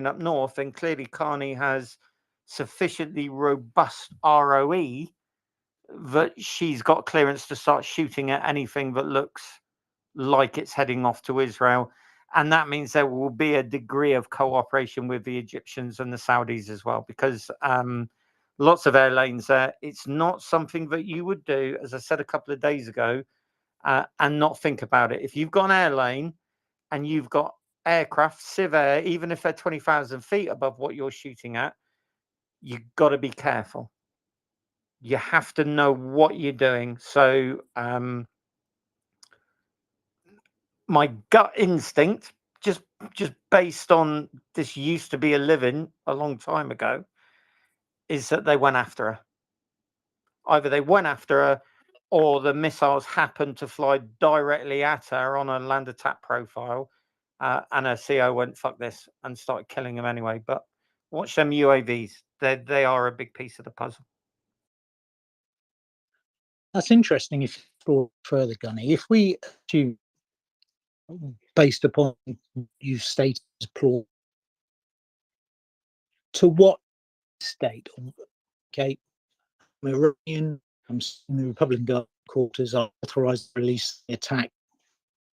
up north, then clearly Carney has sufficiently robust ROE that she's got clearance to start shooting at anything that looks like it's heading off to Israel. And that means there will be a degree of cooperation with the Egyptians and the Saudis as well, because lots of air lanes there. It's not something that you would do, as I said a couple of days ago, and not think about it. If you've got an air lane and you've got aircraft, civ air, even if they're 20,000 feet above what you're shooting at, you've got to be careful. You have to know what you're doing. So my gut instinct, just based on this used to be a living a long time ago, is that they went after her. Either they went after her or the missiles happened to fly directly at her on a land attack profile, and her CO went, fuck this, and started killing them anyway. But watch them UAVs. They are a big piece of the puzzle. That's interesting if you explore further, Gunny. If we do, based upon you stated as plausible, to what state, okay, Iranian, the Republican government quarters are authorized to release the attack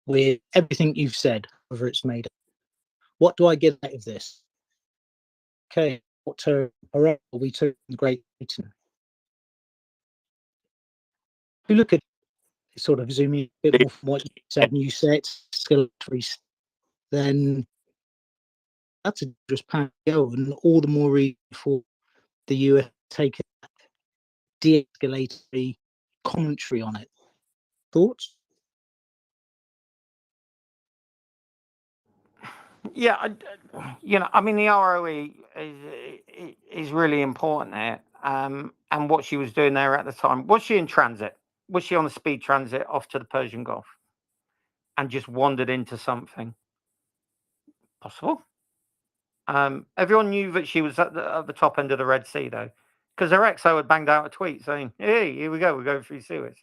with everything you've said, whether it's made. What do I get out of this? Okay, what term are we to Great Britain? If you look at it, sort of zooming a bit more from what you said, and you said skeleton, then that's a dangerous path to go, and all the more reason for the US take a de-escalatory commentary on it. Thoughts? Yeah, I mean, the ROE is really important there. And what she was doing there at the time, was she in transit? Was she on a speed transit off to the Persian Gulf and just wandered into something? Possible. Everyone knew that she was at the top end of the Red Sea, though, because her XO had banged out a tweet saying, hey, here we go, we're going through Suez.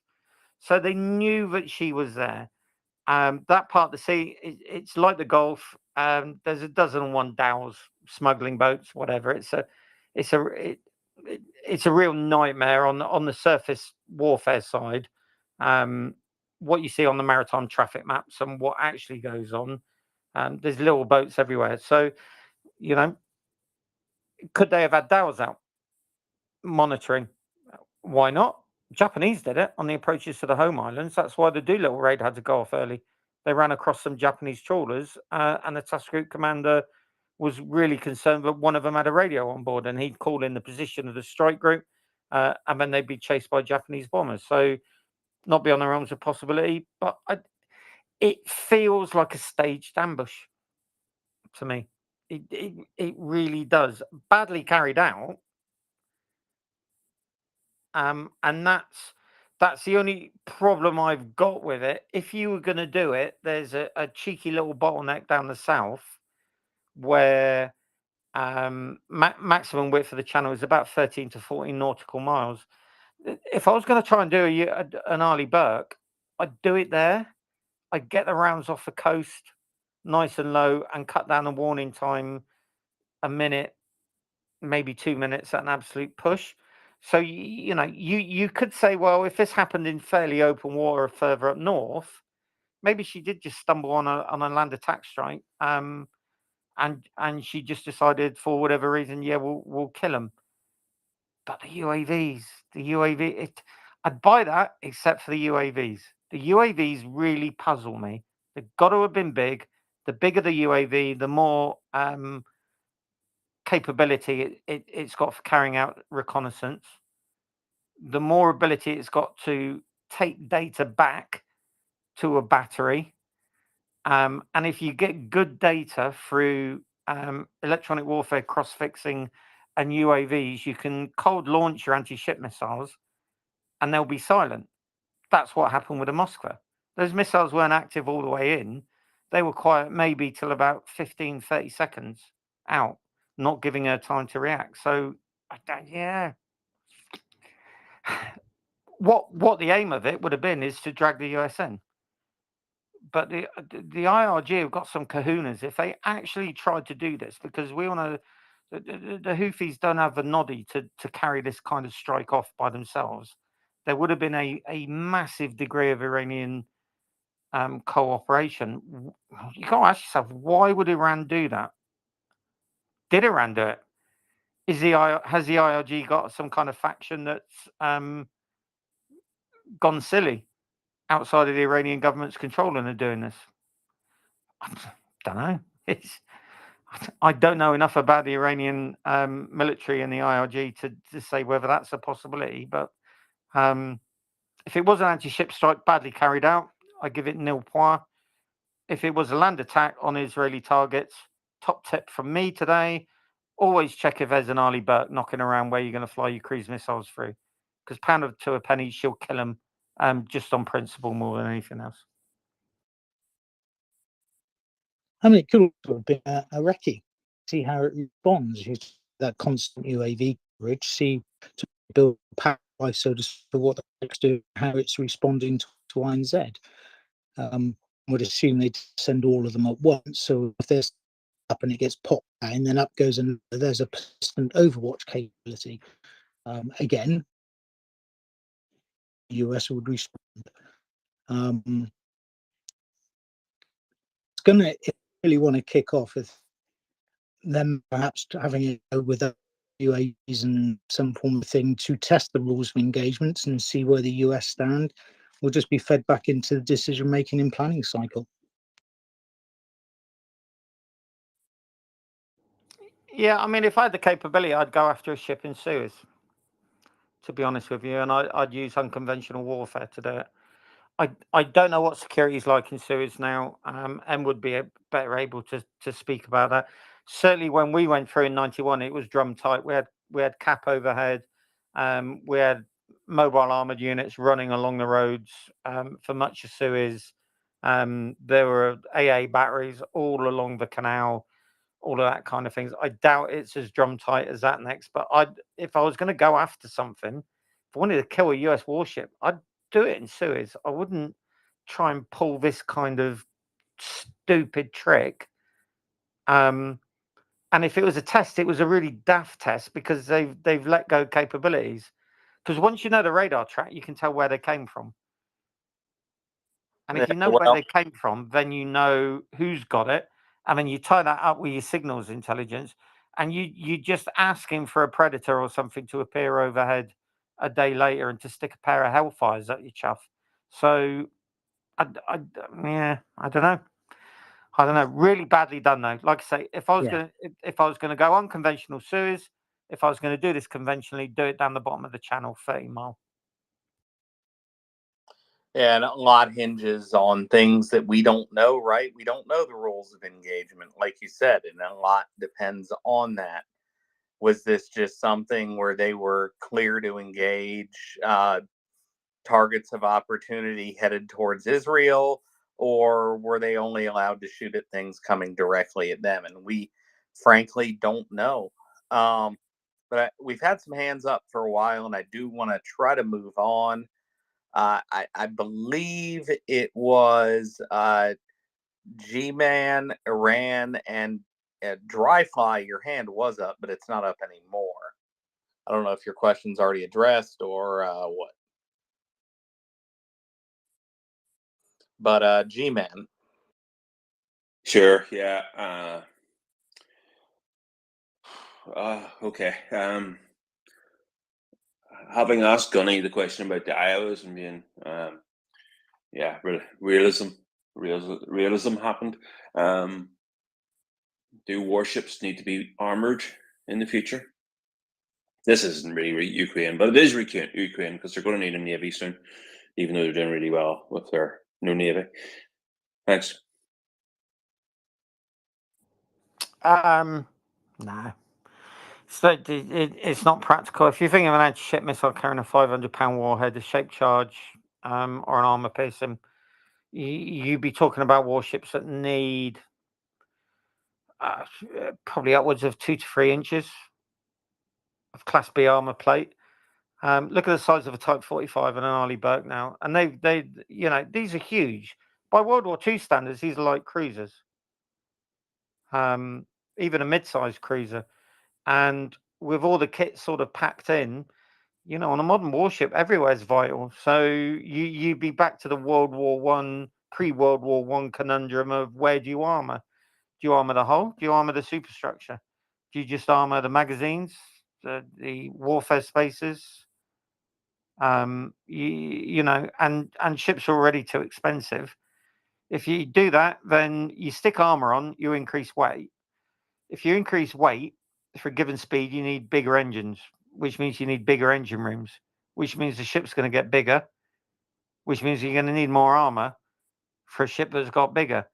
So they knew that she was there. That part of the sea, it's like the Gulf. There's a dozen and one dhows, smuggling boats, whatever. It's a real nightmare on the surface warfare side. What you see on the maritime traffic maps and what actually goes on. There's little boats everywhere. So, could they have had dhows out monitoring? Why not? Japanese did it on the approaches to the home islands. That's why the Doolittle raid had to go off early. They ran across some Japanese trawlers, and the task group commander was really concerned that one of them had a radio on board, and he'd call in the position of the strike group, and then they'd be chased by Japanese bombers. So, not beyond the realms of possibility, but it feels like a staged ambush to me. It really does. Badly carried out. And that's the only problem I've got with it. If you were going to do it, there's a cheeky little bottleneck down the south where maximum width of the channel is about 13 to 14 nautical miles. If I was going to try and do an Arleigh Burke, I'd do it there. I'd get the rounds off the coast nice and low and cut down the warning time a minute, maybe 2 minutes at an absolute push. So you could say, well, if this happened in fairly open water further up north, maybe she did just stumble on a land attack strike, and she just decided for whatever reason, yeah, we'll kill them. But the UAVs, I'd buy that except for the UAVs. The UAVs really puzzle me. They've got to have been big. The bigger the UAV, the more capability it's got for carrying out reconnaissance, the more ability it's got to take data back to a battery. And if you get good data through electronic warfare cross-fixing and UAVs, you can cold launch your anti-ship missiles and they'll be silent. That's what happened with the Moskva. Those missiles weren't active all the way in. They were quiet maybe till about 15, 30 seconds out, not giving her time to react. So, yeah. What the aim of it would have been is to drag the US in. but the IRG have got some kahunas if they actually tried to do this, because we all know the Houthis don't have the noddy to carry this kind of strike off by themselves. There would have been a massive degree of Iranian cooperation. You got to ask yourself, why would Iran do that? Did Iran do it? Has the IRG got some kind of faction that's gone silly outside of the Iranian government's control and are doing this? I don't know. I don't know enough about the Iranian military and the IRG to say whether that's a possibility. But if it was an anti-ship strike badly carried out, I give it nil point. If it was a land attack on Israeli targets, top tip from me today: always check if there's an Arleigh Burke knocking around where you're going to fly your cruise missiles through, because pound to a penny, she'll kill them just on principle more than anything else. I mean, it could also have been a recce. See how it responds. That constant UAV coverage. See to build power, so to speak, for what the Turks do, how it's responding to Y and Z. Would assume they'd send all of them at once. So if there's up and it gets popped down, then up goes and there's a persistent overwatch capability. Again, the US would respond. It's gonna, if you really want to kick off with them perhaps having it with UAVs and some form of thing to test the rules of engagements and see where the US stand, will just be fed back into the decision making and planning cycle. Yeah, I mean, if I had the capability, I'd go after a ship in Suez, to be honest with you, and I'd use unconventional warfare to do it. I don't know what security is like in Suez now, and would be better able to speak about that. Certainly, when we went through in '91, it was drum tight. We had cap overhead, we had mobile armored units running along the roads for much of Suez. There were AA batteries all along the canal, all of that kind of things. I doubt it's as drum tight as that next, but if I was going to go after something, if I wanted to kill a US warship, I'd do it in Suez. I wouldn't try and pull this kind of stupid trick. And if it was a test, it was a really daft test, because they've let go capabilities. Because once you know the radar track, you can tell where they came from. And if you know where they came from, then you know who's got it. And then you tie that up with your signals intelligence, and you just asking for a predator or something to appear overhead a day later and to stick a pair of Hellfires at your chuff. So, yeah, I don't know. Really badly done though. Like I say, if I was gonna go unconventional Suez, if I was gonna do this conventionally, do it down the bottom of the channel, 30 mile. Yeah, and a lot hinges on things that we don't know, right? We don't know the rules of engagement, like you said, and a lot depends on that. Was this just something where they were clear to engage targets of opportunity headed towards Israel, or were they only allowed to shoot at things coming directly at them? And we frankly don't know. But we've had some hands up for a while, and I do want to try to move on. I believe it was G-Man, Iran, and Dryfly. Your hand was up, but it's not up anymore. I don't know if your question's already addressed or what. But G-Man. Sure, yeah. Okay. Having asked Gunny the question about the Iowas and being, realism happened. Do warships need to be armored in the future? This isn't really Ukraine, but it is Ukraine, because they're going to need a navy soon, even though they're doing really well with their new navy. Thanks. No. So it's not practical. If you think of an anti-ship missile carrying a 500-pound warhead, a shape charge, or an armor piercing, you'd be talking about warships that need probably upwards of 2 to 3 inches of Class B armor plate. Look at the size of a Type 45 and an Arleigh Burke now, and they these are huge. By World War II standards, these are like cruisers, even a mid-sized cruiser. And with all the kit sort of packed in, you know, on a modern warship, everywhere's vital. So you'd be back to the World War One, pre-World War One conundrum of where do you armor? Do you armor the hull? Do you armor the superstructure? Do you just armor the magazines, the warfare spaces? You know, and ships are already too expensive. If you do that, then you stick armor on, you increase weight. If you increase weight for a given speed, you need bigger engines, which means you need bigger engine rooms, which means the ship's going to get bigger, which means you're going to need more armor for a ship that's got bigger.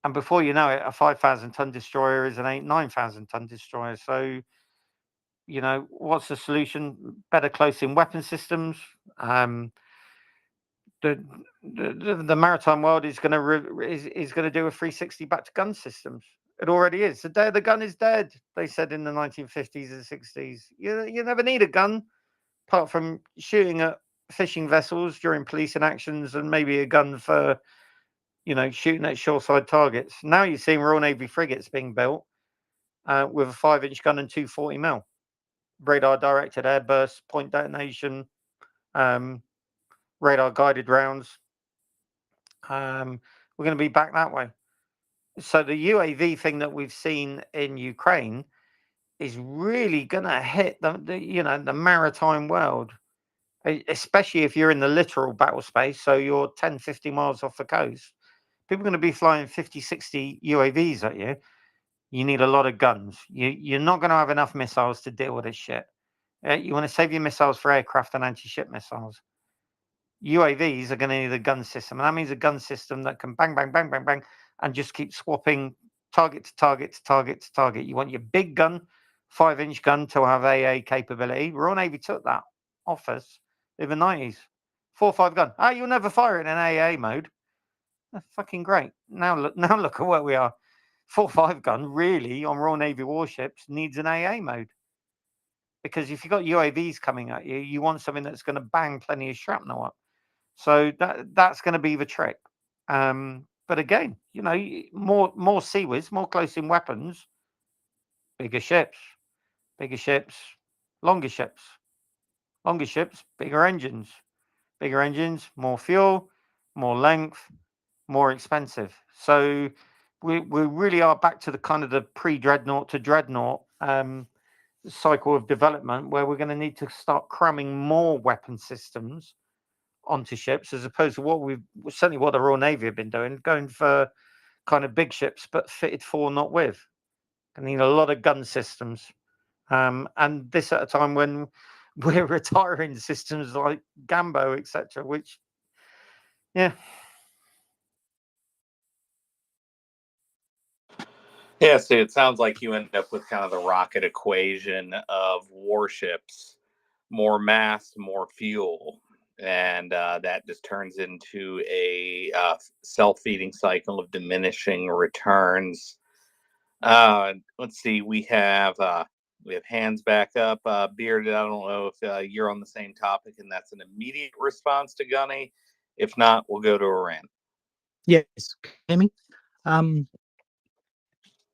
And before you know it, a 5,000-ton destroyer is an 9,000-ton destroyer. So, you know, what's the solution? Better close-in weapon systems. The maritime world is going to do a 360 back to gun systems. It already is. The gun is dead. They said in the 1950s and 60s. You never need a gun apart from shooting at fishing vessels during policing actions, and maybe a gun for, you know, shooting at shoreside targets. Now you're seeing Royal Navy frigates being built with a 5-inch gun and 240mm radar directed airburst, point detonation, radar guided rounds. We're going to be back that way. So the UAV thing that we've seen in Ukraine is really going to hit the maritime world, especially if you're in the littoral battle space. So you're 10, 50 miles off the coast. People are going to be flying 50, 60 UAVs at you. You need a lot of guns. You're not going to have enough missiles to deal with this shit. You want to save your missiles for aircraft and anti-ship missiles. UAVs are going to need a gun system, and that means a gun system that can bang, bang, bang, bang, bang, and just keep swapping target to target to target to target. You want your big gun, 5-inch gun, to have AA capability. Royal Navy took that off us in the 90s. 4.5 gun. Oh, you'll never fire it in AA mode. That's fucking great. Now look at where we are. 4.5 gun really on Royal Navy warships needs an AA mode. Because if you've got UAVs coming at you, you want something that's going to bang plenty of shrapnel up. So that's going to be the trick. But again, you know, more CIWS, more close-in weapons, bigger ships, longer ships, bigger engines, more fuel, more length, more expensive. So we really are back to the kind of the pre-dreadnought to dreadnought cycle of development, where we're going to need to start cramming more weapon systems onto ships, as opposed to what the Royal Navy have been doing, going for kind of big ships but fitted for, not with. I need a lot of gun systems, and this at a time when we're retiring systems like Gambo, etc. Which, yeah. Yeah, so it sounds like you end up with kind of the rocket equation of warships: more mass, more fuel. And that just turns into a self-feeding cycle of diminishing returns. Let's see, we have hands back up. Bearded, I don't know if you're on the same topic, and that's an immediate response to Gunny. If not, we'll go to Iran. Yes, hear me?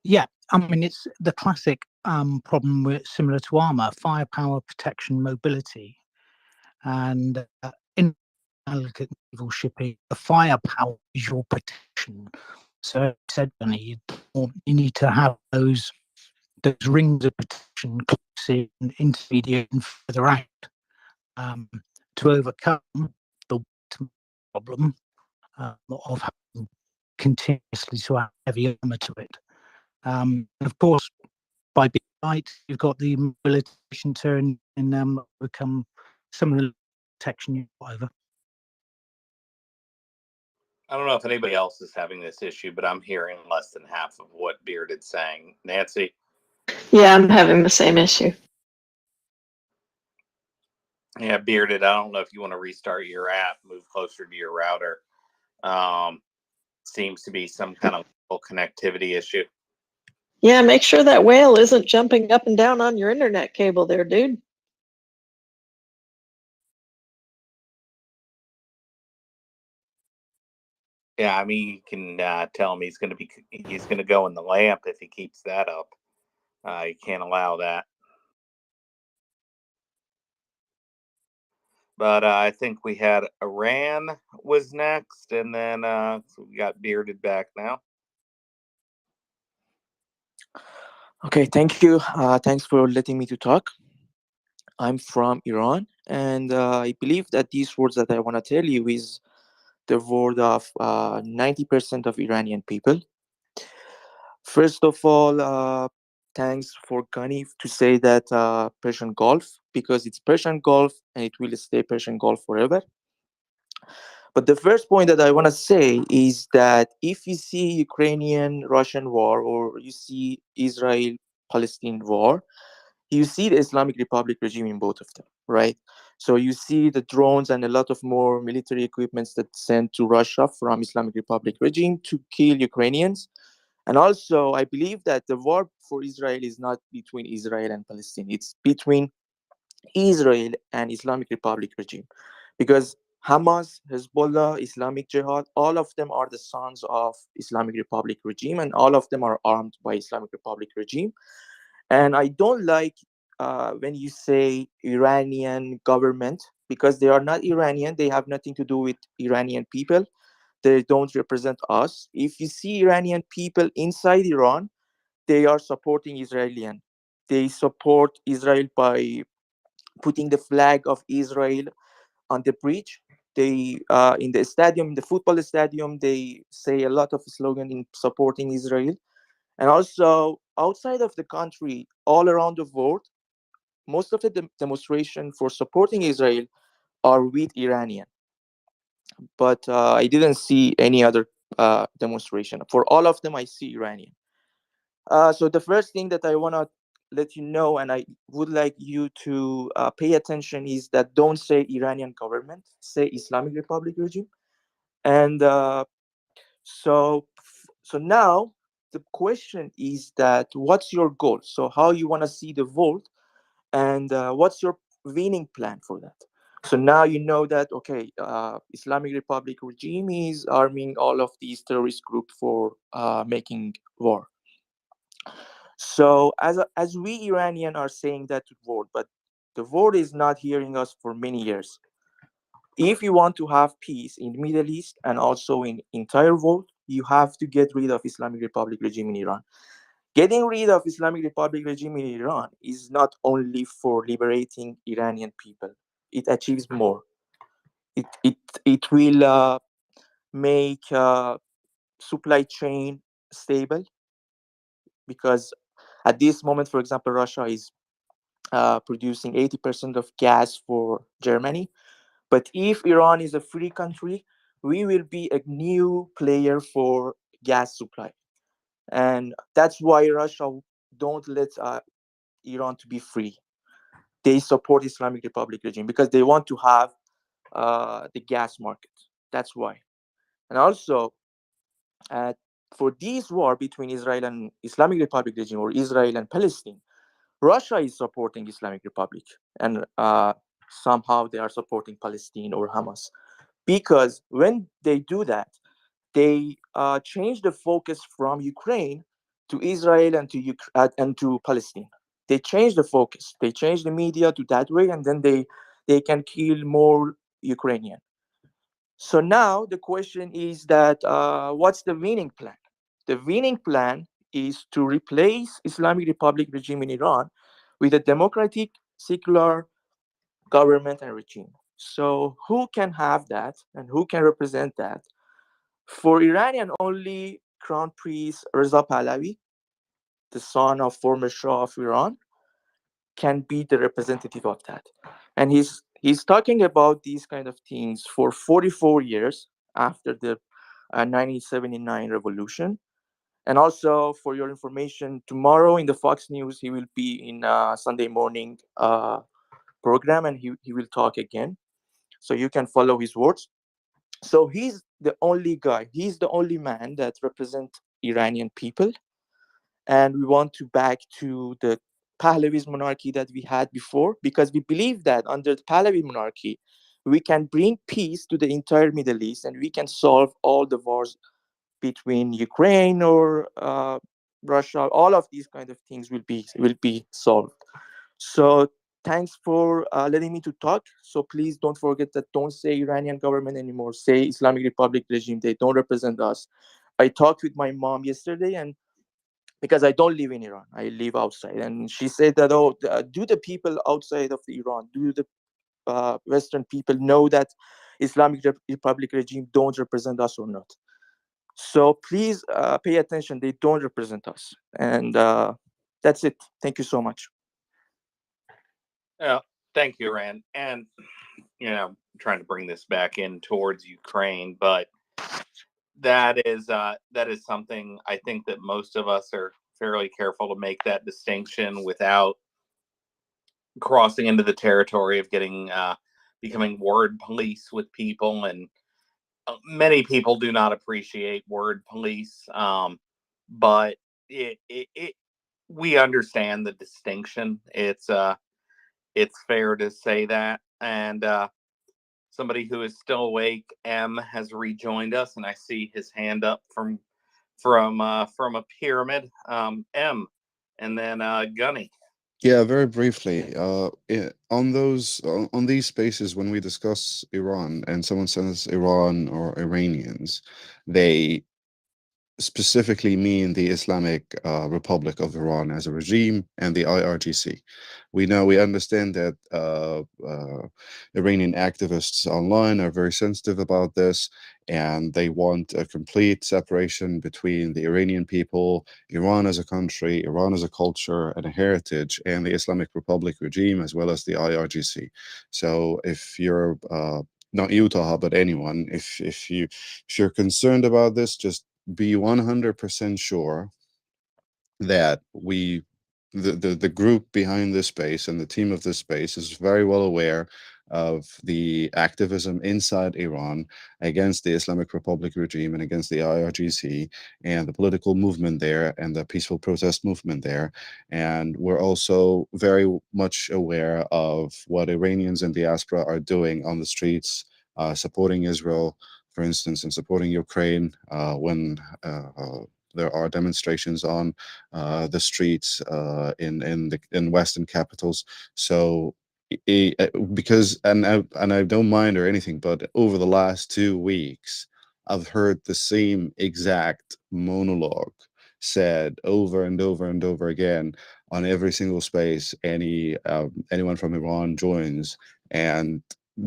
Yeah, I mean, it's the classic problem with, similar to armor: firepower, protection, mobility. And in naval shipping, the firepower is your protection. So, said you need to have those rings of protection, close in, intermediate, and further out, to overcome the problem of having continuously to add heavy armor to it. And of course, by being light, you've got the mobility to overcome some of the protection you've got over. I don't know if anybody else is having this issue, but I'm hearing less than half of what Bearded's saying. Nancy? Yeah, I'm having the same issue. Yeah, Bearded, I don't know if you want to restart your app, move closer to your router. Seems to be some kind of connectivity issue. Yeah, make sure that whale isn't jumping up and down on your internet cable there, dude. Yeah, I mean, you can tell him he's going to go in the lamp if he keeps that up. You can't allow that. But I think we had Iran was next, and then so we got Bearded back now. Okay, thank you. Thanks for letting me to talk. I'm from Iran, and I believe that these words that I want to tell you is the word of 90% of Iranian people. First of all, thanks for Ghani to say that Persian Gulf, because it's Persian Gulf and it will stay Persian Gulf forever. But the first point that I want to say is that if you see Ukrainian-Russian war or you see Israel-Palestine war, you see the Islamic Republic regime in both of them, right? So you see the drones and a lot of more military equipments that sent to Russia from Islamic Republic regime to kill Ukrainians. And also, I believe that the war for Israel is not between Israel and Palestine. It's between Israel and Islamic Republic regime. Because Hamas, Hezbollah, Islamic Jihad, all of them are the sons of Islamic Republic regime, and all of them are armed by Islamic Republic regime. And I don't like when you say Iranian government, because they are not Iranian. They have nothing to do with Iranian people. They don't represent us. If you see Iranian people inside Iran, they are supporting Israeli. They support Israel by putting the flag of Israel on the bridge. They in the stadium, in the football stadium, they say a lot of slogan in supporting Israel. And also outside of the country, all around the world, most of the demonstration for supporting Israel are with Iranian. But I didn't see any other demonstration. For all of them, I see Iranian. So the first thing that I want to let you know, and I would like you to pay attention, is that don't say Iranian government, say Islamic Republic regime. And so now the question is that what's your goal? So how you want to see the world, and what's your winning plan for that? So now you know that, okay, Islamic Republic regime is arming all of these terrorist groups for making war. So as we Iranian are saying that to the world, but the world is not hearing us for many years. If you want to have peace in the Middle East and also in entire world, you have to get rid of Islamic Republic regime in Iran. Getting rid of Islamic Republic regime in Iran is not only for liberating Iranian people. It achieves more. It will make supply chain stable, because at this moment, for example, Russia is producing 80% of gas for Germany. But if Iran is a free country, we will be a new player for gas supply. And that's why Russia don't let Iran to be free. They support Islamic Republic regime because they want to have the gas market. That's why. And also, uh, for this war between Israel and Islamic Republic regime, or Israel and Palestine, Russia is supporting Islamic Republic, and somehow they are supporting Palestine or Hamas. Because when they do that, they change the focus from Ukraine to Israel and to Palestine. They change the focus. They change the media to that way, and then they can kill more Ukrainian. So now the question is that what's the winning plan? The winning plan is to replace Islamic Republic regime in Iran with a democratic, secular government and regime. So who can have that and who can represent that? For Iranian, only Crown Prince Reza Pahlavi, the son of former Shah of Iran, can be the representative of that. And he's talking about these kind of things for 44 years after the 1979 revolution. And also, for your information, tomorrow in the Fox News, he will be in Sunday morning program, and he will talk again. So you can follow his words. So he's the only guy, he's the only man that represents Iranian people. And we want to back to the Pahlavi's monarchy that we had before, because we believe that under the Pahlavi monarchy, we can bring peace to the entire Middle East, and we can solve all the wars between Ukraine or Russia. All of these kind of things will be solved. So thanks for letting me to talk. So please don't forget that, don't say Iranian government anymore. Say Islamic Republic regime. They don't represent us. I talked with my mom yesterday, and because I don't live in Iran, I live outside, and she said that, oh, do the people outside of the Iran, do the Western people know that Islamic Republic regime don't represent us or not? So please pay attention. They don't represent us. And that's it. Thank you so much. Yeah, thank you, Rand. And, I'm trying to bring this back in towards Ukraine, but that is something I think that most of us are fairly careful to make that distinction without crossing into the territory of becoming word police with people. And many people do not appreciate word police, but we understand the distinction. It's fair to say that. And somebody who is still awake, M, has rejoined us, and I see his hand up from a pyramid. M, and then Gunny. Yeah, very briefly. On these spaces, when we discuss Iran and someone says Iran or Iranians, they specifically mean the Islamic Republic of Iran as a regime and the IRGC. We understand that Iranian activists online are very sensitive about this, and they want a complete separation between the Iranian people, Iran as a country, Iran as a culture and a heritage, and the Islamic Republic regime, as well as the IRGC. So if you're not you, Taha, but anyone, if you're concerned about this, just be 100% sure that the group behind this space and the team of this space is very well aware of the activism inside Iran against the Islamic Republic regime and against the IRGC and the political movement there and the peaceful protest movement there. And we're also very much aware of what Iranians in diaspora are doing on the streets, supporting Israel, for instance, and supporting Ukraine when there are demonstrations on the streets in Western capitals. So because I don't mind or anything, but over the last 2 weeks, I've heard the same exact monologue said over and over and over again on every single space anyone from Iran joins, and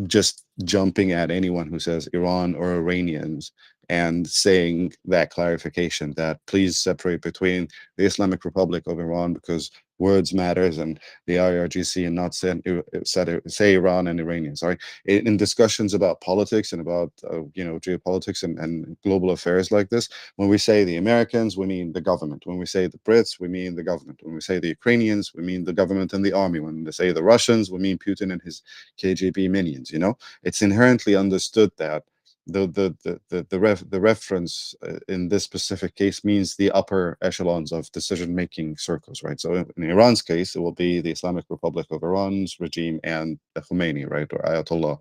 just jumping at anyone who says Iran or Iranians and saying that clarification that please separate between the Islamic Republic of Iran because words matters and the IRGC, and not say Iran and Iranians. Sorry, in discussions about politics and about geopolitics and global affairs like this, when we say the Americans, we mean the government. When we say the Brits, we mean the government. When we say the Ukrainians, we mean the government and the army. When we say the Russians, we mean Putin and his KGB minions. It's inherently understood that the reference in this specific case means the upper echelons of decision-making circles, right? So in Iran's case, it will be the Islamic Republic of Iran's regime and the Khomeini, right, or Ayatollah,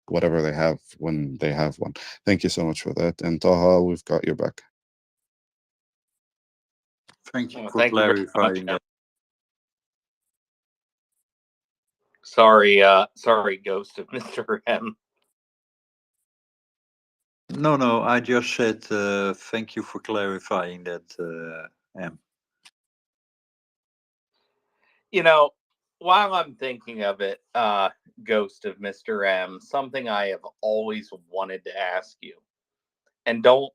whatever they have when they have one. Thank you so much for that. And Taha, we've got your back. Thank you for Thank you very clarifying much. that. Sorry, ghost of Mr. M. No, I just said thank you for clarifying that, M. While I'm thinking of it, ghost of Mr. M, something I have always wanted to ask you, and don't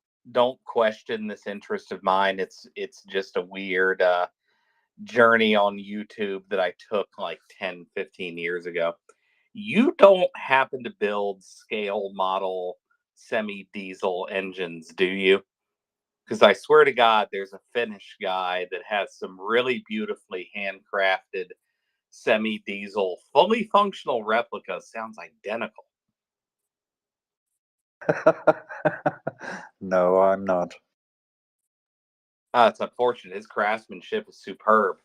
question this interest of mine. It's just a weird journey on YouTube that I took like 10, 15 years ago. You don't happen to build scale model semi-diesel engines, do you? Because I swear to God, there's a Finnish guy that has some really beautifully handcrafted semi-diesel, fully functional replicas. Sounds identical. No, I'm not. It's unfortunate. His craftsmanship is superb.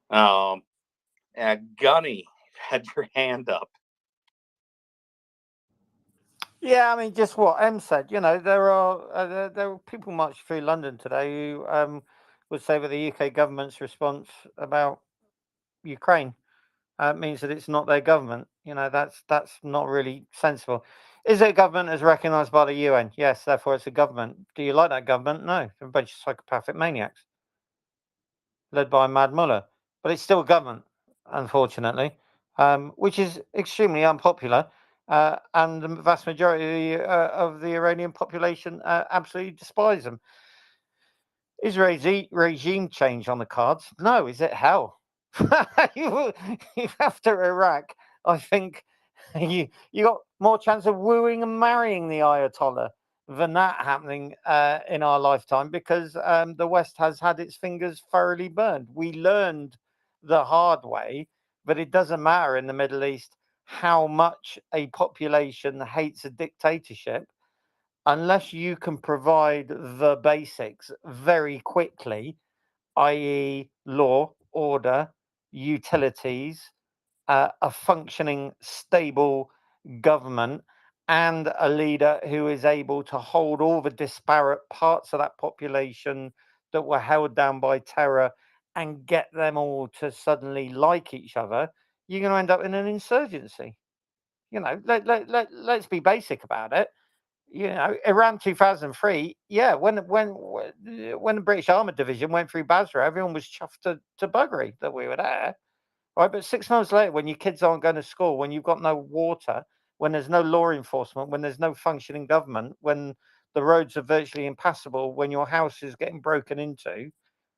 Gunny, you had your hand up. Yeah, I mean, just what Em said. There are people marching through London today who would say that the UK government's response about Ukraine means that it's not their government. That's not really sensible. Is it a government as recognised by the UN? Yes, therefore it's a government. Do you like that government? No, they're a bunch of psychopathic maniacs led by Mad Mullah. But it's still a government, unfortunately, which is extremely unpopular. And the vast majority of the Iranian population absolutely despise them. Is regime change on the cards? No. Is it hell? After Iraq, I think you got more chance of wooing and marrying the Ayatollah than that happening in our lifetime, because the West has had its fingers thoroughly burned. We learned the hard way, but it doesn't matter in the Middle East how much a population hates a dictatorship. Unless you can provide the basics very quickly, i.e., law, order, utilities, a functioning, stable government, and a leader who is able to hold all the disparate parts of that population that were held down by terror and get them all to suddenly like each other, you're going to end up in an insurgency. Let's be basic about it. Around 2003, yeah, when the British Armoured Division went through Basra, everyone was chuffed to buggery that we were there, right? But 6 months later, when your kids aren't going to school, when you've got no water, when there's no law enforcement, when there's no functioning government, when the roads are virtually impassable, when your house is getting broken into,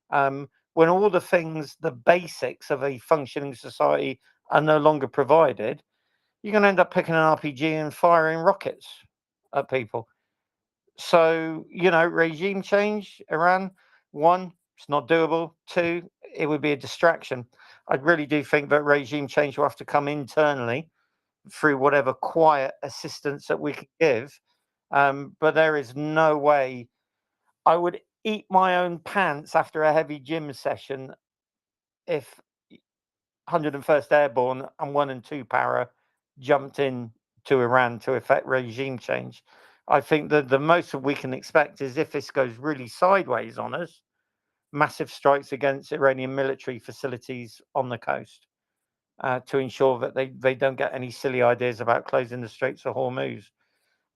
when all the things, the basics of a functioning society are no longer provided, you're going to end up picking an RPG and firing rockets at people. So, regime change, Iran, one, it's not doable. Two, it would be a distraction. I really do think that regime change will have to come internally through whatever quiet assistance that we can give. But there is no way I would eat my own pants after a heavy gym session if 101st Airborne and 1 and 2 Para jumped in to Iran to effect regime change. I think that the most that we can expect is, if this goes really sideways on us, massive strikes against Iranian military facilities on the coast to ensure that they don't get any silly ideas about closing the Straits of Hormuz.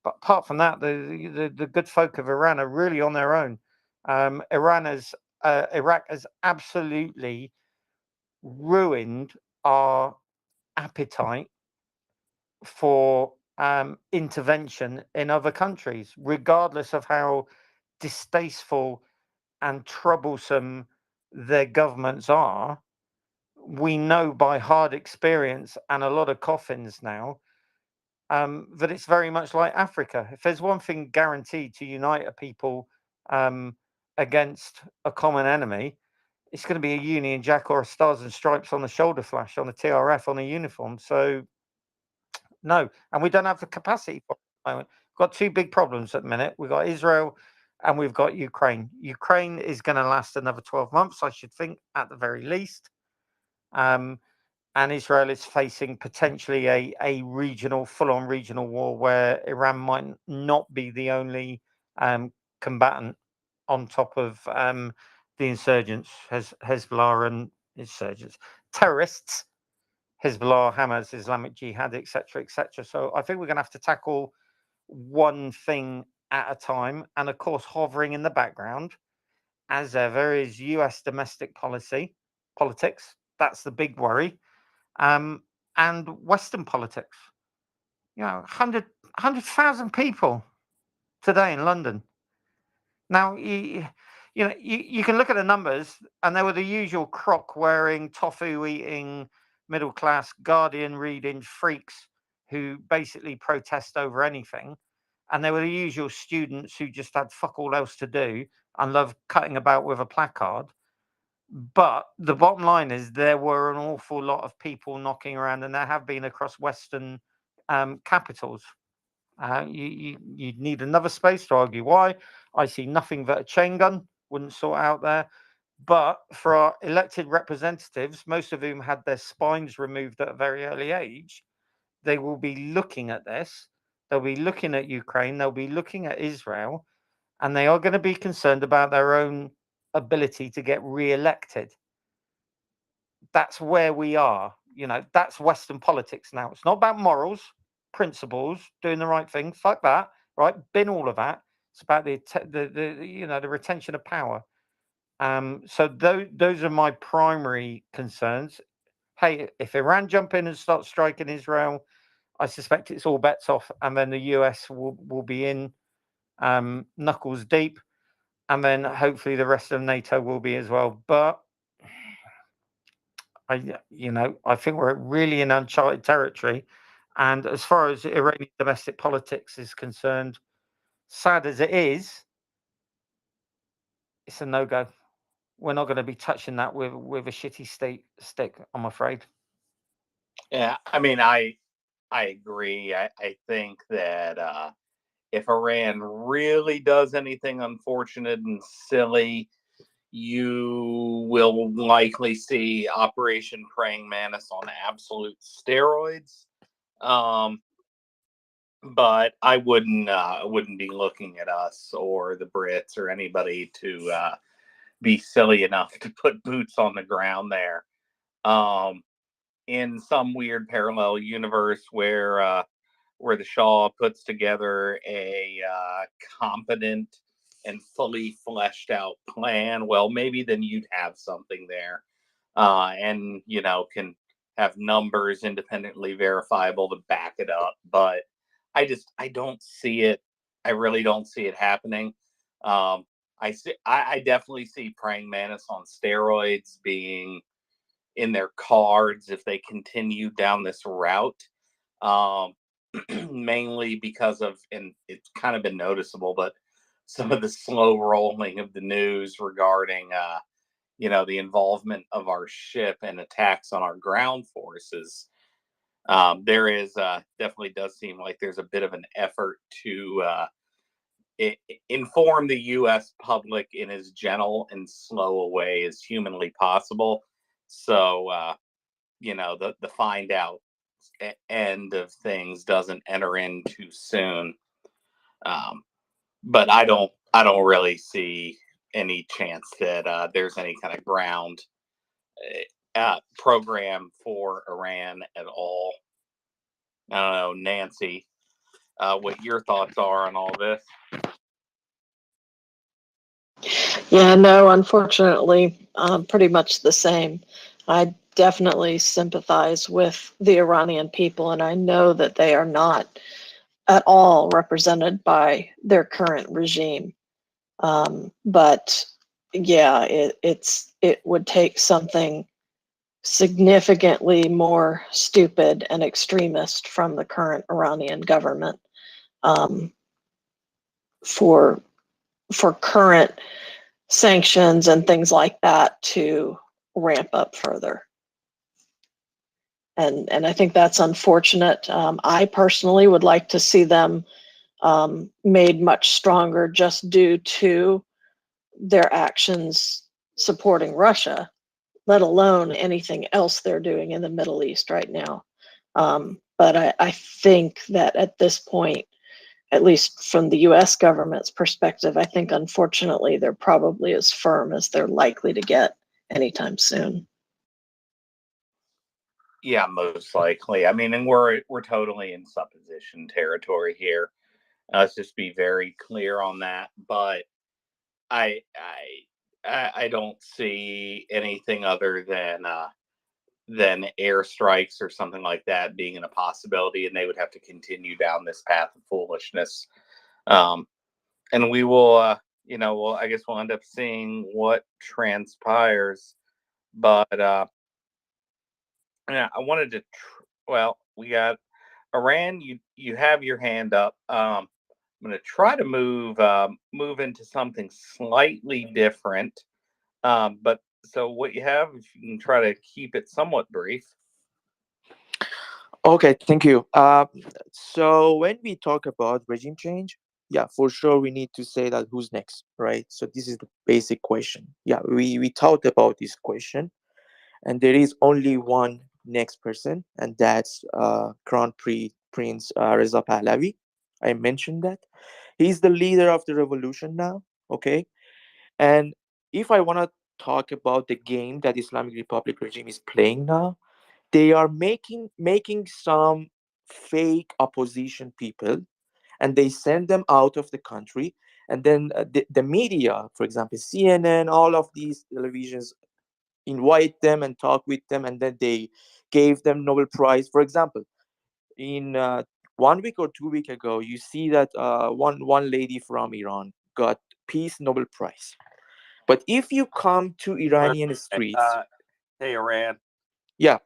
But apart from that, the good folk of Iran are really on their own. Iraq has absolutely ruined our appetite for intervention in other countries, regardless of how distasteful and troublesome their governments are. We know by hard experience and a lot of coffins now that it's very much like Africa. If there's one thing guaranteed to unite a people against a common enemy, it's going to be a Union Jack or a Stars and Stripes on the shoulder flash, on the TRF, on the uniform. So, no. And we don't have the capacity for it at the moment. We've got two big problems at the minute. We've got Israel and we've got Ukraine. Ukraine is going to last another 12 months, I should think, at the very least. And Israel is facing potentially a regional, full-on regional war where Iran might not be the only combatant on top of the insurgents, Hezbollah and insurgents, terrorists, Hezbollah, Hamas, Islamic Jihad, etc., etc. So I think we're going to have to tackle one thing at a time. And of course, hovering in the background, as ever, is US domestic politics. That's the big worry. And Western politics. 100,000 people today in London. Now, you can look at the numbers, and they were the usual croc-wearing, tofu-eating, middle-class, Guardian-reading freaks who basically protest over anything. And they were the usual students who just had fuck all else to do and loved cutting about with a placard. But the bottom line is there were an awful lot of people knocking around, and there have been across Western capitals. You'd need another space to argue why. I see nothing that a chain gun wouldn't sort out there. But for our elected representatives, most of whom had their spines removed at a very early age, they will be looking at this. they'll be looking at Ukraine, they'll be looking at Israel, and they are going to be concerned about their own ability to get re-elected. That's where we are. You know, that's Western politics now. It's not about morals, principles, doing the right thing. Fuck that, right? Bin all of that. It's about the retention of power. So those are my primary concerns. Hey, if Iran jump in and start striking Israel, I suspect it's all bets off, and then the US will be in knuckles deep, and then hopefully the rest of NATO will be as well. But I think we're really in uncharted territory. And as far as Iranian domestic politics is concerned, sad as it is, it's a no-go. We're not going to be touching that with a shitty stick, I'm afraid. Yeah, I mean, I agree. I think that if Iran really does anything unfortunate and silly, you will likely see Operation Praying Mantis on absolute steroids. But I wouldn't be looking at us or the Brits or anybody to be silly enough to put boots on the ground there. In some weird parallel universe where the Shah puts together a competent and fully fleshed out plan, well, maybe then you'd have something there, and can have numbers independently verifiable to back it up. But I don't see it. I really don't see it happening. I definitely see Praying Mantis on steroids being in their cards if they continue down this route. Mainly because of, and it's kind of been noticeable, but some of the slow rolling of the news regarding, the involvement of our ship and attacks on our ground forces. There is definitely does seem like there's a bit of an effort to inform the U.S. public in as gentle and slow a way as humanly possible. So, the find out end of things doesn't enter in too soon. But I don't really see any chance that there's any kind of ground program for Iran at all. I don't know, Nancy, what your thoughts are on all this. Yeah, no, unfortunately, pretty much the same. I definitely sympathize with the Iranian people, and I know that they are not at all represented by their current regime. But yeah, it would take something significantly more stupid and extremist from the current Iranian government for current sanctions and things like that to ramp up further. And I think that's unfortunate. I personally would like to see them made much stronger just due to their actions supporting Russia, let alone anything else they're doing in the Middle East right now. But I think that at this point, at least from the US government's perspective, I think unfortunately they're probably as firm as they're likely to get anytime soon. Yeah, most likely. I mean, and we're totally in supposition territory here. Let's just be very clear on that. But I don't see anything other than airstrikes or something like that being a possibility, and they would have to continue down this path of foolishness. And we will, I guess we'll end up seeing what transpires. But yeah, I wanted to. We got Iran. You have your hand up. I'm going to try to move into something slightly different. But so what you have, if you can try to keep it somewhat brief. Okay, thank you. So when we talk about regime change, yeah, for sure we need to say that who's next, right? So this is the basic question. Yeah, we talked about this question, and there is only one next person, and that's Crown Prince Reza Pahlavi. I mentioned that. He's the leader of the revolution now, okay? And if I want to talk about the game that Islamic Republic regime is playing now, they are making some fake opposition people, and they send them out of the country. And then the media, for example, CNN, all of these televisions invite them and talk with them, and then they gave them Nobel Prize. For example, in 1 week or 2 weeks ago, you see that one lady from Iran got Peace Nobel Prize. But if you come to Iranian streets, Hey, Iran, yeah,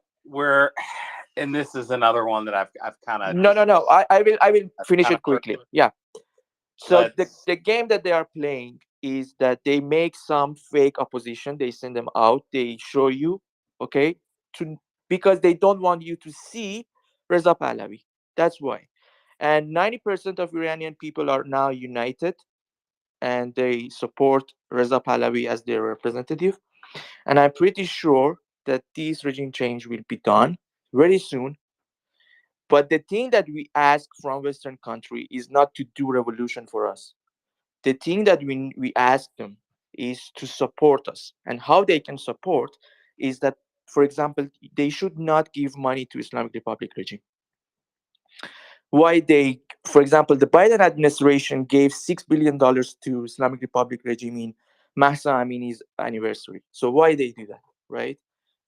and this is another one that I've kind of no, I will finish it quickly. Yeah. So Let's- the game that they are playing is that they make some fake opposition, they send them out, they show you, okay, to because they don't want you to see Reza Pahlavi. That's why. And 90% of Iranian people are now united, and they support Reza Pahlavi as their representative. And I'm pretty sure that this regime change will be done very soon. But the thing that we ask from Western country is not to do revolution for us. The thing that we ask them is to support us. And how they can support is that, for example, they should not give money to Islamic Republic regime. Why they, for example, the Biden administration gave $6 billion to Islamic Republic regime in Mahsa Amini's anniversary. So why they do that, right?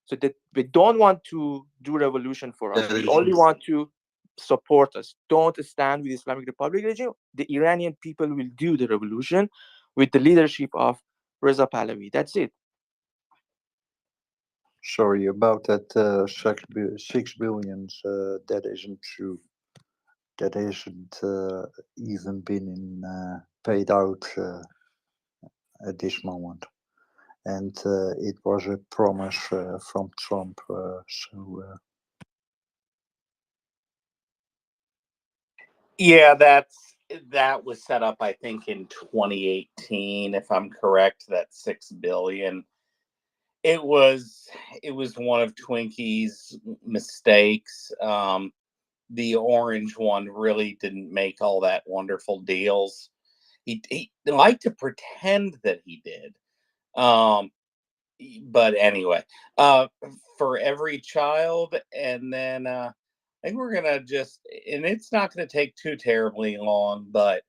So that we don't want to do revolution for us. That We is only want to support us. Don't stand with Islamic Republic regime. The Iranian people will do the revolution with the leadership of Reza Pahlavi. That's it. sorry about that 6 billions. That isn't true. That hasn't even been paid out at this moment. And it was a promise from Trump. Yeah, that was set up, I think, in 2018, if I'm correct. That 6 billion. It was one of Twinkie's mistakes. The orange one really didn't make all that wonderful deals. He liked to pretend that he did. But anyway, for every child, and then I think we're gonna just, and it's not gonna take too terribly long, but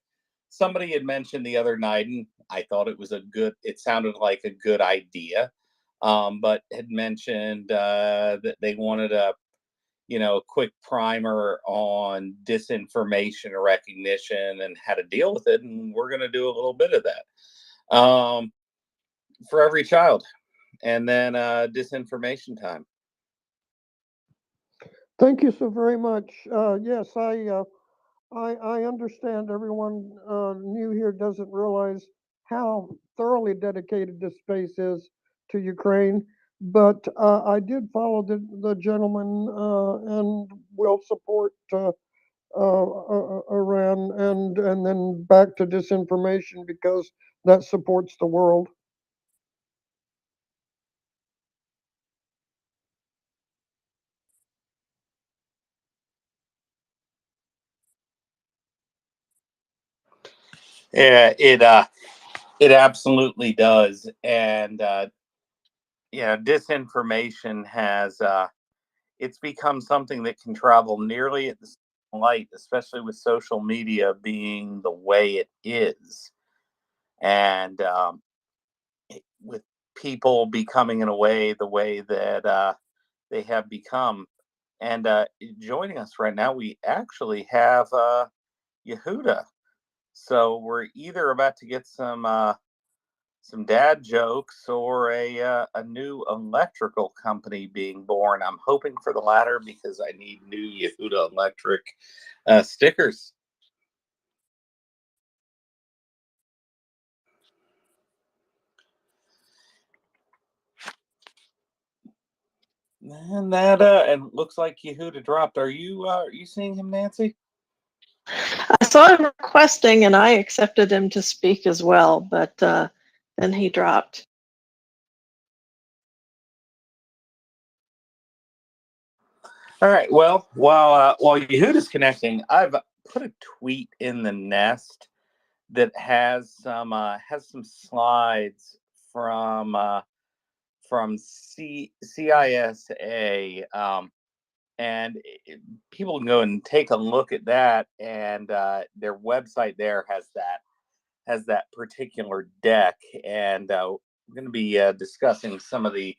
somebody had mentioned the other night, and I thought it sounded like a good idea, but had mentioned that they wanted a quick primer on disinformation recognition and how to deal with it, and we're gonna do a little bit of that for every child. And then disinformation time. Thank you so very much. Yes, I understand everyone new here doesn't realize how thoroughly dedicated this space is to Ukraine, but I did follow the gentleman and will support Iran and then back to disinformation because that supports the world. Yeah, it absolutely does. And disinformation has it's become something that can travel nearly at the same light, especially with social media being the way it is, and with people becoming in a way the way that they have become. And joining us right now, we actually have Yehuda. So we're either about to get some dad jokes or a new electrical company being born. I'm hoping for the latter because I need new Yehuda Electric stickers. And that and looks like Yehuda dropped. Are you seeing him, Nancy? I saw him requesting and I accepted him to speak as well, but then he dropped. All right. Well, while Yehuda's connecting, I've put a tweet in the nest that has some slides from CISA, and people can go and take a look at that. And their website there has that particular deck. And we're going to be discussing some of the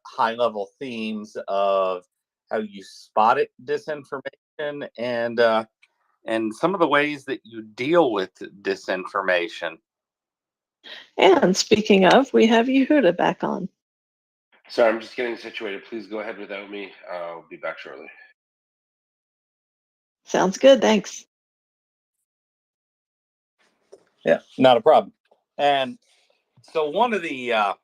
high level themes of how you spot it disinformation, and some of the ways that you deal with disinformation. And speaking of, we have Yehuda back on. Sorry, I'm just getting situated. Please go ahead without me. I'll be back shortly. Sounds good. Thanks. Yeah, not a problem. And so one of the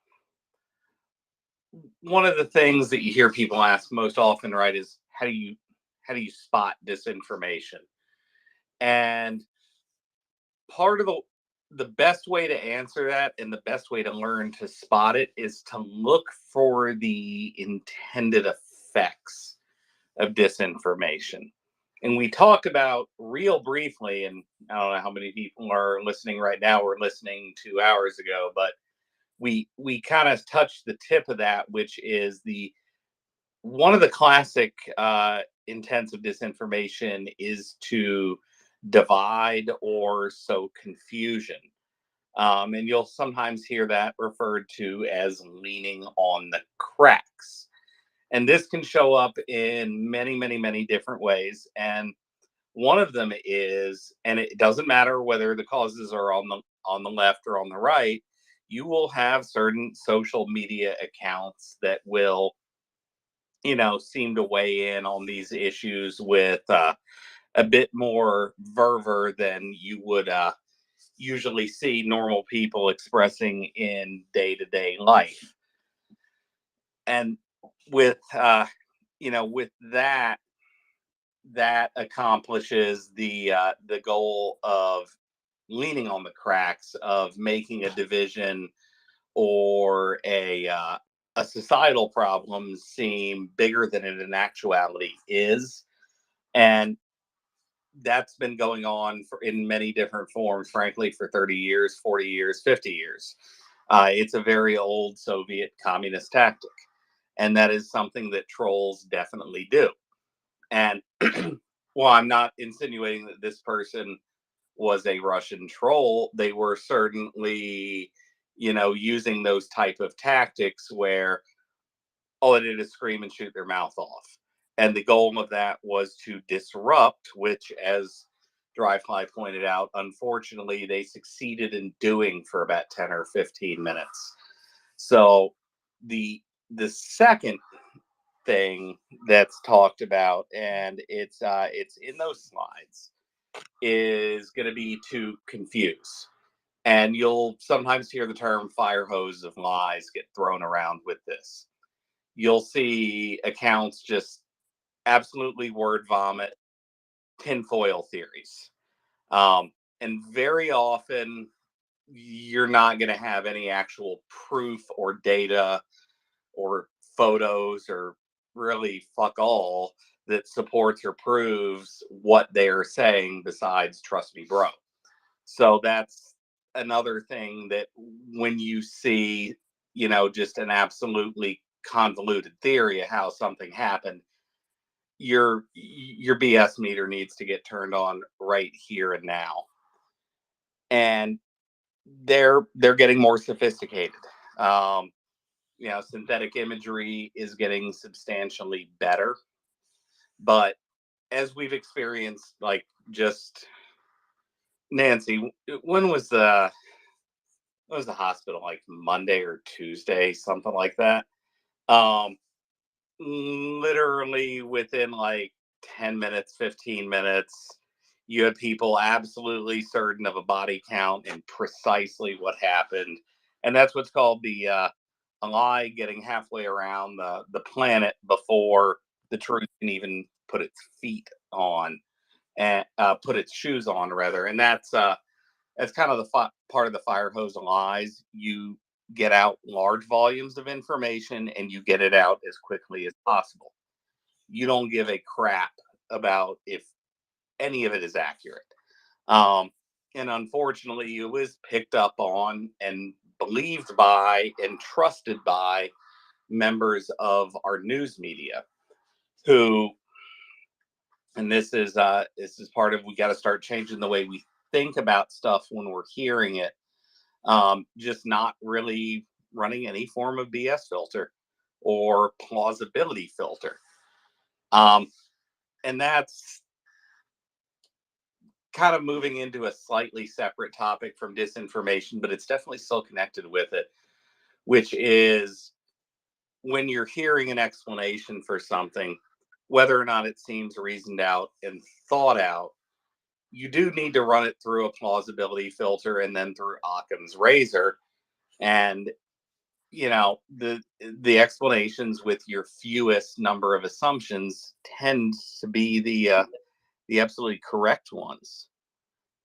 things that you hear people ask most often, right, is how do you spot disinformation? And part of the best way to answer that, and the best way to learn to spot it, is to look for the intended effects of disinformation. And we talked about real briefly, and I don't know how many people are listening right now or listening 2 hours ago, but we kind of touched the tip of that, which is one of the classic intents of disinformation is to divide or sow confusion. And you'll sometimes hear that referred to as leaning on the cracks. And this can show up in many, many, many different ways. And one of them is, and it doesn't matter whether the causes are on the left or on the right, you will have certain social media accounts that will, seem to weigh in on these issues with a bit more fervor than you would usually see normal people expressing in day-to-day life. And with with that accomplishes the goal of leaning on the cracks, of making a division or a societal problem seem bigger than it in actuality is. And that's been going on in many different forms, frankly, for 30 years, 40 years, 50 years. It's a very old Soviet communist tactic. And that is something that trolls definitely do. And while I'm not insinuating that this person was a Russian troll, they were certainly, using those type of tactics where all they did is scream and shoot their mouth off. And the goal of that was to disrupt, which, as Dryfly pointed out, unfortunately, they succeeded in doing for about 10 or 15 minutes. So the second thing that's talked about, and it's in those slides, is going to be to confuse. And you'll sometimes hear the term fire hose of lies get thrown around with this. You'll see accounts just absolutely word vomit tinfoil theories. And very often you're not going to have any actual proof or data or photos or really fuck all that supports or proves what they're saying besides trust me bro. So that's another thing that when you see, just an absolutely convoluted theory of how something happened, your BS meter needs to get turned on right here and now. And they're getting more sophisticated. Synthetic imagery is getting substantially better. But as we've experienced, like, just Nancy, when was the hospital, like Monday or Tuesday, something like that? Literally within like 10 minutes, 15 minutes, you had people absolutely certain of a body count and precisely what happened. And that's what's called the a lie getting halfway around the planet before the truth can even put its feet on, and put its shoes on, rather. And that's kind of the part of the fire hose of lies. You get out large volumes of information and you get it out as quickly as possible. You don't give a crap about if any of it is accurate. And unfortunately, it was picked up on and believed by and trusted by members of our news media who, and this is part of, we got to start changing the way we think about stuff when we're hearing it. Just not really running any form of BS filter or plausibility filter. And that's kind of moving into a slightly separate topic from disinformation, but it's definitely still connected with it, which is when you're hearing an explanation for something, whether or not it seems reasoned out and thought out, you do need to run it through a plausibility filter and then through Occam's razor. And the explanations with your fewest number of assumptions tend to be the absolutely correct ones.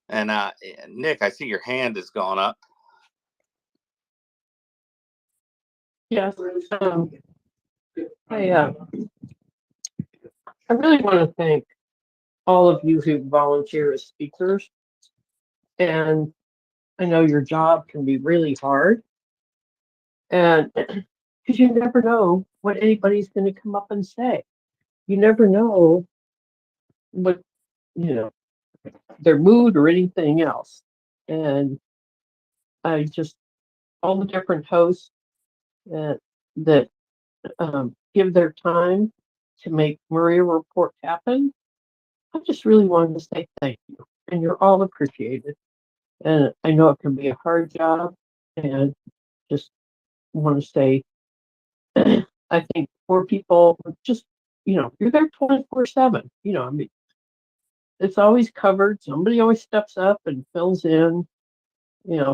And Nick, I see your hand has gone up. Yes. I really want to thank all of you who volunteer as speakers. And I know your job can be really hard. And because you never know what anybody's going to come up and say. You never know what, their mood or anything else. And I just, all the different hosts that give their time to make MriyaReport happen, I just really wanted to say thank you. And you're all appreciated. And I know it can be a hard job. And just want to say, I think for people, just, you're there 24/7. I mean, it's always covered. Somebody always steps up and fills in.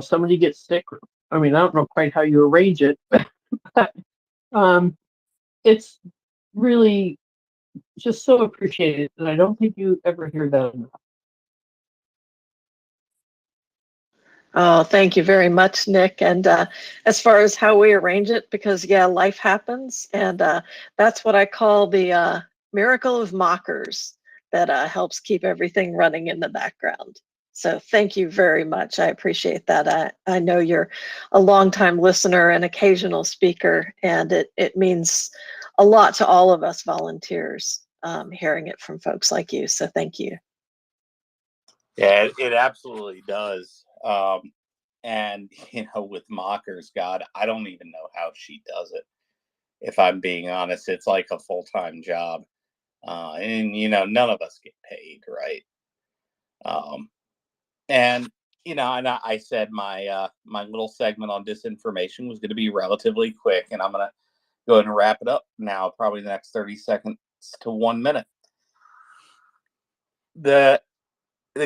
Somebody gets sick. I mean, I don't know quite how you arrange it, but it's really just so appreciated. And I don't think you ever hear that enough. Oh, thank you very much, Nick. And as far as how we arrange it, because life happens, and that's what I call the miracle of mockers that helps keep everything running in the background. So thank you very much. I appreciate that. I know you're a longtime listener and occasional speaker, and it means a lot to all of us volunteers hearing it from folks like you. So thank you. Yeah, it absolutely does. And with mockers, God, I don't even know how she does it. If I'm being honest, it's like a full-time job. And none of us get paid, right? And I said my little segment on disinformation was going to be relatively quick, and I'm going to go ahead and wrap it up now, probably the next 30 seconds to 1 minute. The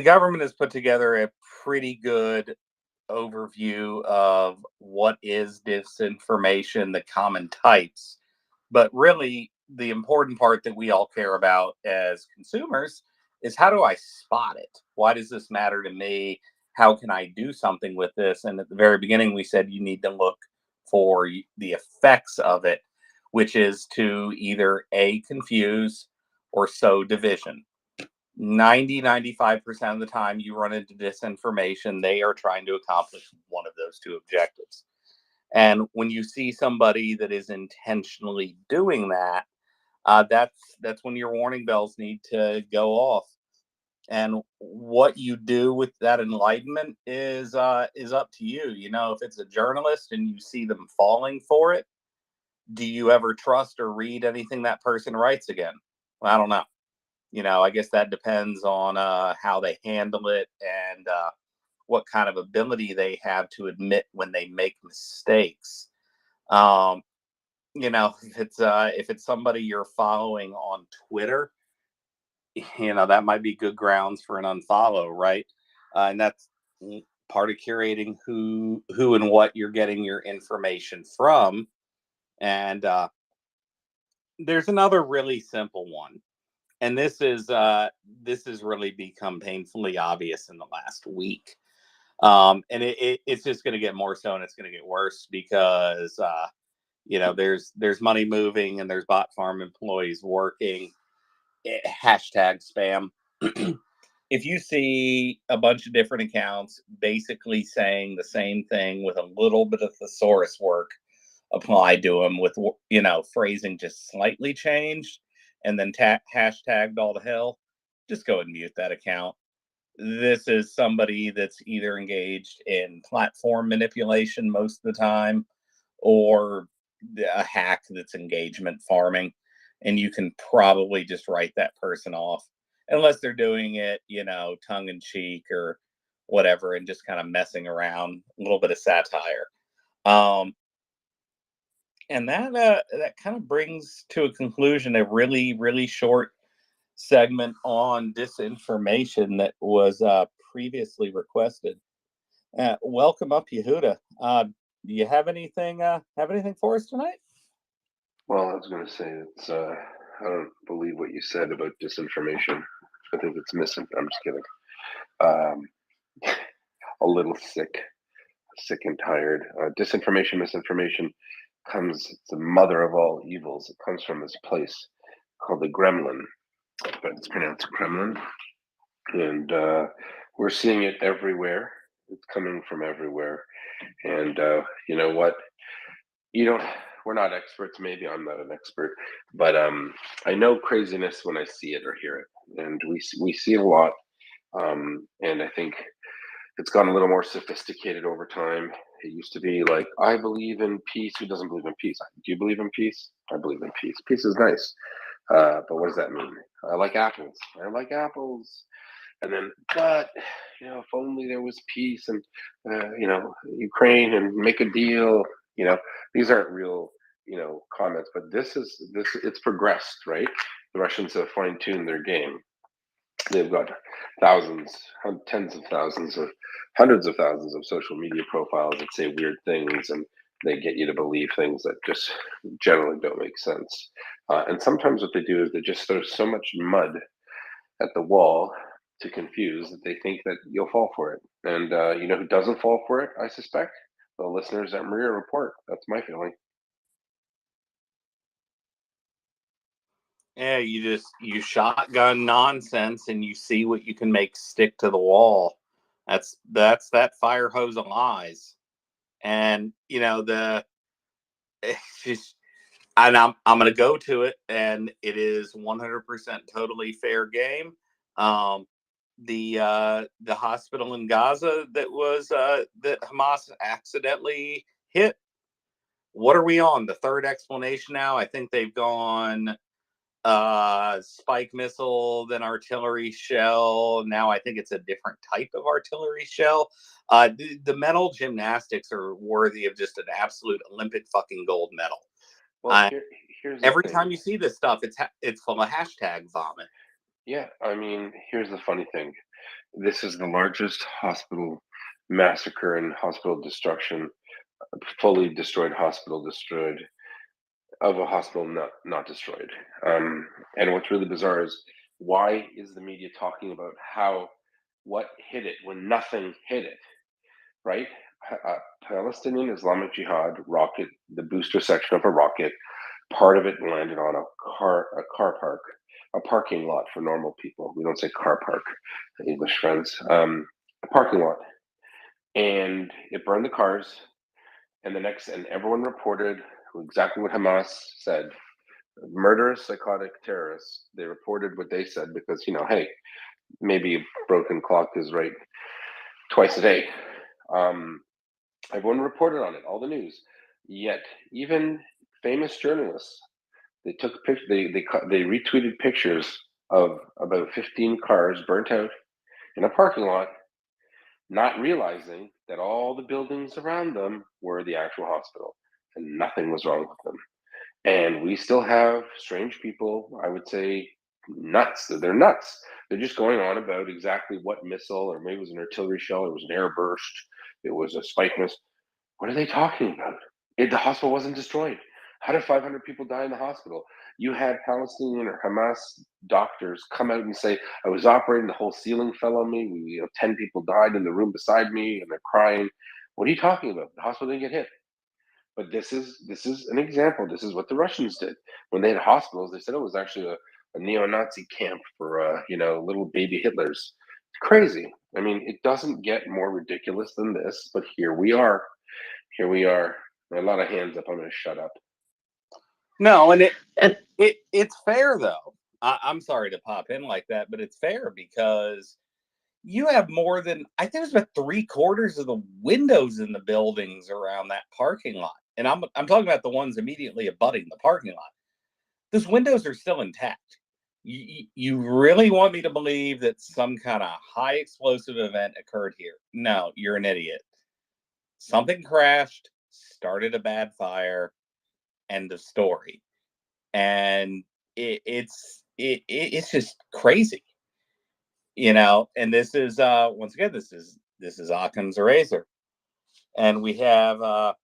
government has put together a pretty good overview of what is disinformation, the common types, but really the important part that we all care about as consumers is, how do I spot it? Why does this matter to me? How can I do something with this? And at the very beginning, we said you need to look for the effects of it, which is to either confuse or sow division. 95% of the time you run into disinformation, they are trying to accomplish one of those two objectives. And when you see somebody that is intentionally doing that, that's when your warning bells need to go off. And what you do with that enlightenment is up to you. If it's a journalist and you see them falling for it, do you ever trust or read anything that person writes again? Well, I don't know. I guess that depends on how they handle it and what kind of ability they have to admit when they make mistakes. If it's somebody you're following on Twitter, that might be good grounds for an unfollow, right? And that's part of curating who and what you're getting your information from. And there's another really simple one. And this has really become painfully obvious in the last week. And it's just going to get more so, and it's going to get worse because, there's money moving and there's bot farm employees working. Hashtag spam. if you see a bunch of different accounts basically saying the same thing with a little bit of thesaurus work applied to them with, you know, phrasing just slightly changed and then hashtagged all the hell, just go and mute that account. This is somebody that's either engaged in platform manipulation most of the time or a hack that's engagement farming. And you can probably just write that person off unless they're doing it, you know, tongue in cheek or whatever, and just kind of messing around, a little bit of satire. And that kind of brings to a conclusion a really, really short segment on disinformation that was previously requested. Welcome up, Yehuda. Do you have anything for us tonight? Well, I was going to say it's I don't believe what you said about disinformation. I think it's missing. I'm just kidding. A little sick and tired. Disinformation, misinformation it's the mother of all evils. It comes from this place called the Gremlin, but it's pronounced Kremlin. And we're seeing it everywhere. It's coming from everywhere. And you know what? We're not experts. Maybe I'm not an expert, but I know craziness when I see it or hear it. And we see it a lot. And I think it's gotten a little more sophisticated over time. It used to be like, I believe in peace. Who doesn't believe in peace? Do you believe in peace? I believe in peace. Peace is nice. But what does that mean? I like apples. I like apples. And then, but, you know, if only there was peace and, you know, Ukraine and make a deal, you know, these aren't real, you know, comments, but it's progressed, right? The Russians have fine-tuned their game. They've got thousands, tens of thousands of hundreds of thousands of social media profiles that say weird things, and they get you to believe things that just generally don't make sense. And sometimes what they do is they just throw so much mud at the wall to confuse that they think that you'll fall for it. And you know who doesn't fall for it, I suspect? The listeners at MriyaReport. That's my feeling. Yeah, you shotgun nonsense and you see what you can make stick to the wall. That's that fire hose of lies. And you know, it's just, and I'm gonna go to it, and it is 100% totally fair game. The hospital in Gaza that was that Hamas accidentally hit. What are we on? The third explanation now? I think they've gone spike missile, then artillery shell. Now I think it's a different type of artillery shell. The mental gymnastics are worthy of just an absolute Olympic fucking gold medal. Well, here's every time you see this stuff, it's full of hashtag vomit. Yeah, I mean, here's the funny thing. This is the largest hospital massacre and hospital destruction, fully destroyed hospital destroyed, of a hospital not destroyed. And what's really bizarre is, why is the media talking about what hit it when nothing hit it, right? Palestinian Islamic Jihad rocket, the booster section of a rocket, part of it landed on a car park, a parking lot for normal people. We don't say car park, English friends. A parking lot, and it burned the cars. And everyone reported exactly what Hamas said. Murderous, psychotic terrorists. They reported what they said because, you know, hey, maybe a broken clock is right twice a day. Everyone reported on it, all the news. Yet, even famous journalists, they took pictures. They retweeted pictures of about 15 cars burnt out in a parking lot, not realizing that all the buildings around them were the actual hospital and nothing was wrong with them. And we still have strange people, I would say nuts. They're nuts. They're just going on about exactly what missile, or maybe it was an artillery shell, it was an air burst, it was a spike missile. What are they talking about? The hospital wasn't destroyed. How did 500 people die in the hospital? You had Palestinian or Hamas doctors come out and say, I was operating, the whole ceiling fell on me. 10 people died in the room beside me, and they're crying. What are you talking about? The hospital didn't get hit. But this is an example. This is what the Russians did when they had hospitals. They said it was actually a neo-Nazi camp for little baby Hitlers. Crazy. I mean, it doesn't get more ridiculous than this, but here we are. Here we are. A lot of hands up. I'm going to shut up. No, and And it's fair though. I'm sorry to pop in like that, but it's fair because you have more than, I think it was about 3/4 of the windows in the buildings around that parking lot, and I'm talking about the ones immediately abutting the parking lot. Those windows are still intact. You really want me to believe that some kind of high explosive event occurred here? No, you're an idiot. Something crashed, started a bad fire, end of story. And it's just crazy, and this is once again, this is Occam's razor, and we have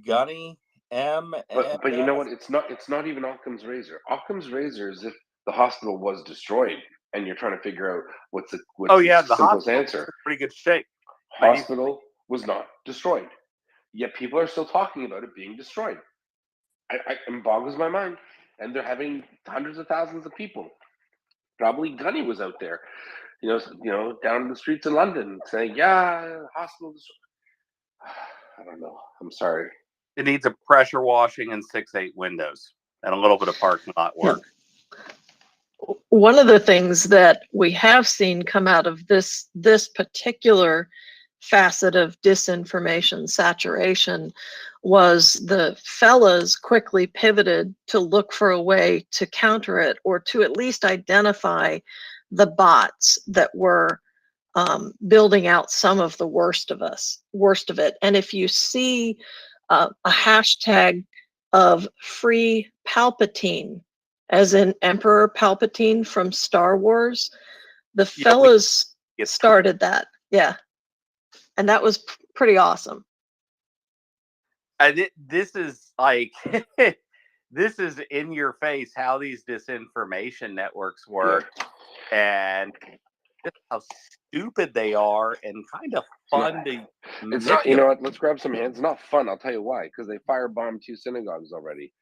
Gunny M. But you know what? It's not even Occam's razor. Occam's razor is if the hospital was destroyed, and you're trying to figure out what's the the simplest hospital answer. in pretty good shape. Hospital was not destroyed, yet people are still talking about it being destroyed. It boggles my mind, and they're having hundreds of thousands of people. Probably Gunny was out there, down in the streets of London saying, "Yeah, hospital destroyed." I don't know. I'm sorry. It needs a pressure washing and 6-8 windows and a little bit of parking lot work. one of the things that we have seen come out of this particular facet of disinformation saturation was the fellas quickly pivoted to look for a way to counter it, or to at least identify the bots that were building out some of the worst of it. And if you see a hashtag of free Palpatine, as in Emperor Palpatine from Star Wars, the fellas started that. Yeah. And that was pretty awesome. This is like, this is in your face how these disinformation networks work, and just how stupid they are, and kind of fun to It's not, you know what? Let's grab some hands. It's not fun. I'll tell you why. Because they firebombed 2 synagogues already.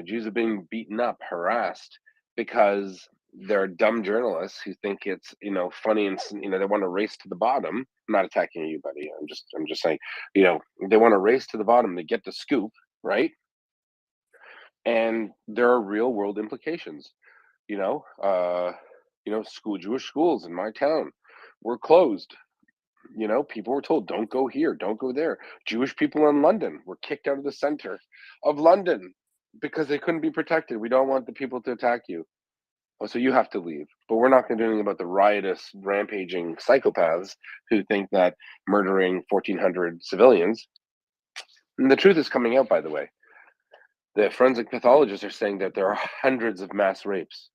Jews are being beaten up, harassed, because they're dumb journalists who think it's funny, and they want to race to the bottom. I'm not attacking you, buddy. I'm just saying, they want to race to the bottom to get the scoop, right? And there are real world implications. Jewish schools in my town were closed. People were told, don't go here, don't go there. Jewish people in London were kicked out of the center of London because they couldn't be protected. We don't want the people to attack you. Oh, so you have to leave. But we're not going to do anything about the riotous, rampaging psychopaths who think that murdering 1,400 civilians. And the truth is coming out, by the way. The forensic pathologists are saying that there are hundreds of mass rapes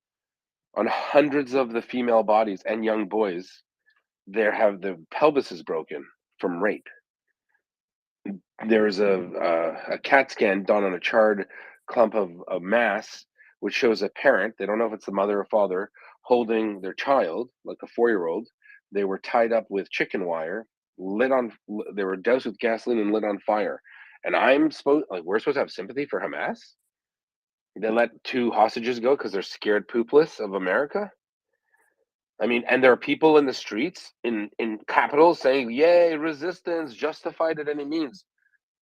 on hundreds of the female bodies and young boys. The pelvis is broken from rape. There's a CAT scan done on a charred clump of mass, which shows a parent. They don't know if it's the mother or father holding their child, like a 4-year-old. They were tied up with chicken wire, they were doused with gasoline and lit on fire. And we're supposed to have sympathy for Hamas? They let 2 hostages go because they're scared poopless of America? I mean, and there are people in the streets in capitals saying, "Yay, resistance, justified at any means."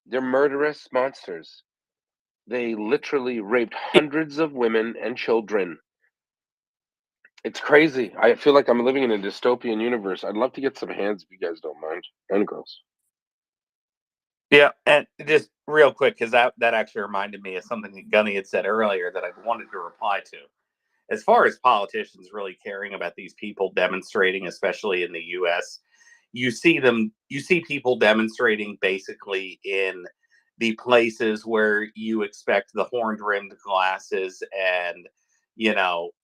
They're murderous monsters. They literally raped hundreds of women and children. It's crazy. I feel like I'm living in a dystopian universe. I'd love to get some hands if you guys don't mind. And girls. Yeah, and just real quick, because that actually reminded me of something that Gunny had said earlier that I wanted to reply to. As far as politicians really caring about these people demonstrating, especially in the U.S., you see people demonstrating basically in the places where you expect the horn-rimmed glasses and,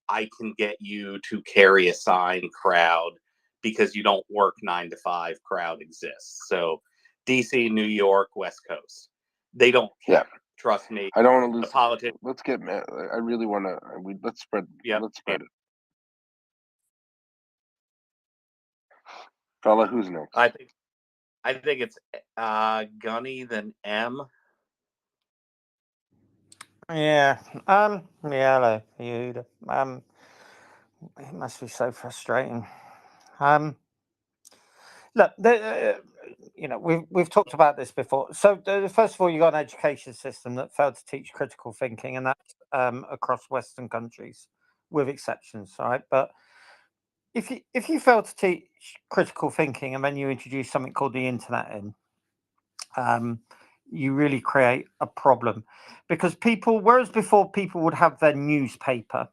I can get you to carry a sign crowd because you don't work 9 to 5 crowd exists. So DC, New York, West Coast, they don't care. Yeah. Trust me. I don't want to lose. The politics. Let's get mad. I really want to. Let's spread. Yeah. Let's spread it. Fella, who's next? I think it's Gunny, then M. Yeah. Hello, Yehuda. It must be so frustrating. Look, we've talked about this before. So first of all, you got an education system that failed to teach critical thinking, and that's across Western countries, with exceptions. All right, but if you fail to teach critical thinking and then you introduce something called the internet in, you really create a problem, because whereas before people would have their newspaper,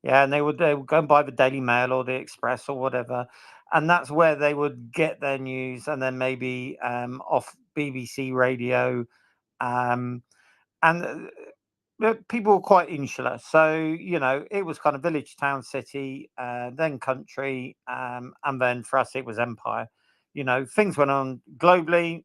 yeah, and they would go and buy the Daily Mail or the Express or whatever, and that's where they would get their news, and then maybe off BBC Radio, and people were quite insular. So it was kind of village, town, city, then country, and then for us it was empire. Things went on globally.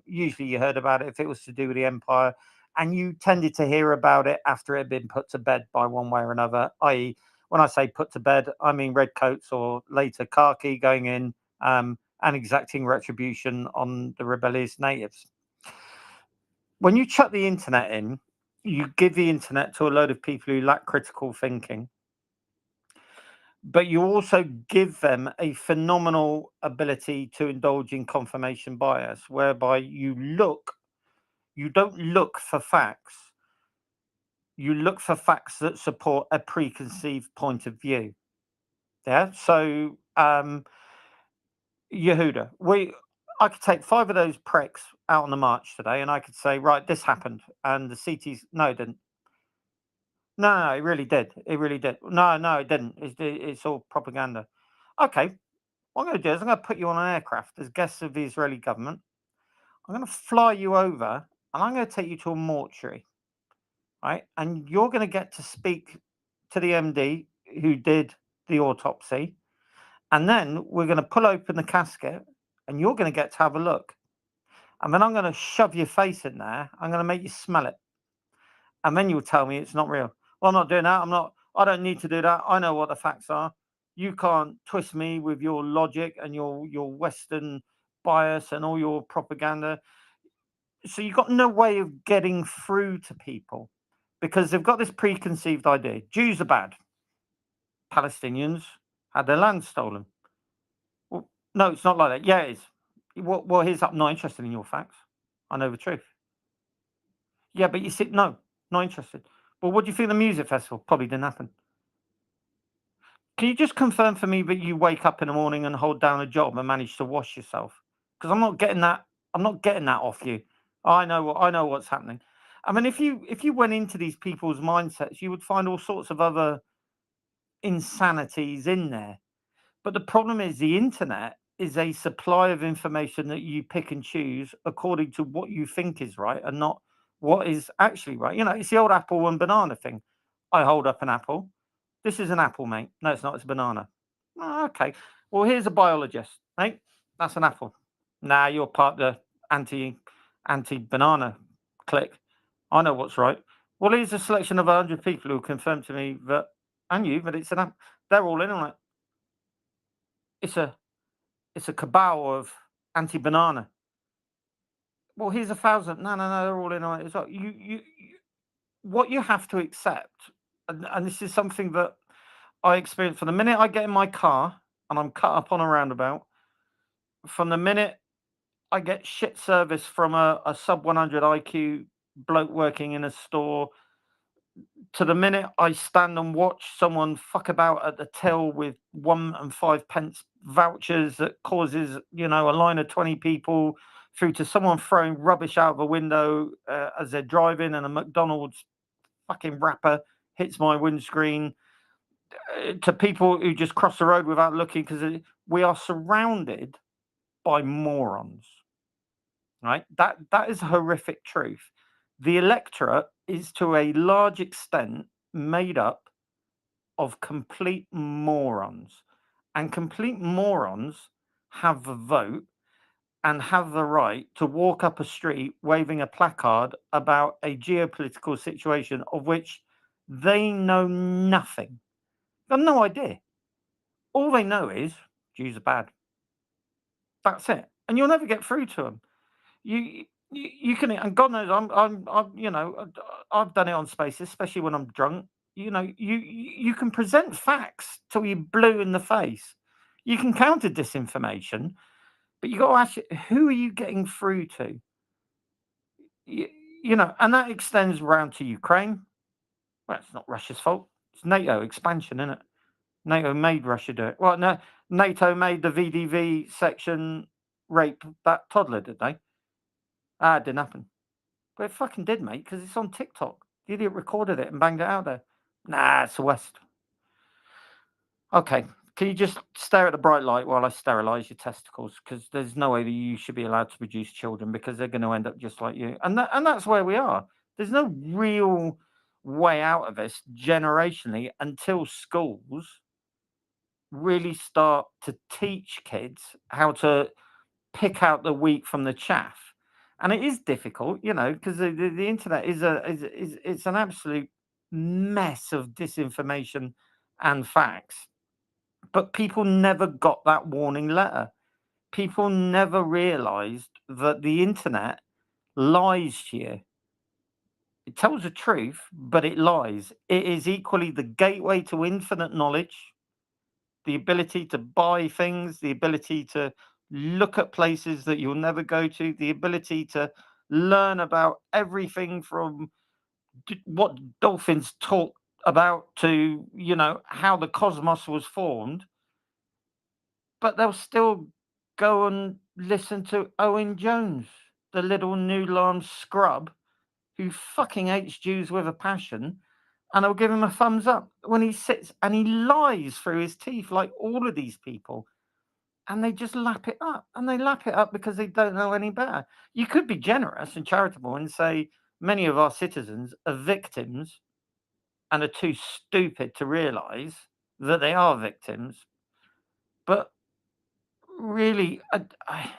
Usually you heard about it if it was to do with the empire, and you tended to hear about it after it had been put to bed by one way or another, i.e., when I say put to bed, I mean redcoats or later khaki going in and exacting retribution on the rebellious natives. When you chuck the internet in, you give the internet to a load of people who lack critical thinking, but you also give them a phenomenal ability to indulge in confirmation bias, whereby you don't look for facts. You look for facts that support a preconceived point of view. Yeah. So, Yehuda, I could take 5 of those pricks out on the march today, and I could say, right, this happened, and the CTs, no, it didn't. No, it really did. It really did. No, it didn't. It's all propaganda. Okay, what I'm going to do is I'm going to put you on an aircraft as guests of the Israeli government. I'm going to fly you over, and I'm going to take you to a mortuary, right? And you're going to get to speak to the MD who did the autopsy, and then we're going to pull open the casket, and you're going to get to have a look. And then I'm going to shove your face in there. I'm going to make you smell it, and then you'll tell me it's not real. Well, I'm not doing that. I don't need to do that. I know what the facts are. You can't twist me with your logic and your Western bias and all your propaganda. So you've got no way of getting through to people, because they've got this preconceived idea. Jews are bad. Palestinians had their land stolen. Well, no, it's not like that. Yeah, it is. Well, here's up. Not interested in your facts. I know the truth. Yeah, but you see, no, not interested. Well, what do you think of the music festival? Probably didn't happen. Can you just confirm for me that you wake up in the morning and hold down a job and manage to wash yourself? Because I'm not getting that. I'm not getting that off you. I know what's happening. I mean, if you went into these people's mindsets, you would find all sorts of other insanities in there. But the problem is the internet is a supply of information that you pick and choose according to what you think is right and not what is actually right. It's the old apple and banana thing. I hold up an apple. This is an apple, mate. No, it's not. It's a banana. Oh, okay. Well, here's a biologist, mate. That's an apple. Nah, you're part of the anti-banana clique. I know what's right. Well, here's a selection of 100 people who confirm to me that, and you, that it's an apple. They're all in on it. It's a cabal of anti-banana. Well, here's 1,000. No, they're all in on it as well. What you have to accept, and this is something that I experienced from the minute I get in my car and I'm cut up on a roundabout, from the minute I get shit service from a sub 100 IQ bloke working in a store, to the minute I stand and watch someone fuck about at the till with 1 and 5 pence vouchers that causes, a line of 20 people, through to someone throwing rubbish out of a window as they're driving, and a McDonald's fucking wrapper hits my windscreen, to people who just cross the road without looking, because we are surrounded by morons, right? That is a horrific truth. The electorate is to a large extent made up of complete morons, and complete morons have the vote and have the right to walk up a street waving a placard about a geopolitical situation of which they know nothing. They've no idea. All they know is Jews are bad. That's it, and you'll never get through to them. You can, and God knows, I'm I've done it on Spaces, especially when I'm drunk. You can present facts till you're blue in the face. You can counter disinformation, but you got to ask, who are you getting through to? You know, and that extends around to Ukraine. Well, it's not Russia's fault. It's NATO expansion, isn't it? NATO made Russia do it. Well, no, NATO made the VDV section rape that toddler, did they? Ah, it didn't happen. But it fucking did, mate, because it's on TikTok. The idiot recorded it and banged it out there. Nah, it's the West. Okay, can you just stare at the bright light while I sterilize your testicles? Because there's no way that you should be allowed to produce children, because they're going to end up just like you. And that's where we are. There's no real way out of this generationally until schools really start to teach kids how to pick out the wheat from the chaff. And it is difficult, you know, because the internet is it's an absolute mess of disinformation and facts. But people never got that warning letter. People never realized that the internet lies to you. It tells the truth, but it lies. It is equally the gateway to infinite knowledge, the ability to buy things, the ability to look at places that you'll never go to, the ability to learn about everything from what dolphins talk about to, you know, how the cosmos was formed. But they'll still go and listen to Owen Jones, the little noodle arm scrub who fucking hates Jews with a passion, and I'll give him a thumbs up when he sits and he lies through his teeth like all of these people. And they just lap it up. And they lap it up because they don't know any better. You could be generous and charitable and say many of our citizens are victims and are too stupid to realize that they are victims. But really, I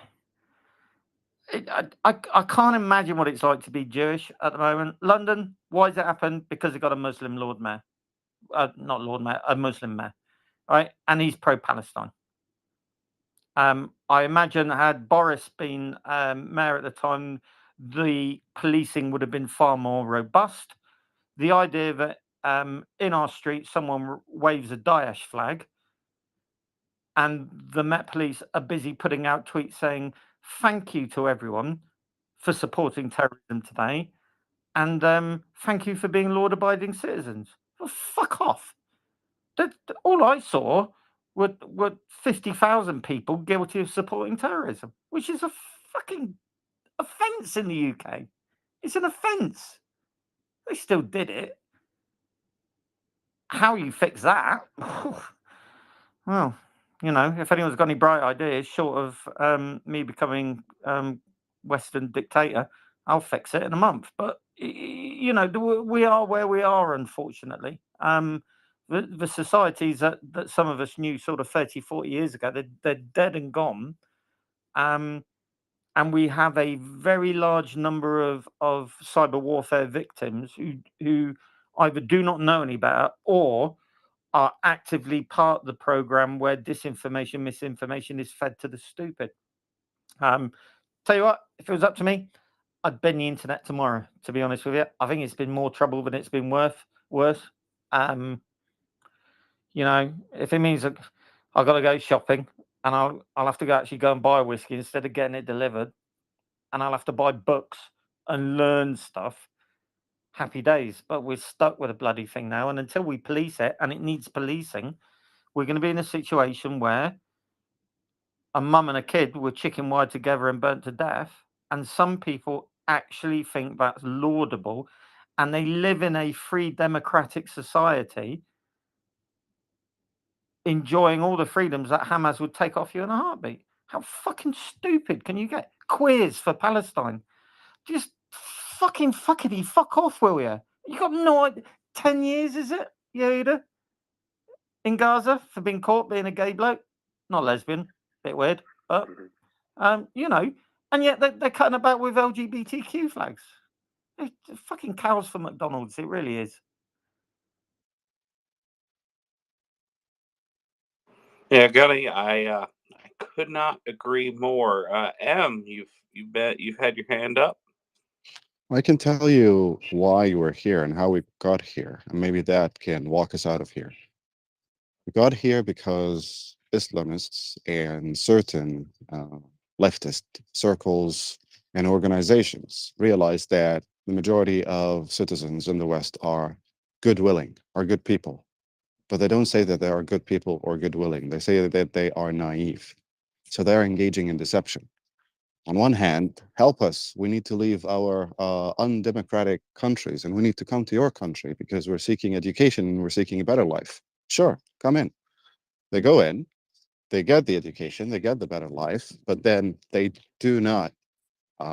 can't imagine what it's like to be Jewish at the moment. London, why does it happen? Because they got a Muslim Lord Mayor. Not Lord Mayor, a Muslim mayor, right? And he's pro-Palestine. I imagine had Boris been mayor at the time, the policing would have been far more robust. The idea that in our street someone waves a Daesh flag and the Met Police are busy putting out tweets saying thank you to everyone for supporting terrorism today, and thank you for being law-abiding citizens. Well, fuck off. All I saw were 50,000 people guilty of supporting terrorism, which is a fucking offence in the UK. It's an offence. They still did it. How you fix that? Well, you know, if anyone's got any bright ideas, short of me becoming Western dictator, I'll fix it in a month. But you know, we are where we are, unfortunately. The societies that some of us knew sort of 30, 40 years ago, they're dead and gone. And we have a very large number of cyber warfare victims who either do not know any better or are actively part of the program where disinformation, misinformation is fed to the stupid. Tell you what, if it was up to me, I'd ban the internet tomorrow, to be honest with you. I think it's been more trouble than it's been worse. You know, if it means that I've got to go shopping and I'll have to actually go and buy whiskey instead of getting it delivered, and I'll have to buy books and learn stuff, happy days. But we're stuck with a bloody thing now, and until we police it, and it needs policing, we're going to be in a situation where a mum and a kid were chicken wired together and burnt to death, and some people actually think that's laudable, and they live in a free democratic society enjoying all the freedoms that Hamas would take off you in a heartbeat. How fucking stupid can you get? Queers for Palestine. Just fucking fuckity fuck off, will you? You got no idea. 10 years, is it, Yehuda? In Gaza for being caught being a gay bloke? Not lesbian. Bit weird. But, you know, and yet they're cutting about with LGBTQ flags. It's fucking cows for McDonald's. It really is. Yeah, Gunny, I could not agree more. M, you've had your hand up. I can tell you why we're here and how we got here, and maybe that can walk us out of here. We got here because Islamists and certain leftist circles and organizations realize that the majority of citizens in the West are good-willing, are good people. But they don't say that they are good people or good-willing. They say that they are naive. So they're engaging in deception. On one hand, help us. We need to leave our undemocratic countries and we need to come to your country because we're seeking education and we're seeking a better life. Sure, come in. They go in, they get the education, they get the better life, but then they do not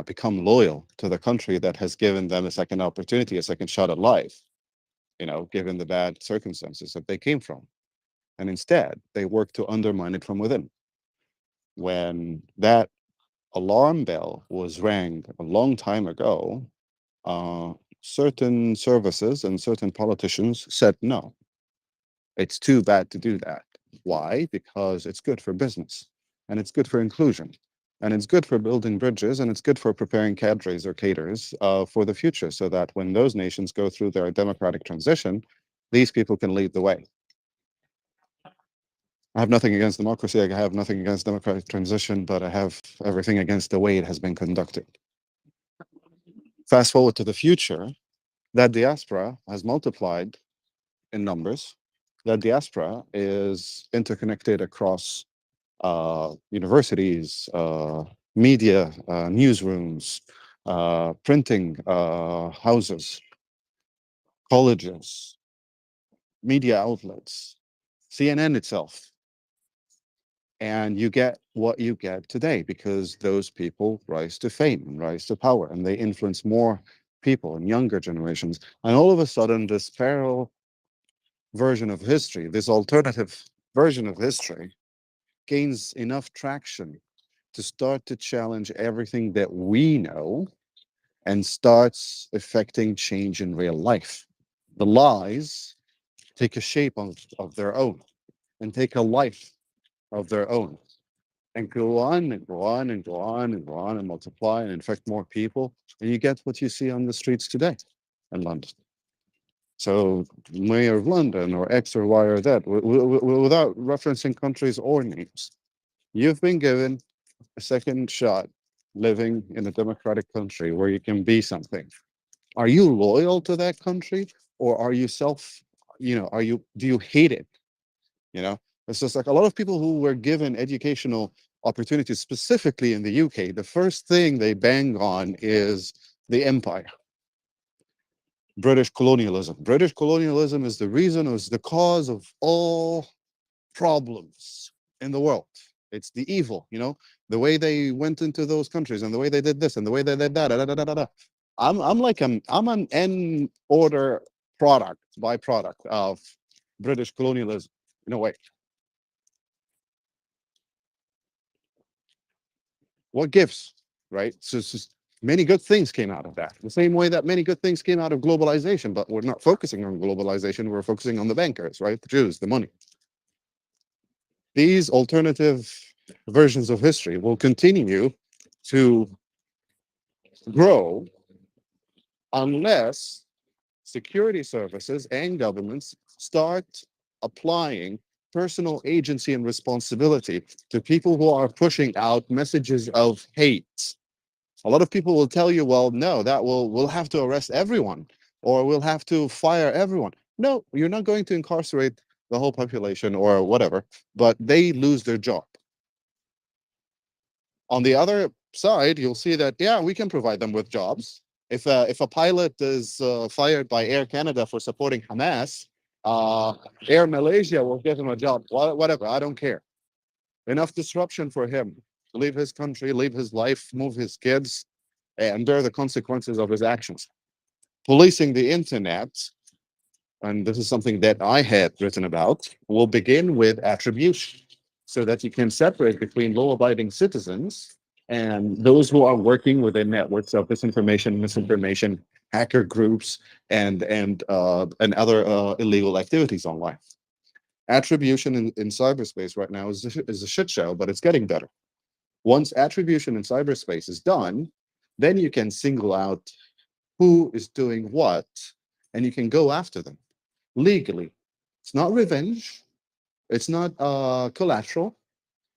become loyal to the country that has given them a second opportunity, a second shot at life, given the bad circumstances that they came from. And instead, they work to undermine it from within. When that alarm bell was rang a long time ago, certain services and certain politicians said, no, it's too bad to do that. Why? Because it's good for business and it's good for inclusion and it's good for building bridges and it's good for preparing cadres or cadres for the future so that when those nations go through their democratic transition, these people can lead the way. I have nothing against democracy. I have nothing against democratic transition, but I have everything against the way it has been conducted. Fast forward to the future, that diaspora has multiplied in numbers. That diaspora is interconnected across universities, media, newsrooms, printing houses, colleges, media outlets, CNN itself. And you get what you get today because those people rise to fame and rise to power and they influence more people and younger generations. And all of a sudden, this parallel version of history, this alternative version of history, gains enough traction to start to challenge everything that we know and starts affecting change in real life. The lies take a shape of their own and take a life of their own and go on and go on and go on and go on and multiply and infect more people. And you get what you see on the streets today in London. So mayor of London or X or Y or that, without referencing countries or names, you've been given a second shot living in a democratic country where you can be something. Are you loyal to that country or are you do you hate it? It's just like a lot of people who were given educational opportunities, specifically in the UK, the first thing they bang on is the empire. British colonialism. British colonialism is the reason, is the cause of all problems in the world. It's the evil, the way they went into those countries and the way they did this and the way they did that. Da, da, da, da, da. I'm an end order byproduct of British colonialism in a way. What gives, right? So it's just many good things came out of that. The same way that many good things came out of globalization, but we're not focusing on globalization. We're focusing on the bankers, right? The Jews, the money. These alternative versions of history will continue to grow unless security services and governments start applying personal agency and responsibility to people who are pushing out messages of hate. A lot of people will tell you, well, no, we'll have to arrest everyone or we'll have to fire everyone. No, you're not going to incarcerate the whole population or whatever, but they lose their job. On the other side, you'll see that, yeah, we can provide them with jobs. If a pilot is fired by Air Canada for supporting Hamas, Air Malaysia will give him a job, whatever, I don't care. Enough disruption for him to leave his country, leave his life, move his kids, and bear the consequences of his actions. Policing the internet, and this is something that I had written about, will begin with attribution so that you can separate between law-abiding citizens and those who are working within networks of disinformation, misinformation, hacker groups, and other illegal activities online. Attribution in cyberspace right now is a shit show, but it's getting better. Once attribution in cyberspace is done, then you can single out who is doing what, and you can go after them legally. It's not revenge. It's not collateral.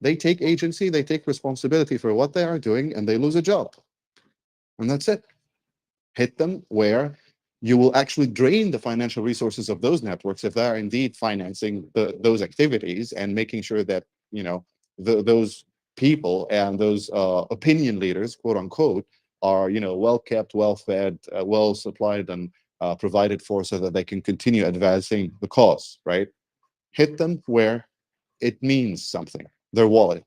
They take agency, they take responsibility for what they are doing, and they lose a job. And that's it. Hit them where you will actually drain the financial resources of those networks if they are indeed financing those activities and making sure that, you know, those people and those opinion leaders, quote unquote, are, you know, well kept, well fed, well supplied, and provided for, so that they can continue advancing the cause, right? Hit them where it means something, their wallet.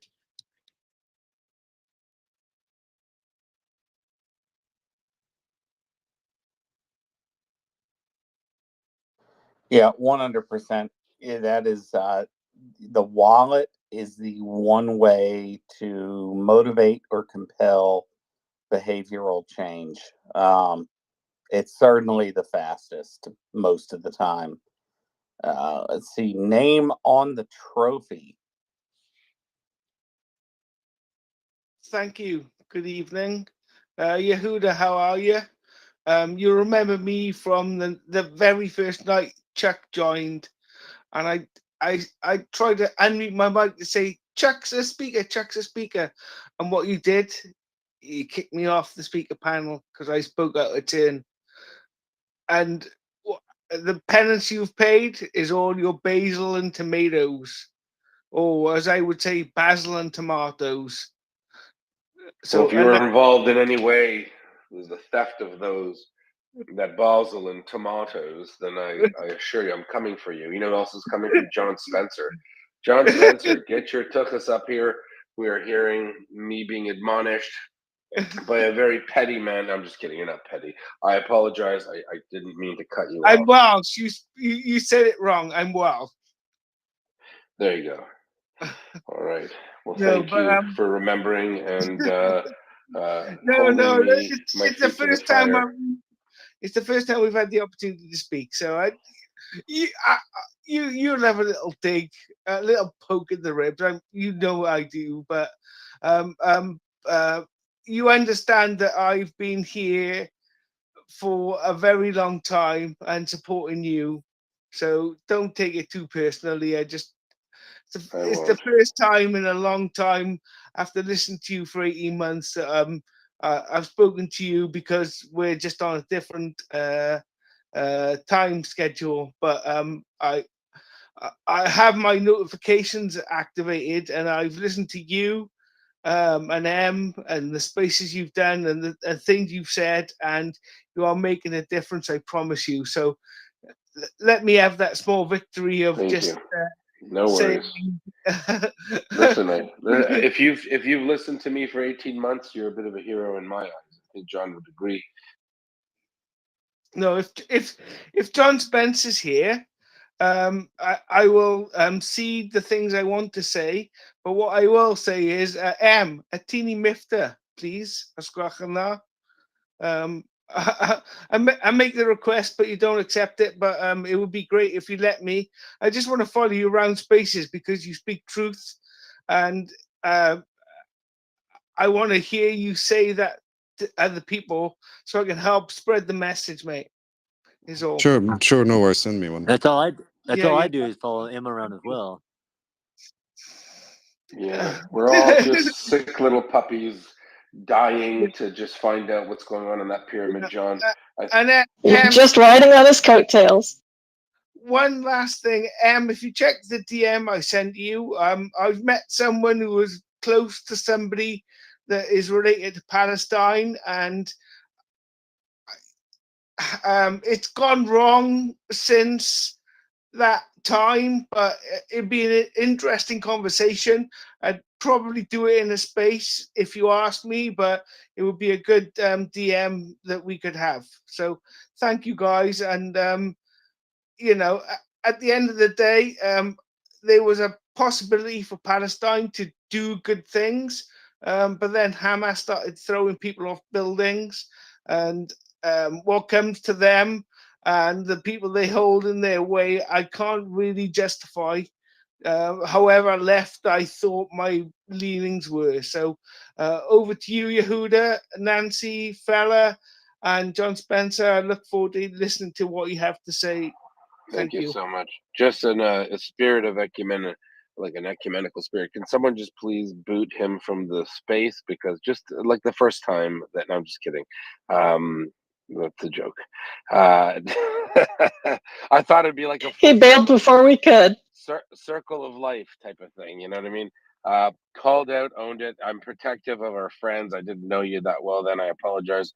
Yeah, 100%. Yeah, that is the wallet is the one way to motivate or compel behavioral change. It's certainly the fastest most of the time. Let's see, name on the trophy. Thank you. Good evening. Yehuda, how are you? You remember me from the very first night Chuck joined, and I tried to unmute my mic to say, Chuck's a speaker, Chuck's a speaker. And what you did, you kicked me off the speaker panel because I spoke out of turn. And the penance you've paid is all your basil and tomatoes, or as I would say, basil and tomatoes. So if you were involved in any way with the theft of that basil and tomatoes, then I assure you I'm coming for you. You know who else is coming from? John Spencer. John Spencer, get your tuchus up here. We are hearing me being admonished by a very petty man. I'm just kidding. You're not petty. I apologize. I didn't mean to cut you off. I'm Welsh. You said it wrong. I'm Welsh. There you go. All right. Well, thank you for remembering and holding me my it's the feet to first the time fire. it's the first time we've had the opportunity to speak. So you'll have a little dig, a little poke in the ribs. You know I do, but you understand that I've been here for a very long time and supporting you. So don't take it too personally. It's the first time in a long time after listening to you for 18 months that I've spoken to you, because we're just on a different time schedule. But I have my notifications activated, and I've listened to you and and the spaces you've done, and the things you've said, and you are making a difference, I promise you. So let me have that small victory of No worries. Listen, if you've listened to me for 18 months, you're a bit of a hero in my eyes. I think John would agree. No, if John Spence is here, I will see the things I want to say. But what I will say is, a teeny mifter, please. I make the request, but you don't accept it. But it would be great if you let me. I just want to follow you around spaces because you speak truth, and I want to hear you say that to other people so I can help spread the message, mate. Is all. Sure, no worries. Send me one. That's all I do is follow him around as well. Yeah, we're all just sick little puppies dying to just find out what's going on in that pyramid, John. You're just riding on his coattails. One last thing, if you check the DM I sent you, I've met someone who was close to somebody that is related to Palestine, and it's gone wrong since that time, but it'd be an interesting conversation. I'd probably do it in a space if you ask me, but it would be a good DM that we could have. So thank you guys. And you know, at the end of the day, there was a possibility for Palestine to do good things, but then Hamas started throwing people off buildings, and what comes to them and the people they hold in their way, I can't really justify. However left I thought my leanings were. So over to you, Yehuda, Nancy, Fella, and John Spencer. I look forward to listening to what you have to say. Thank you so much. Just in a spirit of like an ecumenical spirit, can someone just please boot him from the space? Because just like the first time that, no, I'm just kidding. That's a joke. I thought it'd be like a He bailed before we could. circle of life type of thing. You know what I mean? Called out, owned it. I'm protective of our friends. I didn't know you that well then. I apologize.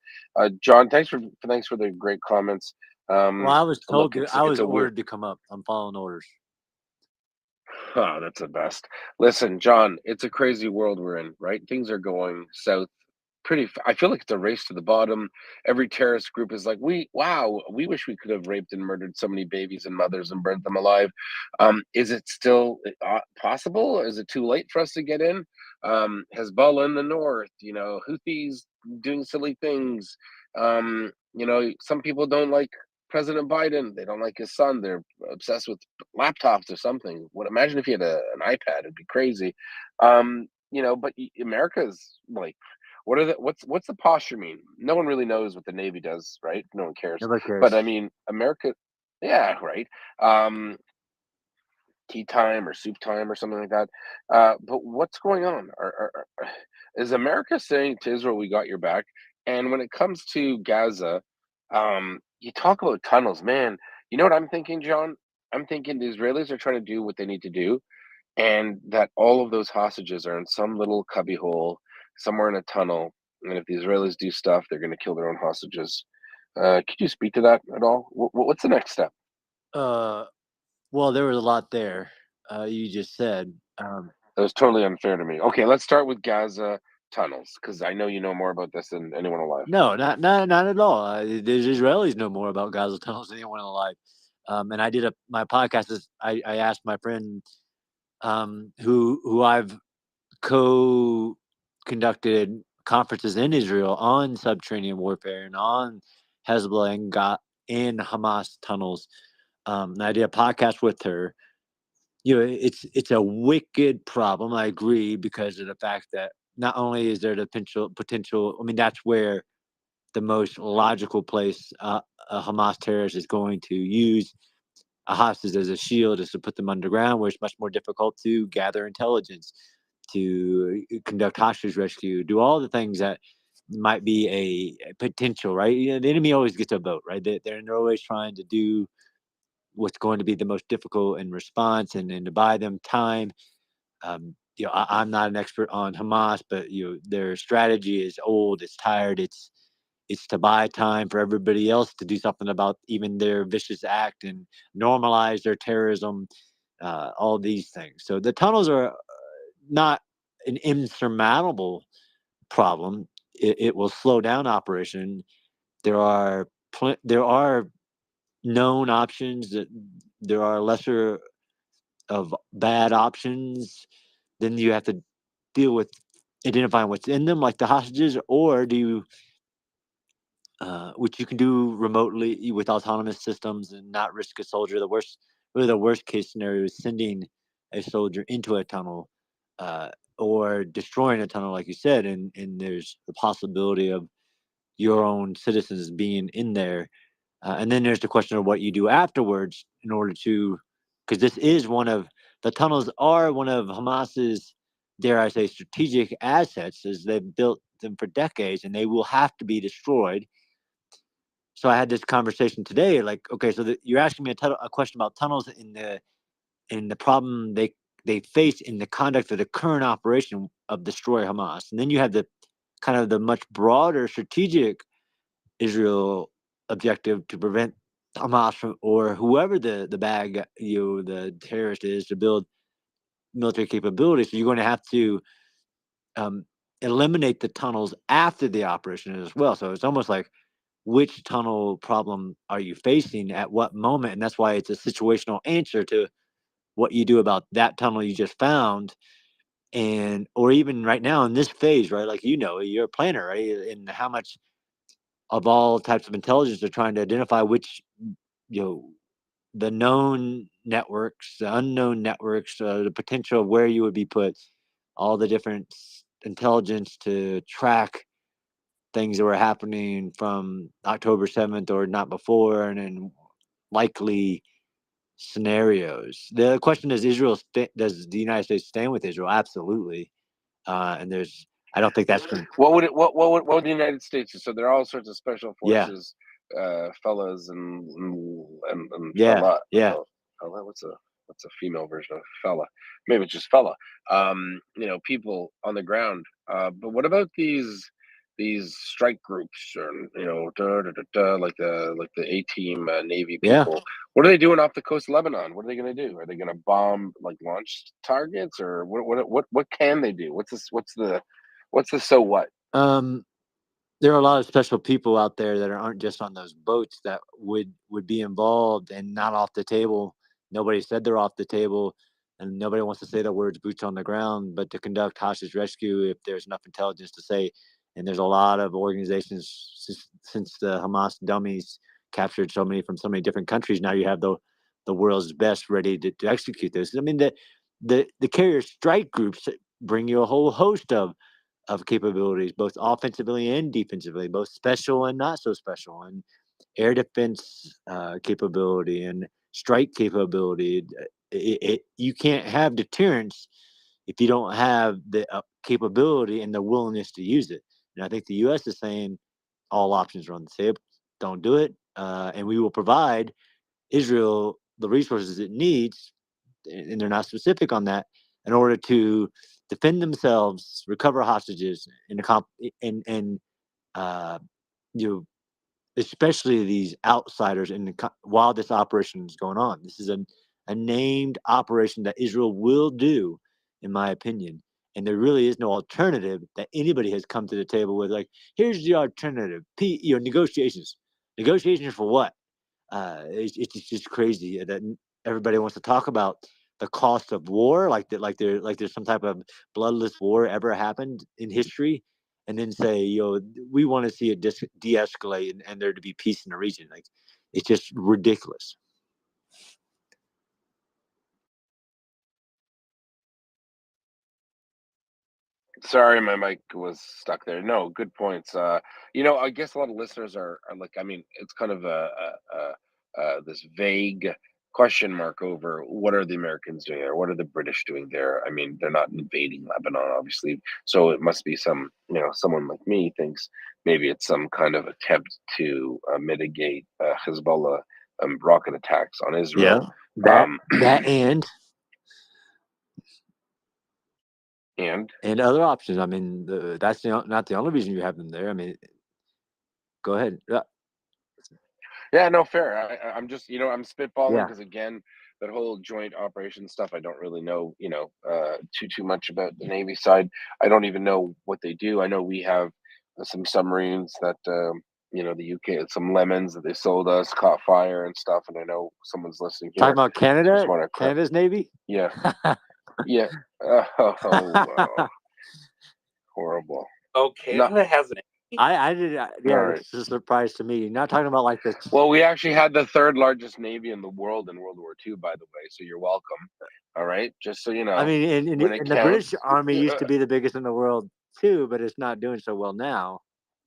John, thanks for the great comments. Well, I was told look, I was it's a weird. ordered to come up. I'm following orders. Oh, that's the best. Listen, John, it's a crazy world we're in, right? Things are going south I feel like it's a race to the bottom. Every terrorist group is like, wow, we wish we could have raped and murdered so many babies and mothers and burnt them alive. Is it still possible? Is it too late for us to get in? Hezbollah in the north, Houthis doing silly things. Some people don't like President Biden. They don't like his son. They're obsessed with laptops or something. Imagine if he had an iPad? It'd be crazy. But America's like, what's the posture mean? No one really knows what the Navy does, right? No one cares. Nobody cares. But I mean, America, yeah, right. Tea time or soup time or something like that. But what's going on? Is America saying to Israel, "We got your back"? And when it comes to Gaza, you talk about tunnels, man. You know what I'm thinking, John? I'm thinking the Israelis are trying to do what they need to do, and that all of those hostages are in some little cubbyhole somewhere in a tunnel. And if the Israelis do stuff, they're going to kill their own hostages. Could you speak to that at all? What's the next step? Well, there was a lot there. You just said. That was totally unfair to me. Okay, let's start with Gaza tunnels, because I know you know more about this than anyone alive. No, not at all. The Israelis know more about Gaza tunnels than anyone alive. And I did my podcast is I asked my friend who I've co-conducted conferences in Israel on subterranean warfare and on Hezbollah and Hamas tunnels. And I did a podcast with her. It's a wicked problem. I agree, because of the fact that not only is there the potential. I mean, that's where the most logical place a Hamas terrorist is going to use a hostage as a shield is to put them underground, where it's much more difficult to gather intelligence, to conduct hostage rescue, do all the things that might be a potential, right? The enemy always gets a vote, right? They're always trying to do what's going to be the most difficult in response and to buy them time. I'm not an expert on Hamas, but their strategy is old, it's tired, it's to buy time for everybody else to do something about even their vicious act and normalize their terrorism, all these things. So the tunnels are not an insurmountable problem. It will slow down operation. There are known options, that there are lesser of bad options. Then you have to deal with identifying what's in them, like the hostages, or do you which you can do remotely with autonomous systems and not risk a soldier. The worst case scenario is sending a soldier into a tunnel, or destroying a tunnel, like you said, and there's the possibility of your own citizens being in there. And then there's the question of what you do afterwards in order to, because the tunnels are one of Hamas's, dare I say, strategic assets, as they've built them for decades, and they will have to be destroyed. So I had this conversation today, like, okay, so you're asking me a question about tunnels in the problem they face in the conduct of the current operation of destroy Hamas, and then you have the kind of the much broader strategic Israel objective to prevent Hamas from, or whoever the terrorist is, to build military capability. So you're going to have to eliminate the tunnels after the operation as well. So it's almost like, which tunnel problem are you facing at what moment? And that's why it's a situational answer to what you do about that tunnel you just found. Or even right now in this phase, right? Like, you're a planner, right? And how much of all types of intelligence are trying to identify which, the known networks, the unknown networks, the potential of where you would be put, all the different intelligence to track things that were happening from October 7th or not before, and then likely scenarios. The question is, does the United States stand with Israel? Absolutely. And I don't think that's going to. What would the United States do? So there are all sorts of special forces, fellas and fella. Yeah. Fella, what's a female version of fella? Maybe it's just fella. People on the ground. But what about these strike groups, or like the A-team Navy Yeah. people? What are they doing off the coast of Lebanon? What are they going to do? Are they going to bomb launch targets, or what can they do? What's the so what? There are a lot of special people out there that aren't just on those boats that would be involved and not off the table. Nobody said they're off the table, and nobody wants to say the words boots on the ground, but to conduct hostage rescue if there's enough intelligence to say. And there's a lot of organizations since the Hamas dummies captured so many from so many different countries. Now you have the world's best ready to execute this. I mean, the carrier strike groups bring you a whole host of capabilities, both offensively and defensively, both special and not so special, and air defense capability and strike capability. You can't have deterrence if you don't have the capability and the willingness to use it. And I think the U.S. is saying all options are on the table. Don't do it, and we will provide Israel the resources it needs, and they're not specific on that, in order to defend themselves, recover hostages, and especially these outsiders while this operation is going on. This is a named operation that Israel will do, in my opinion. And there really is no alternative that anybody has come to the table with. Like, here's the alternative: negotiations. Negotiations for what? It's just crazy that everybody wants to talk about the cost of war, like there's some type of bloodless war ever happened in history, and then say, we want to see it de-escalate and there to be peace in the region. Like, it's just ridiculous. Sorry, my mic was stuck there. No, good points. I guess a lot of listeners are like, I mean, it's kind of this vague question mark over what are the Americans doing there? What are the British doing there? I mean, they're not invading Lebanon, obviously. So it must be someone like me thinks maybe it's some kind of attempt to mitigate Hezbollah rocket attacks on Israel. Yeah, that and other options. I mean, that's not the only reason you have them there. I mean, go ahead. Yeah, no, fair. I'm just, I'm spitballing Yeah. because again, that whole joint operation stuff, I don't really know, too much about the Navy side. I don't even know what they do. I know we have some submarines that, the UK, some lemons that they sold us caught fire and stuff. And I know someone's listening here. Talking about Canada, Just wanna Canada's Navy. Yeah, yeah. Wow. Horrible. Oh, Canada has an. I did. Yeah, Right. this is a surprise to me. You're not talking about like this. Well, we actually had the third largest navy in the world in World War II, by the way. So you're welcome. All right, just so you know. I mean, and the British Army used to be the biggest in the world too, but it's not doing so well now.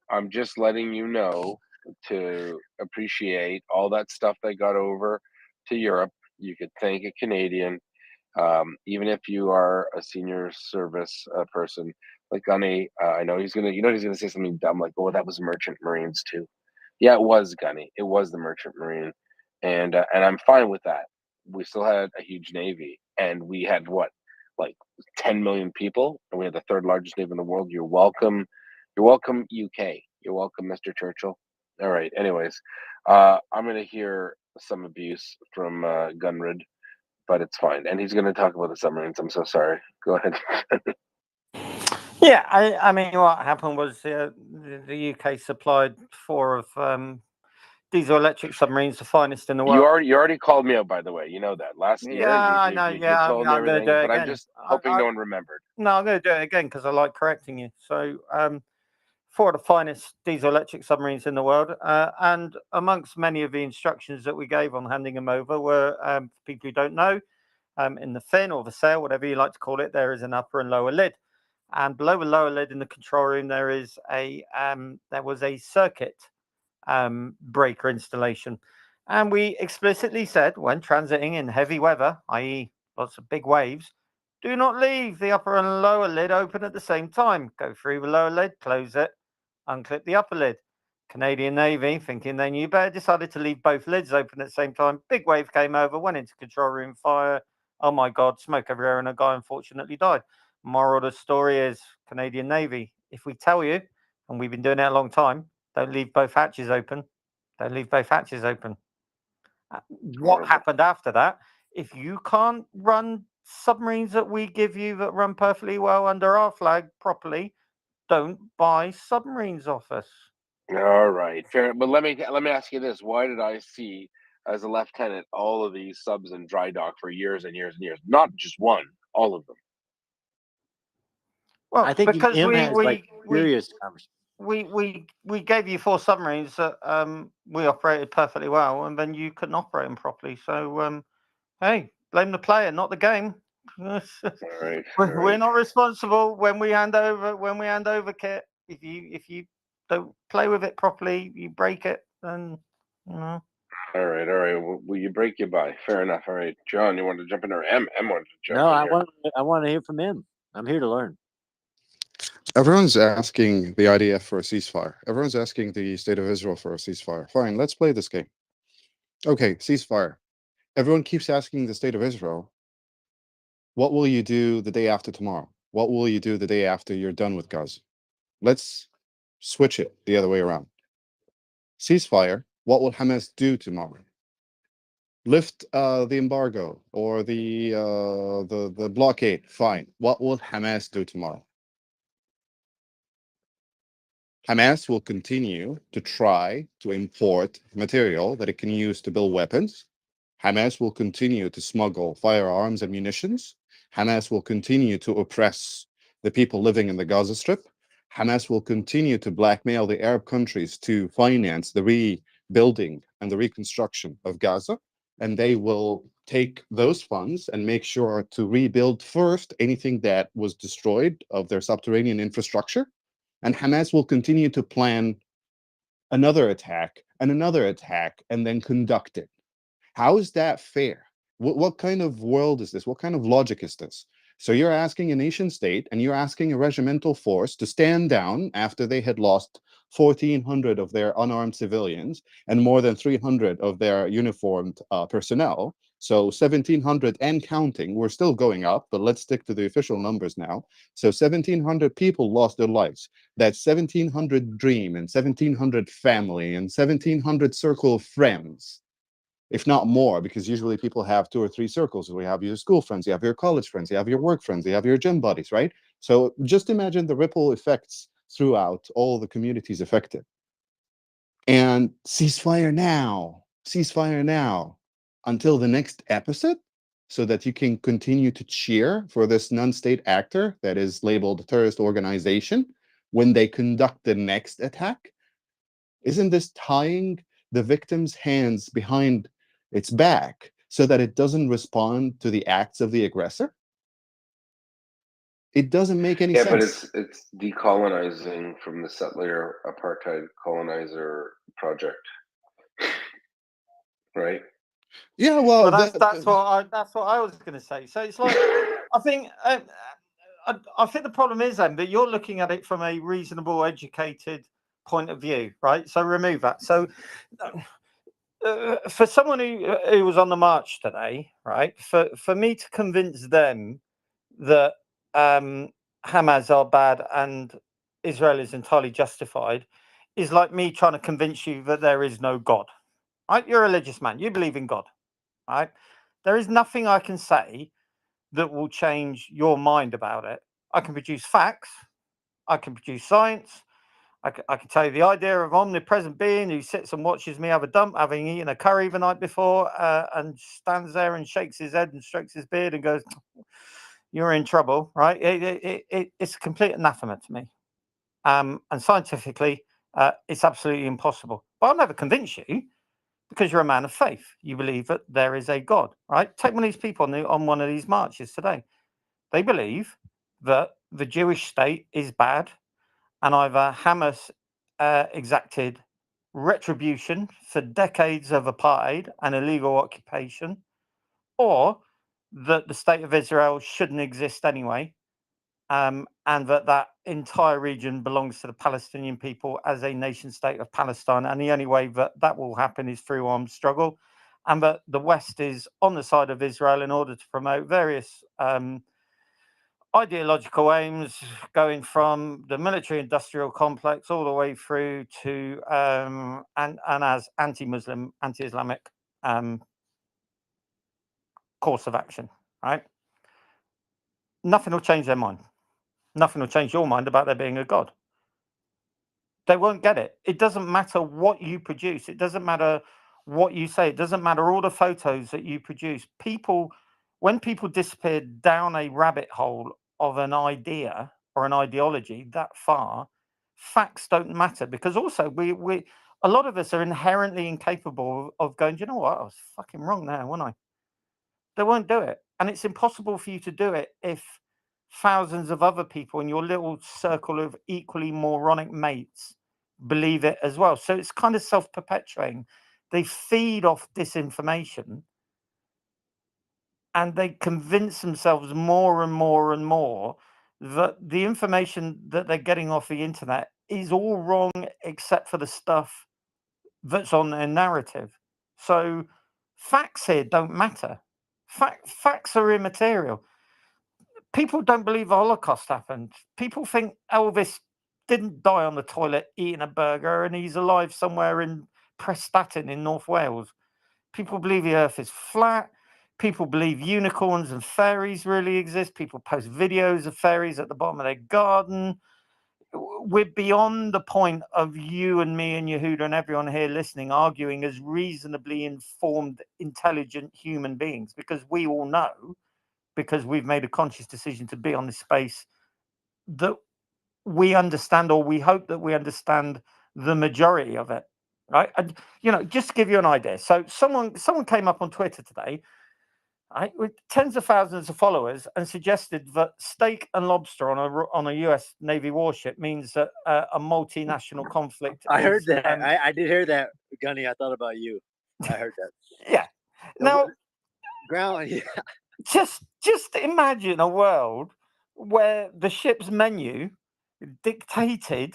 I'm just letting you know to appreciate all that stuff they got over to Europe. You could thank a Canadian, even if you are a senior service person. Like Gunny, I know he's gonna say something dumb like, "Oh, that was Merchant Marines too." Yeah, it was Gunny. It was the Merchant Marine, and I'm fine with that. We still had a huge navy, and we had like 10 million people, and we had the third largest navy in the world. You're welcome. You're welcome, UK. You're welcome, Mr. Churchill. All right. Anyways, I'm gonna hear some abuse from Gunrid, but it's fine. And he's gonna talk about the submarines. I'm so sorry. Go ahead. Yeah, I mean, what happened was the UK supplied 4 of diesel electric submarines, the finest in the world. You already called me out, by the way. You know that last year. I know. You Yeah, told I'm me going to everything, do it but again. I'm just hoping no one remembered. No, I'm going to do it again because I like correcting you. So, 4 of the finest diesel electric submarines in the world, and amongst many of the instructions that we gave on handing them over were, for people who don't know, in the fin or the sail, whatever you like to call it, there is an upper and lower lid. And below the lower lid in the control room, there was a circuit breaker installation. And we explicitly said when transiting in heavy weather, i.e., lots of big waves, do not leave the upper and lower lid open at the same time. Go through the lower lid, close it, unclip the upper lid. Canadian Navy, thinking they knew better, decided to leave both lids open at the same time. Big wave came over, went into control room, fire. Oh my God, smoke everywhere, and a guy unfortunately died. Moral of the story is Canadian Navy, if we tell you, and we've been doing it a long time, don't leave both hatches open. Don't leave both hatches open. What Horrible. happened after that? If you can't run submarines that we give you that run perfectly well under our flag properly, don't buy submarines off us. All right, fair. But let me ask you this: why did I see, as a lieutenant, all of these subs in dry dock for years and years and years? Not just one, all of them. Well, I think because M has like serious conversation. we gave you 4 submarines that we operated perfectly well, and then you couldn't operate them properly. So hey, blame the player, not the game. All right, We're not responsible when we hand over kit. If you don't play with it properly, you break it, then you know. All right. Well, you break, you buy. Fair enough. All right, John, you wanted to jump in, or M wanted to jump No, in I here? want to hear from him. I'm here to learn. Everyone's asking the IDF for a ceasefire. Everyone's asking the State of Israel for a ceasefire. Fine, let's play this game. Okay, ceasefire. Everyone keeps asking the State of Israel, what will you do the day after tomorrow? What will you do the day after you're done with Gaza? Let's switch it the other way around. Ceasefire, what will Hamas do tomorrow? Lift the embargo or the blockade. Fine. What will Hamas do tomorrow? Hamas will continue to try to import material that it can use to build weapons. Hamas will continue to smuggle firearms and munitions. Hamas will continue to oppress the people living in the Gaza Strip. Hamas will continue to blackmail the Arab countries to finance the rebuilding and the reconstruction of Gaza. And they will take those funds and make sure to rebuild first anything that was destroyed of their subterranean infrastructure. And Hamas will continue to plan another attack and another attack and then conduct it. How is that fair? What kind of world is this? What kind of logic is this? So you're asking a nation state and you're asking a regimental force to stand down after they had lost 1,400 of their unarmed civilians and more than 300 of their uniformed personnel. So 1,700 and counting. We're still going up, but let's stick to the official numbers now. So 1,700 people lost their lives. That's 1,700 dream and 1,700 family and 1,700 circle of friends, if not more, because usually people have 2 or 3 circles. We have your school friends, you have your college friends, you have your work friends, you have your gym buddies, right? So just imagine the ripple effects throughout all the communities affected. And ceasefire now until the next episode, so that you can continue to cheer for this non-state actor that is labeled a terrorist organization when they conduct the next attack. Isn't this tying the victim's hands behind its back so that it doesn't respond to the acts of the aggressor? It doesn't make any sense. But it's decolonizing from the settler apartheid colonizer project, right? Yeah, well, that's what I was going to say. So it's like I think the problem is then that you're looking at it from a reasonable, educated point of view, right? So remove that. So for someone who was on the march today, right? For me to convince them that Hamas are bad and Israel is entirely justified is like me trying to convince you that there is no God. Right? You're a religious man. You believe in God. Right? There is nothing I can say that will change your mind about it. I can produce facts. I can produce science. I can tell you the idea of omnipresent being who sits and watches me have a dump, having eaten a curry the night before, and stands there and shakes his head and strokes his beard and goes, "You're in trouble," right? It's a complete anathema to me. And scientifically, it's absolutely impossible. But I'll never convince you because you're a man of faith. You believe that there is a God, right? Take one of these people on one of these marches today. They believe that the Jewish state is bad and either Hamas exacted retribution for decades of apartheid and illegal occupation, or that the state of Israel shouldn't exist anyway, and that entire region belongs to the Palestinian people as a nation state of Palestine, and the only way that will happen is through armed struggle, and that the West is on the side of Israel in order to promote various ideological aims, going from the military-industrial complex all the way through to and as anti-Muslim, anti-Islamic course of action. Right? Nothing will change their mind. Nothing will change your mind about there being a God. They won't get it. It doesn't matter what you produce. It doesn't matter what you say. It doesn't matter all the photos that you produce. When people disappear down a rabbit hole of an idea or an ideology that far, facts don't matter, because also we a lot of us are inherently incapable of going, do you know what? I was fucking wrong there, wasn't I? They won't do it. And it's impossible for you to do it if thousands of other people in your little circle of equally moronic mates believe it as well. So it's kind of self-perpetuating. They feed off disinformation and they convince themselves more and more and more that the information that they're getting off the internet is all wrong except for the stuff that's on their narrative. So facts here don't matter. Facts are immaterial. People don't believe the Holocaust happened. People think Elvis didn't die on the toilet eating a burger and he's alive somewhere in Prestatyn in North Wales. People believe the earth is flat. People believe unicorns and fairies really exist. People post videos of fairies at the bottom of their garden. We're beyond the point of you and me and Yehuda and everyone here listening arguing as reasonably informed, intelligent human beings, because we all know, because we've made a conscious decision to be on this space, that we understand, or we hope that we understand, the majority of it, right? And just to give you an idea, so someone came up on Twitter today, right, with tens of thousands of followers, and suggested that steak and lobster on a U.S. Navy warship means that a multinational conflict. I heard that. I did hear that, Gunny. I thought about you. I heard that. Yeah. Now, ground. Yeah. Just imagine a world where the ship's menu dictated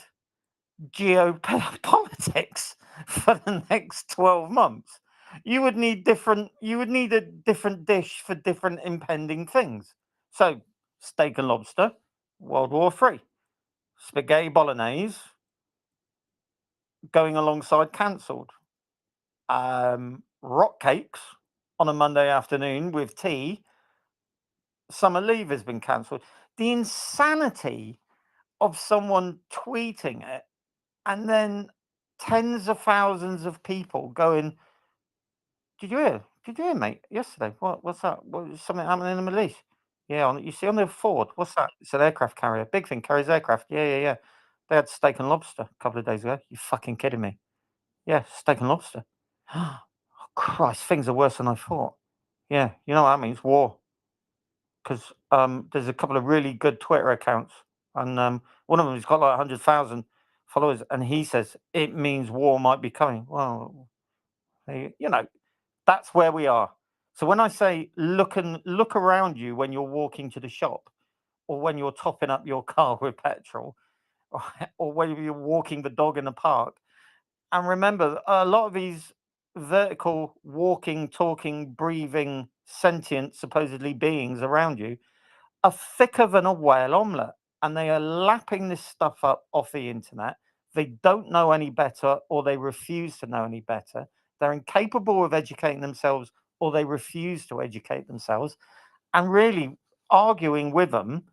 geopolitics for the next 12 months. You would need a different dish for different impending things. So steak and lobster, World War III. Spaghetti bolognese, going alongside cancelled. Rock cakes on a Monday afternoon with tea, summer leave has been cancelled. The insanity of someone tweeting it and then tens of thousands of people going, Did you hear? Did you hear, mate? Yesterday, what's that? Something happening in the Middle East? Yeah, you see on the Ford. What's that? It's an aircraft carrier. Big thing, carries aircraft. Yeah. They had steak and lobster a couple of days ago. You fucking kidding me? Yeah, steak and lobster. Oh, Christ, things are worse than I thought. Yeah, you know what that means? War. Because there's a couple of really good Twitter accounts, and one of them has got like 100,000 followers, and he says it means war might be coming. Well, that's where we are. So when I say look around you when you're walking to the shop, or when you're topping up your car with petrol, or when you're walking the dog in the park, and remember, a lot of these vertical walking, talking, breathing, sentient, supposedly beings around you are thicker than a whale omelette, and they are lapping this stuff up off the internet. They don't know any better, or they refuse to know any better. They're incapable of educating themselves, or they refuse to educate themselves. And really, arguing with them,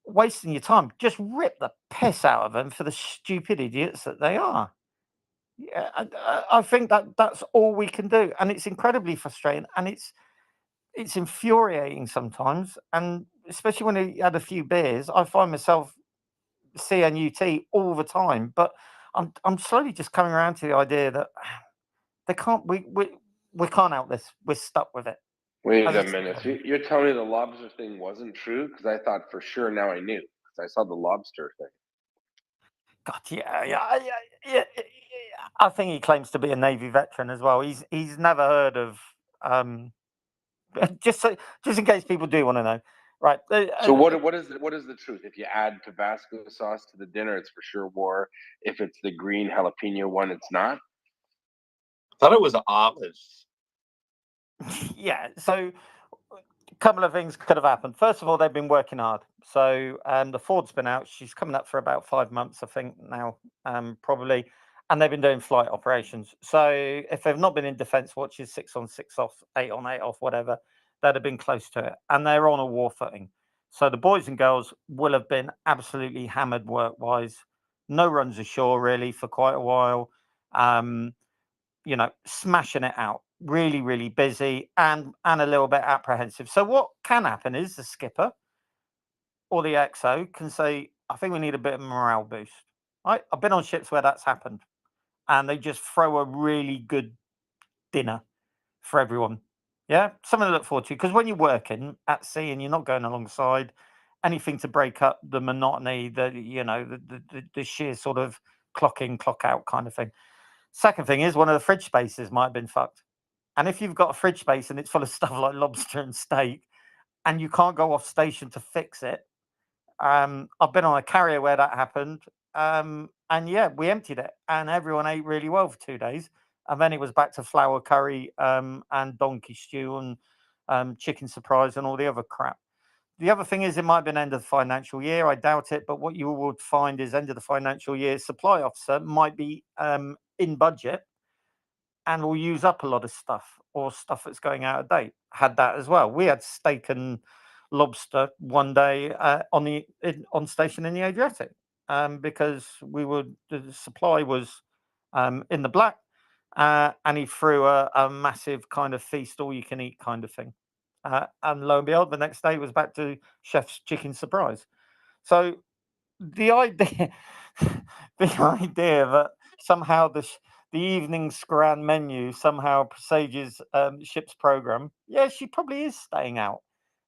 wasting your time, just rip the piss out of them for the stupid idiots that they are. Yeah, I think that's all we can do, and it's incredibly frustrating, and it's infuriating sometimes, and especially when I had a few beers, I find myself CNUT all the time. But I'm slowly just coming around to the idea that we can't out this. We're stuck with it. Wait a minute. So you're telling me the lobster thing wasn't true? Because I thought for sure now I knew. Because I saw the lobster thing. God, yeah. I think he claims to be a Navy veteran as well. He's never heard of just in case people do want to know, right? So what is the truth? If you add Tabasco sauce to the dinner, it's for sure war. If it's the green jalapeno one, it's not. Thought it was olives. Yeah. So a couple of things could have happened. First of all, they've been working hard. So the Ford's been out. She's coming up for about 5 months, I think now, probably. And they've been doing flight operations. So if they've not been in defence watches, 6 on 6 off, 8 on 8 off, whatever, they'd have been close to it. And they're on a war footing. So the boys and girls will have been absolutely hammered work-wise. No runs ashore really for quite a while. Smashing it out. Really, really busy and a little bit apprehensive. So what can happen is the skipper or the XO can say, I think we need a bit of morale boost. Right? I've been on ships where that's happened. And they just throw a really good dinner for everyone. Yeah, something to look forward to. Because when you're working at sea and you're not going alongside, anything to break up the monotony, the sheer sort of clock in, clock out kind of thing. Second thing is one of the fridge spaces might have been fucked. And if you've got a fridge space and it's full of stuff like lobster and steak, and you can't go off station to fix it, I've been on a carrier where that happened. And yeah, we emptied it and everyone ate really well for 2 days. And then it was back to flour curry and donkey stew and chicken surprise and all the other crap. The other thing is it might have been end of the financial year. I doubt it. But what you would find is end of the financial year, supply officer might be in budget and will use up a lot of stuff or stuff that's going out of date. Had that as well. We had steak and lobster one day on station in the Adriatic because the supply was in the black, and he threw a massive kind of feast, all you can eat kind of thing. And lo and behold, the next day was back to chef's chicken surprise. So the idea, the idea that somehow the evening's grand menu somehow presages ship's program. Yeah, she probably is staying out.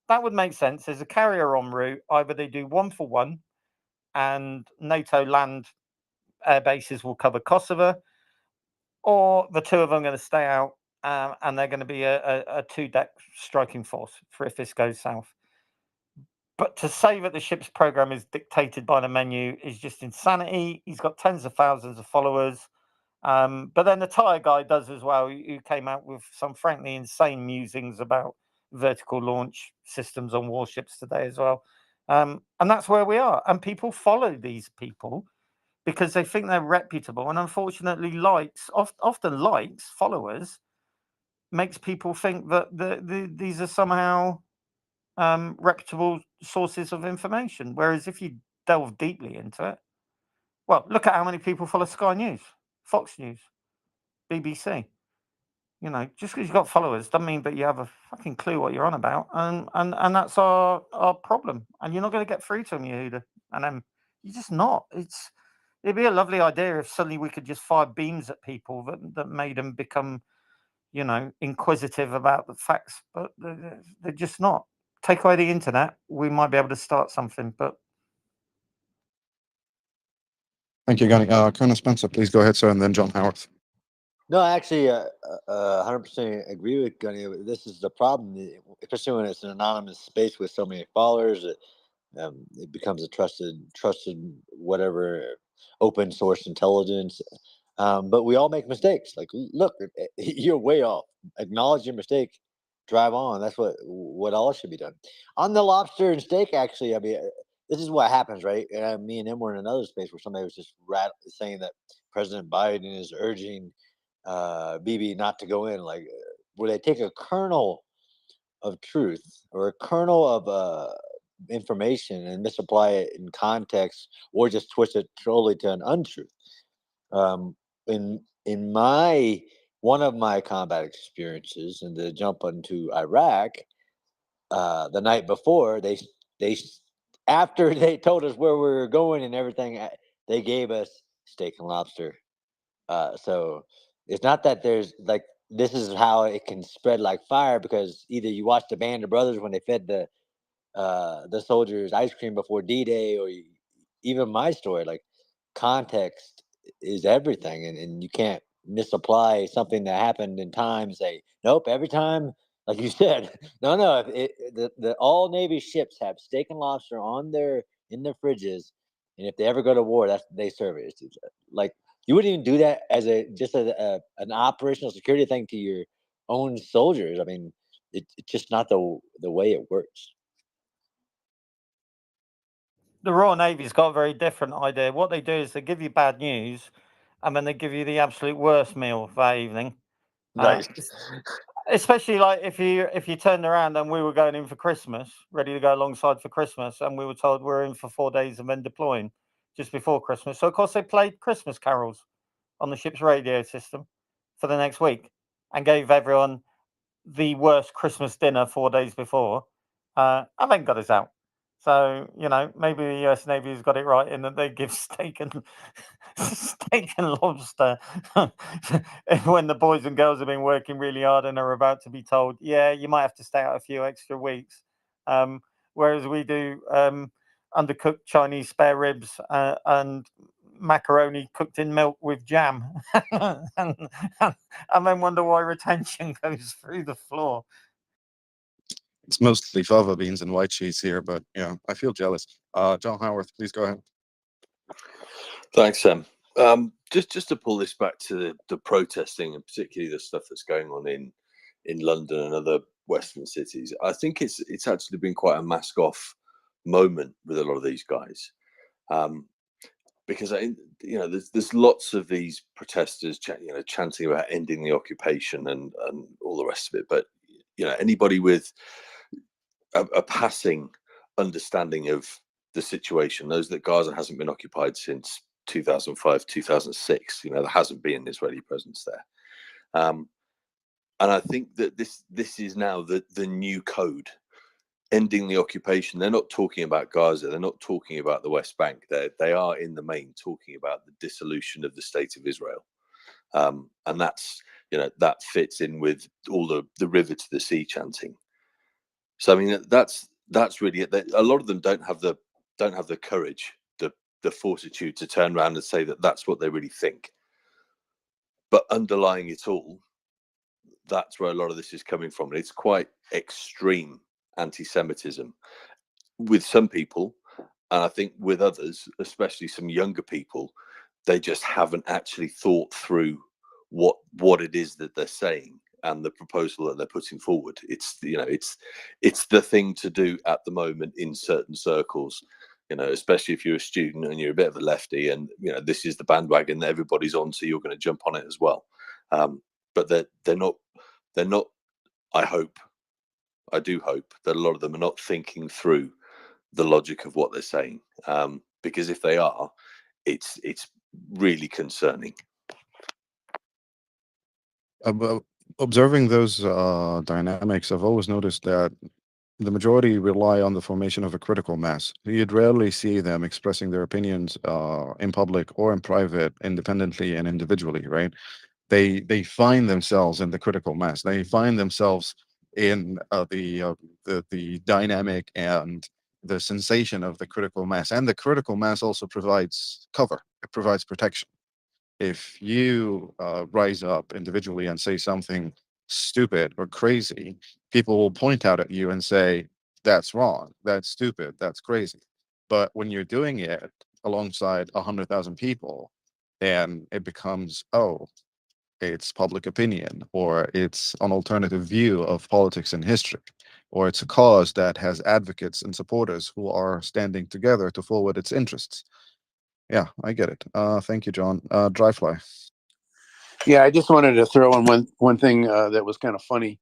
That would make sense. There's a carrier en route. Either they do 1-for-1, and NATO land air bases will cover Kosovo, or the two of them are going to stay out, and they're going to be a 2-deck striking force for if this goes south. But to say that the ship's program is dictated by the menu is just insanity. He's got tens of thousands of followers. But then the tire guy does as well, who came out with some frankly insane musings about vertical launch systems on warships today as well. And that's where we are. And people follow these people because they think they're reputable. And unfortunately, often likes, followers, makes people think that these are somehow reputable sources of information. Whereas if you delve deeply into it, well, look at how many people follow Sky News, Fox News, BBC. Just because you've got followers doesn't mean that you have a fucking clue what you're on about. And that's our problem. And you're not going to get through to them, Yehuda. And you're just not. It'd be a lovely idea if suddenly we could just fire beams at people that made them become, inquisitive about the facts. But they're just not. Take away the internet, we might be able to start something. But Thank you, Gunny. Colonel Spencer, please go ahead, sir, and then John Howard. No, actually, 100% agree with Gunny. This is the problem, especially when it's an anonymous space with so many followers. It becomes a trusted whatever open source intelligence. But we all make mistakes. Like, look, you're way off. Acknowledge your mistake. Drive on. That's what all should be done. On the lobster and steak, actually, I mean, this is what happens, right? Me and him were in another space where somebody was just saying that President Biden is urging Bibi not to go in. Like, where they take a kernel of truth or a kernel of information and misapply it in context, or just twist it totally to an untruth. In my one of my combat experiences in the jump into Iraq, the night before, they after they told us where we were going and everything, they gave us steak and lobster. So it's not that there's like, this is how it can spread like fire, because either you watch the Band of Brothers when they fed the soldiers ice cream before D-Day, or even my story, like, context is everything, and you can't misapply something that happened in time. Say nope every time, like you said. No. The all Navy ships have steak and lobster in their fridges, and if they ever go to war, they serve it. It's like you wouldn't even do that as an operational security thing to your own soldiers. I mean, it's just not the way it works. The Royal Navy's got a very different idea. What they do is they give you bad news, and then they give you the absolute worst meal that evening. Nice. Especially like if you turned around and we were going in for Christmas, ready to go alongside for Christmas, and we were told we're in for 4 days and then deploying just before Christmas. So of course they played Christmas carols on the ship's radio system for the next week and gave everyone the worst Christmas dinner 4 days before, and then got us out. So maybe the US Navy has got it right in that they give steak and lobster when the boys and girls have been working really hard and are about to be told, yeah, you might have to stay out a few extra weeks. Whereas we do undercooked Chinese spare ribs and macaroni cooked in milk with jam, and then wonder why retention goes through the floor. It's mostly fava beans and white cheese here, but yeah, I feel jealous. John Howarth, please go ahead. Thanks, Sam. Just to pull this back to the protesting, and particularly the stuff that's going on in London and other Western cities, I think it's actually been quite a mask off moment with a lot of these guys, because there's lots of these protesters chanting about ending the occupation and all the rest of it, but anybody with a passing understanding of the situation knows that Gaza hasn't been occupied since 2005, 2006. There hasn't been an Israeli presence there, and I think that this is now the new code, ending the occupation. They're not talking about Gaza. They're not talking about the West Bank. They are in the main talking about the dissolution of the state of Israel, and that's that fits in with all the river to the sea chanting. So I mean that's really it. A lot of them don't have the courage, the fortitude to turn around and say that that's what they really think. But underlying it all, that's where a lot of this is coming from. And it's quite extreme anti-Semitism with some people, and I think with others, especially some younger people, they just haven't actually thought through what it is that they're saying and the proposal that they're putting forward. It's the thing to do at the moment in certain circles, especially if you're a student and you're a bit of a lefty, and this is the bandwagon that everybody's on, so you're going to jump on it as well. But they're not. I do hope that a lot of them are not thinking through the logic of what they're saying, because if they are, it's really concerning. Observing those dynamics, I've always noticed that the majority rely on the formation of a critical mass. You'd rarely see them expressing their opinions in public or in private, independently and individually, right? They find themselves in the critical mass. They find themselves in the dynamic and the sensation of the critical mass. And the critical mass also provides cover. It provides protection. If you rise up individually and say something stupid or crazy, people will point out at you and say, that's wrong, that's stupid, that's crazy. But when you're doing it alongside 100,000 people, then it becomes, oh, it's public opinion, or it's an alternative view of politics and history, or it's a cause that has advocates and supporters who are standing together to forward its interests. Yeah, I get it. Thank you, John. Dryfly. Yeah, I just wanted to throw in one thing that was kind of funny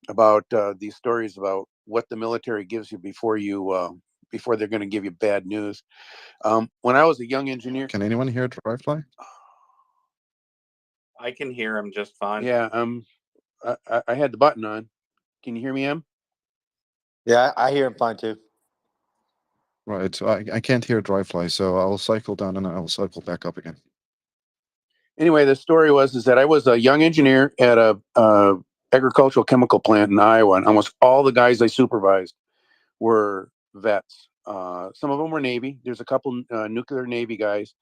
about these stories about what the military gives you before they're going to give you bad news. When I was a young engineer, Can anyone hear Dryfly? I can hear him just fine. Yeah, I had the button on. Can you hear me, Em? Yeah, I hear him fine too. Right, so I can't hear Dryfly, so I'll cycle down and I'll cycle back up again. Anyway, the story is that I was a young engineer at a agricultural chemical plant in Iowa, and almost all the guys I supervised were vets. Some of them were Navy. There's a couple nuclear Navy guys.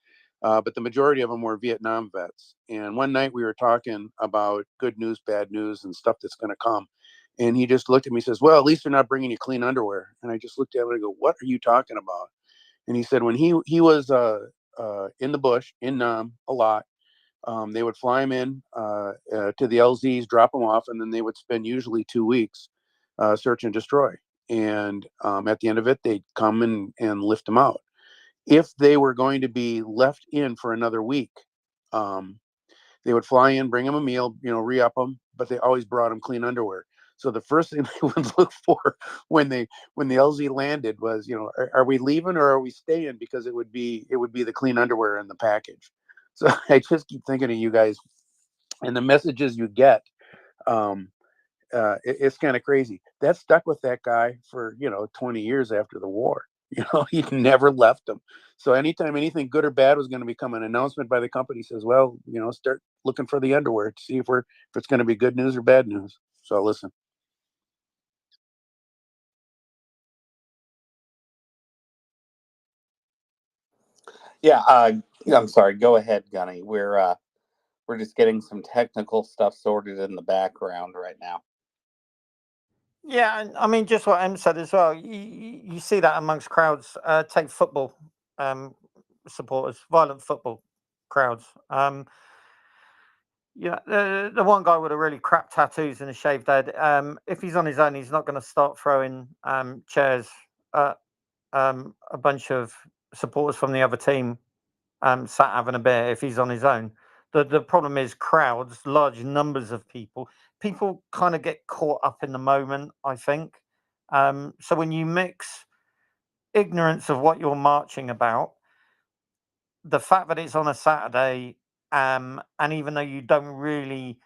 but the majority of them were Vietnam vets. And one night we were talking about good news, bad news, and stuff that's going to come. And he just looked at me and says, well, at least they're not bringing you clean underwear. And I just looked at him and I go, what are you talking about? And he said when he was in the bush in Nam a lot, they would fly him in to the LZs, drop him off, and then they would spend usually 2 weeks search and destroy. And at the end of it, they'd come and lift him out. If they were going to be left in for another week, they would fly in, bring him a meal, re-up them, but they always brought him clean underwear. So the first thing they would look for when the LZ landed was, are we leaving or are we staying? Because it would be the clean underwear in the package. So I just keep thinking of you guys and the messages you get. It's kind of crazy. That stuck with that guy for 20 years after the war. He never left them. So anytime anything good or bad was going to become an announcement by the company, says, well, start looking for the underwear to see if it's going to be good news or bad news. So listen. Yeah, I'm sorry. Go ahead, Gunny. We're just getting some technical stuff sorted in the background right now. Yeah, and I mean, just what Em said as well. You see that amongst crowds. Take football supporters, violent football crowds. The one guy with a really crap tattoos and a shaved head. If he's on his own, he's not going to start throwing chairs at a bunch of supporters from the other team sat having a beer. If he's on his own, the problem is crowds, large numbers of people. People kind of get caught up in the moment, I think. So when you mix ignorance of what you're marching about, the fact that it's on a Saturday, and even though you don't really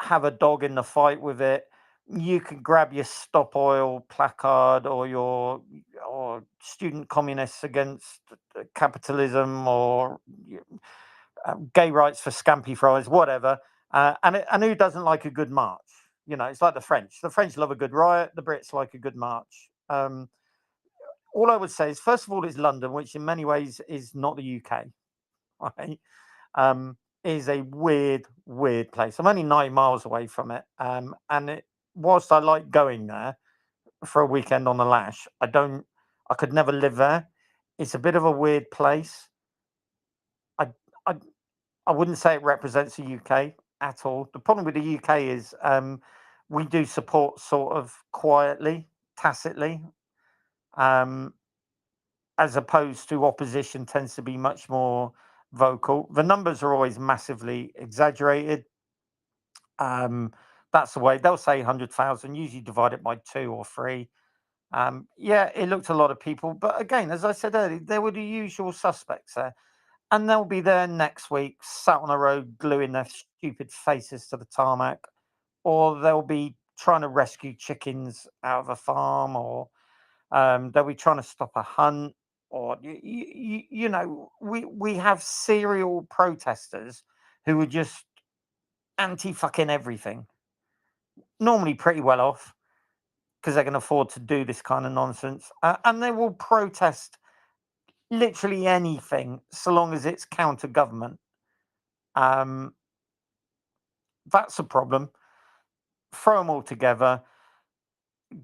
have a dog in the fight with it, you can grab your Stop Oil placard or student communists against capitalism or gay rights for scampy fries, whatever. And who doesn't like a good march? It's like the French. The French love a good riot. The Brits like a good march. All I would say is, first of all, it's London, which in many ways is not the UK. Right? Is a weird place. I'm only 9 miles away from it. Whilst I like going there for a weekend on the lash, I could never live there. It's a bit of a weird place. I wouldn't say it represents the UK at all. The problem with the UK is we do support sort of quietly, tacitly, as opposed to opposition tends to be much more vocal. The numbers are always massively exaggerated. That's the way they'll say 100,000, usually divide it by 2 or 3. Yeah, it looked a lot of people, but again, as I said earlier, there were the usual suspects there, and they'll be there next week, sat on the road, gluing their stupid faces to the tarmac, or they'll be trying to rescue chickens out of a farm, or they'll be trying to stop a hunt, or we have serial protesters who are just anti fucking everything, normally pretty well off because they can afford to do this kind of nonsense, and they will protest literally anything so long as it's counter government. That's a problem. Throw them all together,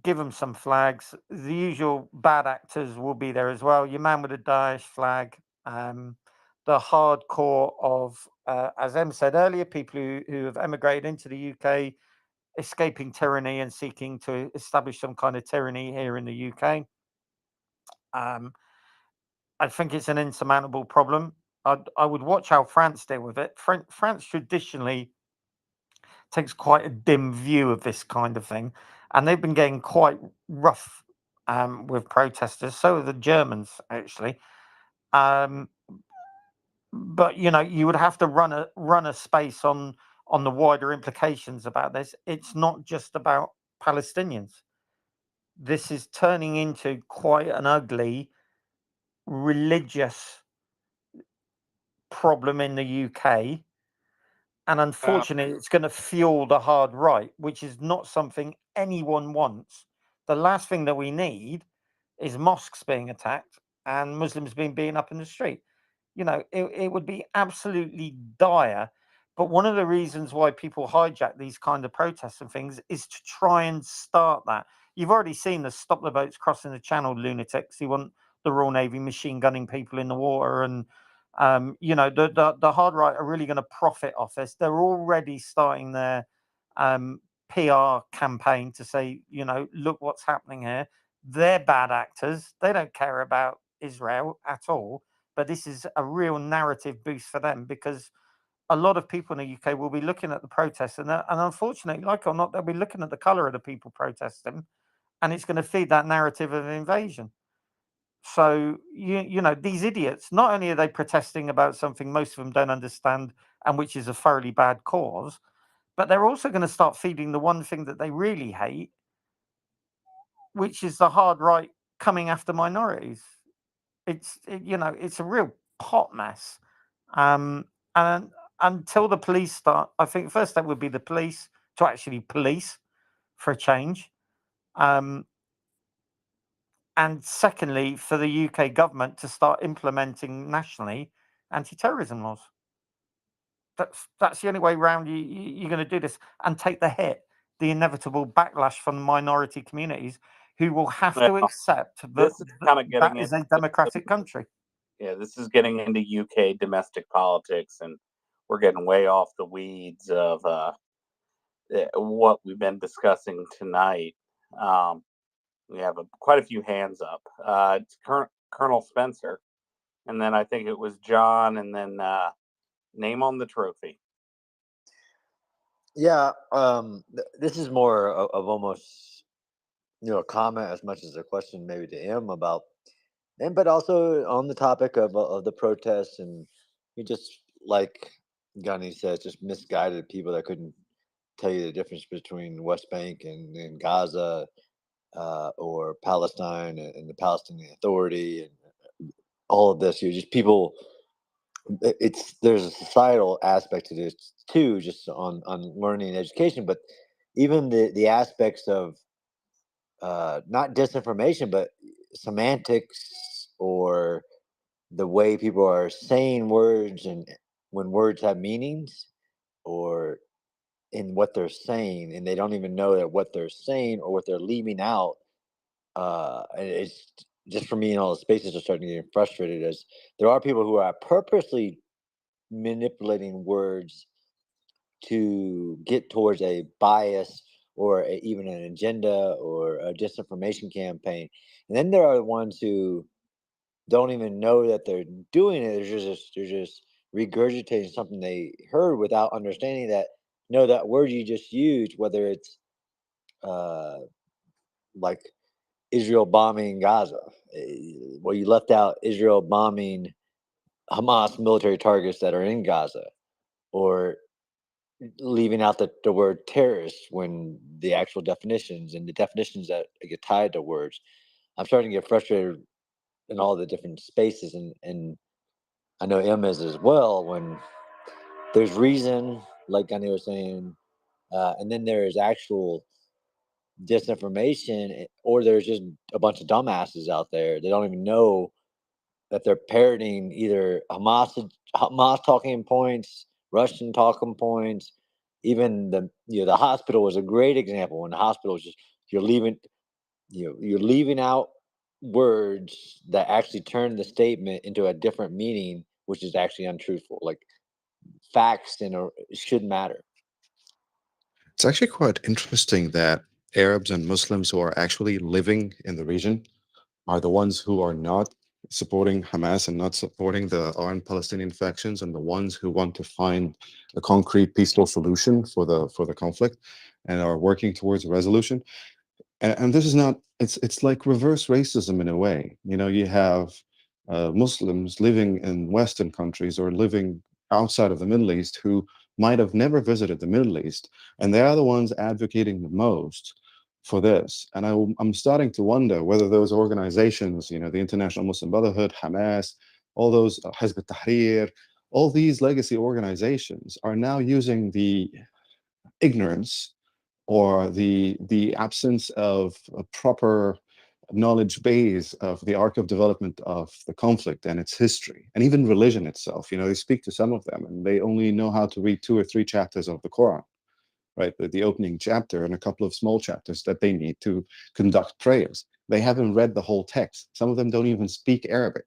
give them some flags. The usual bad actors will be there as well. Your man with a Daesh flag, the hardcore of, as Em said earlier, people who have emigrated into the UK, escaping tyranny and seeking to establish some kind of tyranny here in the UK. I think it's an insurmountable problem. I would watch how France deal with it. France traditionally takes quite a dim view of this kind of thing, and they've been getting quite rough with protesters. So are the Germans, actually. But you would have to run a space on the wider implications about this. It's not just about Palestinians. This is turning into quite an ugly religious problem in the UK. And unfortunately, it's going to fuel the hard right, which is not something anyone wants. The last thing that we need is mosques being attacked and Muslims being beaten up in the street. You know, it would be absolutely dire. But one of the reasons why people hijack these kind of protests and things is to try and start that. You've already seen the stop the boats crossing the channel lunatics who want the Royal Navy machine gunning people in the water. And, you know, the hard right are really going to profit off this. They're already starting their PR campaign to say, you know, look what's happening here. They're bad actors. They don't care about Israel at all. But this is a real narrative boost for them, because a lot of people in the UK will be looking at the protests, and unfortunately, like it or not, they'll be looking at the colour of the people protesting, and it's going to feed that narrative of invasion. So you know, these idiots, not only are they protesting about something most of them don't understand and which is a thoroughly bad cause, but they're also going to start feeding the one thing that they really hate, which is the hard right coming after minorities. You know, it's a real pot mess. And until the police start, I think first step would be the police to actually police for a change. And secondly, for the UK government to start implementing nationally anti-terrorism laws. That's the only way round you're going to do this, and take the hit, the inevitable backlash from the minority communities who will have to Well, accept that this is kind of that getting is a into democratic country. yeah, this is getting into UK domestic politics, and we're getting way off the weeds of what we've been discussing tonight. We have quite a few hands up. It's Colonel Spencer, and then I think it was John, and then name on the trophy. Yeah, this is more of almost, you know, a comment as much as a question maybe to him about, and but also on the topic of the protests, and you just, like Gunny says, just misguided people that couldn't tell you the difference between West Bank and Gaza, or Palestine and the Palestinian Authority, and all of this. You just people. There's a societal aspect to this too, just on learning and education, but even the aspects of not disinformation, but semantics, or the way people are saying words, and when words have meanings, or in what they're saying, and they don't even know that what they're saying or what they're leaving out. And it's just, for me, in all the spaces, are starting to get frustrated, as there are people who are purposely manipulating words to get towards a bias, or even an agenda, or a disinformation campaign. And then there are the ones who don't even know that they're doing it. They're just regurgitating something they heard without understanding that, no, that word you just used, whether it's like Israel bombing Gaza, well, you left out Israel bombing Hamas military targets that are in Gaza, or leaving out the word terrorist, when the actual definitions and the definitions that get tied to words. I'm starting to get frustrated in all the different spaces, and I know M is as well, when there's reason, like Gunny was saying, and then there's actual disinformation, or there's just a bunch of dumbasses out there. They don't even know that they're parroting either Hamas talking points, Russian talking points. Even the hospital was a great example. When the hospital is just, you're leaving out words that actually turn the statement into a different meaning, which is actually untruthful. Like, facts should matter. It's actually quite interesting that Arabs and Muslims who are actually living in the region are the ones who are not supporting Hamas and not supporting the armed Palestinian factions, and the ones who want to find a concrete peaceful solution for the conflict and are working towards a resolution. And this is not, it's like reverse racism in a way. You know, you have Muslims living in Western countries or living outside of the Middle East who might have never visited the Middle East, and they are the ones advocating the most for this. And I'm starting to wonder whether those organizations, you know, the International Muslim Brotherhood, Hamas, all those Hizb ut-Tahrir, all these legacy organizations are now using the ignorance or the absence of a proper knowledge base of the arc of development of the conflict and its history, and even religion itself. You know, they speak to some of them, and they only know how to read 2 or 3 chapters of the Quran, right? The opening chapter and a couple of small chapters that they need to conduct prayers. They haven't read the whole text. Some of them don't even speak Arabic,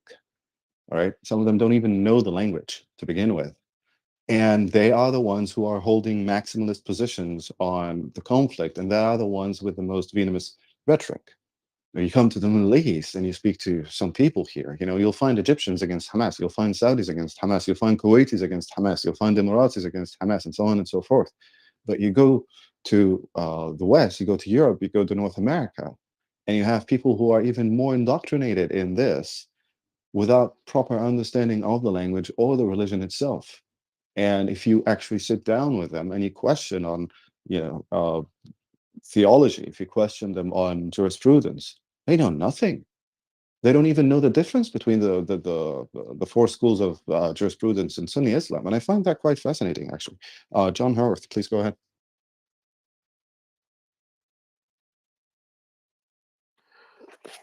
all right? Some of them don't even know the language to begin with. And they are the ones who are holding maximalist positions on the conflict, and they are the ones with the most venomous rhetoric. You come to the Middle East and you speak to some people here, you know, you'll find Egyptians against Hamas, you'll find Saudis against Hamas, you'll find Kuwaitis against Hamas, you'll find Emiratis against Hamas, and so on and so forth. But you go to the West, you go to Europe, you go to North America, and you have people who are even more indoctrinated in this without proper understanding of the language or the religion itself. And if you actually sit down with them and you question on, you know, theology, if you question them on jurisprudence, they know nothing. They don't even know the difference between the 4 schools of jurisprudence in Sunni Islam, and I find that quite fascinating, actually. John Horwath, please go ahead.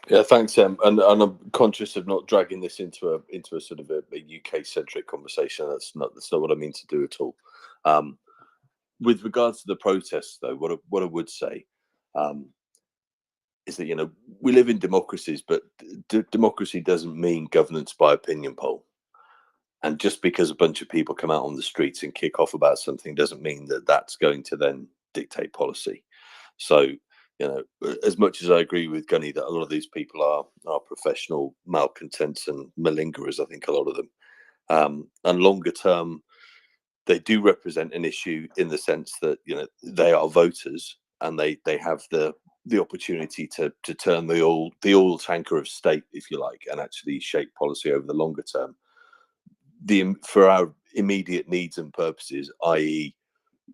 Yeah, thanks, and I'm conscious of not dragging this into a sort of a UK centric conversation. That's not what I mean to do at all. With regards to the protests, though, what I would say is that, you know, we live in democracies, but democracy doesn't mean governance by opinion poll. And just because a bunch of people come out on the streets and kick off about something doesn't mean that that's going to then dictate policy. So, you know, as much as I agree with Gunny that a lot of these people are professional malcontents and malingerers, I think a lot of them, and longer term, they do represent an issue in the sense that, you know, they are voters and they have the opportunity to turn the oil tanker of state, if you like, and actually shape policy over the longer term. For our immediate needs and purposes, i.e.,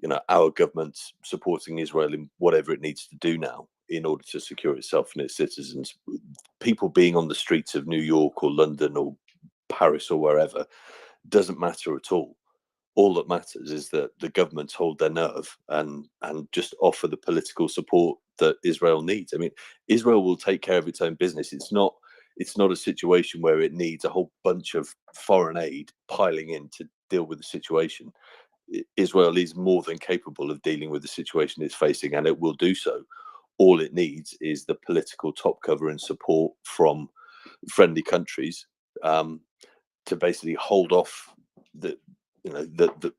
you know, our government supporting Israel in whatever it needs to do now in order to secure itself and its citizens, people being on the streets of New York or London or Paris or wherever doesn't matter at all. All that matters is that the governments hold their nerve and just offer the political support that Israel needs. I mean, Israel will take care of its own business. It's not a situation where it needs a whole bunch of foreign aid piling in to deal with the situation. Israel is more than capable of dealing with the situation it's facing, and it will do so. All it needs is the political top cover and support from friendly countries to basically hold off the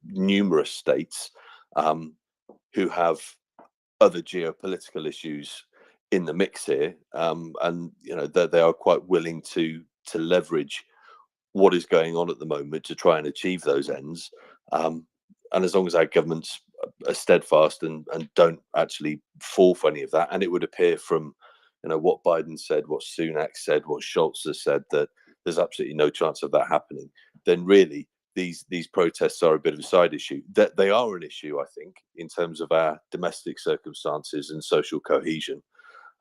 numerous states who have other geopolitical issues in the mix here, and you know they are quite willing to leverage what is going on at the moment to try and achieve those ends. And as long as our governments are steadfast and don't actually fall for any of that, and it would appear from, you know, what Biden said, what Sunak said, what Schultz has said, that there's absolutely no chance of that happening, then really these protests are a bit of a side issue. That they are an issue, I think, in terms of our domestic circumstances and social cohesion.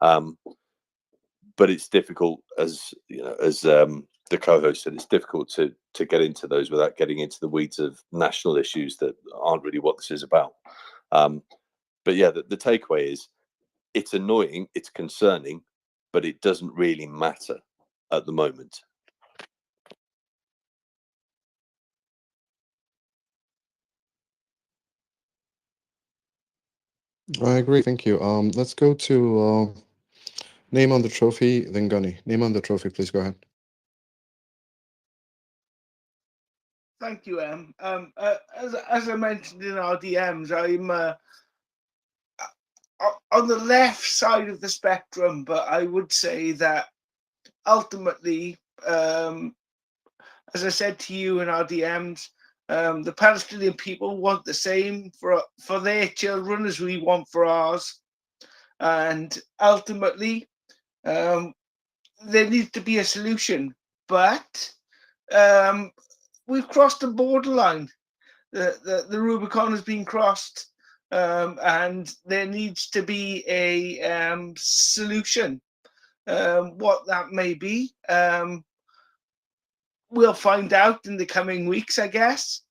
But it's difficult, as you know, as the co-host said, it's difficult to get into those without getting into the weeds of national issues that aren't really what this is about. But yeah, the takeaway is it's annoying, it's concerning, but it doesn't really matter at the moment. I agree. Thank you. Let's go to name on the trophy, then Gunny. Name on the trophy, please go ahead. Thank you, Em. As I mentioned in our DMs, I'm on the left side of the spectrum, but I would say that ultimately, as I said to you in our DMs, the Palestinian people want the same for their children as we want for ours, and ultimately, there needs to be a solution. But we've crossed the borderline. The Rubicon has been crossed, and there needs to be a solution. What that may be, we'll find out in the coming weeks, I guess.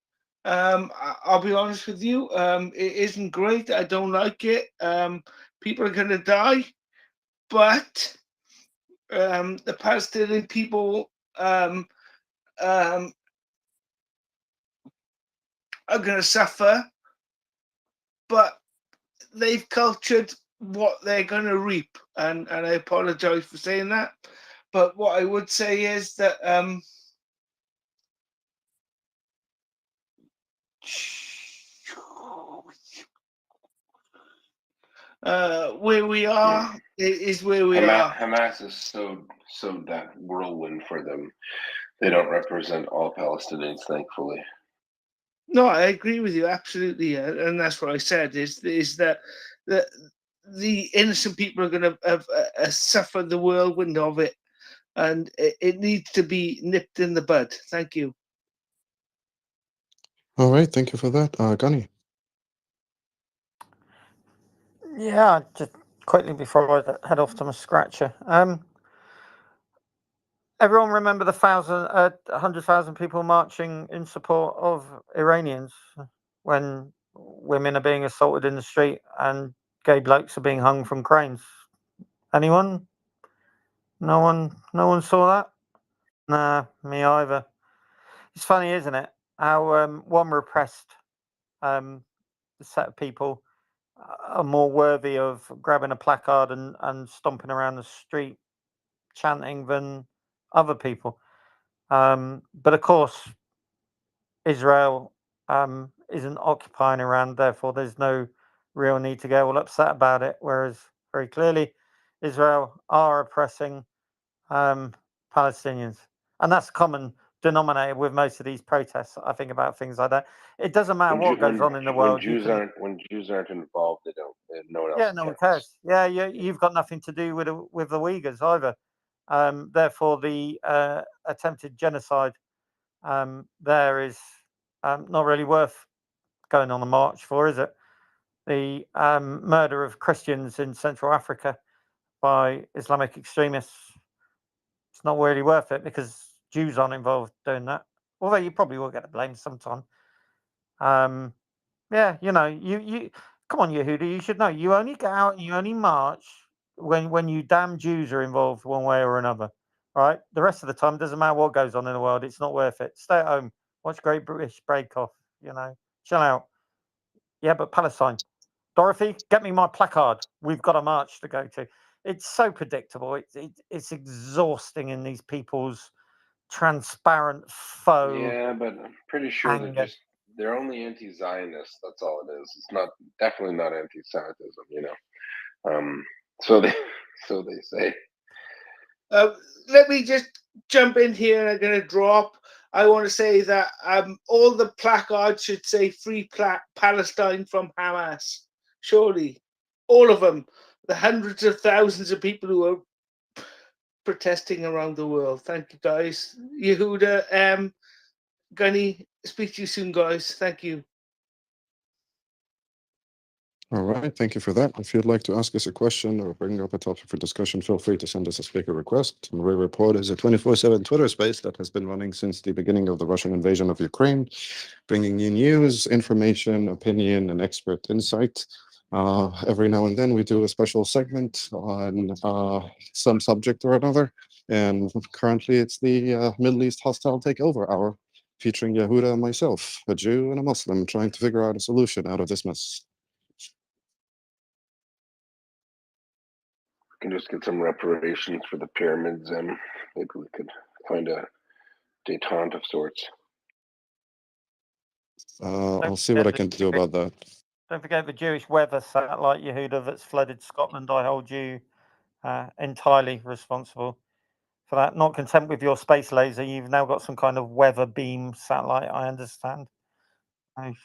I'll be honest with you, it isn't great. I don't like it. People are going to die, but the Palestinian people are going to suffer, but they've cultured what they're going to reap, and I apologize for saying that, but what I would say is that where we are is where we are. Hamas is sowed that whirlwind for them. They don't represent all Palestinians, thankfully. No, I agree with you absolutely, and that's what I said. Is that the innocent people are going to suffer the whirlwind of it, and it needs to be nipped in the bud. Thank you. All right, thank you for that, Gunny. Yeah, just quickly before I head off to my scratcher. Everyone remember the 100,000 people marching in support of Iranians when women are being assaulted in the street and gay blokes are being hung from cranes? Anyone? No one saw that? Nah, me either. It's funny, isn't it? How one repressed set of people are more worthy of grabbing a placard and stomping around the street chanting than other people. But of course, Israel isn't occupying Iran, therefore there's no real need to get all upset about it. Whereas very clearly, Israel are oppressing Palestinians, and that's a common denominator with most of these protests. I think about things like that. It doesn't matter what goes on in the world. When Jews aren't involved, no one else. Yeah, no one cares. Yeah, you've got nothing to do with the Uyghurs either. Therefore, the attempted genocide there is not really worth going on a march for, is it? The murder of Christians in Central Africa by Islamic extremists, it's not really worth it because Jews aren't involved doing that. Although you probably will get the blame sometime. Yeah, you come on, Yehuda, you should know. You only get out and you only march when you damn Jews are involved one way or another, right? The rest of the time, it doesn't matter what goes on in the world. It's not worth it. Stay at home, watch Great British Bake Off, chill out. Yeah, but Palestine. Dorothy, get me my placard. We've got a march to go to. It's so predictable. It's exhausting in these people's transparent faux. Yeah, but I'm pretty sure anger. they're only anti-Zionist. That's all it is. It's definitely not anti-Semitism. So they say. Let me just jump in here, and I'm going to drop. I want to say that all the placards should say "Free Palestine from Hamas." Surely, all of them. The hundreds of thousands of people who are protesting around the world. Thank you, guys. Yehuda, Gunny, speak to you soon, guys. Thank you. All right, thank you for that. If you'd like to ask us a question or bring up a topic for discussion, feel free to send us a speaker request. MriyaReport is a 24/7 Twitter space that has been running since the beginning of the Russian invasion of Ukraine, bringing you news, information, opinion, and expert insight. Every now and then we do a special segment on some subject or another, and currently it's the Middle East hostile takeover hour, featuring Yehuda and myself, a Jew and a Muslim, trying to figure out a solution out of this mess. We can just get some reparations for the pyramids, and maybe we could find a detente of sorts. I'll see what I can do about that. Don't forget the Jewish weather satellite, Yehuda, that's flooded Scotland. I hold you entirely responsible for that. Not content with your space laser, you've now got some kind of weather beam satellite, I understand.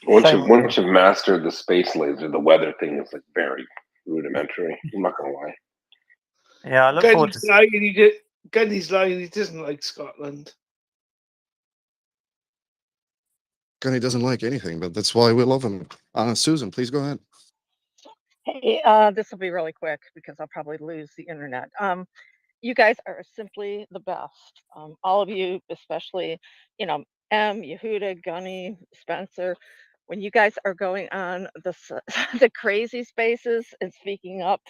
Once you've mastered the space laser, the weather thing is very rudimentary. I'm not gonna lie. Yeah, I look forward to. Gunny's lying. He doesn't like Scotland. Gunny doesn't like anything, but that's why we love him. Susan, please go ahead. Hey, this will be really quick because I'll probably lose the internet. You guys are simply the best. All of you, especially, Yehuda, Gunny, Spencer, when you guys are going on the crazy spaces and speaking up,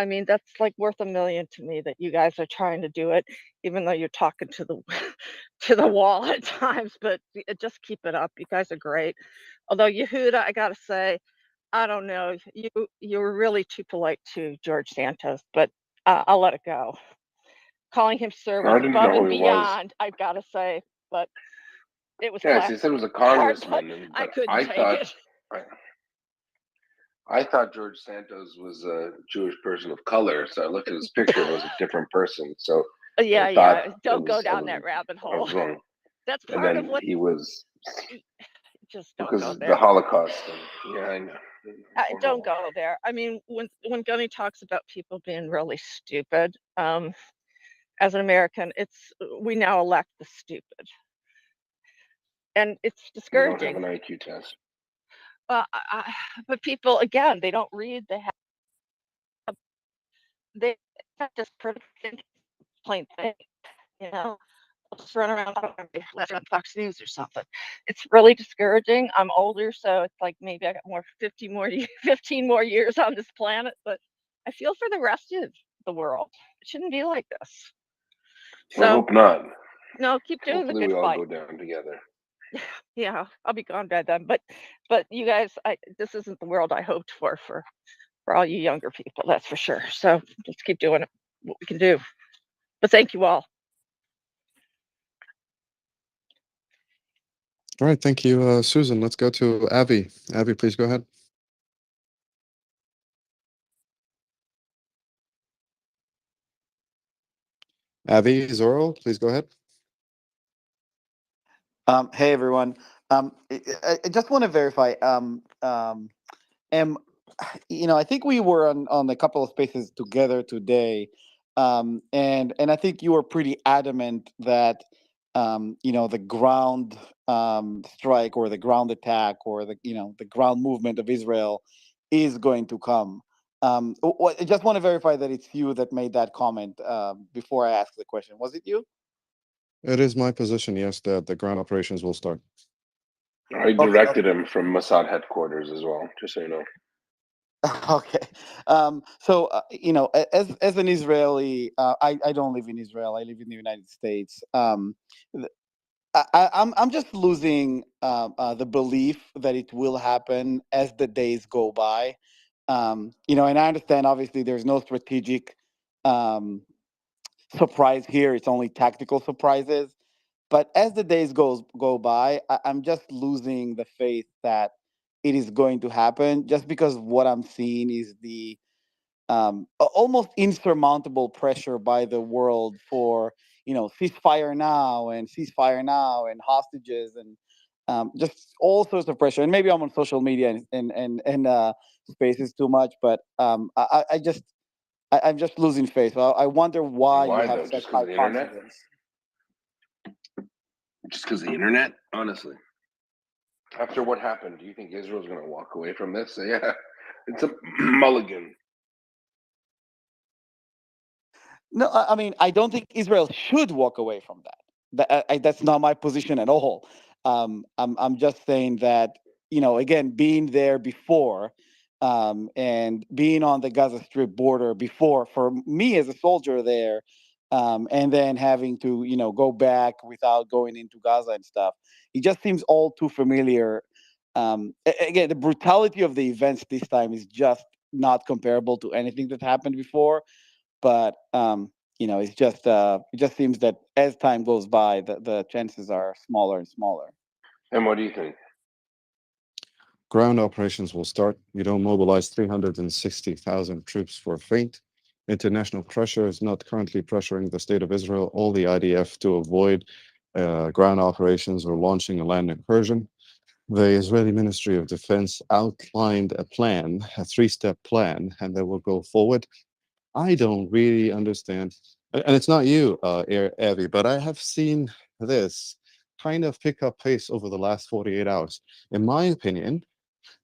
I mean, that's like worth a million to me that you guys are trying to do it, even though you're talking to the to the wall at times. But just keep it up. You guys are great. Although Yehuda, I gotta say, I don't know. You were really too polite to George Santos, but I'll let it go. Calling him sir I was didn't above know and who he was. beyond, I've got to say, but it was Yes, he said it was a hard, but congressman, I but couldn't take it. I thought George Santos was a Jewish person of color, so I looked at his picture and it was a different person. So Yeah, I thought don't go down that rabbit I hole. was wrong. That's And part of then what, he was just don't because go of the there. Holocaust. And, yeah, I know. Don't go there. I mean, when Gunny talks about people being really stupid, as an American, we now elect the stupid, and it's You don't have discouraging. an IQ test. But people, again, they don't read. They have just pretty plain thing, you know. I'll just run around on Fox News or something. It's really discouraging. I'm older, so it's like maybe I got 15 more years on this planet, but I feel for the rest of the world. It shouldn't be like this. So I hope not. No, keep doing Hopefully the good we all fight. go down together. Yeah, I'll be gone by then. But you guys, this isn't the world I hoped for all you younger people, that's for sure. So let's keep doing what we can do. But thank you all. All right, thank you, Susan. Let's go to Avi. Avi, please go ahead. Avi Zorro, please go ahead. Hey everyone. I just want to verify. I think we were on a couple of spaces together today, and I think you were pretty adamant that the ground strike or the ground attack or the ground movement of Israel is going to come. I just want to verify that it's you that made that comment before I ask the question. Was it you? It is my position, yes, that the ground operations will start. I directed him from Mossad headquarters as well, just so you know. Okay. As an Israeli, I don't live in Israel. I live in the United States. I'm just losing the belief that it will happen as the days go by. And I understand obviously there's no strategic surprise here. It's only tactical surprises. But as the days go by, I'm just losing the faith that it is going to happen. Just because what I'm seeing is the almost insurmountable pressure by the world for ceasefire now and hostages and just all sorts of pressure. And maybe I'm on social media and spaces too much, but I'm just losing faith. I wonder why you have though? such Just because high of the internet? confidence. Just because of the internet? Honestly. After what happened, do you think Israel's going to walk away from this? So, yeah, it's a mulligan. No, I mean, I don't think Israel should walk away from that. That's not my position at all. I'm just saying that, again, being there before and being on the Gaza Strip border before, for me as a soldier there, and then having to, go back without going into Gaza and stuff, it just seems all too familiar. Again, the brutality of the events this time is just not comparable to anything that happened before. But it just seems that as time goes by, the chances are smaller and smaller. And what do you think? Ground operations will start. You don't mobilize 360,000 troops for a feint. International pressure is not currently pressuring the state of Israel or the IDF to avoid ground operations or launching a land incursion. The Israeli Ministry of Defense outlined a plan, a three-step plan, and they will go forward. I don't really understand, and it's not you, Avi, but I have seen this kind of pick up pace over the last 48 hours. In my opinion,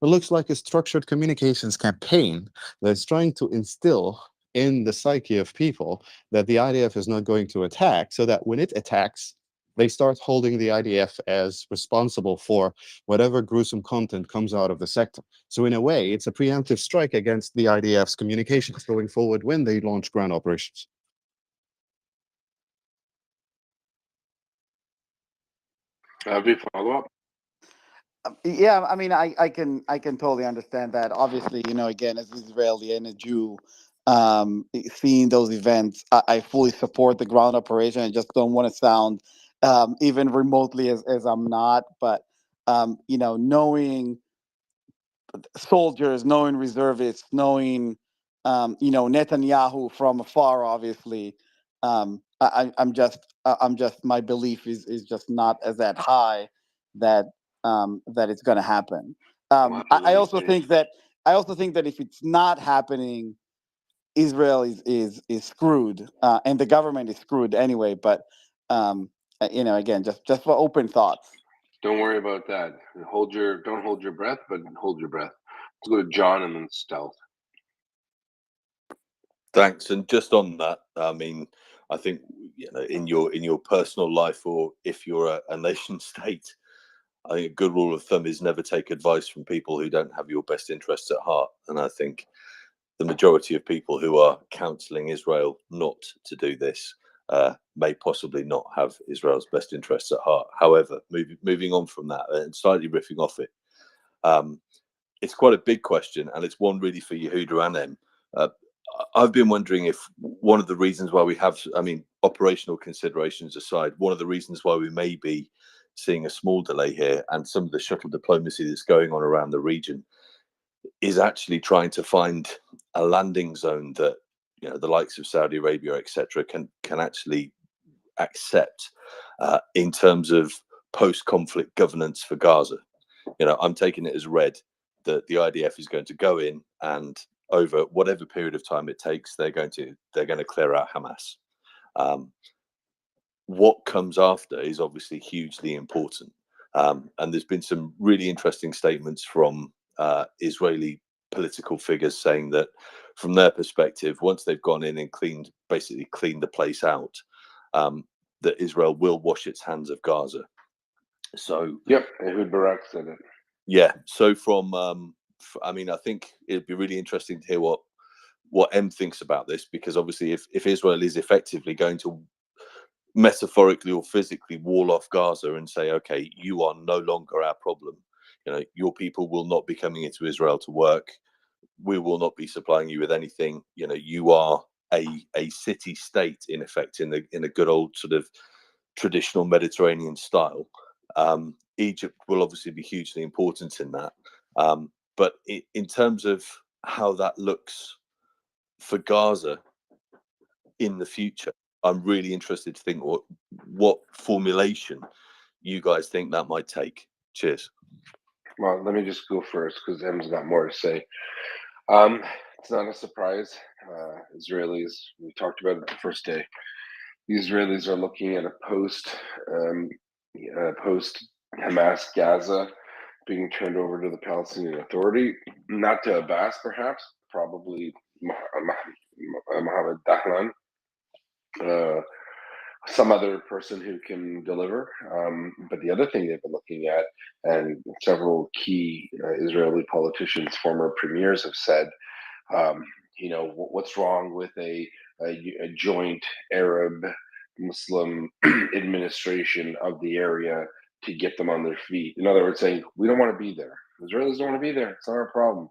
it looks like a structured communications campaign that's trying to instill in the psyche of people that the IDF is not going to attack, so that when it attacks, they start holding the IDF as responsible for whatever gruesome content comes out of the sector. So in a way, it's a preemptive strike against the IDF's communications going forward when they launch ground operations. Brief follow-up. Yeah, I mean, I can totally understand that. Obviously, again, as Israeli and a Jew, seeing those events, I fully support the ground operation. I just don't want to sound even remotely as I'm not. But knowing soldiers, knowing reservists, knowing Netanyahu from afar, obviously, I'm just my belief is just not as that high that that it's going to happen. I also think that if it's not happening, Israel is screwed, and the government is screwed anyway. But again, just for open thoughts. Don't worry about that. Don't hold your breath, but hold your breath. Let's go to John and then Stealth. Thanks. And just on that, I mean, I think in your personal life, or if you're a nation state, I think a good rule of thumb is never take advice from people who don't have your best interests at heart. And I think the majority of people who are counselling Israel not to do this may possibly not have Israel's best interests at heart. However, moving on from that and slightly riffing off it, it's quite a big question, and it's one really for Yehuda and Em. I've been wondering if one of the reasons why we have, I mean, operational considerations aside, one of the reasons why we may be seeing a small delay here and some of the shuttle diplomacy that's going on around the region is actually trying to find a landing zone that the likes of Saudi Arabia, etc., can actually accept in terms of post-conflict governance for Gaza. I'm taking it as read that the IDF is going to go in and over whatever period of time it takes, they're going to clear out Hamas. What comes after is obviously hugely important, and there's been some really interesting statements from Israeli political figures saying that, from their perspective, once they've gone in and basically cleaned the place out, that Israel will wash its hands of Gaza. So yep, Ehud Barak said it. Yeah. So I mean, I think it'd be really interesting to hear what Em thinks about this, because obviously if Israel is effectively going to metaphorically or physically wall off Gaza and say, okay, you are no longer our problem, your people will not be coming into Israel to work, we will not be supplying you with anything, you are a city state in effect, in a good old sort of traditional Mediterranean style. Egypt will obviously be hugely important in that. But in terms of how that looks for Gaza in the future, I'm really interested to think what formulation you guys think that might take. Cheers. Well, let me just go first because Em's got more to say. It's not a surprise. Israelis, we talked about it the first day. The Israelis are looking at a post Hamas Gaza being turned over to the Palestinian Authority, not to Abbas, perhaps, probably Mohammed Dahlan, some other person who can deliver. But the other thing they've been looking at, and several key Israeli politicians, former premiers, have said, what's wrong with a joint Arab Muslim administration of the area to get them on their feet? In other words, saying, we don't want to be there. Israelis don't want to be there. It's not our problem.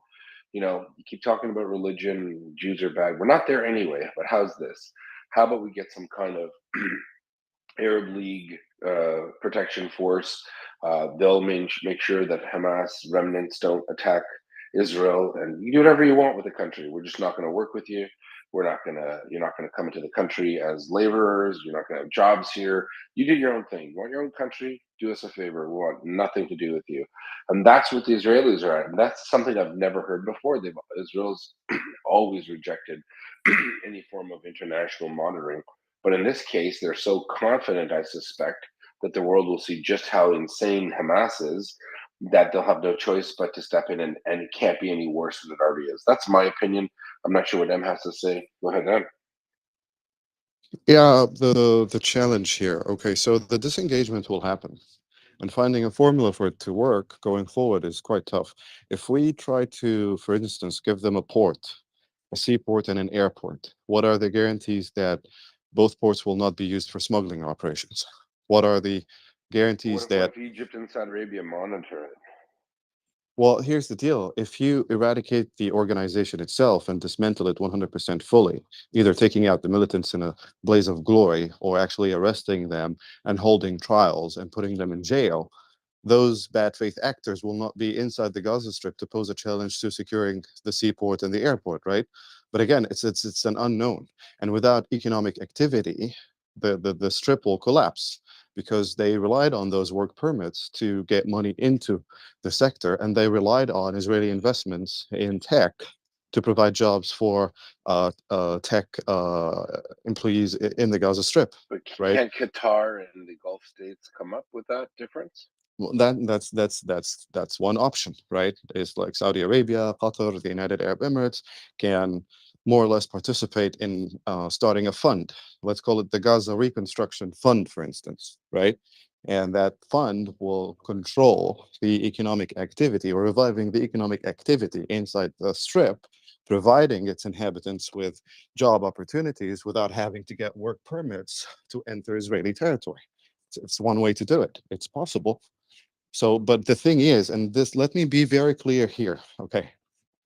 You keep talking about religion, Jews are bad. We're not there anyway, but how's this? How about we get some kind of Arab League protection force? They'll make sure that Hamas remnants don't attack Israel, and you do whatever you want with the country. We're just not going to work with you. You're not going to come into the country as laborers. You're not going to have jobs here. You do your own thing. You want your own country? Do us a favor. We want nothing to do with you. And that's what the Israelis are at. And that's something I've never heard before. Israel's always rejected any form of international monitoring. But in this case, they're so confident, I suspect, that the world will see just how insane Hamas is, that they'll have no choice but to step in, and it can't be any worse than it already is. That's my opinion. I'm not sure what Em has to say. Go ahead, Em. Yeah, the challenge here. Okay, so the disengagement will happen, and finding a formula for it to work going forward is quite tough. If we try to, for instance, give them a port, a seaport and an airport, what are the guarantees that both ports will not be used for smuggling operations? What are the guarantees What that if Egypt and Saudi Arabia monitor it? well, here's the deal. If you eradicate the organization itself and dismantle it 100% fully, either taking out the militants in a blaze of glory or actually arresting them and holding trials and putting them in jail, those bad faith actors will not be inside the Gaza Strip to pose a challenge to securing the seaport and the airport, right? But again, it's an unknown. And without economic activity, the strip will collapse because they relied on those work permits to get money into the sector, and they relied on Israeli investments in tech to provide jobs for tech employees in the Gaza Strip, But right? can't Qatar and the Gulf states come up with that difference? Well, that's one option, right? It's like Saudi Arabia, Qatar, the United Arab Emirates can more or less participate in starting a fund. Let's call it the Gaza Reconstruction Fund, for instance, right? And that fund will control the economic activity or reviving the economic activity inside the strip, providing its inhabitants with job opportunities without having to get work permits to enter Israeli territory. It's one way to do it. It's possible. So, but the thing is, and this, let me be very clear here. Okay.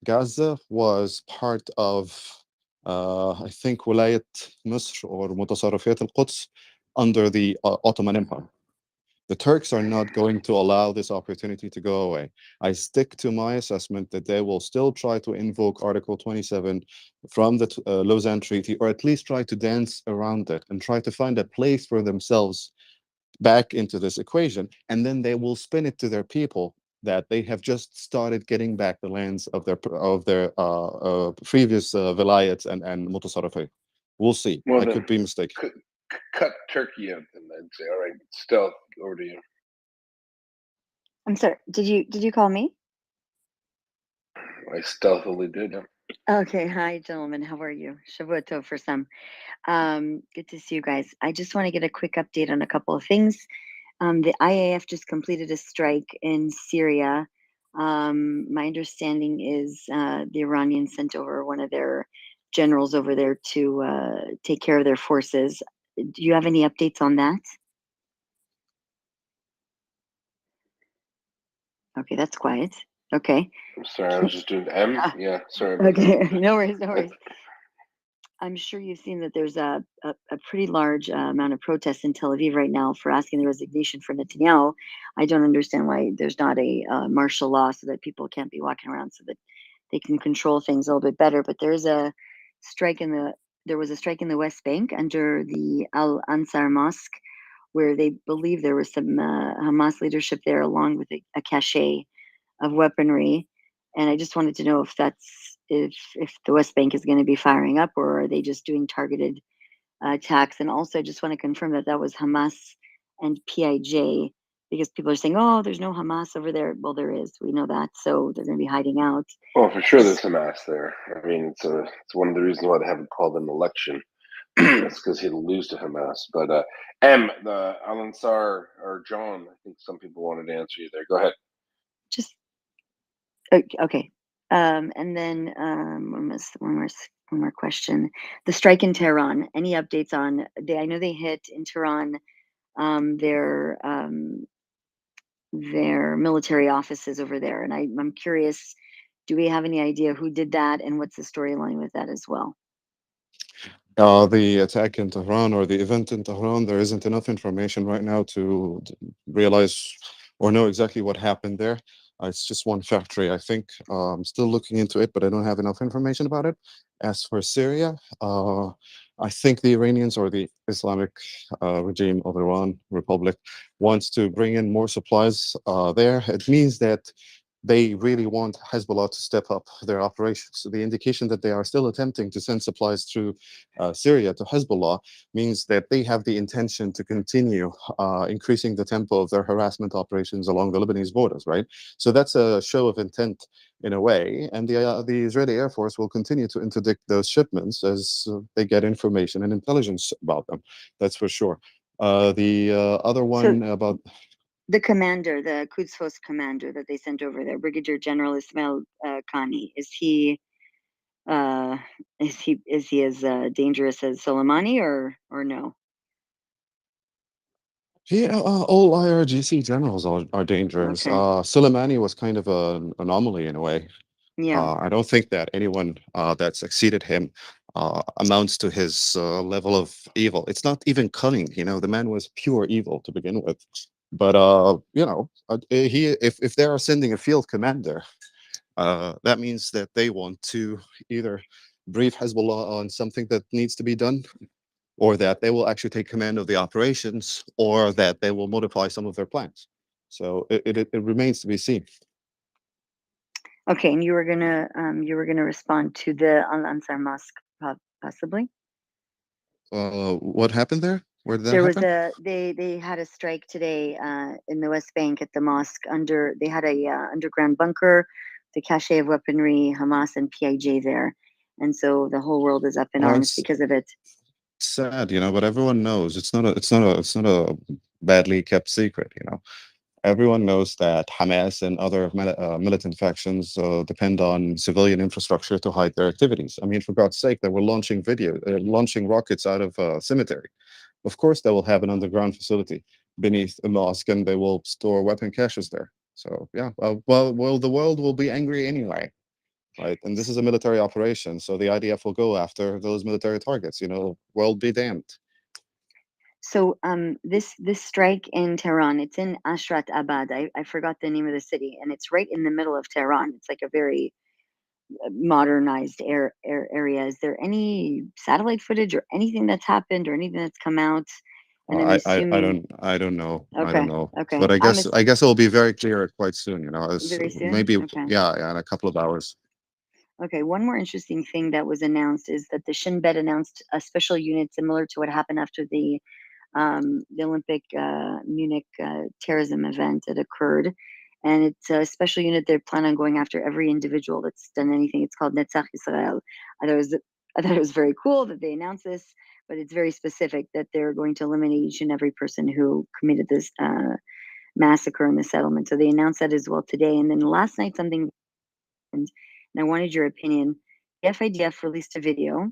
Gaza was part of, I think, Wilayat Misr or Mutasarrafiyat al-Quds under the Ottoman Empire. The Turks are not going to allow this opportunity to go away. I stick to my assessment that they will still try to invoke Article 27 from the Lausanne Treaty, or at least try to dance around it and try to find a place for themselves back into this equation, and then they will spin it to their people that they have just started getting back the lands of their previous vilayats and mutasarrifin. We'll see. Well, I then could be mistaken. cut Turkey out and then say, all right, stealth, over to you. I'm sorry. Did you call me? I stealthily did. Yeah. Okay. Hi, gentlemen. How are you? Shavua tov for some. Good to see you guys. I just want to get a quick update on a couple of things. The IAF just completed a strike in Syria. My understanding is the Iranians sent over one of their generals over there to take care of their forces. Do you have any updates on that? Okay, that's quiet. Okay. I'm sorry, I was just doing M. Yeah, sorry. Okay, no worries, no worries. I'm sure you've seen that there's a pretty large amount of protests in Tel Aviv right now for asking the resignation for Netanyahu. I don't understand why there's not a martial law so that people can't be walking around so that they can control things a little bit better. But there was a strike in the West Bank under the Al Ansar Mosque, where they believe there was some Hamas leadership there, along with a cache of weaponry. And I just wanted to know if the West Bank is going to be firing up, or are they just doing targeted attacks? And also, I just want to confirm that was Hamas and PIJ, because people are saying, "Oh, there's no Hamas over there." Well, there is. We know that, so they're going to be hiding out. Well, for sure, there's Hamas there. I mean, it's one of the reasons why they haven't called an election. It's because he'll lose to Hamas. But the Al Ansar or John, I think some people wanted to answer you there. Go ahead. Just okay. And then one more question. The strike in Tehran. Any updates on? I know they hit in Tehran their military offices over there, and I'm curious. Do we have any idea who did that, and what's the storyline with that as well? The attack in Tehran or the event in Tehran, there isn't enough information right now to realize or know exactly what happened there. It's just one factory, I think. I'm still looking into it, but I don't have enough information about it. As for Syria, I think the Iranians or the Islamic regime of Iran Republic wants to bring in more supplies there. It means that they really want Hezbollah to step up their operations. So the indication that they are still attempting to send supplies through Syria to Hezbollah means that they have the intention to continue increasing the tempo of their harassment operations along the Lebanese borders, right? So that's a show of intent in a way, and the Israeli Air Force will continue to interdict those shipments as they get information and intelligence about them. That's for sure. The other one about the commander, the Quds Force commander that they sent over there, Brigadier General Ismail Khani, is he as dangerous as Soleimani or no? Yeah, all IRGC generals are dangerous. Okay. Soleimani was kind of an anomaly in a way. Yeah. I don't think that anyone that succeeded him amounts to his level of evil. It's not even cunning, you know. The man was pure evil to begin with. But you know, if they are sending a field commander, that means that they want to either brief Hezbollah on something that needs to be done, or that they will actually take command of the operations, or that they will modify some of their plans. So it remains to be seen. Okay, and you were gonna respond to the Al Ansar Mosque possibly. What happened there? Where did that There was happen? they had a strike today in the West Bank at the mosque. They had a underground bunker, the cache of weaponry, Hamas and PIJ there, and so the whole world is up in Oh, arms it's because of it. sad, you know, but everyone knows it's not a badly kept secret, you know. Everyone knows that Hamas and other militant factions depend on civilian infrastructure to hide their activities. I mean, for God's sake, they were launching rockets out of a cemetery. Of course, they will have an underground facility beneath a mosque, and they will store weapon caches there. So yeah, well, the world will be angry anyway, right? And this is a military operation, so the IDF will go after those military targets. You know, world be damned. So this strike in Tehran, it's in Ashrat Abad. I forgot the name of the city, and it's right in the middle of Tehran. It's like a very modernized area. Is there any satellite footage or anything that's happened or anything that's come out? And I'm assuming I don't know. I don't okay, know. okay. But I guess it will be very clear quite soon, you know, as Very soon? maybe Okay. yeah, in a couple of hours. Okay, one more interesting thing that was announced is that the Shin Bet announced a special unit similar to what happened after the Olympic Munich terrorism event that occurred. And it's a special unit they plan on going after every individual that's done anything. It's called Netzach Israel. I thought it was very cool that they announced this, but it's very specific that they're going to eliminate each and every person who committed this massacre in the settlement. So they announced that as well today. And then last night something happened, and I wanted your opinion. The FIDF released a video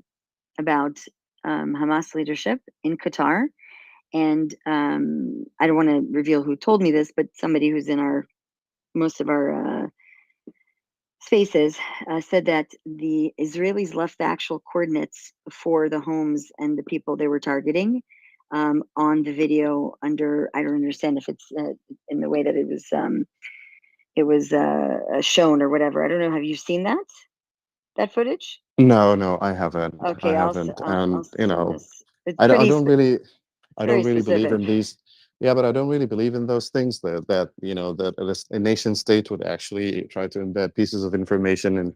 about Hamas leadership in Qatar. And I don't want to reveal who told me this, but somebody who's in most of our spaces said that the Israelis left the actual coordinates for the homes and the people they were targeting on the video under. I don't understand if it's in the way that it was shown or whatever. I don't know. Have you seen that footage? No, I haven't. Okay, I haven't. I'll And you send know, this. It's I don't, I pretty. don't really I don't Very really believe specific. in these. Yeah, but I don't really believe in those things that you know that a nation state would actually try to embed pieces of information in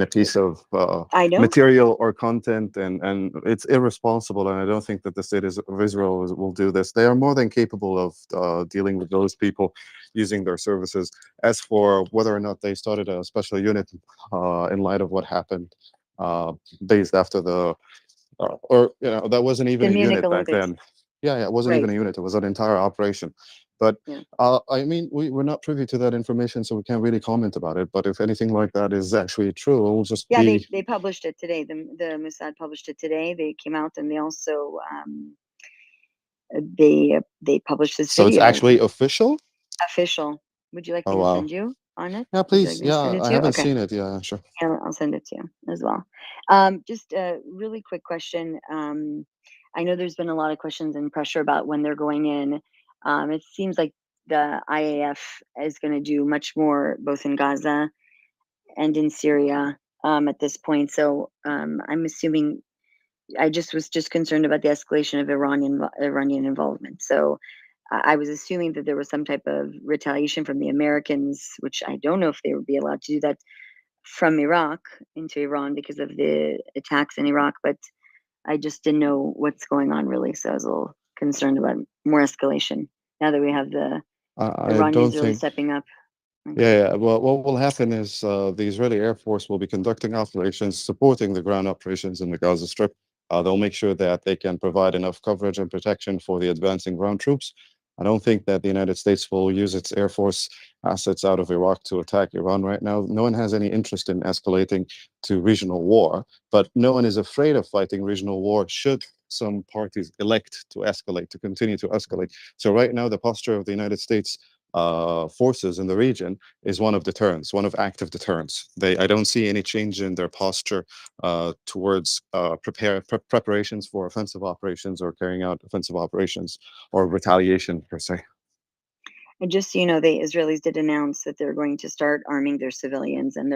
a piece of I know. material or content, and it's irresponsible. And I don't think that the state of Israel will do this. They are more than capable of dealing with those people using their services. As for whether or not they started a special unit in light of what happened days after or you know, that wasn't even The a Munich unit back Olympics. then. Yeah, it wasn't even Right. a unit. It was an entire operation. But Yeah. I mean, we're not privy to that information, so we can't really comment about it. But if anything like that is actually true, it will just Yeah, be. they published it today. The Mossad published it today. They came out and they also they published this So it's video. actually official? Official. Would you like Oh me to wow. send you on it? Yeah, Would you like please. me to Yeah, send it I to you? haven't Okay. seen it. Yeah, sure. Yeah, I'll send it to you as well. Just a really quick question. I know there's been a lot of questions and pressure about when they're going in. It seems like the IAF is going to do much more both in Gaza and in Syria at this point. So I'm assuming I was just concerned about the escalation of Iranian involvement. So I was assuming that there was some type of retaliation from the Americans, which I don't know if they would be allowed to do that from Iraq into Iran because of the attacks in Iraq, but I just didn't know what's going on really. So I was a little concerned about more escalation now that we have the I don't Iranians really think. stepping up. Yeah. Well, what will happen is the Israeli Air Force will be conducting operations, supporting the ground operations in the Gaza Strip. They'll make sure that they can provide enough coverage and protection for the advancing ground troops. I don't think that the United States will use its Air Force assets out of Iraq to attack Iran right now. No one has any interest in escalating to regional war, but no one is afraid of fighting regional war should some parties elect to escalate, to continue to escalate. So right now, the posture of the United States forces in the region is one of deterrence, one of active deterrence. I don't see any change in their posture towards preparations for offensive operations or carrying out offensive operations or retaliation per se. And just so you know, the Israelis did announce that they're going to start arming their civilians, and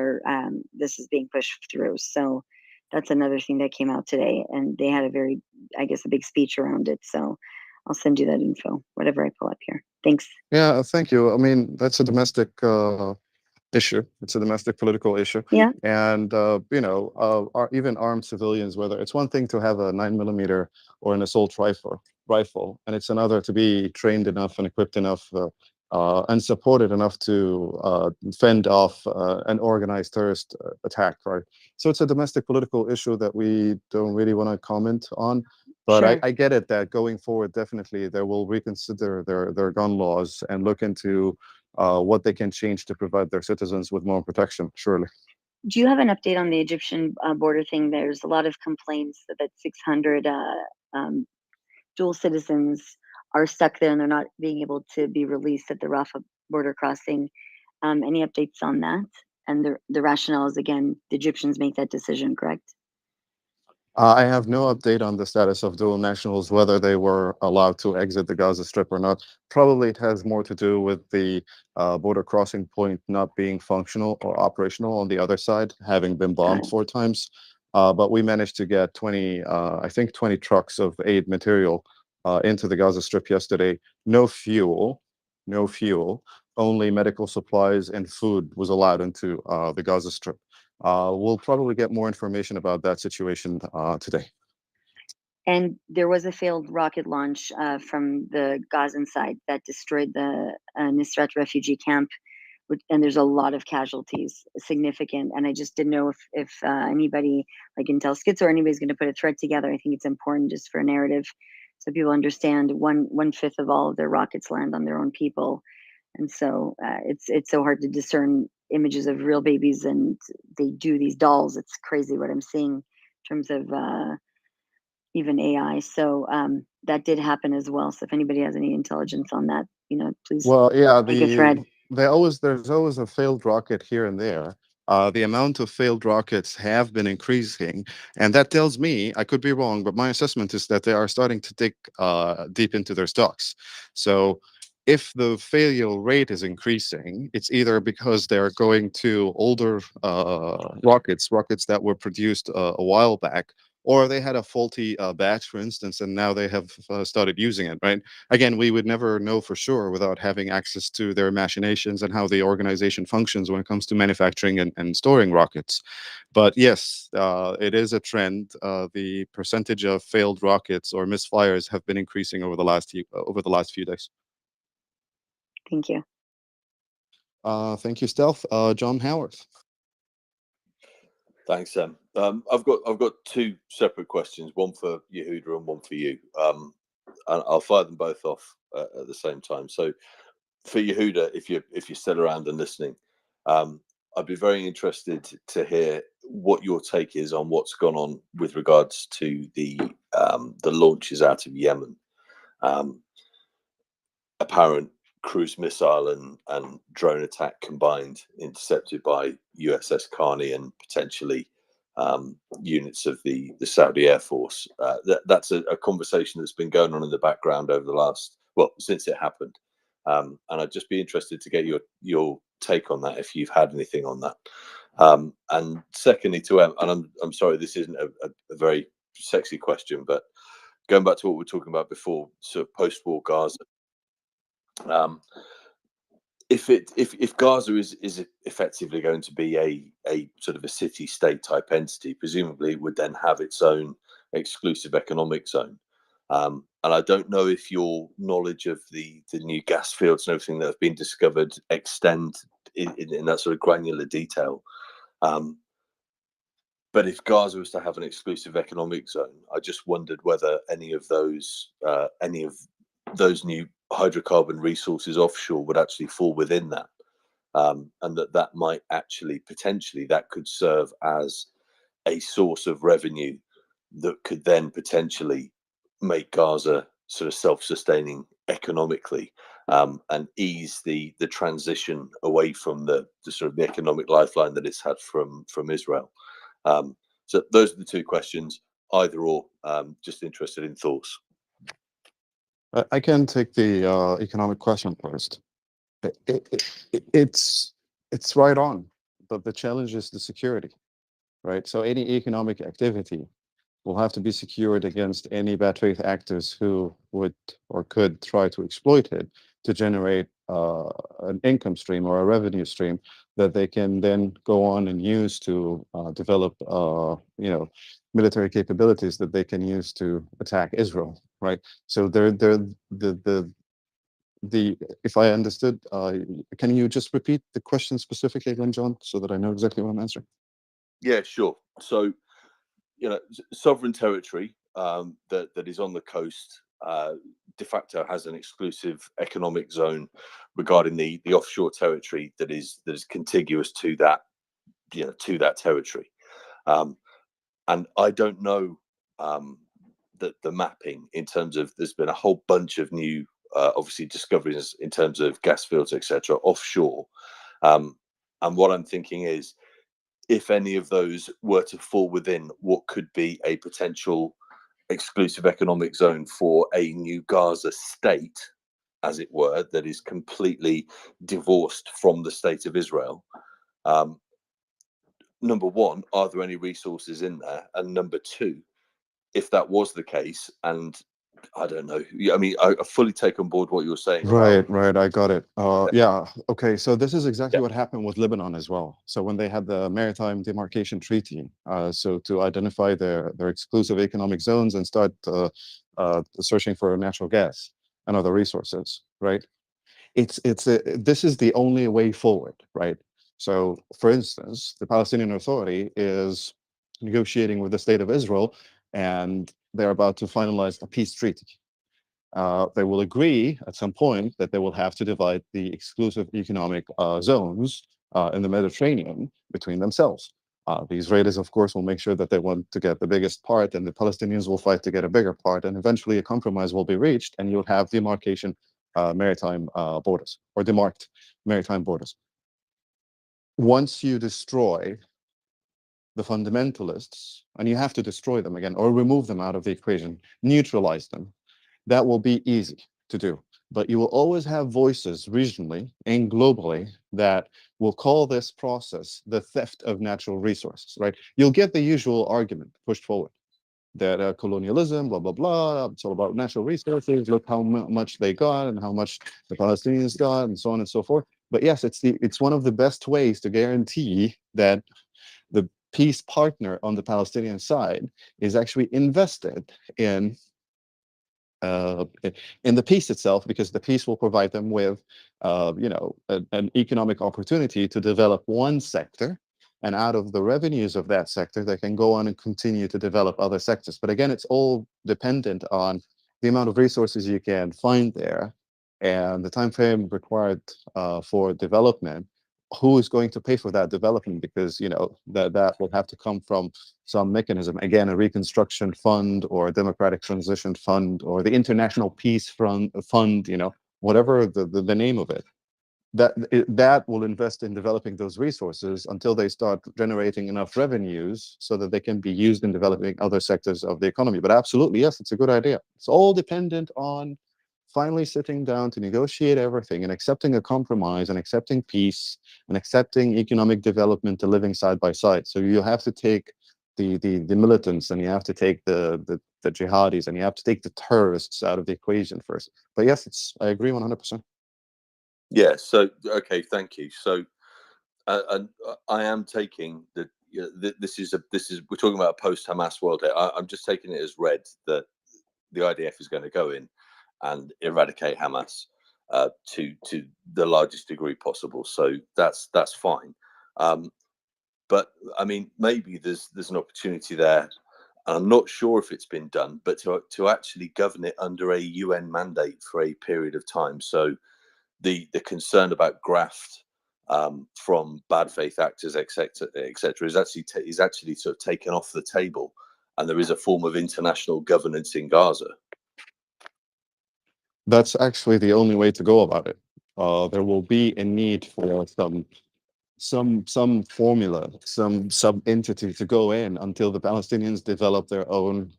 this is being pushed through. So that's another thing that came out today, and they had a big speech around it. So I'll send you that info, whatever I pull up here. Thanks. Yeah, thank you. I mean, that's a domestic issue. It's a domestic political issue. Yeah. And, even armed civilians, whether it's one thing to have a 9mm or an assault rifle, and it's another to be trained enough and equipped enough and supported enough to fend off an organized terrorist attack, right? So it's a domestic political issue that we don't really want to comment on. But Sure. I get it that going forward, definitely they will reconsider their gun laws and look into what they can change to provide their citizens with more protection, surely. Do you have an update on the Egyptian border thing? There's a lot of complaints that 600 dual citizens are stuck there and they're not being able to be released at the Rafah border crossing. Any updates on that? And the rationale is, again, the Egyptians make that decision, correct? I have no update on the status of dual nationals, whether they were allowed to exit the Gaza Strip or not. Probably it has more to do with the border crossing point not being functional or operational on the other side, having been bombed 4 times. But we managed to get 20 trucks of aid material into the Gaza Strip yesterday. No fuel, only medical supplies and food was allowed into the Gaza Strip. We'll probably get more information about that situation today. And there was a failed rocket launch from the Gazan side that destroyed the Nusrat refugee camp, and there's a lot of casualties, significant. And I just didn't know if anybody like Intel Schizo or anybody's going to put a thread together. I think it's important just for a narrative, so people understand 1/5 of all of their rockets land on their own people, and so it's so hard to discern images of real babies, and they do these dolls. It's crazy what I'm seeing in terms of even AI. So that did happen as well. So if anybody has any intelligence on that, please Well, yeah, make a thread. there's always a failed rocket here and there. The amount of failed rockets have been increasing, and that tells me, I could be wrong, but my assessment is that they are starting to dig deep into their stocks. So if the failure rate is increasing, it's either because they're going to older rockets that were produced a while back, or they had a faulty batch, for instance, and now they have started using it, right? Again, we would never know for sure without having access to their machinations and how the organization functions when it comes to manufacturing and storing rockets. But yes, it is a trend. The percentage of failed rockets or misfires have been increasing over the last few days. Thank you. Thank you, Stealth. John Howard. Thanks, Sam. I've got 2 separate questions, one for Yehuda and one for you. And I'll fire them both off at the same time. So, for Yehuda, if you're still around and listening, I'd be very interested to hear what your take is on what's gone on with regards to the launches out of Yemen. Apparent cruise missile and drone attack combined, intercepted by USS Carney and potentially units of the Saudi Air Force. That's a conversation that's been going on in the background over the since it happened. And I'd just be interested to get your take on that, if you've had anything on that. And secondly, to Em, and I'm sorry, this isn't a very sexy question, but going back to what we were talking about before, sort of post-war Gaza, Um, if Gaza is effectively going to be a sort of a city-state type entity, presumably it would then have its own exclusive economic zone. And I don't know if your knowledge of the new gas fields and everything that have been discovered extend in that sort of granular detail. But if Gaza was to have an exclusive economic zone, I just wondered whether any of those new hydrocarbon resources offshore would actually fall within that, and that might actually potentially that could serve as a source of revenue that could then potentially make Gaza sort of self-sustaining economically, and ease the transition away from the sort of the economic lifeline that it's had from Israel. So those are the two questions. Either or, just interested in thoughts. I can take the economic question first. It's right on, but the challenge is the security, right? So any economic activity will have to be secured against any bad faith actors who would or could try to exploit it to generate an income stream or a revenue stream that they can then go on and use to develop, military capabilities that they can use to attack Israel, right? So if I understood, can you just repeat the question specifically again, John, so that I know exactly what I'm answering? Yeah, sure. So, sovereign territory that is on the coast de facto has an exclusive economic zone regarding the offshore territory that is contiguous to that territory. And I don't know the mapping in terms of, there's been a whole bunch of new obviously discoveries in terms of gas fields, etc., offshore. And what I'm thinking is, if any of those were to fall within what could be a potential exclusive economic zone for a new Gaza state, as it were, that is completely divorced from the state of Israel. Number one, are there any resources in there? And number two, if that was the case, and I don't know, I mean, I fully take on board what you were saying about. Right, I got it. Yeah, okay, so this is exactly what happened with Lebanon as well. So when they had the Maritime Demarcation Treaty, so to identify their exclusive economic zones and start searching for natural gas and other resources, right? This is the only way forward, right? So, for instance, the Palestinian Authority is negotiating with the State of Israel, and they're about to finalize a peace treaty. They will agree at some point that they will have to divide the exclusive economic zones in the Mediterranean between themselves. The Israelis, of course, will make sure that they want to get the biggest part, and the Palestinians will fight to get a bigger part, and eventually a compromise will be reached, and you'll have demarcation maritime borders, or demarked maritime borders. Once you destroy the fundamentalists, and you have to destroy them again, or remove them out of the equation, neutralize them, that will be easy to do. But you will always have voices regionally and globally that will call this process the theft of natural resources, right? You'll get the usual argument pushed forward that colonialism, blah, blah, blah, it's all about natural resources, look how much they got and how much the Palestinians got, and so on and so forth. But yes, it's one of the best ways to guarantee that the peace partner on the Palestinian side is actually invested in the peace itself, because the peace will provide them with, an economic opportunity to develop one sector, and out of the revenues of that sector, they can go on and continue to develop other sectors. But again, it's all dependent on the amount of resources you can find there and the time frame required for development. Who is going to pay for that development? Because that will have to come from some mechanism. Again, a reconstruction fund or a democratic transition fund or the international peace fund, whatever the name of it. That will invest in developing those resources until they start generating enough revenues so that they can be used in developing other sectors of the economy. But absolutely, yes, it's a good idea. It's all dependent on finally sitting down to negotiate everything and accepting a compromise and accepting peace and accepting economic development to living side by side. So you have to take the militants, and you have to take the jihadis, and you have to take the terrorists out of the equation first. But yes, I agree 100%. Yeah. So okay, thank you. So I am taking the. This is we're talking about a post-Hamas world here. I'm just taking it as read that the IDF is going to go in and eradicate Hamas to the largest degree possible. So that's fine. But I mean, maybe there's an opportunity there. I'm not sure if it's been done, but to actually govern it under a UN mandate for a period of time. So the concern about graft from bad faith actors, etc., is actually sort of taken off the table, and there is a form of international governance in Gaza. That's actually the only way to go about it. There will be a need for some formula, some sub entity to go in until the Palestinians develop their own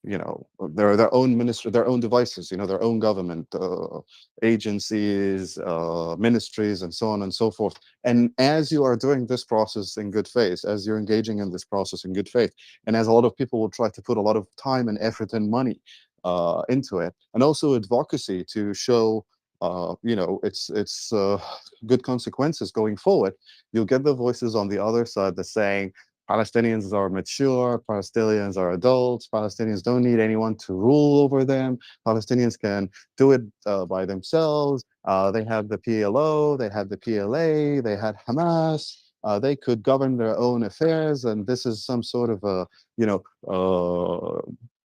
their own ministry, their own devices, their own government, agencies, ministries, and so on and so forth. And as you are doing this process in good faith, as you're engaging in this process in good faith, and as a lot of people will try to put a lot of time and effort and money into it, and also advocacy to show it's good consequences going forward, you'll get the voices on the other side that's saying Palestinians are mature, Palestinians are adults, Palestinians don't need anyone to rule over them, Palestinians can do it by themselves, they have the PLO, they had the PLA, they had Hamas, they could govern their own affairs, and this is some sort of a,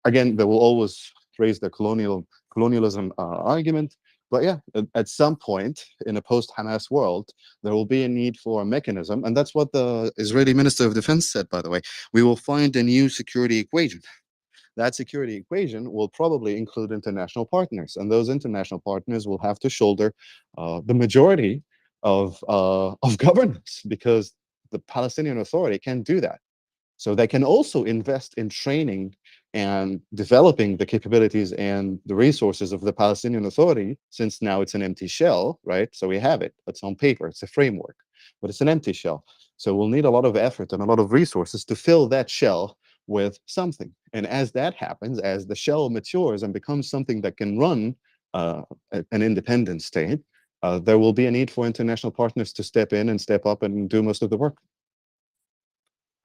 again, they will always raise the colonialism argument. But yeah, at some point in a post-Hamas world, there will be a need for a mechanism. And that's what the Israeli Minister of Defense said, by the way. We will find a new security equation. That security equation will probably include international partners. And those international partners will have to shoulder the majority of governance, because the Palestinian Authority can't do that. So they can also invest in training and developing the capabilities and the resources of the Palestinian Authority, since now it's an empty shell, right? So we have it, it's on paper, it's a framework, but it's an empty shell. So we'll need a lot of effort and a lot of resources to fill that shell with something. And as that happens, as the shell matures and becomes something that can run an independent state, there will be a need for international partners to step in and step up and do most of the work.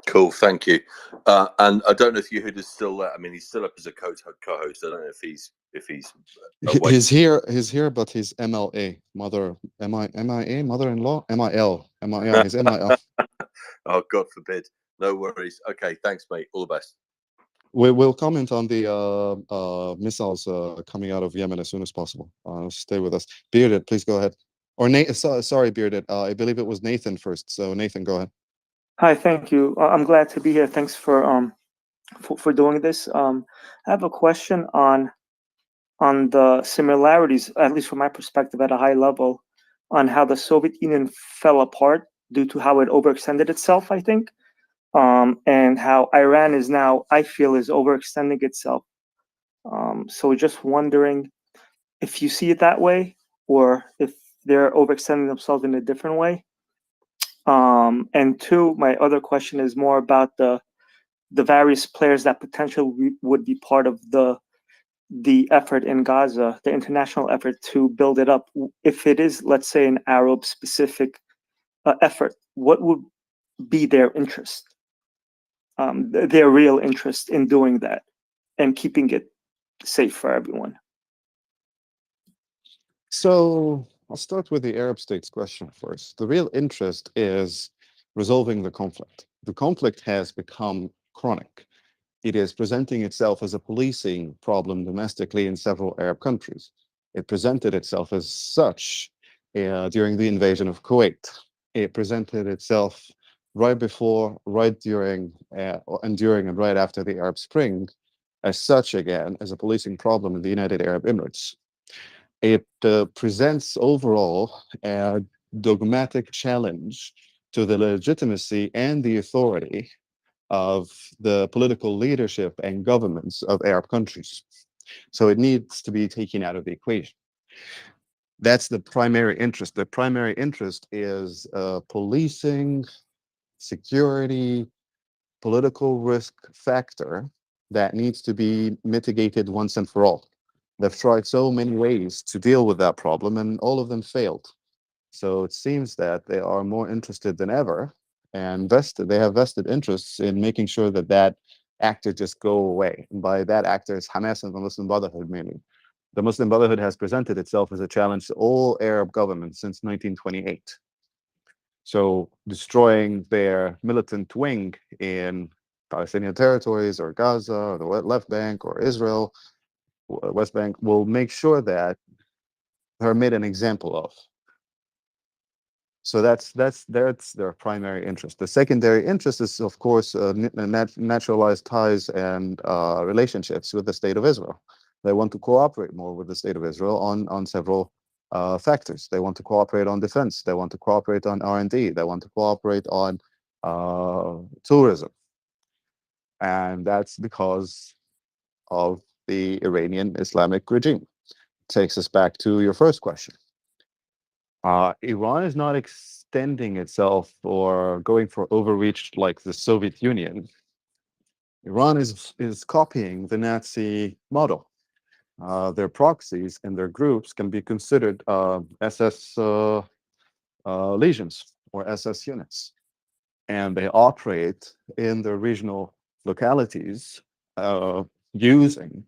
Cool, thank you. And I don't know if Yehuda's still there. I mean, he's still up as a co-host. I don't know if he's awake. He's here, but he's MLA, MIA, mother-in-law, MIL, he's MIL. Oh, God forbid. No worries. Okay, thanks, mate. All the best. We will comment on the missiles coming out of Yemen as soon as possible. Stay with us. Bearded, please go ahead. Or sorry, Bearded. I believe it was Nathan first. So Nathan, go ahead. Hi, thank you. I'm glad to be here. Thanks for doing this. I have a question on the similarities, at least from my perspective, at a high level, on how the Soviet Union fell apart due to how it overextended itself, I think, and how Iran is now, I feel, is overextending itself. So just wondering if you see it that way, or if they're overextending themselves in a different way. And two, my other question is more about the various players that potentially would be part of the effort in Gaza, the international effort to build it up. If it is, let's say, an Arab-specific effort, what would be their interest, their real interest in doing that and keeping it safe for everyone? So I'll start with the Arab states question first. The real interest is resolving the conflict. The conflict has become chronic. It is presenting itself as a policing problem domestically in several Arab countries. It presented itself as such during the invasion of Kuwait. It presented itself right before, right during, and during and right after the Arab Spring as such again as a policing problem in the United Arab Emirates. It presents overall a dogmatic challenge to the legitimacy and the authority of the political leadership and governments of Arab countries. So it needs to be taken out of the equation. That's the primary interest. The primary interest is policing, security, political risk factor that needs to be mitigated once and for all. They've tried so many ways to deal with that problem, and all of them failed. So it seems that they are more interested than ever, and they have vested interests in making sure that that actor just go away. And by that actor is Hamas and the Muslim Brotherhood mainly. The Muslim Brotherhood has presented itself as a challenge to all Arab governments since 1928. So destroying their militant wing in Palestinian territories or Gaza or the left bank or Israel, West Bank, will make sure that they're made an example of. So that's their primary interest. The secondary interest is, of course, naturalized ties and relationships with the State of Israel. They want to cooperate more with the State of Israel on several factors. They want to cooperate on defense. They want to cooperate on R&D. They want to cooperate on tourism. And that's because of the Iranian Islamic regime. Takes us back to your first question. Iran is not extending itself or going for overreach like the Soviet Union. Iran is copying the Nazi model. Their proxies and their groups can be considered SS legions or SS units. And they operate in the regional localities using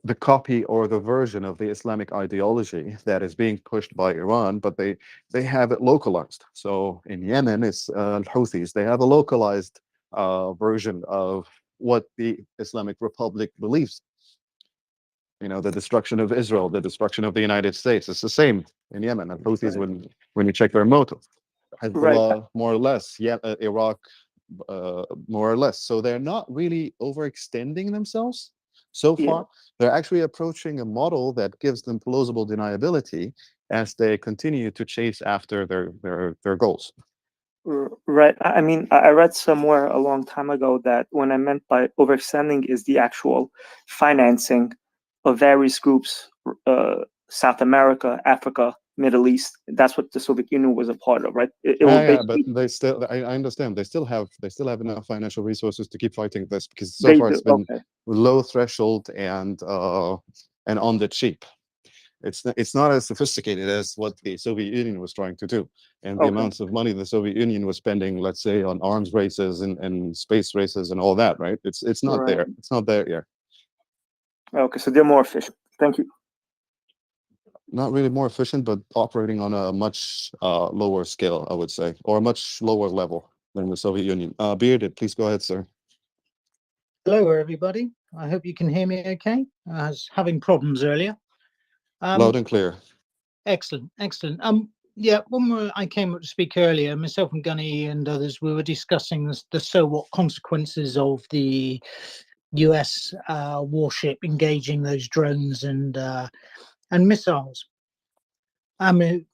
the copy or the version of the Islamic ideology that is being pushed by Iran, but they have it localized. So in Yemen, it's Houthis. They have a localized version of what the Islamic Republic believes. You know, the destruction of Israel, the destruction of the United States. It's the same in Yemen. And Houthis, when you check their motive, Hezbollah, more or less. Yeah, Iraq, more or less. So they're not really overextending themselves so far. They're actually approaching a model that gives them plausible deniability as they continue to chase after their goals. Right. I mean, I read somewhere a long time ago that when I meant by overextending is the actual financing of various groups, South America, Africa, Middle East. That's what the Soviet Union was a part of, right? It was Yeah, but they still, I understand, they still have enough financial resources to keep fighting this, because so far it's been low threshold and on the cheap. It's not as sophisticated as what the Soviet Union was trying to do, and the amounts of money the Soviet Union was spending, let's say, on arms races and space races and all that, right? It's not there. It's not there yet. Okay, so they're more efficient. Thank you. Not really more efficient, but operating on a much lower scale, I would say, or a much lower level than the Soviet Union. Bearded, please go ahead, sir. Hello, everybody. I hope you can hear me okay. I was having problems earlier. Loud and clear. Excellent, excellent. Yeah, when I came up to speak earlier, myself and Gunny and others, we were discussing the so what consequences of the US warship engaging those drones and missiles. I mean,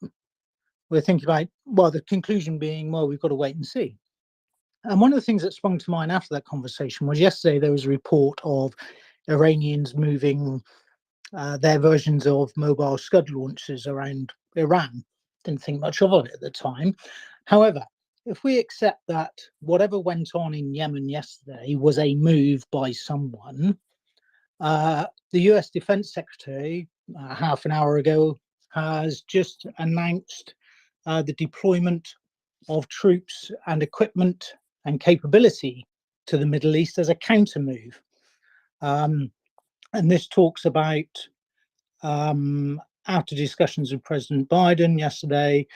we're thinking about, well, the conclusion being, well, we've got to wait and see. And one of the things that sprung to mind after that conversation was yesterday there was a report of Iranians moving their versions of mobile Scud launchers around Iran. Didn't think much of it at the time. However, if we accept that whatever went on in Yemen yesterday was a move by someone, the US Defense Secretary half an hour ago has just announced the deployment of troops and equipment and capability to the Middle East as a counter move. And this talks about, after discussions with President Biden yesterday,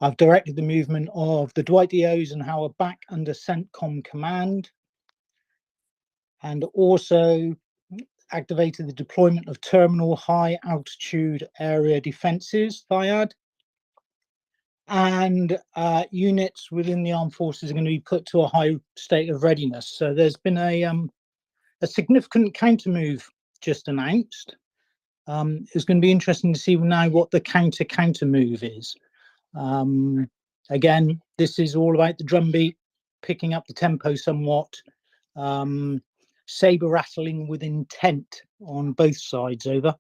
I've directed the movement of the Dwight D. Eisenhower back under CENTCOM command, and also activated the deployment of terminal high altitude area defenses, THIAD, and units within the armed forces are going to be put to a high state of readiness. So there's been a significant counter move just announced. It's going to be interesting to see now what the counter move is. Again, this is all about the drumbeat, picking up the tempo somewhat, saber rattling with intent on both sides. Over.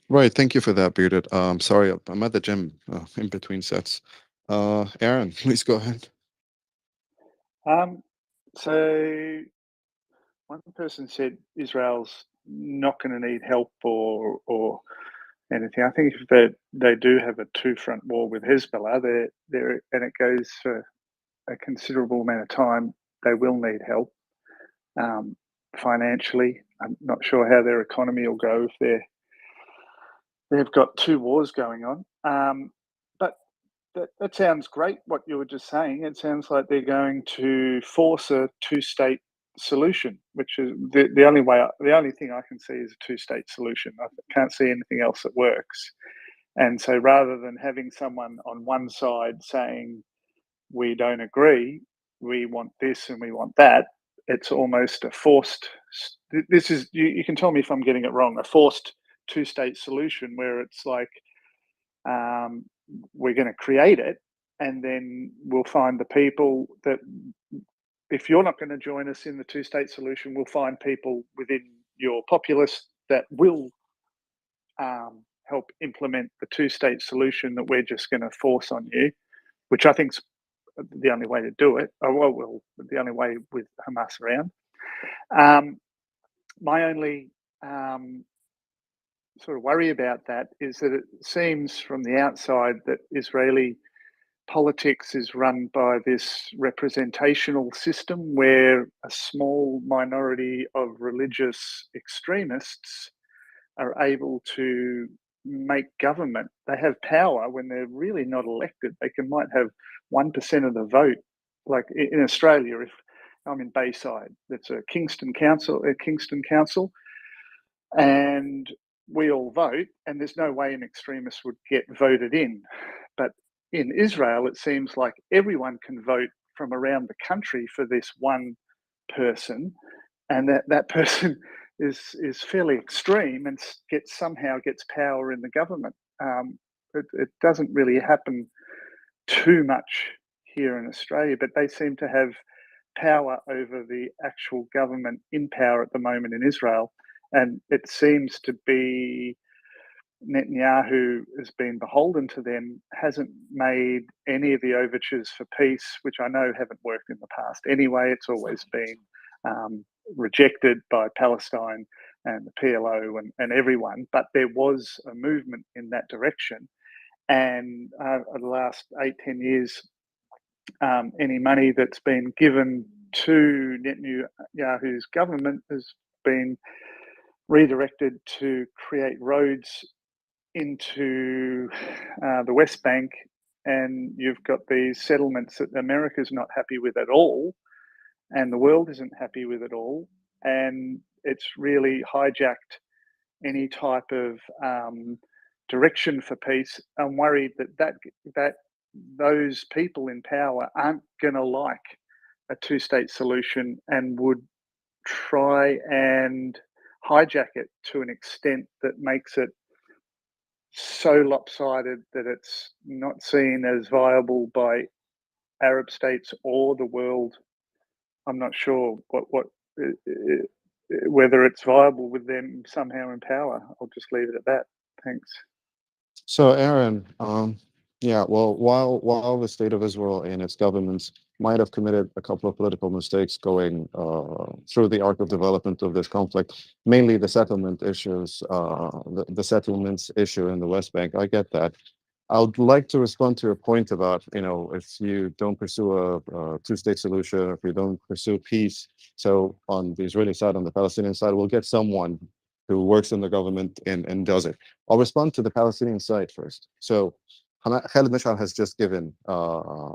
Right. Thank you for that, Bearded. Sorry, I'm at the gym in between sets. Aaron, please go ahead. So one person said Israel's not going to need help or anything. I think if they do have a two-front war with Hezbollah, they're and it goes for a considerable amount of time, they will need help financially. I'm not sure how their economy will go if they've got two wars going on. But that sounds great, what you were just saying. It sounds like they're going to force a two-state solution, which is the only way. The only thing I can see is a two-state solution. I can't see anything else that works. And so, rather than having someone on one side saying we don't agree, we want this and we want that, it's almost a forced. This is you can tell me if I'm getting it wrong. A forced two-state solution where it's like we're going to create it, and then we'll find the people that, if you're not going to join us in the two-state solution, we'll find people within your populace that will help implement the two-state solution that we're just going to force on you, which I think's the only way to do it. Well, the only way with Hamas around. My only sort of worry about that is that it seems from the outside that Israeli politics is run by this representational system where a small minority of religious extremists are able to make government. They have power when they're really not elected. They might have 1% of the vote. Like in Australia, if I'm in Bayside, it's a Kingston Council, and we all vote, and there's no way an extremist would get voted in. But in Israel, it seems like everyone can vote from around the country for this one person, and that person is fairly extreme and somehow gets power in the government. It doesn't really happen too much here in Australia, but they seem to have power over the actual government in power at the moment in Israel. And it seems to be Netanyahu has been beholden to them, hasn't made any of the overtures for peace, which I know haven't worked in the past anyway. It's always been rejected by Palestine and the PLO and everyone. But there was a movement in that direction. And the last 8-10 years, any money that's been given to Netanyahu's government has been redirected to create roads into the West Bank, and you've got these settlements that America's not happy with at all, and the world isn't happy with at all, and it's really hijacked any type of direction for peace. I'm worried that those people in power aren't going to like a two-state solution and would try and hijack it to an extent that makes it so lopsided that it's not seen as viable by Arab states or the world. I'm not sure whether it's viable with them somehow in power. I'll just leave it at that. Thanks. So, Aaron, yeah, well, while the state of Israel and its governments might have committed a couple of political mistakes going through the arc of development of this conflict, mainly the settlement issues, the settlements issue in the West Bank, I get that. I would like to respond to your point about, if you don't pursue a two-state solution, if you don't pursue peace, so on the Israeli side, on the Palestinian side, we'll get someone who works in the government and does it. I'll respond to the Palestinian side first. So Khalid Mashal has just given an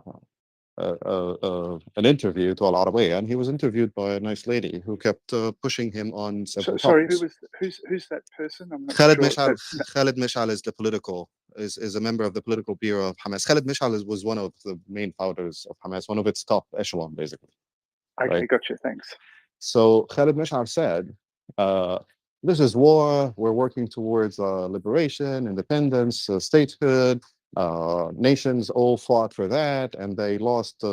interview to Al Arabiya, and he was interviewed by a nice lady who kept pushing him on several Sorry, topics. who's that person? I'm not Khalid sure. Mashal, Khalid Mashal is a member of the political bureau of Hamas. Khalid Mashal was one of the main founders of Hamas, one of its top echelon, basically. Okay, Right? gotcha. Thanks. So Khalid Mashal said, this is war. We're working towards liberation, independence, statehood. Nations all fought for that, and they lost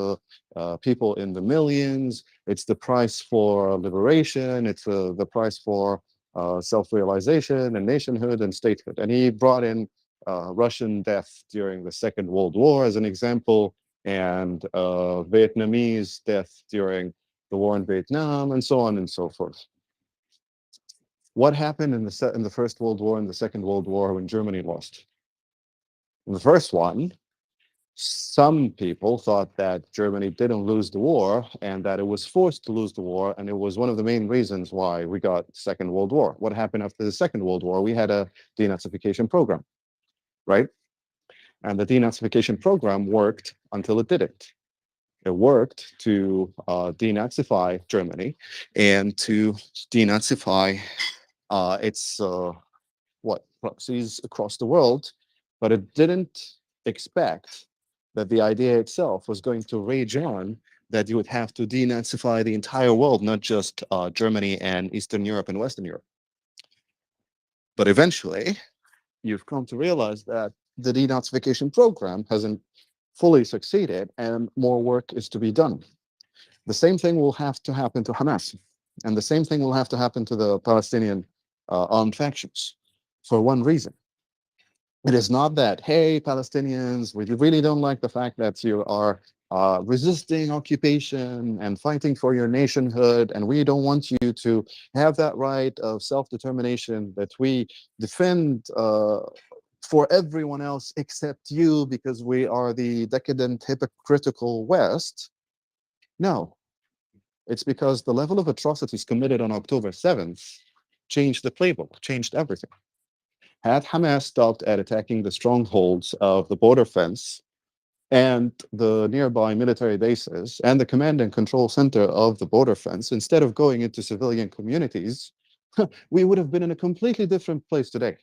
people in the millions. It's the price for liberation. It's the price for self-realization and nationhood and statehood. And he brought in Russian death during the Second World War as an example, and Vietnamese death during the war in Vietnam, and so on and so forth. What happened in the First World War and the Second World War when Germany lost? In the first one, some people thought that Germany didn't lose the war and that it was forced to lose the war, and it was one of the main reasons why we got Second World War. What happened after the Second World War? We had a denazification program, right? And the denazification program worked until it didn't. It worked to denazify Germany and to denazify its proxies across the world, but it didn't expect that the idea itself was going to rage on, that you would have to denazify the entire world, not just Germany and Eastern Europe and Western Europe. But eventually, you've come to realize that the denazification program hasn't fully succeeded and more work is to be done. The same thing will have to happen to Hamas, and the same thing will have to happen to the Palestinian armed factions, for one reason. It is not that, hey, Palestinians, we really don't like the fact that you are resisting occupation and fighting for your nationhood, and we don't want you to have that right of self-determination that we defend for everyone else except you because we are the decadent, hypocritical West. No, it's because the level of atrocities committed on October 7th changed the playbook, changed everything. Had Hamas stopped at attacking the strongholds of the border fence and the nearby military bases and the command and control center of the border fence, instead of going into civilian communities, we would have been in a completely different place today.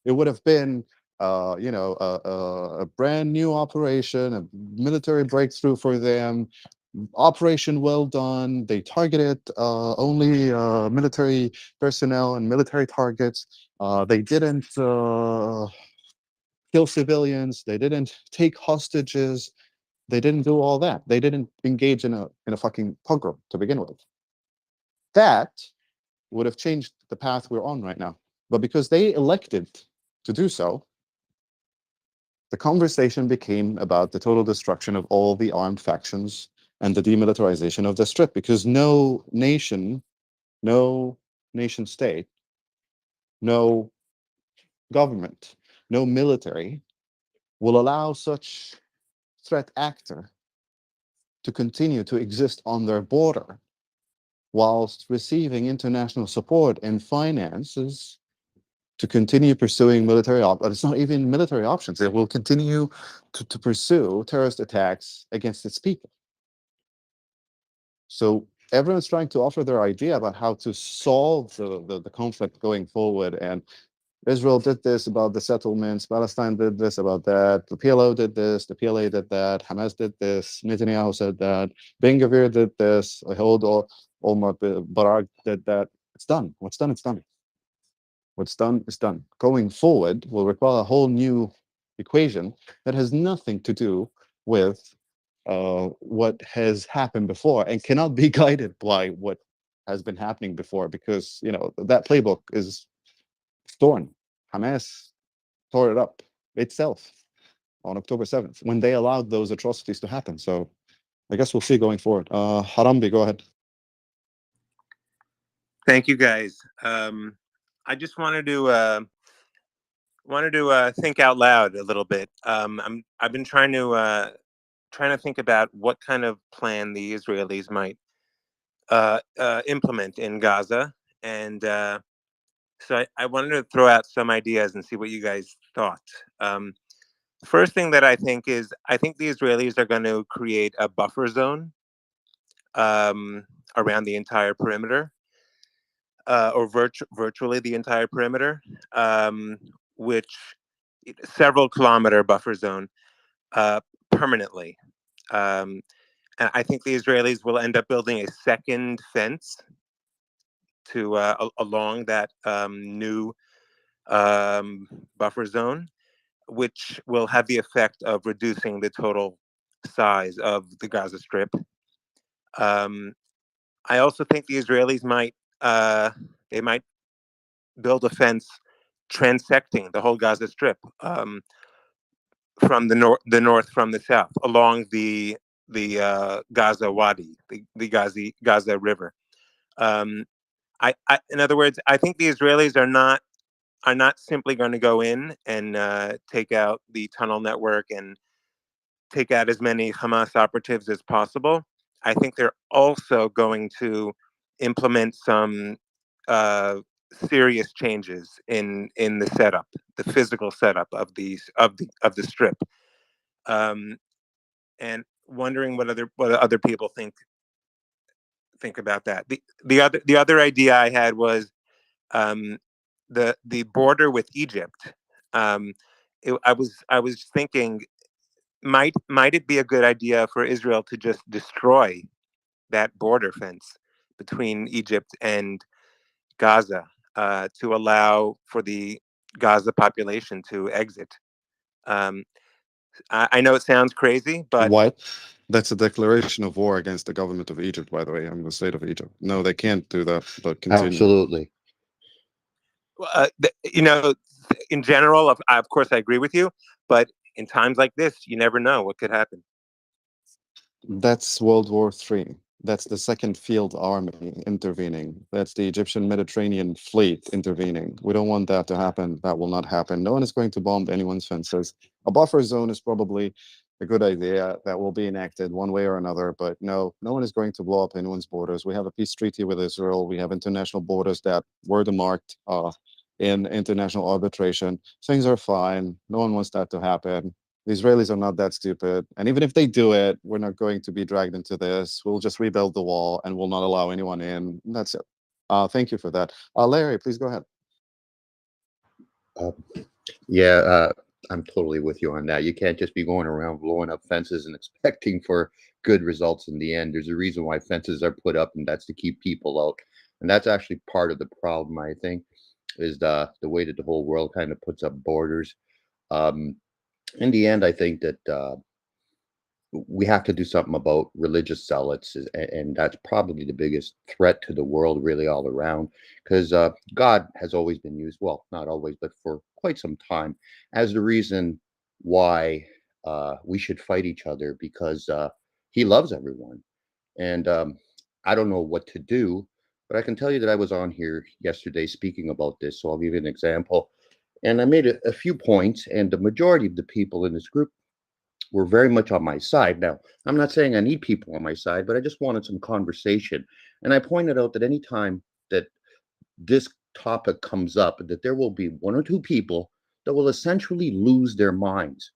It would have been, a brand new operation, a military breakthrough for them, operation well done. They targeted only military personnel and military targets. They didn't kill civilians. They didn't take hostages. They didn't do all that. They didn't engage in a fucking pogrom to begin with. That would have changed the path we're on right now. But because they elected to do so, the conversation became about the total destruction of all the armed factions and the demilitarization of the Strip, because no nation state, no government, no military will allow such threat actor to continue to exist on their border whilst receiving international support and finances to continue pursuing military options. It's not even military options. It will continue to pursue terrorist attacks against its people. So everyone's trying to offer their idea about how to solve the conflict going forward. And Israel did this about the settlements, Palestine did this about that, the PLO did this, the PLA did that, Hamas did this, Netanyahu said that, Ben Gvir did this, Omar Barak did that. It's done. What's done, it's done. What's done is done. Going forward will require a whole new equation that has nothing to do with what has happened before and cannot be guided by what has been happening before, because that playbook is torn. Hamas tore it up itself on October 7th when they allowed those atrocities to happen. So I guess we'll see going forward. Harambi, go ahead. Thank you, guys. I just wanted to think out loud a little bit. I've been trying to think about what kind of plan the Israelis might implement in Gaza, and so I wanted to throw out some ideas and see what you guys thought. First thing that I think is, I think the Israelis are going to create a buffer zone around the entire perimeter, or virtually the entire perimeter, which several kilometer buffer zone permanently. And I think the Israelis will end up building a second fence to along that new buffer zone, which will have the effect of reducing the total size of the Gaza Strip. I also think the Israelis might build a fence transecting the whole Gaza Strip, from the north from the south, along the Gaza Wadi, the Gaza River. In other words, I think the Israelis are not simply going to go in and take out the tunnel network and take out as many Hamas operatives as possible. I think they're also going to implement some serious changes in the setup, the physical setup of the strip, and wondering what other people think about that. The other idea I had was the border with Egypt. I was thinking, might it be a good idea for Israel to just destroy that border fence between Egypt and Gaza, to allow for the Gaza population to exit? I know it sounds crazy, but What? That's a declaration of war against the government of Egypt, by the way. I'm the state of Egypt. No, they can't do that, but continue. Absolutely. In general, of course, I agree with you, but in times like this, you never know what could happen. That's World War III. That's the Second Field Army intervening. That's the Egyptian Mediterranean Fleet intervening. We don't want that to happen. That will not happen. No one is going to bomb anyone's fences. A buffer zone is probably a good idea that will be enacted one way or another, but no one is going to blow up anyone's borders. We have a peace treaty with Israel. We have international borders that were demarked in international arbitration. Things are fine. No one wants that to happen. The Israelis are not that stupid. And even if they do it, we're not going to be dragged into this. We'll just rebuild the wall and we'll not allow anyone in. That's it. Thank you for that. Larry, please go ahead. Yeah, I'm totally with you on that. You can't just be going around blowing up fences and expecting for good results in the end. There's a reason why fences are put up, and that's to keep people out. And that's actually part of the problem, I think, is the way that the whole world kind of puts up borders. In the end, I think that we have to do something about religious zealots, and that's probably the biggest threat to the world, really, all around, because God has always been used, well, not always, but for quite some time, as the reason why we should fight each other, because he loves everyone. And I don't know what to do, but I can tell you that I was on here yesterday speaking about this, so I'll give you an example. And I made a few points, and the majority of the people in this group were very much on my side. Now, I'm not saying I need people on my side, but I just wanted some conversation. And I pointed out that any time that this topic comes up, that there will be one or two people that will essentially lose their minds.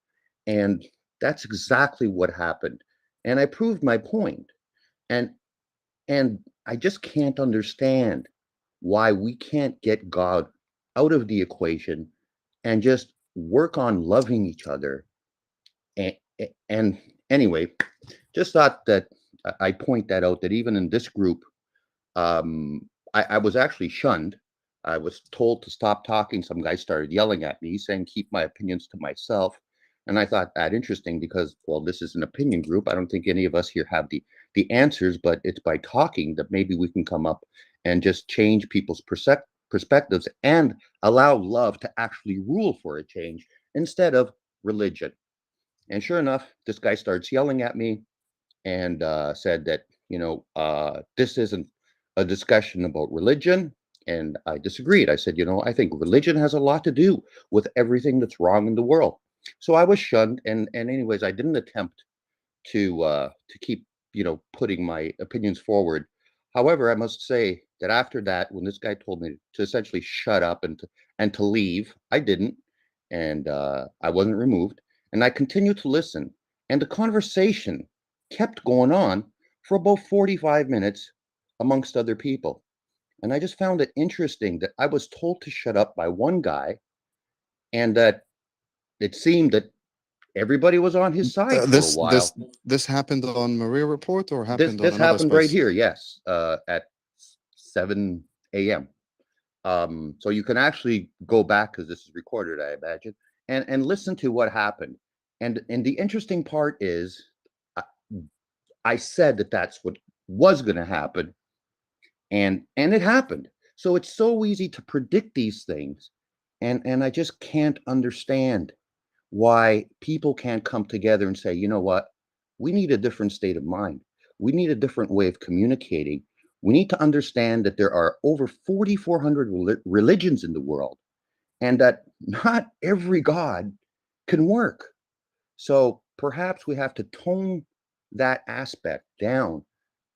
And that's exactly what happened. And I proved my point. And I just can't understand why we can't get God out of the equation and just work on loving each other. And anyway, just thought that I point that out, that even in this group, I was actually shunned. I was told to stop talking. Some guy started yelling at me, saying, keep my opinions to myself. And I thought that interesting because, well, this is an opinion group. I don't think any of us here have the answers, but it's by talking that maybe we can come up and just change people's perspectives and allow love to actually rule for a change instead of religion. And sure enough, this guy starts yelling at me and said that, this isn't a discussion about religion. And I disagreed. I said, I think religion has a lot to do with everything that's wrong in the world. So I was shunned. And anyways, I didn't attempt to keep, putting my opinions forward. However, I must say that after that, when this guy told me to essentially shut up and to leave, I didn't. And I wasn't removed. And I continued to listen. And the conversation kept going on for about 45 minutes amongst other people. And I just found it interesting that I was told to shut up by one guy and that it seemed that everybody was on his side for a while. This happened on MriyaReport or happened on This another happened right space? here, yes, at 7 a.m. So you can actually go back, because this is recorded, I imagine, and listen to what happened. And the interesting part is, I said that that's what was going to happen, and it happened. So it's so easy to predict these things. And I just can't understand why people can't come together and say, you know what? We need a different state of mind. We need a different way of communicating. We need to understand that there are over 4,400 religions in the world and that not every God can work. So perhaps we have to tone that aspect down,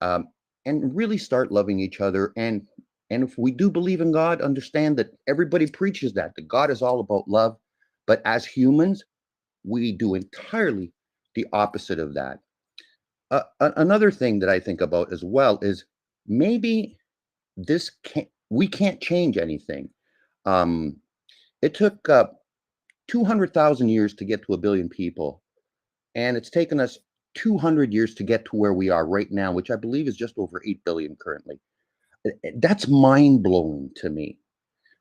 um, and really start loving each other. And if we do believe in God, understand that everybody preaches that God is all about love. But as humans, we do entirely the opposite of that. Another thing that I think about as well is maybe we can't change anything. Um, it took 200,000 years to get to a billion people, and it's taken us 200 years to get to where we are right now, which I believe is just over 8 billion currently. That's mind blowing to me.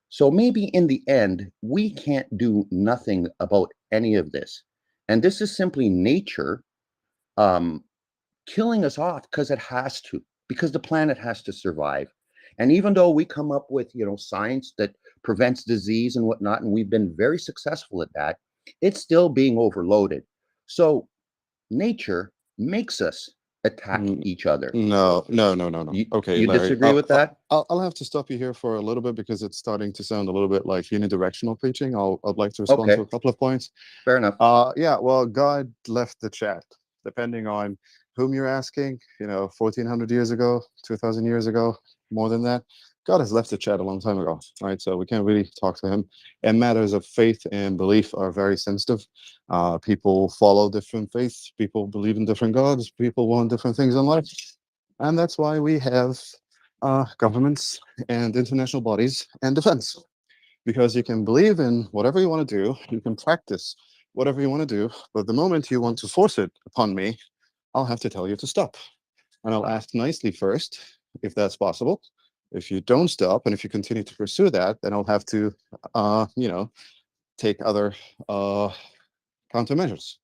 So maybe in the end, we can't do nothing about any of this. And this is simply nature um, killing us off because it has to, because the planet has to survive. And even though we come up with, science that prevents disease and whatnot, and we've been very successful at that, it's still being overloaded. So nature makes us attack each other. No, no, no, no, no. Okay, You Larry. disagree with that? I'll have to stop you here for a little bit because it's starting to sound a little bit like unidirectional preaching. I'd like to respond to a couple of points. Fair enough. Yeah, well, God left the chat, depending on whom you're asking, 1,400 years ago, 2,000 years ago, more than that. God has left the chat a long time ago, right? So we can't really talk to him. And matters of faith and belief are very sensitive. People follow different faiths. People believe in different gods. People want different things in life. And that's why we have governments and international bodies and defense. Because you can believe in whatever you want to do, you can practice whatever you want to do, but the moment you want to force it upon me, I'll have to tell you to stop. And I'll ask nicely first, if that's possible. If you don't stop and if you continue to pursue that, then I'll have to, take other countermeasures.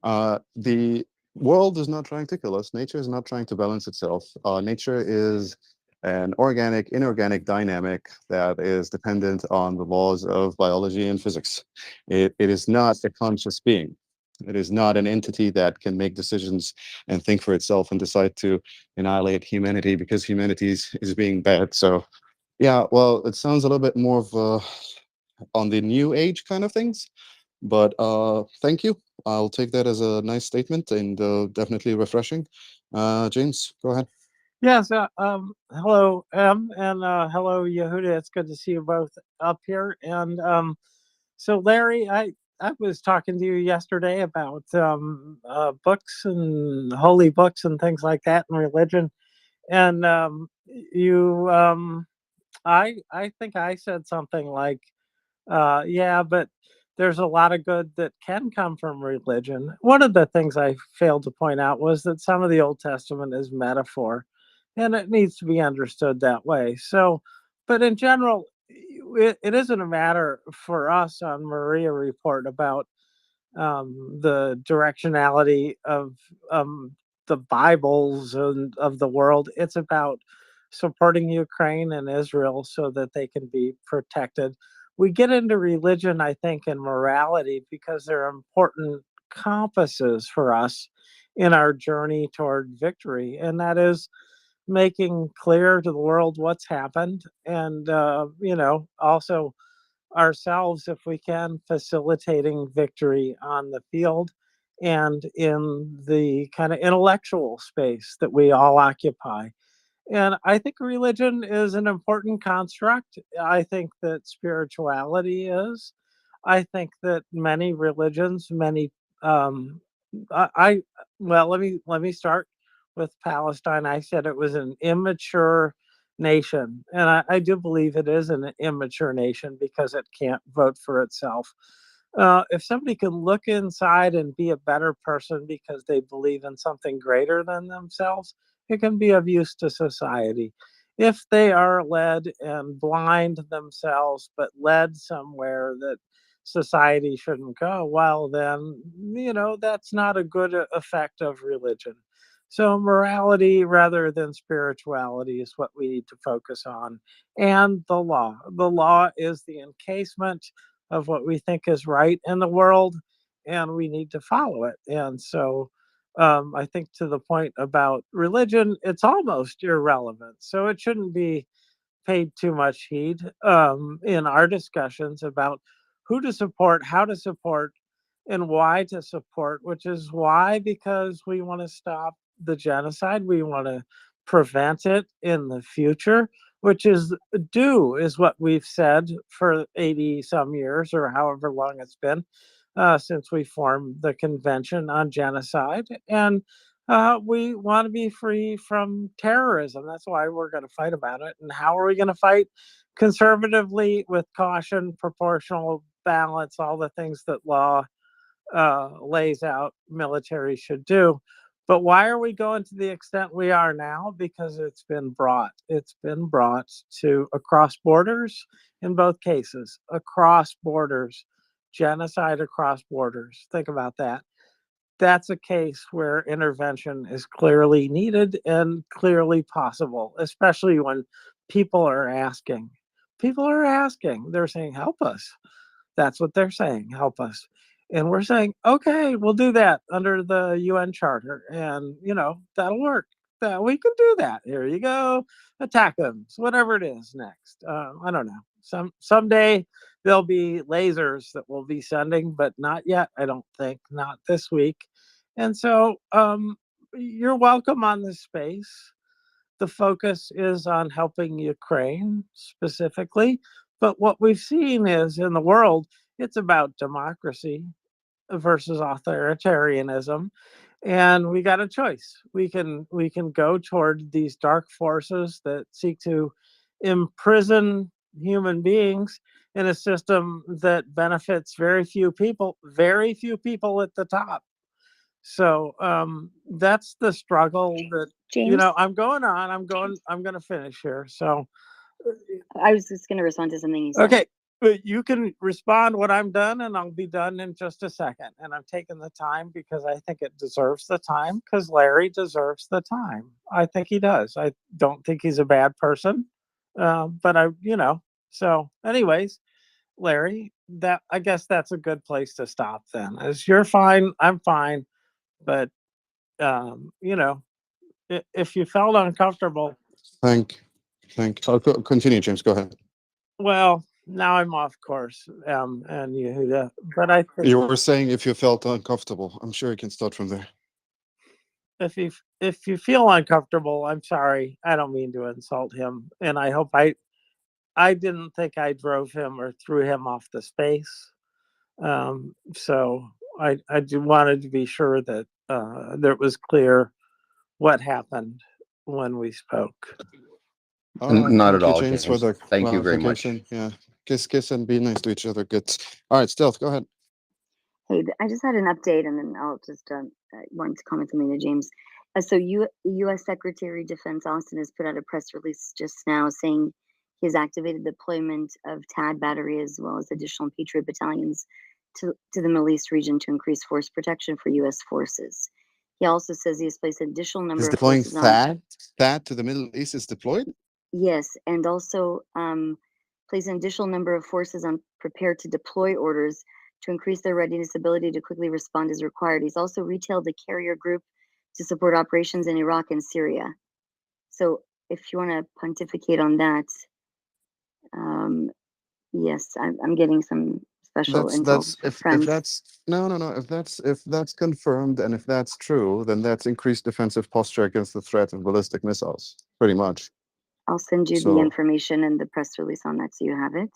The world is not trying to kill us. Nature is not trying to balance itself. Nature is an organic, inorganic dynamic that is dependent on the laws of biology and physics. It is not a conscious being. It is not an entity that can make decisions and think for itself and decide to annihilate humanity because humanity is being bad. So, yeah, well, it sounds a little bit more of on the new age kind of things. But thank you. I'll take that as a nice statement and definitely refreshing. James, go ahead. Yes, hello, and hello, Yehuda. It's good to see you both up here. And so, Larry, I was talking to you yesterday about books and holy books and things like that and religion. And you, I think I said something like, yeah, but there's a lot of good that can come from religion. One of the things I failed to point out was that some of the Old Testament is metaphor, and it needs to be understood that way. So, but in general, it isn't a matter for us on MriyaReport about the directionality of the Bibles and of the world. It's about supporting Ukraine and Israel so that they can be protected. We get into religion, I think, and morality because they're important compasses for us in our journey toward victory. And that is making clear to the world what's happened and, also ourselves, if we can, facilitating victory on the field and in the kind of intellectual space that we all occupy. And I think religion is an important construct. I think that spirituality is. I think that many religions, many I well, let me start with Palestine. I said it was an immature nation, and I do believe it is an immature nation because it can't vote for itself. If somebody can look inside and be a better person because they believe in something greater than themselves, it can be of use to society. If they are led and blind themselves, but led somewhere that society shouldn't go, well, then, that's not a good effect of religion. So morality rather than spirituality is what we need to focus on. And the law. The law is the encasement of what we think is right in the world, and we need to follow it. And so I think to the point about religion, it's almost irrelevant. So it shouldn't be paid too much heed in our discussions about who to support, how to support, and why to support, which is why, because we want to stop the genocide. We want to prevent it in the future, which is is what we've said for 80 some years or however long it's been since we formed the Convention on Genocide. And we want to be free from terrorism. That's why we're going to fight about it. And how are we going to fight? Conservatively, with caution, proportional balance, all the things that law lays out military should do. But why are we going to the extent we are now? Because it's been brought. It's been brought to across borders in both cases, across borders, genocide across borders. Think about that. That's a case where intervention is clearly needed and clearly possible, especially when people are asking. People are asking. They're saying, help us. That's what they're saying, help us. And we're saying, okay, we'll do that under the UN Charter. And, that'll work. We can do that. Here you go. Attack them. So whatever it is next. I don't know. Someday there'll be lasers that we'll be sending, but not yet, I don't think. Not this week. And so you're welcome on this space. The focus is on helping Ukraine specifically. But what we've seen is in the world, it's about democracy versus authoritarianism. And we got a choice. We can go toward these dark forces that seek to imprison human beings in a system that benefits very few people at the top. So that's the struggle that James, I'm going on. I'm going to finish here. So I was just going to respond to something you said. okay, but you can respond when I'm done, and I'll be done in just a second. And I'm taking the time because I think it deserves the time. Because Larry deserves the time. I think he does. I don't think he's a bad person, but So, anyways, Larry, that I guess that's a good place to stop. Then, as you're fine, I'm fine. But if you felt uncomfortable, Thank I'll continue, James. Go ahead. well, now I'm off course, and Yehuda. But I think You were saying if you felt uncomfortable. I'm sure you can start from there. if you feel uncomfortable, I'm sorry. I don't mean to insult him, and I hope I didn't think I drove him or threw him off the space. So I wanted to be sure that it was clear what happened when we spoke. All right, Not thank at you, all, James, for James. the Thank you very much. clarification. Yeah, kiss and be nice to each other. Good. All right, Stealth, go ahead. Hey, I just had an update, and then I'll just want to comment something to James. So, U.S. Secretary of Defense Austin has put out a press release just now saying he has activated deployment of THAAD battery as well as additional Patriot battalions to the Middle East region to increase force protection for U.S. forces. He also says he has placed an additional number Is of deploying forces on. THAAD to the Middle East is deployed? Yes, and also place an additional number of forces on prepared to deploy orders to increase their readiness ability to quickly respond as required. He's also retailed the carrier group to support operations in Iraq and Syria. So if you want to pontificate on that, yes, I'm getting some special intel If friends. that's no. If that's confirmed and if that's true, then that's increased defensive posture against the threat of ballistic missiles, pretty much. I'll send you the So, information and the press release on that so you have it.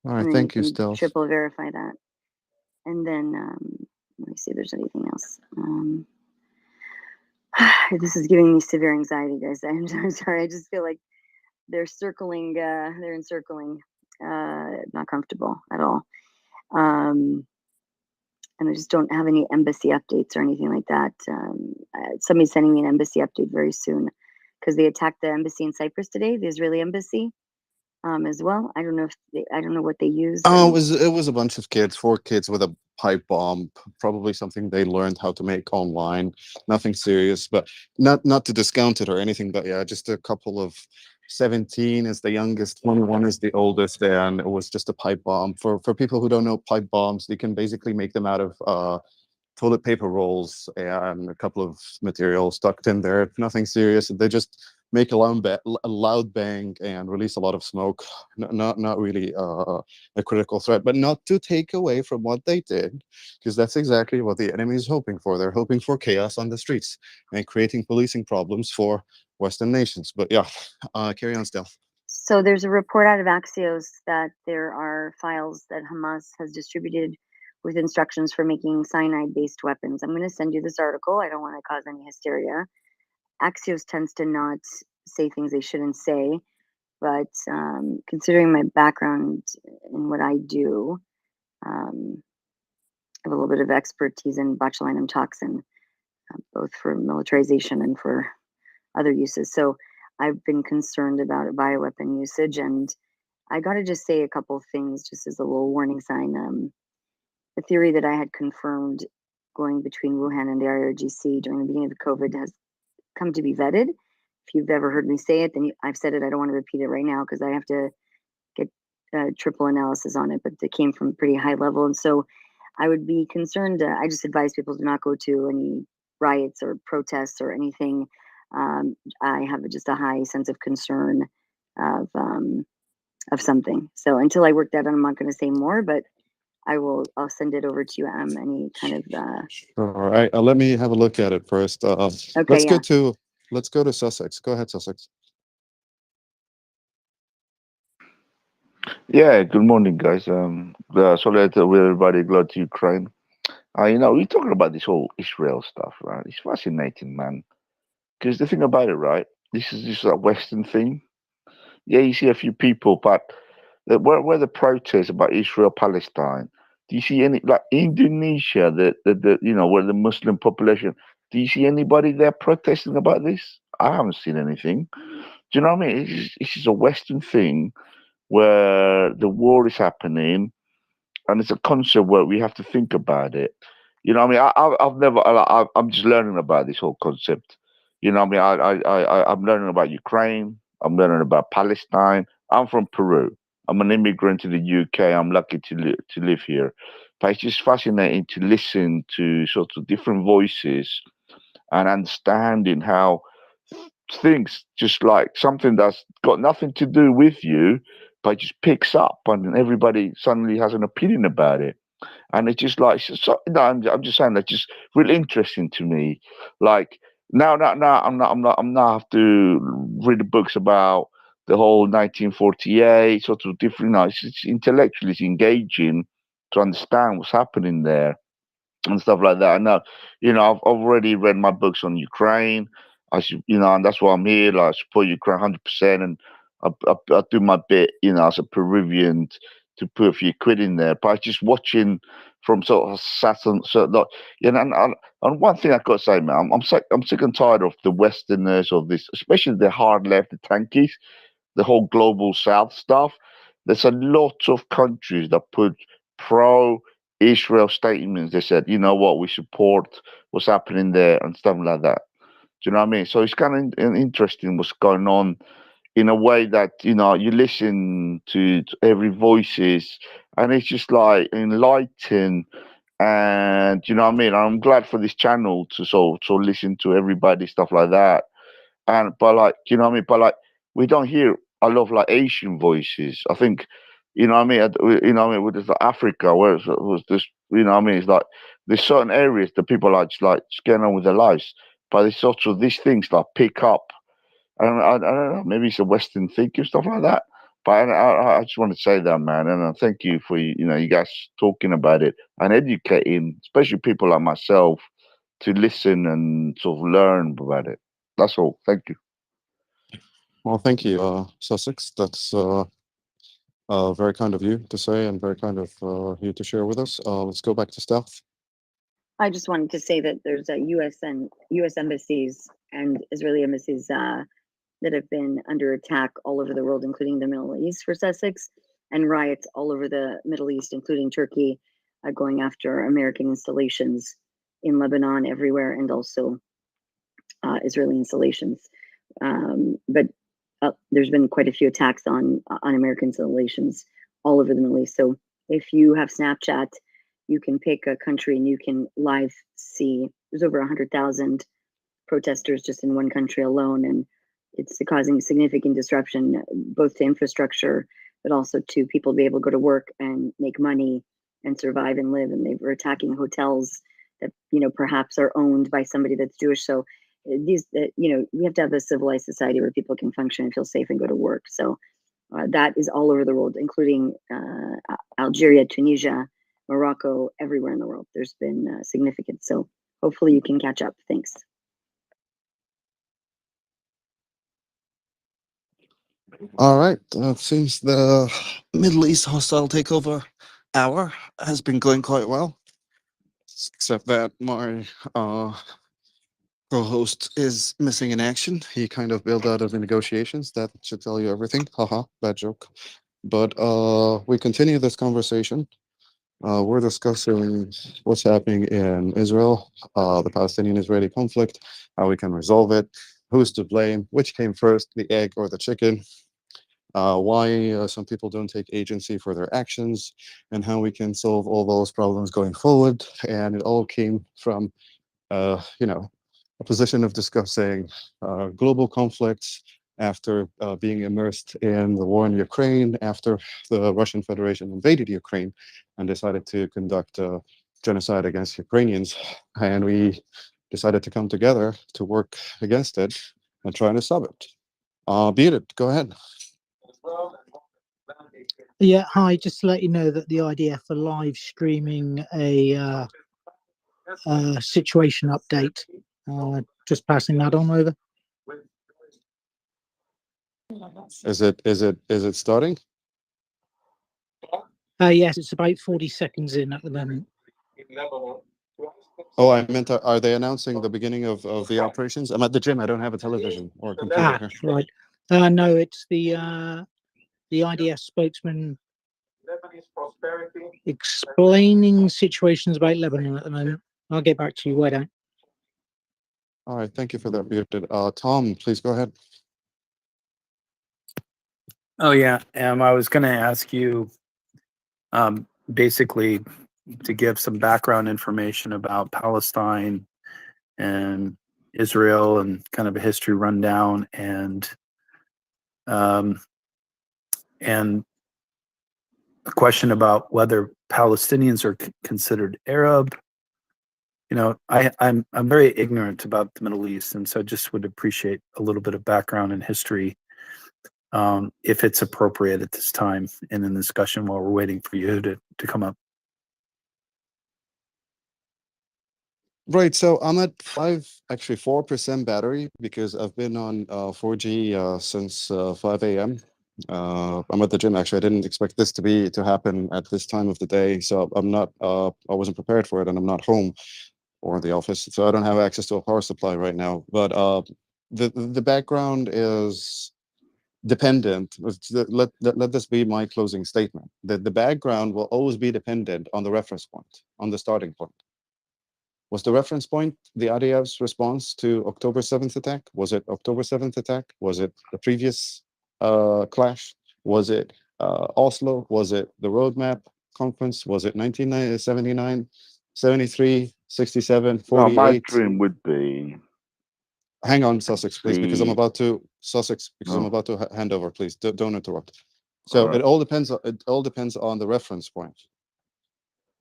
all right, And then thank you, can Stealth. triple verify that. And then let me see if there's anything else. This is giving me severe anxiety, guys. I'm sorry. I just feel like they're circling. They're encircling. Not comfortable at all. And I just don't have any embassy updates or anything like that. Somebody's sending me an embassy update very soon because they attacked the embassy in Cyprus today, the Israeli embassy. as well. I don't know if I don't know what they used. Oh, it was a bunch of kids, 4 kids with a pipe bomb, probably something they learned how to make online. Nothing serious, but not to discount it or anything, but yeah, just a couple of 17 is the youngest, 21 is the oldest, and it was just a pipe bomb. For people who don't know pipe bombs, you can basically make them out of toilet paper rolls and a couple of materials tucked in there. Nothing serious. They just make a loud bang and release a lot of smoke. Not really a critical threat, but not to take away from what they did, because that's exactly what the enemy is hoping for. They're hoping for chaos on the streets and creating policing problems for Western nations. But yeah, carry on, Stealth. So there's a report out of Axios that there are files that Hamas has distributed with instructions for making cyanide-based weapons. I'm going to send you this article. I don't want to cause any hysteria. Axios tends to not say things they shouldn't say, but considering my background in what I do, I have a little bit of expertise in botulinum toxin, both for militarization and for other uses. So I've been concerned about bioweapon usage, and I got to just say a couple of things just as a little warning sign. The theory that I had confirmed going between Wuhan and the IRGC during the beginning of COVID has come to be vetted. If you've ever heard me say it, then I've said it. I don't want to repeat it right now because I have to get triple analysis on it, but it came from pretty high level. And so I would be concerned. I just advise people to not go to any riots or protests or anything. I have just a high sense of concern of something. So until I work that out, I'm not going to say more, but I'll send it over to you. Any kind of All right, let me have a look at it first. okay, Let's yeah. go to Sussex. Go ahead, Sussex. Yeah, good morning, guys. Solidarity with everybody, glad to Ukraine. We're talking about this whole Israel stuff, right? It's fascinating, man. Because the thing about it, right? This is just a Western thing. Yeah, you see a few people, but where the protests about Israel Palestine? Do you see any like Indonesia, where the Muslim population? Do you see anybody there protesting about this? I haven't seen anything. Do you know what I mean? It's just a Western thing where the war is happening, and it's a concept where we have to think about it. You know, what I mean, I've never. I'm just learning about this whole concept. You know, what I mean, I'm learning about Ukraine. I'm learning about Palestine. I'm from Peru. I'm an immigrant to the UK. I'm lucky to live here, but it's just fascinating to listen to sort of different voices and understanding how things just like something that's got nothing to do with you, but just picks up and everybody suddenly has an opinion about it. And it's just like, no, I'm just saying that's just really interesting to me. Like now, I'm not have to read the books about the whole 1948 sort of different. No, it's intellectually it's engaging to understand what's happening there and stuff like that. I know, I've already read my books on Ukraine. And that's why I'm here. Like, I support Ukraine 100%, and I do my bit, as a Peruvian to put a few quid in there. But I just watching from sort of Saturn, like, and one thing I got to say, man, I'm sick and tired of the Westerners of this, especially the hard left, the tankies, the whole global South stuff. There's a lot of countries that put pro Israel statements. They said, you know what, we support what's happening there and stuff like that. Do you know what I mean? So it's kind of interesting what's going on in a way that, you listen to every voices and it's just like enlightened. And you know what I mean? I'm glad for this channel to so listen to everybody, stuff like that. And but like, you know what I mean? But like, we don't hear a lot of like Asian voices. I think, you know what I mean? You know what I mean? With this, like, Africa, where it was this, you know what I mean? It's like there's certain areas that people are just getting on with their lives, but it's also these things that pick up. I don't know. Maybe it's a Western thinking stuff like that. But I just want to say that, man, and thank you for you guys talking about it and educating, especially people like myself, to listen and sort of learn about it. That's all. Thank you. Well, thank you, Sussex. That's very kind of you to say, and very kind of you to share with us. Let's go back to Stealth. I just wanted to say that there's a U.S. embassies and Israeli embassies that have been under attack all over the world, including the Middle East for Sussex, and riots all over the Middle East, including Turkey, going after American installations in Lebanon, everywhere, and also Israeli installations. But there's been quite a few attacks on American installations all over the Middle East. So if you have Snapchat, you can pick a country and you can live see. There's over 100,000 protesters just in one country alone, and it's causing significant disruption both to infrastructure, but also to people be able to go to work and make money and survive and live. And they were attacking hotels that perhaps are owned by somebody that's Jewish. So these, we have to have a civilized society where people can function and feel safe and go to work. So that is all over the world, including Algeria, Tunisia, Morocco, everywhere in the world. There's been significant. So hopefully you can catch up. Thanks. All right. It seems the Middle East hostile takeover hour has been going quite well, except that my co-host is missing in action. He kind of bailed out of the negotiations. That should tell you everything. Haha, bad joke. But we continue this conversation. We're discussing what's happening in Israel, the Palestinian-Israeli conflict, how we can resolve it, who's to blame, which came first, the egg or the chicken, why some people don't take agency for their actions, and how we can solve all those problems going forward. And it all came from, a position of discussing global conflicts after being immersed in the war in Ukraine, after the Russian Federation invaded Ukraine and decided to conduct genocide against Ukrainians. And we decided to come together to work against it and try to stop it. Beat it, go ahead. Yeah, hi, just to let you know that the IDF are live streaming a situation update. Just passing that on over. Is it starting? Yes, it's about 40 seconds in at the moment. Oh, I meant, are they announcing the beginning of the operations? I'm at the gym. I don't have a television or a computer here. Right. No, it's the IDF spokesman explaining situations about Lebanon at the moment. I'll get back to you. Why don't? All right, thank you for that, Bearded. Tom, please go ahead. Oh yeah, I was going to ask you, basically, to give some background information about Palestine and Israel and kind of a history rundown, and a question about whether Palestinians are considered Arab. I'm very ignorant about the Middle East, and so I just would appreciate a little bit of background and history, if it's appropriate at this time in the discussion while we're waiting for you to come up. Right, so I'm at 4% battery because I've been on 4G since 5 a.m. I'm at the gym. Actually, I didn't expect this to happen at this time of the day, so I'm not. I wasn't prepared for it, and I'm not home or in the office, so I don't have access to a power supply right now. But the background is dependent. Let this be my closing statement. That the background will always be dependent on the reference point, on the starting point. Was the reference point the IDF's response to October 7th attack? Was it October 7th attack? Was it the previous clash? Was it Oslo? Was it the roadmap conference? Was it 1979, 73, 67, 48? Well, my dream would be. Hang on, Sussex, please, because I'm the- about to I'm No. about to hand over. Please don't interrupt. So Alright. it all depends. It all depends on the reference point.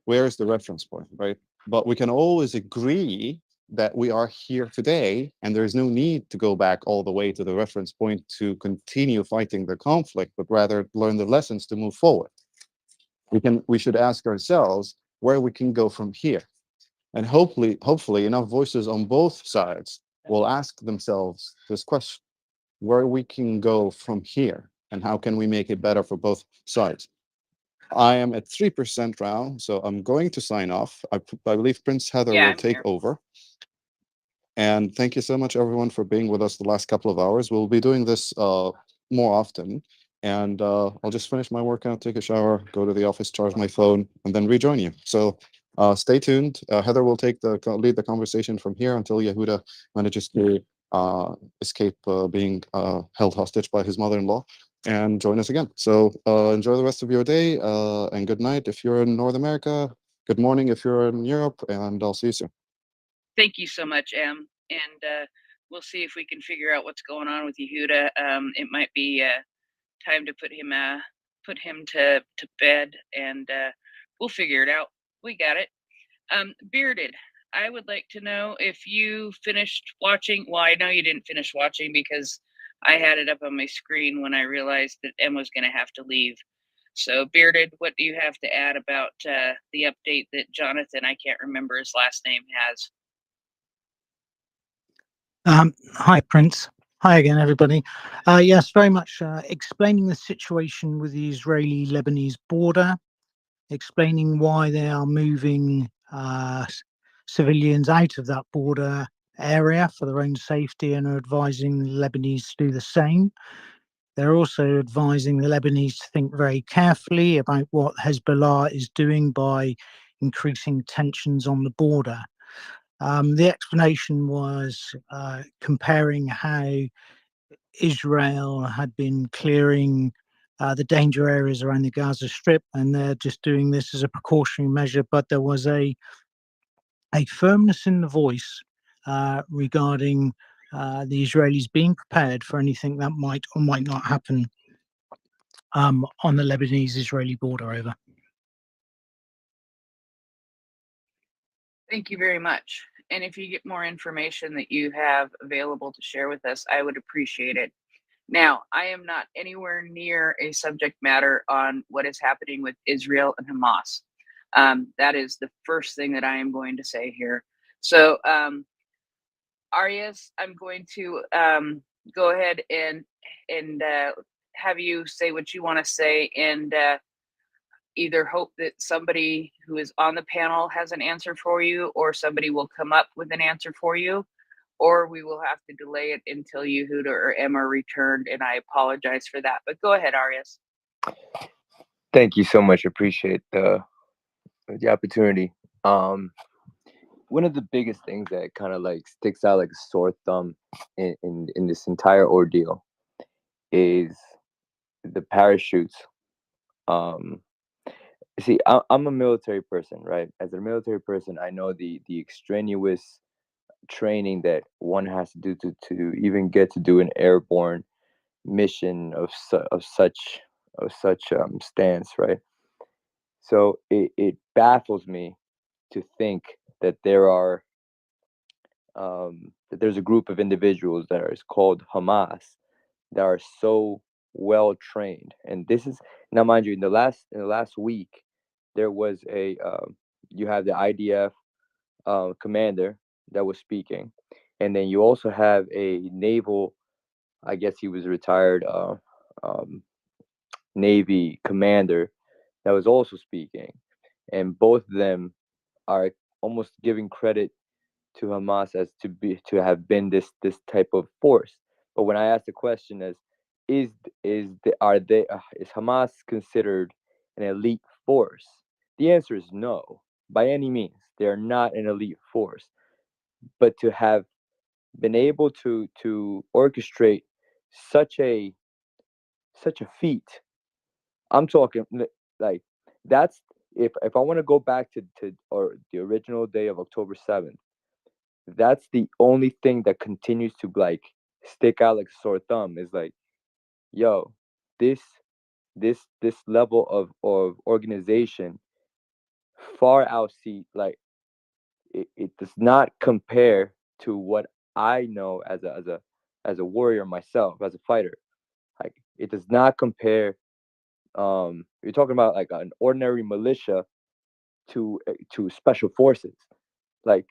Where is the reference point, right? But we can always agree that we are here today, and there is no need to go back all the way to the reference point to continue fighting the conflict, but rather learn the lessons to move forward. We should ask ourselves where we can go from here, and hopefully enough voices on both sides will ask themselves this question: where we can go from here, and how can we make it better for both sides? I am at 3% now, so I'm going to sign off. I believe Prince Heather will take over. And thank you so much, everyone, for being with us the last couple of hours. We'll be doing this more often. And I'll just finish my workout, take a shower, go to the office, charge my phone, and then rejoin you. So stay tuned. Heather will lead the conversation from here until Yehuda manages to escape being held hostage by his mother-in-law and join us again. So enjoy the rest of your day and good night if you're in North America. Good morning if you're in Europe, and I'll see you soon. Thank you so much, Em. And we'll see if we can figure out what's going on with Yehuda. It might be time to put him to bed, and we'll figure it out. We got it. Bearded, I would like to know if you finished watching. Well, I know you didn't finish watching because I had it up on my screen when I realized that Em was going to have to leave. So, Bearded, what do you have to add about the update that Jonathan, I can't remember his last name, has? Hi, Prince. Hi again, everybody. Yes, very much explaining the situation with the Israeli-Lebanese border, explaining why they are moving civilians out of that border area for their own safety and are advising the Lebanese to do the same. They're also advising the Lebanese to think very carefully about what Hezbollah is doing by increasing tensions on the border. The explanation was comparing how Israel had been clearing the danger areas around the Gaza Strip, and they're just doing this as a precautionary measure. But there was a firmness in the voice regarding the Israelis being prepared for anything that might or might not happen on the Lebanese-Israeli border. Over. Thank you very much. And if you get more information that you have available to share with us, I would appreciate it. Now, I am not anywhere near a subject matter on what is happening with Israel and Hamas. That is the first thing that I am going to say here. So, Arias, I'm going to go ahead and have you say what you want to say, and either hope that somebody who is on the panel has an answer for you, or somebody will come up with an answer for you, or we will have to delay it until Yehuda or Emma returned, and I apologize for that. But go ahead, Arias. Thank you so much. Appreciate the opportunity. One of the biggest things that kind of like sticks out like a sore thumb in this entire ordeal is the parachutes. See, I'm a military person, right? As a military person, I know the extraneous training that one has to do to even get to do an airborne mission of such stance, right? So it baffles me to think that that there's a group of individuals that is called Hamas that are so well trained. And this is, now mind you, in the last week there was you have the IDF commander that was speaking, and then you also have a naval, I guess he was retired Navy commander that was also speaking, and both of them are almost giving credit to Hamas as to have been this type of force. But when I ask the question as is Hamas considered an elite force? The answer is no. By any means, they are not an elite force. But to have been able to orchestrate such a feat, I'm talking like that's if I want to go back to or the original day of October 7th, that's the only thing that continues to like stick out like a sore thumb is like, yo, this level of organization far outseat like it does not compare to what I know as a warrior myself, as a fighter. Like it does not compare. You're talking about like an ordinary militia to special forces. Like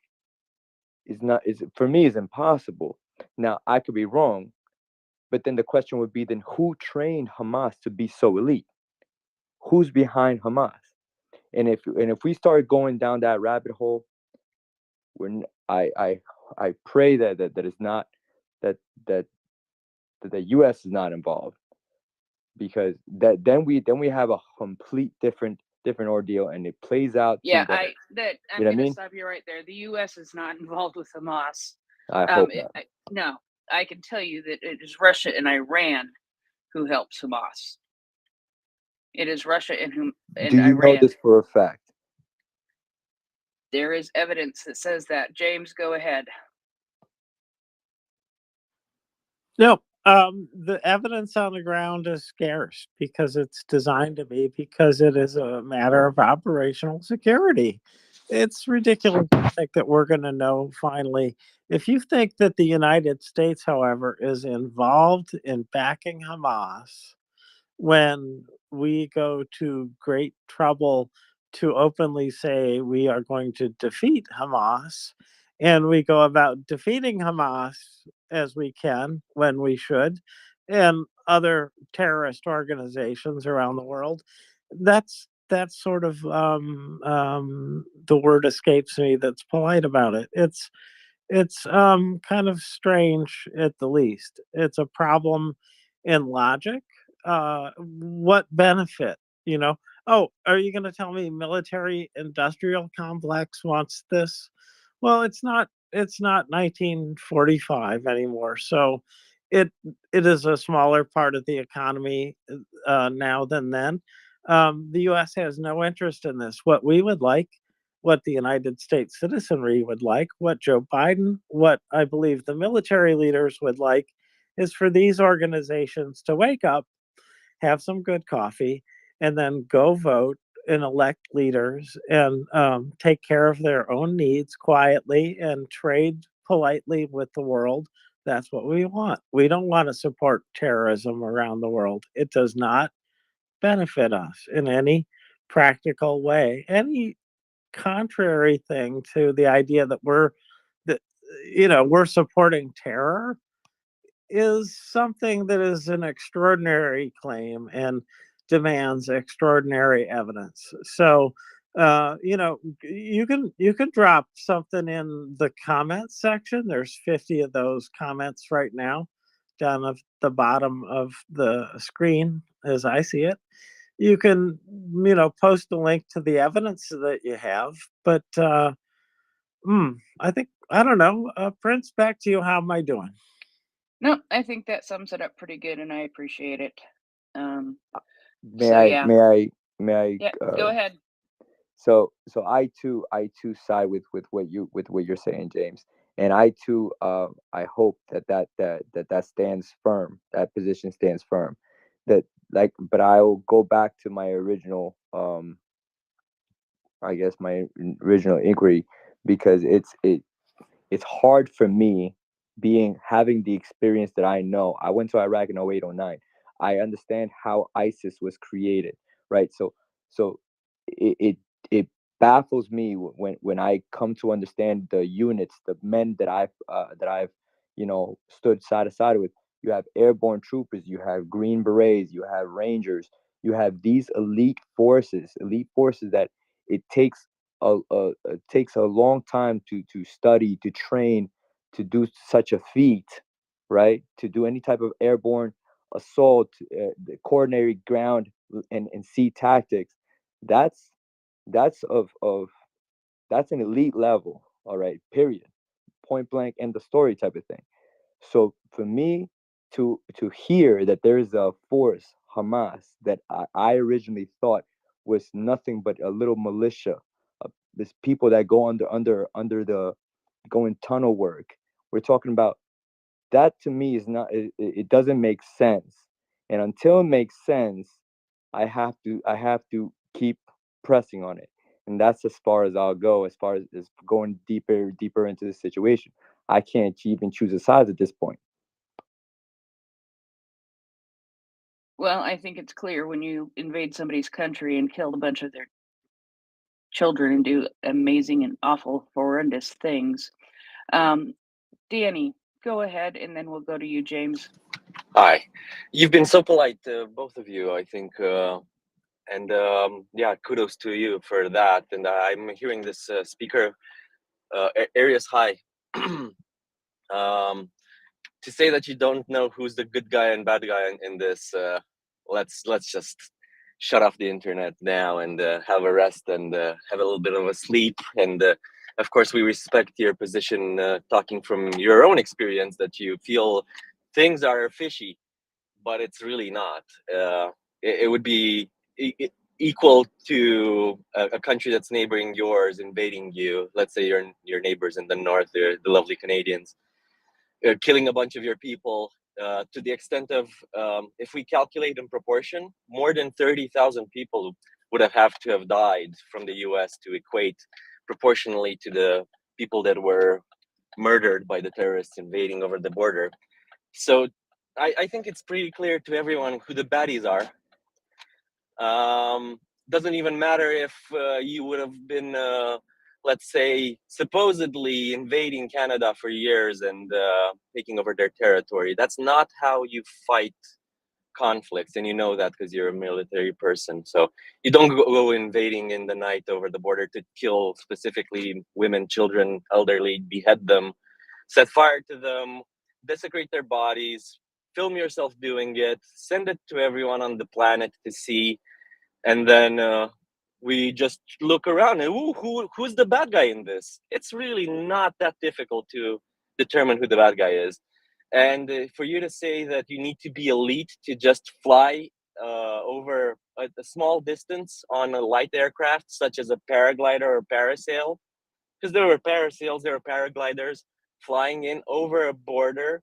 is for me is impossible. Now I could be wrong, but then the question would be then who trained Hamas to be so elite? Who's behind Hamas? And if we start going down that rabbit hole, I I pray that it's not that the U.S. is not involved, because then we have a complete different ordeal, and it plays out Yeah, to the, I'm you know what I going to mean? stop you right there. The U.S. is not involved with Hamas. I hope not. No, I can tell you that it is Russia and Iran who helps Hamas. It is Russia and Do you know Iran. this for a fact? There is evidence that says that. James, go ahead. No, the evidence on the ground is scarce because it's designed to be, because it is a matter of operational security. It's ridiculous to think that we're going to know finally. If you think that the United States, however, is involved in backing Hamas, when we go to great trouble to openly say we are going to defeat Hamas, and we go about defeating Hamas as we can when we should, and other terrorist organizations around the world, that's sort of the word escapes me that's polite about it. It's kind of strange at the least. It's a problem in logic. What benefit, you know? Oh, are you going to tell me military industrial complex wants this? Well, it's not 1945 anymore. So it is a smaller part of the economy now than then. The US has no interest in this. What we would like, what the United States citizenry would like, what Joe Biden, what I believe the military leaders would like, is for these organizations to wake up, have some good coffee, and then go vote and elect leaders and take care of their own needs quietly and trade politely with the world. That's what we want. We don't want to support terrorism around the world. It does not benefit us in any practical way. Any contrary thing to the idea that we're supporting terror is something that is an extraordinary claim and demands extraordinary evidence. So you can drop something in the comments section. There's 50 of those comments right now down at the bottom of the screen as I see it. You can post a link to the evidence that you have, but I don't know, Prince, back to you. How am I doing? No, I think that sums it up pretty good, and I appreciate it. May So I yeah, yeah, go ahead. So I too side with what you're saying, James, and I too I hope that stands firm. That position stands firm. But I'll go back to my original I guess my original inquiry, because it's hard for me, having the experience that I know. I went to Iraq in 08, 09. I understand how ISIS was created, right? So it baffles me when I come to understand the units, the men that I've stood side to side with. You have airborne troopers, you have Green Berets, you have Rangers, you have these elite forces that it takes a long time to study, to train, to do such a feat, right? To do any type of airborne assault, the coordinated ground and sea tactics. That's that's an elite level, all right, period, point blank, end the story type of thing. So for me to hear that there is a force, Hamas, that I originally thought was nothing but a little militia, this people that go under the going tunnel work. We're talking about that. To me is not, it doesn't make sense. And until it makes sense, I have to keep pressing on it. And that's as far as I'll go, as far as going deeper into the situation. I can't even choose a side at this point. Well, I think it's clear when you invade somebody's country and kill a bunch of their children and do amazing and awful, horrendous things. Danny, go ahead, and then we'll go to you, James. Hi. You've been so polite, both of you, I think. And yeah, kudos to you for that. And I'm hearing this speaker, Arius, hi. To say that you don't know who's the good guy and bad guy in this, let's just shut off the internet now and have a rest and have a little bit of a sleep. And of course, we respect your position, talking from your own experience, that you feel things are fishy, but it's really not. It would be equal to a country that's neighboring yours invading you. Let's say your neighbors in the north, the lovely Canadians, killing a bunch of your people, to the extent of, if we calculate in proportion, more than 30,000 people would have to have died from the US to equate proportionally to the people that were murdered by the terrorists invading over the border. So I think it's pretty clear to everyone who the baddies are. Doesn't even matter if you would have been, let's say, supposedly invading Canada for years and taking over their territory. That's not how you fight conflicts, and you know that because you're a military person. So you don't go invading in the night over the border to kill specifically women, children, elderly, behead them, set fire to them, desecrate their bodies, film yourself doing it, send it to everyone on the planet to see, and then we just look around and who's the bad guy in this? It's really not that difficult to determine who the bad guy is. And for you to say that you need to be elite to just fly over a small distance on a light aircraft, such as a paraglider or parasail, because there were parasails, there were paragliders flying in over a border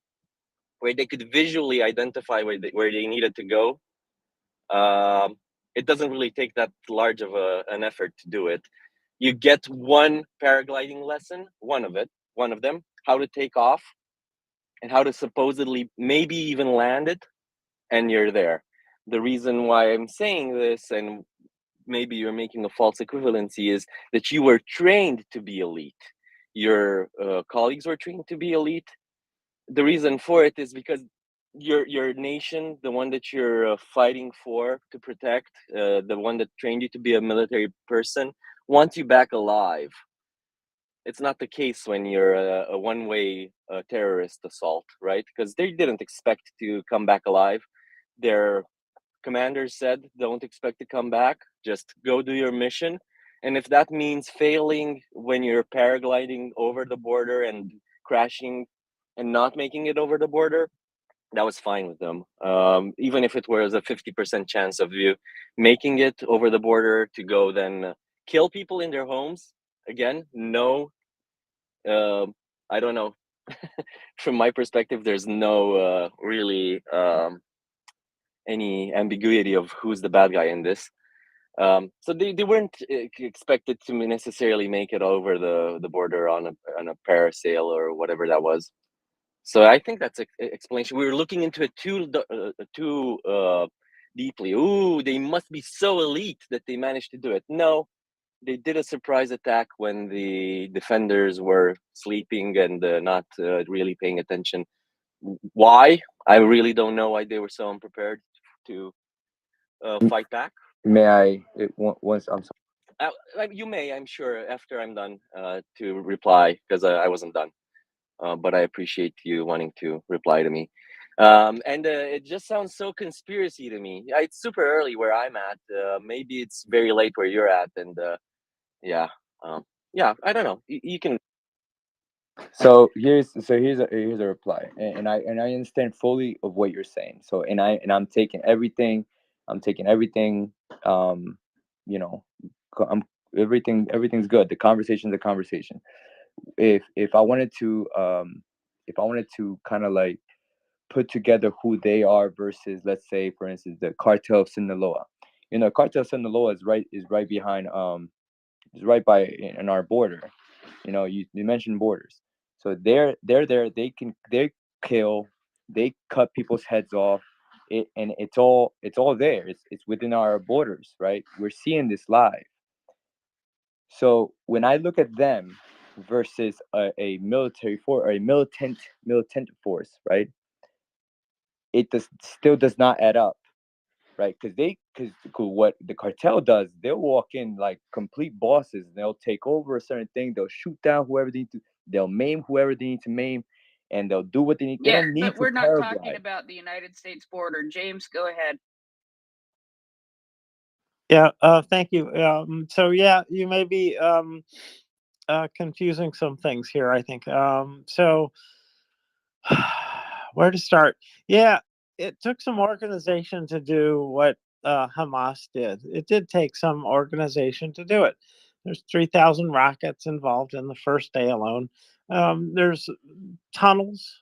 where they could visually identify where they needed to go. It doesn't really take that large of an effort to do it. You get one paragliding lesson, one of them, how to take off and how to supposedly maybe even land it, and you're there. The reason why I'm saying this, and maybe you're making a false equivalency, is that you were trained to be elite. Your colleagues were trained to be elite. The reason for it is because your nation, the one that you're fighting for to protect, the one that trained you to be a military person, wants you back alive. It's not the case when you're a one-way terrorist assault, right? Because they didn't expect to come back alive. Their commanders said, don't expect to come back, just go do your mission. And if that means failing when you're paragliding over the border and crashing and not making it over the border, that was fine with them. Even if it was a 50% chance of you making it over the border to go then kill people in their homes, again, no, I don't know. From my perspective, there's no really any ambiguity of who's the bad guy in this. So they weren't expected to necessarily make it over the border on a parasail or whatever that was. So I think that's an explanation. We were looking into it too deeply. Ooh, they must be so elite that they managed to do it. No, they did a surprise attack when the defenders were sleeping and not really paying attention. Why? I really don't know why they were so unprepared to fight back. May I, once, I'm sorry. You may, I'm sure, after I'm done, to reply, because I wasn't done. But I appreciate you wanting to reply to me. And it just sounds so conspiracy to me. It's super early where I'm at. Maybe it's very late where you're at. And yeah, I don't know. You can. So here's a reply, and I understand fully of what you're saying. So I'm taking everything, you know, everything's good. The conversation's a conversation. If I wanted to kind of like put together who they are versus, let's say, for instance, the cartel of Sinaloa. Cartel of Sinaloa is right behind is right by in our border. You mentioned borders. So they're there. They kill, they cut people's heads off. And it's all there. It's within our borders, right? We're seeing this live. So when I look at them versus a military force or a militant force, right? It still does not add up, right? Because what the cartel does, they'll walk in like complete bosses. They'll take over a certain thing. They'll shoot down whoever they need to. They'll maim whoever they need to maim, and they'll do what they need. They Yeah, don't need but to we're not talking paraglide. about the United States border. James, go ahead. Yeah, thank you. So yeah, you may be confusing some things here, I think. So where to start? Yeah, it took some organization to do what Hamas did. It did take some organization to do it. There's 3,000 rockets involved in the first day alone. There's tunnels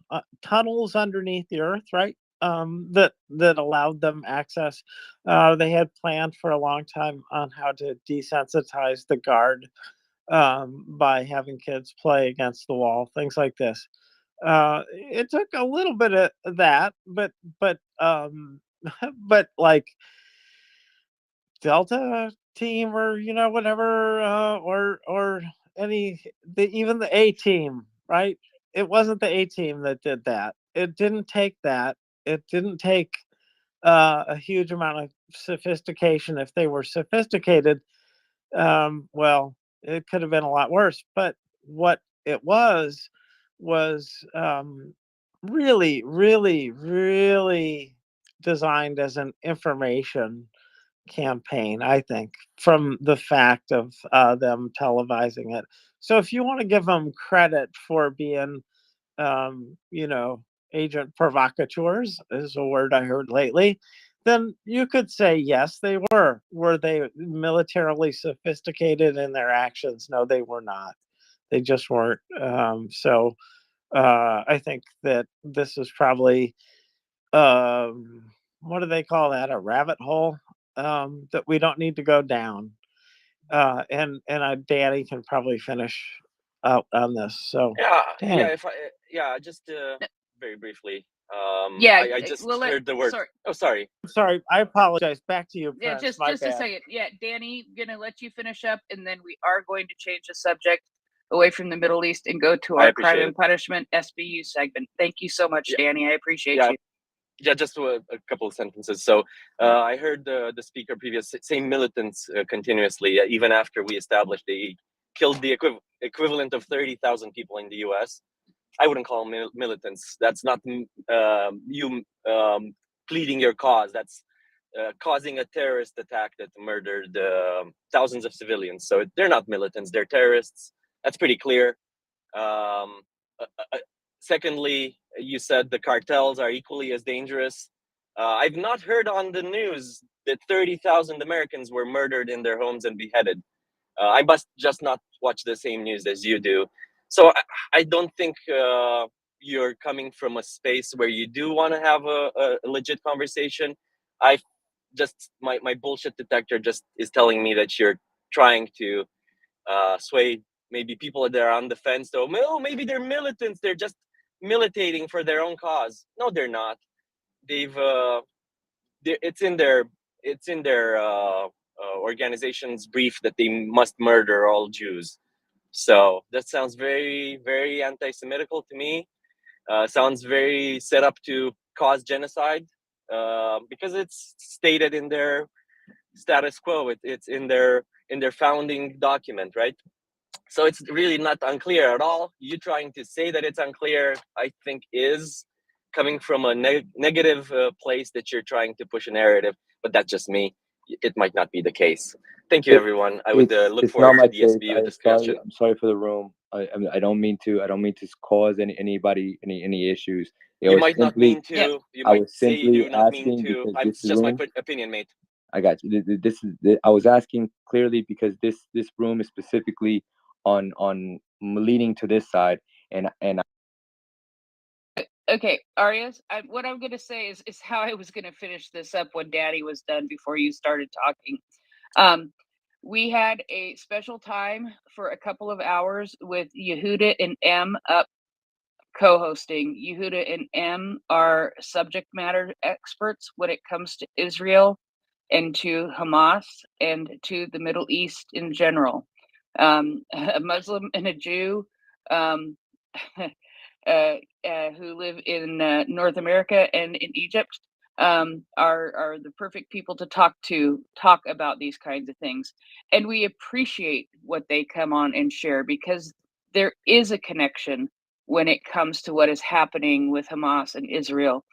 underneath the earth, right? That allowed them access. They had planned for a long time on how to desensitize the guard by having kids play against the wall, things like this. It took a little bit of that, but but like Delta team or whatever, or even the A team, right? It wasn't the A team that did that. It didn't take that. It didn't take a huge amount of sophistication. If they were sophisticated, well, it could have been a lot worse. But what it was really, really, really designed as an information campaign, I think, from the fact of them televising it. So if you want to give them credit for being, you know, agent provocateurs, is a word I heard lately, then you could say, yes, they were. Were they militarily sophisticated in their actions? No, they were not. They just weren't. I think that this is probably, what do they call that? A rabbit hole that we don't need to go down. And Danny can probably finish out on this. So, Yeah, Danny. just very briefly. Yeah, I just well, heard the word. sorry. Oh, sorry. Sorry, I apologize. Back to you, Yeah, Prince. just My a bad. second. Yeah, Danny, gonna let you finish up, and then we are going to change the subject away from the Middle East and go to I our crime appreciate and it. punishment SBU segment. Thank you so much, Danny. I appreciate Yeah, you. yeah, just a couple of sentences. So I heard the speaker previous saying militants continuously, even after we established they killed the equivalent of 30,000 people in the U.S. I wouldn't call them militants. That's not you pleading your cause. That's causing a terrorist attack that murdered thousands of civilians. So they're not militants. They're terrorists. That's pretty clear. Um, Secondly, you said the cartels are equally as dangerous. I've not heard on the news that 30,000 Americans were murdered in their homes and beheaded. I must just not watch the same news as you do. So I don't think you're coming from a space where you do want to have a legit conversation. I just my bullshit detector just is telling me that you're trying to sway maybe people that are on the fence. So, oh, maybe they're militants. They're just militating for their own cause. No, they're not. They've it's in their organization's brief that they must murder all Jews. So that sounds very, very anti-Semitical to me. Sounds very set up to cause genocide because it's stated in their status quo. It's in their founding document, right? So it's really not unclear at all. You trying to say that it's unclear, I think, is coming from a negative place that you're trying to push a narrative, but that's just me. It might not be the case. Thank you, everyone. I would look It's not forward my to the case. SBU discussion. I'm sorry for the room. I don't mean to cause anybody any issues. It You was might not simply mean to. You I might was say you simply do not mean asking to. because It's this just my room. opinion, mate. I got you. I was asking clearly because this room is specifically on leaning to this side, and Okay, Arias, what I'm going to say is how I was going to finish this up when Danny was done before you started talking. We had a special time for a couple of hours with Yehuda and M up co-hosting. Yehuda and M are subject matter experts when it comes to Israel and to Hamas and to the Middle East in general. A Muslim and a Jew um, who live in North America and in Egypt are the perfect people to talk about these kinds of things. And we appreciate what they come on and share because there is a connection when it comes to what is happening with Hamas and Israel.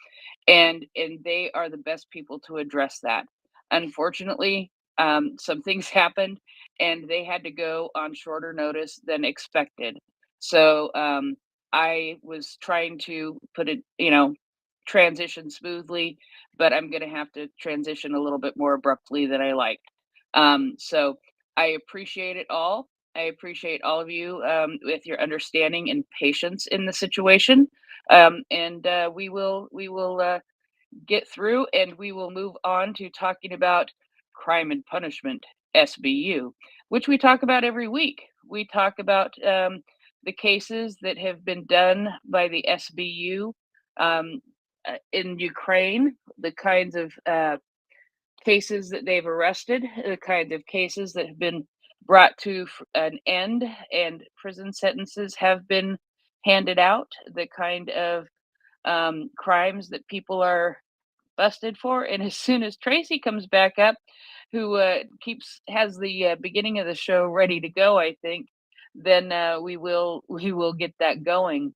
And they are the best people to address that. Unfortunately, some things happened, and they had to go on shorter notice than expected. So I was trying to put it, transition smoothly, but I'm going to have to transition a little bit more abruptly than I liked. So I appreciate it all. I appreciate all of you with your understanding and patience in the situation. And we will get through, and we will move on to talking about crime and punishment, SBU, which we talk about every week. We talk about the cases that have been done by the SBU in Ukraine, the kinds of cases that they've arrested, the kinds of cases that have been brought to an end, and prison sentences have been handed out, the kind of crimes that people are busted for. And as soon as Tracy comes back up, who has the beginning of the show ready to go, I think, then we will get that going.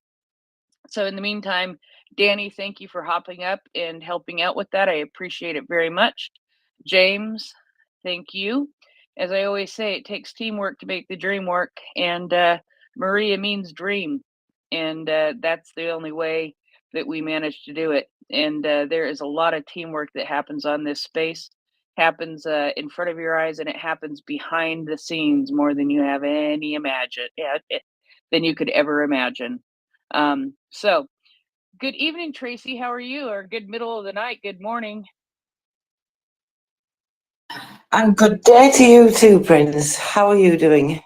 So in the meantime, Danny, thank you for hopping up and helping out with that. I appreciate it very much. James, thank you. As I always say, it takes teamwork to make the dream work, and Maria means dream, and that's the only way that we manage to do it. And there is a lot of teamwork that happens on this space, happens in front of your eyes, and it happens behind the scenes more than you have than you could ever imagine. So good evening, Tracy. How are you? Or good middle of the night. Good morning. And good day to you too, Prince. How are you doing?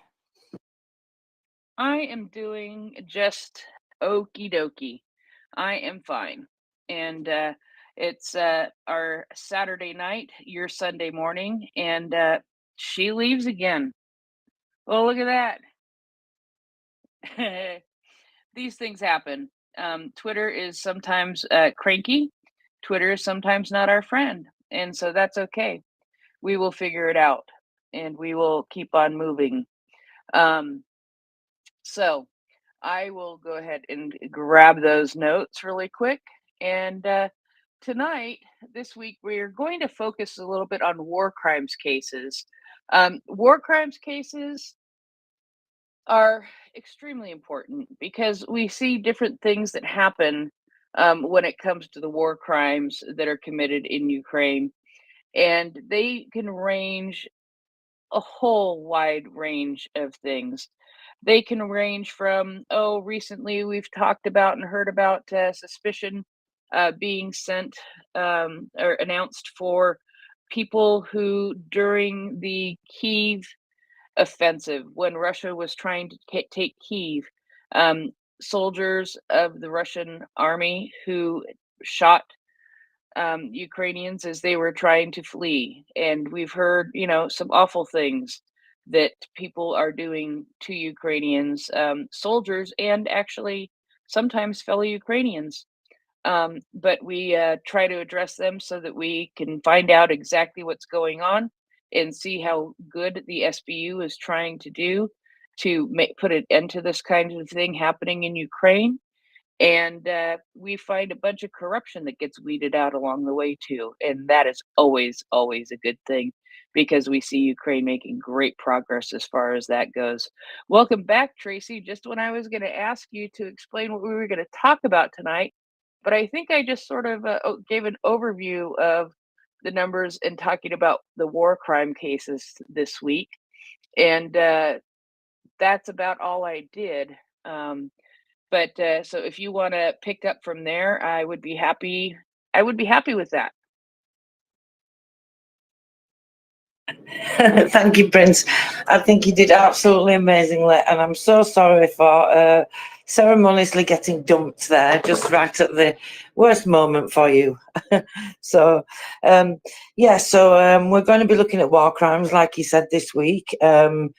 I am doing just okie dokie. I am fine. And it's our Saturday night, your Sunday morning, and she leaves again. Well, look at that. These things happen. Twitter is sometimes cranky. Twitter is sometimes not our friend. And so that's okay. We will figure it out, and we will keep on moving. So I will go ahead and grab those notes really quick. And tonight, this week, we're going to focus a little bit on war crimes cases. War crimes cases are extremely important because we see different things that happen when it comes to the war crimes that are committed in Ukraine. And they can range a whole wide range of things. They can range from, recently we've talked about and heard about suspicion being sent or announced for people who, during the Kyiv offensive, when Russia was trying to take Kyiv, soldiers of the Russian army who shot Ukrainians as they were trying to flee. And we've heard, some awful things that people are doing to Ukrainians, soldiers, and actually sometimes fellow Ukrainians. But we try to address them so that we can find out exactly what's going on and see how good the SBU is trying to do to put an end to this kind of thing happening in Ukraine. And we find a bunch of corruption that gets weeded out along the way too, and that is always a good thing, because we see Ukraine making great progress as far as that goes. Welcome back, Tracy. Just when I was going to ask you to explain what we were going to talk about tonight, but I think I just sort of gave an overview of the numbers and talking about the war crime cases this week, and that's about all I did. But so if you want to pick up from there, I would be happy. I would be happy with that. Thank you, Prince. I think you did absolutely amazingly, and I'm so sorry for ceremoniously getting dumped there, just right at the worst moment for you. So, we're going to be looking at war crimes, like you said, this week. And,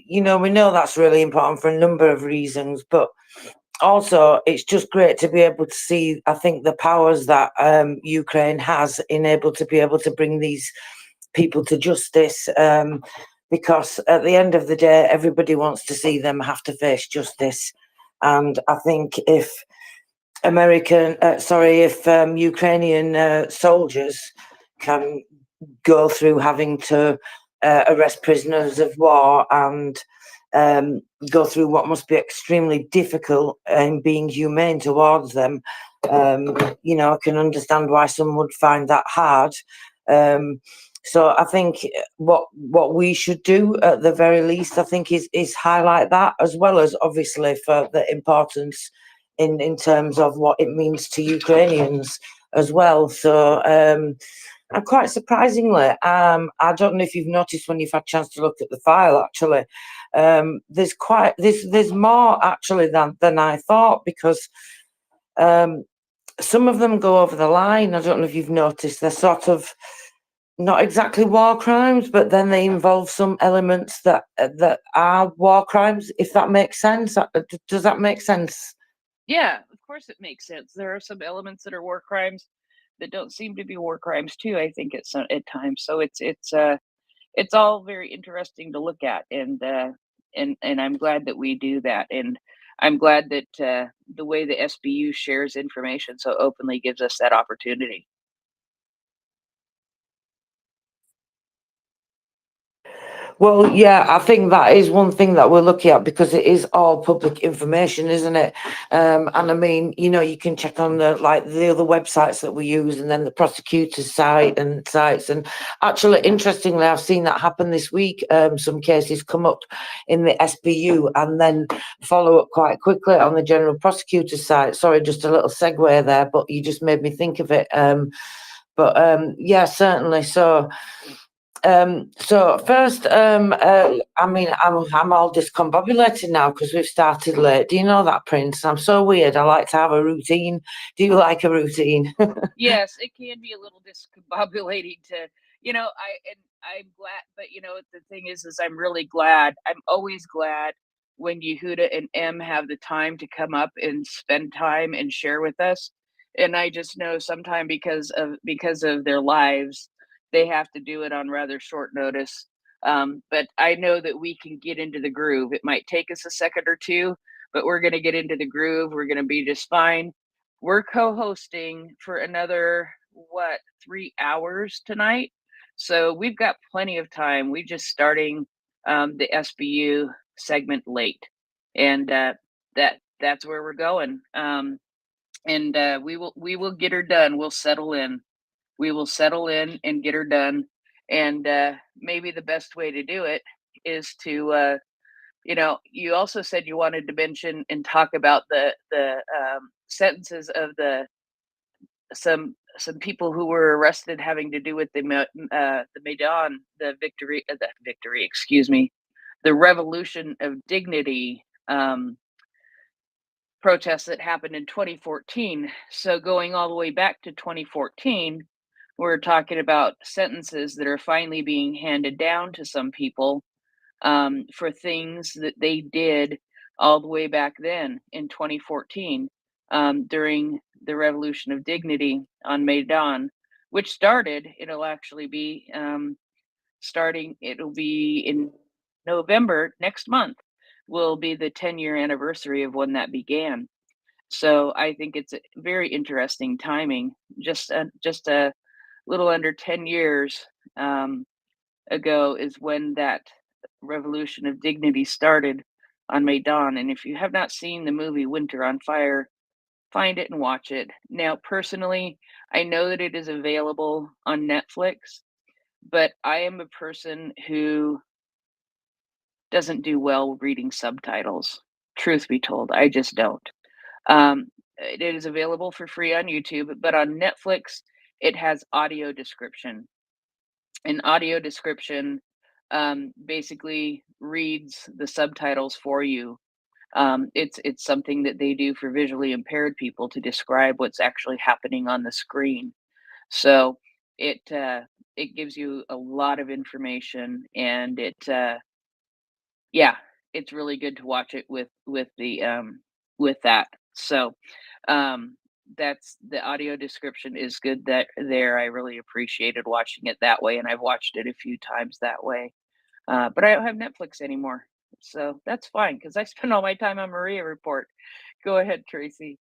we know that's really important for a number of reasons, but also it's just great to be able to see, I think, the powers that Ukraine has in able to bring these people to justice, because at the end of the day, everybody wants to see them have to face justice. And I think if Ukrainian soldiers can go through having to arrest prisoners of war and go through what must be extremely difficult in being humane towards them, I can understand why some would find that hard. So I think what we should do at the very least, I think, is highlight that, as well as obviously for the importance in terms of what it means to Ukrainians as well. So and quite surprisingly, I don't know if you've noticed when you've had a chance to look at the file, actually, there's more actually than I thought, because some of them go over the line. I don't know if you've noticed, they're sort of not exactly war crimes, but then they involve some elements that are war crimes, if that makes sense. Does that make sense? Yeah, of course it makes sense. There are some elements that are war crimes that don't seem to be war crimes too, I think, at times. So it's all very interesting to look at, and I'm glad that we do that, and I'm glad that the way the SBU shares information so openly gives us that opportunity. Well, yeah, I think that is one thing that we're looking at, because it is all public information, isn't it? And I mean, you can check on the other websites that we use, and then the prosecutor's site and sites. And actually, interestingly, I've seen that happen this week. Some cases come up in the SBU and then follow up quite quickly on the general prosecutor's site. Sorry, just a little segue there, but you just made me think of it. Yeah, certainly. So first, I mean, I'm all discombobulated now because we've started late. Do you know that, Prince? I'm so weird. I like to have a routine. Do you like a routine? Yes, it can be a little discombobulating to, I'm glad, but the thing is I'm really glad. I'm always glad when Yehuda and M have the time to come up and spend time and share with us. And I just know sometime because of their lives, they have to do it on rather short notice. But I know that we can get into the groove. It might take us a second or two, but we're going to get into the groove. We're going to be just fine. We're co-hosting for another 3 hours tonight, so we've got plenty of time. We're just starting the SBU segment late, and that's where we're going. And we will get her done. We'll settle in. We will settle in and get her done. And maybe the best way to do it is to you also said you wanted to mention and talk about the sentences of some people who were arrested having to do with the Maidan, the victory, excuse me, the Revolution of Dignity protests that happened in 2014. So going all the way back to 2014, we're talking about sentences that are finally being handed down to some people for things that they did all the way back then in 2014 during the Revolution of Dignity on Maidan, which started, it'll be in November next month, will be the 10-year anniversary of when that began. So I think it's a very interesting timing. Just a little under 10 years ago is when that Revolution of Dignity started on Maidan. And if you have not seen the movie Winter on Fire, find it and watch it. Now, personally, I know that it is available on Netflix, but I am a person who doesn't do well reading subtitles. Truth be told, I just don't. It is available for free on YouTube, but on Netflix, it has audio description. And audio description basically reads the subtitles for you. It's something that they do for visually impaired people to describe what's actually happening on the screen. So it gives you a lot of information, and it's really good to watch it with that. So that's the audio description is good there. I really appreciated watching it that way, and I've watched it a few times that way. But I don't have Netflix anymore. So that's fine because I spend all my time on MriyaReport. Go ahead, Tracy.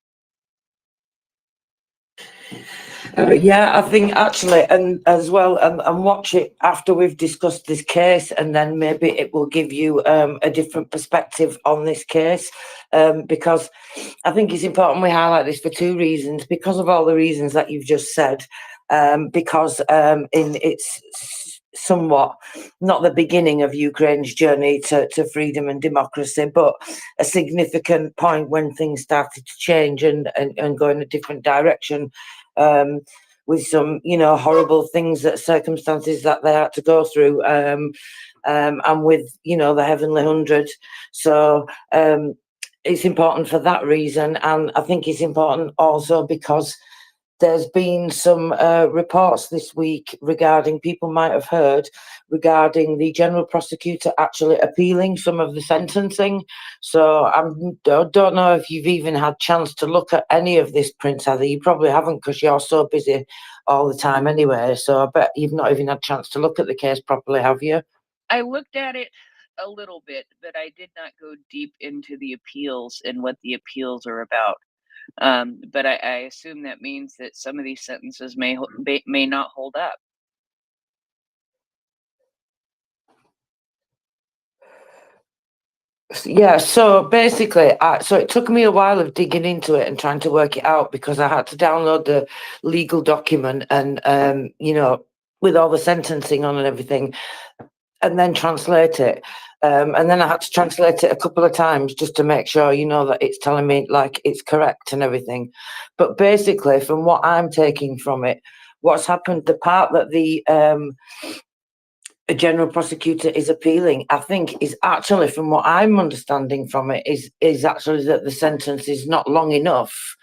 Yeah, I think actually, and as well, and watch it after we've discussed this case, and then maybe it will give you a different perspective on this case, because I think it's important we highlight this for two reasons. Because of all the reasons that you've just said, because in its somewhat not the beginning of Ukraine's journey to freedom and democracy, but a significant point when things started to change and go in a different direction. With some, horrible things, that circumstances that they had to go through, and with, the Heavenly 100. So it's important for that reason, and I think it's important also because there's been some reports this week regarding, people might have heard, regarding the general prosecutor actually appealing some of the sentencing. So I don't know if you've even had chance to look at any of this, Prince Heather. You probably haven't because you're so busy all the time anyway. So I bet you've not even had a chance to look at the case properly, have you? I looked at it a little bit, but I did not go deep into the appeals and what the appeals are about. But I assume that means that some of these sentences may not hold up. Yeah, so basically, so it took me a while of digging into it and trying to work it out because I had to download the legal document and, with all the sentencing on and everything, and then translate it. And then I had to translate it a couple of times just to make sure, that it's telling me like it's correct and everything. But basically, from what I'm taking from it, what's happened, the part that the a general prosecutor is appealing, I think, is actually, from what I'm understanding from it, is actually that the sentence is not long enough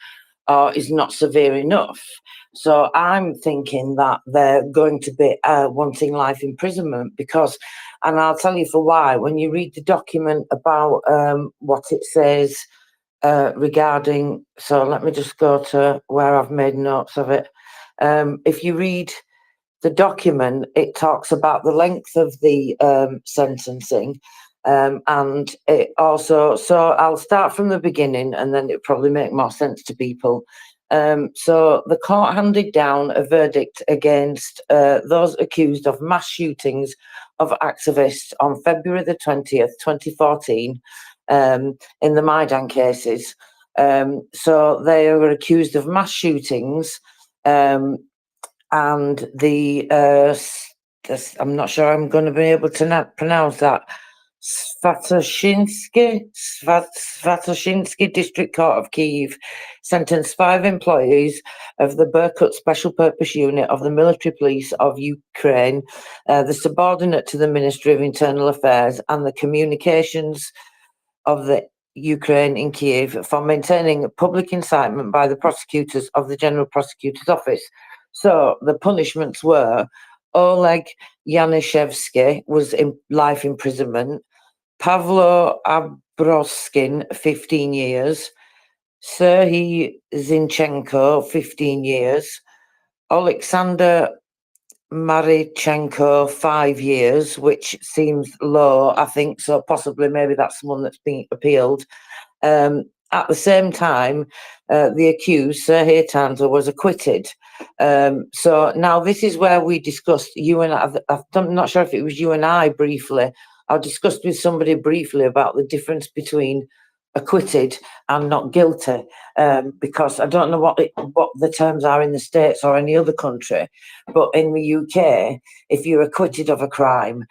or is not severe enough. So I'm thinking that they're going to be wanting life imprisonment because, and I'll tell you for why, when you read the document about what it says regarding, so let me just go to where I've made notes of it. If you read the document, it talks about the length of the sentencing, and it also, so I'll start from the beginning and then it probably make more sense to people. So the court handed down a verdict against those accused of mass shootings of activists on February the 20th, 2014, in the Maidan cases. So they were accused of mass shootings, and the I'm not sure I'm going to be able to pronounce that. Svatoshinsky District Court of Kyiv sentenced 5 employees of the Berkut Special Purpose Unit of the Military Police of Ukraine, the subordinate to the Ministry of Internal Affairs and the Communications of the Ukraine in Kyiv, for maintaining public incitement by the prosecutors of the General Prosecutor's Office. So the punishments were Oleg Yanishevsky was in life imprisonment, Pavlo Abroskin 15 years, Serhiy Zinchenko 15 years, Alexander Marichenko 5 years, which seems low, I think, so possibly maybe that's someone that's being appealed. At the same time, the accused, Serhiy Tanzer, was acquitted. So now this is where we discussed, you and I'm not sure if it was you and I briefly, I discussed with somebody briefly about the difference between acquitted and not guilty, because I don't know what the terms are in the States or any other country, but in the UK, if you're acquitted of a crime,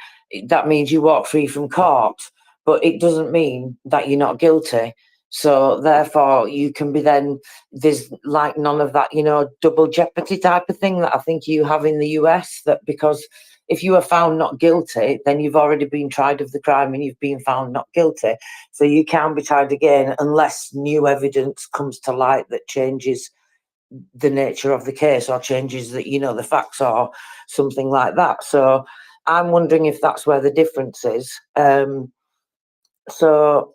that means you walk free from court, but it doesn't mean that you're not guilty. So therefore, you can be then, there's like none of that, double jeopardy type of thing that I think you have in the US, that because if you are found not guilty, then you've already been tried of the crime and you've been found not guilty. So you can't be tried again unless new evidence comes to light that changes the nature of the case or changes the, the facts or something like that. So I'm wondering if that's where the difference is. So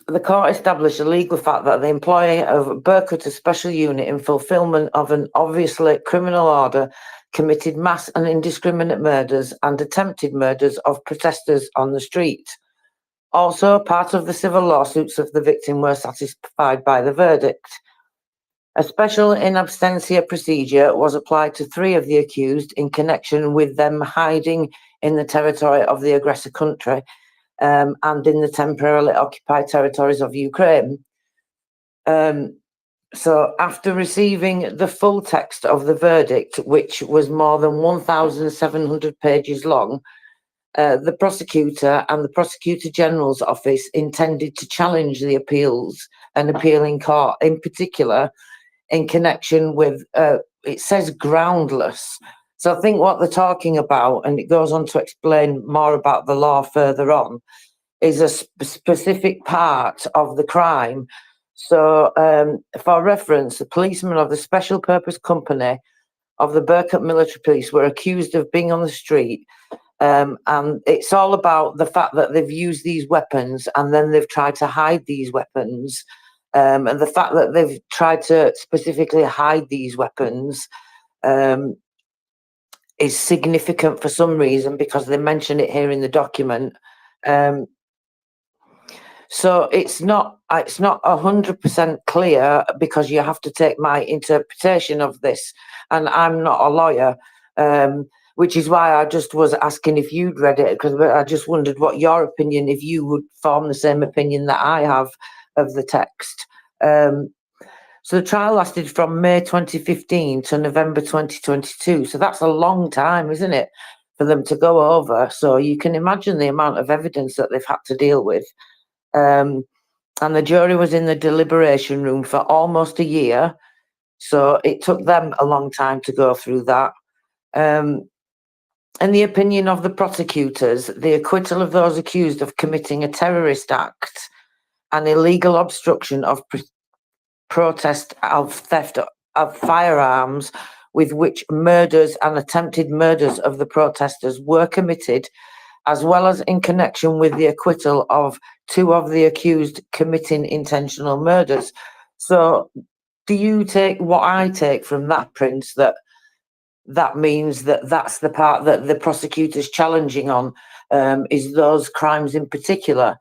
the court established a legal fact that the employee of Berkut, a special unit in fulfillment of an obviously criminal order, committed mass and indiscriminate murders and attempted murders of protesters on the street. Also, part of the civil lawsuits of the victim were satisfied by the verdict. A special in absentia procedure was applied to 3 of the accused in connection with them hiding in the territory of the aggressor country and in the temporarily occupied territories of Ukraine. So after receiving the full text of the verdict, which was more than 1,700 pages long, the prosecutor and the Prosecutor General's office intended to challenge the appeals and appealing court, in particular, in connection with, it says groundless. So I think what they're talking about, and it goes on to explain more about the law further on, is a specific part of the crime. So for reference, the policemen of the Special Purpose Company of the Berkut Military Police were accused of being on the street. And it's all about the fact that they've used these weapons and then they've tried to hide these weapons. And the fact that they've tried to specifically hide these weapons is significant for some reason, because they mention it here in the document. So it's not 100% clear, because you have to take my interpretation of this, and I'm not a lawyer, which is why I just was asking if you'd read it, because I just wondered what your opinion, if you would form the same opinion that I have of the text. So the trial lasted from May 2015 to November 2022. So that's a long time, isn't it, for them to go over? So you can imagine the amount of evidence that they've had to deal with. And the jury was in the deliberation room for almost a year. So it took them a long time to go through that. In the opinion of the prosecutors, the acquittal of those accused of committing a terrorist act and illegal obstruction of protest of theft of firearms, with which murders and attempted murders of the protesters were committed, as well as in connection with the acquittal of 2 of the accused committing intentional murders. So do you take what I take from that, Prince, that means that that's the part that the prosecutor's challenging on, is those crimes in particular?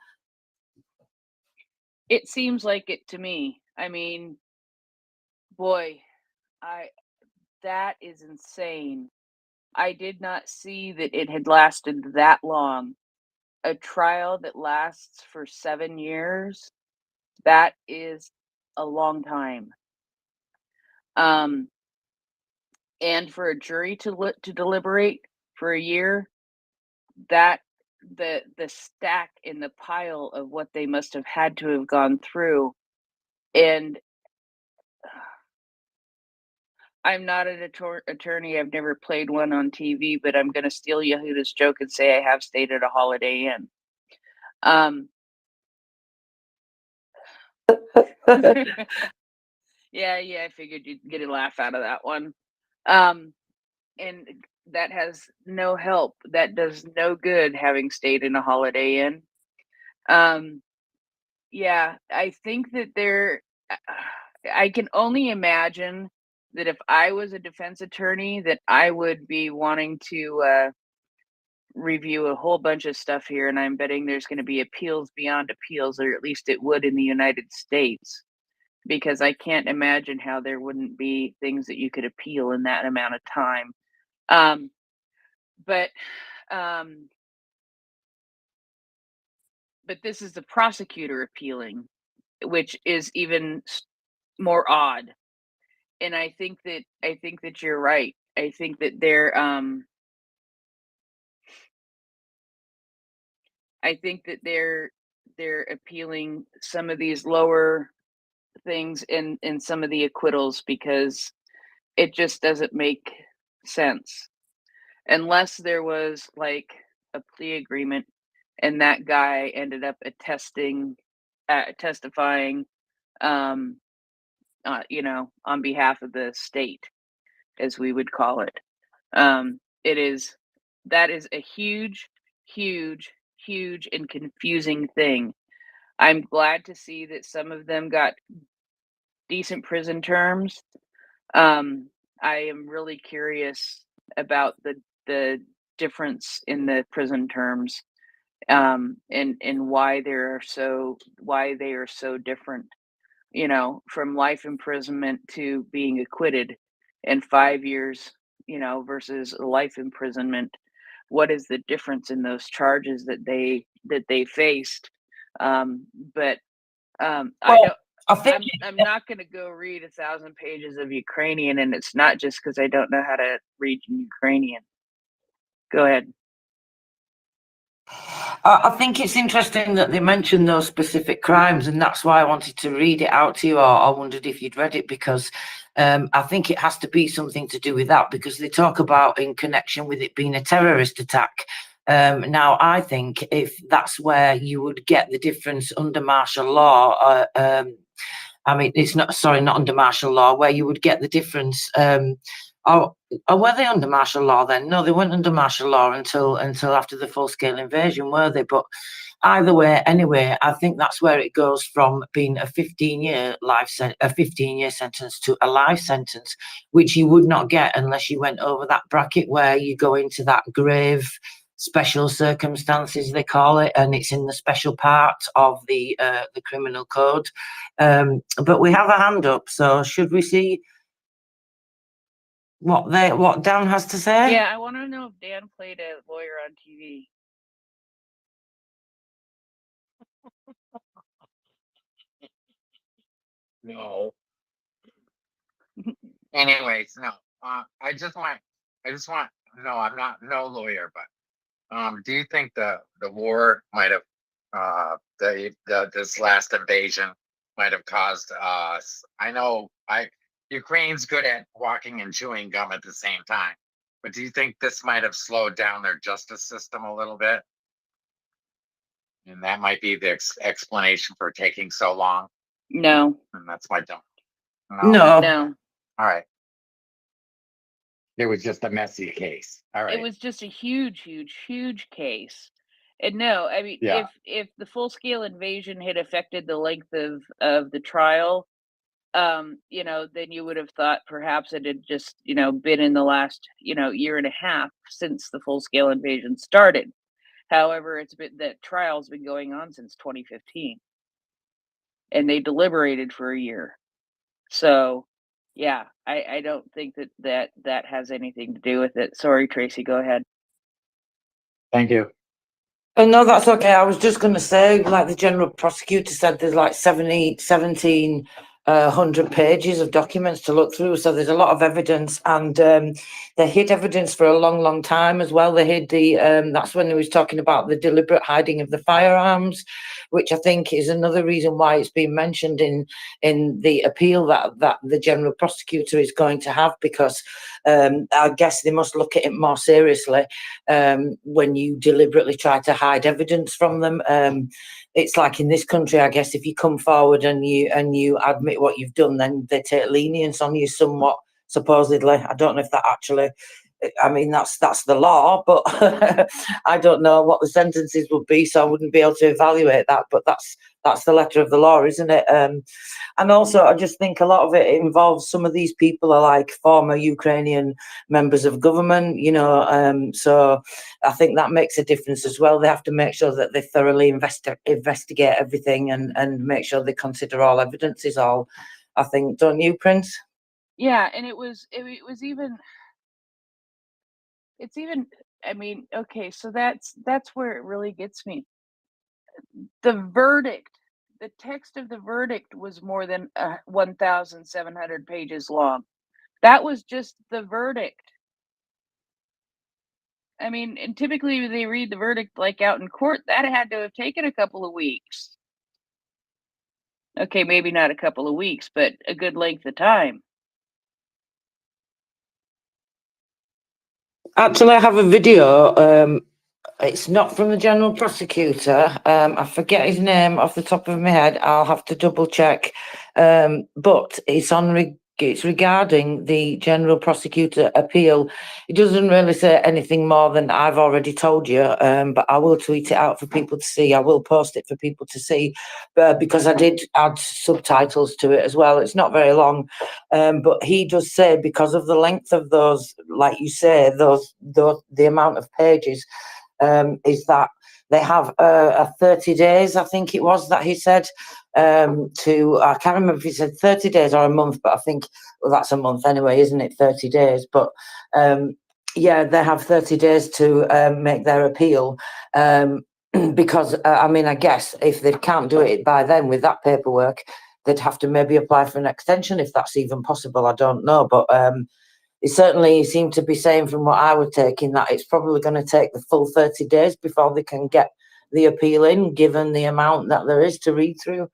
It seems like it to me. I mean, boy, that is insane. I did not see that it had lasted that long. A trial that lasts for 7 years, that is a long time. And for a jury to deliberate for a year, that the stack in the pile of what they must have had to have gone through. And I'm not an attorney. I've never played one on TV, but I'm going to steal Yehuda's joke and say I have stayed at a Holiday Inn. Yeah, I figured you'd get a laugh out of that one. And that has no help. That does no good, having stayed in a Holiday Inn. Yeah, I think that I can only imagine that if I was a defense attorney, that I would be wanting to review a whole bunch of stuff here, and I'm betting there's going to be appeals beyond appeals, or at least it would in the United States, because I can't imagine how there wouldn't be things that you could appeal in that amount of time. But this is the prosecutor appealing, which is even more odd. And I think that you're right. I think that they're appealing some of these lower things in some of the acquittals, because it just doesn't make sense, unless there was like a plea agreement and that guy ended up testifying on behalf of the state, as we would call it. That is a huge and confusing thing. I'm glad to see that some of them got decent prison terms. I am really curious about the difference in the prison terms, and why they are so different. You know, from life imprisonment to being acquitted, and 5 years, you know, versus life imprisonment. What is the difference in those charges that they faced? Um, but I Well, don't. I think I'm not going to go read 1,000 pages of Ukrainian, and it's not just because I don't know how to read Ukrainian. Go ahead. I think it's interesting that they mentioned those specific crimes, and that's why I wanted to read it out to you, or I wondered if you'd read it, because I think it has to be something to do with that, because they talk about in connection with it being a terrorist attack. Now, I think if that's where you would get the difference under martial law, I mean, it's not, sorry, not under martial law, where you would get the difference. Or were they under martial law then? No, they weren't under martial law until after the full-scale invasion, were they? But either way, anyway, I think that's where it goes from being a 15-year sentence to a life sentence, which you would not get unless you went over that bracket where you go into that grave special circumstances, they call it, and it's in the special part of the criminal code. But we have a hand up, so should we see what Dan has to say? Yeah, I want to know if Dan played a lawyer on TV. No. Anyways, no. I just want. No, I'm not no lawyer, but do you think the war might have this last invasion might have caused us? I know Ukraine's good at walking and chewing gum at the same time, but do you think this might have slowed down their justice system a little bit? And that might be the explanation for taking so long. No. And that's my dump. No. No. All right. It was just a messy case. All right. It was just a huge case. And no, I mean, Yeah. if the full-scale invasion had affected the length of the trial, you know, then you would have thought perhaps it had just, you know, been in the last, you know, year and a half since the full-scale invasion started. However, that trial's been going on since 2015, and they deliberated for a year. So, yeah, I don't think that has anything to do with it. Sorry, Tracy, go ahead. Thank you. No, that's okay. I was just going to say, like the general prosecutor said, there's like 1,700 pages of documents to look through. So there's a lot of evidence, and they hid evidence for a long time as well. They hid that's when he was talking about the deliberate hiding of the firearms, which I think is another reason why it's been mentioned in the appeal that the general prosecutor is going to have, because I guess they must look at it more seriously when you deliberately try to hide evidence from them. It's like in this country, I guess, if you come forward and you admit what you've done, then they take lenience on you somewhat, supposedly. I don't know if that actually, I mean, that's the law, but I don't know what the sentences would be, so I wouldn't be able to evaluate that. But that's the letter of the law, isn't it? And also, I just think a lot of it involves some of these people are like former Ukrainian members of government, you know. So I think that makes a difference as well. They have to make sure that they thoroughly investigate everything and make sure they consider all evidence is all. I think, don't you, Prince? Yeah, and it was even. It's even. I mean, okay, so that's where it really gets me. The verdict, the text of the verdict was more than 1,700 pages long. That was just the verdict. I mean, and typically they read the verdict like out in court. That had to have taken a couple of weeks. Okay, maybe not a couple of weeks, but a good length of time. Actually, I have a video. It's not from the general prosecutor. I forget his name off the top of my head. I'll have to double check. But it's regarding the general prosecutor appeal. It doesn't really say anything more than I've already told you, but I will tweet it out for people to see. I will post it for people to see, because I did add subtitles to it as well. It's not very long, but he does say, because of the length of those, like you say, the amount of pages, is that they have a 30 days, I think it was that he said, I can't remember if he said 30 days or a month, but I think, well, that's a month anyway, isn't it? 30 days. But yeah, they have 30 days to make their appeal. Because, I mean, I guess if they can't do it by then with that paperwork, they'd have to maybe apply for an extension, if that's even possible. I don't know. But it certainly seemed to be saying, from what I was taking, that it's probably going to take the full 30 days before they can get the appeal in, given the amount that there is to read through.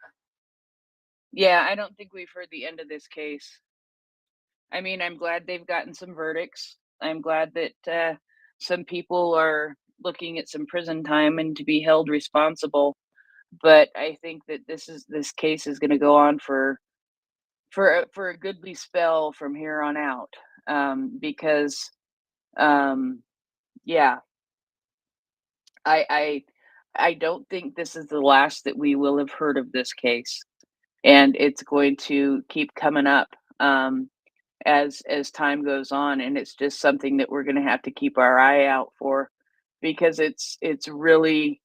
Yeah, I don't think we've heard the end of this case. I mean, I'm glad they've gotten some verdicts. I'm glad that some people are looking at some prison time and to be held responsible. But I think that this case is going to go on for a goodly spell from here on out, because yeah, I don't think this is the last that we will have heard of this case, and it's going to keep coming up as time goes on, and it's just something that we're going to have to keep our eye out for, because it's really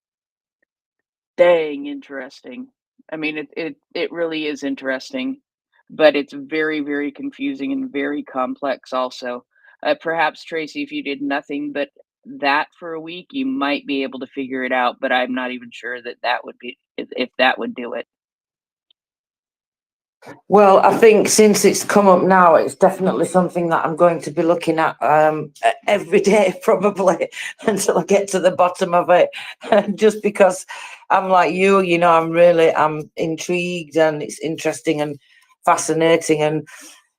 dang interesting. I mean, it really is interesting, but it's very, very confusing and very complex also. Perhaps, Tracy, if you did nothing but that for a week, you might be able to figure it out, but I'm not even sure that that would be if that would do it. Well, I think since it's come up now, it's definitely something that I'm going to be looking at every day, probably, until I get to the bottom of it. Just because I'm like you, you know, I'm intrigued, and it's interesting and fascinating, and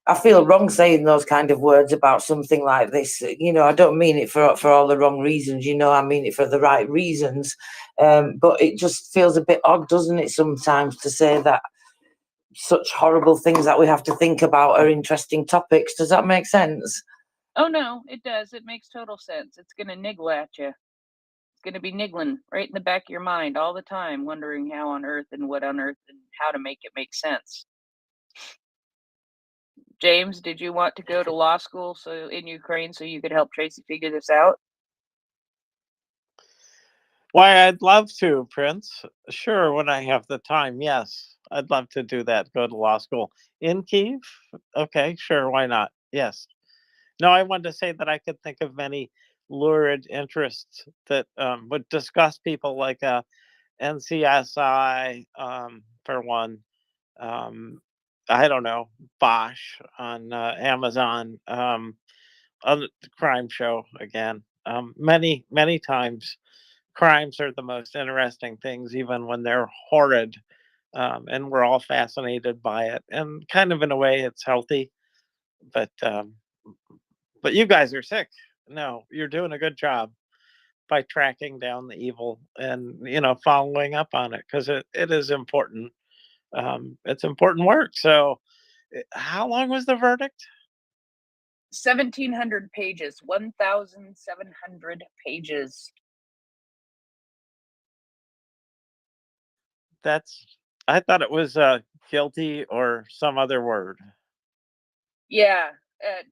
I feel wrong saying those kind of words about something like this. You know, I don't mean it for all the wrong reasons, you know, I mean it for the right reasons. But it just feels a bit odd, doesn't it, sometimes, to say that such horrible things that we have to think about are interesting topics. Does that make sense? Oh no, it does. It makes total sense. It's gonna niggle at you. It's gonna be niggling right in the back of your mind all the time, wondering how on earth and what on earth and how to make it make sense. James, did you want to go to law school in Ukraine so you could help Tracy figure this out? Why, I'd love to, Prince. Sure, when I have the time, yes. I'd love to do that, go to law school. In Kyiv? Okay, sure, why not? Yes. No, I wanted to say that I could think of many lurid interests that would disgust people, like NCSI, for one. I don't know, Bosch on Amazon, on the crime show again. Many, many times crimes are the most interesting things, even when they're horrid. And we're all fascinated by it. And kind of in a way, it's healthy. But you guys are sick. No, you're doing a good job by tracking down the evil and, you know, following up on it, because it is important. It's important work. So, how long was the verdict? 1,700 pages. 1,700 pages. I thought it was guilty or some other word. Yeah,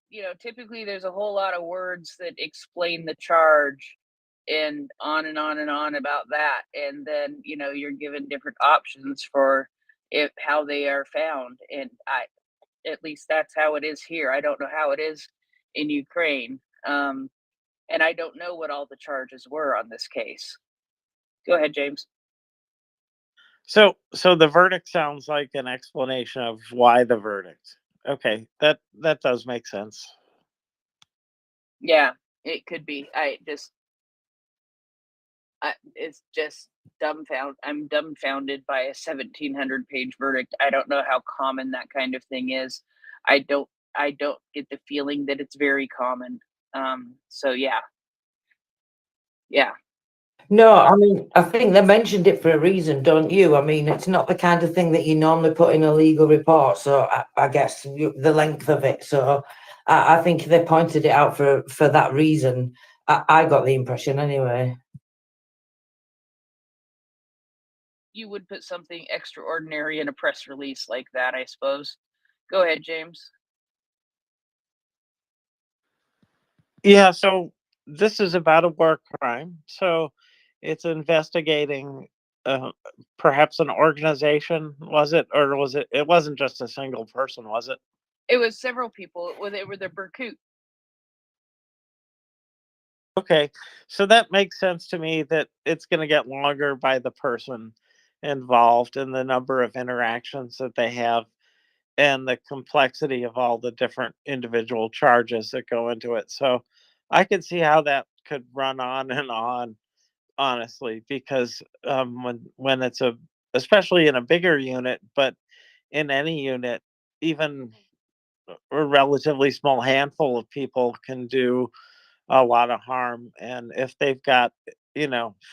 you know, typically there's a whole lot of words that explain the charge, and on and on and on about that, and then, you know, you're given different options for how they are found, and at least that's how it is here. I don't know how it is in Ukraine, and I don't know what all the charges were on this case. Go ahead, James. So the verdict sounds like an explanation of why the verdict. Okay, that does make sense. Yeah, it could be. It's just dumbfounded. I'm dumbfounded by a 1,700 page verdict. I don't know how common that kind of thing is. I don't get the feeling that it's very common. So yeah. No, I mean, I think they mentioned it for a reason, don't you? I mean, it's not the kind of thing that you normally put in a legal report. So I guess the length of it. So I think they pointed it out for that reason. I got the impression anyway. You would put something extraordinary in a press release like that, I suppose. Go ahead, James. Yeah, so this is about a war crime. So it's investigating perhaps an organization, was it? Or was it, it wasn't just a single person, was it? It was several people. They were the Berkut. Okay, so that makes sense to me that it's going to get longer by the person involved and the number of interactions that they have and the complexity of all the different individual charges that go into it. So I could see how that could run on and on, honestly, because when it's a, especially in a bigger unit, but in any unit, even a relatively small handful of people can do a lot of harm. And if they've got,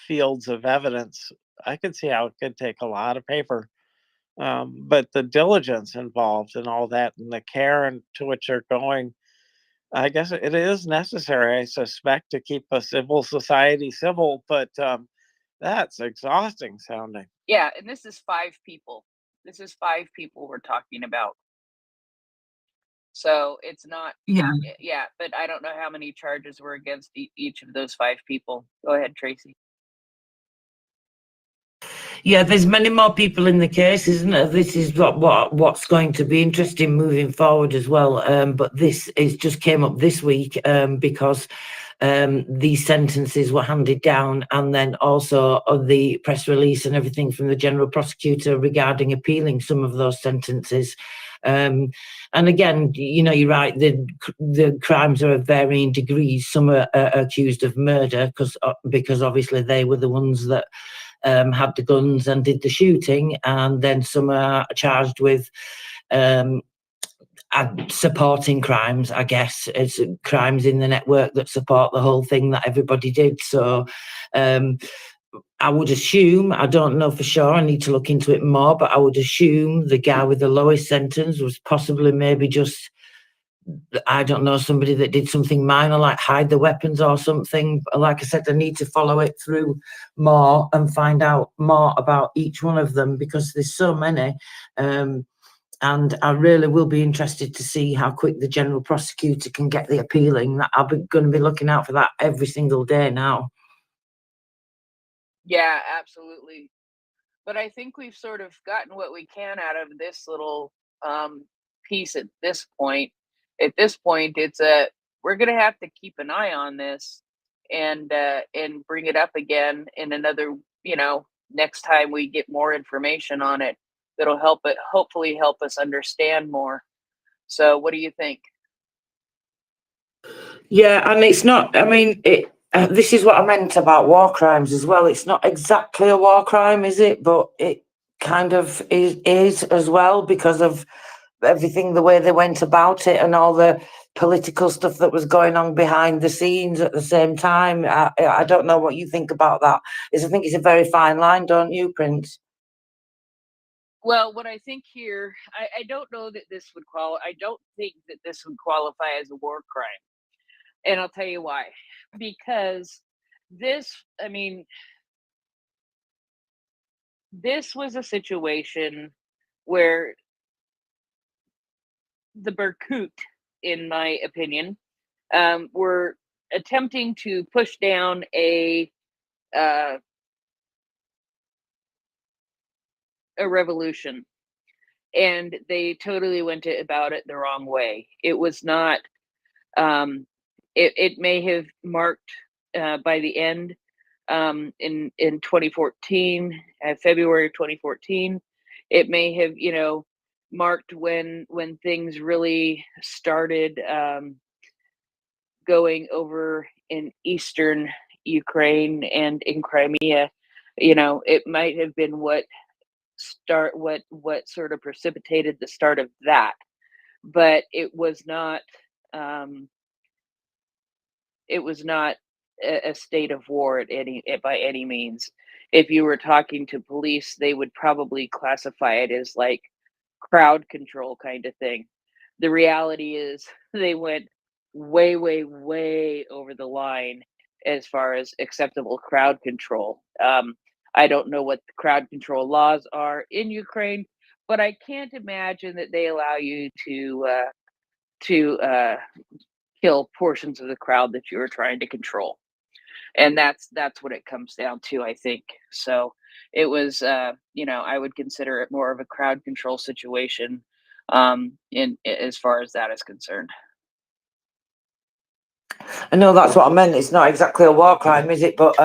fields of evidence, I can see how it could take a lot of paper. But the diligence involved and all that and the care and to which they're going, I guess it is necessary, I suspect, to keep a civil society civil, but that's exhausting sounding. Yeah, and this is 5 people. This is 5 people we're talking about. So it's not, yeah, but I don't know how many charges were against each of those 5 people. Go ahead, Tracy. Yeah, there's many more people in the case, isn't there? This is what's going to be interesting moving forward as well. But this is just came up this week because these sentences were handed down, and then also of the press release and everything from the general prosecutor regarding appealing some of those sentences. And again, you're right, the crimes are of varying degrees. Some are accused of murder because obviously they were the ones that had the guns and did the shooting, and then some are charged with supporting crimes, I guess. It's crimes in the network that support the whole thing that everybody did. So I would assume, I don't know for sure, I need to look into it more, but I would assume the guy with the lowest sentence was possibly maybe just, I don't know, somebody that did something minor like hide the weapons or something. Like I said, I need to follow it through more and find out more about each one of them because there's so many. And I really will be interested to see how quick the general prosecutor can get the appealing. I'm going to be looking out for that every single day now. Yeah, absolutely. But I think we've sort of gotten what we can out of this little piece at this point. At this point, we're going to have to keep an eye on this and bring it up again in another, next time we get more information on it. That'll hopefully help us understand more. So, what do you think? Yeah, and it's not, I mean, this is what I meant about war crimes as well. It's not exactly a war crime, is it? But it kind of is as well because of everything, the way they went about it and all the political stuff that was going on behind the scenes at the same time. I don't know what you think about that. I think it's a very fine line, don't you, Prince? Well, what I think here, I don't know that this would qualify. I don't think that this would qualify as a war crime. And I'll tell you why. Because this was a situation where the Berkut, in my opinion, were attempting to push down a revolution, and they totally went about it the wrong way. It was not. It may have marked by the end in 2014, February of 2014. It may have marked when things really started going over in eastern Ukraine and in Crimea. It might have been what sort of precipitated the start of that, but it was not a state of war by any means. If you were talking to police, they would probably classify it as like crowd control kind of thing. The reality is they went way, way, way over the line as far as acceptable crowd control. I don't know what the crowd control laws are in Ukraine, but I can't imagine that they allow you to kill portions of the crowd that you are trying to control. And that's what it comes down to, I think. So it was, I would consider it more of a crowd control situation, in as far as that is concerned. I know that's what I meant. It's not exactly a war crime, is it? But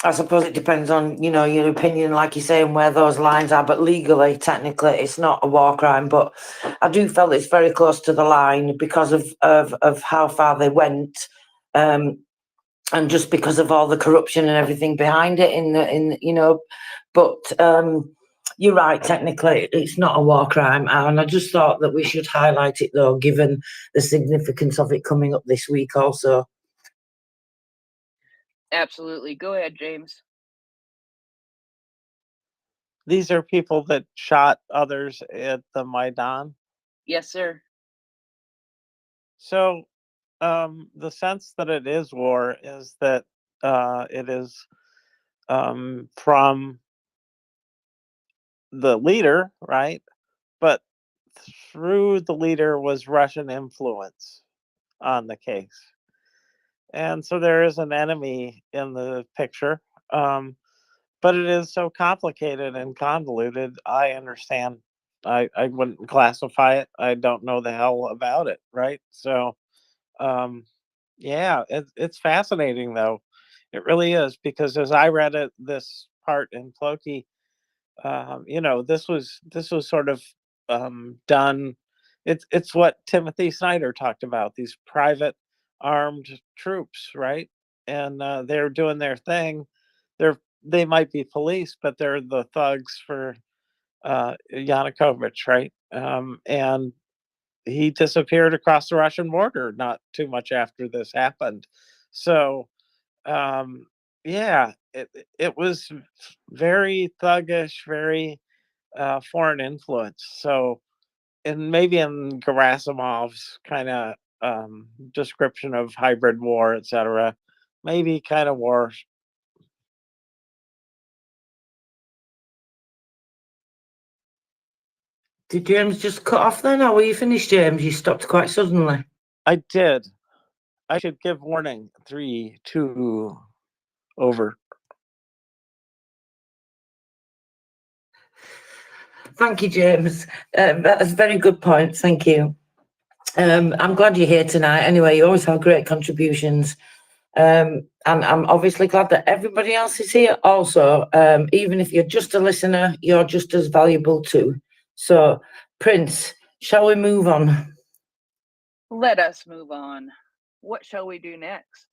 I suppose it depends on, your opinion, like you say, and where those lines are. But legally, technically, it's not a war crime. But I do feel it's very close to the line because of how far they went, and just because of all the corruption and everything behind it. But you're right. Technically, it's not a war crime, and I just thought that we should highlight it, though, given the significance of it coming up this week, also. Absolutely. Go ahead, James. These are people that shot others at the Maidan. Yes, sir. So the sense that it is war is that it is from the leader, right? But through the leader was Russian influence on the case. And so there is an enemy in the picture. But it is so complicated and convoluted. I understand. I wouldn't classify it. I don't know the hell about it, right? So, yeah, it's fascinating though. It really is, because as I read it, this part in Clokey, this was sort of done. It's what Timothy Snyder talked about. These private armed troops, right? And they're doing their thing. They might be police, but they're the thugs for Yanukovych, right? And he disappeared across the Russian border not too much after this happened. So, yeah, it was very thuggish, very foreign influence. So, and maybe in Gerasimov's kind of description of hybrid war, etc., maybe kind of war. Did James just cut off then, or were you finished, James? You stopped quite suddenly. I did. I should give warning. 3, 2, over. Thank you, James. That's a very good point. Thank you. I'm glad you're here tonight. Anyway, you always have great contributions. And I'm obviously glad that everybody else is here also. Even if you're just a listener, you're just as valuable too. So, Prince, shall we move on? Let us move on. What shall we do next?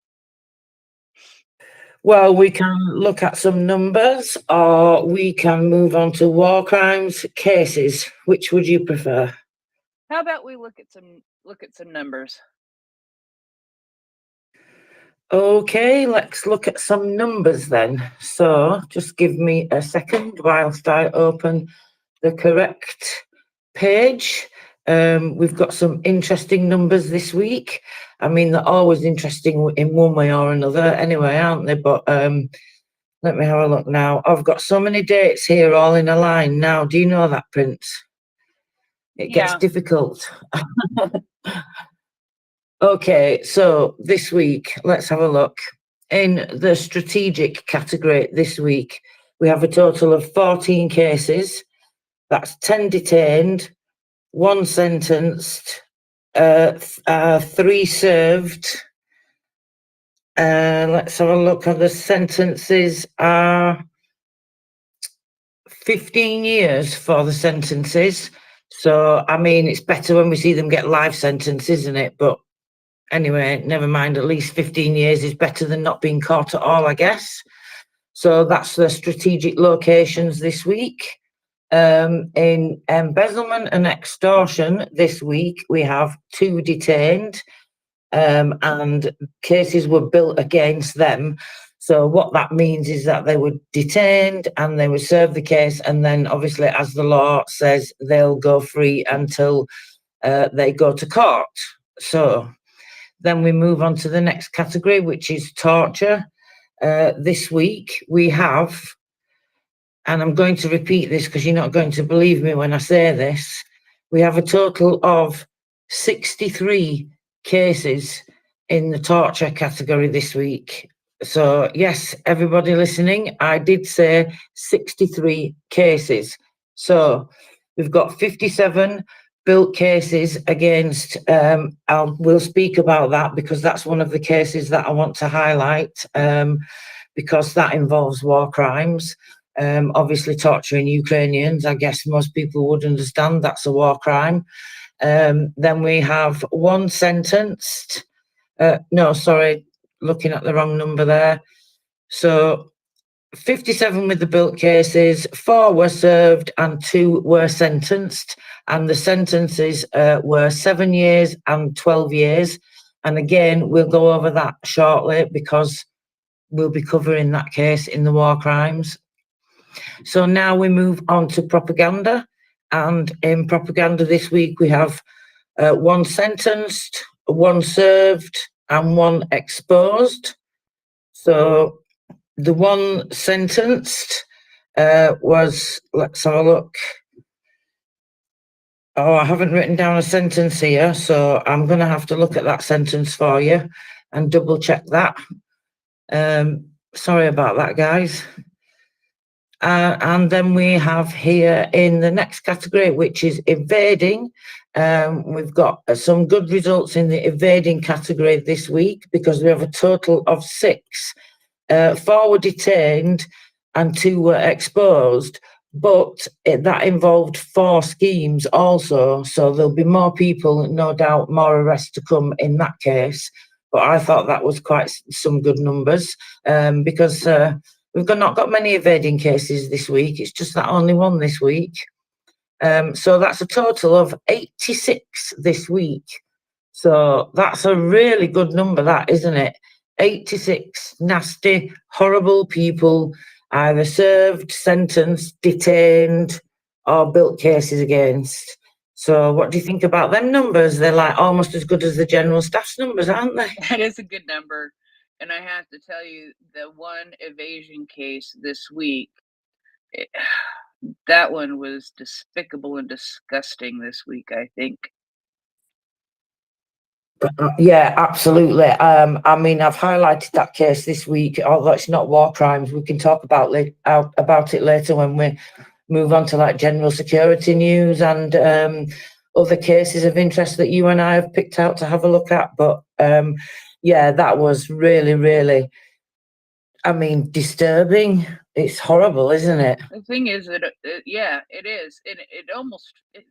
Well, we can look at some numbers, or we can move on to war crimes cases. Which would you prefer? How about we look at some numbers? Okay, let's look at some numbers then. So just give me a second whilst I open the correct page. We've got some interesting numbers this week. I mean, they're always interesting in one way or another anyway, aren't they? But let me have a look now. I've got so many dates here all in a line now. Do you know that, Prince? It gets difficult. Okay, so this week, let's have a look. In the strategic category this week, we have a total of 14 cases. That's 10 detained, 1 sentenced, 3 served. Let's have a look. The sentences are 15 years for the sentences. So, I mean, it's better when we see them get life sentence, isn't it? But anyway, never mind. At least 15 years is better than not being caught at all, I guess. So that's the strategic locations this week. In embezzlement and extortion this week, we have 2 detained, and cases were built against them. So what that means is that they were detained and they were served the case, and then obviously, as the law says, they'll go free until they go to court. So then we move on to the next category, which is torture. This week we have, and I'm going to repeat this because you're not going to believe me when I say this, we have a total of 63 cases in the torture category this week. So yes, everybody listening, I did say 63 cases. So we've got 57 built cases against, we'll speak about that because that's one of the cases that I want to highlight, because that involves war crimes. Obviously torturing Ukrainians, I guess most people would understand that's a war crime. Then we have one sentenced, no, sorry, looking at the wrong number there. So 57 with the built cases, 4 were served and 2 were sentenced. And the sentences were 7 years and 12 years. And again, we'll go over that shortly because we'll be covering that case in the war crimes. So now we move on to propaganda. And in propaganda this week, we have 1 sentenced, 1 served, and 1 exposed. So the 1 sentenced was, let's have a look. Oh, I haven't written down a sentence here, so I'm going to have to look at that sentence for you and double check that. Sorry about that, guys. And then we have here in the next category, which is evading. We've got some good results in the evading category this week because we have a total of 6. 4 were detained and 2 were exposed, but that involved 4 schemes also. So there'll be more people, no doubt, more arrests to come in that case. But I thought that was quite some good numbers because we've not got many evading cases this week. It's just that only 1 this week. So that's a total of 86 this week. So that's a really good number, that, isn't it? 86 nasty, horrible people either served, sentenced, detained, or built cases against. So what do you think about them numbers? They're like almost as good as the general staff's numbers, aren't they? That is a good number. And I have to tell you, the 1 evasion case this week, that one was despicable and disgusting this week, I think. Yeah, absolutely. I mean, I've highlighted that case this week, although it's not war crimes. We can talk about it later when we move on to like general security news and other cases of interest that you and I have picked out to have a look at. But yeah, that was really, really, I mean, disturbing. It's horrible, isn't it? The thing is that, yeah, it is. It almost, it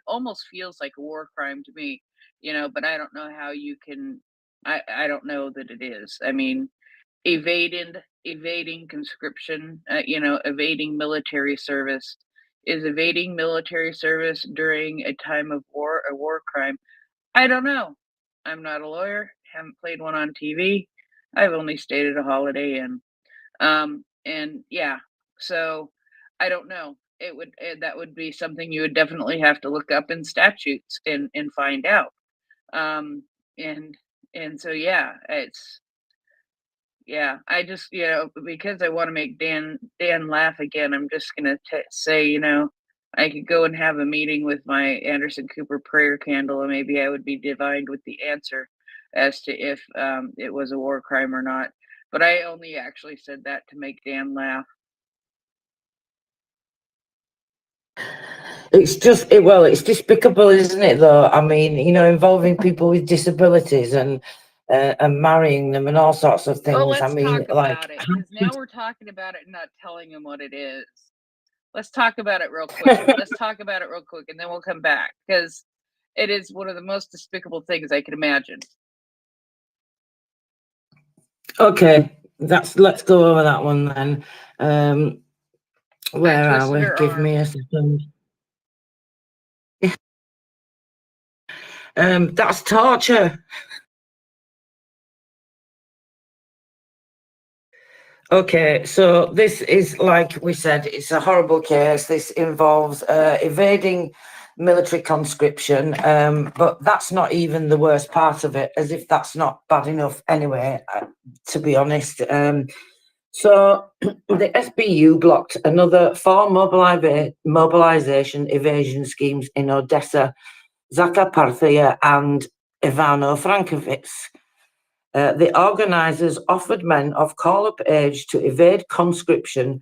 almost feels like a war crime to me, but I don't know how you can, I don't know that it is. I mean, evading conscription, evading military service. Is evading military service during a time of war a war crime? I don't know. I'm not a lawyer, haven't played one on TV. I've only stayed at a Holiday Inn. And yeah, so I don't know. That would be something you would definitely have to look up in statutes and find out. And so yeah, I just because I want to make Dan laugh again, I'm just gonna say I could go and have a meeting with my Anderson Cooper prayer candle, and maybe I would be divined with the answer as to if it was a war crime or not. But I only actually said that to make Dan laugh. It's just, well, it's despicable, isn't it, though? I mean, involving people with disabilities and marrying them and all sorts of things. Well, let's I mean, talk about it, because now we're talking about it and not telling him what it is. Let's talk about it real quick. And then we'll come back, because it is one of the most despicable things I can imagine. Okay, let's go over that one then. Where are we? Give me a second. That's torture. Okay, so this is, like we said, it's a horrible case. This involves evading military conscription, but that's not even the worst part of it, as if that's not bad enough anyway, to be honest. So the SBU blocked another 4 mobilization evasion schemes in Odessa, Zakarpattia and Ivano-Frankivsk. The organisers offered men of call-up age to evade conscription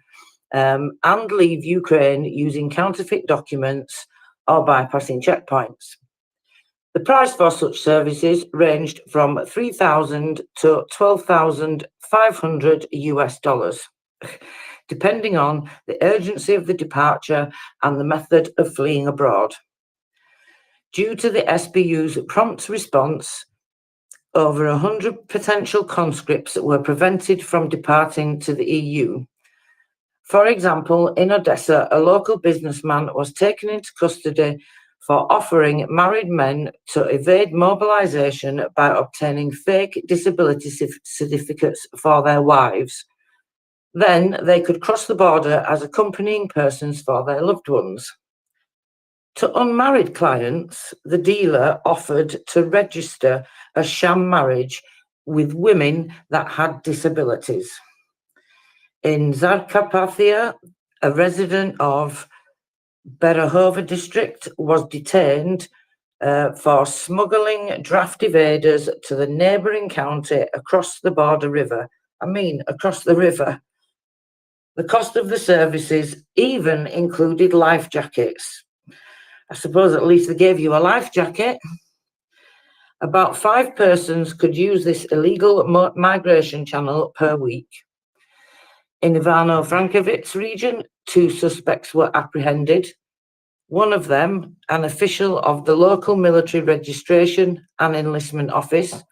and leave Ukraine using counterfeit documents or bypassing checkpoints. The price for such services ranged from $3,000 to $12,500 US, depending on the urgency of the departure and the method of fleeing abroad. Due to the SBU's prompt response, over 100 potential conscripts were prevented from departing to the EU. For example, in Odessa, a local businessman was taken into custody for offering married men to evade mobilization by obtaining fake disability certificates for their wives. Then they could cross the border as accompanying persons for their loved ones. To unmarried clients, the dealer offered to register a sham marriage with women that had disabilities. In Zakarpattia, a resident of Berehova district was detained for smuggling draft evaders to the neighbouring county across the border river. Across the river. The cost of the services even included life jackets. I suppose at least they gave you a life jacket. About 5 persons could use this illegal migration channel per week. In Ivano-Frankivsk region, 2 suspects were apprehended. One of them, an official of the local military registration and enlistment office,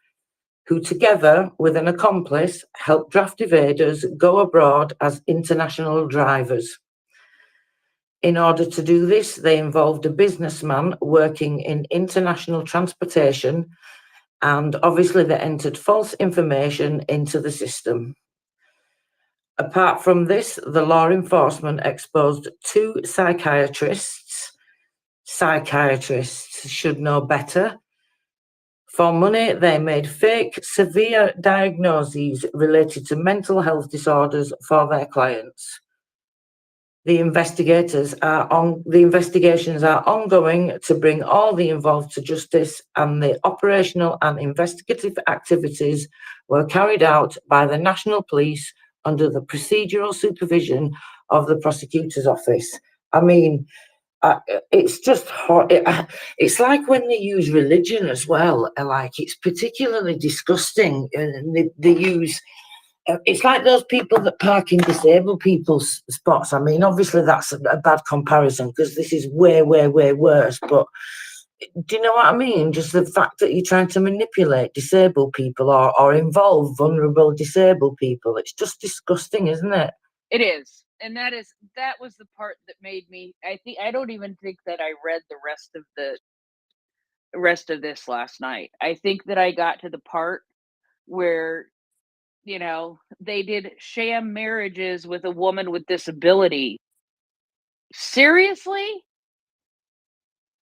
who together with an accomplice helped draft evaders go abroad as international drivers. In order to do this, they involved a businessman working in international transportation, and obviously they entered false information into the system. Apart from this, the law enforcement exposed 2 psychiatrists. Psychiatrists should know better. For money, they made fake severe diagnoses related to mental health disorders for their clients. The investigations are ongoing to bring all the involved to justice, and the operational and investigative activities were carried out by the National Police under the procedural supervision of the prosecutor's office. I mean, it's just hot. It's like when they use religion as well. Like, it's particularly disgusting, and they use. It's like those people that park in disabled people's spots. I mean, obviously that's a bad comparison because this is way, way, way worse. But do you know what I mean? Just the fact that you're trying to manipulate disabled people or involve vulnerable disabled people. It's just disgusting, isn't it? It is. And that was the part that made me, I don't even think that I read the rest of this last night. I think that I got to the part where, you know, they did sham marriages with a woman with disability. Seriously?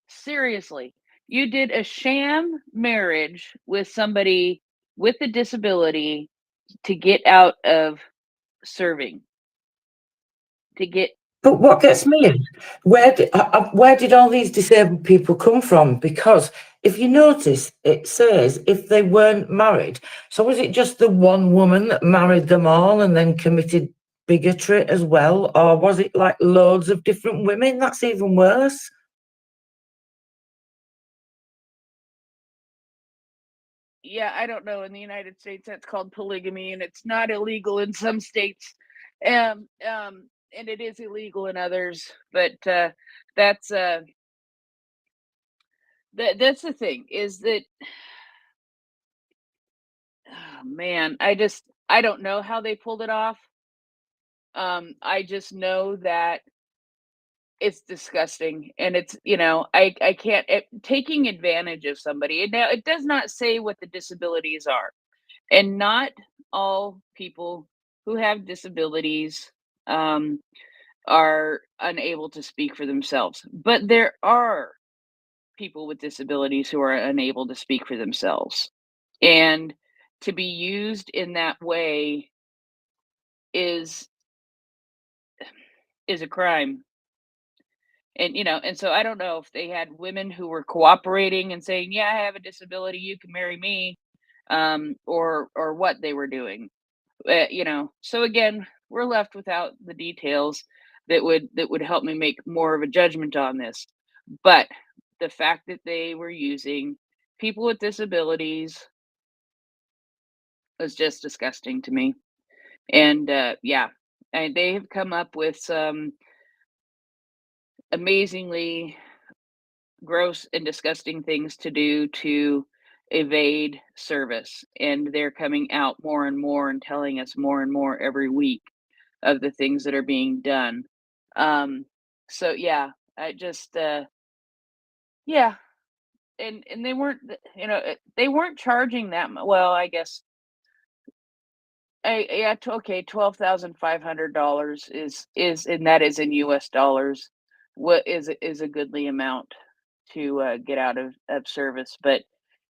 Seriously. You did a sham marriage with somebody with a disability to get out of serving. But what gets me is, where did all these disabled people come from? Because if you notice, it says if they weren't married. So was it just the one woman that married them all and then committed bigotry as well? Or was it like loads of different women? That's even worse. Yeah, I don't know. In the United States, that's called polygamy, and it's not illegal in some states. And it is illegal in others, but that's the thing, is that, oh man, I don't know how they pulled it off. I just know that it's disgusting, and it's, you know, I can't, taking advantage of somebody. Now, it does not say what the disabilities are, and not all people who have disabilities are unable to speak for themselves, but there are people with disabilities who are unable to speak for themselves, and to be used in that way is a crime. And, you know, and so I don't know if they had women who were cooperating and saying, yeah, I have a disability, you can marry me, or what they were doing. You know, so again, we're left without the details that would help me make more of a judgment on this. But the fact that they were using people with disabilities was just disgusting to me. And yeah, and they have come up with some amazingly gross and disgusting things to do to evade service, and they're coming out more and more and telling us more and more every week of the things that are being done. So yeah, I just yeah, and they weren't you know they weren't charging that much. Well, I guess yeah, okay, $12,500 is and that is in US dollars. What is a goodly amount to get out of service, but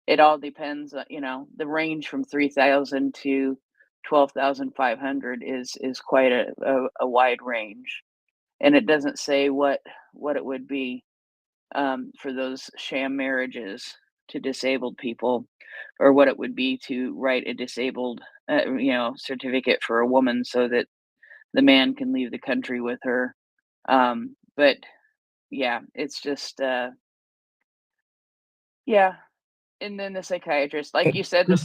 it all depends. You know, the range from 3,000 to 12,500 is quite a wide range, and it doesn't say what it would be for those sham marriages to disabled people, or what it would be to write a disabled certificate for a woman so that the man can leave the country with her. But yeah, it's just yeah. And then the psychiatrist, like you said, the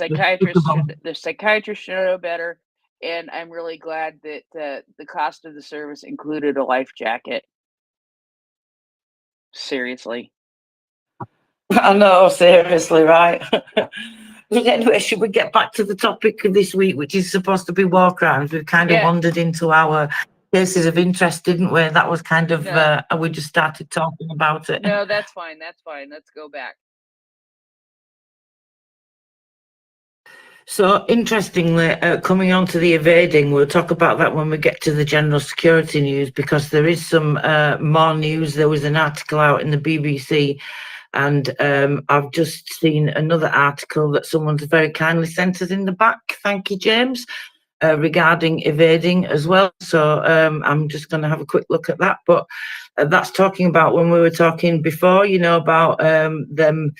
psychiatrist should know better. And I'm really glad that the cost of the service included a life jacket. Seriously. I know, seriously, right? But anyway, should we get back to the topic of this week, which is supposed to be war crimes? We've kind of wandered into our cases of interest, didn't we? That was kind of, we just started talking about it. No, that's fine. That's fine. Let's go back. So interestingly, coming on to the evading, we'll talk about that when we get to the general security news, because there is some more news. There was an article out in the BBC, and I've just seen another article that someone's very kindly sent us in the back. Thank you, James, regarding evading as well. So I'm just going to have a quick look at that. But that's talking about when we were talking before, you know, about them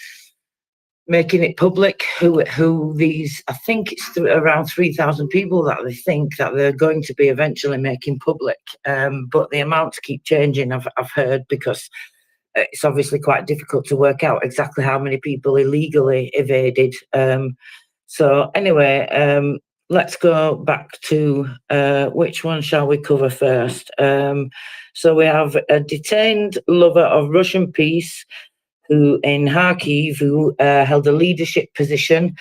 making it public who these, I think it's around 3,000 people that they think that they're going to be eventually making public. But the amounts keep changing, I've heard, because it's obviously quite difficult to work out exactly how many people illegally evaded. So anyway, let's go back to which one shall we cover first? So we have a detained lover of Russian peace who in Kharkiv, who held a leadership position,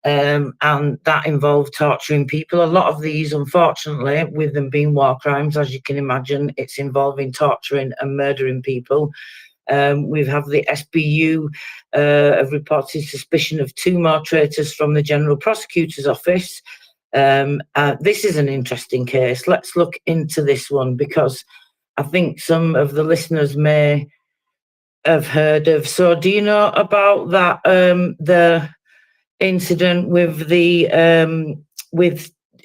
and that involved torturing people. A lot of these, unfortunately, with them being war crimes, as you can imagine, it's involving torturing and murdering people. We have the SBU have reported suspicion of 2 more traitors from the General Prosecutor's Office. This is an interesting case. Let's look into this one, because I think some of the listeners may have heard of. So do you know about that, the incident with the,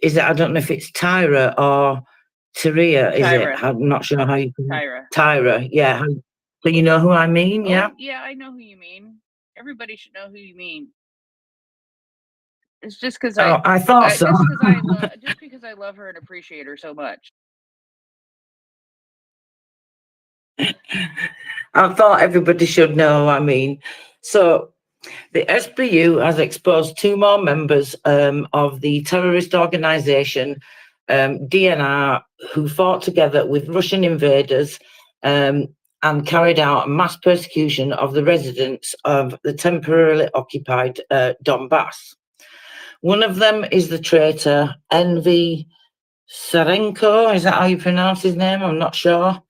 is it, I don't know if it's Tyra or Tyria, is it? I'm not sure how you can. Tyra, yeah. So you know who I mean, yeah? Oh, yeah, I know who you mean. Everybody should know who you mean. It's just because I thought so. Just because I love her and appreciate her so much. I thought everybody should know, I mean. So the SBU has exposed 2 more members of the terrorist organisation DNR, who fought together with Russian invaders and carried out a mass persecution of the residents of the temporarily occupied Donbass. One of them is the traitor Envy Sarenko, is that how you pronounce his name? I'm not sure.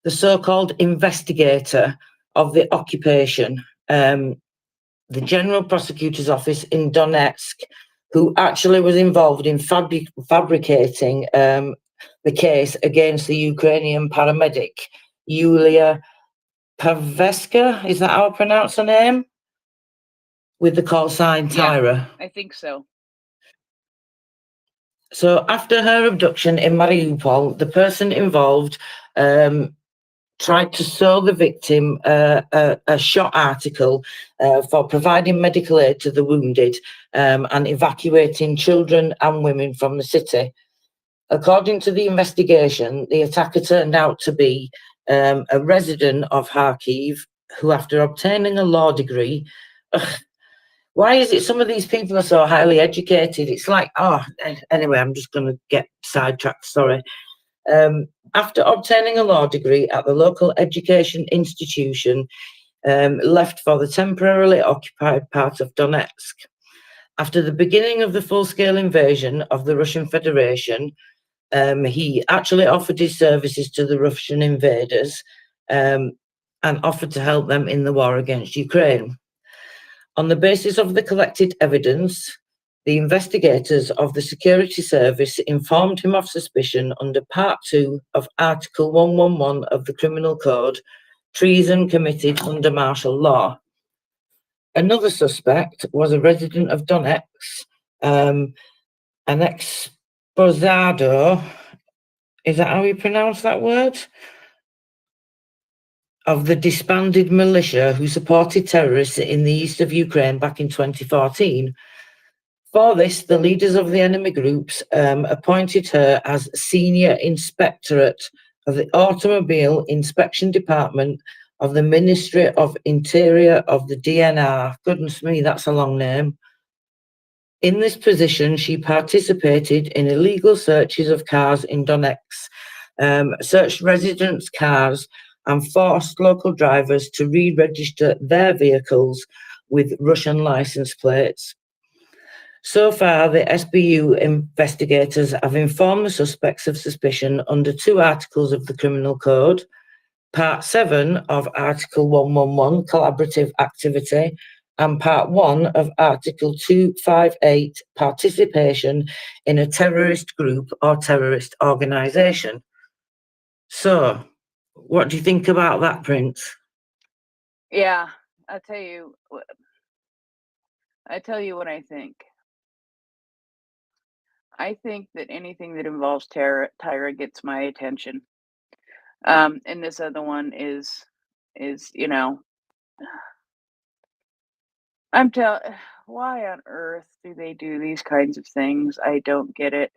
The so-called investigator of the occupation, the General Prosecutor's Office in Donetsk, who actually was involved in fabricating the case against the Ukrainian paramedic, Yulia Paveska, is that how I pronounce her name? With the call sign Tyra. Yeah, I think so. So after her abduction in Mariupol, the person involved tried to sue the victim a shot article for providing medical aid to the wounded and evacuating children and women from the city. According to the investigation, the attacker turned out to be a resident of Kharkiv who, after obtaining a law degree, why is it some of these people are so highly educated? It's like, anyway, I'm just going to get sidetracked, sorry. After obtaining a law degree at the local education institution, left for the temporarily occupied part of Donetsk. After the beginning of the full-scale invasion of the Russian Federation, he actually offered his services to the Russian invaders and offered to help them in the war against Ukraine. On the basis of the collected evidence, the investigators of the security service informed him of suspicion under Part 2 of Article 111 of the Criminal Code, treason committed under martial law. Another suspect was a resident of Donetsk, an exposado, is that how you pronounce that word? Of the disbanded militia who supported terrorists in the east of Ukraine back in 2014. For this, the leaders of the enemy groups appointed her as Senior Inspectorate of the Automobile Inspection Department of the Ministry of Interior of the DNR. Goodness me, that's a long name. In this position, she participated in illegal searches of cars in Donetsk, searched residents' cars, and forced local drivers to re-register their vehicles with Russian license plates. So far, the SBU investigators have informed the suspects of suspicion under 2 articles of the Criminal Code, Part 7 of Article 111, Collaborative Activity, and Part 1 of Article 258, Participation in a Terrorist Group or Terrorist Organisation. So, what do you think about that, Prince? Yeah, I'll tell you what I think. I think that anything that involves Tyra gets my attention. And this other one is, you know, why on earth do they do these kinds of things? I don't get it.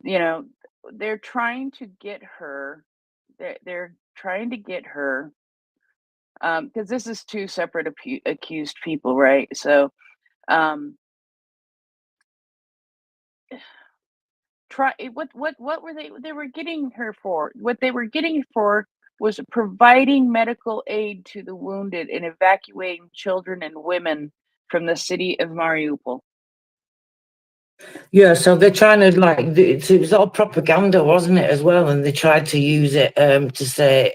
You know, they're trying to get her, they're trying to get her, because this is 2 separate accused people, right? So, what were they were getting her for? What they were getting her for was providing medical aid to the wounded and evacuating children and women from the city of Mariupol. Yeah, so they're trying to it was all propaganda, wasn't it, as well? And they tried to use it to say,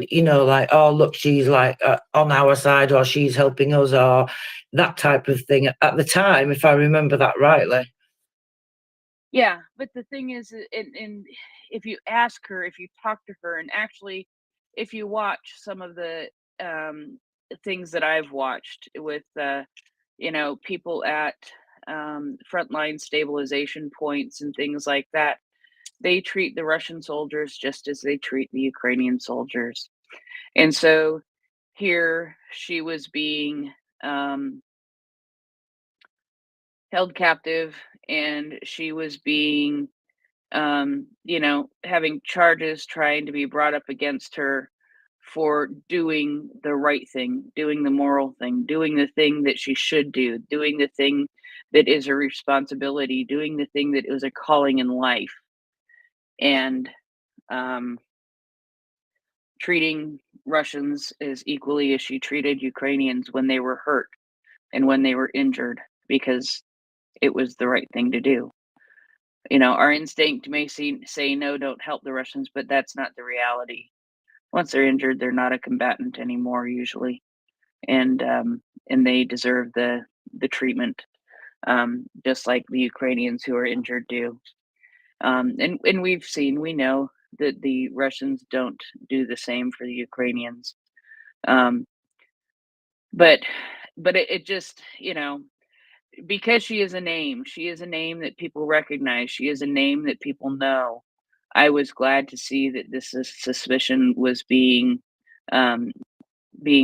you know, like, oh, look, she's like on our side, or she's helping us, or that type of thing at the time, if I remember that rightly. Yeah, but the thing is, and if you ask her, if you talk to her, and actually, if you watch some of the things that I've watched with, you know, people at frontline stabilization points and things like that, they treat the Russian soldiers just as they treat the Ukrainian soldiers. And so here she was being held captive, and she was being, you know, having charges trying to be brought up against her for doing the right thing, doing the moral thing, doing the thing that she should do, doing the thing that is a responsibility, doing the thing that is a calling in life, and treating Russians as equally as she treated Ukrainians when they were hurt and when they were injured, because it was the right thing to do. You know, our instinct may say no, don't help the Russians, but that's not the reality. Once they're injured, they're not a combatant anymore usually, and they deserve the treatment, just like the Ukrainians who are injured do. And we know that the Russians don't do the same for the Ukrainians. But it just, you know, because she is a name that people recognize, she is a name that people know. I was glad to see that this suspicion was being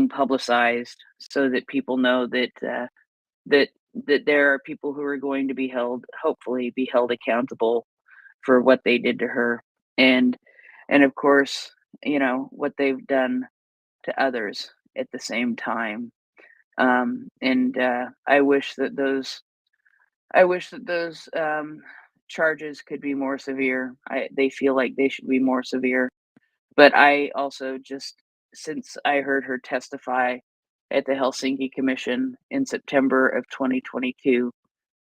publicized, so that people know that that there are people who are going to be hopefully be held accountable for what they did to her, and of course, what they've done to others at the same time. And I wish that those charges could be more severe. They feel like they should be more severe. But I also just, since I heard her testify at the Helsinki Commission in September of 2022,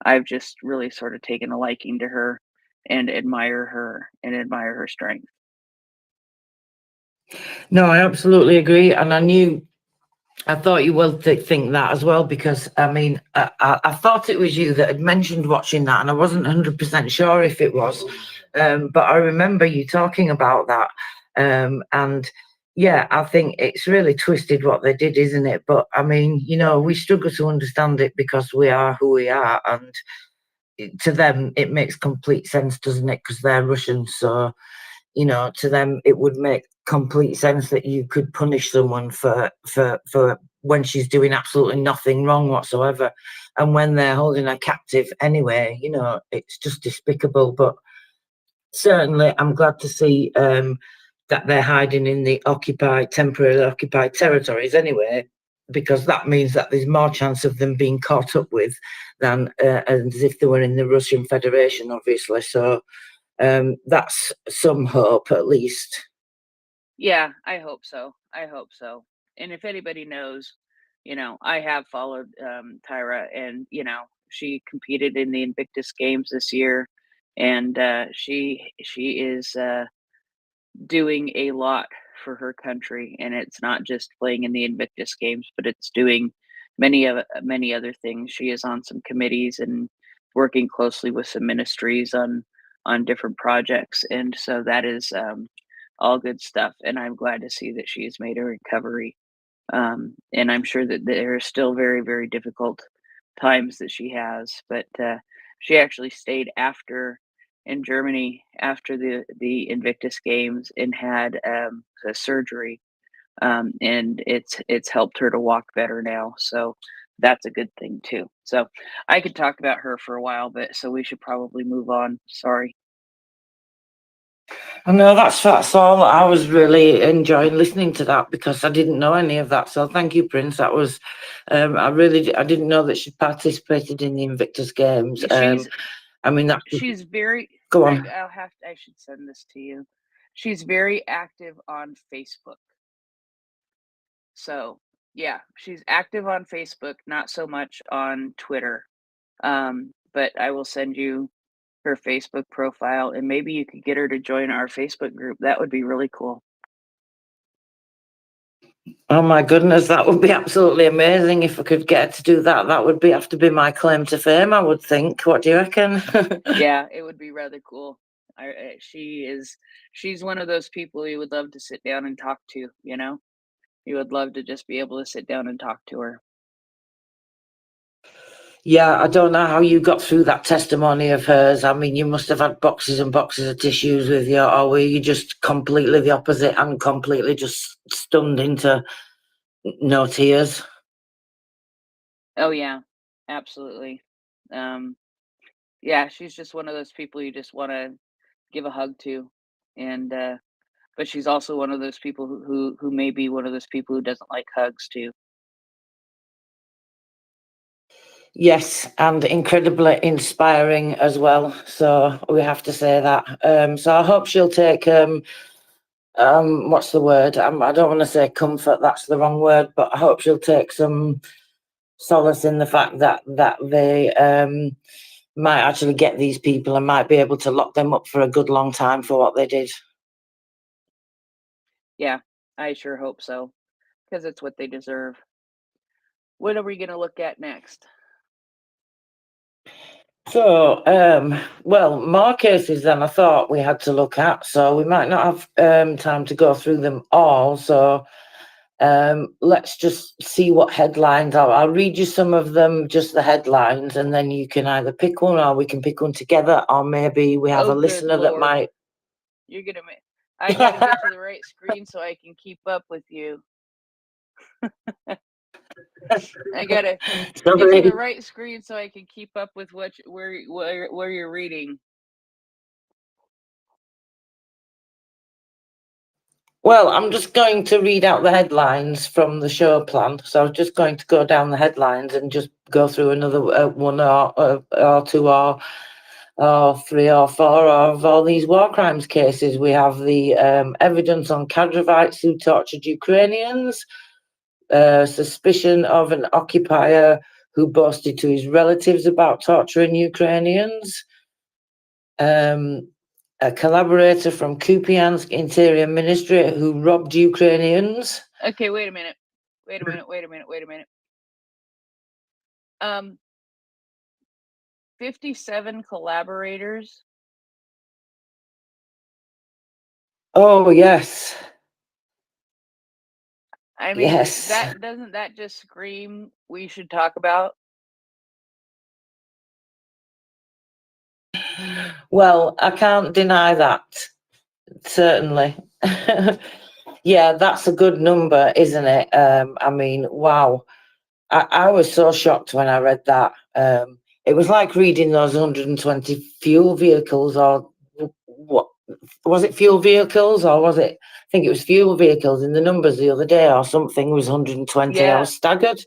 I've just really sort of taken a liking to her and admire her strength. No, I absolutely agree, and I thought you will think that as well, because I mean, I thought it was you that had mentioned watching that, and I wasn't 100% sure if it was, but I remember you talking about that, and yeah, I think it's really twisted what they did, isn't it? But I mean, we struggle to understand it because we are who we are, and to them it makes complete sense, doesn't it? Because they're Russian, so to them it would make complete sense that you could punish someone for when she's doing absolutely nothing wrong whatsoever, and when they're holding her captive anyway, it's just despicable. But certainly I'm glad to see that they're hiding in the temporarily occupied territories anyway, because that means that there's more chance of them being caught up with than as if they were in the Russian Federation, obviously. So that's some hope, at least. Yeah, I hope so. And if anybody knows, I have followed Tyra, and she competed in the Invictus Games this year, and she is doing a lot for her country, and it's not just playing in the Invictus Games, but it's doing many other things. She is on some committees and working closely with some ministries on different projects, and so that is all good stuff. And I'm glad to see that she has made a recovery. And I'm sure that there are still very, very difficult times that she has, but she actually stayed in Germany after the Invictus Games and had a surgery, and it's helped her to walk better now. So that's a good thing too. So I could talk about her for a while, but so we should probably move on. Sorry. No, that's all. I was really enjoying listening to that because I didn't know any of that. So thank you, Prince. That was, I didn't know that she participated in the Invictus Games. She's very. Go on. I should send this to you. She's very active on Facebook. So yeah, she's active on Facebook, not so much on Twitter. But I will send you her Facebook profile, and maybe you could get her to join our Facebook group. That would be really cool. Oh my goodness, that would be absolutely amazing if I could get her to do that. That would have to be my claim to fame, I would think. What do you reckon? Yeah, it would be rather cool. She's one of those people you would love to sit down and talk to, You would love to just be able to sit down and talk to her. Yeah, I don't know how you got through that testimony of hers. I mean, you must have had boxes and boxes of tissues with you, or were you just completely the opposite and completely just stunned into no tears? Oh yeah, absolutely. Yeah, she's just one of those people you just want to give a hug to, and but she's also one of those people who may be one of those people who doesn't like hugs too. Yes, and incredibly inspiring as well. So we have to say that. So I hope she'll take what's the word? I don't want to say comfort, that's the wrong word, but I hope she'll take some solace in the fact that they might actually get these people and might be able to lock them up for a good long time for what they did. Yeah, I sure hope so, because it's what they deserve. What are we going to look at next? So, well, more cases than I thought we had to look at, so we might not have time to go through them all. So let's just see what headlines are. I'll read you some of them, just the headlines, and then you can either pick one or we can pick one together, or maybe we have a listener that might. You're gonna make. I gotta get to the right screen so I can keep up with you. I gotta get to Sorry. the right screen so I can keep up with where you're reading. Well, I'm just going to read out the headlines from the show plan. So I'm just going to go down the headlines and just go through another one or two or three or four of all these war crimes cases. We have the evidence on Kadrovites who tortured Ukrainians, suspicion of an occupier who boasted to his relatives about torturing Ukrainians, a collaborator from Kupiansk Interior Ministry who robbed Ukrainians. Okay, wait a minute. 57 collaborators. Oh, yes. I mean, Yes. doesn't that just scream we should talk about? Well, I can't deny that. Certainly. Yeah, that's a good number, isn't it? I mean, wow. I was so shocked when I read that. It was like reading those 120 fuel vehicles, or what was it, fuel vehicles, or was it? I think it was fuel vehicles in the numbers the other day, or something was 120. I Yeah. was staggered.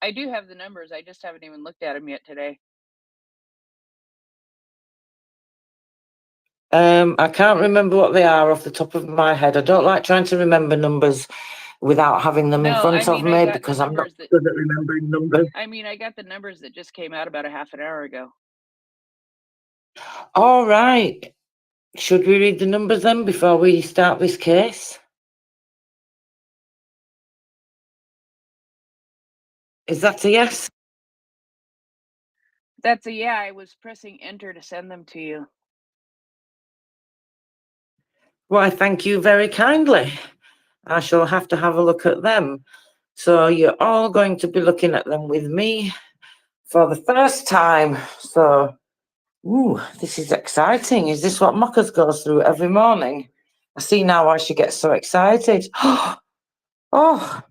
I do have the numbers. I just haven't even looked at them yet today. I can't remember what they are off the top of my head. I don't like trying to remember numbers without having them in No, front I of mean, I me got the because I'm not numbers that. good at remembering numbers. I mean, I got the numbers that just came out about a half an hour ago. All right. Should we read the numbers then before we start this case? Is that a yes? That's a yeah. I was pressing enter to send them to you. Why, thank you very kindly. I shall have to have a look at them. So you're all going to be looking at them with me for the first time. So, ooh, this is exciting. Is this what Mockers goes through every morning? I see now why she gets so excited. Oh,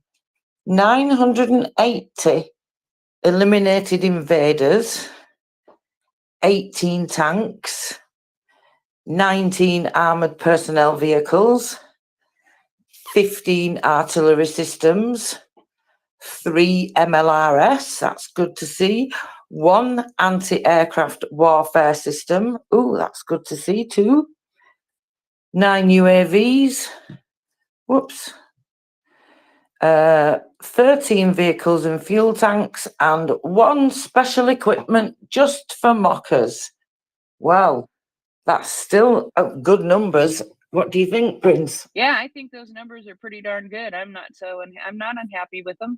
980 eliminated invaders, 18 tanks, 19 armoured personnel vehicles, 15 artillery systems, 3 MLRS, that's good to see, 1 anti-aircraft warfare system, ooh, that's good to see too, 9 UAVs, whoops, 13 vehicles and fuel tanks, and 1 special equipment just for mockers. Well, that's still good numbers. What do you think, Prince? Yeah, I think those numbers are pretty darn good. I'm not unhappy with them.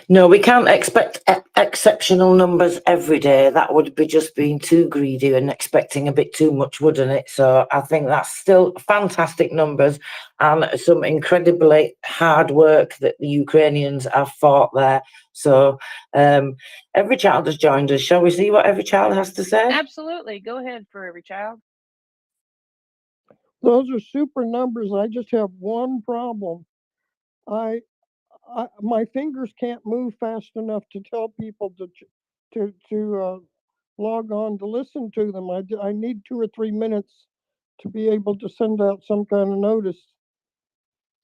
No, we can't expect exceptional numbers every day. That would be just being too greedy and expecting a bit too much, wouldn't it? So I think that's still fantastic numbers and some incredibly hard work that the Ukrainians have fought there. So every child has joined us. Shall we see what every child has to say? Absolutely. Go ahead for every child. Those are super numbers. I just have one problem. My fingers can't move fast enough to tell people to log on to listen to them. I need 2 or 3 minutes to be able to send out some kind of notice.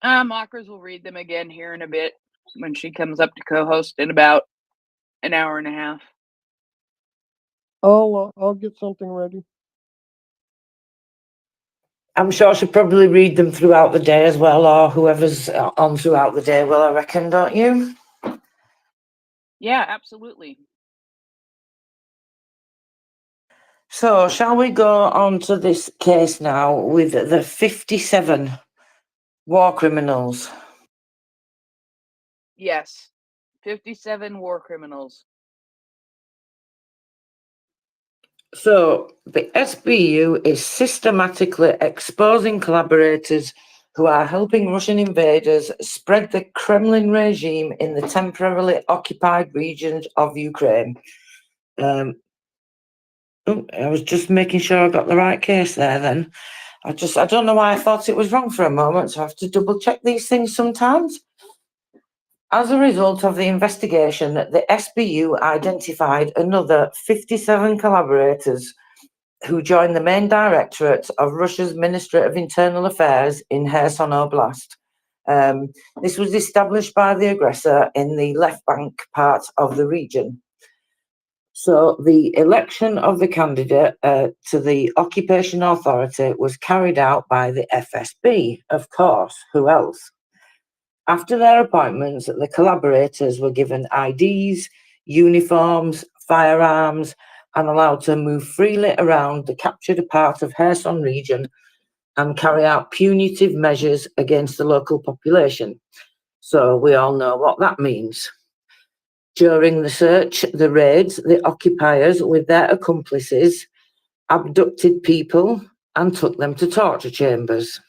Mockers will read them again here in a bit when she comes up to co-host in about an hour and a half. I'll get something ready. I'm sure she'll probably read them throughout the day as well, or whoever's on throughout the day will, I reckon, don't you? Yeah, absolutely. So, shall we go on to this case now with the 57 war criminals? Yes. 57 war criminals. So, the SBU is systematically exposing collaborators who are helping Russian invaders spread the Kremlin regime in the temporarily occupied regions of Ukraine. Oh, I was just making sure I got the right case there then. I don't know why I thought it was wrong for a moment, so I have to double check these things sometimes. As a result of the investigation, the SBU identified another 57 collaborators who joined the main directorate of Russia's Ministry of Internal Affairs in Kherson Oblast. This was established by the aggressor in the left bank part of the region. So the election of the candidate to the occupation authority was carried out by the FSB, of course, who else? After their appointments, the collaborators were given IDs, uniforms, firearms, and allowed to move freely around the captured part of Kherson region and carry out punitive measures against the local population. So we all know what that means. During the search, the raids, the occupiers with their accomplices abducted people and took them to torture chambers.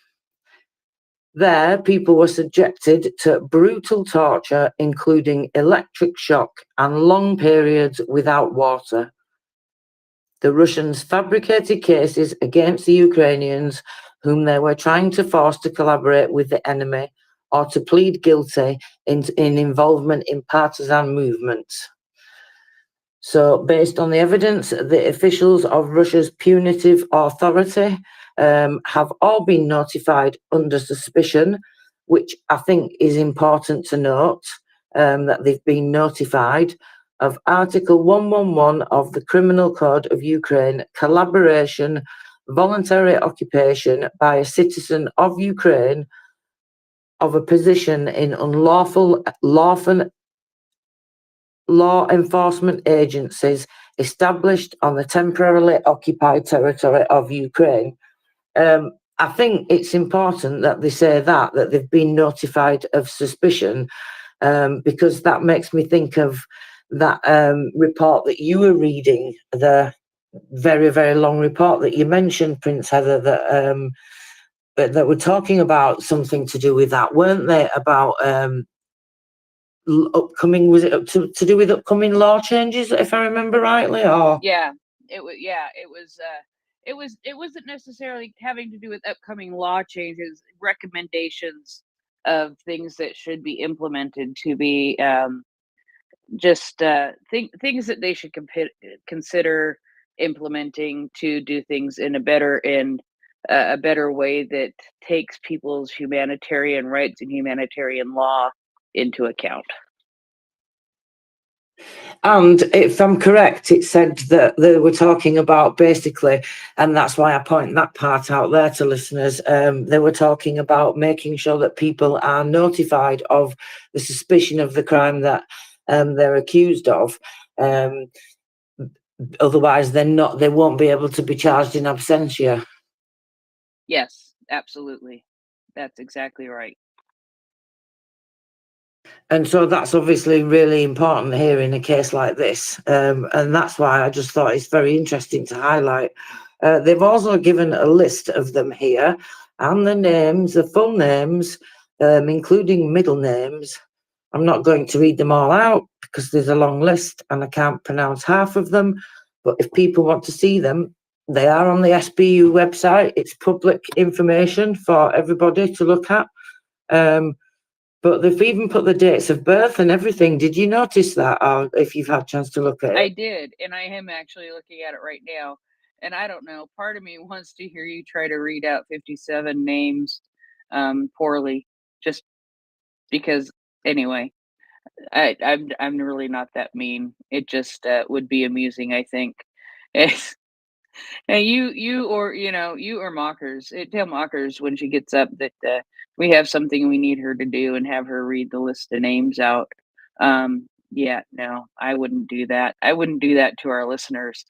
There, people were subjected to brutal torture, including electric shock and long periods without water. The Russians fabricated cases against the Ukrainians, whom they were trying to force to collaborate with the enemy or to plead guilty in involvement in partisan movements. So, based on the evidence, the officials of Russia's punitive authority have all been notified under suspicion, which I think is important to note, that they've been notified of Article 111 of the Criminal Code of Ukraine, collaboration, voluntary occupation by a citizen of Ukraine of a position in unlawful law enforcement agencies established on the temporarily occupied territory of Ukraine. I think it's important that they say that they've been notified of suspicion, because that makes me think of that report that you were reading, the very, very long report that you mentioned, Prince Heather, that were talking about something to do with that, weren't they? About upcoming, was it to do with upcoming law changes, if I remember rightly, or? Yeah, it was. Yeah, it was. It wasn't necessarily having to do with upcoming law changes, recommendations of things that should be implemented to be just things that they should consider implementing to do things in a better way that takes people's humanitarian rights and humanitarian law into account. And if I'm correct, it said that they were talking about basically, and that's why I point that part out there to listeners, they were talking about making sure that people are notified of the suspicion of the crime that they're accused of. Otherwise, they won't be able to be charged in absentia. Yes, absolutely. That's exactly right. And so that's obviously really important here in a case like this. And that's why I just thought it's very interesting to highlight. They've also given a list of them here and the names, the full names, including middle names. I'm not going to read them all out because there's a long list and I can't pronounce half of them. But if people want to see them, they are on the SBU website. It's public information for everybody to look at. But they've even put the dates of birth and everything. Did you notice that, or if you've had a chance to look at it? I did, and I am actually looking at it right now. And I don't know, part of me wants to hear you try to read out 57 names poorly, just because. Anyway, I'm really not that mean. It just would be amusing, I think. It's, and you or Mockers, tell Mockers when she gets up that we have something we need her to do and have her read the list of names out. Yeah, no, I wouldn't do that. I wouldn't do that to our listeners,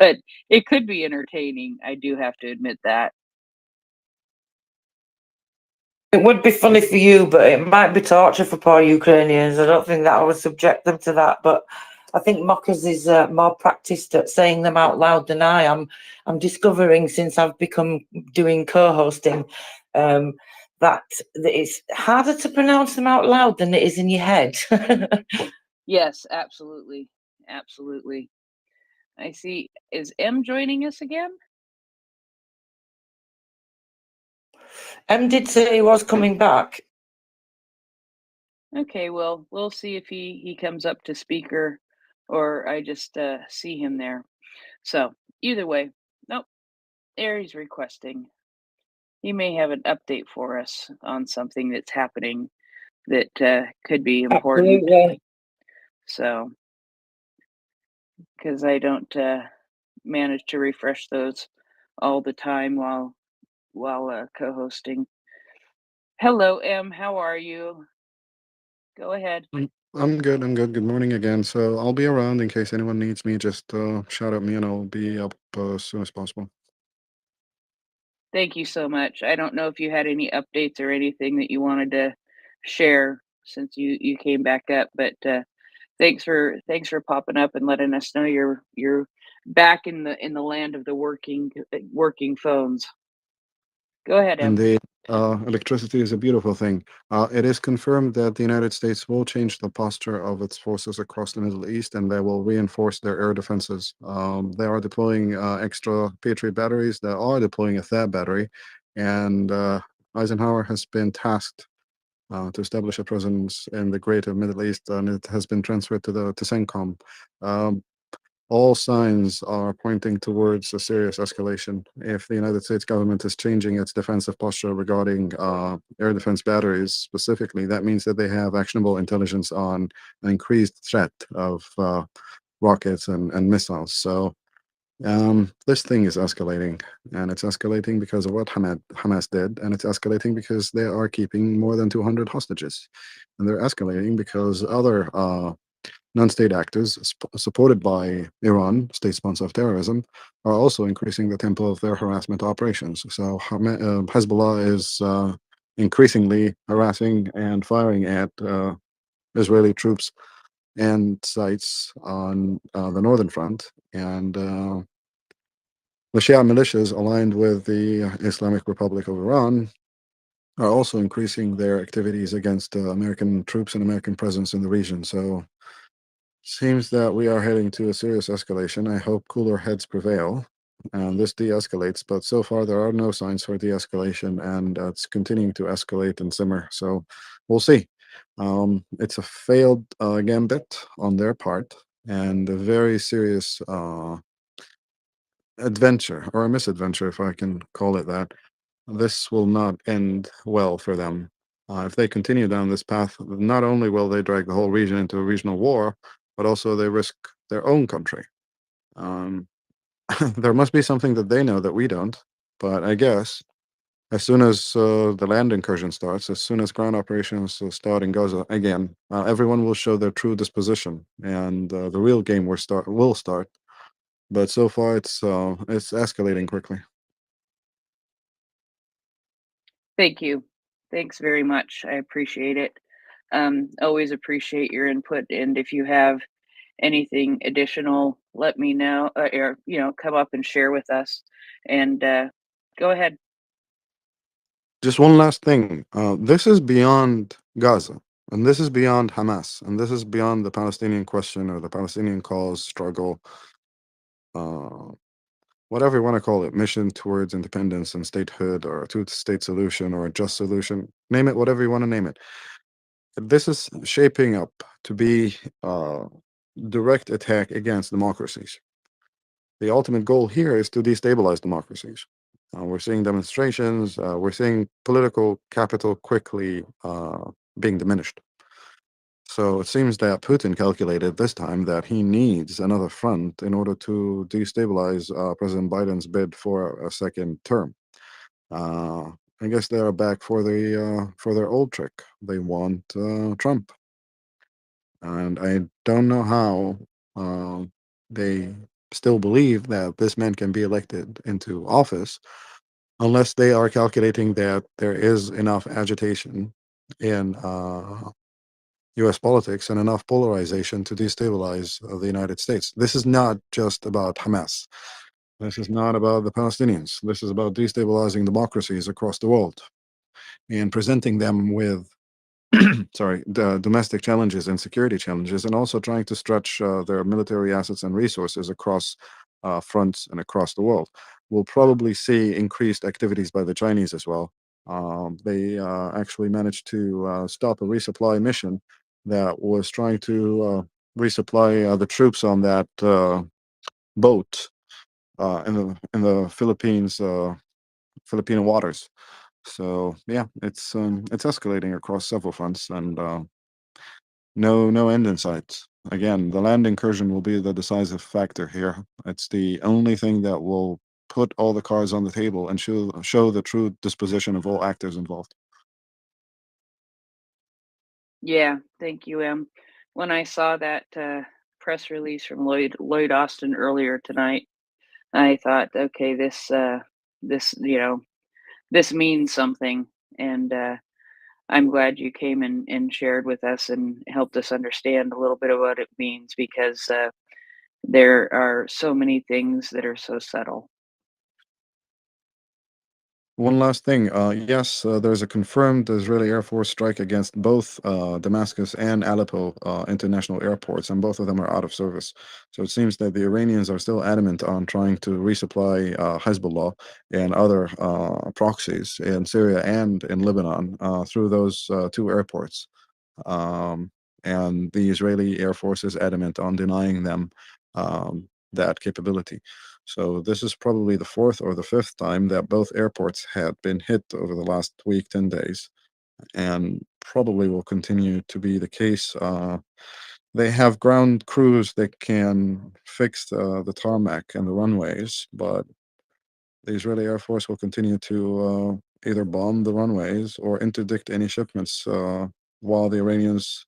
but it could be entertaining. I do have to admit that. It would be funny for you, but it might be torture for poor Ukrainians. I don't think that I would subject them to that, but I think Mockers is more practiced at saying them out loud than I am. I'm discovering since I've become doing co-hosting that it's harder to pronounce them out loud than it is in your head. Yes, absolutely. Absolutely. I see. Is M joining us again? Did say he was coming back. Okay, well, we'll see if he comes up to speaker or I just see him there. So either way, nope, there he's requesting. He may have an update for us on something that's happening that could be important. Absolutely. So, because I don't manage to refresh those all the time while co-hosting. Hello, M. How are you? Go ahead. I'm good. I'm good. Good morning again. So I'll be around in case anyone needs me. Just shout at me and I'll be up as soon as possible. Thank you so much. I don't know if you had any updates or anything that you wanted to share since you came back up, but thanks for popping up and letting us know you're back in the land of the working phones. Go ahead, Em. Indeed, electricity is a beautiful thing. It is confirmed that the United States will change the posture of its forces across the Middle East, and they will reinforce their air defenses. They are deploying extra Patriot batteries. They are deploying a THAAD battery, and Eisenhower has been tasked to establish a presence in the greater Middle East, and it has been transferred to CENTCOM. All signs are pointing towards a serious escalation. If the United States government is changing its defensive posture regarding air defense batteries specifically, that means that they have actionable intelligence on an increased threat of rockets and missiles. So this thing is escalating, and it's escalating because of what Hamas did, and it's escalating because they are keeping more than 200 hostages, and they're escalating because other non-state actors supported by Iran, state sponsor of terrorism, are also increasing the tempo of their harassment operations. So Hezbollah is increasingly harassing and firing at Israeli troops and sites on the northern front, and the Shia militias aligned with the Islamic Republic of Iran are also increasing their activities against American troops and American presence in the region. So seems that we are heading to a serious escalation. I hope cooler heads prevail and this de-escalates, but so far there are no signs for de-escalation, and it's continuing to escalate and simmer. So we'll see. It's a failed gambit on their part and a very serious adventure, or a misadventure, if I can call it that. This will not end well for them. If they continue down this path, not only will they drag the whole region into a regional war, but also they risk their own country. There must be something that they know that we don't, but I guess as soon as the land incursion starts, as soon as ground operations start in Gaza again, everyone will show their true disposition, and the real game will start. But so far, it's escalating quickly. Thank you. Thanks very much. I appreciate it. Always appreciate your input, and if you have anything additional, let me know, or come up and share with us. And go ahead. Just one last thing. This is beyond Gaza, and this is beyond Hamas, and this is beyond the Palestinian question or the Palestinian cause, struggle, whatever you want to call it, mission towards independence and statehood, or a two-state solution, or a just solution. Name it whatever you want to name it. This is shaping up to be direct attack against democracies. The ultimate goal here is to destabilize democracies. We're seeing demonstrations, we're seeing political capital quickly being diminished. So it seems that Putin calculated this time that he needs another front in order to destabilize President Biden's bid for a second term. I guess they are back for their old trick. They want Trump, and I don't know how they still believe that this man can be elected into office unless they are calculating that there is enough agitation in US politics and enough polarization to destabilize the United States. This is not just about Hamas. This is not about the Palestinians. This is about destabilizing democracies across the world and presenting them with sorry, the domestic challenges and security challenges, and also trying to stretch their military assets and resources across fronts and across the world. We'll probably see increased activities by the Chinese as well. They actually managed to stop a resupply mission that was trying to resupply the troops on that boat in the Philippines, Filipino waters. So yeah, it's escalating across several fronts, and no end in sight. Again, the land incursion will be the decisive factor here. It's the only thing that will put all the cards on the table and show the true disposition of all actors involved. Yeah, thank you, Em. When I saw that press release from Lloyd Austin earlier tonight, I thought, okay, this this means something, and I'm glad you came and shared with us and helped us understand a little bit of what it means, because there are so many things that are so subtle. One last thing. Yes, there's a confirmed Israeli Air Force strike against both Damascus and Aleppo international airports, and both of them are out of service. So it seems that the Iranians are still adamant on trying to resupply Hezbollah and other proxies in Syria and in Lebanon through those two airports. And the Israeli Air Force is adamant on denying them that capability. So this is probably the fourth or the fifth time that both airports had been hit over the last week, 10 days, and probably will continue to be the case. They have ground crews that can fix the tarmac and the runways, but the Israeli Air Force will continue to either bomb the runways or interdict any shipments while the Iranians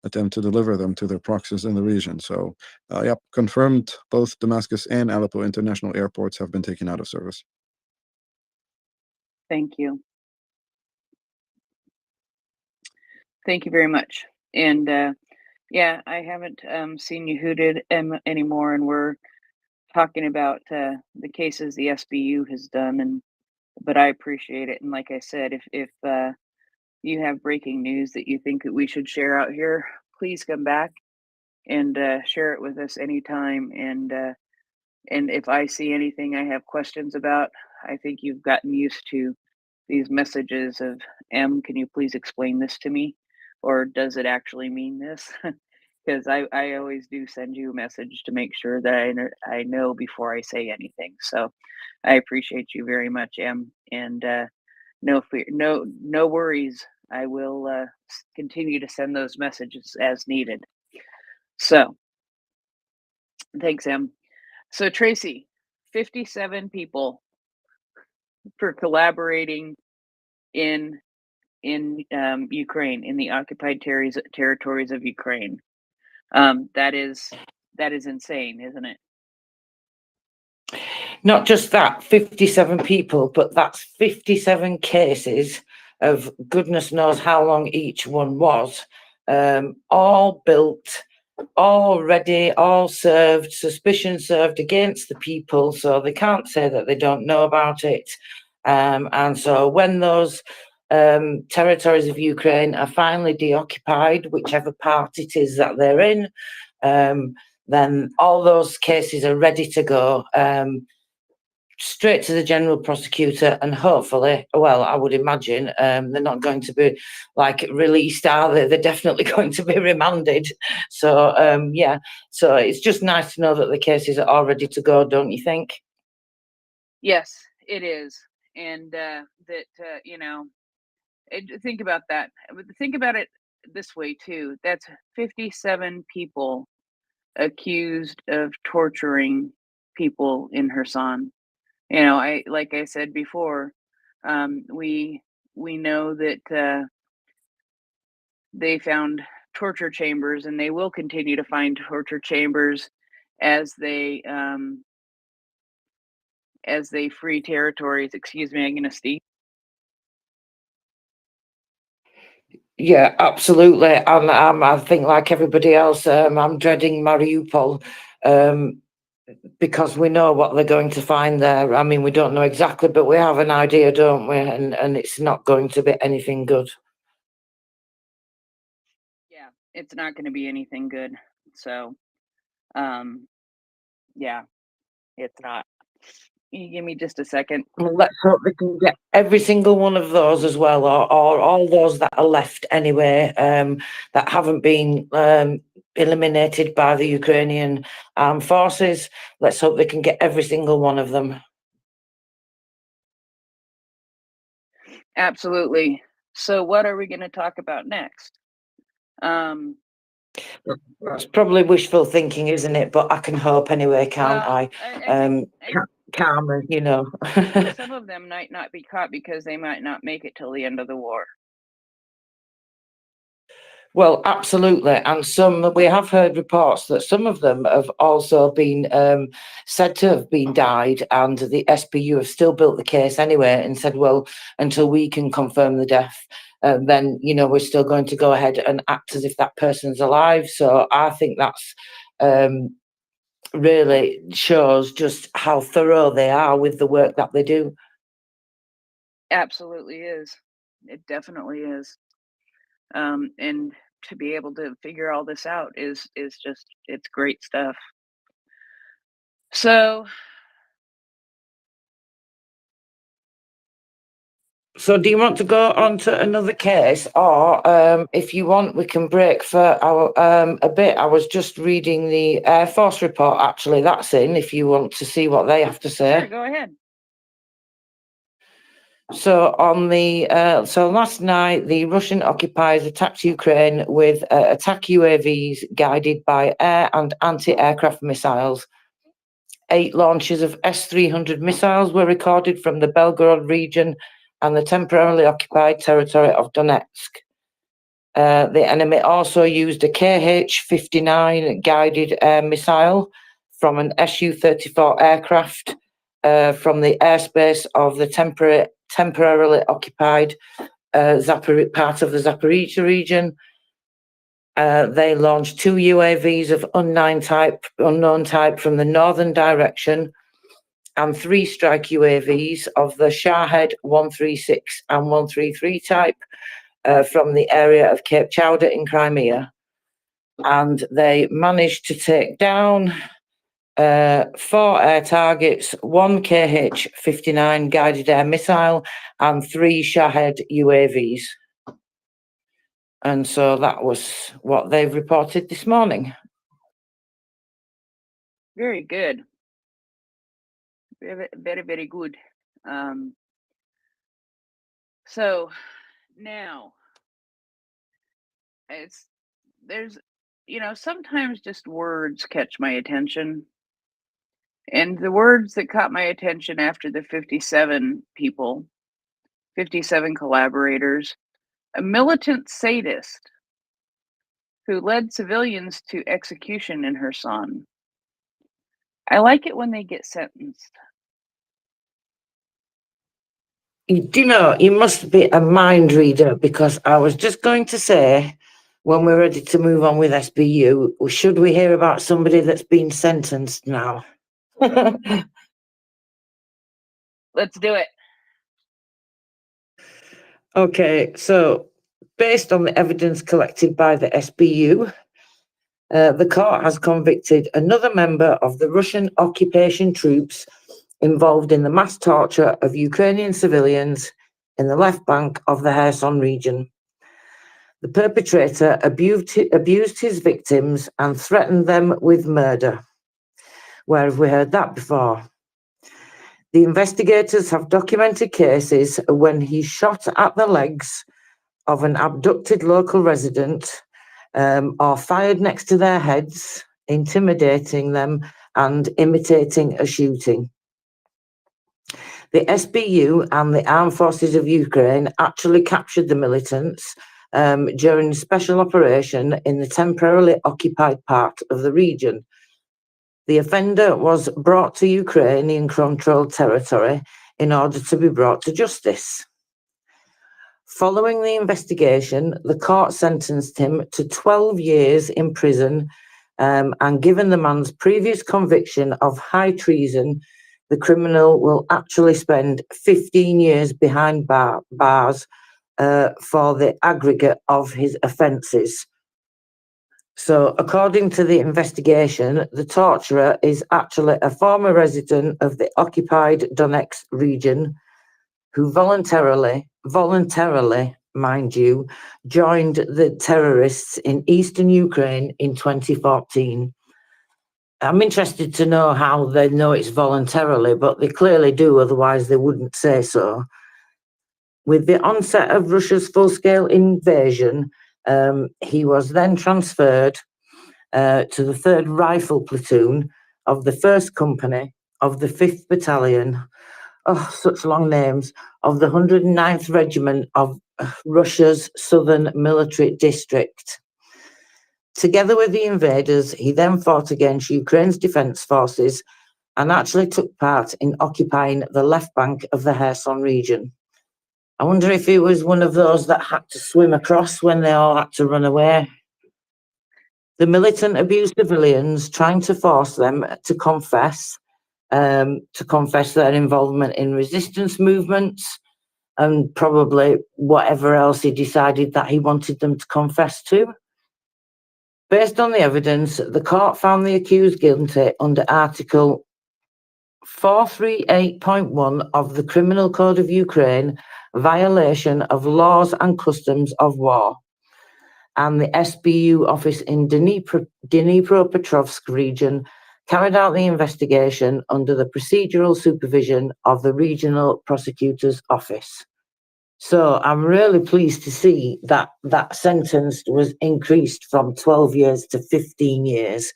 attempt to deliver them to their proxies in the region. So, yep, confirmed both Damascus and Aleppo international airports have been taken out of service. Thank you. Thank you very much. And yeah, I haven't seen Yehuda anymore, and we're talking about the cases the SBU has done, and but I appreciate it. And like I said, if you have breaking news that you think that we should share out here, please come back and share it with us anytime. And if I see anything I have questions about, I think you've gotten used to these messages of, M, can you please explain this to me? Or does it actually mean this? Because I always do send you a message to make sure that I know before I say anything. So I appreciate you very much, M. And no fear, no worries. I will continue to send those messages as needed. So thanks, M. So Tracy, 57 people for collaborating in Ukraine, in the occupied territories of Ukraine. That is insane, isn't it? Not just that, 57 people, but that's 57 cases of goodness knows how long each one was, all built, all ready, all served, suspicion served against the people, so they can't say that they don't know about it. And so when those territories of Ukraine are finally deoccupied, whichever part it is that they're in, then all those cases are ready to go. Straight to the general prosecutor, and hopefully, well, I would imagine they're not going to be like released, are they? They're definitely going to be remanded. So yeah, so it's just nice to know that the cases are all ready to go, don't you think? Yes, it is. And that you know, think about that. Think about it this way too. That's 57 people accused of torturing people in Kherson. You know, like I said before, we know that they found torture chambers, and they will continue to find torture chambers as they free territories. Excuse me, I'm gonna speak. Yeah, absolutely. I think like everybody else, I'm dreading Mariupol. Because we know what they're going to find there. I mean, we don't know exactly, but we have an idea, don't we? And it's not going to be anything good. it's not going to be anything good. So, yeah, it's not. Can you give me just a second? Well, let's hope they can get every single one of those as well, or all those that are left anyway, that haven't been eliminated by the Ukrainian armed forces. Let's hope they can get every single one of them. Absolutely. So what are we going to talk about next? That's probably wishful thinking, isn't it? But I can hope anyway, can't Well, I? Karma, you know. Some of them might not be caught because they might not make it till the end of the war. Well, absolutely. And we have heard reports that some of them have also been said to have been died, and the SBU have still built the case anyway and said, well, until we can confirm the death, then, you know, we're still going to go ahead and act as if that person's alive. So I think that's really shows just how thorough they are with the work that they do. Absolutely is. It definitely is. And to be able to figure all this out is just, it's great stuff. So do you want to go on to another case, or if you want, we can break for our a bit? I was just reading the Air Force report, actually. That's in, if you want to see what they have to say. sure, go ahead. So last night, the Russian occupiers attacked Ukraine with attack UAVs guided by air and anti-aircraft missiles. 8 launches of S-300 missiles were recorded from the Belgorod region and the temporarily occupied territory of Donetsk. The enemy also used a Kh-59 guided air missile from an Su-34 aircraft from the airspace of the temporarily occupied part of the Zaporizhzhia region. They launched 2 UAVs of unknown type from the northern direction, and 3 strike UAVs of the Shahed 136 and 133 type from the area of Cape Chowder in Crimea. And they managed to take down 4 air targets, 1 Kh-59 guided air missile, and 3 Shahed UAVs. And so that was what they've reported this morning. Very good. Very, very, very good. So now there's, you know, sometimes just words catch my attention. And the words that caught my attention after the 57 people, 57 collaborators, a militant sadist who led civilians to execution in Kherson. I like it when they get sentenced. You know, you must be a mind reader, because I was just going to say, when we're ready to move on with SBU, should we hear about somebody that's been sentenced now? Let's do it. Okay, so based on the evidence collected by the SBU, the court has convicted another member of the Russian occupation troops involved in the mass torture of Ukrainian civilians in the left bank of the Kherson region. The perpetrator abused his victims and threatened them with murder. Where have we heard that before? The investigators have documented cases when he shot at the legs of an abducted local resident, or fired next to their heads, intimidating them and imitating a shooting. The SBU and the Armed Forces of Ukraine actually captured the militants during a special operation in the temporarily occupied part of the region. The offender was brought to Ukrainian-controlled territory in order to be brought to justice. Following the investigation, the court sentenced him to 12 years in prison, and given the man's previous conviction of high treason, the criminal will actually spend 15 years behind bars for the aggregate of his offences. So, according to the investigation, the torturer is actually a former resident of the occupied Donetsk region who voluntarily, mind you, joined the terrorists in eastern Ukraine in 2014. I'm interested to know how they know it's voluntarily, but they clearly do, otherwise they wouldn't say so. With the onset of Russia's full-scale invasion, he was then transferred to the 3rd Rifle Platoon of the 1st Company of the 5th Battalion, such long names, of the 109th Regiment of Russia's Southern Military District. Together with the invaders, he then fought against Ukraine's defense forces and actually took part in occupying the left bank of the Kherson region. I wonder if he was one of those that had to swim across when they all had to run away. The militant abused civilians, trying to force them to confess their involvement in resistance movements and probably whatever else he decided that he wanted them to confess to. Based on the evidence, the court found the accused guilty under Article 438.1 of the Criminal Code of Ukraine, violation of laws and customs of war. And the SBU office in Dnipropetrovsk region carried out the investigation under the procedural supervision of the Regional Prosecutor's Office. So I'm really pleased to see that that sentence was increased from 12 years to 15 years.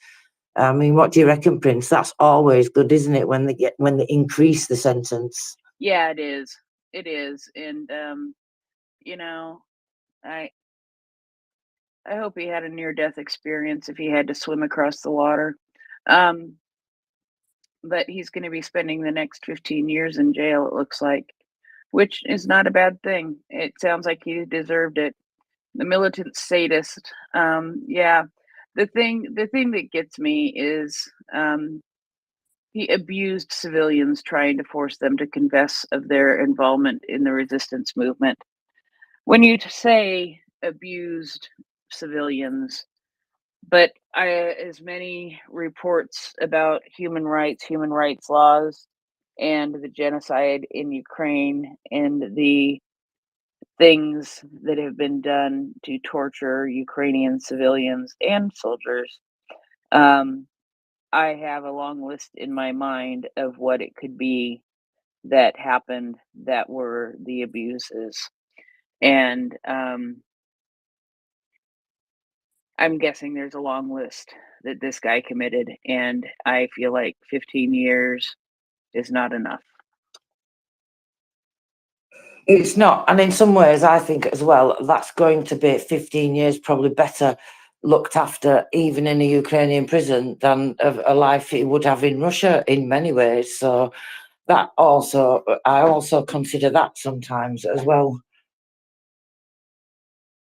I mean, what do you reckon, Prince? That's always good, isn't it, when they increase the sentence? Yeah, it is. It is. And I hope he had a near-death experience if he had to swim across the water. But he's going to be spending the next 15 years in jail, it looks like, which is not a bad thing. It sounds like he deserved it. The militant sadist. Yeah. The thing that gets me is he abused civilians, trying to force them to confess of their involvement in the resistance movement. When you say abused civilians, but as many reports about human rights laws, and the genocide in Ukraine and the things that have been done to torture Ukrainian civilians and soldiers, I have a long list in my mind of what it could be that happened that were the abuses. And I'm guessing there's a long list that this guy committed, and I feel like 15 years is not enough. It's not. And in some ways, I think as well, that's going to be 15 years probably better looked after, even in a Ukrainian prison, than a life he would have in Russia in many ways. So that also, I also consider that sometimes as well.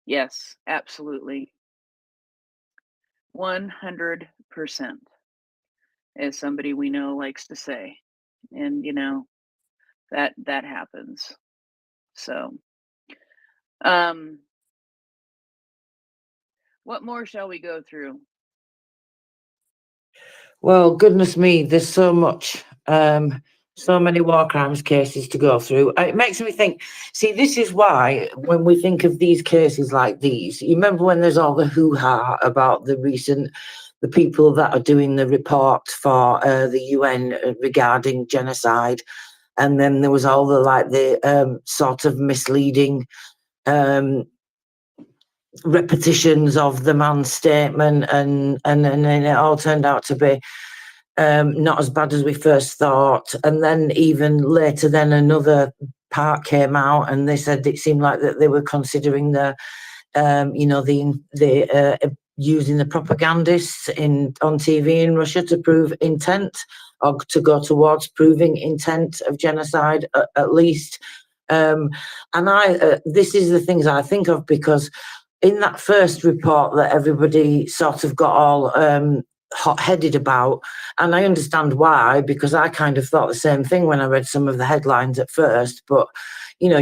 Yes, absolutely. 100%, as somebody we know likes to say. And that happens. So what more shall we go through? Well, goodness me, there's so much, so many war crimes cases to go through. It makes me think, see, this is why when we think of these cases like these, you remember when there's all the hoo-ha about the people that are doing the report for the UN regarding genocide, and then there was all the sort of misleading repetitions of the man's statement, and then it all turned out to be not as bad as we first thought. And then even later, then another part came out, and they said it seemed like that they were considering using the propagandists on TV in Russia to prove intent, or to go towards proving intent of genocide at least. And this is the things I think of, because in that first report that everybody sort of got all hot-headed about, and I understand why, because I kind of thought the same thing when I read some of the headlines at first, but you know,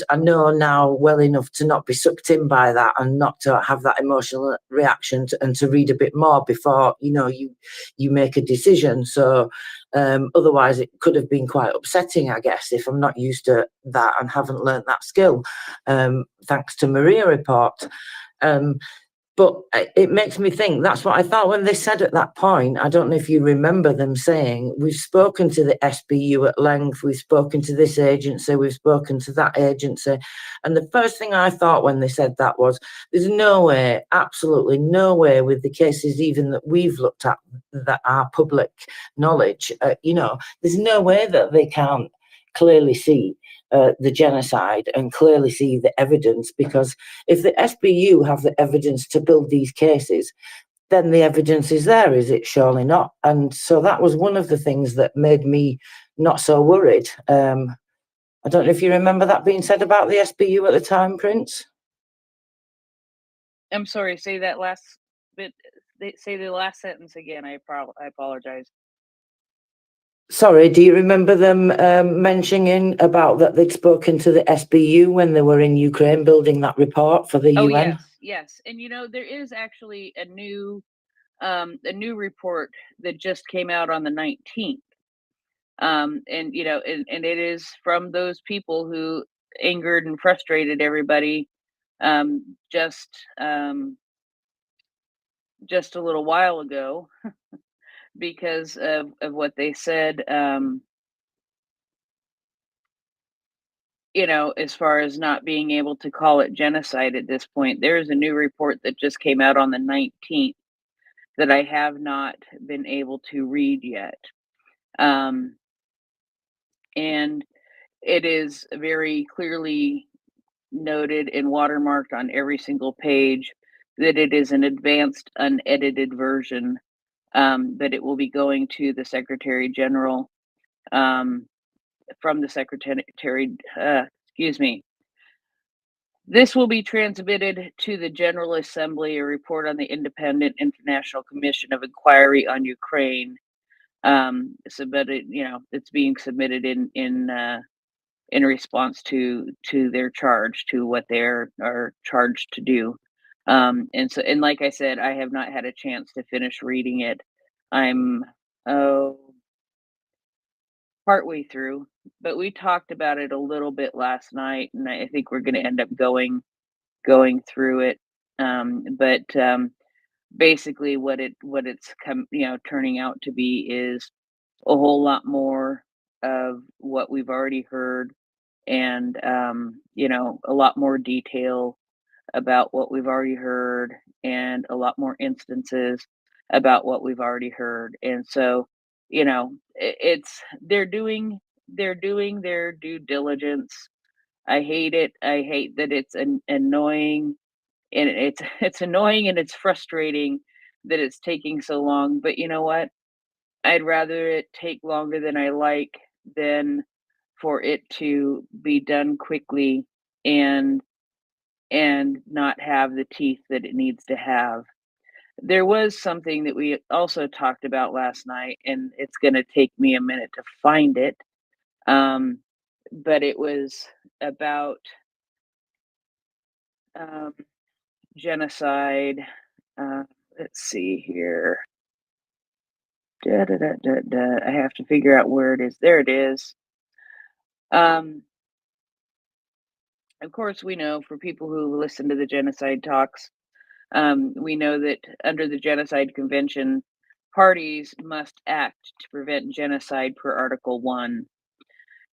I know now well enough to not be sucked in by that and not to have that emotional reaction and to read a bit more before, you know, you make a decision. So otherwise it could have been quite upsetting, I guess, if I'm not used to that and haven't learnt that skill, thanks to MriyaReport. But it makes me think, that's what I thought when they said at that point. I don't know if you remember them saying, we've spoken to the SBU at length, we've spoken to this agency, we've spoken to that agency. And the first thing I thought when they said that was, there's no way, absolutely no way, with the cases even that we've looked at that are public knowledge, you know, there's no way that they can't clearly see the genocide and clearly see the evidence, because if the SBU have the evidence to build these cases, then the evidence is there, is it? Surely not. And so that was one of the things that made me not so worried. I don't know if you remember that being said about the SBU at the time, Prince? I'm sorry, say that last bit, say the last sentence again. I apologize. Sorry, do you remember them mentioning about that they'd spoken to the SBU when they were in Ukraine building that report for the UN? Yes. And you know, there is actually a new report that just came out on the 19th. And you know, and it is from those people who angered and frustrated everybody just a little while ago because of what they said, you know, as far as not being able to call it genocide at this point. There is a new report that just came out on the 19th that I have not been able to read yet. And it is very clearly noted and watermarked on every single page that it is an advanced, unedited version, that it will be going to the Secretary General, from the Secretary, excuse me. This will be transmitted to the General Assembly, a report on the Independent International Commission of Inquiry on Ukraine. Submitted, you know, it's being submitted in response to their charge, to what they're are charged to do. And so, and like I said, I have not had a chance to finish reading it. I'm partway through, but we talked about it a little bit last night, and I think we're going to end up going through it. But basically, what it's turning out to be is a whole lot more of what we've already heard, and you know, a lot more detail about what we've already heard, and a lot more instances about what we've already heard. And so, you know, it's they're doing their due diligence. I hate it. I hate that it's annoying, and it's annoying and it's frustrating that it's taking so long. But you know what? I'd rather it take longer than I like than for it to be done quickly and not have the teeth that it needs to have. There was something that we also talked about last night, and it's going to take me a minute to find it. But it was about genocide. Let's see here. I have to figure out where it is. There it is. Of course, we know, for people who listen to the genocide talks, we know that under the Genocide Convention, parties must act to prevent genocide per Article 1.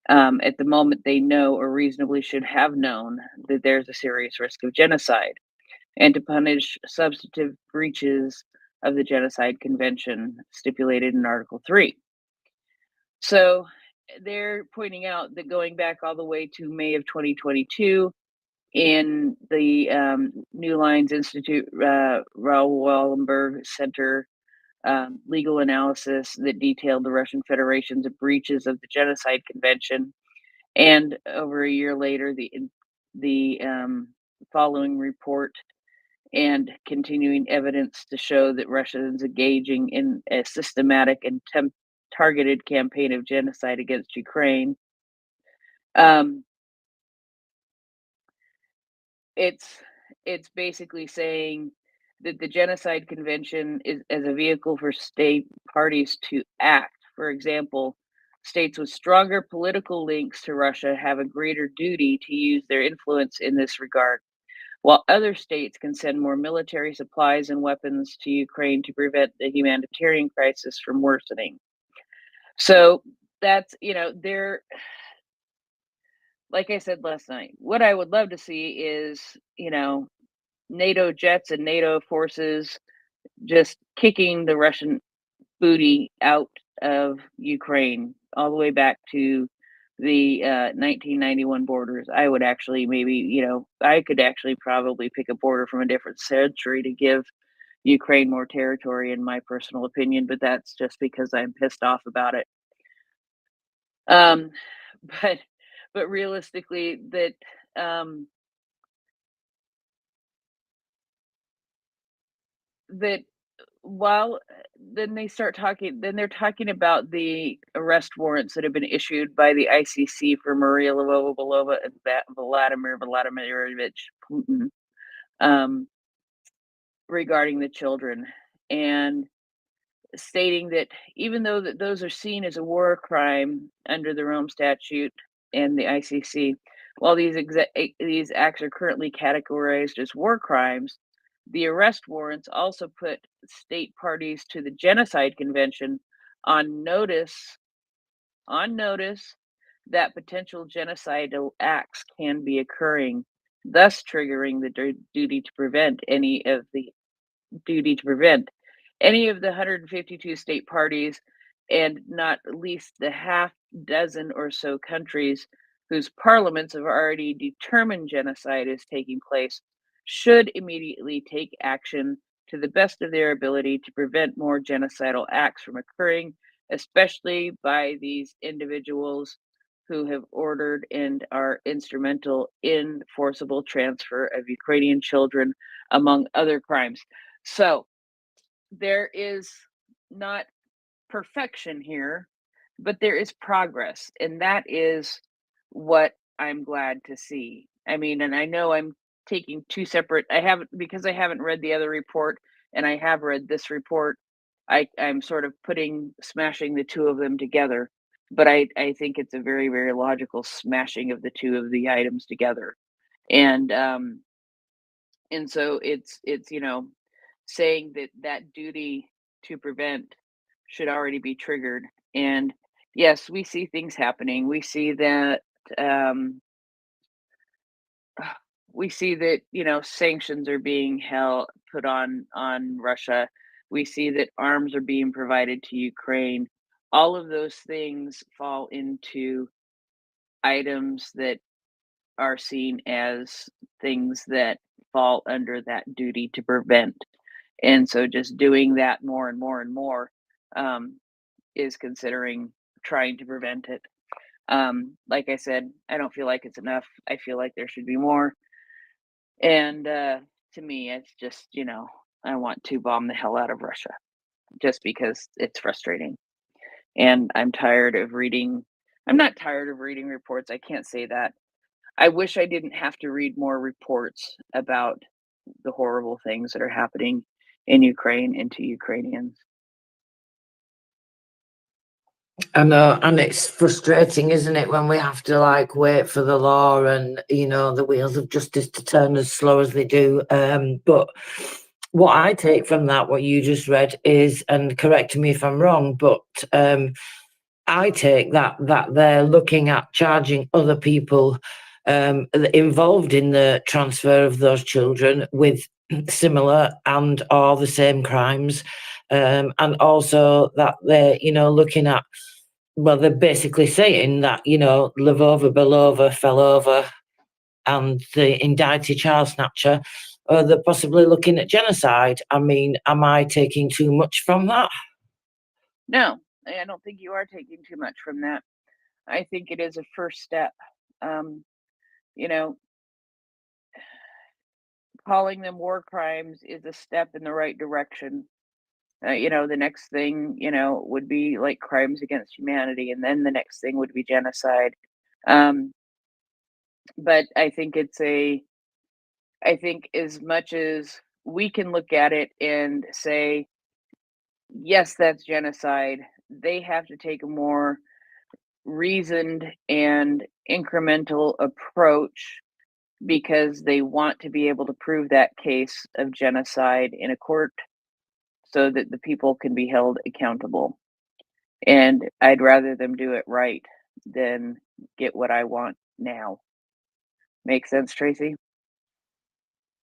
At the moment they know, or reasonably should have known, that there's a serious risk of genocide, and to punish substantive breaches of the Genocide Convention stipulated in Article 3. So they're pointing out that going back all the way to May of 2022, in the New Lines Institute, Raoul Wallenberg Center legal analysis that detailed the Russian Federation's breaches of the Genocide Convention, and over a year later, the following report and continuing evidence to show that Russia is engaging in a systematic and targeted campaign of genocide against Ukraine. it's basically saying that the Genocide Convention is as a vehicle for state parties to act. For example, states with stronger political links to Russia have a greater duty to use their influence in this regard, while other states can send more military supplies and weapons to Ukraine to prevent the humanitarian crisis from worsening. So that's, they're, like I said last night, what I would love to see is, NATO jets and NATO forces just kicking the Russian booty out of Ukraine all the way back to the 1991 borders. I would actually maybe, I could actually probably pick a border from a different century to give Ukraine more territory, in my personal opinion, but that's just because I'm pissed off about it. Um, but realistically, that that while then they're talking about the arrest warrants that have been issued by the ICC for Maria Lvova-Belova and Vladimir Vladimirovich Putin, regarding the children, and stating that even though that those are seen as a war crime under the Rome Statute and the ICC, while these acts are currently categorized as war crimes, the arrest warrants also put state parties to the Genocide Convention on notice that potential genocidal acts can be occurring, thus triggering the duty to prevent any of the 152 state parties and not least the half dozen or so countries whose parliaments have already determined genocide is taking place should immediately take action to the best of their ability to prevent more genocidal acts from occurring, especially by these individuals who have ordered and are instrumental in forcible transfer of Ukrainian children, among other crimes. So there is not perfection here, but there is progress, and that is what I'm glad to see. I mean, and I know I'm taking two separate, I haven't, because I haven't read the other report and I have read this report, I'm sort of smashing the two of them together, but I think it's a very, very logical smashing of the two of the items together. And so it's saying that duty to prevent should already be triggered. And yes, we see things happening. We see that sanctions are being put on Russia. We see that arms are being provided to Ukraine. All of those things fall into items that are seen as things that fall under that duty to prevent. And so just doing that more and more and more is considering trying to prevent it. Like I said, I don't feel like it's enough. I feel like there should be more. And to me, it's just, I want to bomb the hell out of Russia just because it's frustrating. And I'm not tired of reading reports. I can't say that. I wish I didn't have to read more reports about the horrible things that are happening in Ukraine and to Ukrainians. I know, and it's frustrating, isn't it, when we have to wait for the law and the wheels of justice to turn as slow as they do. But what I take from that, what you just read, is, and correct me if I'm wrong, but I take that they're looking at charging other people involved in the transfer of those children with similar and or the same crimes, and also that they're looking at, well, they're basically saying that Lvova-Belova fell over and the indicted child snatcher, they're possibly looking at genocide. I mean, am I taking too much from that? No, I don't think you are taking too much from that. I think it is a first step. Calling them war crimes is a step in the right direction. The next thing, would be like crimes against humanity, and then the next thing would be genocide. But I think it's I think as much as we can look at it and say, yes, that's genocide, they have to take a more reasoned and incremental approach because they want to be able to prove that case of genocide in a court so that the people can be held accountable. And I'd rather them do it right than get what I want now. Make sense, Tracy?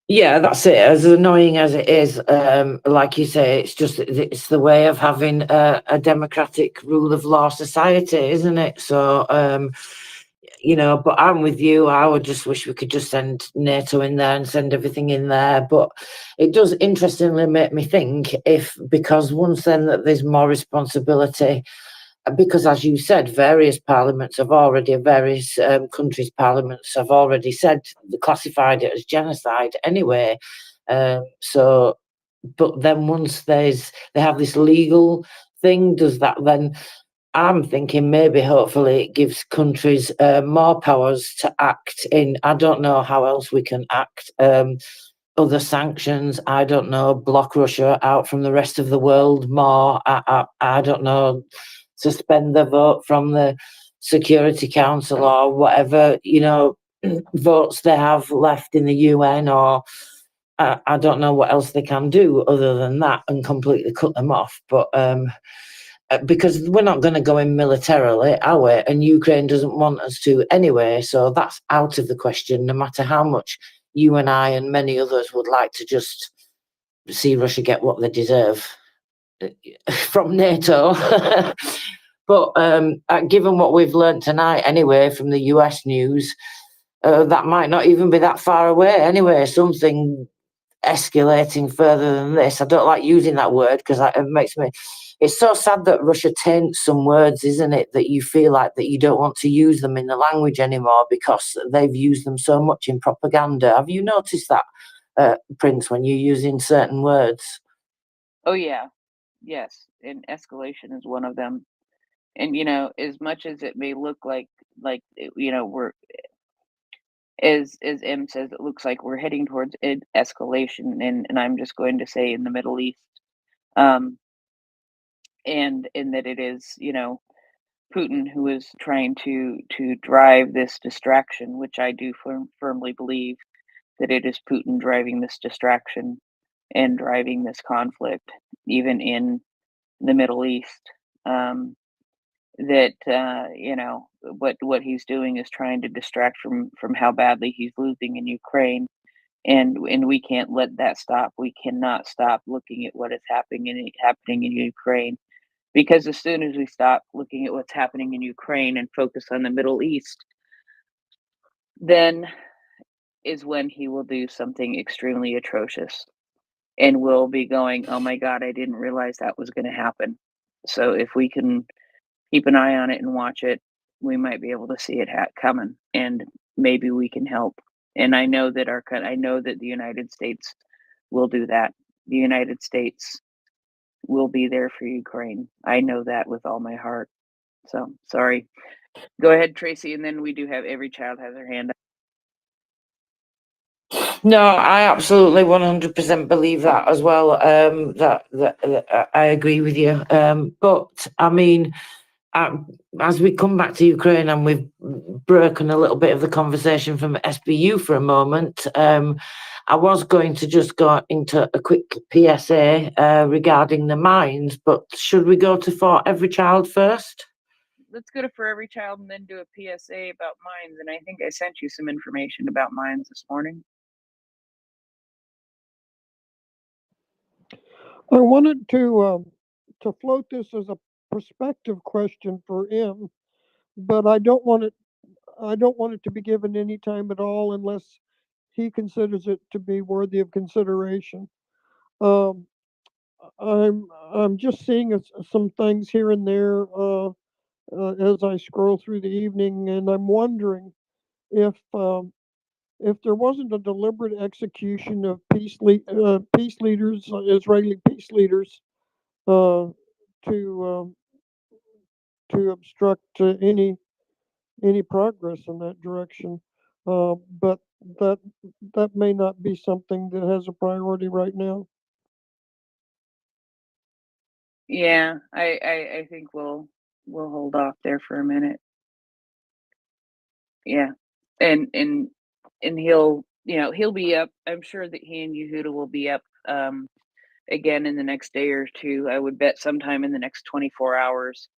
Yeah, that's it. As annoying as it is, like you say, it's the way of having a democratic rule of law society, isn't it? So, but I'm with you. I would just wish we could just send NATO in there and send everything in there. But it does interestingly make me think because once then that there's more responsibility, because as you said, various countries' parliaments have already said, classified it as genocide anyway. But then once they have this legal thing, does that then, I'm thinking maybe hopefully it gives countries more powers to act in, I don't know how else we can act, other sanctions, I don't know, block Russia out from the rest of the world more, I don't know, suspend the vote from the Security Council or whatever, votes they have left in the UN, or I don't know what else they can do other than that and completely cut them off. But because we're not going to go in militarily, are we? And Ukraine doesn't want us to anyway, so that's out of the question, no matter how much you and I and many others would like to just see Russia get what they deserve from NATO. But given what we've learned tonight anyway from the US news, that might not even be that far away anyway, something escalating further than this. I don't like using that word because it makes me, it's so sad that Russia taints some words, isn't it, that you feel like that you don't want to use them in the language anymore because they've used them so much in propaganda. Have you noticed that, Prince, when you're using certain words? Oh yeah, yes, and escalation is one of them. And as much as it may look like we're, as M says, it looks like we're heading towards escalation, and I'm just going to say in the Middle East, and in that it is Putin who is trying to drive this distraction, which I do firmly believe that it is Putin driving this distraction and driving this conflict, even in the Middle East. That what he's doing is trying to distract from how badly he's losing in Ukraine, and we can't let that stop. We cannot stop looking at what is happening in Ukraine, because as soon as we stop looking at what's happening in Ukraine and focus on the Middle East, then is when he will do something extremely atrocious, and we'll be going, "Oh my God, I didn't realize that was going to happen." So if we can keep an eye on it and watch it, we might be able to see it coming, and maybe we can help. And I know that the United States will do that. The United States will be there for Ukraine. I know that with all my heart. So sorry. Go ahead, Tracy, and then we do have every child has their hand up. No, I absolutely 100% believe that as well. That I agree with you. But I mean, as we come back to Ukraine, and we've broken a little bit of the conversation from SBU for a moment, I was going to just go into a quick PSA regarding the mines, but should we go to For Every Child first? Let's go to For Every Child and then do a PSA about mines. And I think I sent you some information about mines this morning. I wanted to float this as a perspective question for M, but I don't want it to be given any time at all unless he considers it to be worthy of consideration. I'm just seeing some things here and there as I scroll through the evening, and I'm wondering if there wasn't a deliberate execution of peace leaders, Israeli peace leaders, to obstruct any progress in that direction. but that may not be something that has a priority right now. Yeah, I think we'll hold off there for a minute. Yeah, and he'll he'll be up. I'm sure that he and Yehuda will be up again in the next day or two. I would bet sometime in the next 24 hours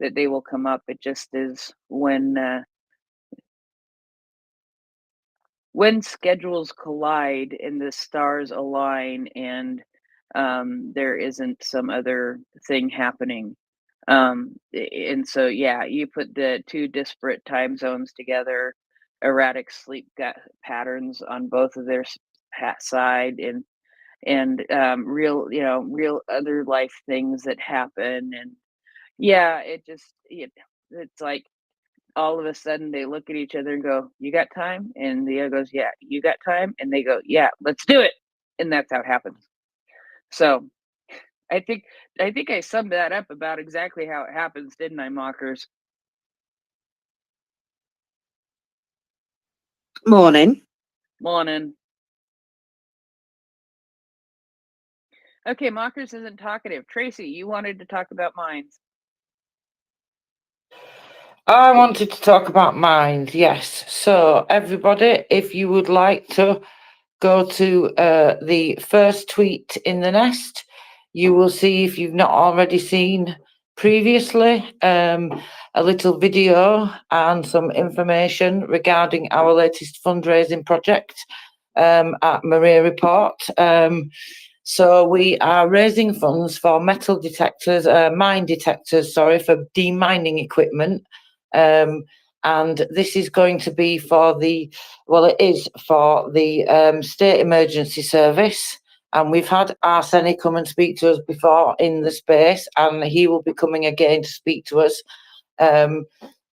that they will come up. It just is when schedules collide and the stars align and there isn't some other thing happening. And so, yeah, you put the two disparate time zones together, erratic sleep patterns on both of their side, and real other life things that happen. And yeah, it's like all of a sudden they look at each other and go, "You got time?" And the other goes, "Yeah." "You got time?" And they go, "Yeah, let's do it." And that's how it happens. So I think I summed that up about exactly how it happens, didn't I, Mockers? Morning. Morning. Okay, Mockers isn't talkative. Tracy, you wanted to talk about mines. I wanted to talk about mines, yes. So everybody, if you would like to go to the first tweet in the nest, you will see, if you've not already seen previously, a little video and some information regarding our latest fundraising project at MriyaReport. So we are raising funds for metal detectors, mine detectors, sorry, for demining equipment. And this is going to be for it is for the State Emergency Service. And we've had Arsene come and speak to us before in the space, and he will be coming again to speak to us.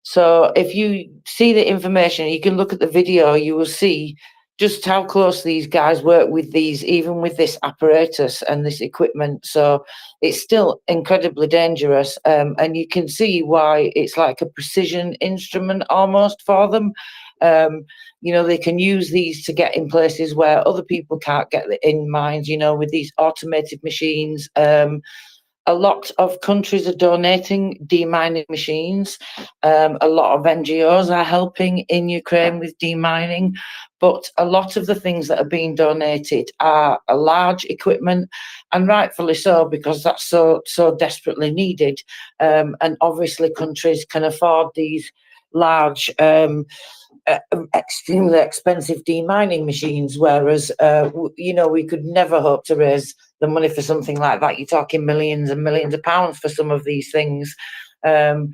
So if you see the information, you can look at the video, you will see just how close these guys work with these, even with this apparatus and this equipment. So it's still incredibly dangerous. And you can see why it's like a precision instrument almost for them. They can use these to get in places where other people can't get in mines, with these automated machines. A lot of countries are donating demining machines. A lot of NGOs are helping in Ukraine with demining, but a lot of the things that are being donated are a large equipment, and rightfully so, because that's so desperately needed. And obviously countries can afford these large extremely expensive demining machines, whereas we could never hope to raise the money for something like that. You're talking millions and millions of pounds for some of these things. But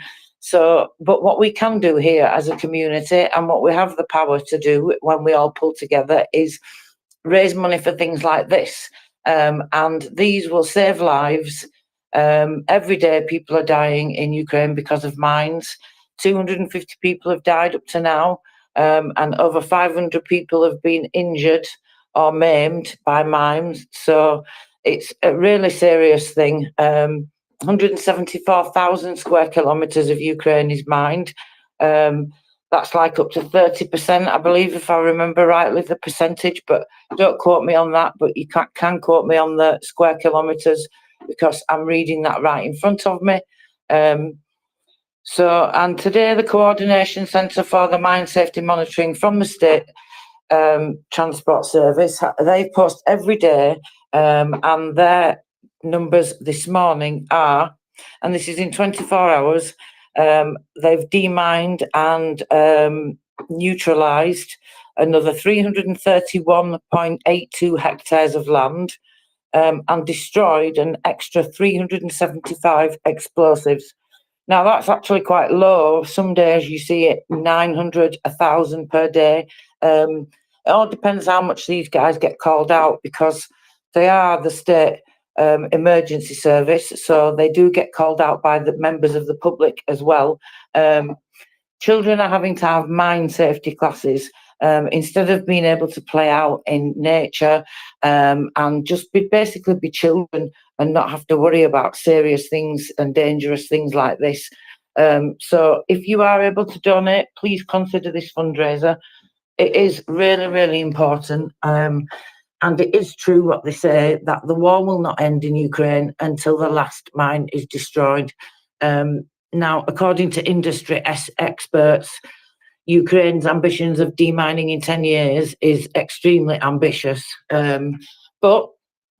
what we can do here as a community, and what we have the power to do when we all pull together, is raise money for things like this. And these will save lives. Every day people are dying in Ukraine because of mines. 250 people have died up to now. And over 500 people have been injured or maimed by mines. So it's a really serious thing. 174,000 square kilometres of Ukraine is mined. That's like up to 30%, I believe, if I remember rightly, the percentage, but don't quote me on that, but you can quote me on the square kilometres, because I'm reading that right in front of me. And today the Coordination Centre for the Mine Safety Monitoring from the State Transport Service, they post every day, and their numbers this morning are, and this is in 24 hours, they've demined and neutralised another 331.82 hectares of land, and destroyed an extra 375 explosives. Now that's actually quite low. Some days you see it 900, 1,000 per day. It all depends how much these guys get called out, because they are the state emergency service, so they do get called out by the members of the public as well. Children are having to have mine safety classes instead of being able to play out in nature and just basically be children and not have to worry about serious things and dangerous things like this. So if you are able to donate, please consider this fundraiser. It is really, really important. And it is true what they say, that the war will not end in Ukraine until the last mine is destroyed. Now, according to industry experts, Ukraine's ambitions of demining in 10 years is extremely ambitious. But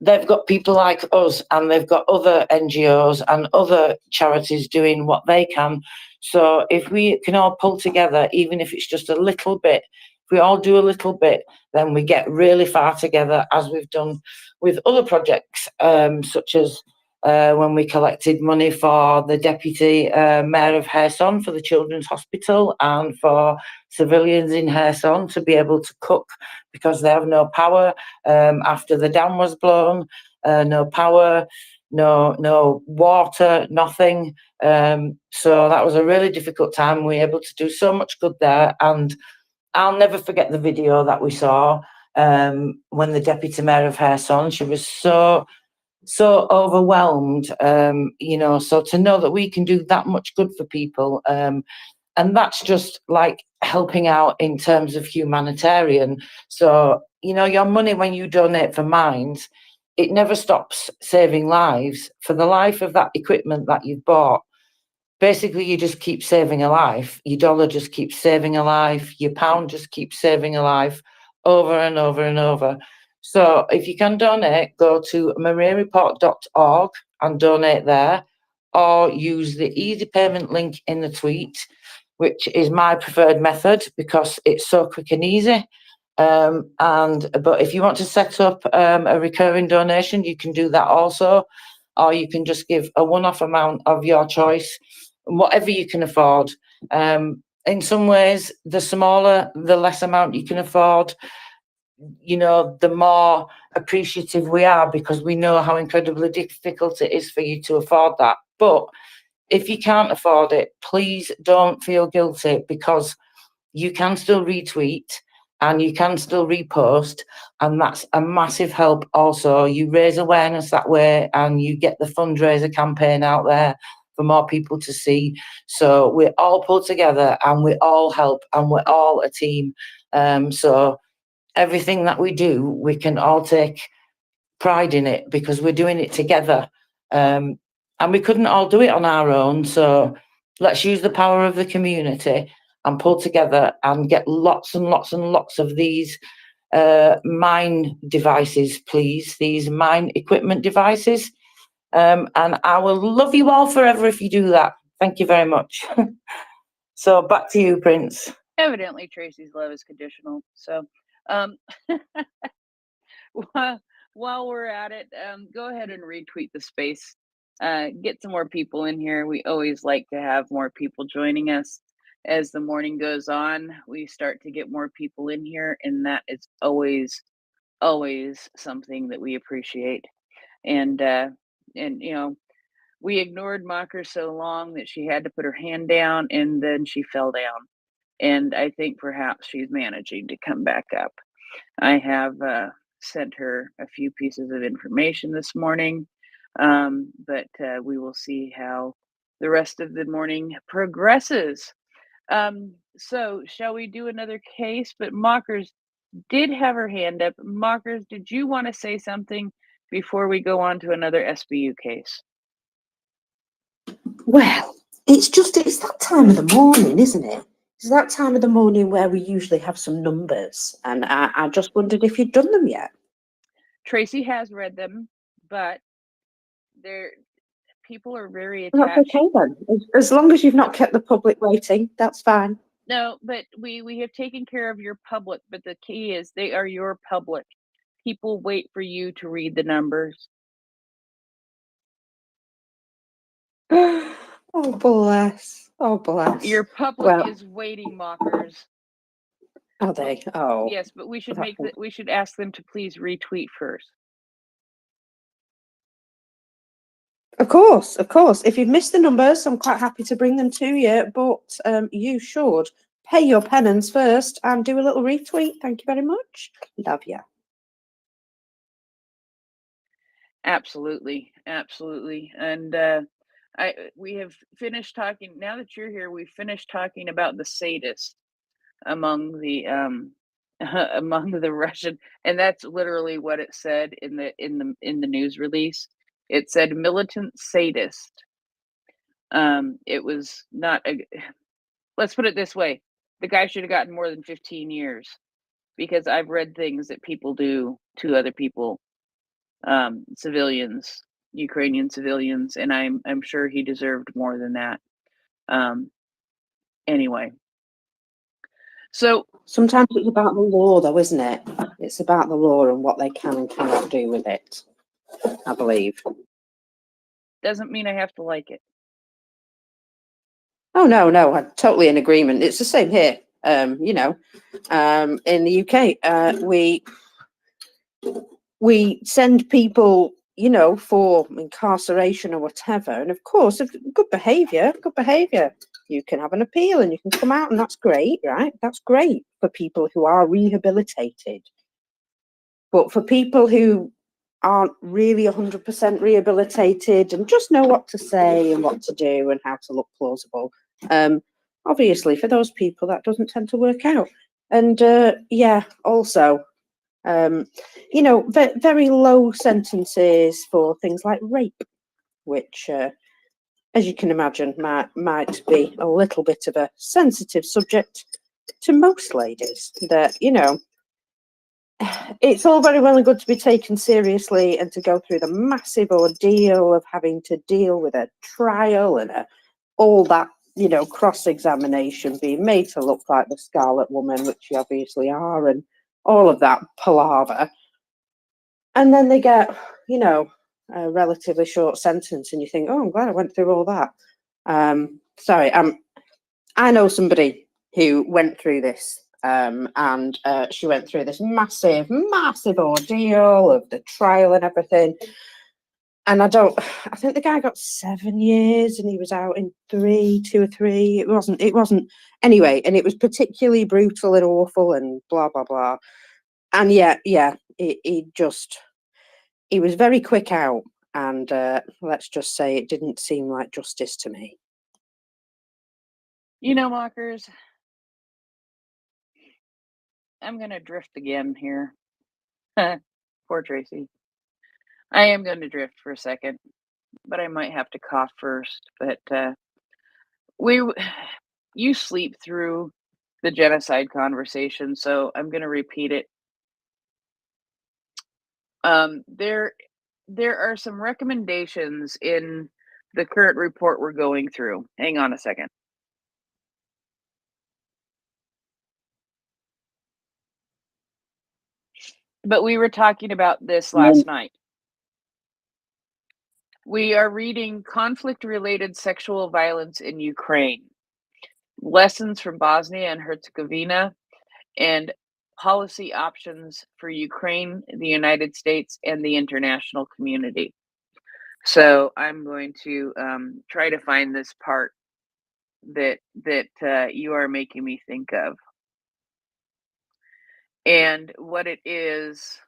they've got people like us, and they've got other NGOs and other charities doing what they can. So if we can all pull together, even if it's just a little bit, if we all do a little bit, then we get really far together, as we've done with other projects, such as when we collected money for the Deputy Mayor of Kherson for the Children's Hospital, and for civilians in Kherson to be able to cook because they have no power after the dam was blown, no power, no water, nothing. So that was a really difficult time. We were able to do so much good there, and I'll never forget the video that we saw when the Deputy Mayor of Kherson, she was so overwhelmed, so to know that we can do that much good for people, and that's just like helping out in terms of humanitarian. So, your money, when you donate for mines, it never stops saving lives. For the life of that equipment that you've bought, basically you just keep saving a life. Your dollar just keeps saving a life. Your pound just keeps saving a life over and over and over. So if you can donate, go to MriyaReport.org and donate there, or use the easy payment link in the tweet, which is my preferred method because it's so quick and easy. But if you want to set up a recurring donation, you can do that also, or you can just give a one-off amount of your choice, whatever you can afford. In some ways, the smaller, the less amount you can afford, the more appreciative we are, because we know how incredibly difficult it is for you to afford that. But if you can't afford it, please don't feel guilty, because you can still retweet and you can still repost, and that's a massive help also. You raise awareness that way, and you get the fundraiser campaign out there for more people to see. So we all pull together and we all help, and we're all a team. So everything that we do, we can all take pride in it because we're doing it together. And we couldn't all do it on our own. So let's use the power of the community and pull together and get lots and lots and lots of these mine devices, please, these mine equipment devices. And I will love you all forever if you do that. Thank you very much. So back to you, Prince. Evidently, Tracy's love is conditional. So, while we're at it, go ahead and retweet the space. Get some more people in here. We always like to have more people joining us. As the morning goes on, we start to get more people in here, and that is always something that we appreciate. And we ignored Mocker so long that she had to put her hand down, and then she fell down. And I think perhaps she's managing to come back up. I have sent her a few pieces of information this morning, but we will see how the rest of the morning progresses. So shall we do another case? But Mockers did have her hand up. Mockers, did you want to say something before we go on to another SBU case? Well, it's that time of the morning, isn't it? It's that time of the morning where we usually have some numbers, and I just wondered if you'd done them yet. Tracy has read them, but people are very That's attached. okay then. As long as you've not kept the public waiting, that's fine. No, but we have taken care of your public, but the key is they are your public. People wait for you to read the numbers. Oh, bless. Oh, bless. Your public Well, is waiting, Mockers. are they? Oh. Yes, but we should that's we should ask them to please retweet first. Of course, of course. If you've missed the numbers, I'm quite happy to bring them to you, but you should pay your penance first and do a little retweet. Thank you very much. Love you. Absolutely, absolutely. And we have finished talking. Now that you're here, we've finished talking about the sadist among the among the Russian, and that's literally what it said in the news release. It said militant sadist. It was not a. Let's put it this way: the guy should have gotten more than 15 years, because I've read things that people do to other people, civilians, Ukrainian civilians, and I'm sure he deserved more than that. Anyway. So sometimes it's about the law, though, isn't it? It's about the law and what they can and cannot do with it, I believe. Doesn't mean I have to like it. Oh, no, I'm totally in agreement. It's the same here. In the UK, we send people, for incarceration or whatever. And of course, if good behavior, you can have an appeal and you can come out, and that's great, right? That's great for people who are rehabilitated. But for people who aren't really 100% rehabilitated and just know what to say and what to do and how to look plausible, obviously for those people that doesn't tend to work out. And also, very low sentences for things like rape, which, as you can imagine, might be a little bit of a sensitive subject to most ladies. That, it's all very well and good to be taken seriously and to go through the massive ordeal of having to deal with a trial and all that, cross-examination, being made to look like the Scarlet Woman, which you obviously are, and all of that palaver. And then they get, a relatively short sentence, and you think, oh, I'm glad I went through all that. I know somebody who went through this, and she went through this massive ordeal of the trial and everything. And I think the guy got 7 years and he was out in 2 or 3. It wasn't anyway, and it was particularly brutal and awful and blah, blah, blah. And he was very quick out, and let's just say it didn't seem like justice to me. Mockers, I'm going to drift again here. Poor Tracy. I am going to drift for a second, but I might have to cough first. But you sleep through the genocide conversation, so I'm going to repeat it. There are some recommendations in the current report we're going through. Hang on a second. But we were talking about this last night. We are reading Conflict-Related Sexual Violence in Ukraine, Lessons from Bosnia and Herzegovina, and Policy Options for Ukraine, the United States, and the international community. So I'm going to try to find this part that you are making me think of. And what it is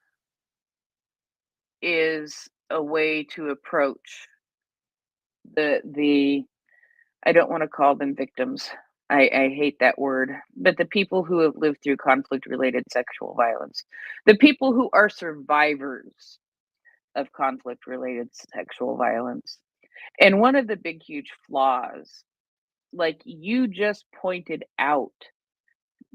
a way to approach the I don't want to call them victims. I hate that word, but the people who have lived through conflict-related sexual violence, the people who are survivors of conflict-related sexual violence. And one of the big, huge flaws, like you just pointed out,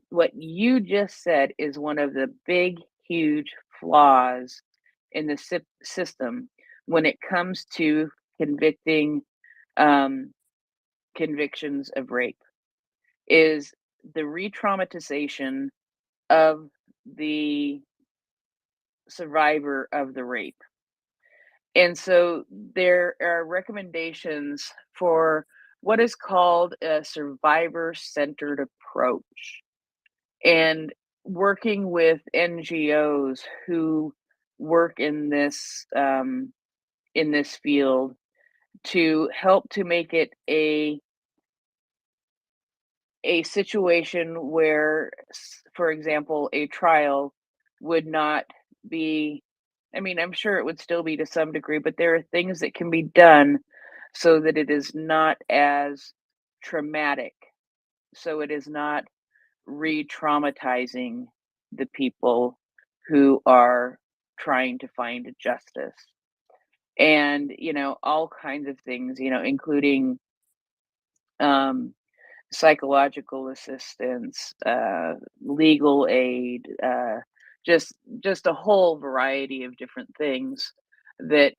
what you just said is one of the big, huge flaws in the system when it comes to convicting convictions of rape, is the re-traumatization of the survivor of the rape. And so there are recommendations for what is called a survivor-centered approach, and working with NGOs who work in this field to help to make it a situation where, for example, a trial would not be, I mean, I'm sure it would still be to some degree, but there are things that can be done so that it is not as traumatic, so it is not re-traumatizing the people who are trying to find justice. And, all kinds of things, including psychological assistance, legal aid, just a whole variety of different things that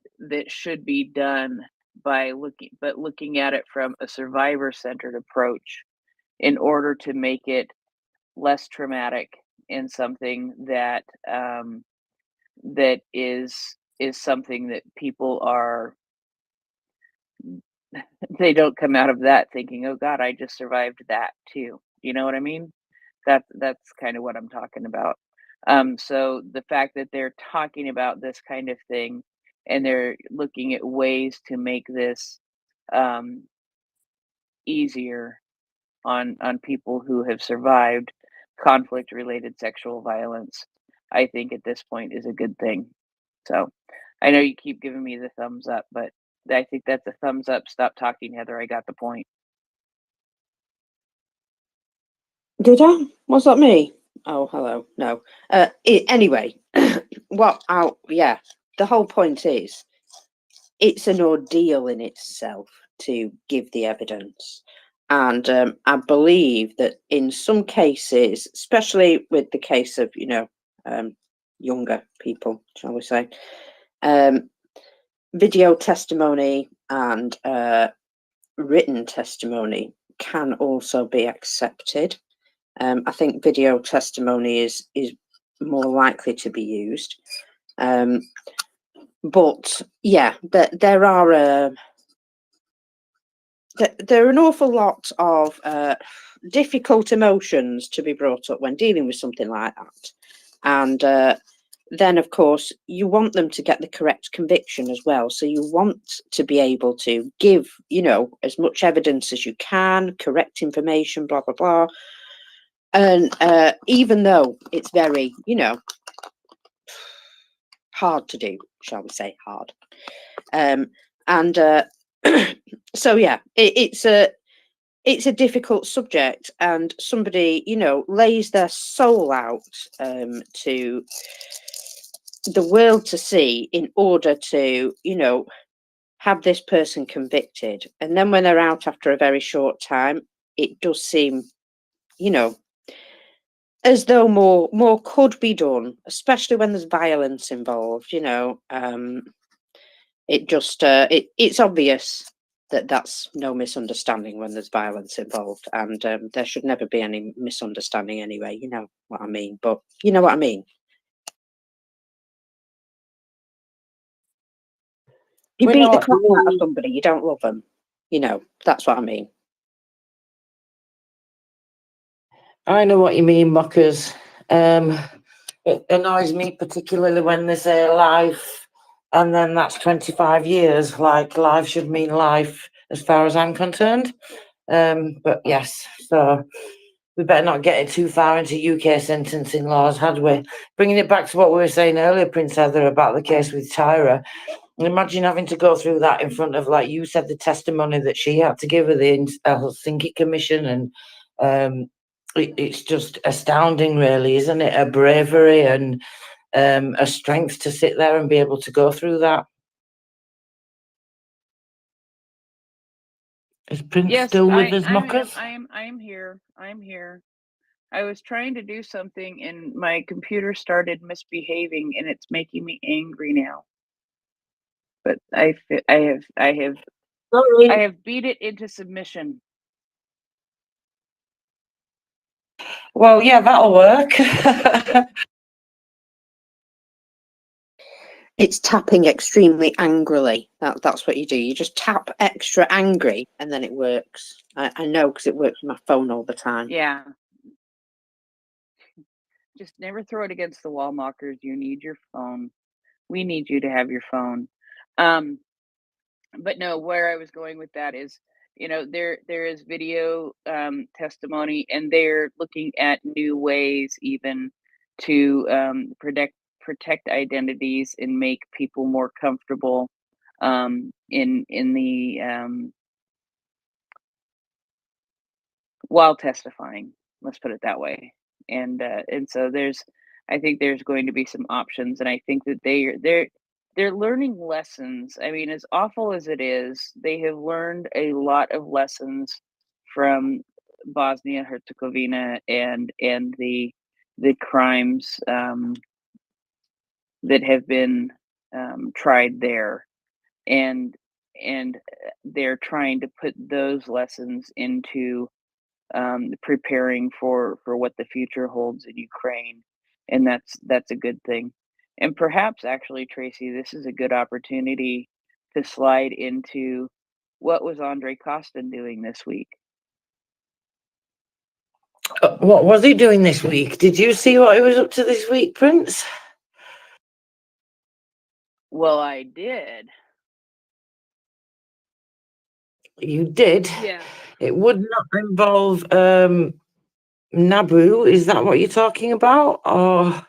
should be done by looking at it from a survivor-centered approach in order to make it less traumatic and something that that is something that people are they don't come out of that thinking, "Oh God, I just survived that too." You know what I mean? That's kind of what I'm talking about. So the fact that they're talking about this kind of thing and they're looking at ways to make this um, easier on people who have survived conflict-related sexual violence, I think at this point is a good thing. So I know you keep giving me the thumbs up, but I think that's a thumbs up. Stop talking, Heather. I got the point. Did I? Was that me? Oh, hello. No. Anyway, yeah, the whole point is it's an ordeal in itself to give the evidence. And I believe that in some cases, especially with the case of, younger people, shall we say, video testimony and written testimony can also be accepted. I think video testimony is more likely to be used. But yeah, there are an awful lot of difficult emotions to be brought up when dealing with something like that. And then, of course, you want them to get the correct conviction as well. So you want to be able to give, as much evidence as you can, correct information, blah, blah, blah. And even though it's very, hard to do, shall we say, hard. So yeah, it's a difficult subject, and somebody, lays their soul out to the world to see in order to, have this person convicted. And then when they're out after a very short time, it does seem, as though more could be done, especially when there's violence involved. It's obvious that that's no misunderstanding when there's violence involved, and there should never be any misunderstanding anyway. You know what I mean? But you know what I mean. You beat the crap out of somebody, you don't love them. That's what I mean. I know what you mean, Mockers. It annoys me particularly when they say life, and then that's 25 years. Like, life should mean life as far as I'm concerned. But yes, so we better not get it too far into UK sentencing laws, had we? Bringing it back to what we were saying earlier, Prince Heather, about the case with Tyra. Imagine having to go through that in front of, like you said, the testimony that she had to give at the Helsinki Commission, and it's just astounding, really, isn't it? A bravery and a strength to sit there and be able to go through that. Is Prince Yes, still with us, I Mockers? am here. I'm here. I was trying to do something and my computer started misbehaving and it's making me angry now. But I have beat it into submission. Well, yeah, that'll work. It's tapping extremely angrily. That's what you do. You just tap extra angry, and then it works. I know, because it works with my phone all the time. Yeah. Just never throw it against the wall, Mockers. You need your phone. We need you to have your phone. But no, where I was going with that is, there is video testimony, and they're looking at new ways even to protect identities and make people more comfortable in the while testifying. Let's put it that way. And so there's I think there's going to be some options, and I think that they're learning lessons. I mean, as awful as it is, they have learned a lot of lessons from Bosnia Herzegovina and the crimes that have been tried there, and they're trying to put those lessons into preparing for what the future holds in Ukraine, and that's a good thing. And perhaps actually, Tracy, this is a good opportunity to slide into what was Andre Costin doing this week. What was he doing this week? Did you see what he was up to this week, Prince? Well, I did. You did? Yeah. It would not involve Nabu. Is that what you're talking about? Or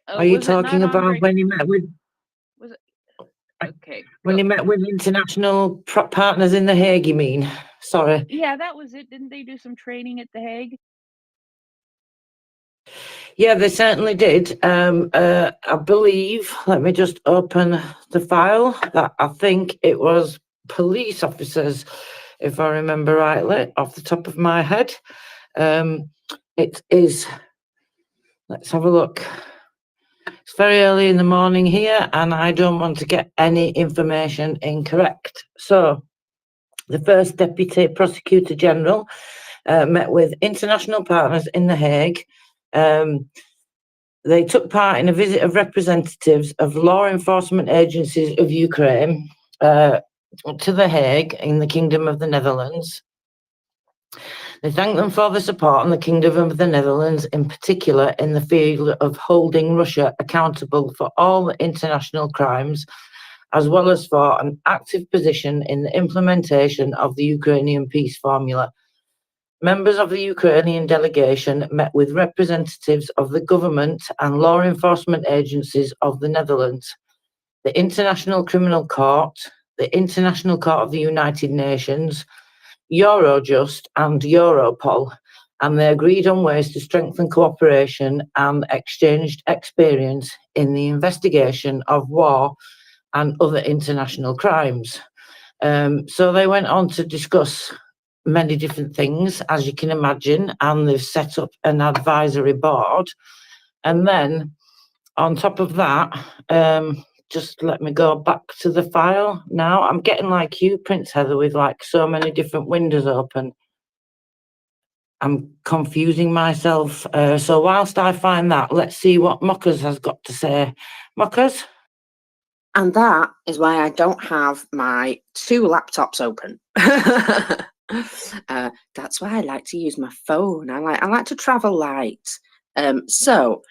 are you Was it not talking about Andre? when he met with Was it? Okay. when he met with international partners in The Hague, you mean? Sorry. Yeah, that was it. Didn't they do some training at The Hague? Yeah, they certainly did. I believe, let me just open the file, that I think it was police officers, if I remember rightly, off the top of my head. It is, let's have a look. It's very early in the morning here, and I don't want to get any information incorrect. So, the first Deputy Prosecutor General met with international partners in The Hague. They took part in a visit of representatives of law enforcement agencies of Ukraine to The Hague in the Kingdom of the Netherlands. They thanked them for the support in the Kingdom of the Netherlands, in particular in the field of holding Russia accountable for all international crimes, as well as for an active position in the implementation of the Ukrainian peace formula. Members of the Ukrainian delegation met with representatives of the government and law enforcement agencies of the Netherlands, the International Criminal Court, the International Court of the United Nations, Eurojust and Europol, and they agreed on ways to strengthen cooperation and exchanged experience in the investigation of war and other international crimes. So they went on to discuss many different things, as you can imagine, and they've set up an advisory board. And then on top of that, just let me go back to the file now. I'm getting like you, Prince Heather, with like so many different windows open. I'm confusing myself. So whilst I find that, let's see what Mockers has got to say. Mockers? And that is why I don't have my two laptops open. That's why I like to use my phone. I like to travel light. So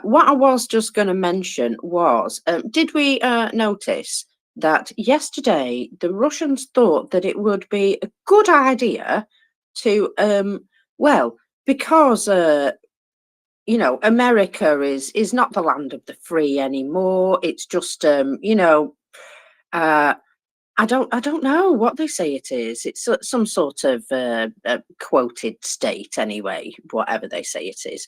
what I was just going to mention was, did we notice that yesterday the Russians thought that it would be a good idea to, well, because you know, America is not the land of the free anymore. It's just you know, I don't know what they say it is. It's some sort of quoted state anyway, whatever they say it is.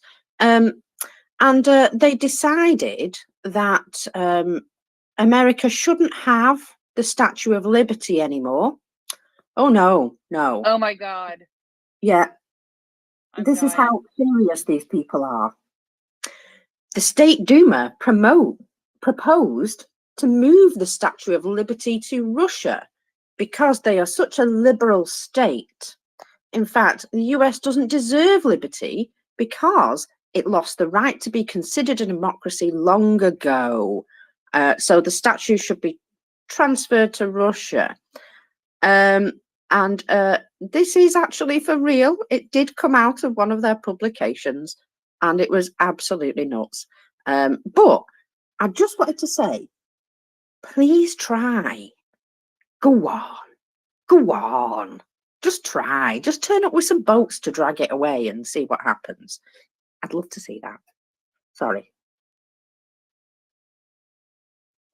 And they decided that America shouldn't have the Statue of Liberty anymore. Oh no. Oh my God. Yeah. This is how serious these people are. The State Duma proposed to move the Statue of Liberty to Russia because they are such a liberal state. In fact, the US doesn't deserve liberty because it lost the right to be considered a democracy long ago. So the statue should be transferred to Russia. And this is actually for real. It did come out of one of their publications, and it was absolutely nuts. But I just wanted to say, please try. Go on. Just try. Just turn up with some boats to drag it away and see what happens. I'd love to see that. Sorry.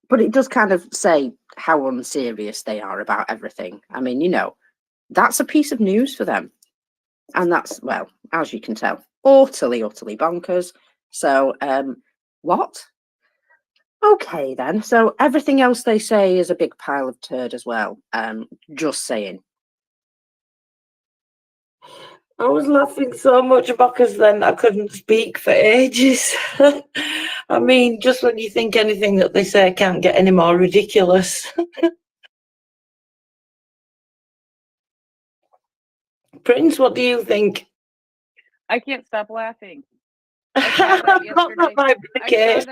But it does kind of say how unserious they are about everything. I mean, you know, that's a piece of news for them. And that's, well, as you can tell, utterly bonkers. So, what? Okay, then. So everything else they say is a big pile of turd as well. Just saying. I was laughing so much because then I couldn't speak for ages. I mean, just when you think anything that they say can't get any more ridiculous. Prince, what do you think? I can't stop laughing. I saw that yesterday. That might be the case.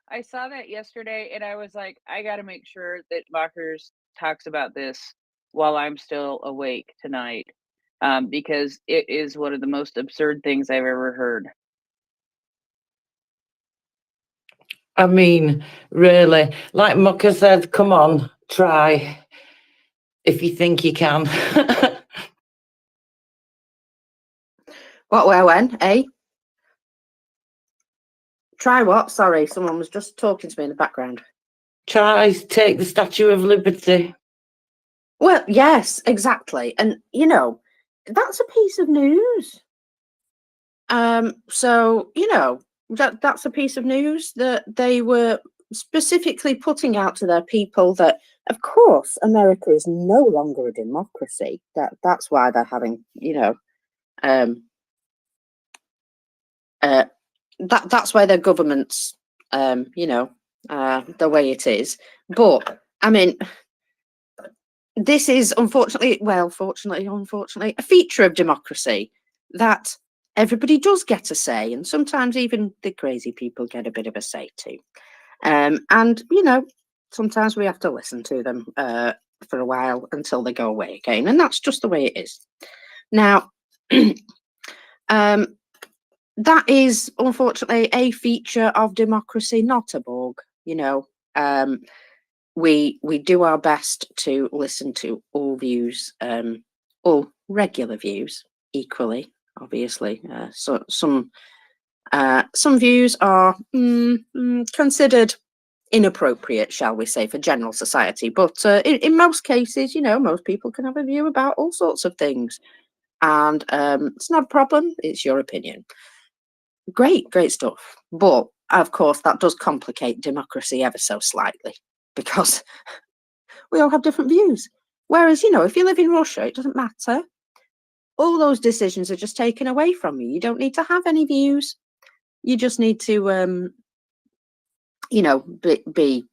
I saw that yesterday, and I was like, I got to make sure that Mockers talks about this while I'm still awake tonight, because it is one of the most absurd things I've ever heard. I mean, really, like Mucker said, come on, try if you think you can. What, where, when, eh? Try what? Sorry, someone was just talking to me in the background. Try to take the Statue of Liberty. Well, yes, exactly. And, you know, that's a piece of news. So, you know, that's a piece of news that they were specifically putting out to their people that, of course, America is no longer a democracy. That's why they're having, you know, that's why their government's, you know, the way it is. But I mean, this is unfortunately, unfortunately, a feature of democracy that everybody does get a say, and sometimes even the crazy people get a bit of a say too. And you know, sometimes we have to listen to them for a while until they go away again, and that's just the way it is. Now, that is unfortunately a feature of democracy, not a bug. You know, we do our best to listen to all views, all regular views equally. Obviously, so some views are considered inappropriate, shall we say, for general society. But in most cases, you know, most people can have a view about all sorts of things, and it's not a problem. It's your opinion. Great stuff. But of course, that does complicate democracy ever so slightly because we all have different views. Whereas, you know, if you live in Russia, it doesn't matter. All those decisions are just taken away from you. You don't need to have any views. You just need to, you know, be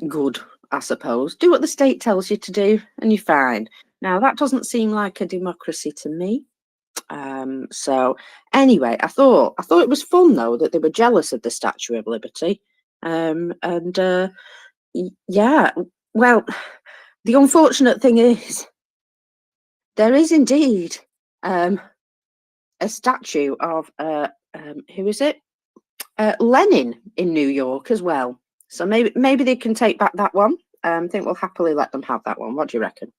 good, I suppose. Do what the state tells you to do, and you're fine. Now, that doesn't seem like a democracy to me. So anyway, I thought it was fun though that they were jealous of the Statue of Liberty. Yeah, well, the unfortunate thing is there is indeed a statue of who is it? Lenin in New York as well. So maybe they can take back that one. I think we'll happily let them have that one. What do you reckon?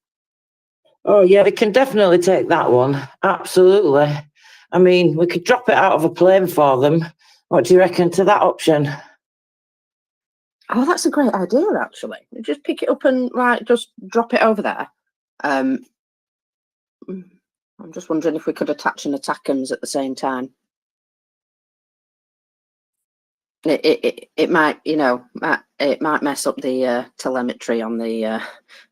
Oh yeah, we can definitely take that one. Absolutely. I mean, we could drop it out of a plane for them. What do you reckon to that option? Oh, that's a great idea, actually. Just pick it up and just drop it over there. I'm just wondering if we could attach an attackums at the same time. It might, you know, it might mess up the telemetry on the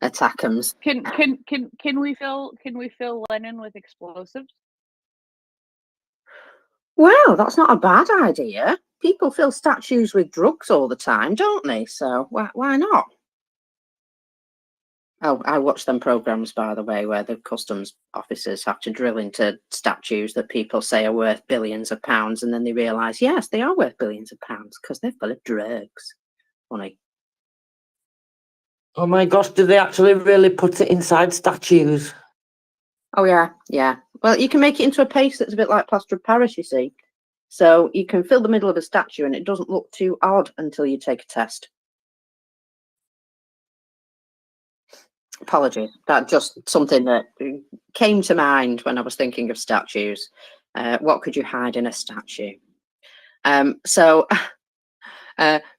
attackums. Can we fill Lenin with explosives? Well, that's not a bad idea. People fill statues with drugs all the time, don't they? So why not? Oh, I watch them programs, by the way, where the customs officers have to drill into statues that people say are worth billions of pounds, and then they realise, yes, they are worth billions of pounds because they're full of drugs. Funny. Oh my gosh, do they actually really put it inside statues? Oh yeah. Well, you can make it into a paste that's a bit like plaster of Paris, you see. So you can fill the middle of a statue and it doesn't look too odd until you take a test. Apologies, that's just something that came to mind when I was thinking of statues. What could you hide in a statue? So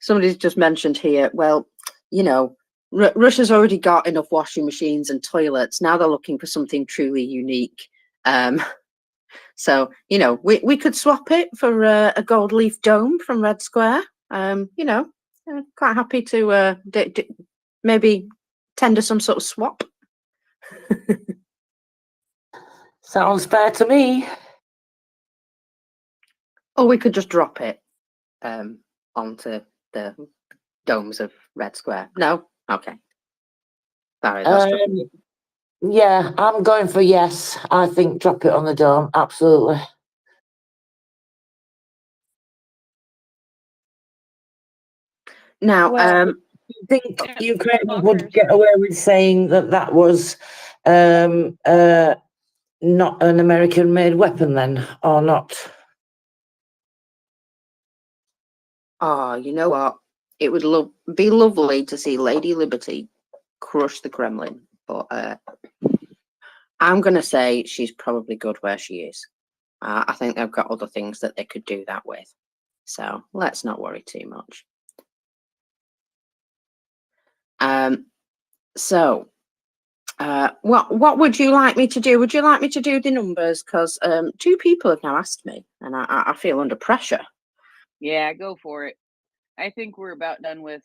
somebody's just mentioned here, well, you know, Russia's already got enough washing machines and toilets. Now they're looking for something truly unique. So, you know, we could swap it for a gold leaf dome from Red Square. You know, quite happy to maybe tender some sort of swap. Sounds fair to me. Or we could just drop it onto the domes of Red Square. No? Okay. Sorry, that's Yeah, I'm going for yes. I think drop it on the dome. Absolutely. Now, do you think Ukraine would get away with saying that was not an American-made weapon then, or not? Oh, you know what? It would be lovely to see Lady Liberty crush the Kremlin, but I'm going to say she's probably good where she is. I think they've got other things that they could do that with. So let's not worry too much. So what would you like me to do? Would you like me to do the numbers? Because 2 people have now asked me, and I feel under pressure. Yeah, go for it. I think we're about done with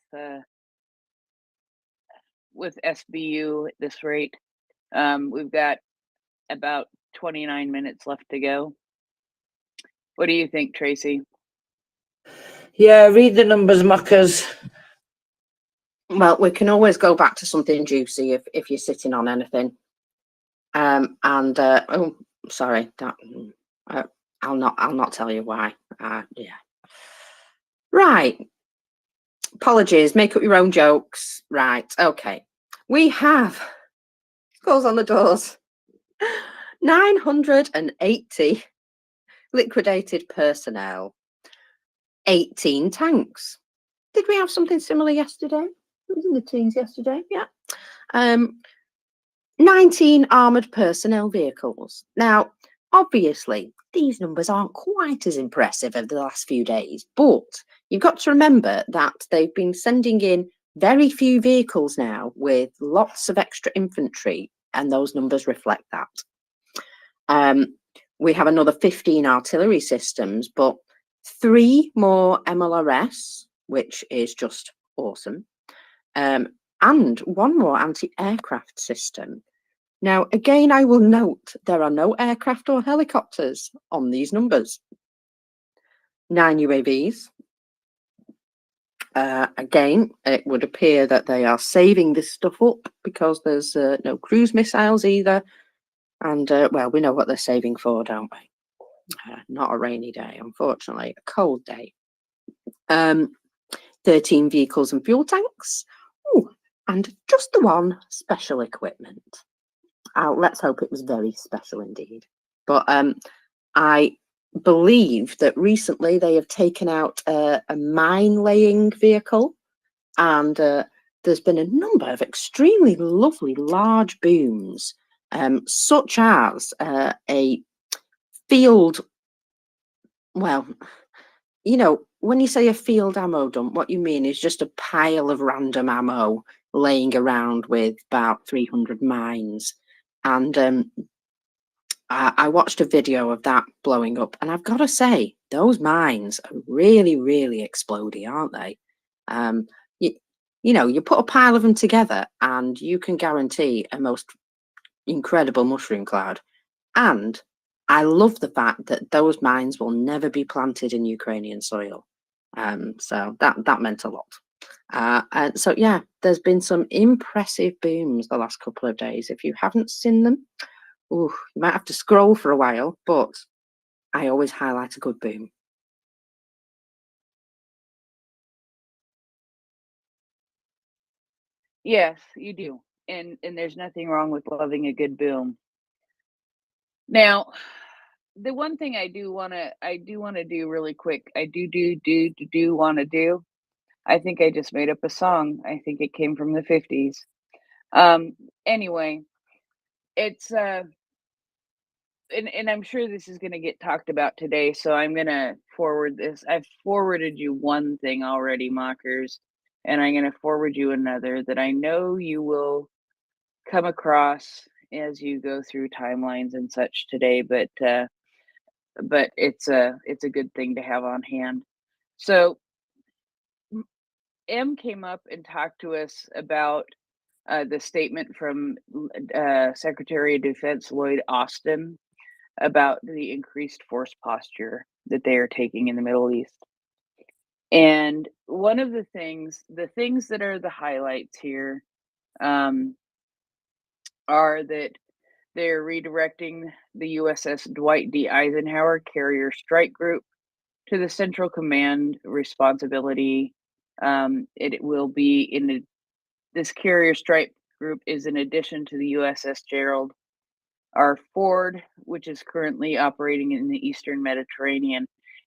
SBU at this rate. We've got about 29 minutes left to go. What do you think, Tracy? Yeah, read the numbers, muckers. Well, we can always go back to something juicy if you're sitting on anything. Oh, sorry, that I'll not tell you why. Yeah. Right. Apologies. Make up your own jokes. Right. Okay. We have skulls on the doors. 980 liquidated personnel. 18 tanks. Did we have something similar yesterday? It was in the teens yesterday. Yeah. 19 armoured personnel vehicles. Now, obviously, these numbers aren't quite as impressive over the last few days, but you've got to remember that they've been sending in very few vehicles now with lots of extra infantry, and those numbers reflect that. We have another 15 artillery systems, but 3 more MLRS, which is just awesome. And 1 more anti-aircraft system. Now, again, I will note there are no aircraft or helicopters on these numbers. 9 UAVs. Again, it would appear that they are saving this stuff up because there's no cruise missiles either. And, well, we know what they're saving for, don't we? Not a rainy day, unfortunately, a cold day. 13 vehicles and fuel tanks. Ooh, and just the 1 special equipment. Let's hope it was very special indeed. But I believe that recently they have taken out a mine laying vehicle, and there's been a number of extremely lovely large booms, such as a field. Well, you know, when you say a field ammo dump, what you mean is just a pile of random ammo laying around with about 300 mines. And I watched a video of that blowing up, and I've got to say, those mines are really, really explodey, aren't they? You know, you put a pile of them together, and you can guarantee a most incredible mushroom cloud. And I love the fact that those mines will never be planted in Ukrainian soil. So that meant a lot. And so, yeah, there's been some impressive booms the last couple of days. If you haven't seen them, ooh, you might have to scroll for a while, but I always highlight a good boom. Yes, you do. And there's nothing wrong with loving a good boom. Now, the one thing I do want to do really quick. I do want to do. I think I just made up a song. I think it came from the 50s. Anyway, it's and I'm sure this is going to get talked about today, so I'm going to forward this. I've forwarded you one thing already, mockers, and I'm going to forward you another that I know you will come across as you go through timelines and such today. But but it's a good thing to have on hand. So M came up and talked to us about the statement from Secretary of Defense Lloyd Austin about the increased force posture that they are taking in the Middle East. And one of the things that are the highlights here are that they're redirecting the USS Dwight D. Eisenhower Carrier Strike Group to the Central Command responsibility. It will be this Carrier Strike Group is in addition to the USS Gerald R. Ford, which is currently operating in the Eastern Mediterranean.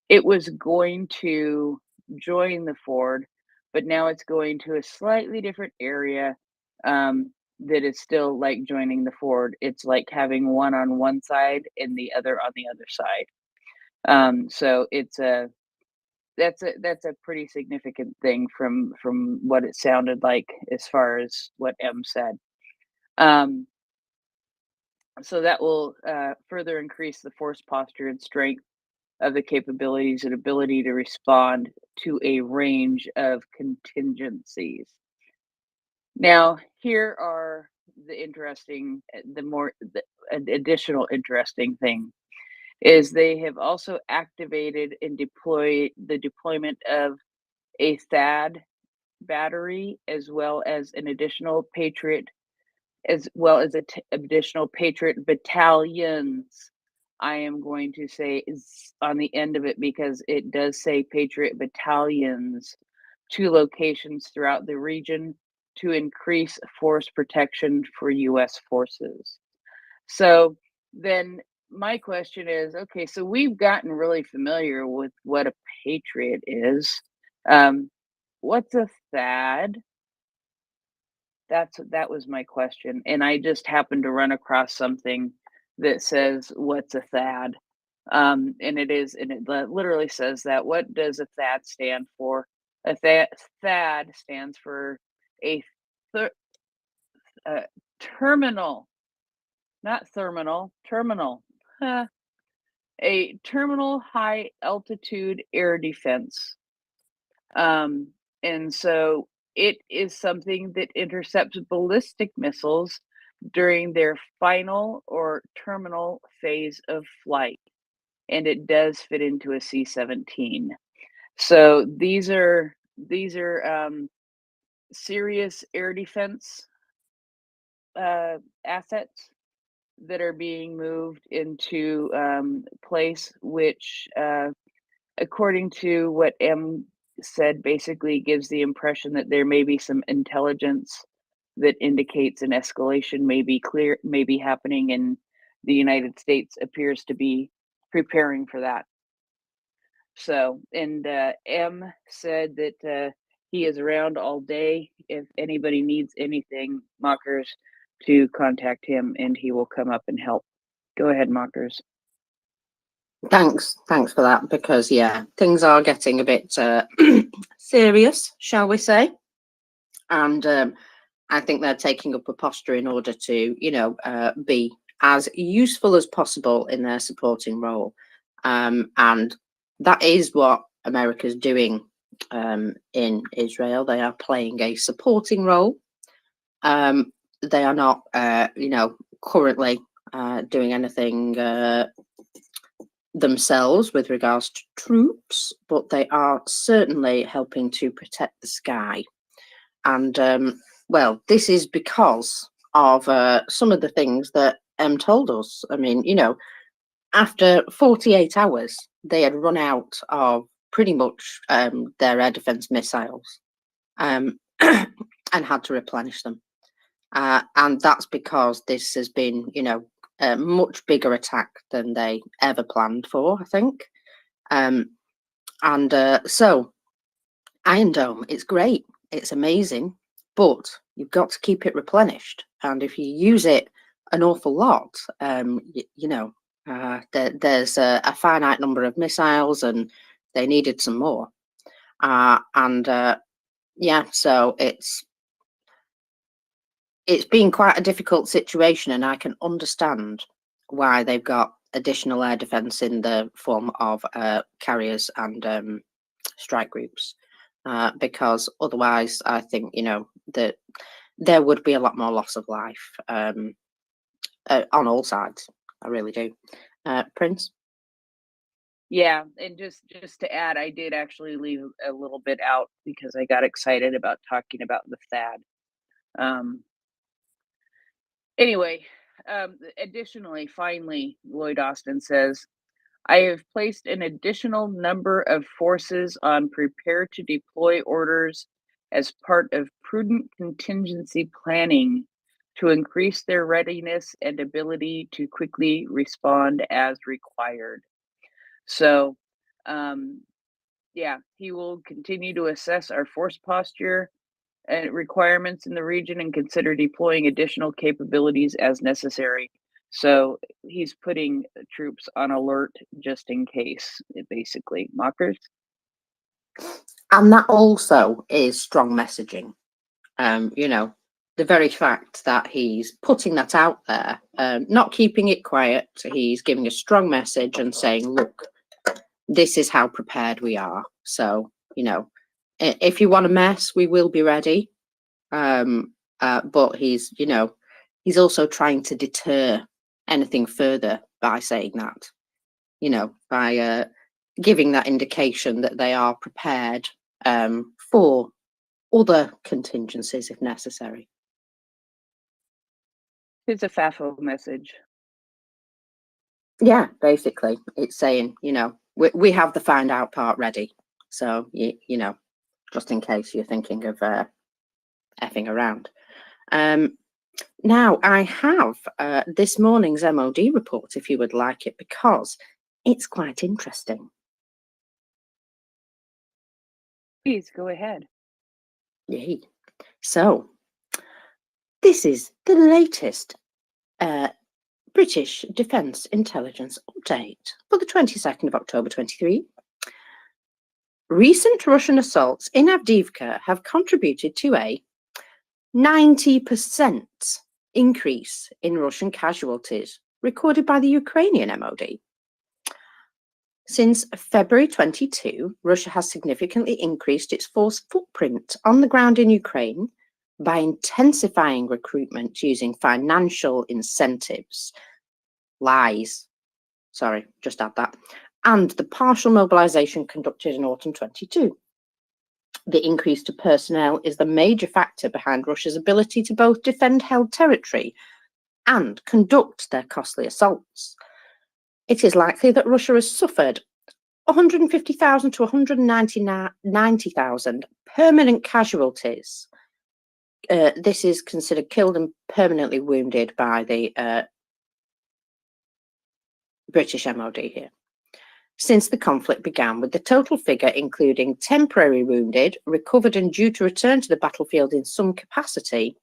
It was going to join the Ford, but now it's going to a slightly different area that is still like joining the Ford. It's like having one on one side and the other on the other side. So that's a pretty significant thing from what it sounded like as far as what M said. So that will further increase the force posture and strength of the capabilities and ability to respond to a range of contingencies. Now, here are the additional interesting thing is they have also activated and deployed the deployment of a THAAD battery as well as an additional Patriot additional Patriot battalions. I am going to say is on the end of it because it does say Patriot battalions to locations throughout the region to increase force protection for U.S. forces. So then my question is, okay, so we've gotten really familiar with what a Patriot is. What's a THAAD? That was my question, and I just happened to run across something that says, "What's a THAAD?" And it literally says that. What does a THAAD stand for? A THAAD stands for a terminal, not therminal, terminal. A terminal high altitude air defense. And so it is something that intercepts ballistic missiles during their final or terminal phase of flight. And it does fit into a C-17. So these are serious air defense assets that are being moved into place, which according to what M said, basically gives the impression that there may be some intelligence that indicates an escalation may be happening, and the United States appears to be preparing for that. So, and M said that he is around all day. If anybody needs anything, Mockers, to contact him and he will come up and help. Go ahead, Mockers. Thanks for that, because yeah, things are getting a bit serious, shall we say, and I think they're taking up a posture in order to be as useful as possible in their supporting role, and that is what America's doing in Israel. They are playing a supporting role. They are not currently doing anything themselves with regards to troops, but they are certainly helping to protect the sky. And well, this is because of some of the things that M told us. I mean, after 48 hours, they had run out of pretty much their air defense missiles and had to replenish them. And that's because this has been, a much bigger attack than they ever planned for, I think. So Iron Dome, it's great, it's amazing, but you've got to keep it replenished. And if you use it an awful lot, there's a finite number of missiles, and they needed some more. So it's been quite a difficult situation, and I can understand why they've got additional air defence in the form of carriers and strike groups, because otherwise, I think that there would be a lot more loss of life on all sides. I really do. Prince. Yeah, and just to add, I did actually leave a little bit out because I got excited about talking about the THAAD. Anyway, additionally, finally, Lloyd Austin says, I have placed an additional number of forces on prepare to deploy orders as part of prudent contingency planning to increase their readiness and ability to quickly respond as required. So, yeah, he will continue to assess our force posture and requirements in the region and consider deploying additional capabilities as necessary. So he's putting troops on alert just in case, basically. Mockers? And that also is strong messaging. The very fact that he's putting that out there, not keeping it quiet, he's giving a strong message and saying, look, this is how prepared we are. So, if you want to mess, we will be ready. But he's also trying to deter anything further by saying that, by giving that indication that they are prepared for other contingencies if necessary. It's a FAFO message. Yeah, basically, it's saying, we have the find out part ready. So, just in case you're thinking of effing around. Now, I have this morning's MOD report, if you would like it, because it's quite interesting. Please go ahead. Yay. So, this is the latest British Defence Intelligence update for the 22nd of October 23. Recent Russian assaults in Avdiivka have contributed to a 90% increase in Russian casualties recorded by the Ukrainian MOD. Since February 22, Russia has significantly increased its force footprint on the ground in Ukraine by intensifying recruitment using financial incentives, and the partial mobilization conducted in autumn 22. The increase to personnel is the major factor behind Russia's ability to both defend held territory and conduct their costly assaults. It is likely that Russia has suffered 150,000 to 190,000 permanent casualties. This is considered killed and permanently wounded by the British MOD here. Since the conflict began, with the total figure including temporary wounded, recovered and due to return to the battlefield in some capacity,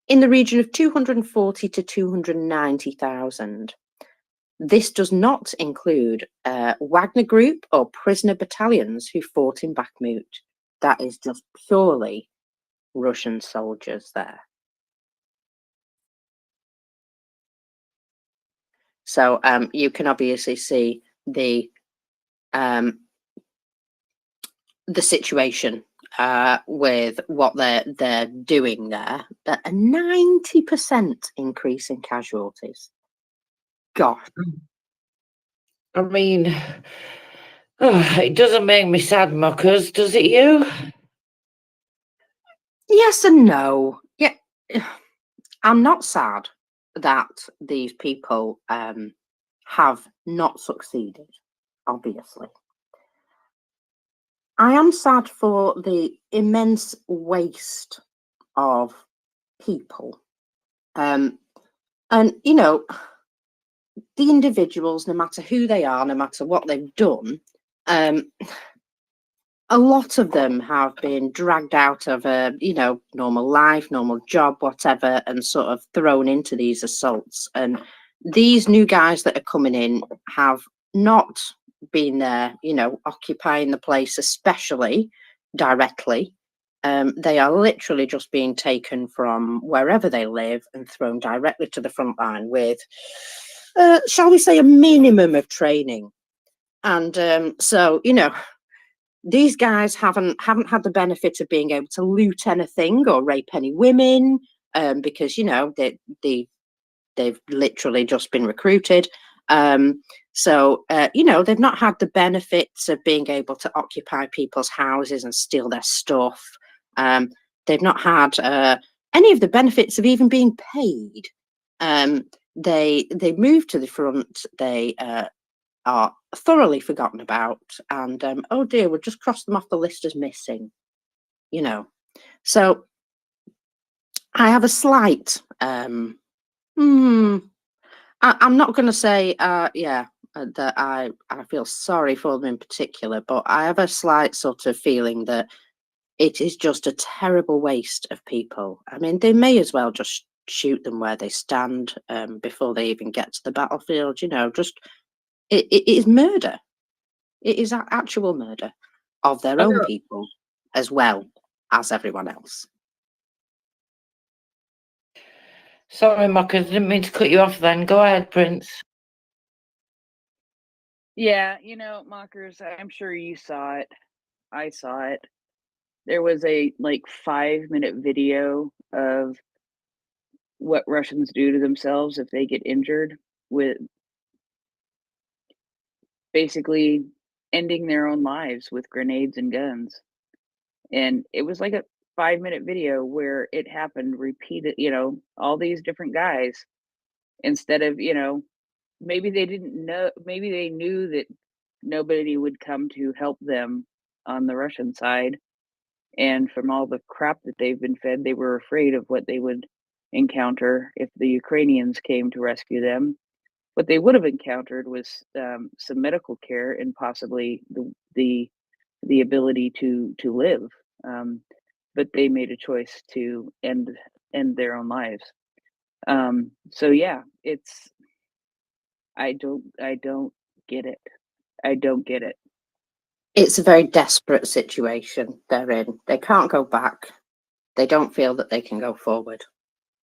in the region of 240 to 290,000. This does not include Wagner Group or prisoner battalions who fought in Bakhmut. That is just purely Russian soldiers there. So you can obviously see the situation with what they're doing there. A 90% increase in casualties. God. I mean, it doesn't make me sad, Mockers, does it you? Yes and no. Yeah, I'm not sad that these people have not succeeded, obviously. I am sad for the immense waste of people. And, the individuals, no matter who they are, no matter what they've done, a lot of them have been dragged out of a, normal life, normal job, whatever, and sort of thrown into these assaults. And these new guys that are coming in have not been there, occupying the place, especially directly. They are literally just being taken from wherever they live and thrown directly to the front line with shall we say, a minimum of training. And so, you know, these guys haven't had the benefit of being able to loot anything or rape any women, because, you know, they've literally just been recruited. So, you know, they've not had the benefits of being able to occupy people's houses and steal their stuff. They've not had any of the benefits of even being paid. They moved to the front. They are thoroughly forgotten about, and oh dear, we'll just cross them off the list as missing. You know, so I have a slight. I'm not going to say, that I feel sorry for them in particular, but I have a slight sort of feeling that it is just a terrible waste of people. I mean, they may as well just shoot them where they stand before they even get to the battlefield. You know, just it is murder. It is actual murder of their own people as well as everyone else. Sorry, Mockers, didn't mean to cut you off then. Go ahead, Prince. Yeah, you know, Mockers, I'm sure you saw it. I saw it. There was a like 5-minute video of what Russians do to themselves if they get injured, with basically ending their own lives with grenades and guns. And it was like a 5-minute video where it happened repeated, you know, all these different guys, instead of, you know, maybe they didn't know, maybe they knew that nobody would come to help them on the Russian side. And from all the crap that they've been fed, they were afraid of what they would encounter if the Ukrainians came to rescue them. What they would have encountered was some medical care and possibly the ability to live. But they made a choice to end their own lives. So yeah, it's I don't get it. I don't get it. It's a very desperate situation they're in. They can't go back. They don't feel that they can go forward.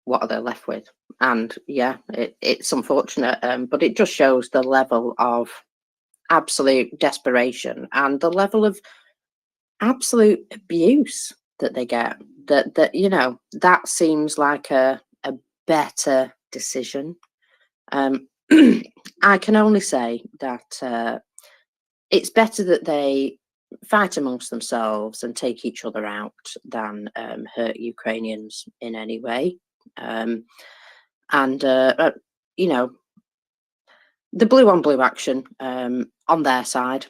What are they left with? And yeah, it's unfortunate, but it just shows the level of absolute desperation and the level of absolute abuse that they get. That you know, that seems like a better decision. I can only say that it's better that they fight amongst themselves and take each other out than hurt Ukrainians in any way. You know, the blue on blue action on their side,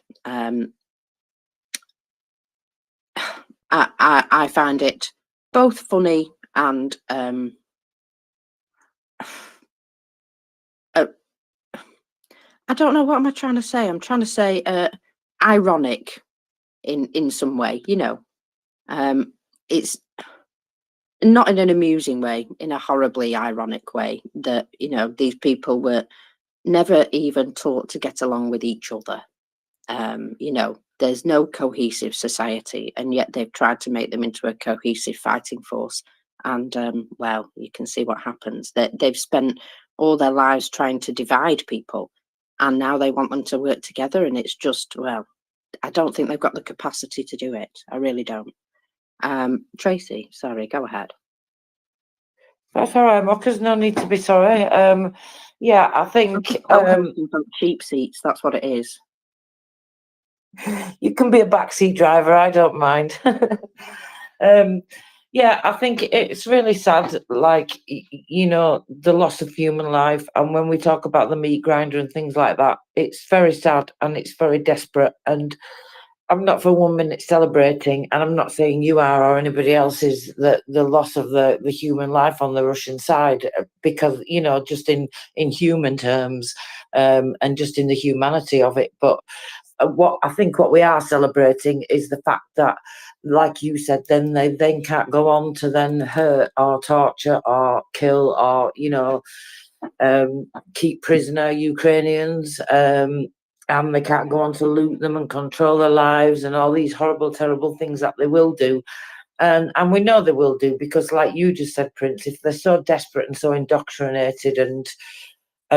I find it both funny and I don't know, what am I trying to say? I'm trying to say ironic in some way, you know. It's not in an amusing way, in a horribly ironic way, that, you know, these people were never even taught to get along with each other. You know, there's no cohesive society, and yet they've tried to make them into a cohesive fighting force. And well, you can see what happens. They've spent all their lives trying to divide people, and now they want them to work together, and it's just, well, I don't think they've got the capacity to do it. I really don't. Tracy, sorry, go ahead. That's all right, Mockers, no need to be sorry. Yeah, I think cheap seats, that's what it is. You can be a backseat driver, I don't mind. Yeah, I think it's really sad, like, you know, the loss of human life. And when we talk about the meat grinder and things like that, it's very sad and it's very desperate. And I'm not for 1 minute celebrating, and I'm not saying you are or anybody else is, the loss of the human life on the Russian side, because, you know, just in human terms, and just in the humanity of it. But what we are celebrating is the fact that, like you said, then they then can't go on to then hurt or torture or kill or, you know, keep prisoner Ukrainians, and they can't go on to loot them and control their lives and all these horrible, terrible things that they will do. And we know they will do, because like you just said, Prince, if they're so desperate and so indoctrinated and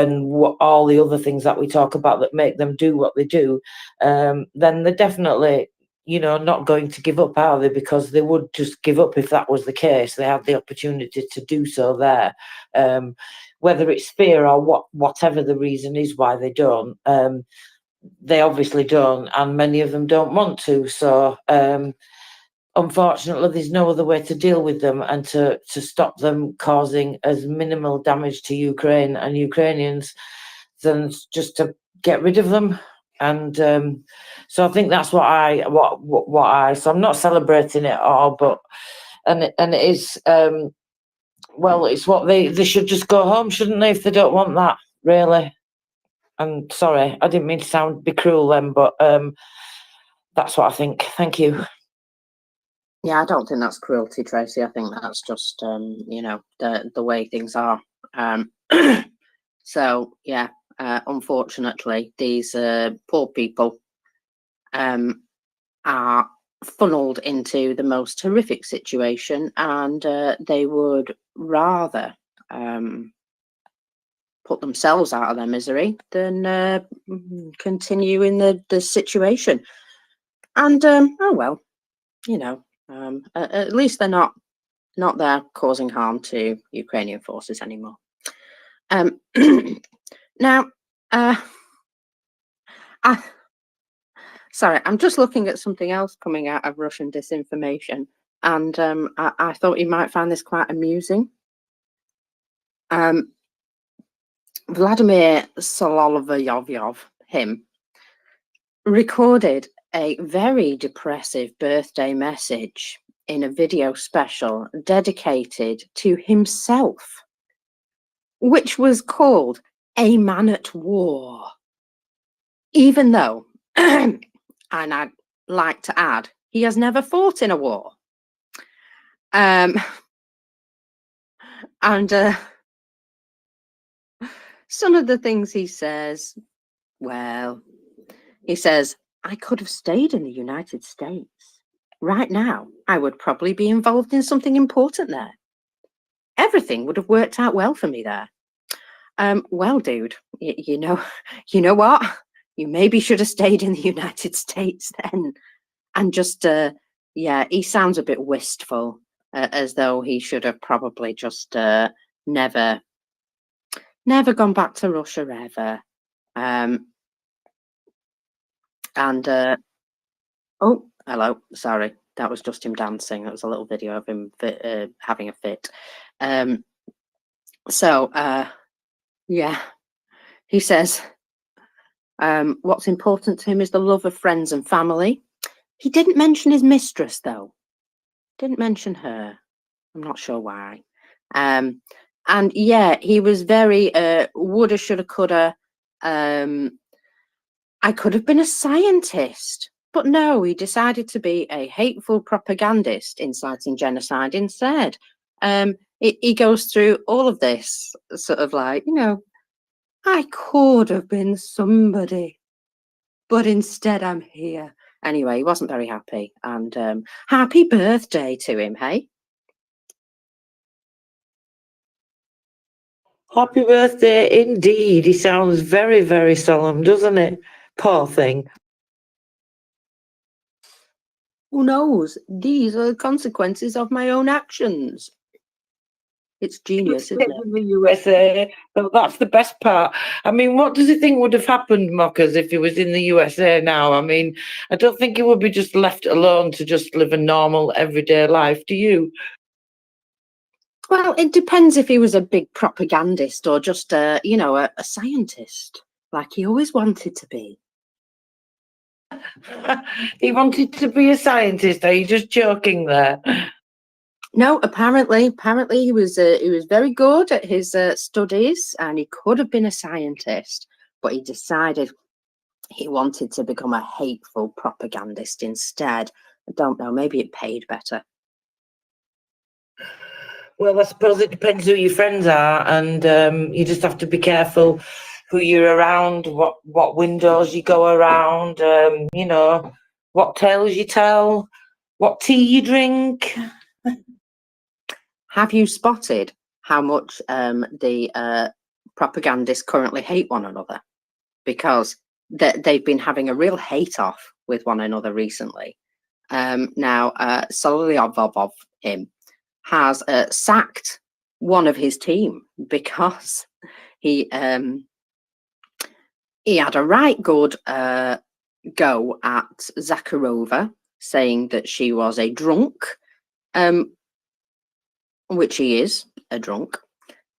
all the other things that we talk about that make them do what they do, then they're definitely, you know, not going to give up, are they? Because they would just give up if that was the case. They have the opportunity to do so there. Whether it's fear or whatever the reason is why they don't, they obviously don't, and many of them don't want to. So unfortunately, there's no other way to deal with them and to stop them causing as minimal damage to Ukraine and Ukrainians than just to get rid of them. And so I think that's what I. So I'm not celebrating it all, but and it is well, it's what they should just go home, shouldn't they? If they don't want that, really. And sorry, I didn't mean to be cruel then, but that's what I think. Thank you. Yeah, I don't think that's cruelty, Tracy. I think that's just you know, the way things are. So yeah, unfortunately, these poor people are funneled into the most horrific situation, and they would rather put themselves out of their misery than continue in the situation. And oh well, you know, at least they're not there causing harm to Ukrainian forces anymore. Now, sorry, I'm just looking at something else coming out of Russian disinformation, and I thought you might find this quite amusing. Vladimir Solovyov, him, recorded a very depressive birthday message in a video special dedicated to himself, which was called A Man at War. Even though, and I'd like to add, he has never fought in a war. And some of the things he says, well, he says, I could have stayed in the United States. Right now, I would probably be involved in something important there. Everything would have worked out well for me there. Well, dude, you know what? You maybe should have stayed in the United States then. And just, yeah, he sounds a bit wistful, as though he should have probably just never gone back to Russia ever. Oh, hello, sorry, that was just him dancing. That was a little video of him having a fit. So yeah, he says what's important to him is the love of friends and family. He didn't mention his mistress, though. Didn't mention her. I'm not sure why. And yeah, he was very woulda, shoulda, coulda. I could have been a scientist, but no, he decided to be a hateful propagandist inciting genocide instead. He goes through all of this, sort of like, you know, I could have been somebody, but instead I'm here. Anyway, he wasn't very happy, and happy birthday to him, hey? Happy birthday indeed. He sounds very, very solemn, doesn't it? Poor thing. Who knows? These are the consequences of my own actions. It's genius, isn't it? In the USA, so that's the best part. I mean, what does he think would have happened, Mockers, if he was in the USA now? I mean, I don't think he would be just left alone to just live a normal, everyday life. Do you? Well, it depends if he was a big propagandist or just you know, a scientist, like he always wanted to be. He wanted to be a scientist. Are you just joking there? No, apparently he was very good at his studies, and he could have been a scientist, but he decided he wanted to become a hateful propagandist instead. I don't know, maybe it paid better. Well, I suppose it depends who your friends are, and you just have to be careful who you're around, what windows you go around, you know, what tales you tell, what tea you drink. Have you spotted how much the propagandists currently hate one another because they've been having a real hate off with one another recently. Now, Solovyov him has sacked one of his team because he had a right good go at Zakharova, saying that she was a drunk, which she is a drunk,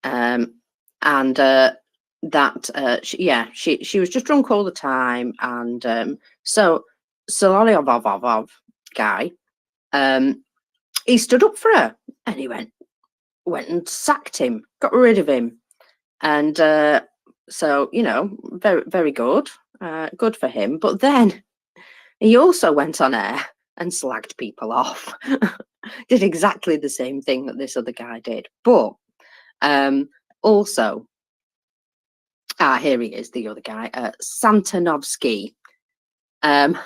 and that she was just drunk all the time, and so Solovyov guy, he stood up for her, and he went and sacked him, got rid of him, and so very, very good, good for him. But then he also went on air and slagged people off, did exactly the same thing that this other guy did. But also, here he is, the other guy, Santanovsky. And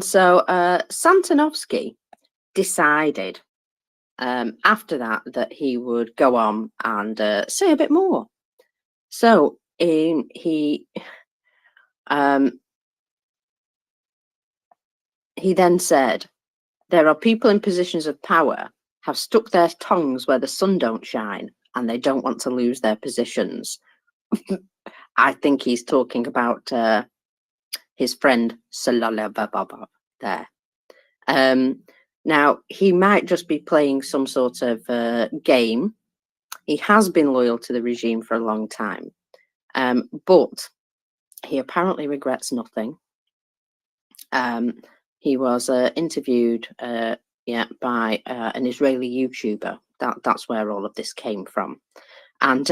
so Santanovsky decided after that he would go on and say a bit more. So he then said, there are people in positions of power have stuck their tongues where the sun don't shine, and they don't want to lose their positions. I think he's talking about his friend Solovyov there. Now, he might just be playing some sort of game. He has been loyal to the regime for a long time, but he apparently regrets nothing. He was interviewed by an Israeli YouTuber. That's where all of this came from. And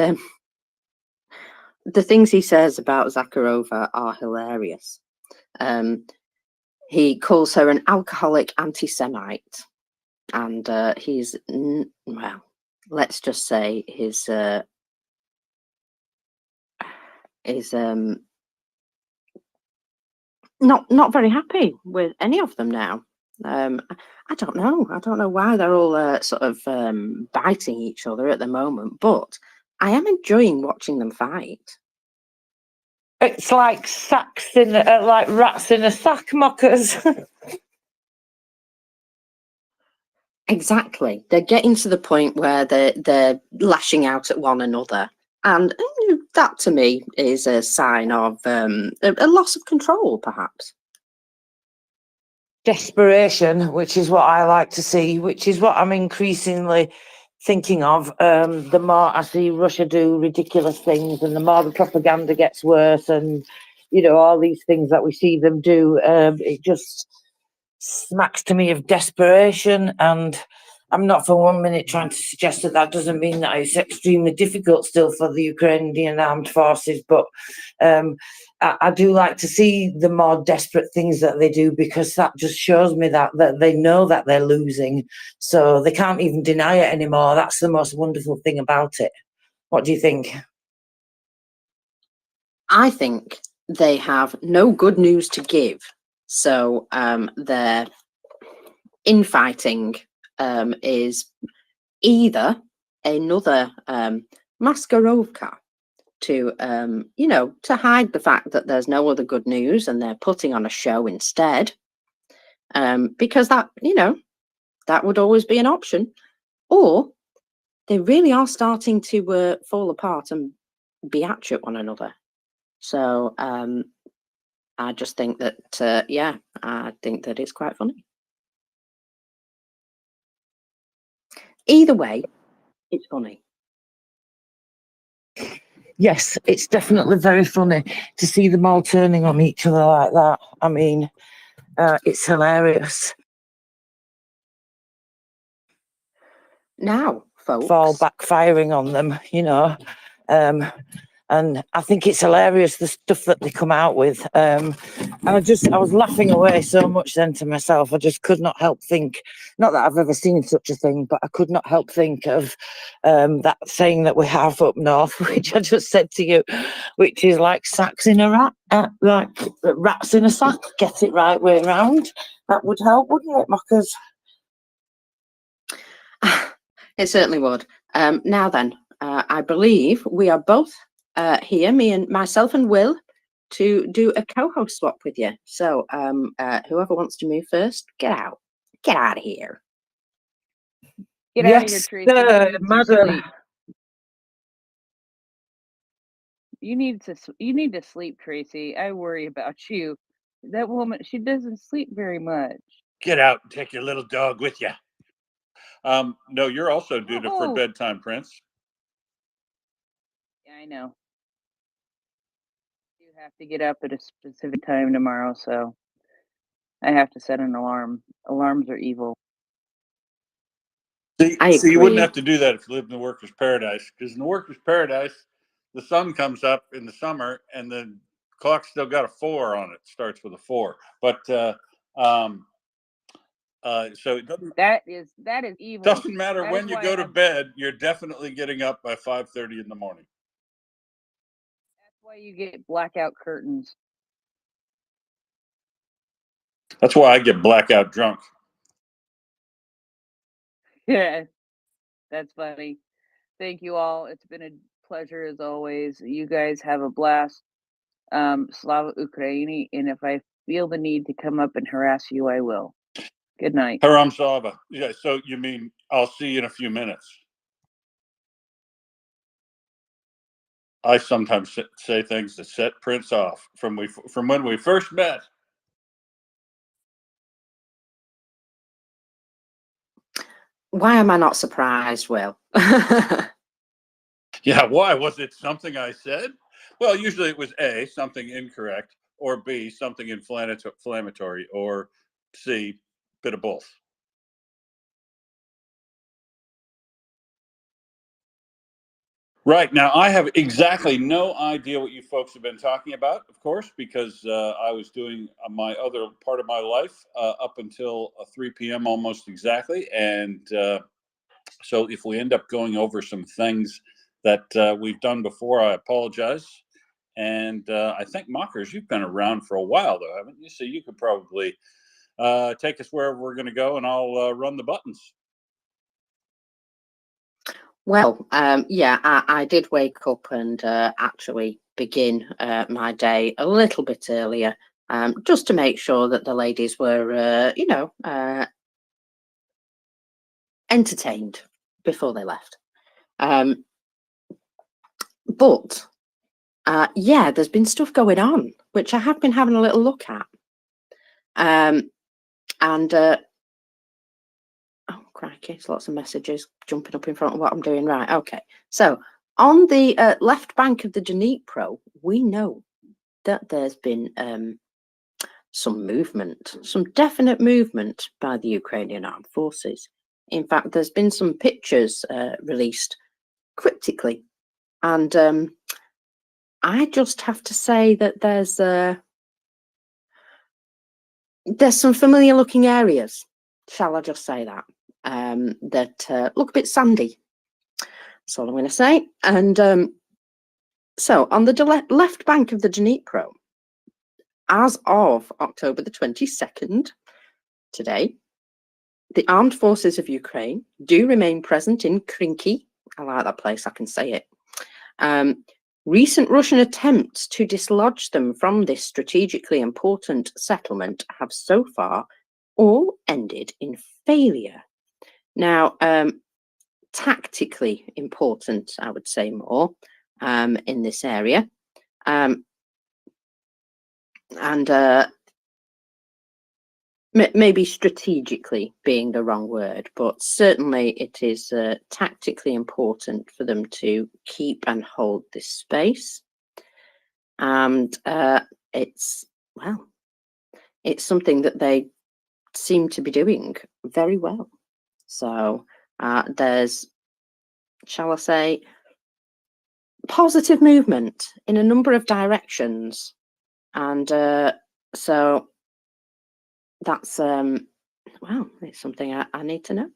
the things he says about Zakharova are hilarious. He calls her an alcoholic anti-Semite, and he's well, let's just say his not very happy with any of them now. I don't know why they're all sort of biting each other at the moment, but I am enjoying watching them fight. It's like sacks in like rats in a sack, mockers. Exactly. They're getting to the point where they're lashing out at one another. And that to me is a sign of a loss of control, perhaps. Desperation, which is what I like to see, which is what I'm increasingly thinking of. The more I see Russia do ridiculous things, and the more the propaganda gets worse, and all these things that we see them do, it just smacks to me of desperation. And I'm not for 1 minute trying to suggest that doesn't mean that it's extremely difficult still for the Ukrainian armed forces, but I do like to see the more desperate things that they do, because that just shows me that they know that they're losing, so they can't even deny it anymore. That's the most wonderful thing about it. What do you think? I think they have no good news to give, so their infighting is either another Maskarovka to to hide the fact that there's no other good news, and they're putting on a show instead, because that that would always be an option, or they really are starting to fall apart and biatch at one another. So I just think that I think that it's quite funny. Either way, it's funny. Yes, it's definitely very funny to see them all turning on each other like that. I mean, it's hilarious. Now, folks, fall backfiring on them, and I think it's hilarious, the stuff that they come out with. And I was laughing away so much then to myself. I just could not help think, not that I've ever seen such a thing, but I could not help think of that saying that we have up north, which I just said to you, which is like sacks in a rat, like rats in a sack. Get it right way round. That would help, wouldn't it, mockers? It certainly would. Now then, I believe we are both here, myself and Will, to do a co-host swap with you. So whoever wants to move first, get out of here. Get out of here, Yes, Tracy. sir, You need some madam. sleep. You need to sleep, Tracy. I worry about you. That woman, she doesn't sleep very much. Get out and take your little dog with you. No, you're also due to for Oh. bedtime, Prince. Yeah, I know. You have to get up at a specific time tomorrow, so I have to set an alarm. Alarms are evil. See, you wouldn't have to do that if you lived in the workers' paradise, because in the workers' paradise, the sun comes up in the summer and the clock's still got a 4 on it. Starts with a 4, but so it doesn't. That is evil. Doesn't matter That when is you why go to bed. You're definitely getting up by 5:30 in the morning. That's why you get blackout curtains. That's why I get blackout drunk. Yeah, that's funny. Thank you all. It's been a pleasure as always. You guys have a blast. Slava Ukraini, and if I feel the need to come up and harass you, I will. Good night. Haram Slava. Yeah, so you mean I'll see you in a few minutes? I sometimes say things that set Prince off from when we first met. Why am I not surprised, Will? Yeah, why? Was it something I said? Well, usually it was A, something incorrect, or B, something inflammatory, or C, bit of both. Right. Now, I have exactly no idea what you folks have been talking about, of course, because I was doing my other part of my life up until 3 p.m. almost exactly. And so if we end up going over some things that we've done before, I apologize. And I think, Mockers, you've been around for a while, though, haven't you? So you could probably take us wherever we're going to go, and I'll run the buttons. Well, yeah, I did wake up and actually begin my day a little bit earlier, just to make sure that the ladies were, entertained before they left. But yeah, there's been stuff going on, which I have been having a little look at. And oh, crikey, there's lots of messages jumping up in front of what I'm doing. Right, okay. So on the left bank of the Dnipro, we know that there's been some movement, some definite movement by the Ukrainian armed forces. In fact, there's been some pictures released cryptically. And I just have to say that there's some familiar looking areas, shall I just say that, that look a bit sandy. That's all I'm going to say. And so on the left bank of the Dnipro, as of October the 22nd, today, the armed forces of Ukraine do remain present in Krinky. I like that place, I can say it. Recent Russian attempts to dislodge them from this strategically important settlement have so far all ended in failure. Now, tactically important, I would say more, in this area. And maybe strategically being the wrong word, but certainly it is tactically important for them to keep and hold this space. And it's something that they seem to be doing very well. So there's, shall I say, positive movement in a number of directions. And so that's it's something I need to know.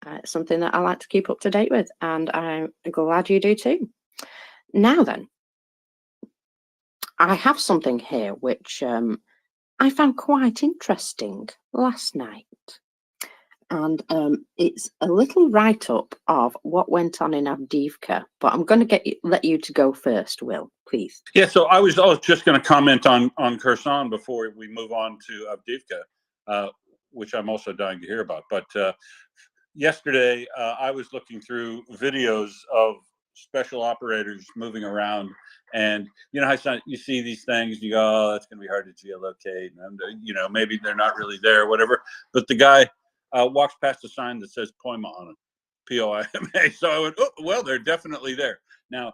It's something that I like to keep up to date with, and I'm glad you do too. Now then, I have something here which I found quite interesting last night. And it's a little write-up of what went on in Avdiivka, but I'm going to let you to go first, Will, please. Yeah, so I was just going to comment on Kherson before we move on to Avdiivka, which I'm also dying to hear about. But yesterday, I was looking through videos of special operators moving around, and you know how you see these things, and you go, "Oh, that's going to be hard to geolocate," and you know, maybe they're not really there, whatever. But the guy walks past a sign that says Poima on it, P-O-I-M-A. So I went, "Oh, well, they're definitely there." Now,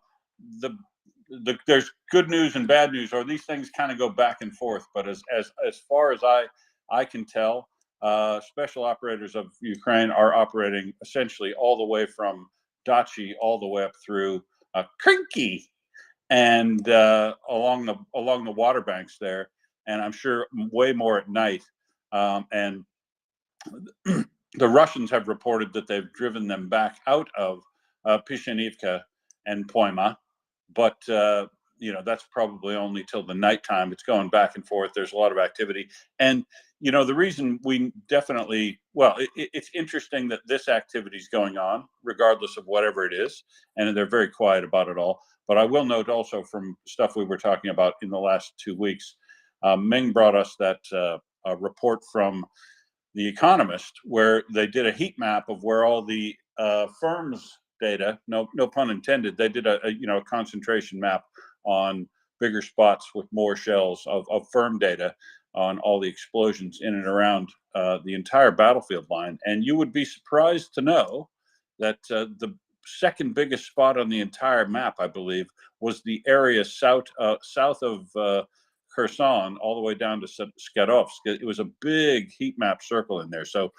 there's good news and bad news, or these things kind of go back and forth. But as far as I can tell, special operators of Ukraine are operating essentially all the way from Dachi all the way up through Krinky and along the water banks there, and I'm sure way more at night. And the Russians have reported that they've driven them back out of Pishanivka and Poima, but you know, that's probably only till the nighttime. It's going back and forth. There's a lot of activity, and you know, the reason we definitely, well, it's interesting that this activity is going on regardless of whatever it is, and they're very quiet about it all. But I will note also from stuff we were talking about in the last 2 weeks, Ming brought us that a report from The Economist, where they did a heat map of where all the firms data, no pun intended, they did a concentration map on bigger spots with more shells of firm data on all the explosions in and around the entire battlefield line. And you would be surprised to know that the second biggest spot on the entire map, I believe, was the area south of Kherson all the way down to Skarovsk. It was a big heat map circle in there. So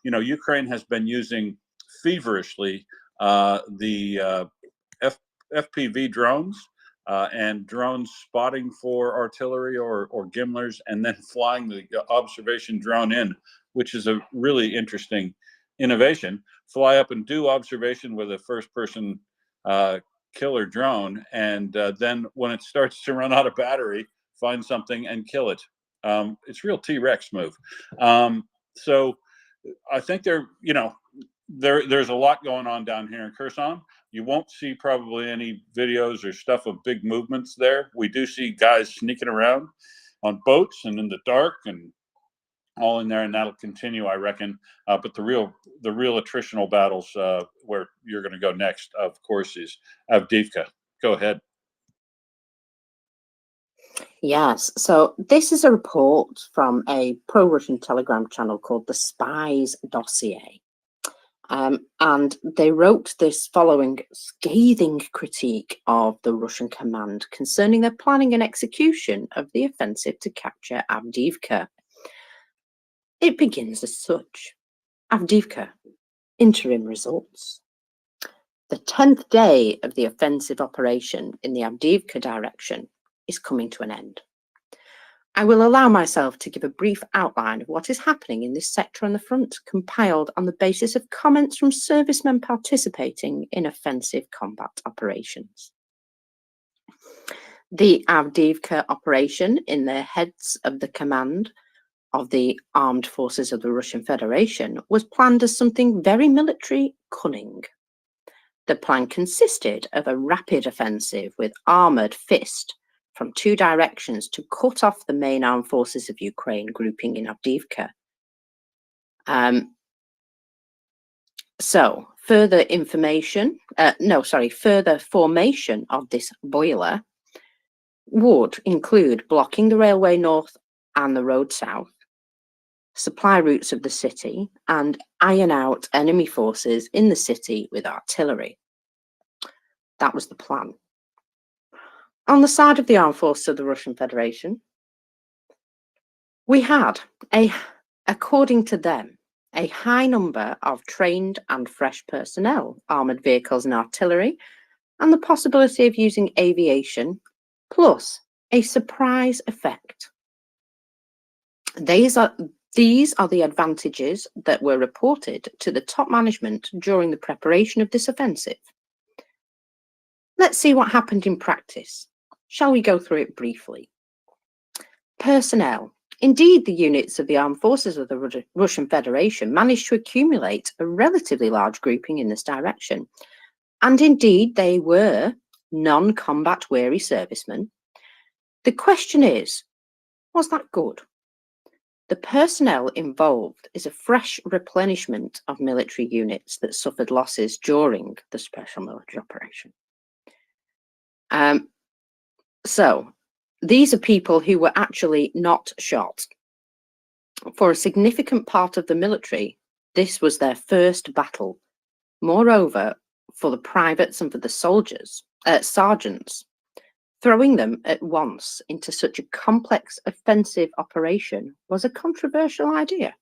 Ukraine has been using feverishly the FPV drones and drones spotting for artillery or gimlers, and then flying the observation drone in, which is a really interesting innovation. Fly up and do observation with a first-person killer drone, and then when it starts to run out of battery, find something and kill it. It's real T-Rex move. So I think there's a lot going on down here in Kherson. You won't see probably any videos or stuff of big movements there. We do see guys sneaking around on boats and in the dark and all in there, and that'll continue, I reckon. But the real attritional battles, where you're going to go next, of course, is Avdiivka. Go ahead. Yes, so this is a report from a pro-Russian Telegram channel called The Spies Dossier. And they wrote this following scathing critique of the Russian command concerning their planning and execution of the offensive to capture Avdiivka. It begins as such. Avdiivka, interim results. The 10th day of the offensive operation in the Avdiivka direction is coming to an end. I will allow myself to give a brief outline of what is happening in this sector on the front, compiled on the basis of comments from servicemen participating in offensive combat operations. The Avdiivka operation, in the heads of the command of the armed forces of the Russian Federation, was planned as something very military cunning. The plan consisted of a rapid offensive with armoured fist from 2 directions to cut off the main armed forces of Ukraine grouping in Avdiivka. So further formation of this boiler would include blocking the railway north and the road south, supply routes of the city, and iron out enemy forces in the city with artillery. That was the plan. On the side of the armed forces of the Russian Federation, we had, according to them, a high number of trained and fresh personnel, armoured vehicles and artillery, and the possibility of using aviation, plus a surprise effect. These are the advantages that were reported to the top management during the preparation of this offensive. Let's see what happened in practice. Shall we go through it briefly? Personnel. Indeed, the units of the armed forces of the Russian Federation managed to accumulate a relatively large grouping in this direction. And indeed, they were non-combat weary servicemen. The question is, was that good? The personnel involved is a fresh replenishment of military units that suffered losses during the special military operation. So these are people who were actually not shot. For a significant part of the military, this was their first battle. Moreover, for the privates and for the soldiers, sergeants, throwing them at once into such a complex offensive operation was a controversial idea.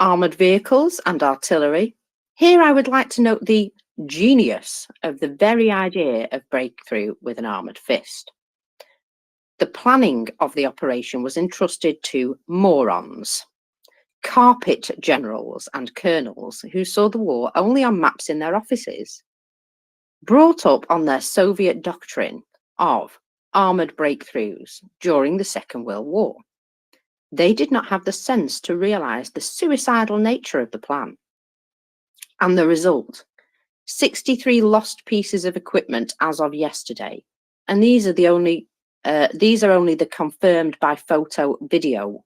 Armoured vehicles and artillery. Here I would like to note the genius of the very idea of breakthrough with an armoured fist. The planning of the operation was entrusted to morons, carpet generals and colonels who saw the war only on maps in their offices, brought up on their Soviet doctrine of armoured breakthroughs during the Second World War. They did not have the sense to realise the suicidal nature of the plan. And the result, 63 lost pieces of equipment as of yesterday. And these are only the confirmed by photo video.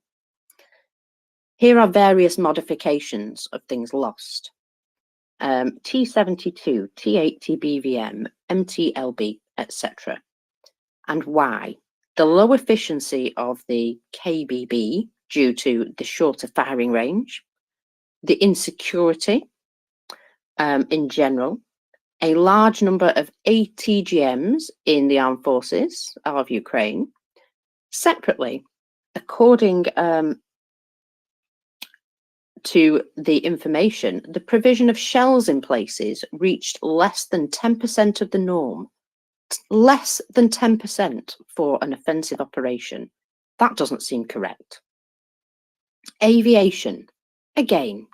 Here are various modifications of things lost. T72, T80 BVM, MTLB, etc. And why? The low efficiency of the KBB due to the shorter firing range, the insecurity in general, a large number of ATGMs in the armed forces of Ukraine. Separately, according to the information, the provision of shells in places reached less than 10% of the norm. Less than 10% for an offensive operation. That doesn't seem correct. Aviation. Again,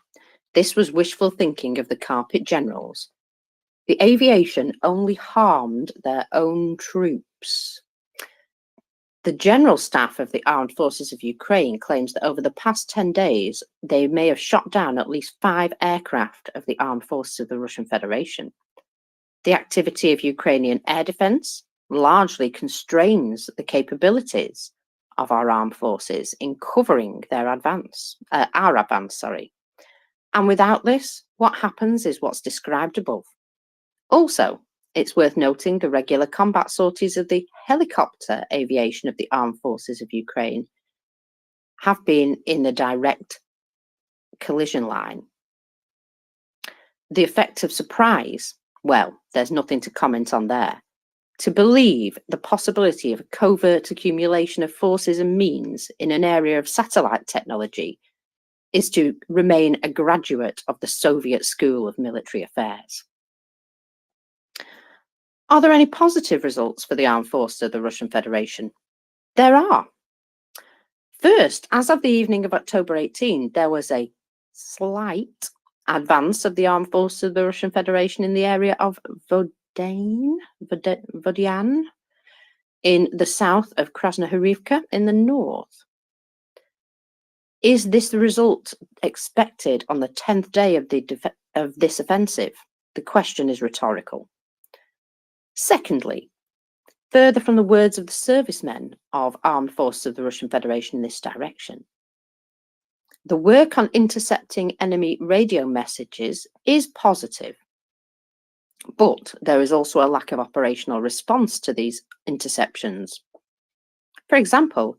this was wishful thinking of the carpet generals. The aviation only harmed their own troops. The General Staff of the Armed Forces of Ukraine claims that over the past 10 days, they may have shot down at least 5 aircraft of the Armed Forces of the Russian Federation. The activity of Ukrainian air defense largely constrains the capabilities of our armed forces in covering their advance, our advance. And without this, what happens is what's described above. Also, it's worth noting the regular combat sorties of the helicopter aviation of the Armed Forces of Ukraine have been in the direct collision line. The effect of surprise, well, there's nothing to comment on there. To believe the possibility of a covert accumulation of forces and means in an area of satellite technology is to remain a graduate of the Soviet School of Military Affairs. Are there any positive results for the armed forces of the Russian Federation? There are. First, as of the evening of October 18, there was a slight advance of the armed forces of the Russian Federation in the area of Vodian in the south of Krasnohorivka in the north. Is this the result expected on the 10th day of this offensive? The question is rhetorical. Secondly, further from the words of the servicemen of armed forces of the Russian Federation in this direction, the work on intercepting enemy radio messages is positive, but there is also a lack of operational response to these interceptions. For example,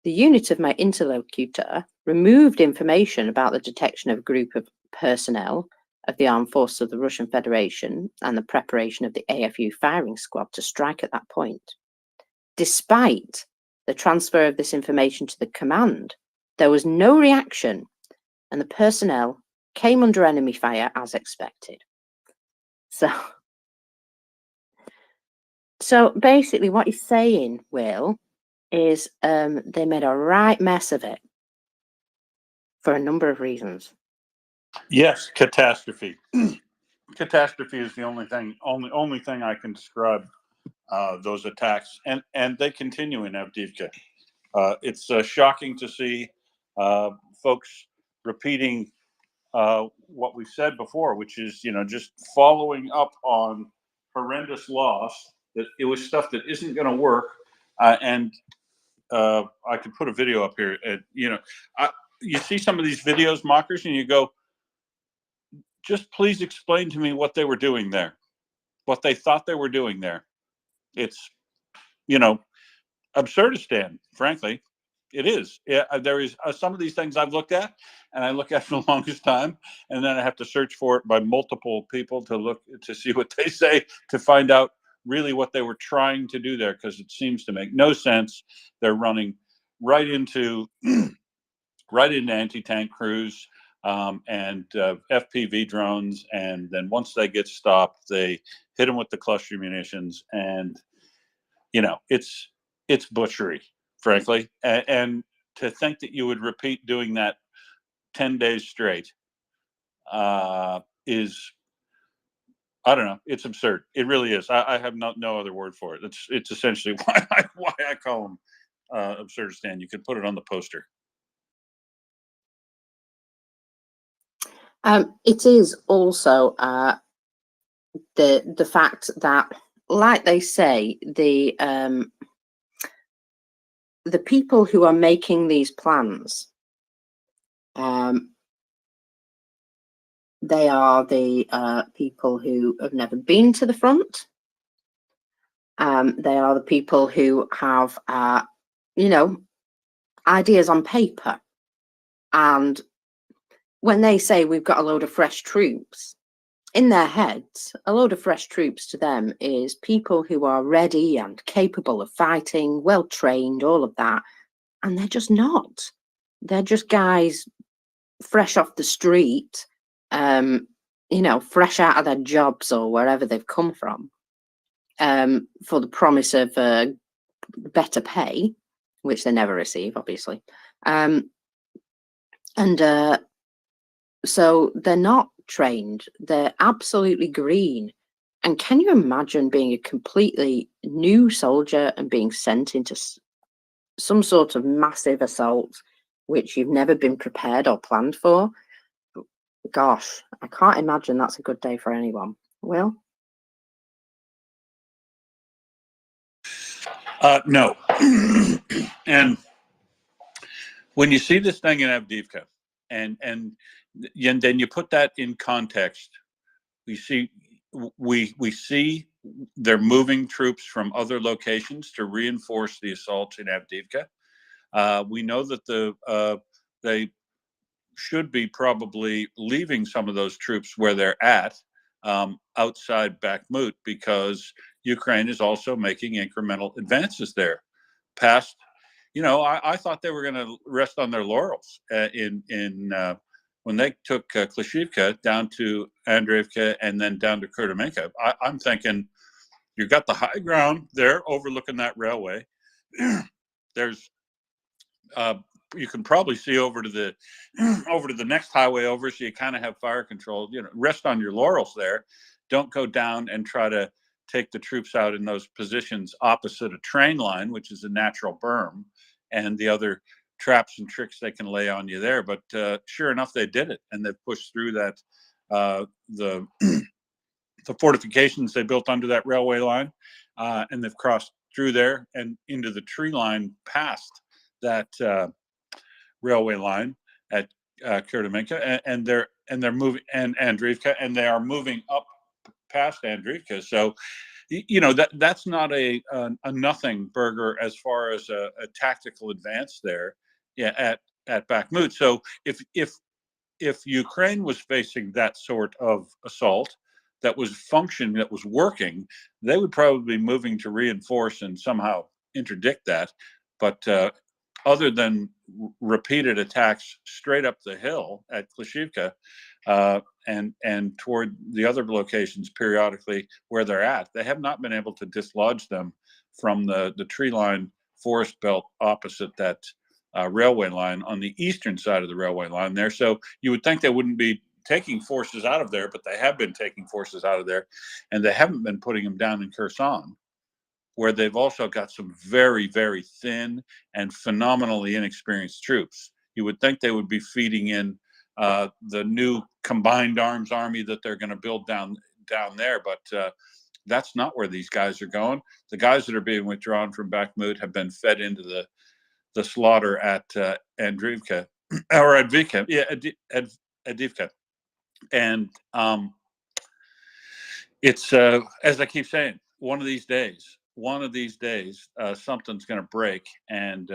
the unit of my interlocutor removed information about the detection of a group of personnel of the armed forces of the Russian Federation and the preparation of the AFU firing squad to strike at that point. Despite the transfer of this information to the command, there was no reaction and the personnel came under enemy fire as expected. So basically what he's saying, Will, is they made a right mess of it for a number of reasons. Yes, catastrophe. Catastrophe is the only thing I can describe those attacks, and they continue in Avdiivka. It's shocking to see folks repeating what we've said before, which is, just following up on horrendous loss, that it was stuff that isn't going to work. And I could put a video up here. You see some of these videos, mockers, and you go, just please explain to me what they were doing there, what they thought they were doing there. It's, absurdistan, frankly. It is. Yeah, there is some of these things I've looked at, and I look at for the longest time, and then I have to search for it by multiple people to see what they say, to find out really what they were trying to do there, because it seems to make no sense. They're running right into anti-tank crews and FPV drones, and then once they get stopped, they hit them with the cluster munitions, and it's butchery, frankly. And to think that you would repeat doing that 10 days straight is, I don't know, it's absurd. It really is. I have no other word for it. It's essentially why I call them absurdistan. You could put it on the poster. It is also the fact that, like they say, the people who are making these plans, they are the people who have never been to the front. They are the people who have, ideas on paper. And when they say we've got a load of fresh troops, in their heads, a load of fresh troops to them is people who are ready and capable of fighting, well trained, all of that. And they're just not. They're just guys fresh off the street, fresh out of their jobs or wherever they've come from, for the promise of better pay, which they never receive, obviously. So they're not trained. They're absolutely green. And can you imagine being a completely new soldier and being sent into some sort of massive assault, which you've never been prepared or planned for? Gosh, I can't imagine that's a good day for anyone. Will? No. And when you see this thing in Avdiivka, and then you put that in context, we see they're moving troops from other locations to reinforce the assaults in Avdiivka. We know that they should be probably leaving some of those troops where they're at, outside Bakhmut, because Ukraine is also making incremental advances there. Past, I thought they were going to rest on their laurels when they took Klishivka down to Andreevka and then down to Kurdimenka. I'm thinking, you've got the high ground there overlooking that railway. There's you can probably see over to the next highway over, so you kind of have fire control. Rest on your laurels there. Don't go down and try to take the troops out in those positions opposite a train line, which is a natural berm, and the other traps and tricks they can lay on you there. But sure enough, they did it, and they've pushed through that the fortifications they built under that railway line, and they've crossed through there and into the tree line past that railway line at Kurdimenka, and they're moving, and Andreevka, and they are moving up past Andreevka. So that's not a nothing burger as far as a tactical advance there, at Bakhmut. So if Ukraine was facing that sort of assault that was functioning, that was working, they would probably be moving to reinforce and somehow interdict that. But other than repeated attacks straight up the hill at Klishivka, and toward the other locations periodically where they're at, they have not been able to dislodge them from the tree line forest belt opposite that railway line on the eastern side of the railway line there. So you would think they wouldn't be taking forces out of there, but they have been taking forces out of there, and they haven't been putting them down in Kherson, where they've also got some very, very thin and phenomenally inexperienced troops. You would think they would be feeding in the new combined arms army that they're going to build down there, but that's not where these guys are going. The guys that are being withdrawn from Bakhmut have been fed into the slaughter at Andrivka or Advika, yeah, Adivka, and it's as I keep saying, one of these days, something's going to break, and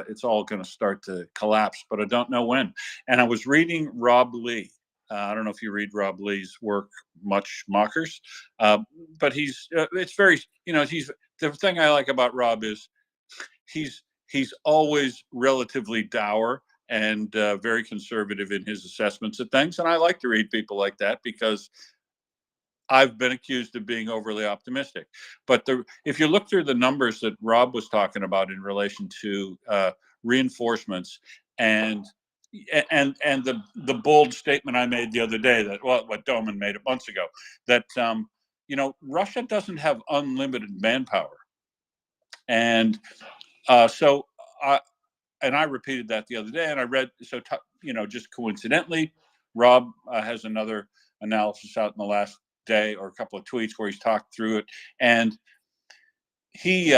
it's all going to start to collapse. But I don't know when. And I was reading Rob Lee. I don't know if you read Rob Lee's work much, Mockers, but it's very, he's, the thing I like about Rob is he's always relatively dour and very conservative in his assessments of things. And I like to read people like that because I've been accused of being overly optimistic. But if you look through the numbers that Rob was talking about in relation to reinforcements and the bold statement I made the other day, that what Doman made months ago, that Russia doesn't have unlimited manpower, and so I repeated that the other day, and I read just coincidentally, Rob has another analysis out in the last day or a couple of tweets where he's talked through it, and he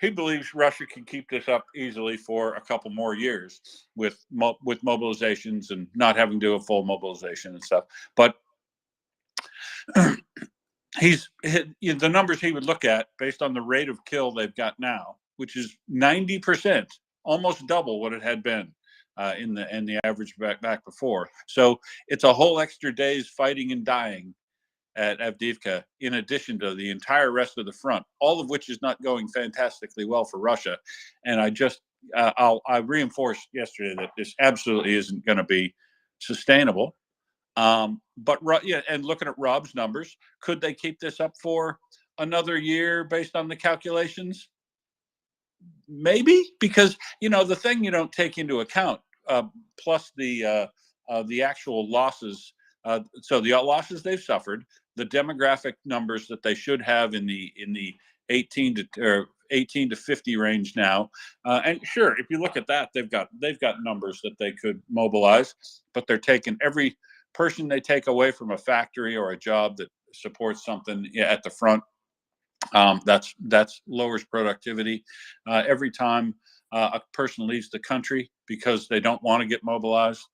he believes Russia can keep this up easily for a couple more years with mobilizations and not having to do a full mobilization and stuff. But the numbers he would look at based on the rate of kill they've got now, which is 90%, almost double what it had been in the average back before. So it's a whole extra day's fighting and dying at Avdiivka, in addition to the entire rest of the front, all of which is not going fantastically well for Russia. And I reinforced yesterday that this absolutely isn't going to be sustainable. But yeah, and looking at Rob's numbers, could they keep this up for another year based on the calculations? Maybe, because the thing you don't take into account, plus the actual losses. So the losses they've suffered, the demographic numbers that they should have in the 18 to 50 range now, and sure, if you look at that, they've got numbers that they could mobilize, but they're taking every person they take away from a factory or a job that supports something at the front. That's lowers productivity. Every time a person leaves the country because they don't want to get mobilized,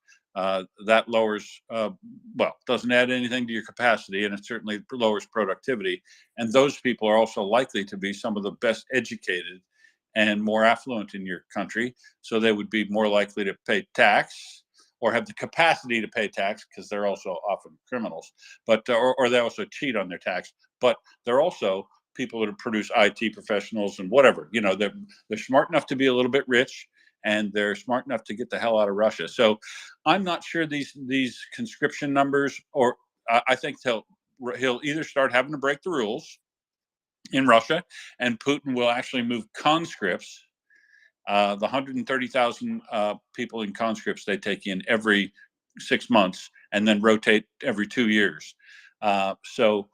that lowers, doesn't add anything to your capacity, and it certainly lowers productivity. And those people are also likely to be some of the best educated and more affluent in your country, so they would be more likely to pay tax or have the capacity to pay tax, because they're also often criminals, but or they also cheat on their tax, but they're also people that produce IT professionals and whatever. They're smart enough to be a little bit rich, and they're smart enough to get the hell out of Russia. So I'm not sure these conscription numbers, or I think he'll either start having to break the rules in Russia, and Putin will actually move conscripts, the 130,000 people in conscripts they take in every 6 months and then rotate every 2 years. So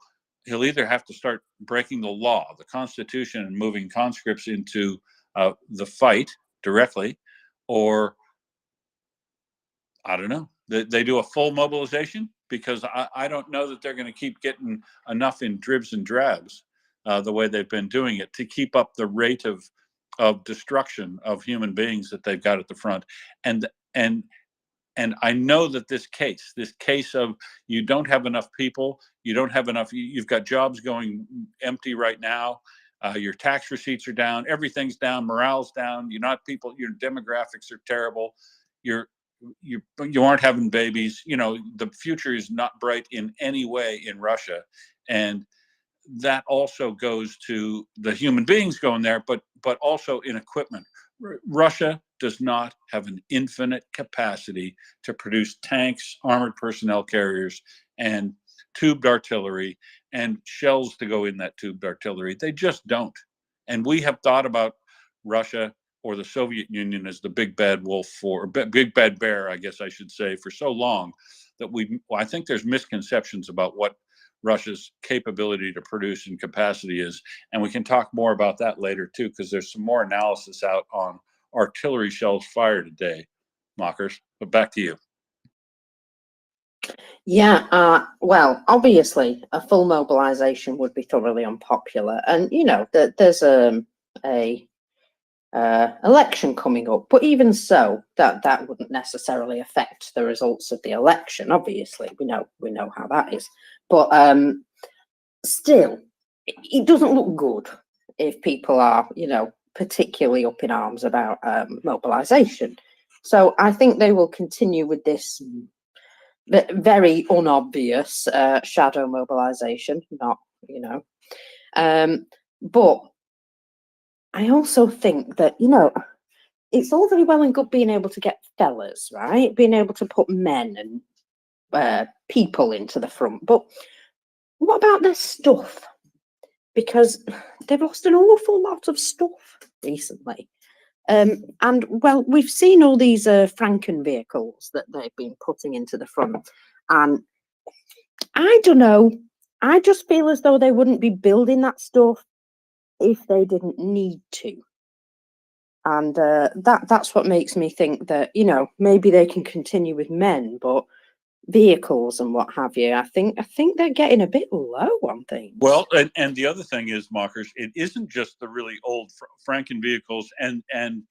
he'll either have to start breaking the law, the Constitution, and moving conscripts into the fight directly, or I don't know. They do a full mobilization, because I don't know that they're going to keep getting enough in dribs and drabs the way they've been doing it to keep up the rate of destruction of human beings that they've got at the front. And I know that this case of you don't have enough people, you've got jobs going empty right now, your tax receipts are down, everything's down, morale's down, your demographics are terrible, you aren't having babies, the future is not bright in any way in Russia. And that also goes to the human beings going there, but also in equipment. Russia does not have an infinite capacity to produce tanks, armored personnel carriers, and tubed artillery, and shells to go in that tubed artillery. They just don't. And we have thought about Russia or the Soviet Union as the big bad wolf, or big bad bear, I guess I should say, for so long that I think there's misconceptions about what Russia's capability to produce and capacity is. And we can talk more about that later too, because there's some more analysis out on artillery shells fired today, Mockers. But back to you. Yeah, well, obviously, a full mobilization would be thoroughly unpopular, and you know that there's a election coming up. But even so, that wouldn't necessarily affect the results of the election. Obviously, we know how that is. But still, it doesn't look good if people are, particularly up in arms about mobilization. So I think they will continue with this very unobvious shadow mobilization, not, but I also think that, it's all very well and good being able to get fellas, right? Being able to put men and people into the front. But what about their stuff? Because they've lost an awful lot of stuff recently. And well, we've seen all these Franken vehicles that they've been putting into the front, and I don't know, I just feel as though they wouldn't be building that stuff if they didn't need to. And that's what makes me think that, maybe they can continue with men, but vehicles and what have you, I think they're getting a bit low on things. Well, and the other thing is, Mockers, it isn't just the really old Franken vehicles and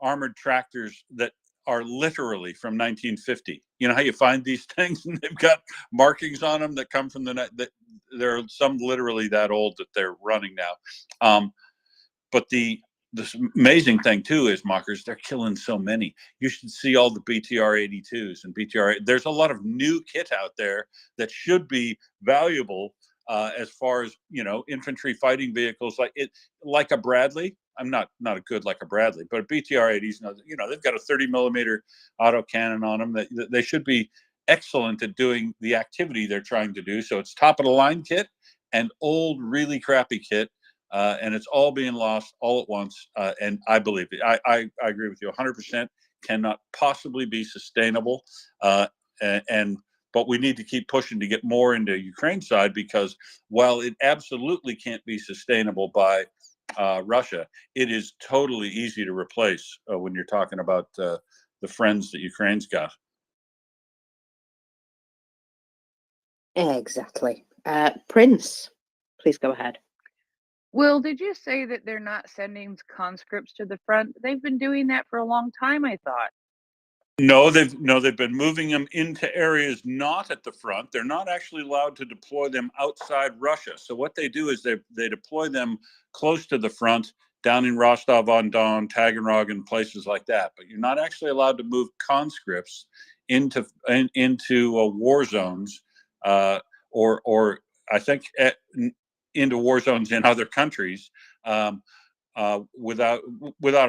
armored tractors that are literally from 1950. You know how you find these things and they've got markings on them that come from that there are some literally that old that they're running now. But this amazing thing too is, Mockers, they're killing so many. You should see all the BTR-82s and there's a lot of new kit out there that should be valuable as far as, infantry fighting vehicles like a Bradley. I'm not a good like a Bradley, but a BTR-80s, they've got a 30 millimeter autocannon on them. That they should be excellent at doing the activity they're trying to do. So it's top of the line kit and old, really crappy kit. And it's all being lost all at once. And I believe it. I agree with you 100%. Cannot possibly be sustainable. But we need to keep pushing to get more into Ukraine side, because while it absolutely can't be sustainable by Russia, it is totally easy to replace when you're talking about the friends that Ukraine's got. Exactly. Prince, please go ahead. Will, did you say that they're not sending conscripts to the front? They've been doing that for a long time, I thought. No, they've been moving them into areas not at the front. They're not actually allowed to deploy them outside Russia. So what they do is they deploy them close to the front, down in Rostov-on-Don, Taganrog, and places like that. But you're not actually allowed to move conscripts into war zones, or I think into war zones in other countries without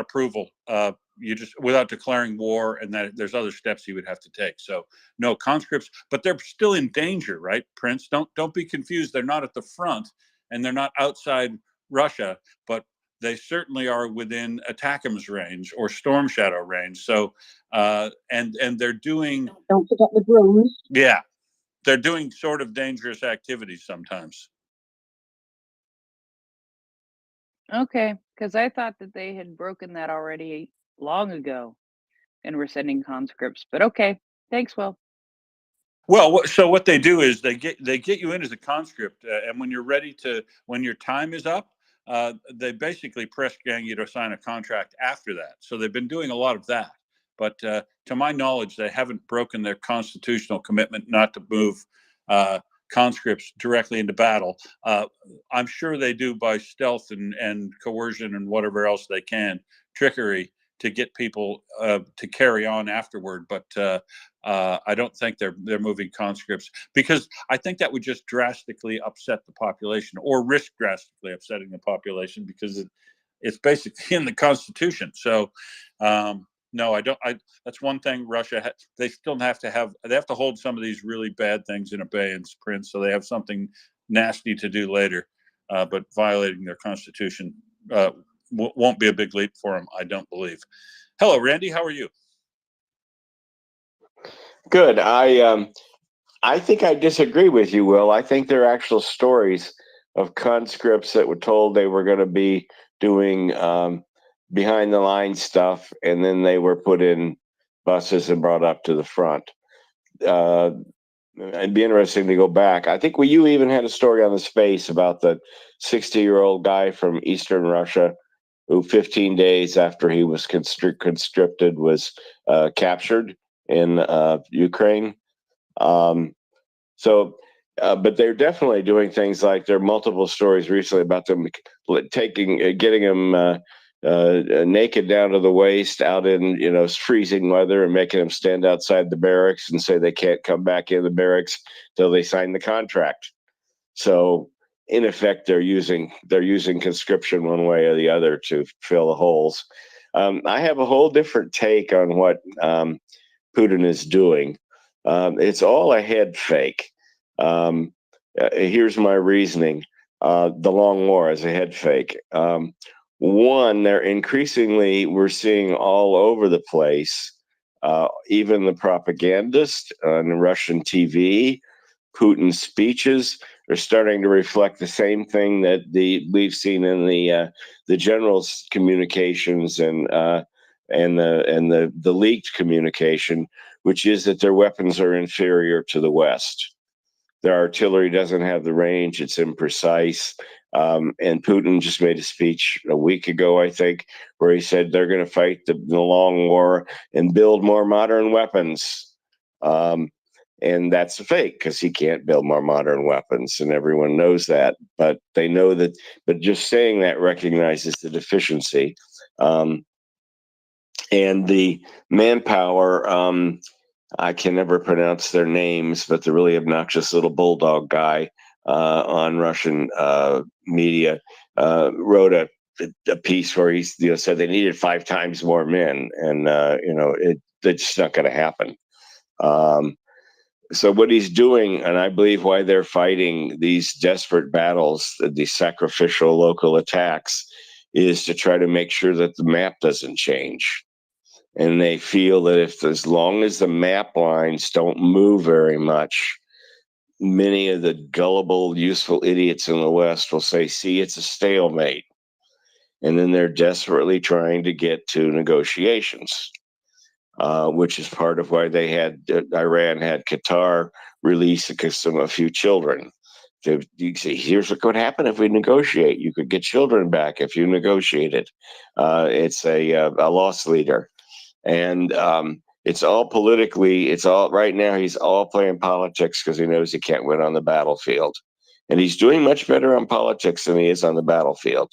approval. You just without declaring war, and that there's other steps you would have to take. So no conscripts, but they're still in danger, right, Prince? Don't be confused. They're not at the front, and they're not outside Russia, but they certainly are within ATACMS range or Storm Shadow range. So and they're doing. Don't forget the drones. Yeah, they're doing sort of dangerous activities sometimes. Okay, because I thought that they had broken that already long ago and were sending conscripts. But okay, thanks, Will. Well, so what they do is they get you in as a conscript, and when you're ready when your time is up, they basically press gang you to sign a contract after that. So they've been doing a lot of that, but to my knowledge, they haven't broken their constitutional commitment not to move conscripts directly into battle. I'm sure they do by stealth and coercion and whatever else they can, trickery, to get people to carry on afterward. But I don't think they're moving conscripts, because I think that would just drastically upset the population, or risk drastically upsetting the population, because it's basically in the Constitution. So no, I don't. That's one thing Russia they still have to hold some of these really bad things in abeyance, Prince, so they have something nasty to do later. But violating their Constitution won't be a big leap for them, I don't believe. Hello, Randy. How are you? Good. I I think I disagree with you, Will. I think there are actual stories of conscripts that were told they were going to be doing behind the line stuff, and then they were put in buses and brought up to the front. It'd be interesting to go back. I think you even had a story on the space about the 60-year-old guy from Eastern Russia who 15 days after he was conscripted was captured in Ukraine. But they're definitely doing things like there are multiple stories recently about them getting them naked down to the waist out in freezing weather and making them stand outside the barracks and say they can't come back in the barracks till they sign the contract. So in effect, they're using conscription one way or the other to fill the holes. I have a whole different take on what Putin is doing. It's all a head fake. Here's my reasoning. The long war is a head fake. One, we're seeing all over the place, even the propagandists on Russian TV, Putin's speeches are starting to reflect the same thing that we've seen in the general's communications and the leaked communication, which is that their weapons are inferior to the West. Their artillery doesn't have the range; it's imprecise. And Putin just made a speech a week ago, I think, where he said they're going to fight the long war and build more modern weapons. And that's a fake because he can't build more modern weapons, and everyone knows that. But they know that. But just saying that recognizes the deficiency. And the manpower, I can never pronounce their names, but the really obnoxious little bulldog guy on Russian media wrote a piece where he said they needed 5 times more men, and it's just not going to happen. So what he's doing, and I believe why they're fighting these desperate battles, these sacrificial local attacks, is to try to make sure that the map doesn't change. And they feel that as long as the map lines don't move very much, many of the gullible, useful idiots in the West will say, see, it's a stalemate. And then they're desperately trying to get to negotiations, which is part of why they had Iran had Qatar release a few children. You see, here's what could happen if we negotiate. You could get children back if you negotiated. It's a loss leader. And it's all politically, right now he's all playing politics because he knows he can't win on the battlefield. And he's doing much better on politics than he is on the battlefield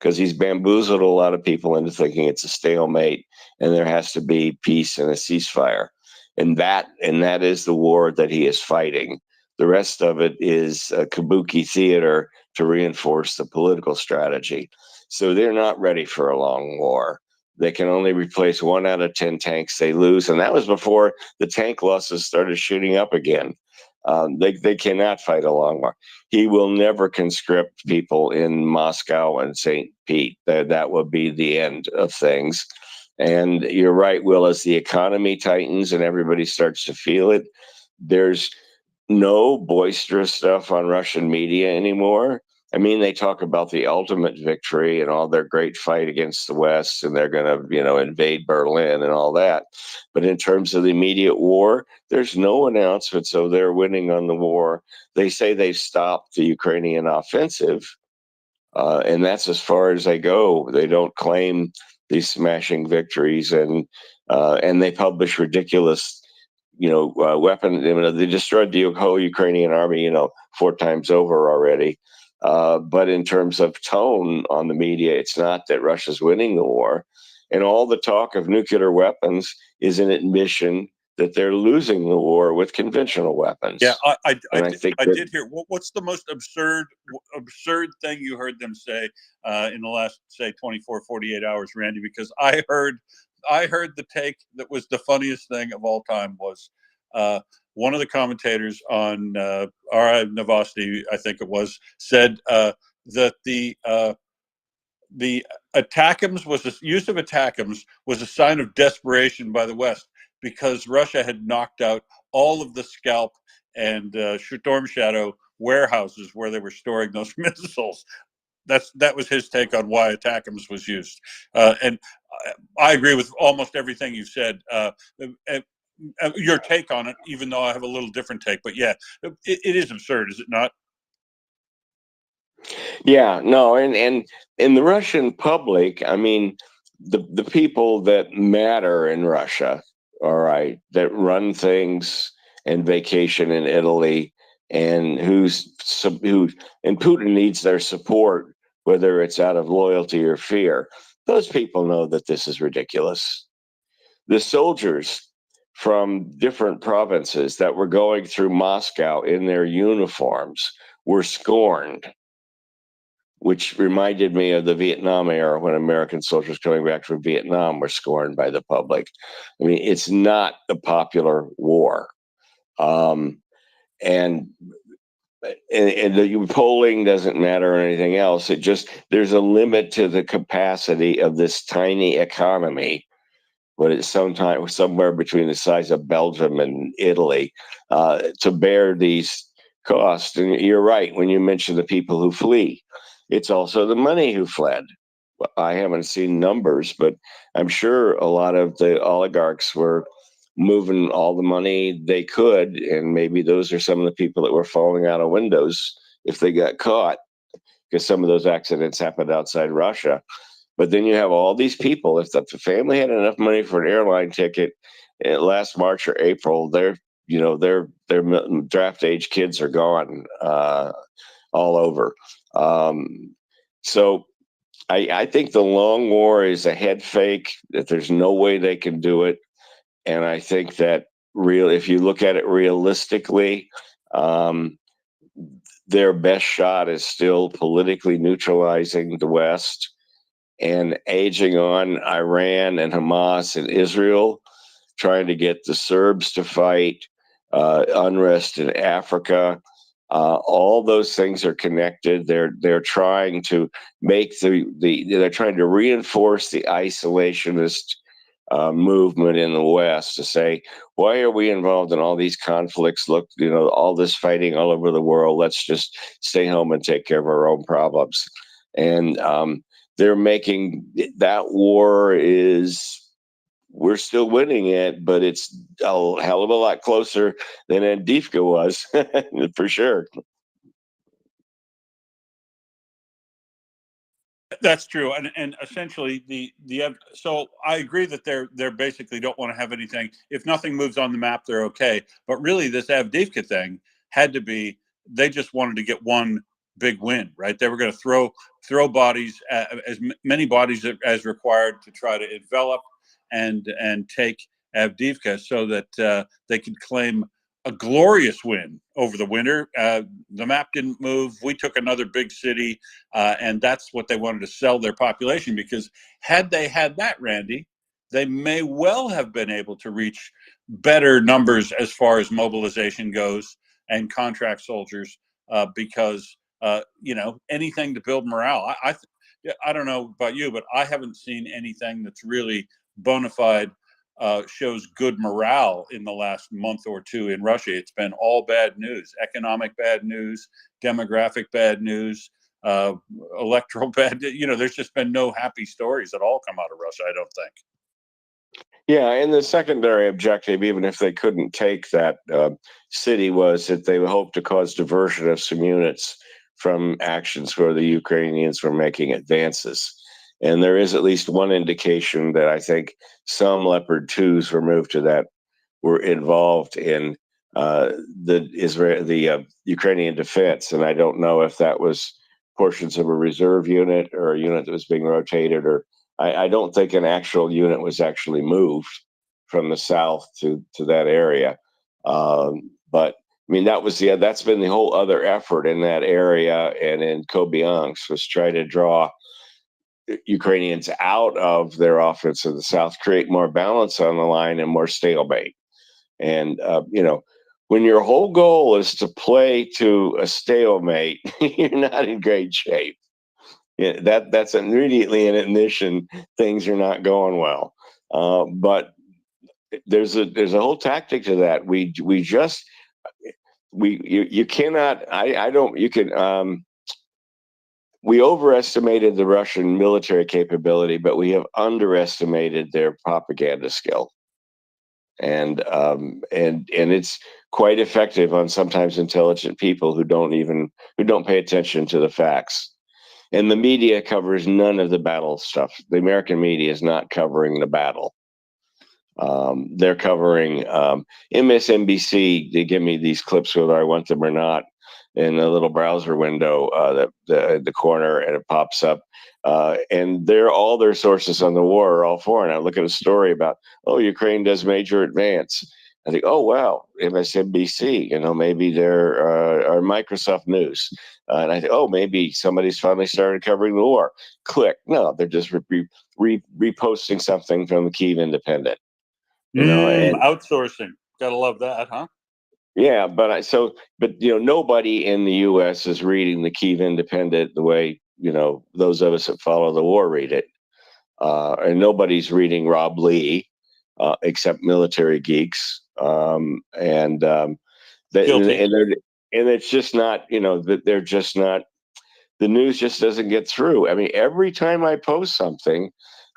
because he's bamboozled a lot of people into thinking it's a stalemate and there has to be peace and a ceasefire. And that is the war that he is fighting. The rest of it is kabuki theater to reinforce the political strategy. So they're not ready for a long war. They can only replace 1 out of 10 tanks they lose. And that was before the tank losses started shooting up again. They cannot fight a long war. He will never conscript people in Moscow and St. Pete. That will be the end of things. And you're right, Will, as the economy tightens and everybody starts to feel it, there's no boisterous stuff on Russian media anymore. I mean, they talk about the ultimate victory and all their great fight against the West, and they're going to, invade Berlin and all that. But in terms of the immediate war, there's no announcements of they're winning on the war. They say they've stopped the Ukrainian offensive, and that's as far as they go. They don't claim these smashing victories, and they publish ridiculous weapon. They destroyed the whole Ukrainian army, 4 times over already. But in terms of tone on the media, it's not that Russia's winning the war. And all the talk of nuclear weapons is an admission that they're losing the war with conventional weapons. Yeah, I think did hear. What's the most absurd thing you heard them say in the last, say, 24, 48 hours, Randy? Because I heard the take that was the funniest thing of all time was one of the commentators on RI Novosti, I think it was, said that the use of ATACMS was a sign of desperation by the West because Russia had knocked out all of the scalp and Storm Shadow warehouses where they were storing those missiles. That was his take on why ATACMS was used, and I agree with almost everything you said. Your take on it, even though I have a little different take, but yeah, it is absurd, is it not? Yeah, no, and in the Russian public, I mean, the people that matter in Russia, all right, that run things and vacation in Italy, and who and Putin needs their support, whether it's out of loyalty or fear. Those people know that this is ridiculous. The soldiers from different provinces that were going through Moscow in their uniforms were scorned, which reminded me of the Vietnam era when American soldiers coming back from Vietnam were scorned by the public. I mean, it's not a popular war. Um, and the polling doesn't matter or anything else. It just, there's a limit to the capacity of this tiny economy, but it's sometimes somewhere between the size of Belgium and Italy, to bear these costs. And you're right when you mention the people who flee. It's also the money who fled. I haven't seen numbers, but I'm sure a lot of the oligarchs were moving all the money they could, and maybe those are some of the people that were falling out of windows if they got caught, because some of those accidents happened outside Russia. But then you have all these people. If the family had enough money for an airline ticket last March or April, their draft age kids are gone all over. So I think the long war is a head fake, that there's no way they can do it. And I think that if you look at it realistically, their best shot is still politically neutralizing the West and aging on Iran and Hamas and Israel, trying to get the Serbs to fight, unrest in Africa. All those things are connected. They're trying to make they're trying to reinforce the isolationist movement in the West, to say, why are we involved in all these conflicts? Look, all this fighting all over the world. Let's just stay home and take care of our own problems. And they're making that war we're still winning it, but it's a hell of a lot closer than Avdiivka was, for sure. That's true, and essentially so I agree that they're basically don't want to have anything. If nothing moves on the map, they're okay. But really, this Avdiivka thing had to be, they just wanted to get one big win, right? They were going to throw bodies, as many bodies as required, to try to envelop and take Avdiivka, so that they could claim a glorious win over the winter. The map didn't move. We took another big city, and that's what they wanted to sell their population. Because had they had that, Randy, they may well have been able to reach better numbers as far as mobilization goes and contract soldiers, because anything to build morale. I don't know about you, but I haven't seen anything that's really bona fide shows good morale in the last month or two in Russia. It's been all bad news: economic bad news, demographic bad news, electoral bad. There's just been no happy stories at all come out of Russia, I don't think. Yeah, and the secondary objective, even if they couldn't take that city, was that they hoped to cause diversion of some units from actions where the Ukrainians were making advances. And there is at least one indication that I think some Leopard 2s were moved to that, were involved in the Ukrainian defense. And I don't know if that was portions of a reserve unit or a unit that was being rotated, or I don't think an actual unit was actually moved from the south to that area. But I mean, that's been the whole other effort in that area and in Kobylansk, was try to draw Ukrainians out of their offense in the south, create more balance on the line and more stalemate. And when your whole goal is to play to a stalemate, you're not in great shape. Yeah, that's immediately an admission things are not going well. But there's a whole tactic to that. We just, you cannot. I don't. You can. We overestimated the Russian military capability, but we have underestimated their propaganda skill. And it's quite effective on sometimes intelligent people who don't pay attention to the facts. And the media covers none of the battle stuff. The American media is not covering the battle. They're covering MSNBC. They give me these clips whether I want them or not in a little browser window the corner, and it pops up. And all their sources on the war are all foreign. I look at a story about, Ukraine does major advance. I think, oh, wow, MSNBC, maybe they're or Microsoft News. And I think, maybe somebody's finally started covering the war. Click. No, they're just reposting something from the Kyiv Independent. And Outsourcing. Gotta love that, huh? yeah, but nobody in the U.S. is reading the Kyiv Independent the way those of us that follow the war read it, and nobody's reading Rob Lee except military geeks, and it's just not that they're just not. The news just doesn't get through. I mean, every time I post something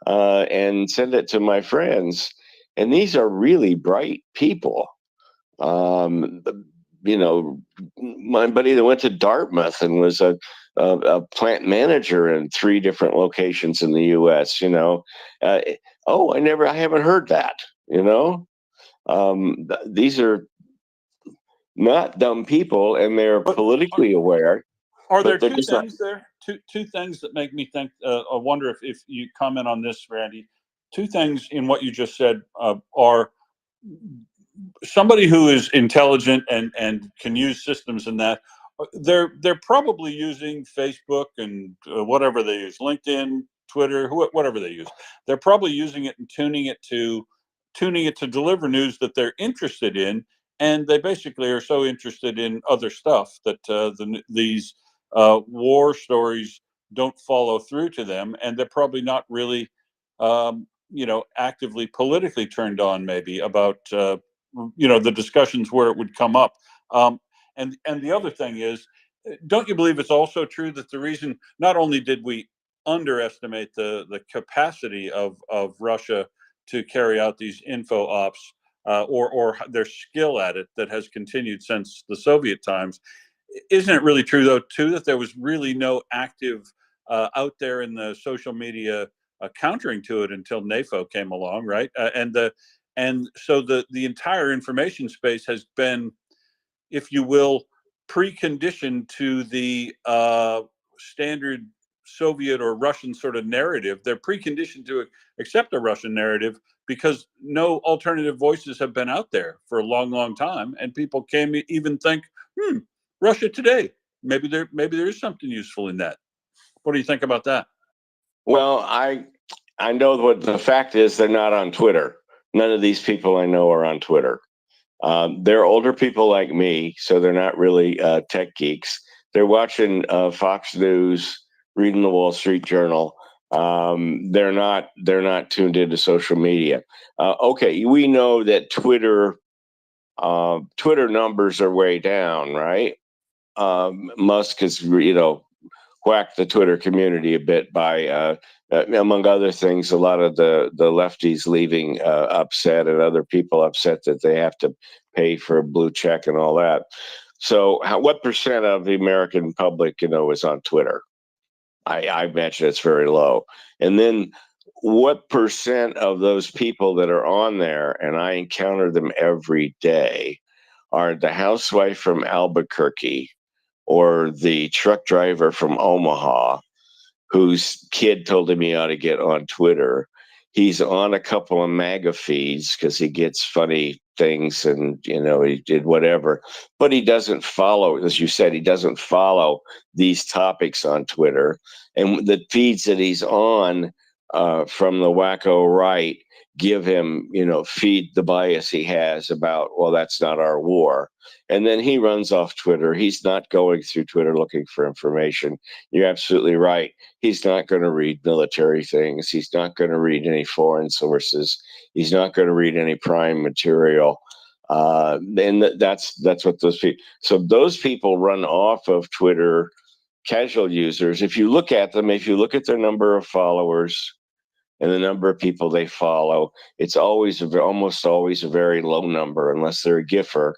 and send it to my friends. And these are really bright people. My buddy that went to Dartmouth and was a plant manager in 3 different locations in the U.S. I haven't heard that. These are not dumb people, and they're politically aware. Are there two things there? Two things that make me think. I wonder if you comment on this, Randy. 2 things in what you just said are somebody who is intelligent and can use systems in that. They're probably using Facebook and whatever they use, LinkedIn, Twitter, whatever they use. They're probably using it and tuning it to deliver news that they're interested in, and they basically are so interested in other stuff that these war stories don't follow through to them, and they're probably not really actively politically turned on maybe about the discussions where it would come up. And the other thing is, don't you believe it's also true that the reason not only did we underestimate the capacity of Russia to carry out these info ops or their skill at it that has continued since the Soviet times, isn't it really true though too that there was really no active out there in the social media countering to it until NAFO came along, right? And so the entire information space has been, if you will, preconditioned to the standard Soviet or Russian sort of narrative. They're preconditioned to accept a Russian narrative because no alternative voices have been out there for a long, long time, and people can't even think, Russia Today. Maybe there is something useful in that. What do you think about that? Well, I know what the fact is. They're not on Twitter. None of these people I know are on Twitter. They're older people like me, so they're not really tech geeks. They're watching Fox News, reading the Wall Street Journal. They're not tuned into social media. Okay, we know that Twitter numbers are way down, right? Musk has whacked the Twitter community a bit by among other things, a lot of the lefties leaving upset, and other people upset that they have to pay for a blue check and all that. So what percent of the American public is on Twitter? I imagine it's very low. And then what percent of those people that are on there, and I encounter them every day, are the housewife from Albuquerque or the truck driver from Omaha whose kid told him he ought to get on Twitter. He's on a couple of MAGA feeds because he gets funny things and, he did whatever. But he doesn't follow, as you said, he doesn't follow these topics on Twitter. And the feeds that he's on from the wacko right give him, feed the bias he has about, well, that's not our war. And then he runs off Twitter. He's not going through Twitter looking for information. You're absolutely right. He's not going to read military things. He's not going to read any foreign sources. He's not going to read any prime material. And that's what those people. So those people run off of Twitter. Casual users, if you look at them, if you look at their number of followers and the number of people they follow, it's always almost always a very low number, unless they're a giffer.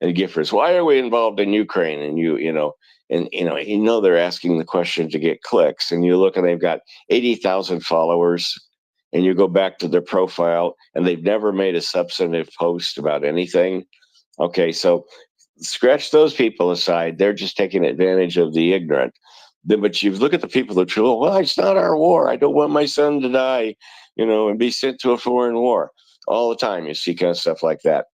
And giffers, why are we involved in Ukraine? And they're asking the question to get clicks. And you look and they've got 80,000 followers, and you go back to their profile and they've never made a substantive post about anything. Okay, so scratch those people aside. They're just taking advantage of the ignorant. But you look at the people that feel, well, it's not our war. I don't want my son to die, and be sent to a foreign war. All the time you see kind of stuff like that.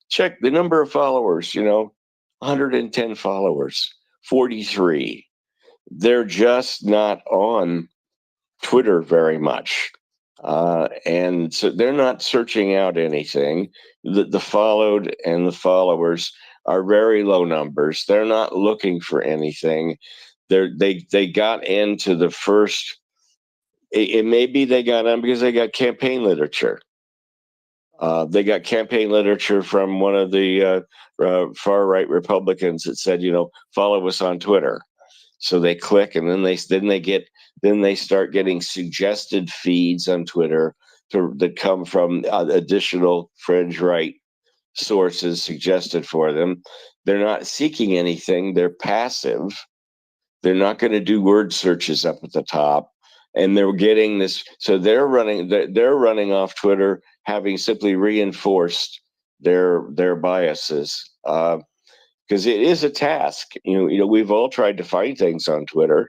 Check the number of followers, 110 followers, 43. They're just not on Twitter very much. And so they're not searching out anything. The followed and the followers are very low numbers. They're not looking for anything. They got into the first. It may be they got on because they got campaign literature. They got campaign literature from one of the far right Republicans that said, follow us on Twitter. So they click, and then they start getting suggested feeds on Twitter that come from additional fringe right sources suggested for them. They're not seeking anything. They're passive. They're not going to do word searches up at the top, and they're getting this. So they're running off Twitter, having simply reinforced their biases. Because it is a task. We've all tried to find things on Twitter.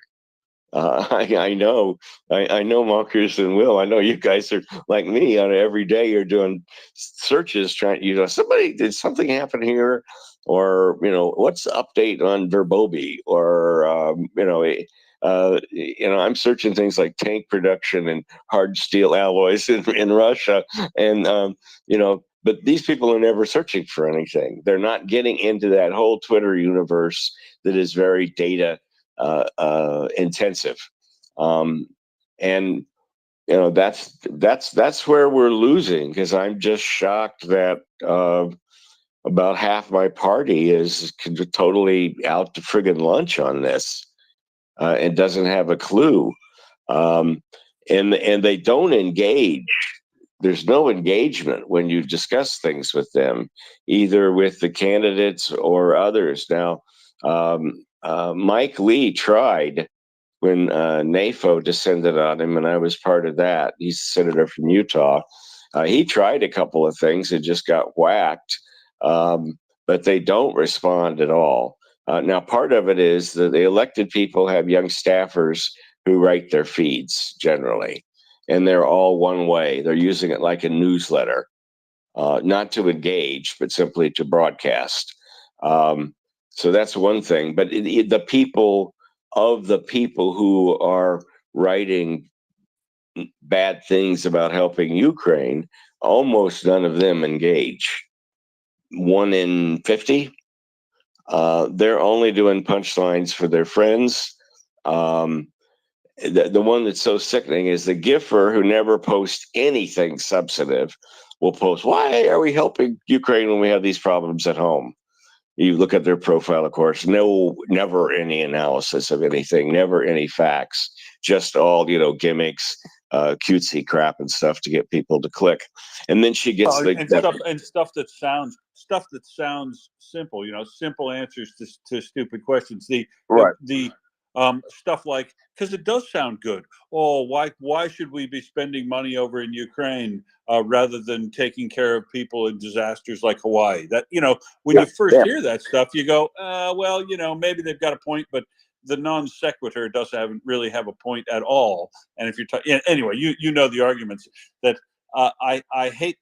I know Marcus and Will. I know you guys are like me. Every day you're doing searches, trying. Somebody did something happen here, or what's the update on Verbobi, or I'm searching things like tank production and hard steel alloys in Russia, and But these people are never searching for anything. They're not getting into that whole Twitter universe that is very data intensive, and that's where we're losing. Because I'm just shocked that about half my party is totally out to friggin' lunch on this, and doesn't have a clue, and they don't engage. There's no engagement when you discuss things with them, either with the candidates or others. Now, Mike Lee tried when NAFO descended on him, and I was part of that. He's a senator from Utah. He tried a couple of things and just got whacked, but they don't respond at all. Now, part of it is that the elected people have young staffers who write their feeds generally, and they're all one way. They're using it like a newsletter, not to engage, but simply to broadcast. So that's one thing. But the people who are writing bad things about helping Ukraine, almost none of them engage. 1 in 50. They're only doing punchlines for their friends. The one that's so sickening is the giffer who never posts anything substantive will post, why are we helping Ukraine when we have these problems at home? You look at their profile, of course, never any analysis of anything, never any facts, just all, gimmicks, cutesy crap and stuff to get people to click. And then she gets stuff that sounds simple, simple answers to stupid questions. The stuff like, because it does sound good. Oh, why should we be spending money over in Ukraine rather than taking care of people in disasters like Hawaii? That when you first hear that stuff, you go, well, maybe they've got a point, but the non sequitur doesn't really have a point at all. And if you're anyway, you know the arguments that I hate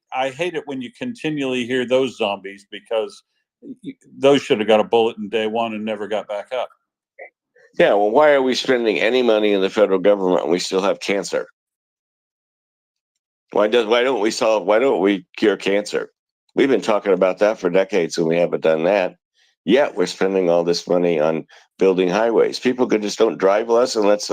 it when you continually hear those zombies, because those should have got a bullet in day one and never got back up. Yeah, well, why are we spending any money in the federal government when we still have cancer? Why don't we cure cancer? We've been talking about that for decades, and we haven't done that. Yet we're spending all this money on building highways. People could just don't drive less, and let's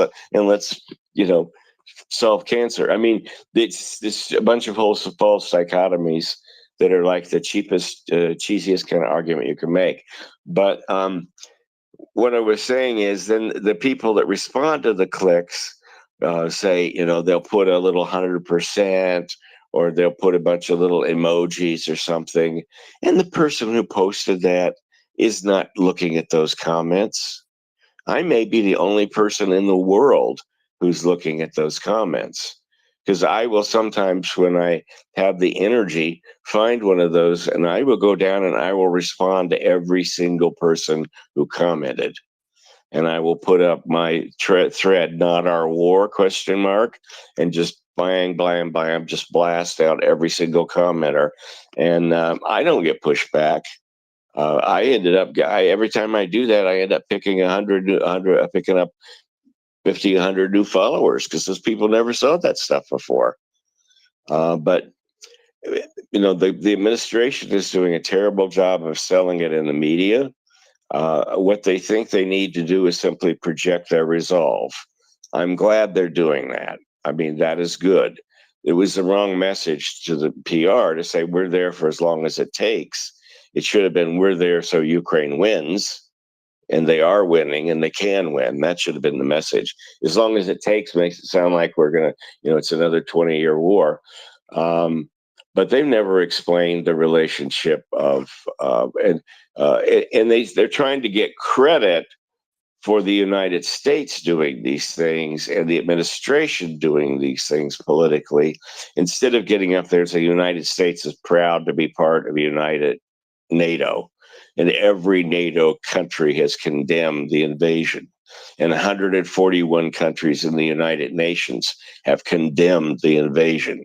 solve cancer. I mean, it's a bunch of false dichotomies that are like the cheapest, cheesiest kind of argument you can make. But what I was saying is, then the people that respond to the clicks say, they'll put a little 100%, or they'll put a bunch of little emojis or something. And the person who posted that is not looking at those comments. I may be the only person in the world who's looking at those comments, because I will sometimes, when I have the energy, find one of those, and I will go down and I will respond to every single person who commented. And I will put up my thread, "Not our war?" ? And just bang, blam, blam, just blast out every single commenter. And I don't get pushback. I ended up, every time I do that, I end up picking picking up 50, 100 new followers, because those people never saw that stuff before. But the administration is doing a terrible job of selling it in the media. What they think they need to do is simply project their resolve. I'm glad they're doing that. I mean, that is good. It was the wrong message to the PR to say we're there for as long as it takes. It should have been, we're there so Ukraine wins, and they are winning, and they can win. That should have been the message. As long as it takes makes it sound like we're going to, it's another 20-year war. But they've never explained the relationship of, and they're trying to get credit for the United States doing these things and the administration doing these things politically, instead of getting up there and say the United States is proud to be part of NATO, and every NATO country has condemned the invasion, and 141 countries in the United Nations have condemned the invasion.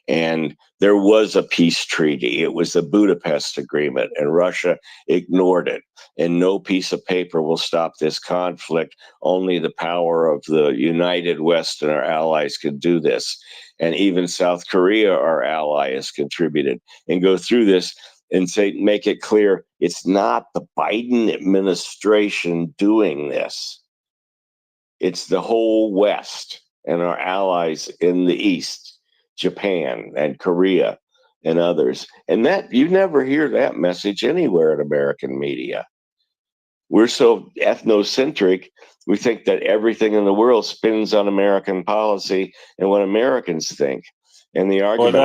And there was a peace treaty. It was the Budapest Agreement, and Russia ignored it. And no piece of paper will stop this conflict. Only the power of the United West and our allies can do this. And even South Korea, our ally, has contributed. And go through this and make it clear it's not the Biden administration doing this. It's the whole West and our allies in the East, Japan and Korea and others. And that, you never hear that message anywhere in American media. We're so ethnocentric, we think that everything in the world spins on American policy and what Americans think. And the argument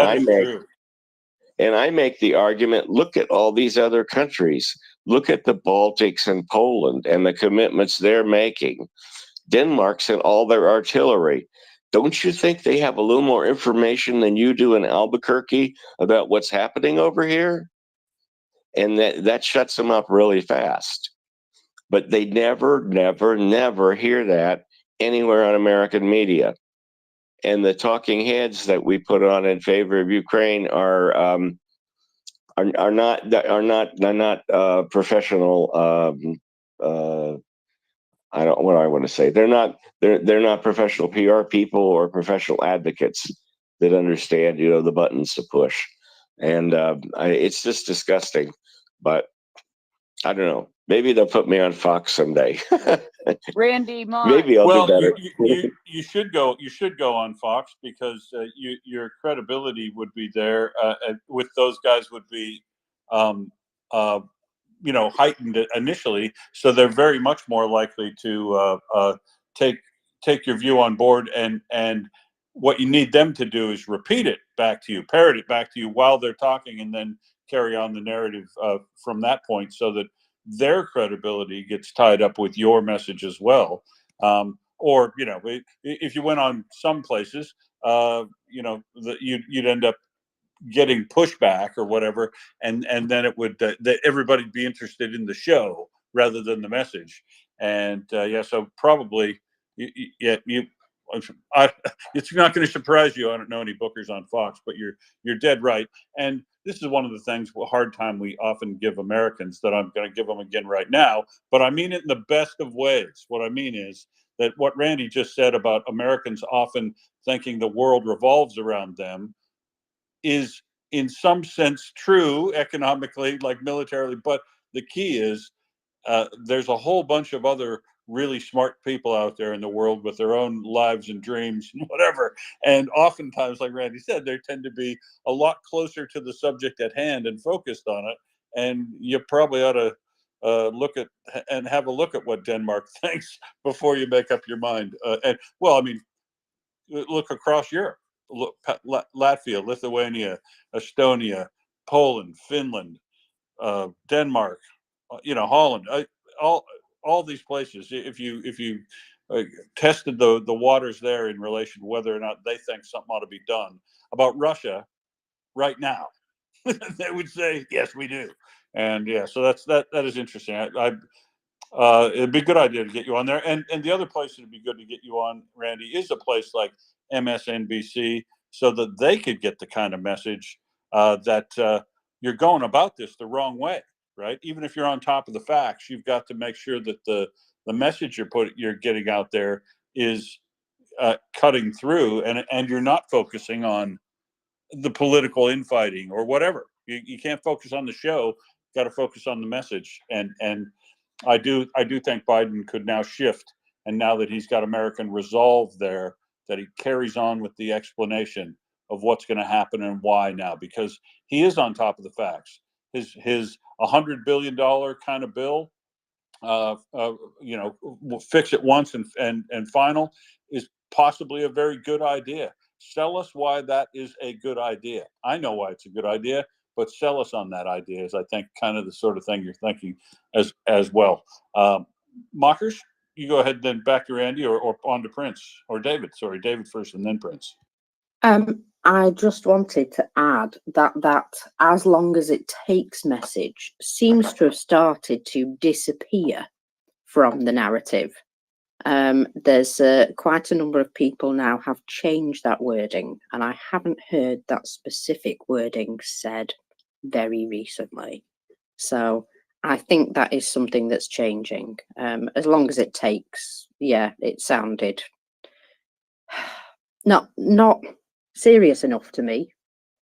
I make the argument, look at all these other countries. Look at the Baltics and Poland and the commitments they're making. Denmark sent all their artillery. Don't you think they have a little more information than you do in Albuquerque about what's happening over here? And that shuts them up really fast. But they never, never, never hear that anywhere on American media. And the talking heads that we put on in favor of Ukraine are not professional. I don't, what do I want to say? They're not professional PR people or professional advocates that understand, the buttons to push. And it's just disgusting. But I don't know. Maybe they'll put me on Fox someday. Randy Moss. Maybe I'll do better. You should go. You should go on Fox, because your credibility would be there. With those guys would be, heightened initially, so they're very much more likely to take your view on board. And what you need them to do is repeat it back to you, parrot it back to you while they're talking, and then carry on the narrative from that point, so that their credibility gets tied up with your message as well. Or if you went on some places, you'd end up getting pushback or whatever, and then it would that everybody'd be interested in the show rather than the message. And so probably it's not going to surprise you. I don't know any bookers on Fox, but you're dead right. And this is one of the things, a hard time we often give Americans, that I'm going to give them again right now, but I mean it in the best of ways. What I mean is that what Randy just said about Americans often thinking the world revolves around them is in some sense true economically, like militarily, but the key is there's a whole bunch of other really smart people out there in the world with their own lives and dreams and whatever. And oftentimes, like Randy said, they tend to be a lot closer to the subject at hand and focused on it. And you probably ought to look at and have a look at what Denmark thinks before you make up your mind. And well, I mean, look across Europe, look, Latvia, Lithuania, Estonia, Poland, Finland, Denmark, Holland, all these places. If you tested the waters there in relation to whether or not they think something ought to be done about Russia right now, they would say yes, we do. And yeah, so that is interesting. It'd be a good idea to get you on there. And the other place that'd be good to get you on, Randy, is a place like MSNBC, so that they could get the kind of message that you're going about this the wrong way, right? Even if you're on top of the facts, you've got to make sure that the message you're getting out there is cutting through, and you're not focusing on the political infighting or whatever. You can't focus on the show. Got to focus on the message. And I do think Biden could now shift, and now that he's got American resolve there, that he carries on with the explanation of what's going to happen and why now, because he is on top of the facts. His $100 billion kind of bill, fix it once and final, is possibly a very good idea. Sell us why that is a good idea. I know why it's a good idea, but sell us on that idea is, I think, kind of the sort of thing you're thinking as well. Mockers, you go ahead, then back to Randy or on to Prince or David. Sorry, David first and then Prince. I just wanted to add that as long as it takes message seems to have started to disappear from the narrative. There's quite a number of people now have changed that wording, and I haven't heard that specific wording said very recently. So I think that is something that's changing. As long as it takes, yeah, it sounded not serious enough to me.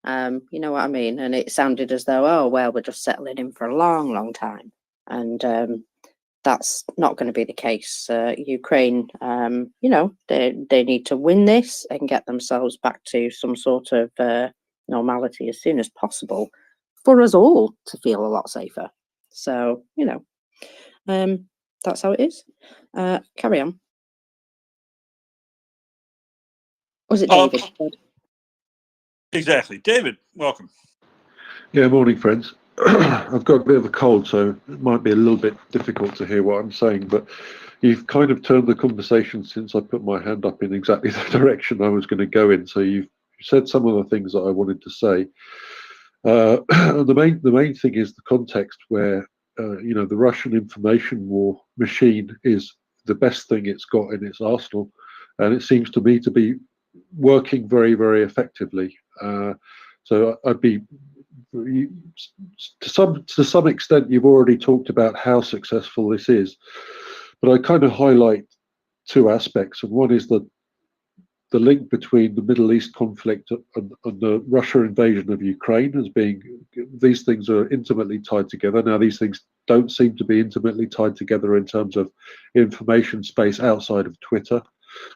You know what I mean? And it sounded as though, oh, well, we're just settling in for a long time. And that's not going to be the case. Ukraine, they need to win this and get themselves back to some sort of normality as soon as possible for us all to feel a lot safer. So, that's how it is. Carry on. Was it David? Exactly. David, welcome. Yeah, morning, friends. I've got a bit of a cold, so it might be a little bit difficult to hear what I'm saying, but you've kind of turned the conversation since I put my hand up in exactly the direction I was going to go in. So you've said some of the things that I wanted to say. The main thing is the context where, the Russian information war machine is the best thing it's got in its arsenal, and it seems to me to be working very, very effectively. So I'd be, to some extent, you've already talked about how successful this is, but I kind of highlight two aspects, and one is the link between the Middle East conflict and the Russia invasion of Ukraine as being, these things are intimately tied together. Now, these things don't seem to be intimately tied together in terms of information space outside of Twitter.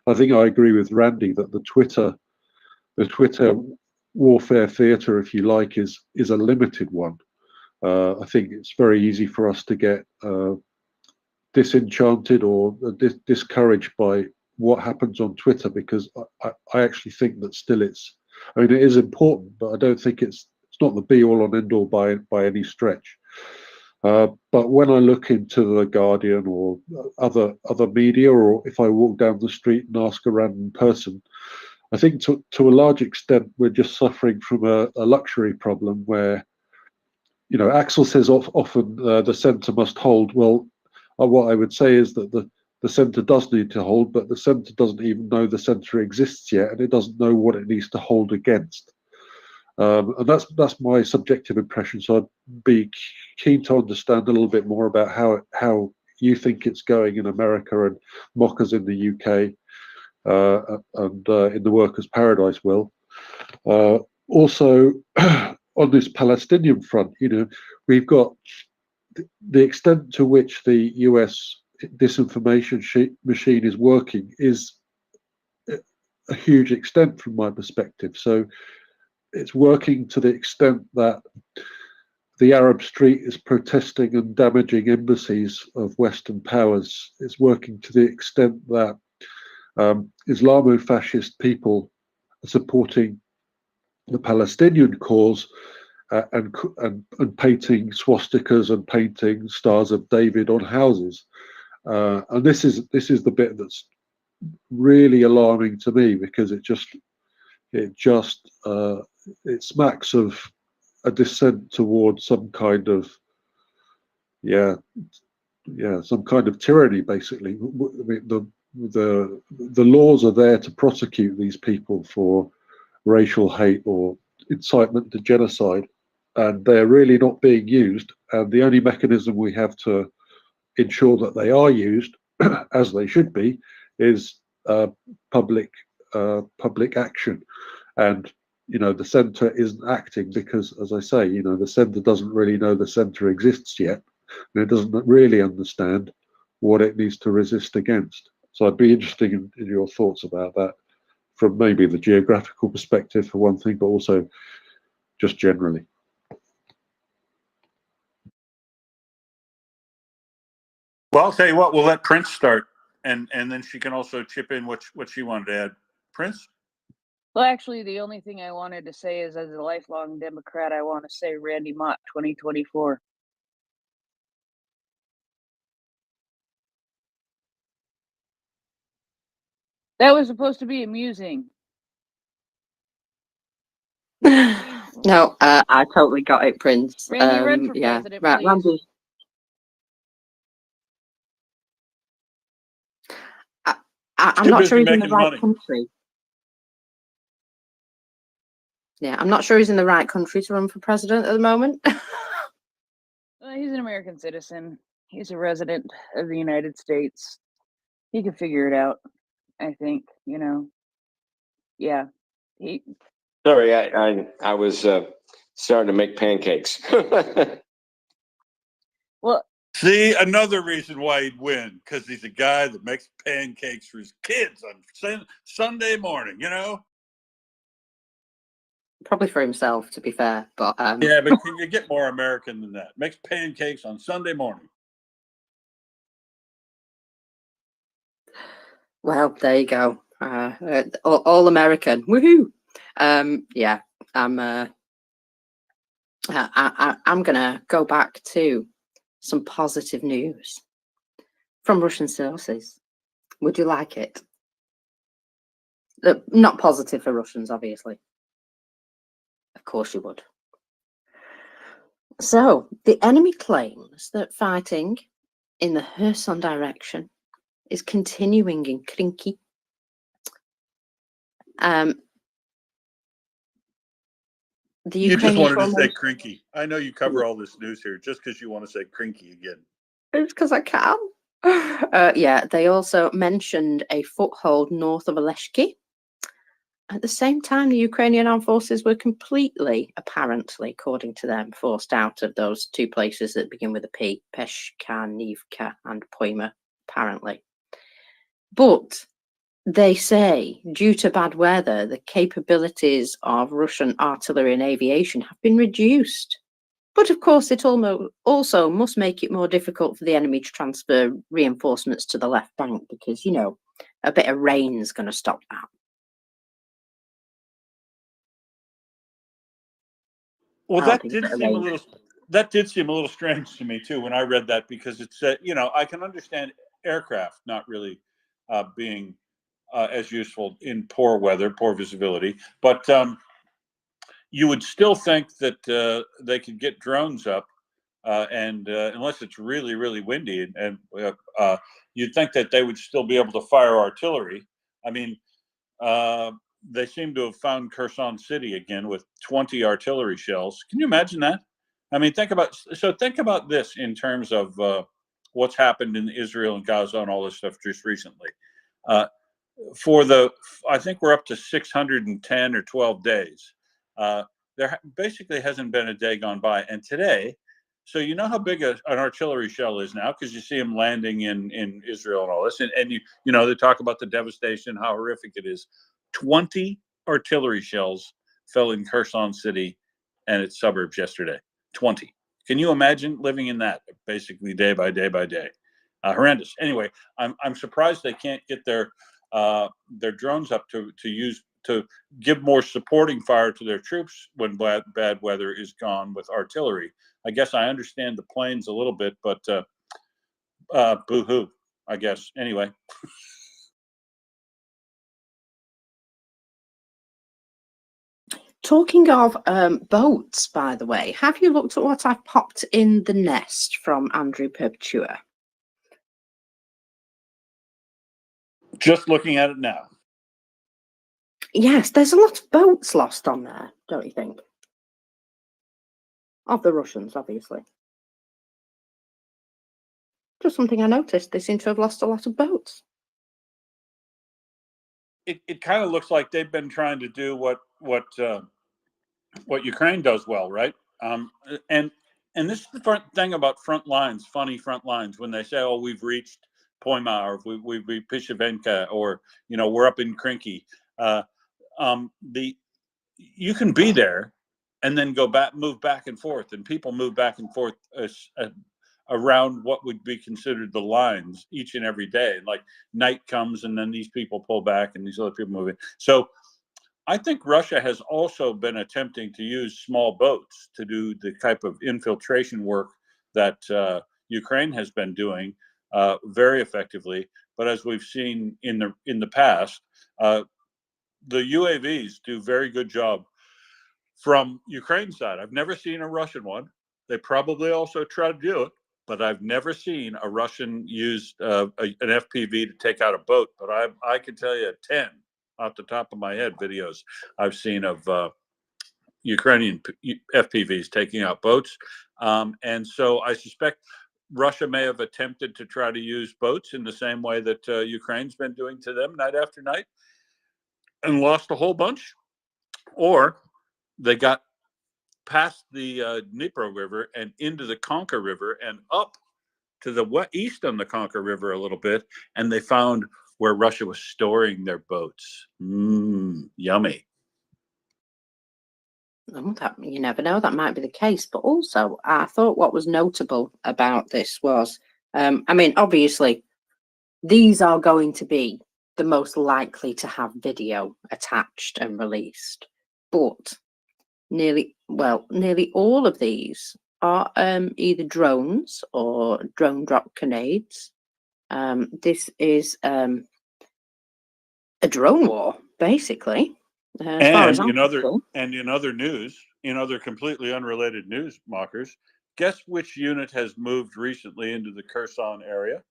I think I agree with Randy that the Twitter warfare theater, if you like, is a limited one. I think it's very easy for us to get disenchanted or discouraged by what happens on Twitter, because I actually think that still it is important, but I don't think it's not the be all and end all by any stretch. But when I look into The Guardian or other media, or if I walk down the street and ask a random person, I think to a large extent we're just suffering from a luxury problem where, Axel says often the centre must hold. Well, what I would say is that the centre does need to hold, but the centre doesn't even know the centre exists yet, and it doesn't know what it needs to hold against. And that's my subjective impression. So I'd be keen to understand a little bit more about how you think it's going in America and Mockers in the UK and in the Workers' Paradise will. Also, on this Palestinian front, we've got the extent to which the US disinformation machine is working is a huge extent from my perspective. So it's working to the extent that the Arab street is protesting and damaging embassies of Western powers. It's working to the extent that Islamo-fascist people are supporting the Palestinian cause and painting swastikas and painting stars of David on houses. And this is the bit that's really alarming to me, because it smacks of a descent towards some kind of some kind of tyranny. Basically, I mean, the laws are there to prosecute these people for racial hate or incitement to genocide, and they're really not being used. And the only mechanism we have to ensure that they are used as they should be is public action. And the centre isn't acting because, as I say, the centre doesn't really know the centre exists yet, and it doesn't really understand what it needs to resist against. So I'd be interested in your thoughts about that, from maybe the geographical perspective for one thing, but also just generally. Well, I'll tell you what, we'll let Prince start, and then she can also chip in what she wanted to add. Prince? Well, actually, the only thing I wanted to say is, as a lifelong Democrat, I want to say Randy Mott 2024. That was supposed to be amusing. No, I totally got it, Prince. Randy, run for Yeah, president, right, please. Randy. I'm not sure he's in the right country. Yeah, I'm not sure he's in the right country to run for president at the moment. He's an American citizen. He's a resident of the United States. He can figure it out, I think, Yeah. Sorry, I was starting to make pancakes. Well, see, another reason why he'd win, because he's a guy that makes pancakes for his kids on Sunday morning, Probably for himself, to be fair. But yeah, but can you get more American than that? Makes pancakes on Sunday morning. Well, there you go. All American. Woohoo! Yeah, I'm gonna go back to some positive news from Russian sources. Would you like it? Not positive for Russians, obviously. Of course you would. So, the enemy claims that fighting in the Kherson direction is continuing in Krinky. You just wanted to say Krinky. I know you cover all this news here just because you want to say Krinky again. It's because I can. Yeah, they also mentioned a foothold north of Oleshki. At the same time, the Ukrainian armed forces were completely, apparently, according to them, forced out of those two places that begin with a P, Peshkanivka and Poima, apparently. But they say, due to bad weather, the capabilities of Russian artillery and aviation have been reduced. But of course, it also must make it more difficult for the enemy to transfer reinforcements to the left bank because, a bit of rain is going to stop that. Well, that did seem a little strange to me too when I read that, because it said, I can understand aircraft not really being as useful in poor weather, poor visibility, but you would still think that they could get drones up, and unless it's really, really windy, and you'd think that they would still be able to fire artillery. I mean, they seem to have found Kherson City again with 20 artillery shells. Can you imagine that? I mean, think about this in terms of what's happened in Israel and Gaza and all this stuff just recently. I think we're up to 610 or 12 days. There basically hasn't been a day gone by. And today, So you know how big an artillery shell is now, because you see them landing in Israel and all this, and you know they talk about the devastation, how horrific it is. 20 artillery shells fell in Kherson City and its suburbs yesterday. 20. Can you imagine living in that, basically day by day by day? Horrendous. Anyway, I'm surprised they can't get their drones up to give more supporting fire to their troops when bad weather is gone with artillery. I guess I understand the planes a little bit, but boo-hoo, I guess. Anyway. Talking of boats, by the way, have you looked at what I've popped in the nest from Andrew Perpetua? Just looking at it now. Yes, there's a lot of boats lost on there, don't you think? Of the Russians, obviously. Just something I noticed. They seem to have lost a lot of boats. It kind of looks like they've been trying to do what Ukraine does well, right? And this is the thing about front lines, funny front lines, when they say, "Oh, we've reached Poima, or we've reached Pishevenka, or we're up in Krinky." You can be there and then move back and forth, and people move back and forth around what would be considered the lines each and every day. And like night comes, and then these people pull back, and these other people move in. So I think Russia has also been attempting to use small boats to do the type of infiltration work that Ukraine has been doing very effectively. But as we've seen in the past, the UAVs do very good job from Ukraine side. I've never seen a Russian one. They probably also try to do it, but I've never seen a Russian use an FPV to take out a boat. But I can tell you 10 off the top of my head videos I've seen of Ukrainian FPVs taking out boats. And so I suspect Russia may have attempted to try to use boats in the same way that Ukraine's been doing to them night after night, and lost a whole bunch. Or they got past the Dnipro River and into the Conca River and up to the east on the Conca River a little bit, and they found where Russia was storing their boats. Yummy. You never know, that might be the case. But also, I thought what was notable about this was, I mean, obviously, these are going to be the most likely to have video attached and released. But nearly all of these are either drones or drone drop grenades. This is a drone war, basically. And in other news, in other completely unrelated news, mockers, guess which unit has moved recently into the Kherson area?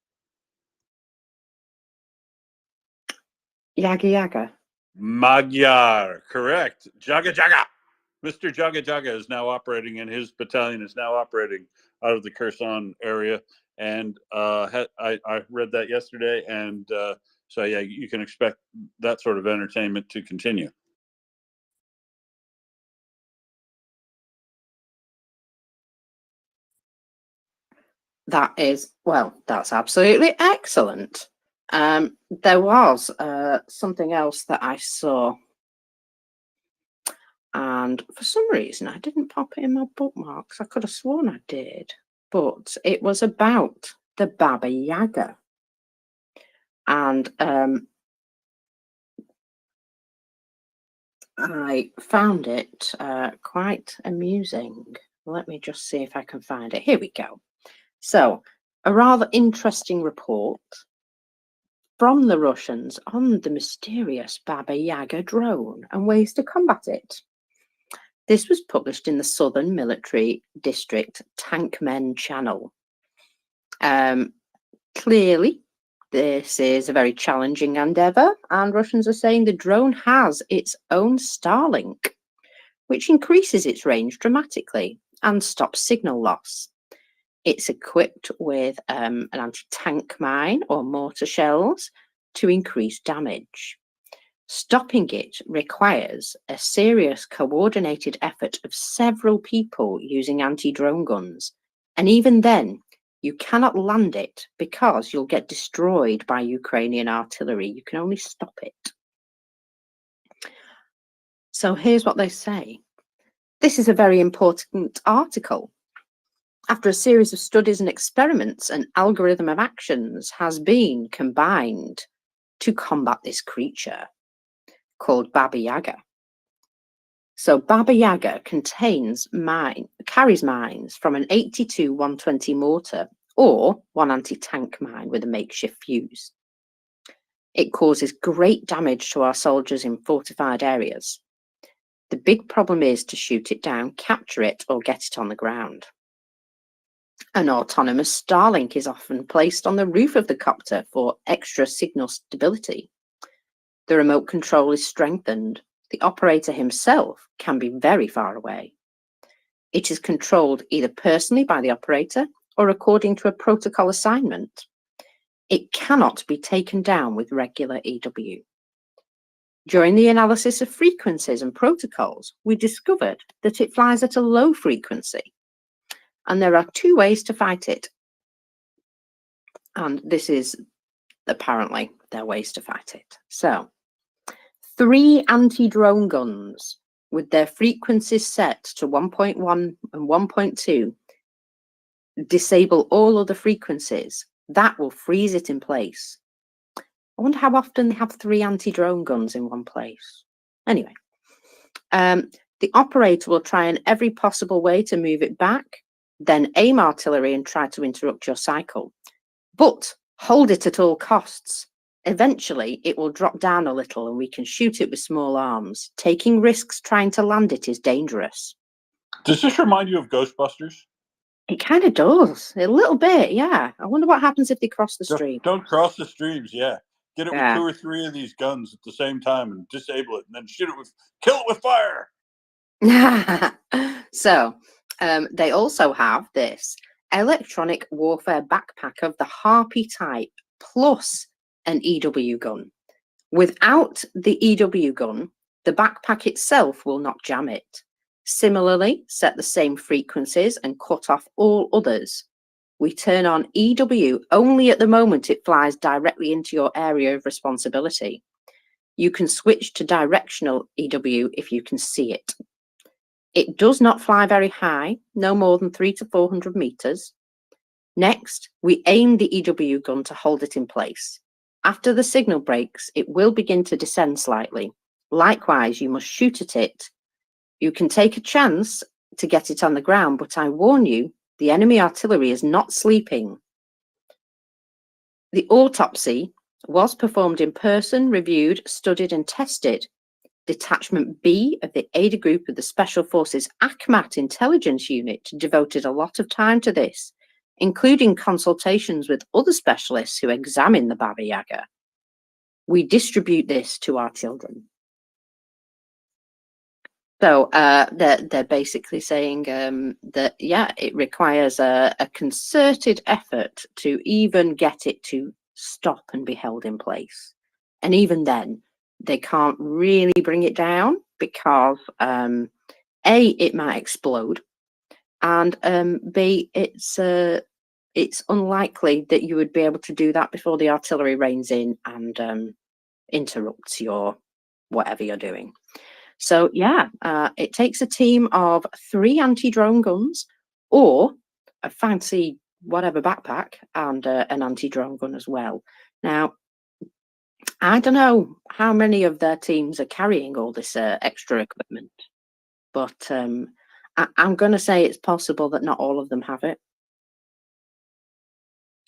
Yaga Yaga. Magyar, correct. Jaga Jaga. Mr. Jaga Jaga is now operating, and his battalion is now operating out of the Kherson area. And I read that yesterday, and so yeah, you can expect that sort of entertainment to continue. That's absolutely excellent. There was something else that I saw, and for some reason I didn't pop it in my bookmarks. I could have sworn I did, but it was about the Baba Yaga, and I found it quite amusing. Let me just see if I can find it. Here we go. So, a rather interesting report from the Russians on the mysterious Baba Yaga drone and ways to combat it. This was published in the Southern Military District Tankmen channel. Clearly, this is a very challenging endeavour, and Russians are saying the drone has its own Starlink, which increases its range dramatically and stops signal loss. It's equipped with an anti-tank mine or mortar shells to increase damage. Stopping it requires a serious coordinated effort of several people using anti-drone guns And even then, you cannot land it because you'll get destroyed by Ukrainian artillery. You can only stop it. So here's what they say. This is a very important article. After a series of studies and experiments, an algorithm of actions has been combined to combat this creature called Baba Yaga. So Baba Yaga carries mines from an 82-120 mortar or one anti-tank mine with a makeshift fuse. It causes great damage to our soldiers in fortified areas. The big problem is to shoot it down, capture it, or get it on the ground. An autonomous Starlink is often placed on the roof of the copter for extra signal stability. The remote control is strengthened. The operator himself can be very far away. It is controlled either personally by the operator or according to a protocol assignment. It cannot be taken down with regular EW. During the analysis of frequencies and protocols, we discovered that it flies at a low frequency, and there are two ways to fight it. And this is apparently their ways to fight it. So, 3 anti-drone guns with their frequencies set to 1.1 and 1.2 disable all other frequencies. That will freeze it in place. I wonder how often they have 3 anti-drone guns in one place. Anyway, the operator will try in every possible way to move it back, then aim artillery and try to interrupt your cycle. But hold it at all costs. Eventually, it will drop down a little and we can shoot it with small arms. Taking risks trying to land it is dangerous. Does this remind you of Ghostbusters? It kind of does. A little bit, yeah. I wonder what happens if they cross the stream. Don't cross the streams, yeah. Get it with Yeah. 2 or 3 of these guns at the same time and disable it, and then kill it with fire. So, they also have this electronic warfare backpack of the Harpy type plus an EW gun. Without the EW gun, the backpack itself will not jam it. Similarly, set the same frequencies and cut off all others. We turn on EW only at the moment it flies directly into your area of responsibility. You can switch to directional EW if you can see it. It does not fly very high, no more than 300 to 400 meters. Next, we aim the EW gun to hold it in place. After the signal breaks, it will begin to descend slightly. Likewise, you must shoot at it. You can take a chance to get it on the ground, but I warn you, the enemy artillery is not sleeping. The autopsy was performed in person, reviewed, studied and tested. Detachment B of the Ada Group of the Special Forces ACMAT Intelligence Unit devoted a lot of time to this, including consultations with other specialists who examine the Baba Yaga. We distribute this to our children. So they're basically saying that, yeah, it requires a concerted effort to even get it to stop and be held in place. And even then, they can't really bring it down because A, it might explode, and B, it's unlikely that you would be able to do that before the artillery rains in and interrupts your whatever you're doing. So yeah, it takes a team of 3 anti-drone guns or a fancy whatever backpack and an anti-drone gun as well. Now, I don't know how many of their teams are carrying all this extra equipment, but I'm going to say it's possible that not all of them have it.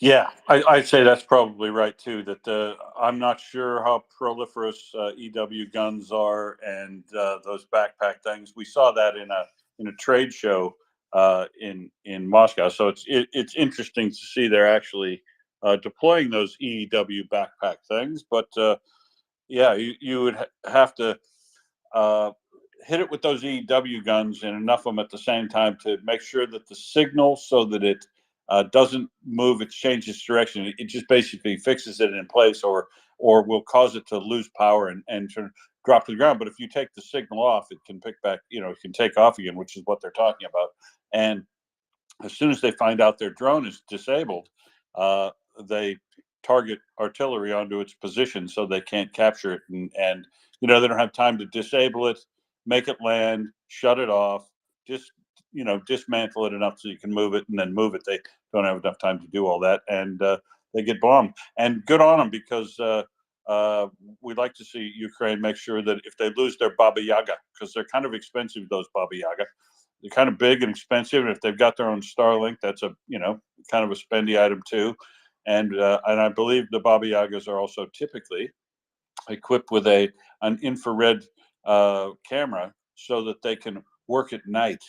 Yeah, I'd say that's probably right too. That I'm not sure how proliferous EW guns are and those backpack things. We saw that in a trade show in Moscow. So it's interesting to see they're actually deploying those EW backpack things. But yeah, you would have to hit it with those EW guns and enough of them at the same time to make sure that the signal, so that it doesn't move, it changes direction. It just basically fixes it in place, or will cause it to lose power and drop to the ground. But if you take the signal off, it can pick back. It can take off again, which is what they're talking about. And as soon as they find out their drone is disabled, they target artillery onto its position so they can't capture it. And they don't have time to disable it, make it land, shut it off, just, dismantle it enough so you can move it and then move it. They don't have enough time to do all that. And they get bombed. And good on them, because we'd like to see Ukraine make sure that if they lose their Baba Yaga, because they're kind of expensive, those Baba Yaga. They're kind of big and expensive, and if they've got their own Starlink, that's a kind of a spendy item too. And I believe the Baba Yagas are also typically equipped with an infrared camera so that they can work at night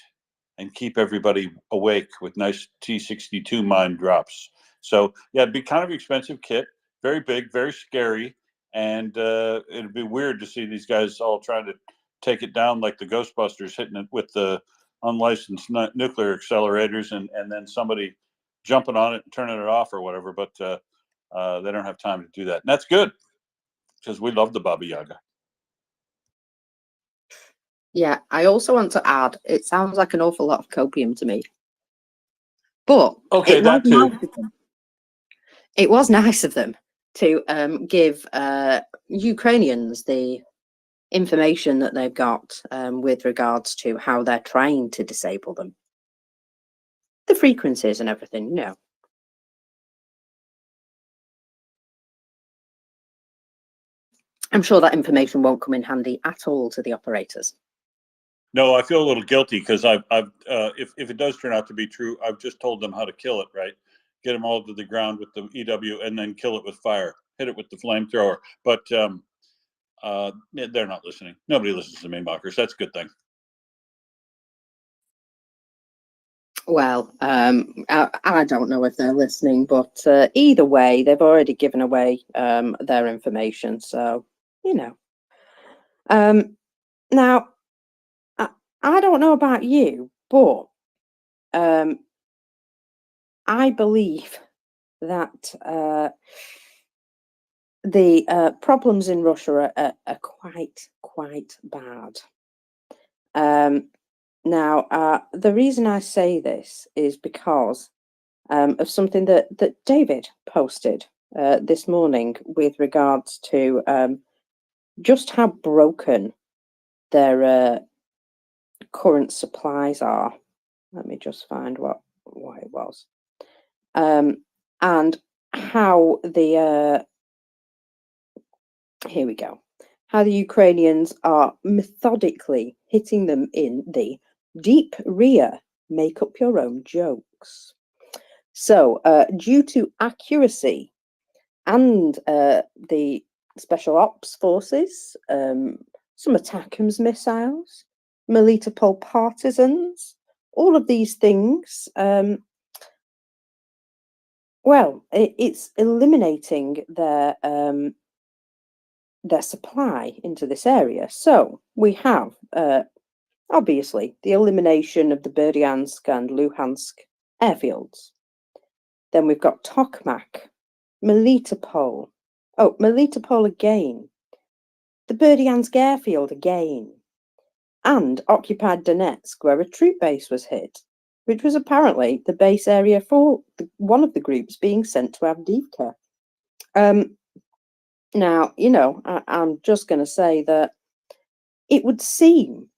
and keep everybody awake with nice T62 mine drops. So yeah, it'd be kind of expensive kit, very big, very scary, and it'd be weird to see these guys all trying to take it down like the Ghostbusters, hitting it with the unlicensed nuclear accelerators, and then somebody jumping on it and turning it off or whatever. But they don't have time to do that, and that's good, because we love the Baba Yaga. Yeah, I also want to add, it sounds like an awful lot of copium to me. But okay, that too. It was nice of them to give Ukrainians the information that they've got with regards to how they're trying to disable them. The frequencies and everything, I'm sure that information won't come in handy at all to the operators. No, I feel a little guilty, because if it does turn out to be true, I've just told them how to kill it, right? Get them all to the ground with the EW and then kill it with fire, hit it with the flamethrower. But they're not listening. Nobody listens to me, mockers. That's a good thing. Well, I don't know if they're listening, but either way, they've already given away their information. So, now, I don't know about you, but I believe that the problems in Russia are quite bad. Now, the reason I say this is because of something that David posted this morning with regards to just how broken their current supplies are. Let me just find what it was. And how the here we go. How the Ukrainians are methodically hitting them in the deep rear, make up your own jokes. So, due to accuracy and the special ops forces, some ATACMS missiles, Melitopol partisans, all of these things, well, it's eliminating their supply into this area. So we have, obviously, the elimination of the Berdyansk and Luhansk airfields. Then we've got Tokmak, Melitopol. Oh, Melitopol again. The Berdyansk airfield again. And occupied Donetsk, where a troop base was hit, which was apparently the base area for one of the groups being sent to Avdiivka. Now, I'm just going to say that it would seem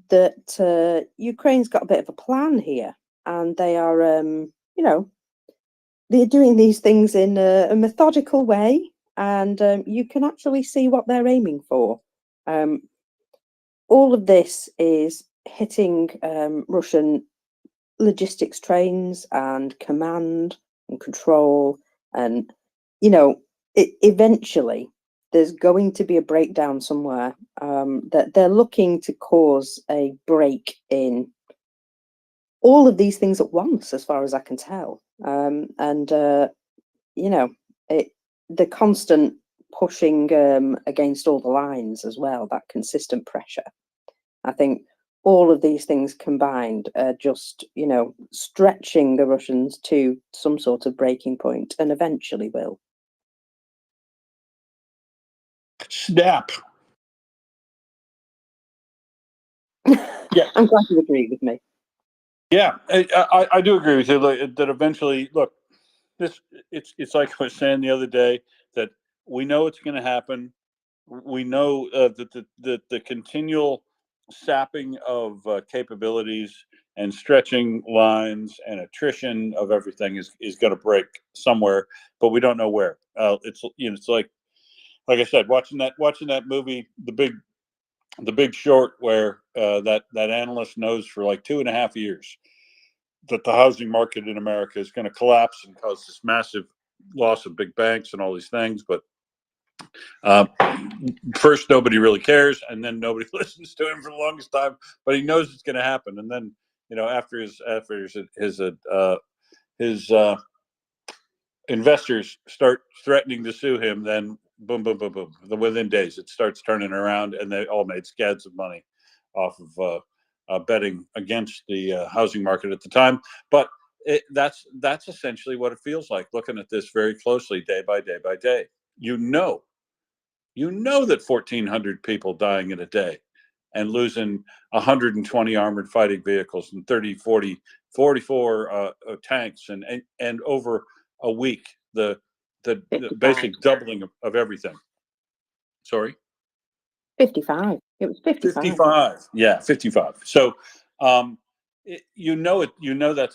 that Ukraine's got a bit of a plan here, and they are, they're doing these things in a methodical way, and you can actually see what they're aiming for. All of this is hitting Russian logistics trains and command and control, and eventually there's going to be a breakdown somewhere, that they're looking to cause a break in all of these things at once, as far as I can tell. The constant pushing against all the lines as well, that consistent pressure. I think all of these things combined are just, stretching the Russians to some sort of breaking point, and eventually will. Snap. Yeah. I'm glad you agree with me. Yeah, I do agree with you that eventually, look, it's like I was saying the other day, that we know it's going to happen. We know that the continual sapping of capabilities and stretching lines and attrition of everything is going to break somewhere, but we don't know where. It's it's like I said, watching that movie, The Big Short, where that analyst knows for like 2.5 years that the housing market in America is going to collapse and cause this massive loss of big banks and all these things. But first, nobody really cares, and then nobody listens to him for the longest time. But he knows it's going to happen, and then after his investors start threatening to sue him, then boom, boom, boom, boom. Within days, it starts turning around, and they all made scads of money off of betting against the housing market at the time. But that's essentially what it feels like looking at this very closely, day by day by day. You know that 1,400 people dying in a day and losing 120 armored fighting vehicles and 44 tanks and over a week, the basic doubling of everything. Sorry? 55. It was 55. 55. Yeah, 55. So, that's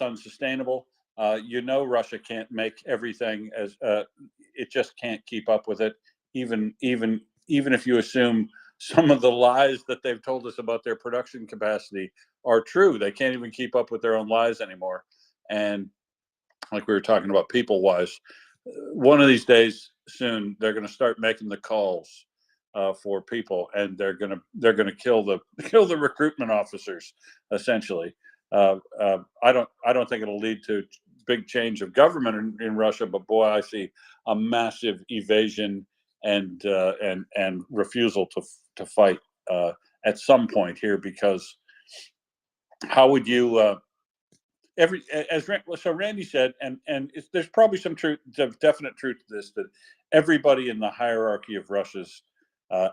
unsustainable. Russia can't make everything as it just can't keep up with it. Even if you assume some of the lies that they've told us about their production capacity are true, they can't even keep up with their own lies anymore. And like we were talking about, people wise, one of these days soon they're going to start making the calls for people, and they're going to kill the recruitment officers essentially. I don't think it'll lead to big change of government in Russia, but boy, I see a massive evasion and refusal to fight at some point here, because how would you so Randy said, and there's probably some definite truth to this, that everybody in the hierarchy of Russia's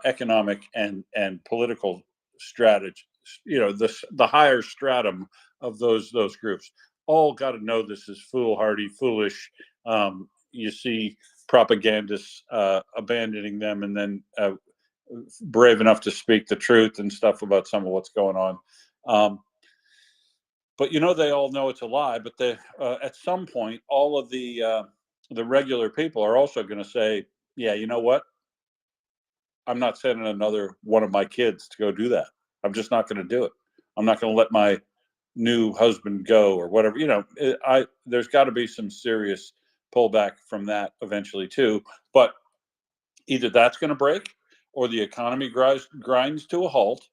economic and political strategy, the higher stratum of those groups, all got to know this is foolhardy, foolish. You see propagandists abandoning them, and then brave enough to speak the truth and stuff about some of what's going on. But they all know it's a lie. But at some point, all of the regular people are also going to say, "Yeah, you know what? I'm not sending another one of my kids to go do that. I'm just not going to do it. I'm not going to let my new husband go, or whatever." There's got to be some serious pullback from that eventually too. But either that's going to break, or the economy grinds to a halt.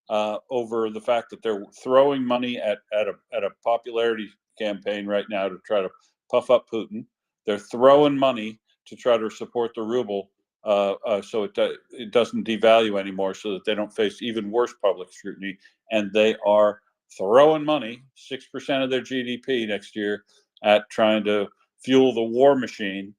Over the fact that they're throwing money at a popularity campaign right now to try to puff up Putin. They're throwing money to try to support the ruble, so it doesn't devalue anymore, so that they don't face even worse public scrutiny. And they are throwing money, 6% of their GDP next year, at trying to fuel the war machine.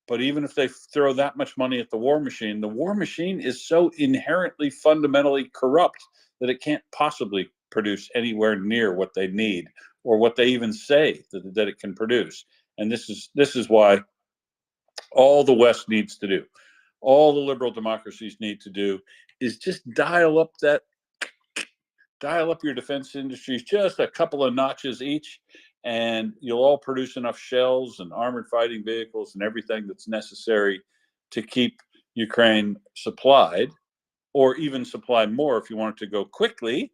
But even if they throw that much money at the war machine is so inherently, fundamentally corrupt that it can't possibly produce anywhere near what they need, or what they even say that it can produce. And this is why all the West needs to do, all the liberal democracies need to do, is just dial up your defense industries just a couple of notches each, and you'll all produce enough shells and armored fighting vehicles and everything that's necessary to keep Ukraine supplied, or even supply more if you want it to go quickly.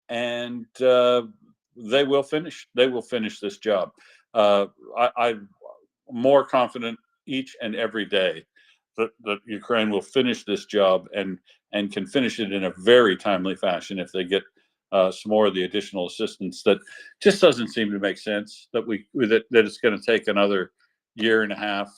And they will finish this job. I'm more confident each and every day that Ukraine will finish this job, and can finish it in a very timely fashion if they get some more of the additional assistance. That just doesn't seem to make sense, that it's going to take another year and a half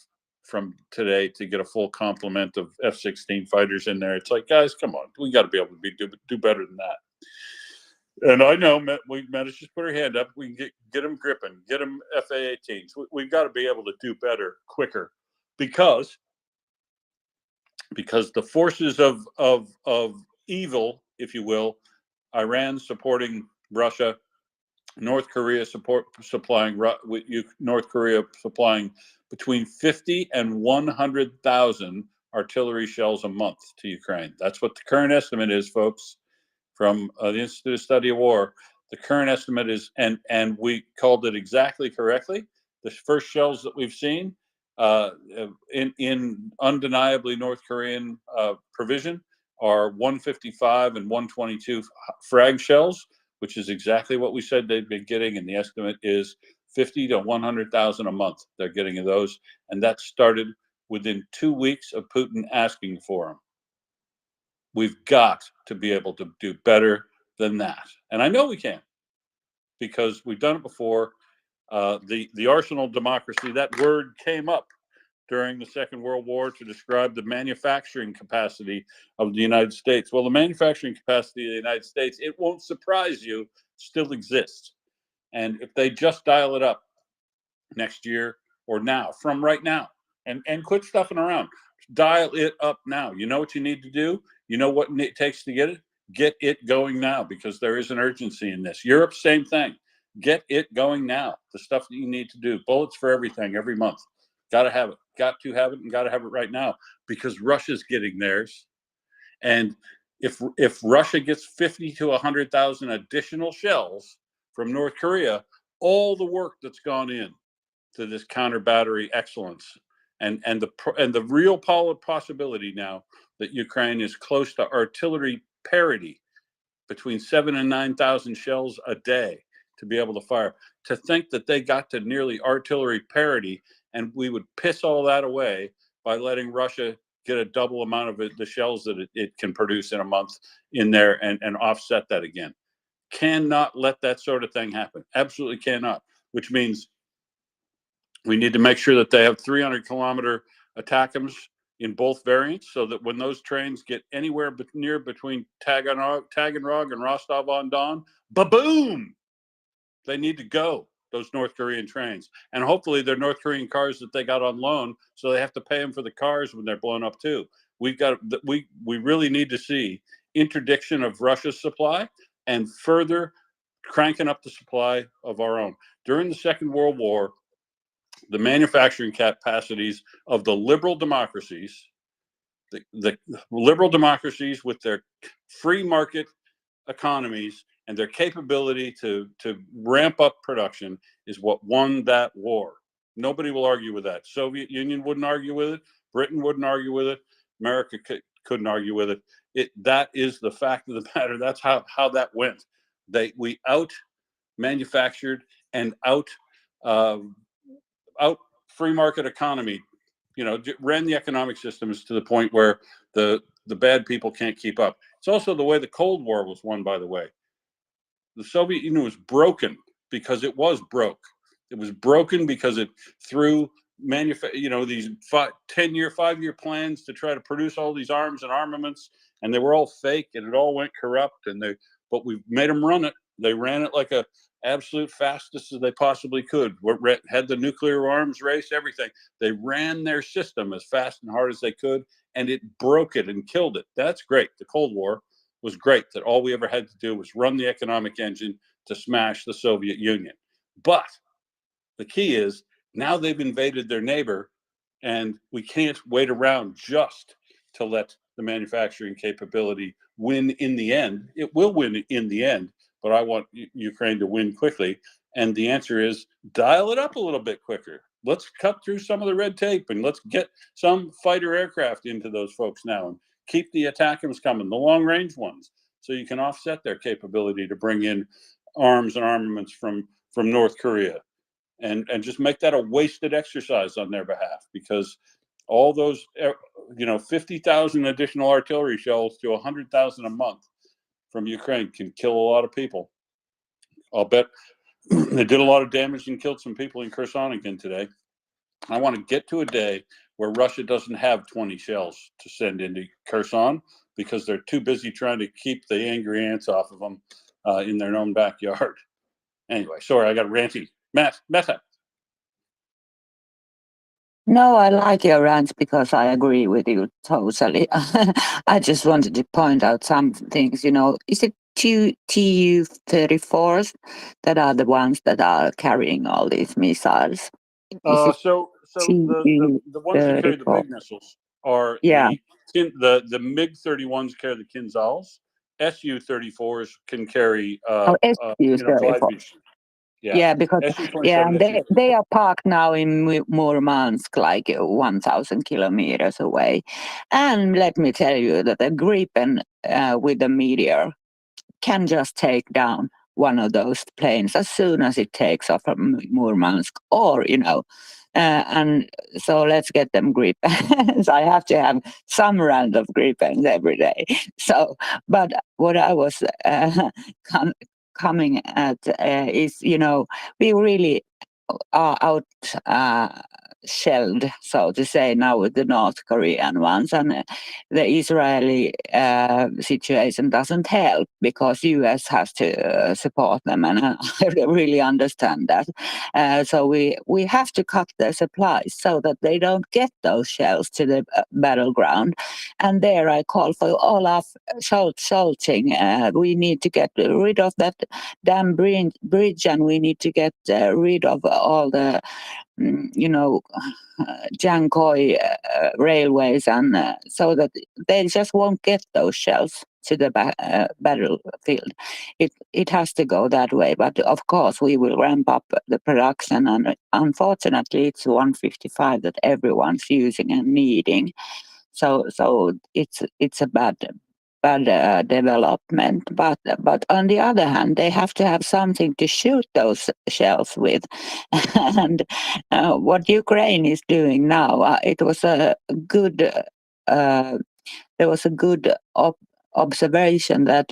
from today to get a full complement of F-16 fighters in there. It's like, guys, come on, we got to be able to do better than that. And I know we managed to put our hand up. We can get them Gripen, get them FA-18s. We've got to be able to do better, quicker, because the forces of evil, if you will, Iran supporting Russia, North Korea North Korea supplying between 50 and 100,000 artillery shells a month to Ukraine. That's what the current estimate is, folks, from the Institute of Study of War. The current estimate is, and we called it exactly correctly. The first shells that we've seen in undeniably North Korean provision are 155 and 122 frag shells, which is exactly what we said they'd been getting, and the estimate is 50 to 100,000 a month they're getting of those, and that started within 2 weeks of Putin asking for them. We've got to be able to do better than that, and I know we can, because we've done it before. The arsenal democracy, that word came up during the Second World War to describe the manufacturing capacity of the United States. Well, the manufacturing capacity of the United States, it won't surprise you, still exists. And if they just dial it up next year or now, from right now, and quit stuffing around, dial it up now. You know what you need to do? You know what it takes to get it? Get it going now, because there is an urgency in this. Europe, same thing. Get it going now. The stuff that you need to do. Bullets for everything, every month. Got to have it. Got to have it, and got to have it right now, because Russia's getting theirs. And if Russia gets 50 to 100,000 additional shells from North Korea, all the work that's gone in to this counter battery excellence, and the real possibility now that Ukraine is close to artillery parity, between 7,000 and 9,000 shells a day to be able to fire. To think that they got to nearly artillery parity, and we would piss all that away by letting Russia get a double amount of the shells that it can produce in a month in there, and offset that again. Cannot let that sort of thing happen. Absolutely cannot. Which means we need to make sure that they have 300-kilometer ATACMS in both variants, so that when those trains get anywhere near between Taganrog and Rostov-on-Don, ba-boom! They need to go, those North Korean trains. And hopefully they're North Korean cars that they got on loan, so they have to pay them for the cars when they're blown up too. We really need to see interdiction of Russia's supply and further cranking up the supply of our own. During the Second World War, the manufacturing capacities of the liberal democracies, the liberal democracies with their free market economies and their capability to ramp up production, is what won that war. Nobody will argue with that. Soviet Union wouldn't argue with it. Britain wouldn't argue with it. America couldn't argue with it. That is the fact of the matter. That's how that went. We out manufactured and out free market economy, ran the economic systems to the point where the bad people can't keep up. It's also the way the Cold War was won, by the way. The Soviet Union was broken because it was broke. It was broken because it threw these 10-year, 5-year plans to try to produce all these arms and armaments, and they were all fake, and it all went corrupt. But we made them run it. They ran it like a absolute fastest as they possibly could. Had the nuclear arms race, everything. They ran their system as fast and hard as they could, and it broke it and killed it. That's great. The Cold War was great, that all we ever had to do was run the economic engine to smash the Soviet Union. But the key is, now they've invaded their neighbor, and we can't wait around just to let the manufacturing capability win in the end. It will win in the end, but I want Ukraine to win quickly. And the answer is, dial it up a little bit quicker. Let's cut through some of the red tape, and let's get some fighter aircraft into those folks now, and keep the ATACMS coming, the long-range ones, so you can offset their capability to bring in arms and armaments from North Korea, and just make that a wasted exercise on their behalf, because all those 50,000 additional artillery shells to 100,000 a month from Ukraine can kill a lot of people. I'll bet they did a lot of damage and killed some people in Kherson again today. I want to get to a day where Russia doesn't have 20 shells to send into Kherson, because they're too busy trying to keep the angry ants off of them in their own backyard. Anyway, sorry, I got ranty. Meta. No, I like your rants because I agree with you totally. I just wanted to point out some things, is it Tu-34s that are the ones that are carrying all these missiles. Is it So the ones that carry the Tu-34? big missiles are Yeah. the MiG-31s carry the Kinzhals. Su-34s can carry Oh, glide Su-34. machine. Yeah. Yeah, because Su-27, they are parked now in Murmansk, like 1,000 kilometers away. And let me tell you that a Gripen with a Meteor can just take down one of those planes as soon as it takes off from Murmansk, or and so let's get them Gripens. I have to have some random Gripens every day. So, but what I was coming at is, we really are out shelled, so to say, now with the North Korean ones, and the Israeli situation doesn't help because US has to support them, and I really understand that. So we have to cut their supplies so that they don't get those shells to the battleground. And there I call for Olaf Scholting. We need to get rid of that damn bridge, and we need to get rid of all the Jankoi railways, and so that they just won't get those shells to the battlefield. It has to go that way, but of course we will ramp up the production, and unfortunately it's 155 that everyone's using and needing. So it's a bad development, but on the other hand, they have to have something to shoot those shells with. And what Ukraine is doing now, it was a good there was a good observation that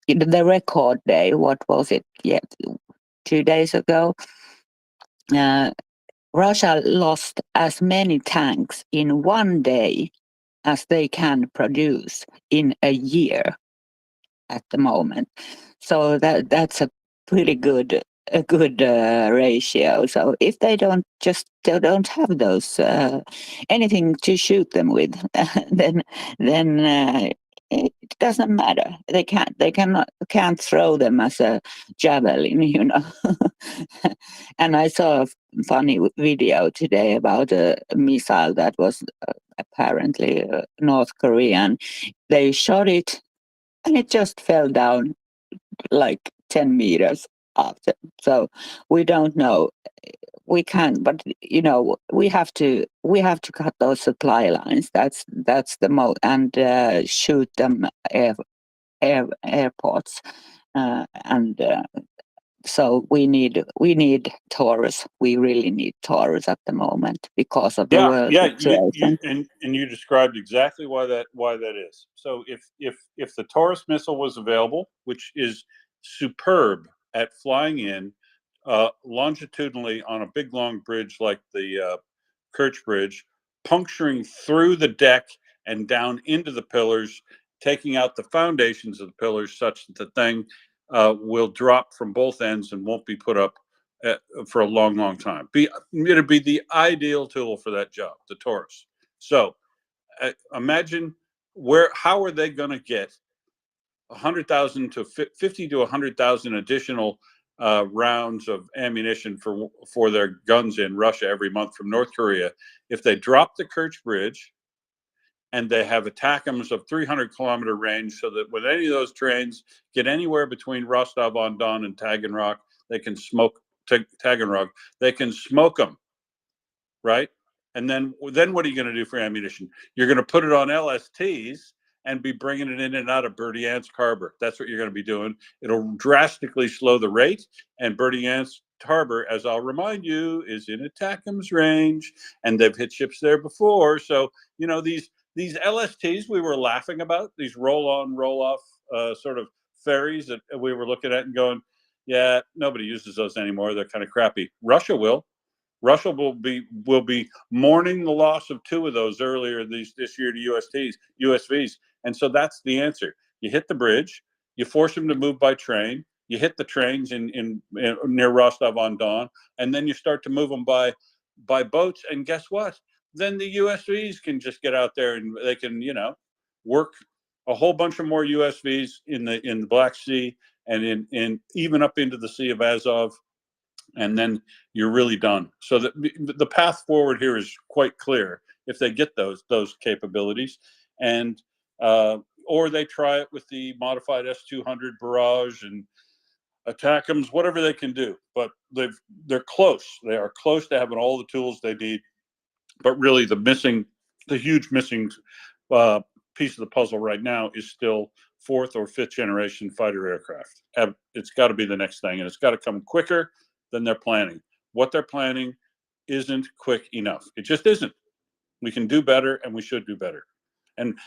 the record day, what was it? Yeah, 2 days ago. Russia lost as many tanks in one day as they can produce in a year at the moment. So that's a pretty good ratio. So if they don't have those anything to shoot them with, then it doesn't matter. They can't throw them as a javelin. And I saw a funny video today about a missile that was apparently North Korean. They shot it and it just fell down like 10 meters after. So we don't know. We can't, but we have to cut those supply lines. That's the most, and shoot them airports, and so we need Taurus. We really need Taurus at the moment because of the world situation. And you described exactly why that is. So if the Taurus missile was available, which is superb at flying in longitudinally on a big long bridge like the Kerch Bridge, puncturing through the deck and down into the pillars, taking out the foundations of the pillars such that the thing will drop from both ends and won't be put up for a long, long time. It'd be the ideal tool for that job, the Taurus. So imagine how are they going to get 100,000 to 50 to 100,000 additional rounds of ammunition for their guns in Russia every month from North Korea if they drop the Kerch Bridge and they have ATACMS of 300-kilometer range, so that when any of those trains get anywhere between Rostov-on-Don and Taganrog, they can smoke Taganrog. They can smoke them, right? And then what are you going to do for ammunition? You're going to put it on LSTs and be bringing it in and out of Berdyansk Harbor. That's what you're going to be doing. It'll drastically slow the rate. And Berdyansk Harbor, as I'll remind you, is in ATACMS range, and they've hit ships there before. So these LSTs we were laughing about, these roll-on, roll-off sort of ferries that we were looking at and going, yeah, nobody uses those anymore. They're kind of crappy. Russia will. Russia will be mourning the loss of 2 of those earlier this year to USVs. And so that's the answer. You hit the bridge, you force them to move by train, you hit the trains in near Rostov-on-Don, and then you start to move them by boats. And guess what? Then the USVs can just get out there and they can, work a whole bunch of more USVs in the Black Sea and in even up into the Sea of Azov, and then you're really done. So the path forward here is quite clear if they get those capabilities, and or they try it with the modified S-200 Barrage and ATACMS, whatever they can do. But they're close. They are close to having all the tools they need. But really, the huge missing piece of the puzzle right now is still fourth or fifth generation fighter aircraft. It's got to be the next thing, and it's got to come quicker than they're planning. What they're planning isn't quick enough. It just isn't. We can do better, and we should do better. And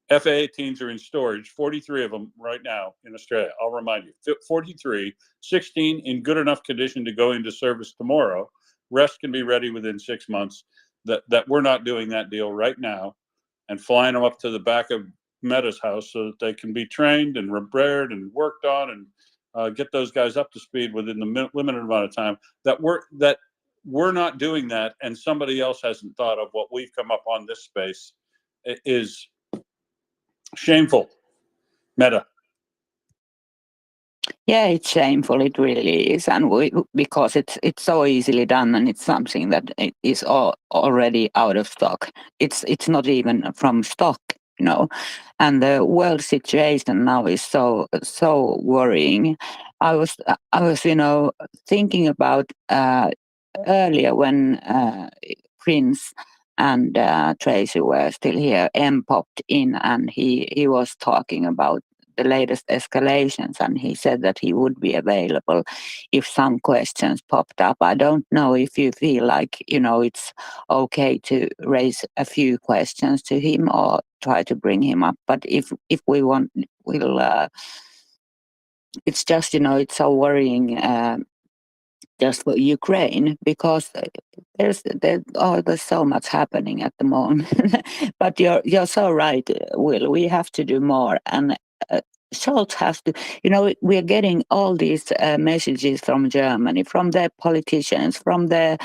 FA-18s are in storage, 43 of them right now in Australia. I'll remind you, 43, 16 in good enough condition to go into service tomorrow. Rest can be ready within 6 months. That we're not doing that deal right now and flying them up to the back of Meta's house so that they can be trained and repaired and worked on and get those guys up to speed within the limited amount of time. That we're not doing that, and somebody else hasn't thought of what we've come up on this space is shameful. Meta. Yeah, it's shameful. It really is, and because it's so easily done, and it's something that is already out of stock. It's not even from stock, you know. And the world situation now is so worrying. I was thinking about earlier when Prince and Tracy were still here. M popped in, and he was talking about the latest escalations, and he said that he would be available if some questions popped up. I don't know if you feel like it's okay to raise a few questions to him or try to bring him up, but if we want, it's just it's so worrying just for Ukraine, because there's so much happening at the moment. But you're so right, Will. We have to do more, and Scholz has to. We are getting all these messages from Germany, from their politicians, from the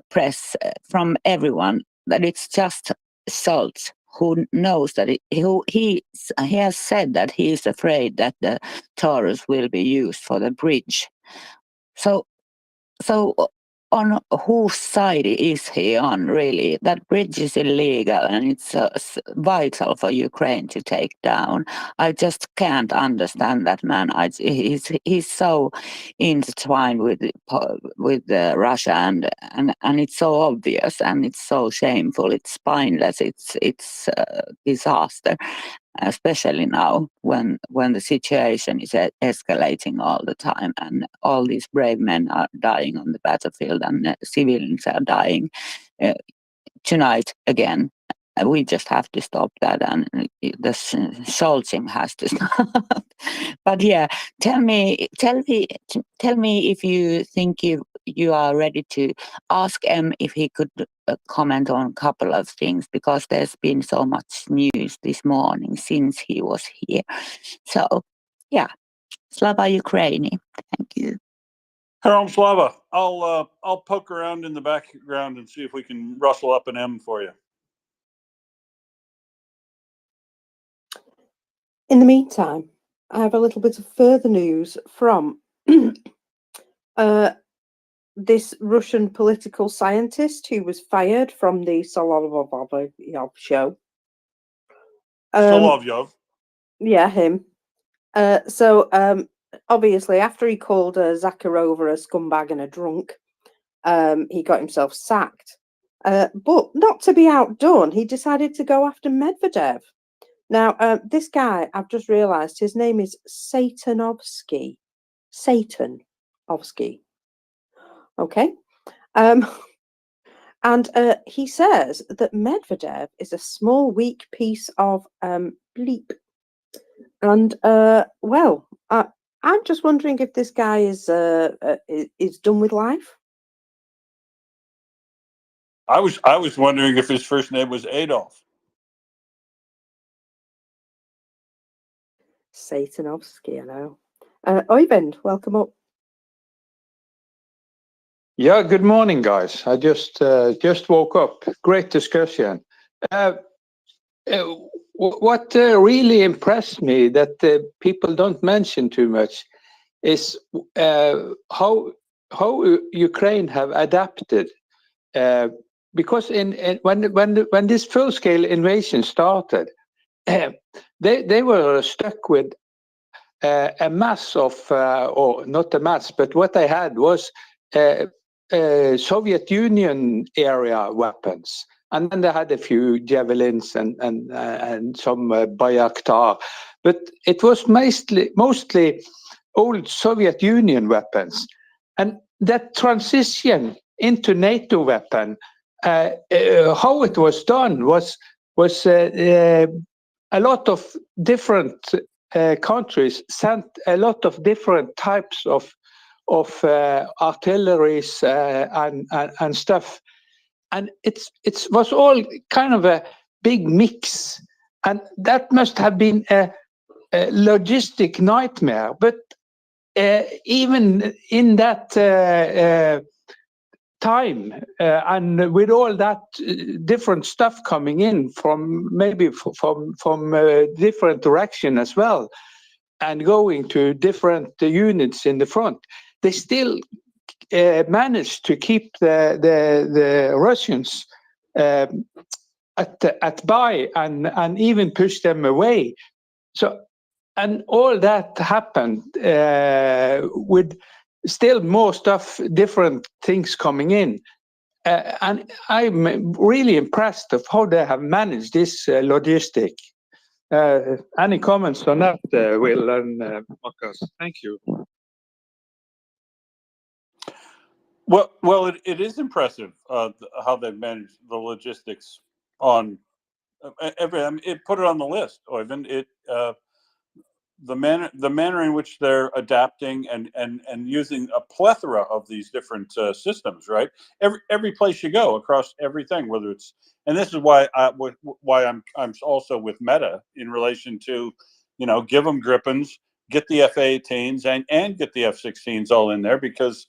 press, from everyone, that it's just Scholz who knows that he has said that he is afraid that the Taurus will be used for the bridge. So on whose side is he on, really? That bridge is illegal, and it's vital for Ukraine to take down. I just can't understand that man. He's so intertwined with Russia, and it's so obvious, and it's so shameful. It's spineless. It's disaster. Especially now when the situation is escalating all the time, and all these brave men are dying on the battlefield, and civilians are dying tonight again. We just have to stop that, and the Scholzing has to stop. But yeah, tell me if you think you are ready to ask him if he could comment on a couple of things, because there's been so much news this morning since he was here. So yeah, Slava Ukraini. Thank you. Harold Slava, I'll poke around in the background and see if we can rustle up an M for you. In the meantime, I have a little bit of further news from this Russian political scientist who was fired from the Solovyov show. Solovyov. Yeah, him. So obviously, after he called Zakharova a scumbag and a drunk, he got himself sacked. But not to be outdone, he decided to go after Medvedev. Now, this guy, I've just realised his name is Satanovsky. Satanovsky. Okay. And he says that Medvedev is a small, weak piece of bleep. And, well, I'm just wondering if this guy is done with life. I was wondering if his first name was Adolf. Satanovsky, I know. Oyvind, welcome up. Yeah, good morning, guys. I just woke up. Great discussion. what really impressed me that people don't mention too much is how Ukraine have adapted. Because when this full-scale invasion started, they were stuck with a mass of, or not a mass, but what they had was Soviet Union area weapons. And then they had a few javelins and some Bayraktar, but it was mostly old Soviet Union weapons. And that transition into NATO weapon, how it was done was a lot of different countries sent a lot of different types of artilleries and stuff. And it was all kind of a big mix, and that must have been a logistic nightmare. But even in that time, and with all that different stuff coming in from maybe from different direction as well, and going to different units in the front, they still managed to keep the Russians at bay and even push them away. So, and all that happened with still more stuff, different things coming in. And I'm really impressed of how they have managed this logistic. Any comments on that, Will and Marcus? Thank you. Well, it is impressive how they've managed the logistics on every. I mean, put it on the list, Oyvind. The manner in which they're adapting and using a plethora of these different systems, right? Every place you go across everything, whether it's, and this is why I'm also with Meta in relation to, give them Gripens, get the F-18s and get the F-16s all in there, because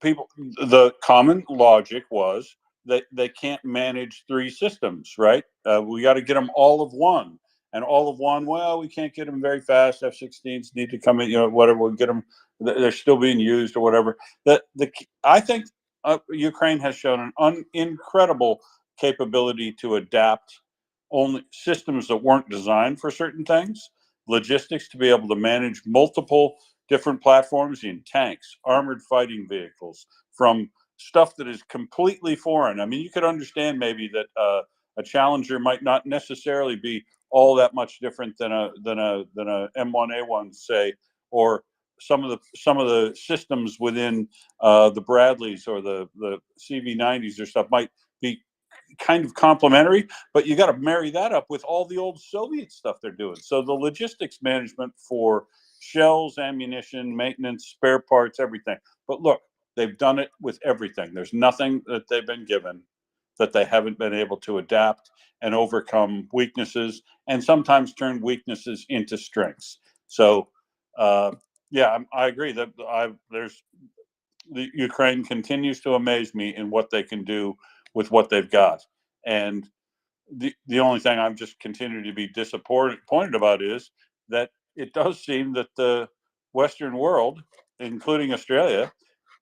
the common logic was that they can't manage three systems, right? We got to get them all of one. And all of one, well, we can't get them very fast. F-16s need to come in, whatever. We'll get them. They're still being used or whatever. I think Ukraine has shown an incredible capability to adapt only systems that weren't designed for certain things, logistics to be able to manage multiple different platforms in tanks, armored fighting vehicles, from stuff that is completely foreign. I mean, you could understand maybe that a Challenger might not necessarily be all that much different than a M1A1, say, or some of the systems within the Bradleys or the CV90s or stuff might be kind of complementary, but you got to marry that up with all the old Soviet stuff they're doing. So the logistics management for shells, ammunition, maintenance, spare parts, everything. But look, they've done it with everything. There's nothing that they've been given that they haven't been able to adapt and overcome weaknesses, and sometimes turn weaknesses into strengths. So, yeah, I agree that the Ukraine continues to amaze me in what they can do with what they've got. And the only thing I'm just continuing to be disappointed about is that it does seem that the Western world, including Australia,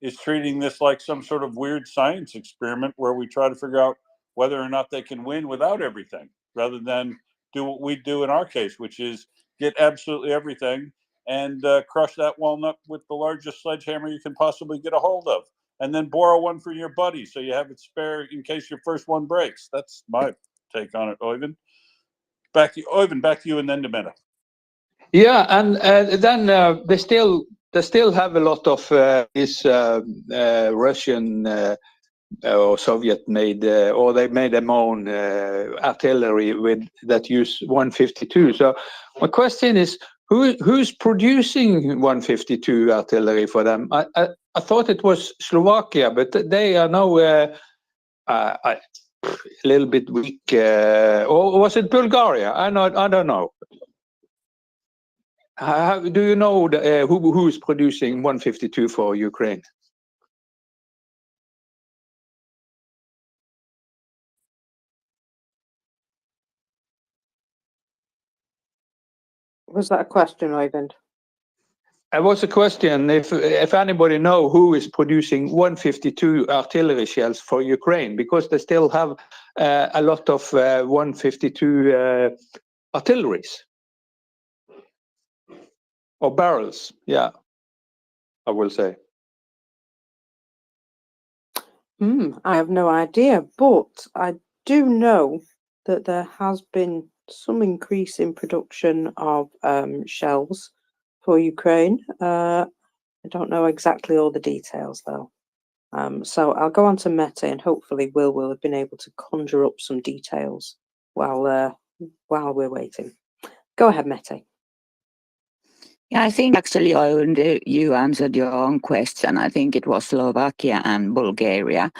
is treating this like some sort of weird science experiment where we try to figure out whether or not they can win without everything, rather than do what we do in our case, which is get absolutely everything and crush that walnut with the largest sledgehammer you can possibly get a hold of, and then borrow one from your buddy so you have it spare in case your first one breaks. That's my take on it, Oyvind. Back to you, and then to Meta. Yeah, and then they still have a lot of this Russian or Soviet made, or they made their own artillery that use 152. So my question is, who's producing 152 artillery for them? I thought it was Slovakia, but they are now a little bit weak. Or was it Bulgaria? I don't know. Do you know who's producing 152 for Ukraine? Was that a question, Oyvind? It was a question if anybody know who is producing 152 artillery shells for Ukraine, because they still have a lot of 152 artilleries or barrels. Yeah, I will say. I have no idea, but I do know that there has been some increase in production of shells for Ukraine. I don't know exactly all the details though. So I'll go on to Meta, and hopefully will have been able to conjure up some details while we're waiting. Go ahead, Meta. Yeah, I think actually, you answered your own question. I think it was Slovakia and Bulgaria.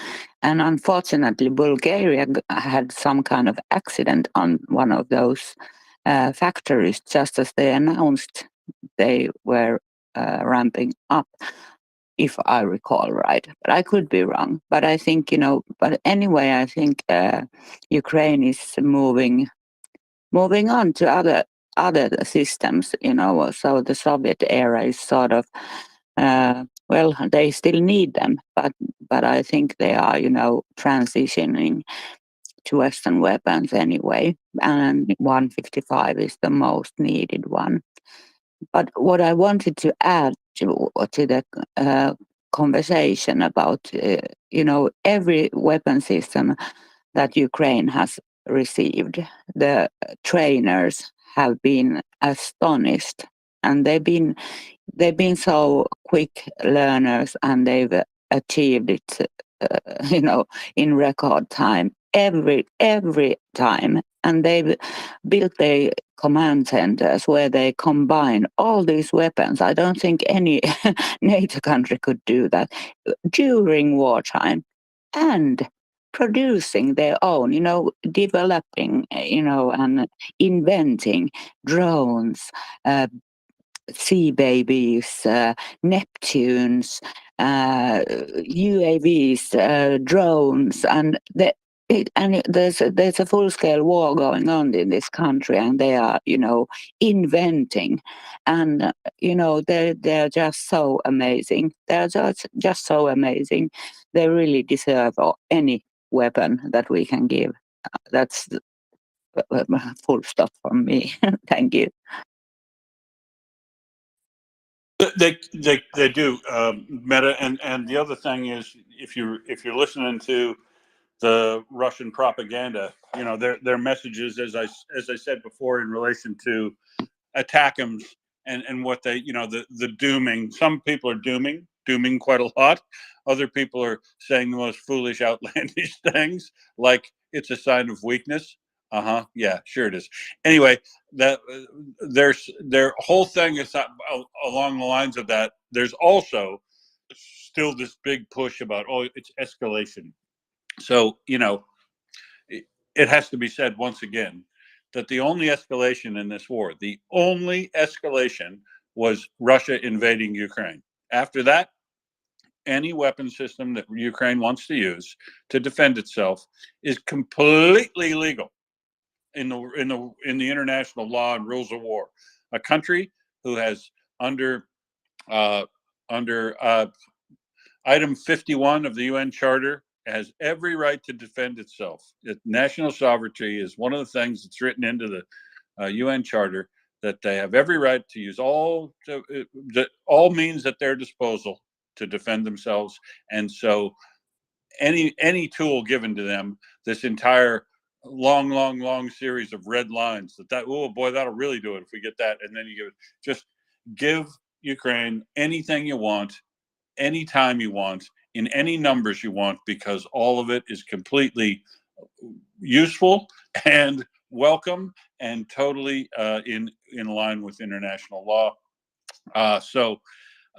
And unfortunately, Bulgaria had some kind of accident on one of those factories just as they announced they were ramping up, if I recall right. But I could be wrong. But I think, but anyway, I think Ukraine is moving on to other systems, so the Soviet era is sort of well, they still need them, but I think they are, transitioning to Western weapons anyway, and 155 is the most needed one. But what I wanted to add to the conversation about, every weapon system that Ukraine has received, the trainers have been astonished, and they've been so quick learners, and they've achieved it, in record time every time, and they've built a command centers where they combine all these weapons. I don't think any NATO country could do that during wartime, and producing their own, developing, and inventing drones, sea babies, Neptunes, UAVs, drones, and there's a full scale war going on in this country, and they are, inventing, and they're just so amazing. They're just so amazing. They really deserve any weapon that we can give. That's full stop from me. Thank you. They do, Meta, and the other thing is, if you're listening to the Russian propaganda, their messages, as I said before, in relation to ATACMS and what they, the dooming. Some people are dooming quite a lot. Other people are saying the most foolish, outlandish things, like it's a sign of weakness. Yeah, sure it is. Anyway, that their whole thing is along the lines of that. There's also still this big push about, it's escalation. So it has to be said once again that the only escalation in this war, the only escalation, was Russia invading Ukraine. After that, any weapon system that Ukraine wants to use to defend itself is completely legal in the international law and rules of war. A country who has under item 51 of the UN Charter has every right to defend itself. National sovereignty is one of the things that's written into the UN Charter, that they have every right to use all means at their disposal to defend themselves. And so any tool given to them, this entire long series of red lines, oh boy, that'll really do it if we get that. And then you give Ukraine anything you want, anytime you want, in any numbers you want, because all of it is completely useful and welcome and totally in line with international law. So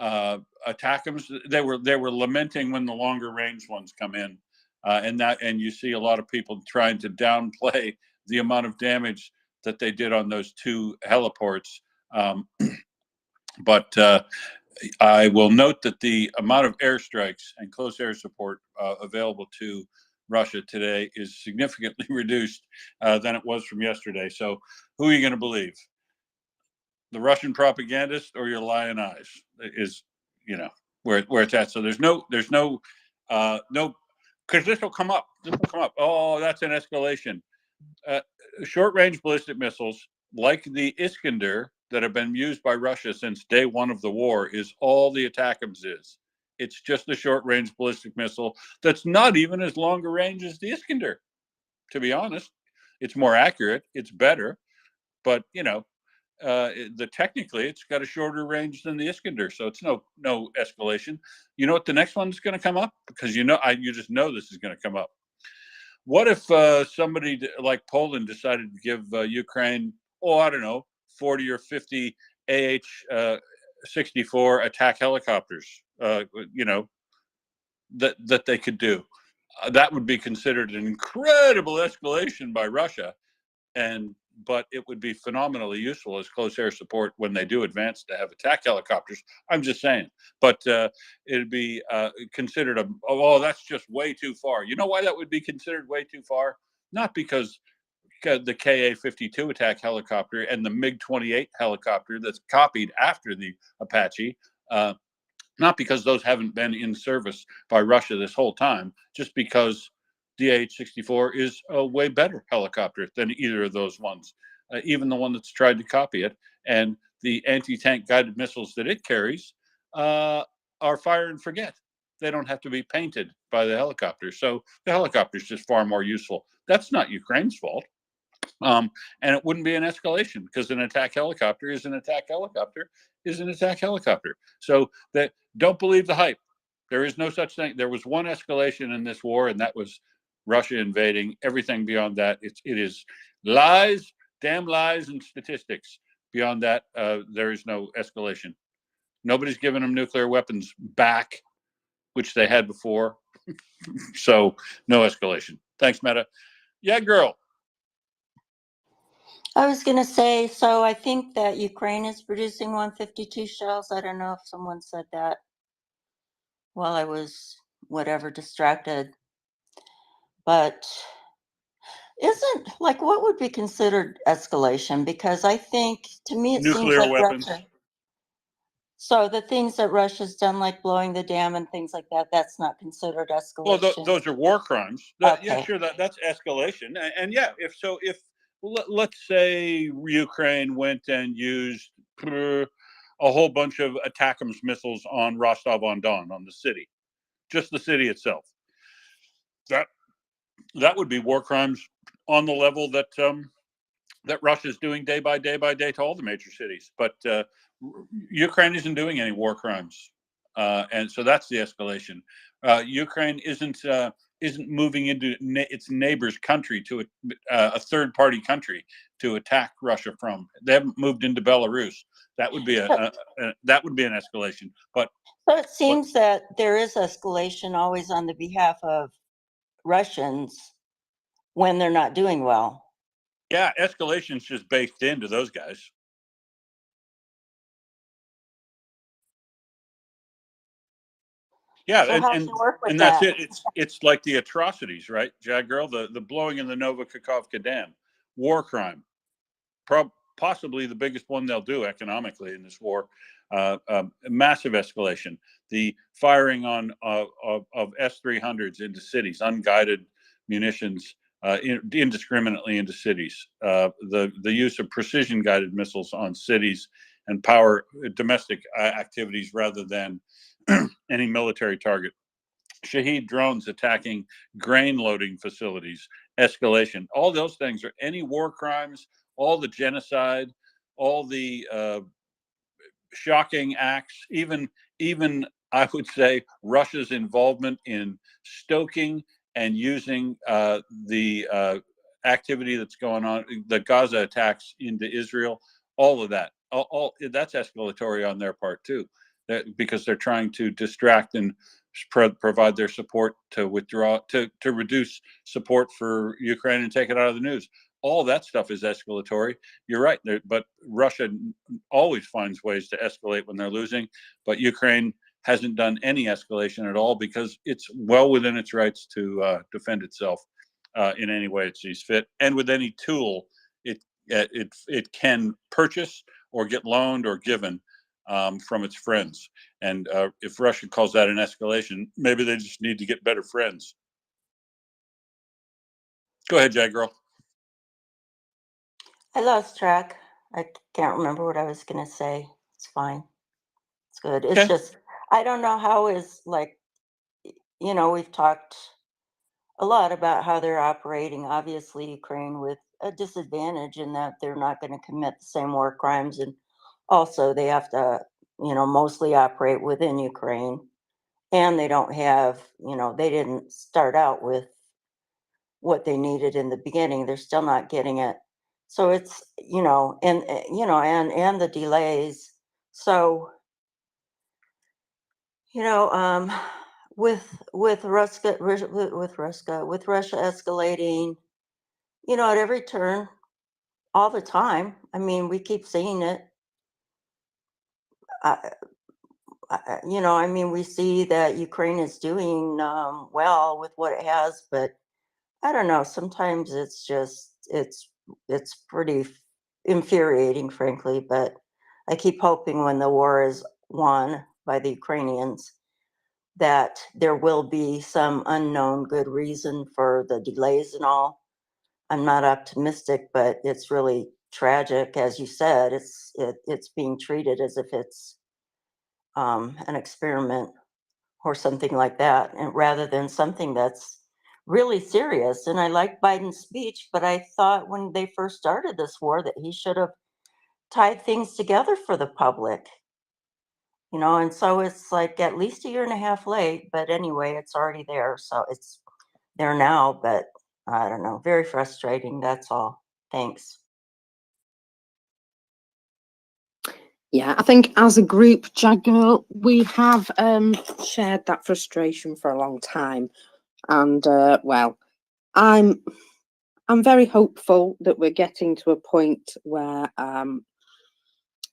ATACMS, they were lamenting when the longer range ones come in, and you see a lot of people trying to downplay the amount of damage that they did on those two heliports. But I will note that the amount of airstrikes and close air support available to Russia today is significantly reduced than it was from yesterday. So who are you going to believe? the Russian propagandist or your lying eyes is, where it's at. So there's no, because this will come up. Oh, that's an escalation. Short-range ballistic missiles like the Iskander that have been used by Russia since day one of the war is all the ATACMS is. It's just a short-range ballistic missile that's not even as long a range as the Iskander. To be honest, it's more accurate, it's better, but technically it's got a shorter range than the Iskander, so it's no escalation. You know what the next one's going to come up? Because you just know this is going to come up. What if somebody like Poland decided to give Ukraine, I don't know, 40 or 50 AH-64 attack helicopters? That they could do. That would be considered an incredible escalation by Russia, but it would be phenomenally useful as close air support when they do advance to have attack helicopters. I'm just saying, but it'd be considered that's just way too far. You know why that would be considered way too far? Not because the Ka-52 attack helicopter and the MiG-28 helicopter that's copied after the Apache, not because those haven't been in service by Russia this whole time, just because the AH-64 is a way better helicopter than either of those ones, even the one that's tried to copy it. And the anti-tank guided missiles that it carries are fire and forget. They don't have to be painted by the helicopter. So the helicopter is just far more useful. That's not Ukraine's fault. And it wouldn't be an escalation because an attack helicopter is an attack helicopter is an attack helicopter. So that don't believe the hype. There is no such thing. There was one escalation in this war, and that was Russia invading. Everything beyond that, it is lies, damn lies, and statistics. Beyond that, there is no escalation. Nobody's given them nuclear weapons back, which they had before. So no escalation. Thanks, Meta. Yeah, girl. I was going to say, so I think that Ukraine is producing 152 shells. I don't know if someone said that while I was distracted. But what would be considered escalation? Because I think, to me, it seems nuclear like weapons. Russia. So the things that Russia's done, like blowing the dam and things like that, that's not considered escalation. Well, those are war crimes. Okay. Yeah, sure, that's escalation. And yeah, if let's say Ukraine went and used a whole bunch of ATACMS missiles on Rostov-on-Don, on the city, just the city itself, that would be war crimes on the level that that Russia's doing day by day to all the major cities. But Ukraine isn't doing any war crimes, and so that's the escalation. Ukraine isn't moving into its neighbor's country to a third-party country to attack Russia from. They haven't moved into Belarus. That would be that would be an escalation. But so it seems that there is escalation always on the behalf of Russians when they're not doing well. Yeah, escalation's just baked into those guys. Yeah, So and that's it. It's like the atrocities, right, Jagirl? The blowing in the Novokakhovka Dam, war crime, possibly the biggest one they'll do economically in this war. Massive escalation. The firing of S-300s into cities, unguided munitions, indiscriminately into cities. The use of precision guided missiles on cities and power domestic activities rather than any military target. Shahed drones attacking grain loading facilities, escalation. All those things are any war crimes, all the genocide, all the shocking acts, even I would say Russia's involvement in stoking and using the activity that's going on, the Gaza attacks into Israel, all of that, all that's escalatory on their part too, because they're trying to distract and provide their support to withdraw, to reduce support for Ukraine and take it out of the news. All that stuff is escalatory. You're right, but Russia always finds ways to escalate when they're losing, but Ukraine hasn't done any escalation at all because it's well within its rights to defend itself in any way it sees fit, and with any tool it can purchase or get loaned or given from its friends. And if Russia calls that an escalation, maybe they just need to get better friends. Go ahead, Jay Girl. I lost track. I can't remember what I was going to say. It's fine. It's good. It's Okay. just, I don't know how is like, you know, we've talked a lot about how they're operating, obviously, Ukraine with a disadvantage in that they're not going to commit the same war crimes. And also, they have to, you know, mostly operate within Ukraine. And they don't have, you know, they didn't start out with what they needed in the beginning. They're still not getting it. So it's, you know, and the delays. So, you know, with Russia escalating, you know, at every turn, all the time. I mean, we keep seeing it. You know, I mean, we see that Ukraine is doing well with what it has, but I don't know. Sometimes it's just it's pretty infuriating, frankly. But I keep hoping when the war is won by the Ukrainians that there will be some unknown good reason for the delays and all. I'm not optimistic, but it's really tragic, as you said. It's being treated as if it's an experiment or something like that, and rather than something that's really serious. And I like Biden's speech, but I thought when they first started this war that he should have tied things together for the public, you know. And so it's like at least a year and a half late, but anyway, it's already there, so it's there now. But I don't know, very frustrating. That's all. Thanks. Yeah, I think as a group, Jagger, we have shared that frustration for a long time, and well, I'm very hopeful that we're getting to a point where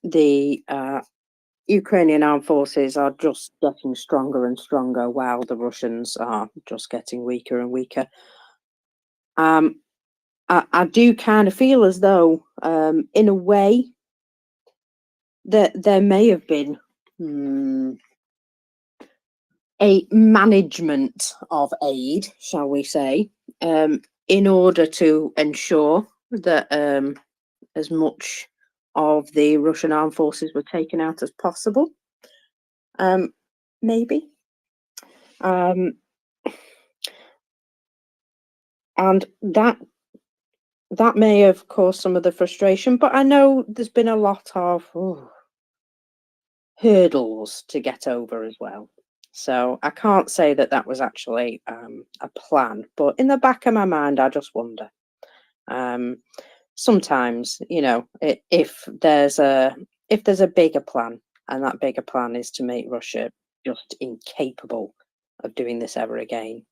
the Ukrainian armed forces are just getting stronger and stronger, while the Russians are just getting weaker and weaker. I do kind of feel as though, in a way, that there may have been a management of aid, shall we say, in order to ensure that as much of the Russian armed forces were taken out as possible. Maybe. And that may have caused some of the frustration, but I know there's been a lot of hurdles to get over as well. So I can't say that that was actually a plan, but in the back of my mind, I just wonder. Sometimes, you know, if there's a bigger plan, and that bigger plan is to make Russia just incapable of doing this ever again.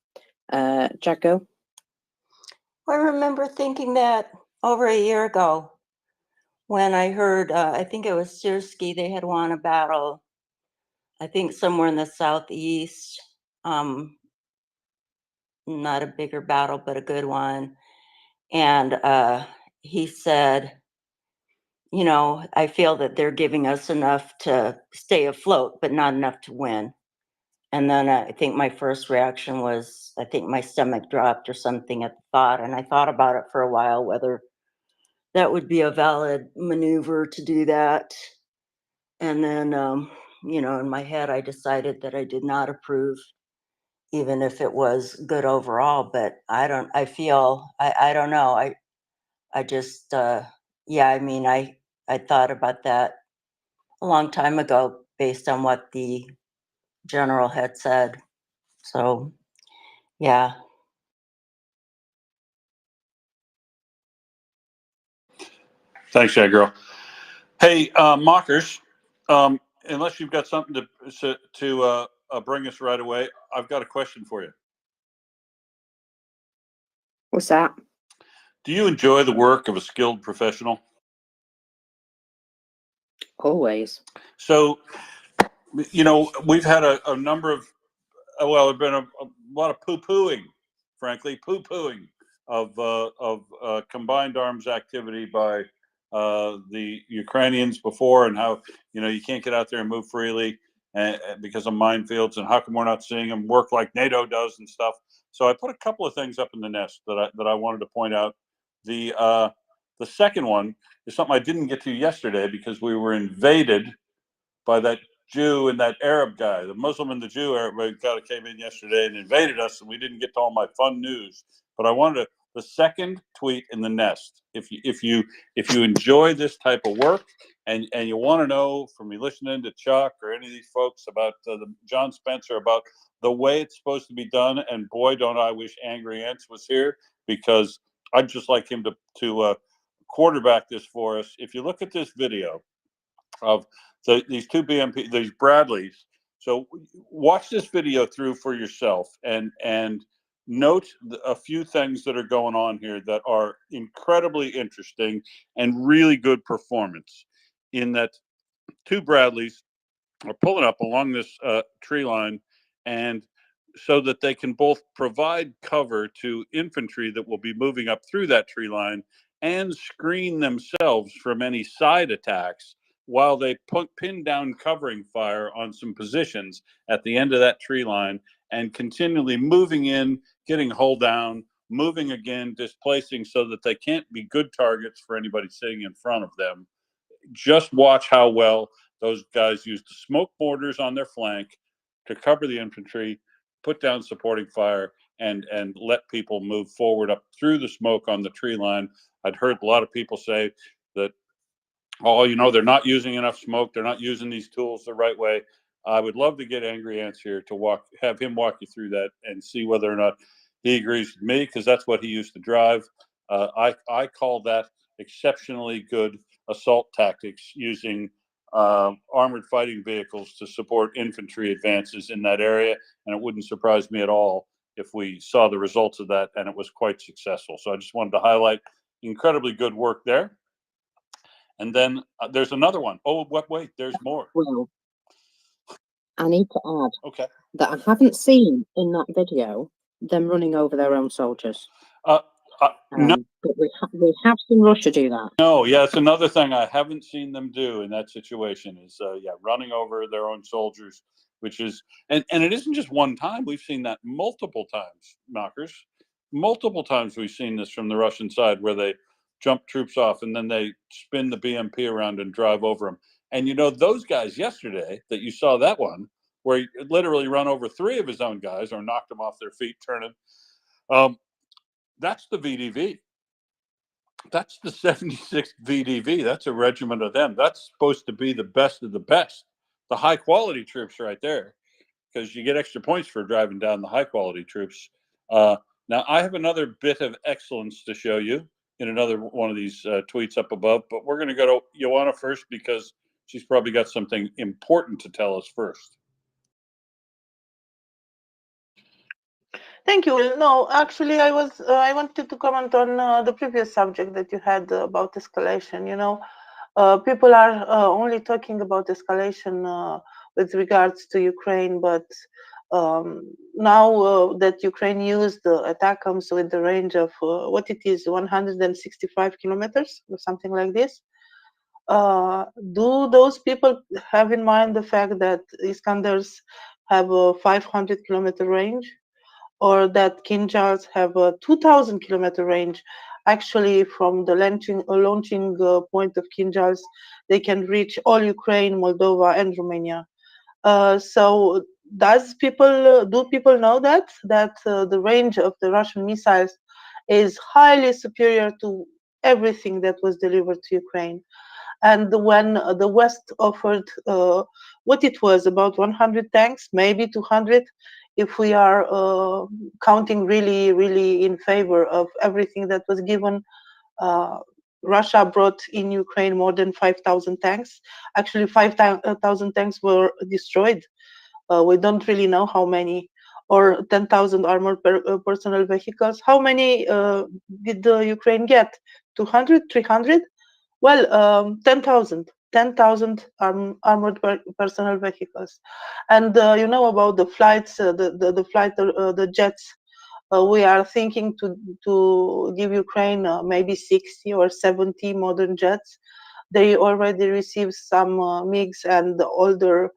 Jacko? I remember thinking that over a year ago when I heard, I think it was Siersky, they had won a battle, I think somewhere in the southeast, not a bigger battle, but a good one. And he said, you know, I feel that they're giving us enough to stay afloat, but not enough to win. And then I think my first reaction was, I think my stomach dropped or something at the thought. And I thought about it for a while, whether that would be a valid maneuver to do that. And then, you know, in my head, I decided that I did not approve, even if it was good overall. But I don't know. I just, yeah, I mean, I thought about that a long time ago based on what the general had said. So, yeah. Thanks, Jay Girl. Hey, mockers, unless you've got something to bring us right away, I've got a question for you. What's that? Do you enjoy the work of a skilled professional? Always. So, you know, we've had a number of, well, there's been a lot of poo-pooing, frankly, poo-pooing of combined arms activity by the Ukrainians before, and how you can't get out there and move freely because of minefields, and how come we're not seeing them work like NATO does and stuff. So I put a couple of things up in the nest that I wanted to point out. The second one is something I didn't get to yesterday because we were invaded by that Jew and that Arab guy. The Muslim and the Jew Arab guy came in yesterday and invaded us, and we didn't get to all my fun news. But I wanted the second tweet in the nest. If you enjoy this type of work and you want to know from me listening to Chuck or any of these folks about the John Spencer about the way it's supposed to be done, and boy, don't I wish Angry Ants was here, because I'd just like him to quarterback this for us. If you look at this video of these two BMP, these Bradleys. So watch this video through for yourself and note a few things that are going on here that are incredibly interesting and really good performance. In that, two Bradleys are pulling up along this tree line, and so that they can both provide cover to infantry that will be moving up through that tree line and screen themselves from any side attacks while they pin down covering fire on some positions at the end of that tree line, and continually moving in, getting hull down, moving again, displacing, so that they can't be good targets for anybody sitting in front of them. Just watch how well those guys use the smoke mortars on their flank to cover the infantry, put down supporting fire, and let people move forward up through the smoke on the tree line. I'd heard a lot of people say that, they're not using enough smoke, they're not using these tools the right way. I would love to get Angry Ants here to have him walk you through that and see whether or not he agrees with me, because that's what he used to drive. I call that exceptionally good assault tactics, using armored fighting vehicles to support infantry advances in that area. And it wouldn't surprise me at all if we saw the results of that and it was quite successful. So I just wanted to highlight incredibly good work there. And then there's another one. Oh, wait, there's more. Well, I need to add Okay. that I haven't seen in that video them running over their own soldiers. No. But we have seen Russia do that. No, yeah, it's another thing I haven't seen them do in that situation is, running over their own soldiers, which is, and it isn't just one time. We've seen that multiple times, Knockers. Multiple times we've seen this from the Russian side, where they jump troops off and then they spin the BMP around and drive over them. And those guys yesterday that you saw, that one where he literally run over 3 of his own guys or knocked them off their feet turning. That's the VDV. That's the 76th VDV. That's a regiment of them. That's supposed to be the best of the best. The high quality troops right there, because you get extra points for driving down the high quality troops. Now, I have another bit of excellence to show you in another one of these tweets up above, but we're going to go to Joanna first, because she's probably got something important to tell us first. Thank you. No, actually, I wanted to comment on the previous subject that you had about escalation. People are only talking about escalation with regards to Ukraine, but now that Ukraine used the ATACMS with the range of 165 kilometers or something like this, do those people have in mind the fact that Iskanders have a 500-kilometer range, or that Kinjals have a 2,000-kilometer range? Actually, from the launching point of Kinjals, they can reach all Ukraine, Moldova, and Romania. So do people know that the range of the Russian missiles is highly superior to everything that was delivered to Ukraine? And when the West offered what it was, about 100 tanks, maybe 200, if we are counting really, really in favor of everything that was given, Russia brought in Ukraine more than 5,000 tanks. Actually, 5,000 tanks were destroyed. We don't really know how many. Or 10,000 armored personnel vehicles. How many did the Ukraine get? 200, 300? Well, 10,000. 10,000 armored personnel vehicles. And about the flights, the jets We are thinking to give Ukraine maybe 60 or 70 modern jets. They already received some MiGs and older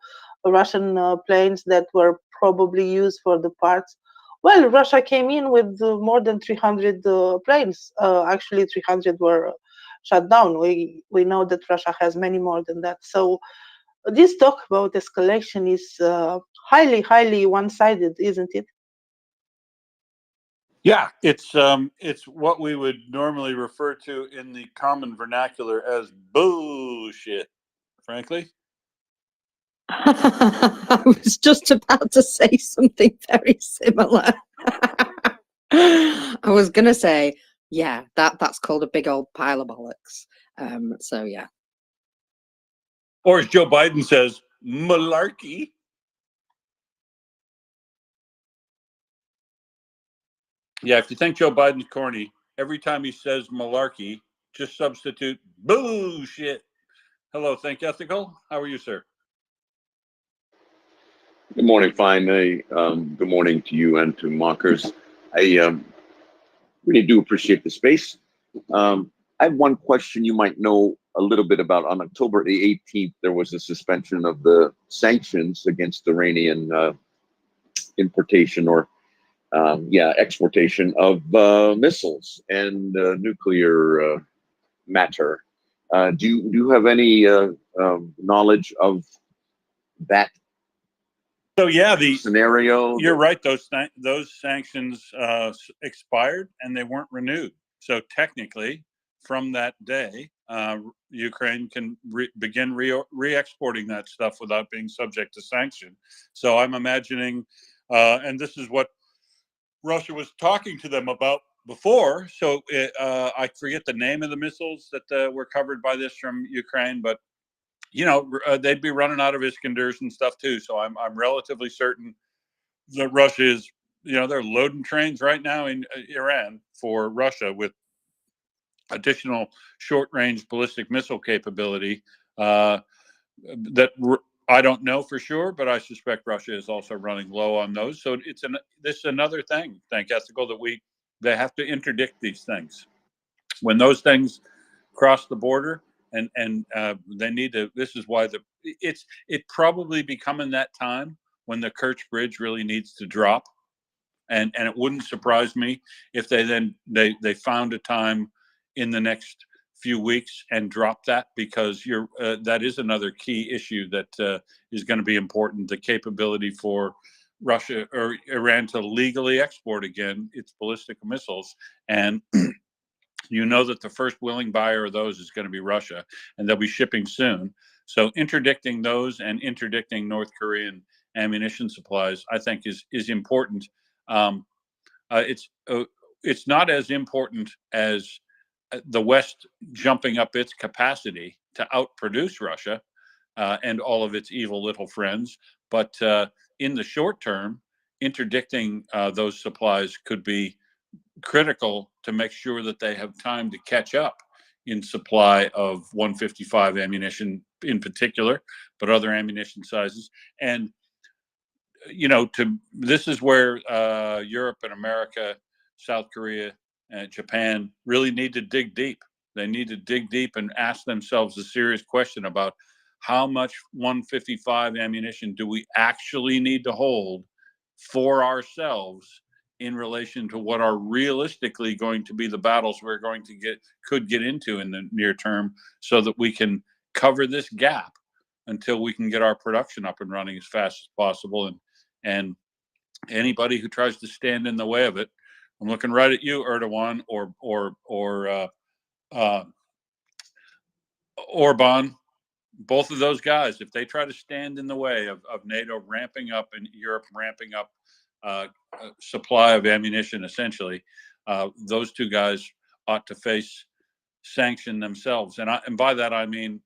Russian planes that were probably used for the parts. Well, Russia came in with more than 300 planes. Actually, 300 were shut down. We know that Russia has many more than that. So this talk about escalation is highly one-sided, isn't it? Yeah, it's what we would normally refer to in the common vernacular as bullshit, frankly. I was just about to say something very similar. I was gonna say, yeah, that's called a big old pile of bollocks. So yeah. Or as Joe Biden says, malarkey. Yeah, if you think Joe Biden's corny, every time he says malarkey, just substitute bullshit. Hello, Think Ethical. How are you, sir? Good morning, fine. Good morning to you and to mockers. I really do appreciate the space. I have one question you might know a little bit about. On October the 18th, there was a suspension of the sanctions against Iranian importation or exportation of missiles and nuclear matter. Do you have any knowledge of that? So yeah, the scenario. You're right. Those sanctions expired and they weren't renewed. So technically, from that day, Ukraine can begin re-exporting that stuff without being subject to sanction. So I'm imagining, and this is what Russia was talking to them about before. So I forget the name of the missiles that were covered by this from Ukraine, but they'd be running out of Iskanders and stuff too. So I'm relatively certain that Russia is, they're loading trains right now in Iran for Russia with additional short-range ballistic missile capability that I don't know for sure, but I suspect Russia is also running low on those. So this is another thing, Thank Ethical, that they have to interdict these things. When those things cross the border, and they need to. This is why it probably becoming that time when the Kerch Bridge really needs to drop, and it wouldn't surprise me if they found a time in the next few weeks and drop that, because that is another key issue that is going to be important. The capability for Russia or Iran to legally export again its ballistic missiles, and that the first willing buyer of those is going to be Russia, and they'll be shipping soon. So interdicting those and interdicting North Korean ammunition supplies, I think, is important. It's not as important as the West jumping up its capacity to outproduce Russia and all of its evil little friends, but in the short term, interdicting those supplies could be critical to make sure that they have time to catch up in supply of 155 ammunition in particular, but other ammunition sizes. And this is where Europe and America, South Korea, and Japan really need to dig deep. They need to dig deep and ask themselves a serious question about how much 155 ammunition do we actually need to hold for ourselves in relation to what are realistically going to be the battles we're going to could get into in the near term, so that we can cover this gap until we can get our production up and running as fast as possible. And anybody who tries to stand in the way of it, I'm looking right at you, Erdogan, or Orban. Both of those guys, if they try to stand in the way of NATO ramping up and Europe ramping up supply of ammunition, essentially, those two guys ought to face sanction themselves. And by that I mean,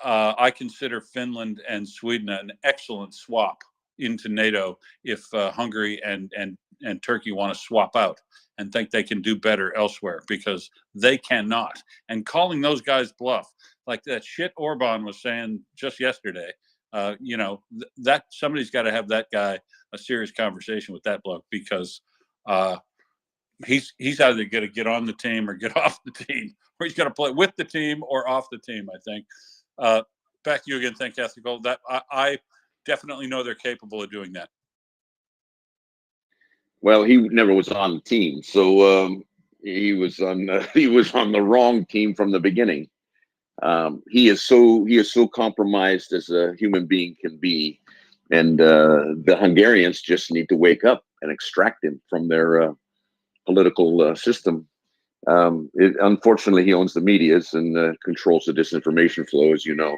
I consider Finland and Sweden an excellent swap into NATO if Hungary and Turkey want to swap out and think they can do better elsewhere, because they cannot. And calling those guys bluff, like that shit Orban was saying just yesterday, that somebody's got to have that guy a serious conversation with that bloke, because he's either going to get on the team or get off the team, or he's going to play with the team or off the team, I think. Back to you again. Thank you, Ethical. That I definitely know they're capable of doing that. Well, he never was on the team, so he was on the wrong team from the beginning. He is so compromised as a human being can be, and the Hungarians just need to wake up and extract him from their political system. Unfortunately, he owns the medias and controls the disinformation flow, as you know.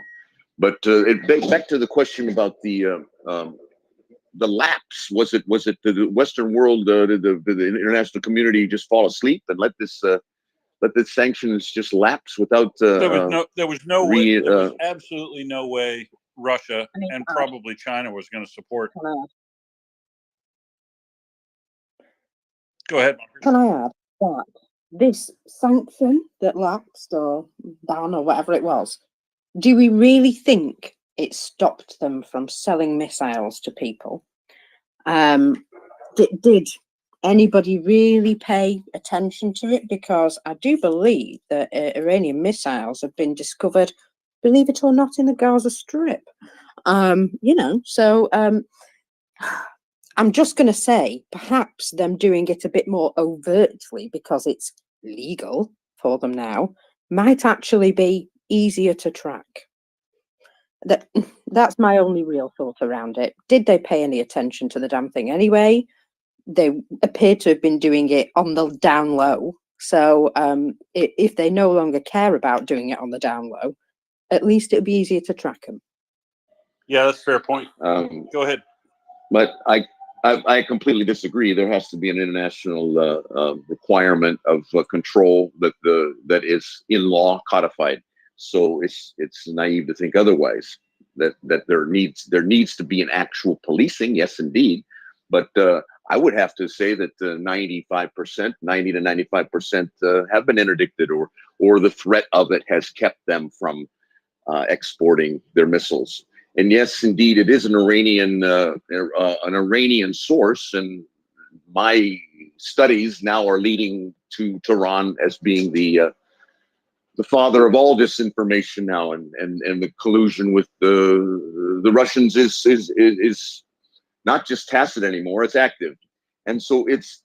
But back to the question about the lapse. Was it the Western world, the international community just fall asleep and let the sanctions just lapse without there was no way, there was absolutely no way Russia and probably China was going to support. Go ahead, Margaret. Can I add that this sanction that lapsed or ban or whatever it was, do we really think it stopped them from selling missiles to people? Did anybody really pay attention to it? Because I do believe that Iranian missiles have been discovered, believe it or not, in the Gaza Strip. So I'm just going to say, perhaps them doing it a bit more overtly because it's legal for them now might actually be easier to track. That's my only real thought around it. Did they pay any attention to the damn thing anyway? They appear to have been doing it on the down low. So if they no longer care about doing it on the down low, at least it'd be easier to track them. Yeah, that's a fair point. Go ahead. But I completely disagree. There has to be an international requirement of control that is in law codified. So it's naive to think otherwise. That there needs to be an actual policing. Yes, indeed. But I would have to say that 90 to 95% have been interdicted, or the threat of it has kept them from exporting their missiles. And yes, indeed, it is an Iranian source, and my studies now are leading to Tehran as being the father of all disinformation now, and the collusion with the Russians is not just tacit anymore; it's active. And so it's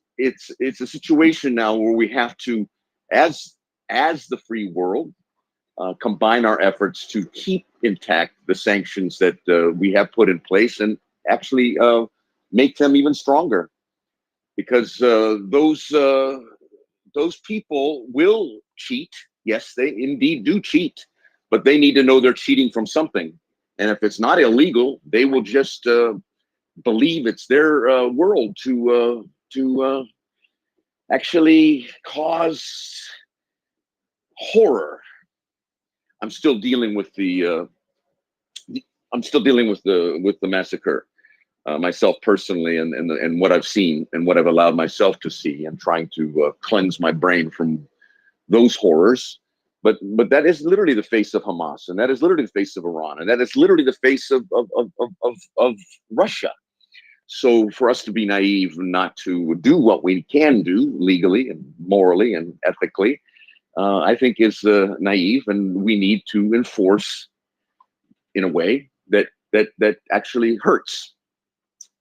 a situation now where we have to, as the free world, combine our efforts to keep intact the sanctions that we have put in place, and actually make them even stronger, because those people will cheat. Yes, they indeed do cheat, but they need to know they're cheating from something. And if it's not illegal, they will just believe it's their world to actually cause horror. I'm still dealing with the massacre myself personally, and what I've seen and what I've allowed myself to see, and trying to cleanse my brain from those horrors. But that is literally the face of Hamas, and that is literally the face of Iran, and that is literally the face of Russia. So for us to be naive and not to do what we can do legally and morally and ethically, I think is naive, and we need to enforce in a way that actually hurts.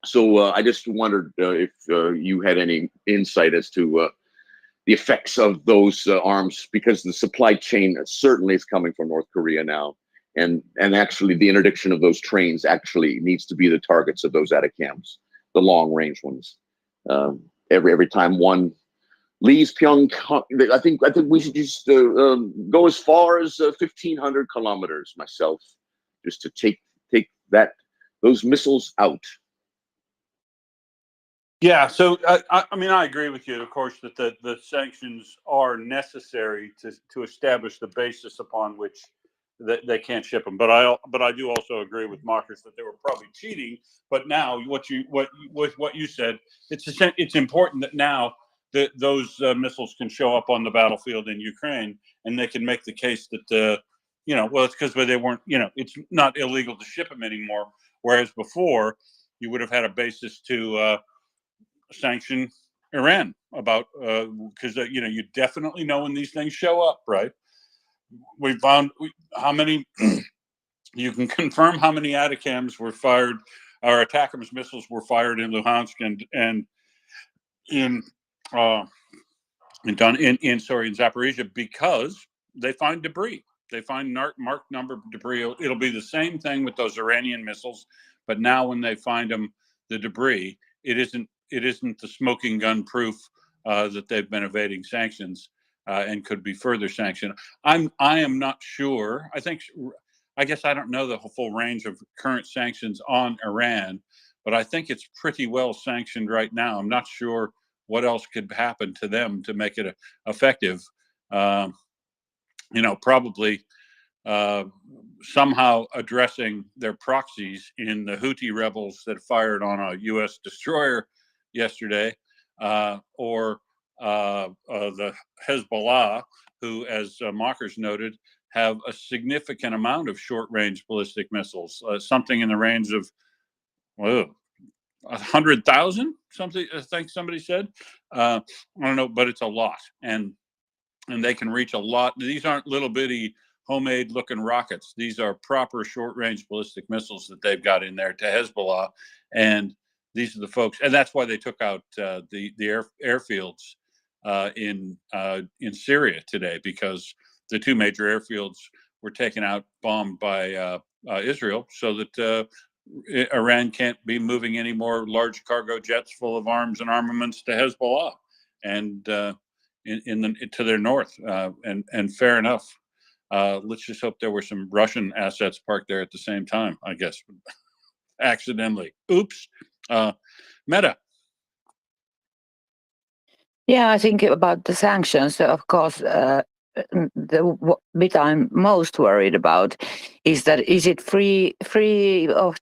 So I just wondered if you had any insight as to the effects of those arms, because the supply chain certainly is coming from North Korea now, and actually the interdiction of those trains actually needs to be the targets of those ATACMS, the long range ones. Every time one leaves Pyongyang, I think we should just go as far as 1,500 kilometers myself, just to take those missiles out. Yeah, so I mean, I agree with you, of course, that the sanctions are necessary to establish the basis upon which they can't ship them. But I do also agree with Marcus that they were probably cheating. But now, what you said, it's important that now those missiles can show up on the battlefield in Ukraine, and they can make the case that well, it's because they weren't, it's not illegal to ship them anymore. Whereas before, you would have had a basis to sanction Iran about, because you definitely know when these things show up, right? We found how many. You can confirm how many ATACMS were fired, or ATACMS missiles were fired in Luhansk and in Zaporizhia, because they find debris. They find marked number debris. It'll be the same thing with those Iranian missiles, but now when they find them, the debris, it isn't the smoking gun proof that they've been evading sanctions and could be further sanctioned. I am not sure. I guess I don't know the full range of current sanctions on Iran, but I think it's pretty well sanctioned right now. I'm not sure what else could happen to them to make it effective. Probably somehow addressing their proxies in the Houthi rebels that fired on a U.S. destroyer yesterday, or the Hezbollah, who, as Mockers noted, have a significant amount of short-range ballistic missiles, something in the range of 100,000, something I think somebody said. I don't know, but it's a lot, and they can reach a lot. These aren't little bitty homemade looking rockets. These are proper short-range ballistic missiles that they've got in there to Hezbollah, and these are the folks, and that's why they took out the airfields in Syria today, because the two major airfields were taken out, bombed by Israel, so that Iran can't be moving any more large cargo jets full of arms and armaments to Hezbollah and to their north. And fair enough. Let's just hope there were some Russian assets parked there at the same time, I guess, accidentally. Oops. Meta. Yeah, I think about the sanctions, of course, the bit I'm most worried about is that is it free of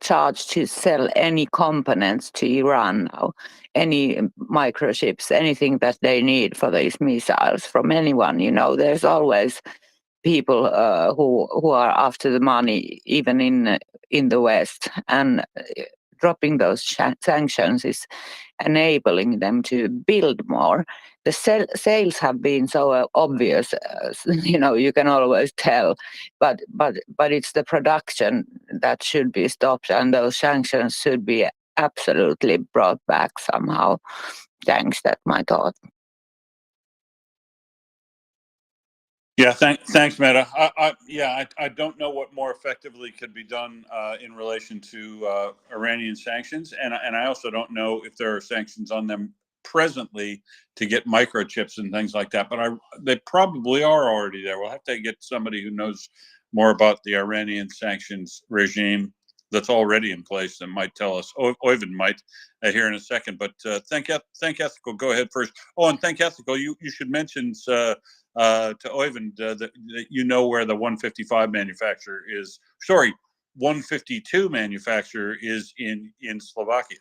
charge to sell any components to Iran now, any microchips, anything that they need for these missiles from anyone. There's always people who are after the money, even in the West, and dropping those sanctions is enabling them to build more. The sales have been so obvious, you can always tell, but it's the production that should be stopped, and those sanctions should be absolutely brought back somehow. Thanks, that's my thought. Yeah, thanks, Meta. I don't know what more effectively could be done in relation to Iranian sanctions, and I also don't know if there are sanctions on them presently to get microchips and things like that. But they probably are already there. We'll have to get somebody who knows more about the Iranian sanctions regime that's already in place and might tell us. Oyvind might here in a second. But Think Ethical, go ahead first. Oh, and Think Ethical, you should mention to Oyvind that you know where the 155 manufacturer is. Sorry, 152 manufacturer is in Slovakia,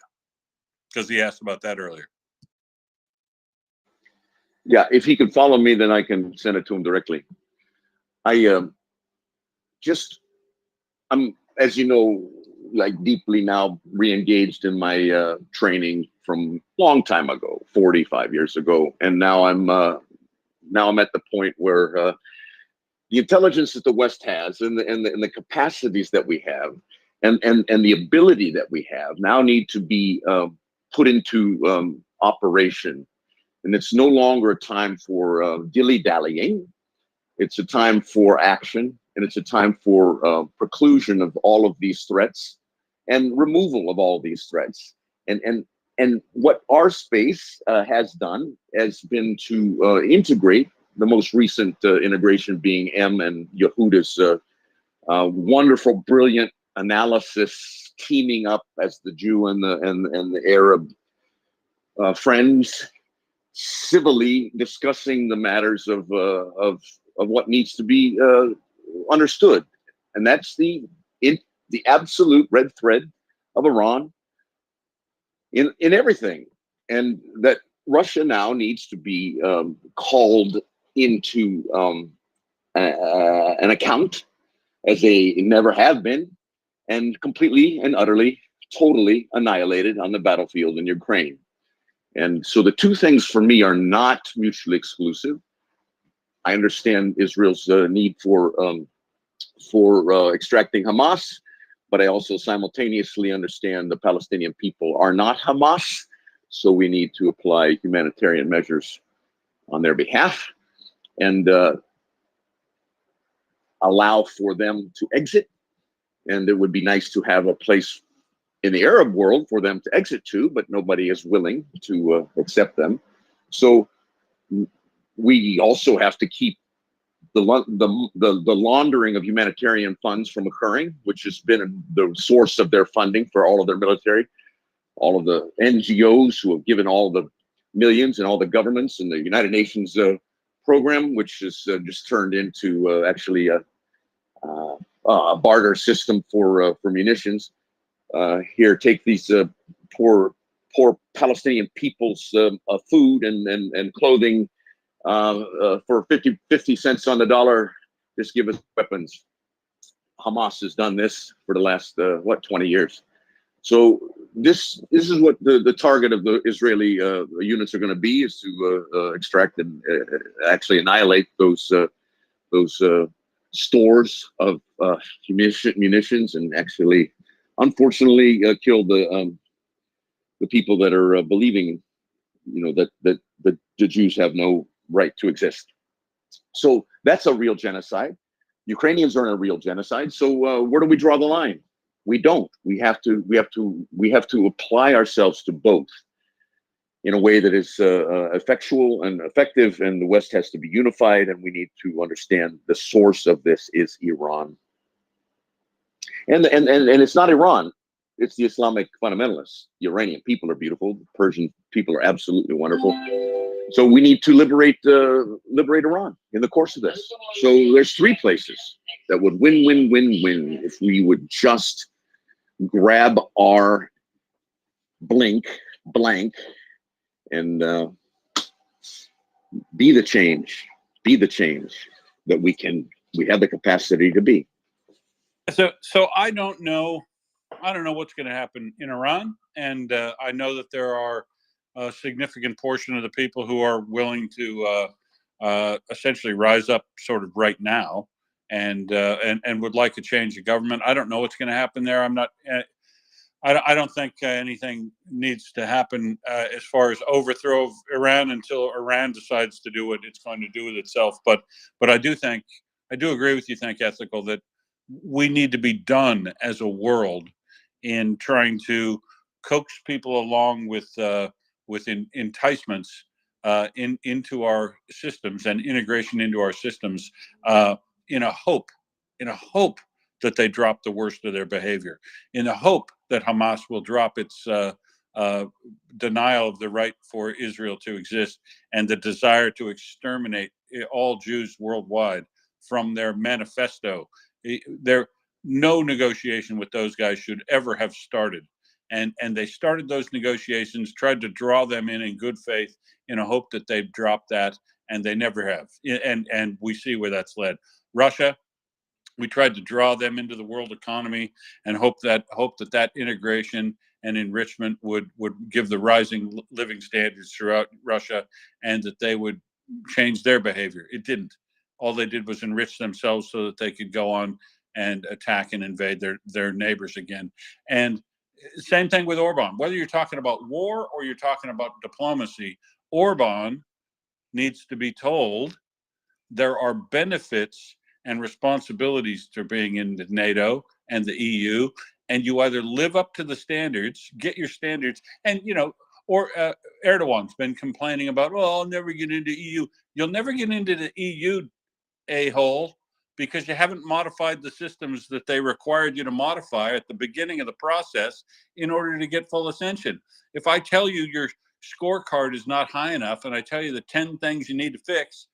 because he asked about that earlier. Yeah, if he can follow me, then I can send it to him directly. I'm, as you know, like deeply now re-engaged in my training from long time ago, 45 years ago, and now I'm at the point where the intelligence that the West has and the capacities that we have and the ability that we have now need to be put into operation. And it's no longer a time for dilly-dallying. It's a time for action, and it's a time for preclusion of all of these threats and removal of all these threats. And what our space has done has been to integrate, the most recent integration being and Yehuda's wonderful, brilliant analysis, teaming up as the Jew and the Arab friends, civilly discussing the matters of what needs to be understood, and that's the absolute red thread of Iran in everything, and that Russia now needs to be called into an account, as they never have been, and completely and utterly totally annihilated on the battlefield in Ukraine. And so the two things for me are not mutually exclusive. I understand Israel's need for extracting Hamas, but I also simultaneously understand the Palestinian people are not Hamas, so we need to apply humanitarian measures on their behalf and allow for them to exit. And it would be nice to have a place in the Arab world for them to exit to, but nobody is willing to accept them. So we also have to keep the laundering of humanitarian funds from occurring, which has been the source of their funding for all of their military, all of the NGOs who have given all the millions, and all the governments and the United Nations program, which has just turned into actually a barter system for munitions. Here, take these poor Palestinian people's food and clothing for 50 cents on the dollar. Just give us weapons. Hamas has done this for the last 20 years. So this is what the target of the Israeli units are going to be, is to extract and actually annihilate those stores of munitions, and actually, unfortunately, kill the people that are believing, that the Jews have no right to exist. So that's a real genocide. Ukrainians are in a real genocide. So where do we draw the line? We don't. We have to apply ourselves to both in a way that is effectual and effective, and the West has to be unified, and we need to understand the source of this is Iran. And it's not Iran, it's the Islamic fundamentalists. The Iranian people are beautiful, the Persian people are absolutely wonderful. So we need to liberate Iran in the course of this. So there's three places that would win if we would just grab our blank and be the change that we have the capacity to be. So I don't know what's going to happen in Iran, and I know that there are a significant portion of the people who are willing to essentially rise up sort of right now and would like a change of government. I don't know what's going to happen there. I don't think anything needs to happen as far as overthrow of Iran until Iran decides to do what it's going to do with itself. But I do agree with you, Think Ethical, that we need to be done as a world in trying to coax people along with enticements into our systems and integration into our systems in a hope that they drop the worst of their behavior, in the hope that Hamas will drop its denial of the right for Israel to exist and the desire to exterminate all Jews worldwide from their manifesto. No negotiation with those guys should ever have started. And they started those negotiations, tried to draw them in good faith, in a hope that they'd drop that, and they never have. And we see where that's led. Russia, we tried to draw them into the world economy and hope that integration and enrichment would give the rising living standards throughout Russia, and that they would change their behavior. It didn't. All they did was enrich themselves so that they could go on and attack and invade their neighbors again. And same thing with Orban. Whether you're talking about war or you're talking about diplomacy, Orban needs to be told there are benefits and responsibilities to being in the NATO and the EU, and you either live up to the standards, get your standards, and or Erdogan's been complaining about, well, I'll never get into EU. You'll never get into the EU, a-hole, because you haven't modified the systems that they required you to modify at the beginning of the process in order to get full ascension. If I tell you your scorecard is not high enough, and I tell you the 10 things you need to fix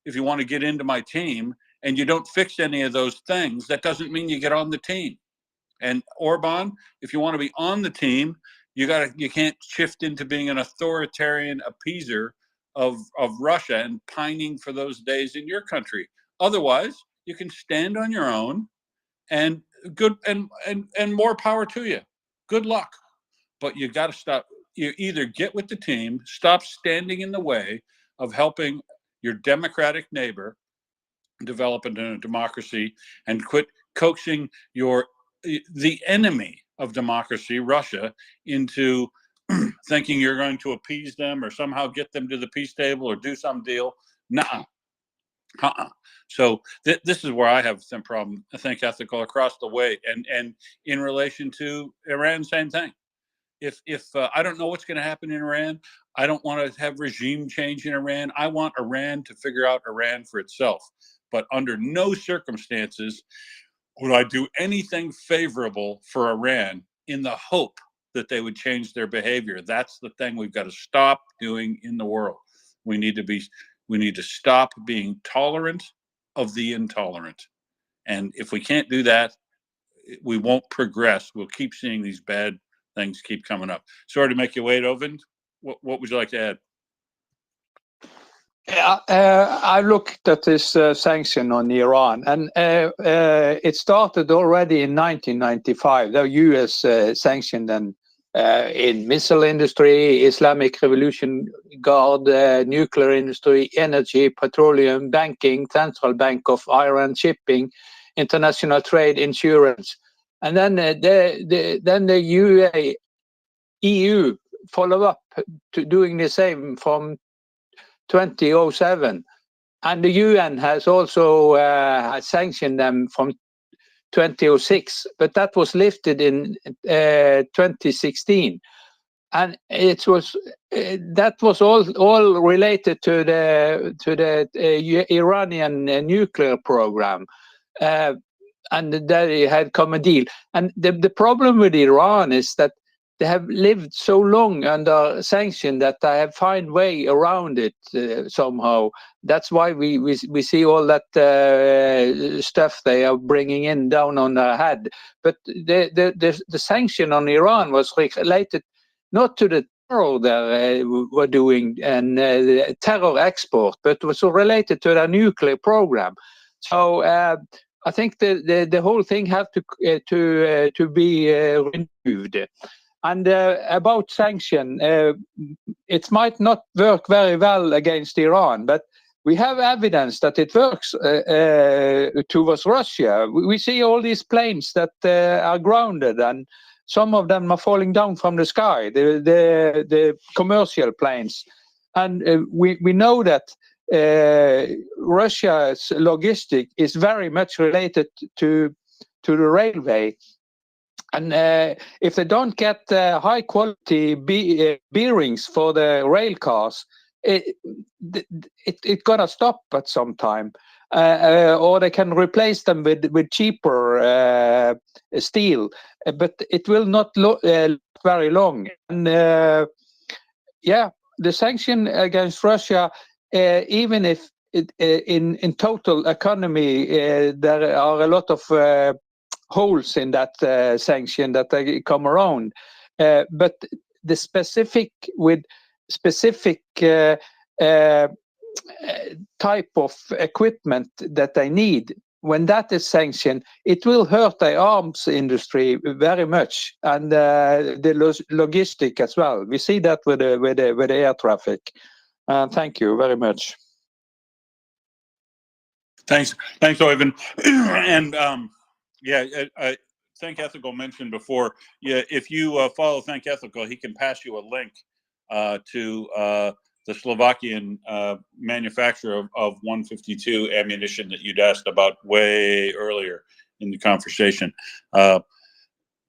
if you want to get into my team, and you don't fix any of those things, that doesn't mean you get on the team. And Orban, if you want to be on the team, you can't shift into being an authoritarian appeaser of Russia and pining for those days in your country. Otherwise, you can stand on your own, and good and more power to you. good luck. But you got to stop. You either get with the team, stop standing in the way of helping your democratic neighbor develop into a democracy, and quit coaxing the enemy of democracy, Russia, into thinking you're going to appease them or somehow get them to the peace table or do some deal. Nuh-uh. So this is where I have some problem. I think ethical across the way, and in relation to Iran, same thing. If I don't know what's going to happen in Iran, I don't want to have regime change in Iran. I want Iran to figure out Iran for itself. But under no circumstances would I do anything favorable for Iran in the hope that they would change their behavior. That's the thing we've got to stop doing in the world. We need to stop being tolerant of the intolerant. And if we can't do that, we won't progress. We'll keep seeing these bad things keep coming up. Sorry to make you wait, Ovind. What would you like to add? Yeah, I looked at this sanction on Iran, and it started already in 1995. The U.S. sanctioned them in missile industry, Islamic Revolution Guard, nuclear industry, energy, petroleum, banking, Central Bank of Iran, shipping, international trade, insurance, and then the EU follow up to doing the same from 2007, and the UN has also sanctioned them from 2006, but that was lifted in 2016, and it was that was all related to the Iranian nuclear program, and they had come a deal. And the problem with Iran is that they have lived so long under sanction that they have found way around it somehow. That's why we see all that stuff they are bringing in down on their head. But the sanction on Iran was related not to the terror they were doing and the terror export, but was related to their nuclear program. So I think the whole thing have to be renewed. And about sanction, it might not work very well against Iran, but we have evidence that it works towards Russia. We see all these planes that are grounded, and some of them are falling down from the sky, the commercial planes. And we know that Russia's logistic is very much related to the railway. And if they don't get high quality bearings for the rail cars, it gonna stop at some time, or they can replace them with cheaper steel, but it will not last very long. And yeah, the sanction against Russia, even if in total economy there are a lot of holes in that sanction that they come around, but the specific type of equipment that they need, when that is sanctioned, it will hurt the arms industry very much, and the logistic as well. We see that with the air traffic. Thank you very much. Thanks, Oyvind. And yeah, I Think Ethical mentioned before. Yeah, if you follow Think Ethical, he can pass you a link to the Slovakian manufacturer of 152 ammunition that you'd asked about way earlier in the conversation.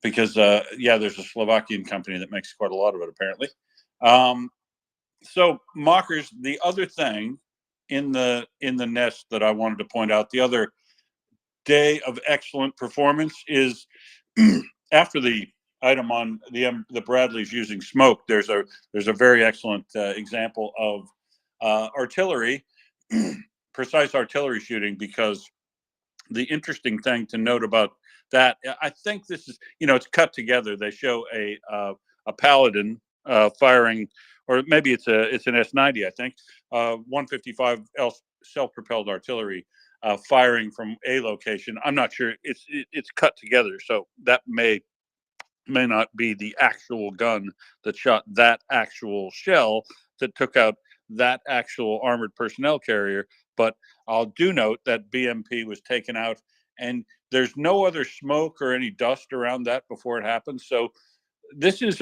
Because yeah, there's a Slovakian company that makes quite a lot of it, apparently. So, mockers, the other thing in the nest that I wanted to point out, the other day of excellent performance is after the item on the Bradleys using smoke. There's a very excellent example of artillery, precise artillery shooting, because the interesting thing to note about that, I think this is, it's cut together. They show a Paladin firing, or maybe it's an S90, I think, 155 self-propelled artillery firing from a location. I'm not sure. It's cut together, so that may may not be the actual gun that shot that actual shell that took out that actual armored personnel carrier. But I'll do note that BMP was taken out, and there's no other smoke or any dust around that before it happened. So this is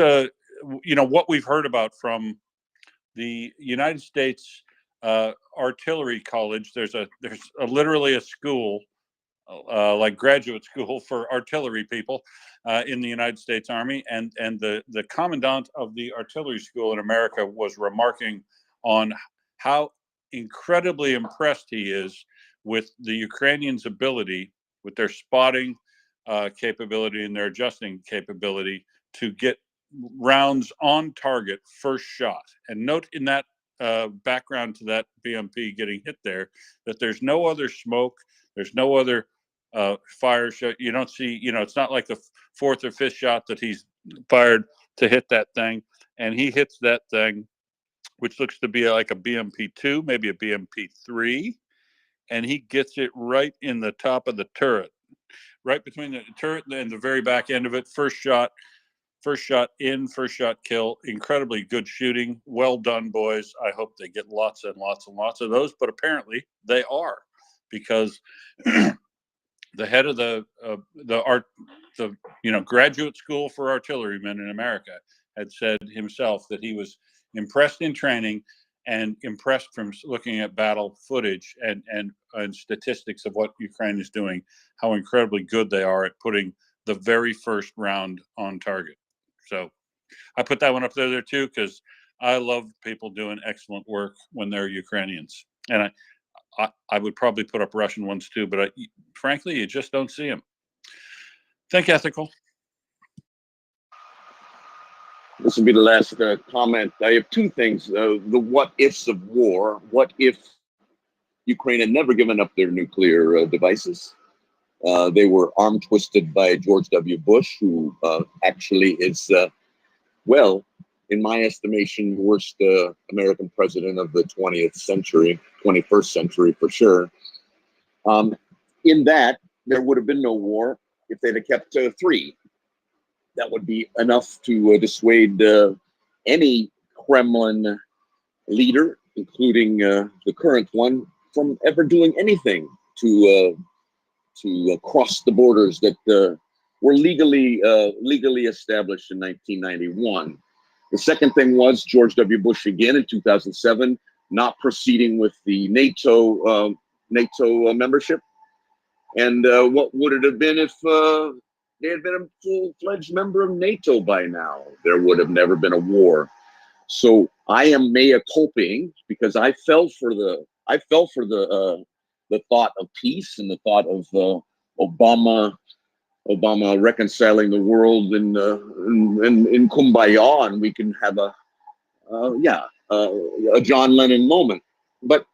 what we've heard about from the United States Artillery College. There's literally a school, like graduate school for artillery people in the United States Army, and the commandant of the artillery school in America was remarking on how incredibly impressed he is with the Ukrainians' ability, with their spotting capability and their adjusting capability to get rounds on target first shot. And note in that background to that BMP getting hit there that there's no other smoke, there's no other fire shot. You don't see, it's not like the fourth or fifth shot that he's fired to hit that thing, and he hits that thing, which looks to be like a BMP-2, maybe a BMP-3, and he gets it right in the top of the turret, right between the turret and the very back end of it. First shot in, first shot kill. Incredibly good shooting. Well done, boys. I hope they get lots and lots and lots of those, but apparently they are, because the head of the graduate school for artillerymen in America had said himself that he was impressed in training and impressed from looking at battle footage and statistics of what Ukraine is doing, how incredibly good they are at putting the very first round on target. So I put that one up there too, because I love people doing excellent work when they're Ukrainians. And I would probably put up Russian ones too, but frankly, you just don't see them. Think ethical. This will be the last comment. I have two things. The what ifs of war. What if Ukraine had never given up their nuclear devices? They were arm twisted by George W. Bush, who actually is, well, in my estimation, worst American president of the 20th century, 21st century for sure. In that, there would have been no war if they'd have kept three. That would be enough to dissuade any Kremlin leader, including the current one, from ever doing anything to cross the borders that were legally established in 1991. The second thing was George W. Bush again in 2007 not proceeding with the NATO membership. And what would it have been if they had been a full-fledged member of NATO by now? There would have never been a war. So I am mea culpaing, because I fell for the thought of peace and the thought of Obama reconciling the world in kumbaya, and we can have a John Lennon moment. But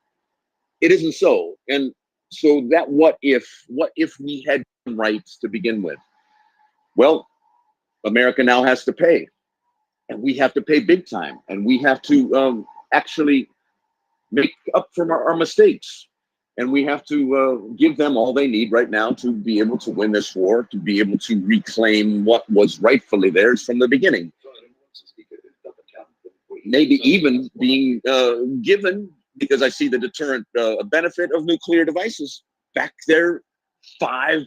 it isn't so. And so that what if we had rights to begin with? Well, America now has to pay, and we have to pay big time, and we have to actually make up for our mistakes, and we have to give them all they need right now to be able to win this war, to be able to reclaim what was rightfully theirs from the beginning. Maybe even being given, because I see the deterrent benefit of nuclear devices, back their 5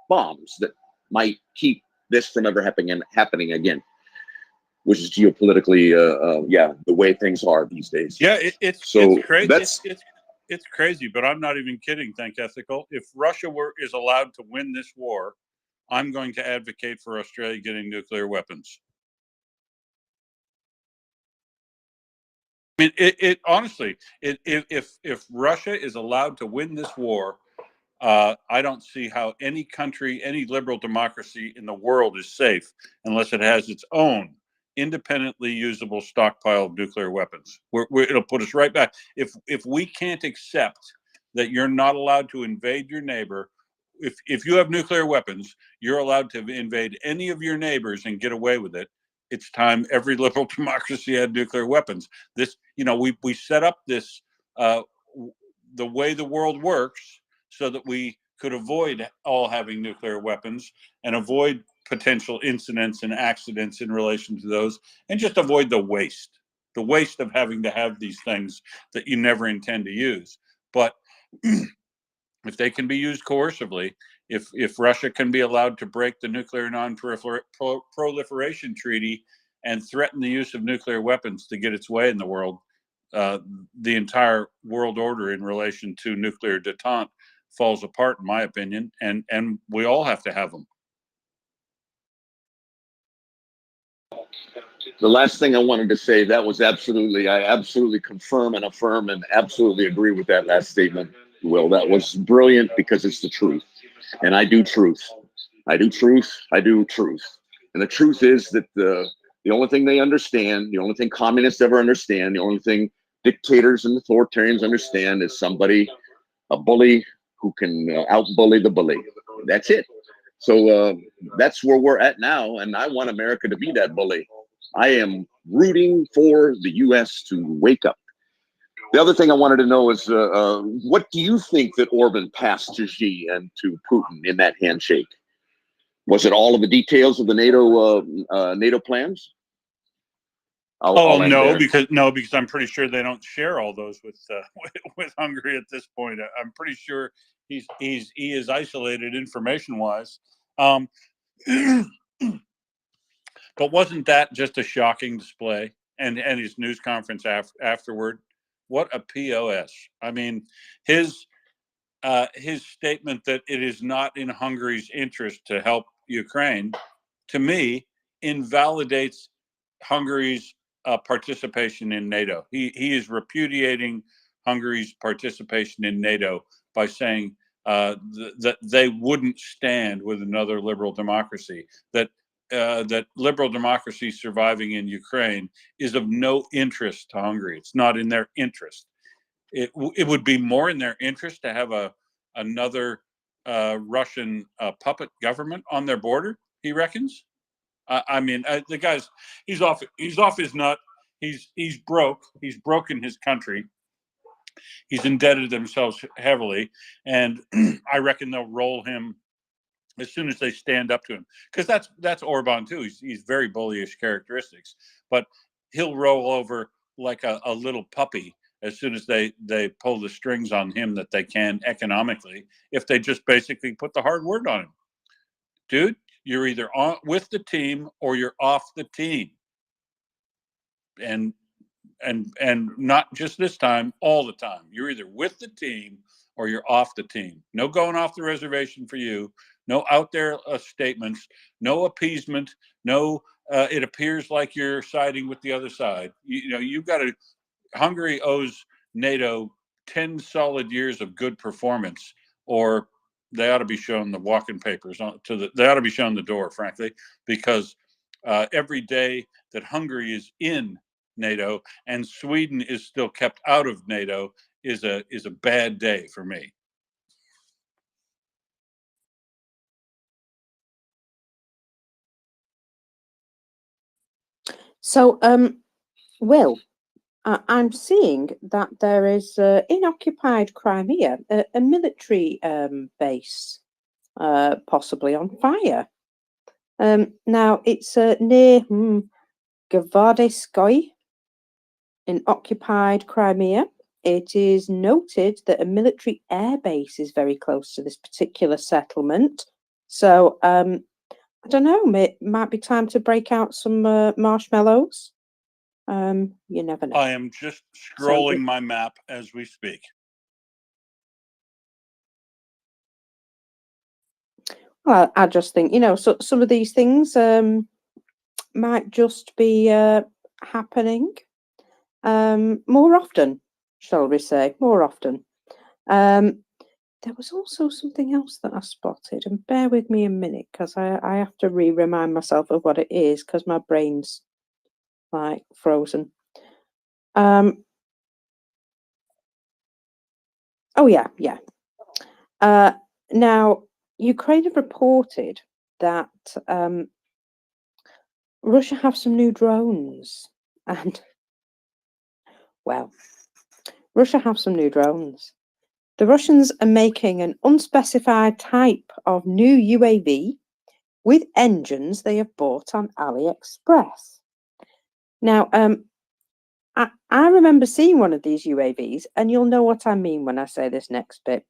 bombs that might keep this from ever happening again, which is geopolitically, the way things are these days. Yeah, it's crazy. It's crazy, but I'm not even kidding. Think ethical. If Russia is allowed to win this war, I'm going to advocate for Australia getting nuclear weapons. I mean, it honestly, if Russia is allowed to win this war, I don't see how any country, any liberal democracy in the world is safe unless it has its own independently usable stockpile of nuclear weapons. It'll put us right back. If we can't accept that you're not allowed to invade your neighbor, if you have nuclear weapons, you're allowed to invade any of your neighbors and get away with it. It's time every liberal democracy had nuclear weapons. This, we set up this the way the world works so that we could avoid all having nuclear weapons and avoid potential incidents and accidents in relation to those, and just avoid the waste of having to have these things that you never intend to use. But if they can be used coercively, if Russia can be allowed to break the nuclear non-proliferation treaty and threaten the use of nuclear weapons to get its way in the world, the entire world order in relation to nuclear detente falls apart, in my opinion, and we all have to have them. The last thing I wanted to say, that was I absolutely confirm and affirm and absolutely agree with that last statement. Will, that was brilliant because it's the truth. And I do truth. I do truth. I do truth. And the truth is that the only thing they understand, the only thing communists ever understand, the only thing dictators and authoritarians understand is somebody, a bully who can out-bully the bully. That's it. So that's where we're at now. And I want America to be that bully. I am rooting for the U.S. to wake up. The other thing I wanted to know is, what do you think that Orban passed to Xi and to Putin in that handshake? Was it all of the details of the NATO plans? No, because I'm pretty sure they don't share all those with with Hungary at this point. I'm pretty sure he is isolated information wise. But wasn't that just a shocking display? And his news conference afterward, what a POS! I mean, his statement that it is not in Hungary's interest to help Ukraine, to me, invalidates Hungary's participation in NATO. He is repudiating Hungary's participation in NATO by saying that they wouldn't stand with another liberal democracy, that liberal democracy surviving in Ukraine is of no interest to Hungary. It's not in their interest. It would be more in their interest to have another Russian puppet government on their border, he reckons. I mean, the guy's he's off his nut. He's broke. He's broken his country. He's indebted themselves heavily, and I reckon they'll roll him as soon as they stand up to him, because that's Orban too. He's very bullyish characteristics, but he'll roll over like a little puppy as soon as they pull the strings on him that they can economically, if they just basically put the hard word on him. Dude, you're either on with the team or you're off the team. And not just this time, all the time. You're either with the team or you're off the team. No going off the reservation for you. No out there statements. No appeasement. No, it appears like you're siding with the other side. You've got to. Hungary owes NATO 10 solid years of good performance, or they ought to be shown the walking papers they ought to be shown the door, frankly, because every day that Hungary is in NATO and Sweden is still kept out of NATO is a bad day for me. So, Will, I'm seeing that there is in occupied Crimea a military base, possibly on fire. Now it's near Gvardeskoy in occupied Crimea. It is noted that a military air base is very close to this particular settlement. So I don't know, it might be time to break out some marshmallows. You never know. I am just scrolling my map as we speak. Well, I just think, so some of these things might just be happening more often, shall we say, more often. There was also something else that I spotted, and bear with me a minute because I have to remind myself of what it is because my brain's like frozen. Oh yeah. Now, Ukraine have reported that Russia have some new drones, and well, Russia have some new drones, The Russians are making an unspecified type of new UAV with engines they have bought on AliExpress. Now, I remember seeing one of these UAVs, and you'll know what I mean when I say this next bit.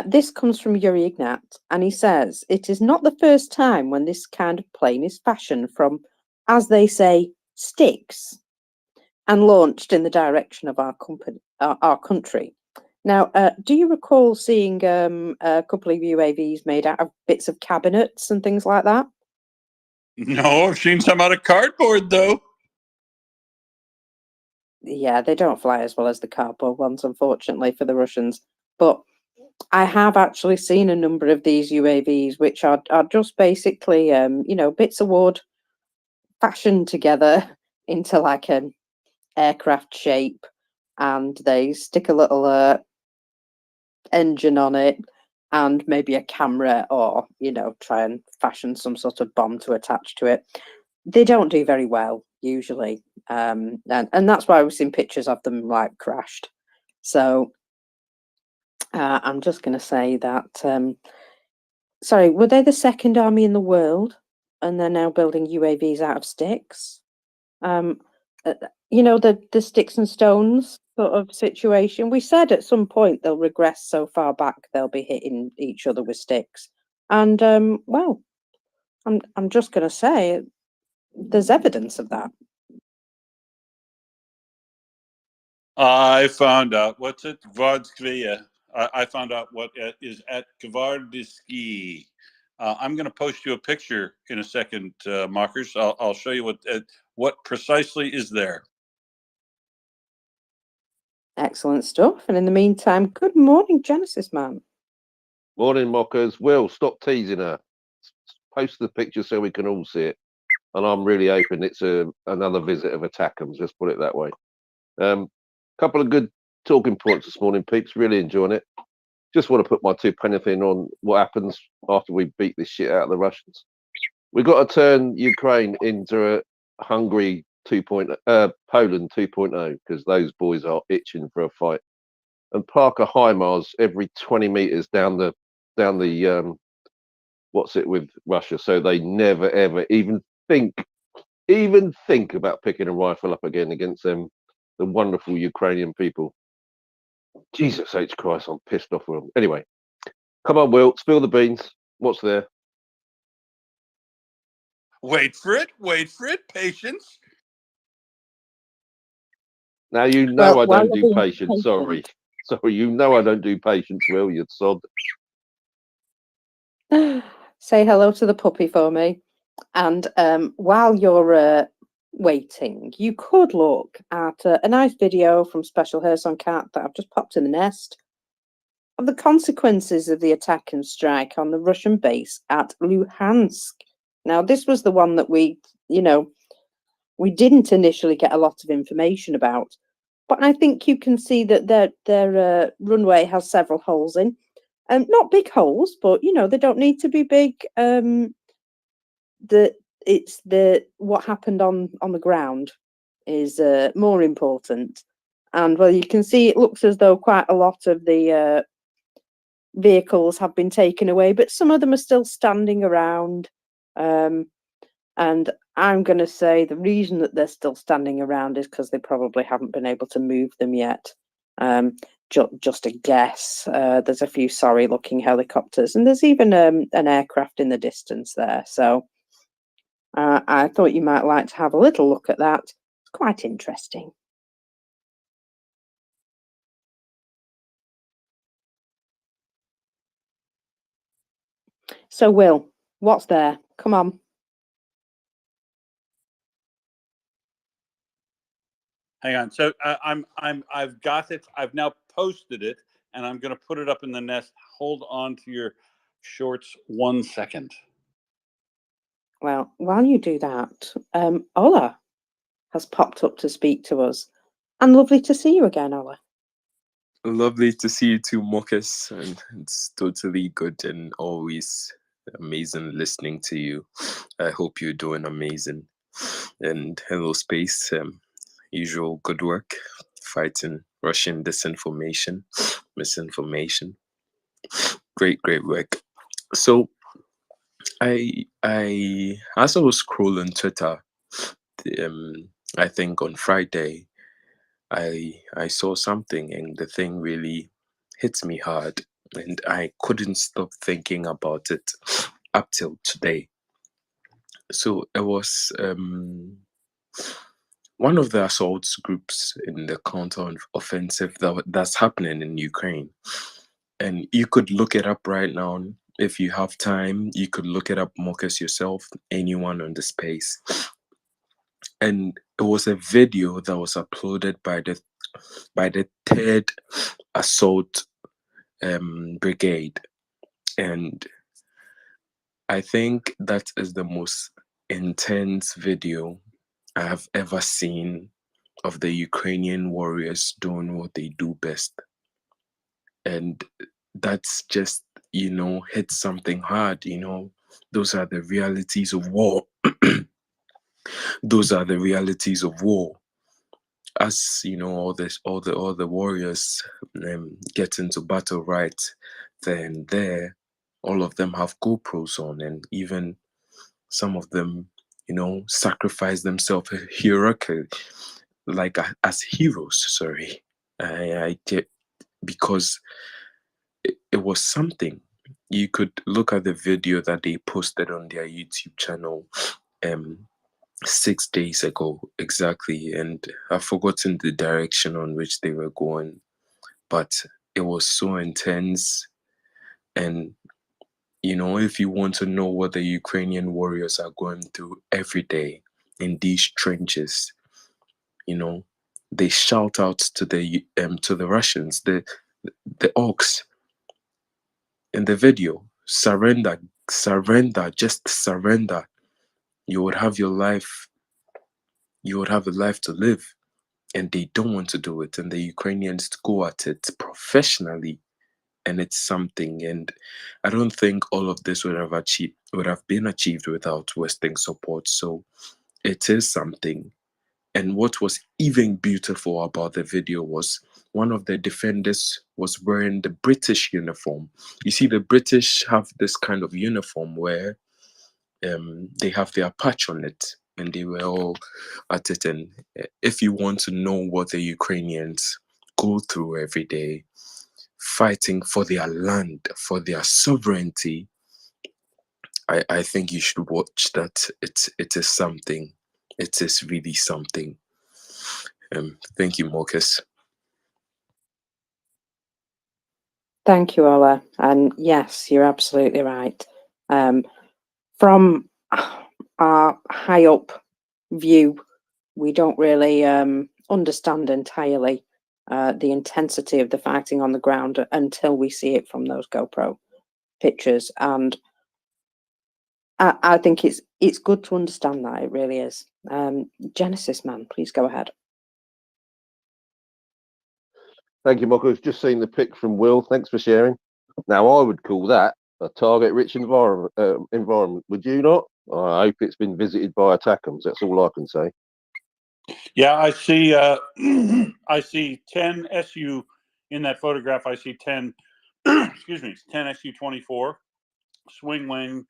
This comes from Yuri Ignat, and he says, it is not the first time when this kind of plane is fashioned from, as they say, sticks, and launched in the direction of our country. Now, do you recall seeing a couple of UAVs made out of bits of cabinets and things like that? No, I've seen some out of cardboard, though. Yeah, they don't fly as well as the cardboard ones, unfortunately, for the Russians. But I have actually seen a number of these UAVs, which are just basically, bits of wood fashioned together into like an aircraft shape, and they stick a little engine on it and maybe a camera, or try and fashion some sort of bomb to attach to it. They don't do very well usually, and that's why we've seen pictures of them like crashed. So I'm just going to say that sorry, were they the second army in the world, and they're now building UAVs out of sticks? The sticks and stones sort of situation. We said at some point they'll regress so far back they'll be hitting each other with sticks. And well, I'm just going to say there's evidence of that. I found out. What's it? Gvardskaya. I found out what is at Gvardiski. I'm going to post you a picture in a second, Mockers. I'll show you what precisely is there. Excellent stuff. And in the meantime, good morning, Genesis Man. Morning, Mockers. Will, stop teasing her. Post the picture so we can all see it. And I'm really hoping it's another visit of Attack'ems. Let's put it that way. Couple of good talking points this morning, peeps. Really enjoying it. Just want to put my 2 penny thing on what happens after we beat this shit out of the Russians. We've got to turn Ukraine into a Hungary 2.0, Poland 2.0, because those boys are itching for a fight. And park a HIMARS every 20 meters down the what's it with Russia, so they never ever even think about picking a rifle up again against them, the wonderful Ukrainian people. Jesus H. Christ, I'm pissed off with them. Anyway, come on, Will, spill the beans. What's there? Wait for it. Patience. Now you know I don't you're do being patience. Sorry, you know I don't do patience, Will, you sod. Say hello to the puppy for me. And while you're waiting, you could look at a nice video from Special Herson Cat that I've just popped in the nest of the consequences of the attack and strike on the Russian base at Luhansk. Now, this was the one that we didn't initially get a lot of information about, but I think you can see that their runway has several holes in. Not big holes, but they don't need to be big. It's what happened on the ground is more important. And well, you can see it looks as though quite a lot of the vehicles have been taken away, but some of them are still standing around. And I'm going to say the reason that they're still standing around is because they probably haven't been able to move them yet. Just a guess. There's a few sorry-looking helicopters, and there's even an aircraft in the distance there. So I thought you might like to have a little look at that. It's quite interesting. So, Will, what's there? Come on. Hang on. So I've got it. I've now posted it, and I'm going to put it up in the nest. Hold on to your shorts 1 second. Well, while you do that, Ola has popped up to speak to us. And lovely to see you again, Ola. Lovely to see you too, Marcus, and it's totally good and always amazing listening to you. I hope you're doing amazing. And hello, Space. Usual good work fighting Russian disinformation, misinformation. Great work. So as I was scrolling Twitter, I think on Friday, I saw something, and the thing really hit me hard, and I couldn't stop thinking about it up till today. So it was one of the assault groups in the counter-offensive that's happening in Ukraine. And you could look it up right now. If you have time, you could look it up, Marcus, yourself, anyone on the space. And it was a video that was uploaded by the 3rd Assault Brigade. And I think that is the most intense video I have ever seen of the Ukrainian warriors doing what they do best. And that's just, hits something hard, Those are the realities of war. Those are the realities of war. As all the warriors get into battle right there and there, all of them have GoPros on, and even some of them, sacrifice themselves heroically, like as heroes. Sorry, I get, because it was something. You could look at the video that they posted on their YouTube channel 6 days ago exactly, and I've forgotten the direction on which they were going, but it was so intense. And if you want to know what the Ukrainian warriors are going through every day in these trenches, they shout out to the Russians, the orcs in the video, surrender, just surrender. You would have your life. You would have a life to live. And they don't want to do it. And the Ukrainians go at it professionally. And it's something. And I don't think all of this would have been achieved without Western support. So it is something. And what was even beautiful about the video was one of the defenders was wearing the British uniform. You see, the British have this kind of uniform where they have their patch on it, and they were all at it. And if you want to know what the Ukrainians go through every day, fighting for their land, for their sovereignty, I think you should watch that. It is something. It is really something. Thank you, Marcus. Thank you, Ola. And yes, you're absolutely right. From our high up view, we don't really understand entirely the intensity of the fighting on the ground until we see it from those GoPro pictures. And I think it's good to understand that. It really is. Genesis Man, please go ahead. Thank you, Marcus. Just seen the pic from Will. Thanks for sharing. Now, I would call that a target-rich environment. Would you not? I hope it's been visited by attackers. That's all I can say. Yeah, I see. I see 10 SU in that photograph. I see 10. Excuse me, 10 SU-24 swing wing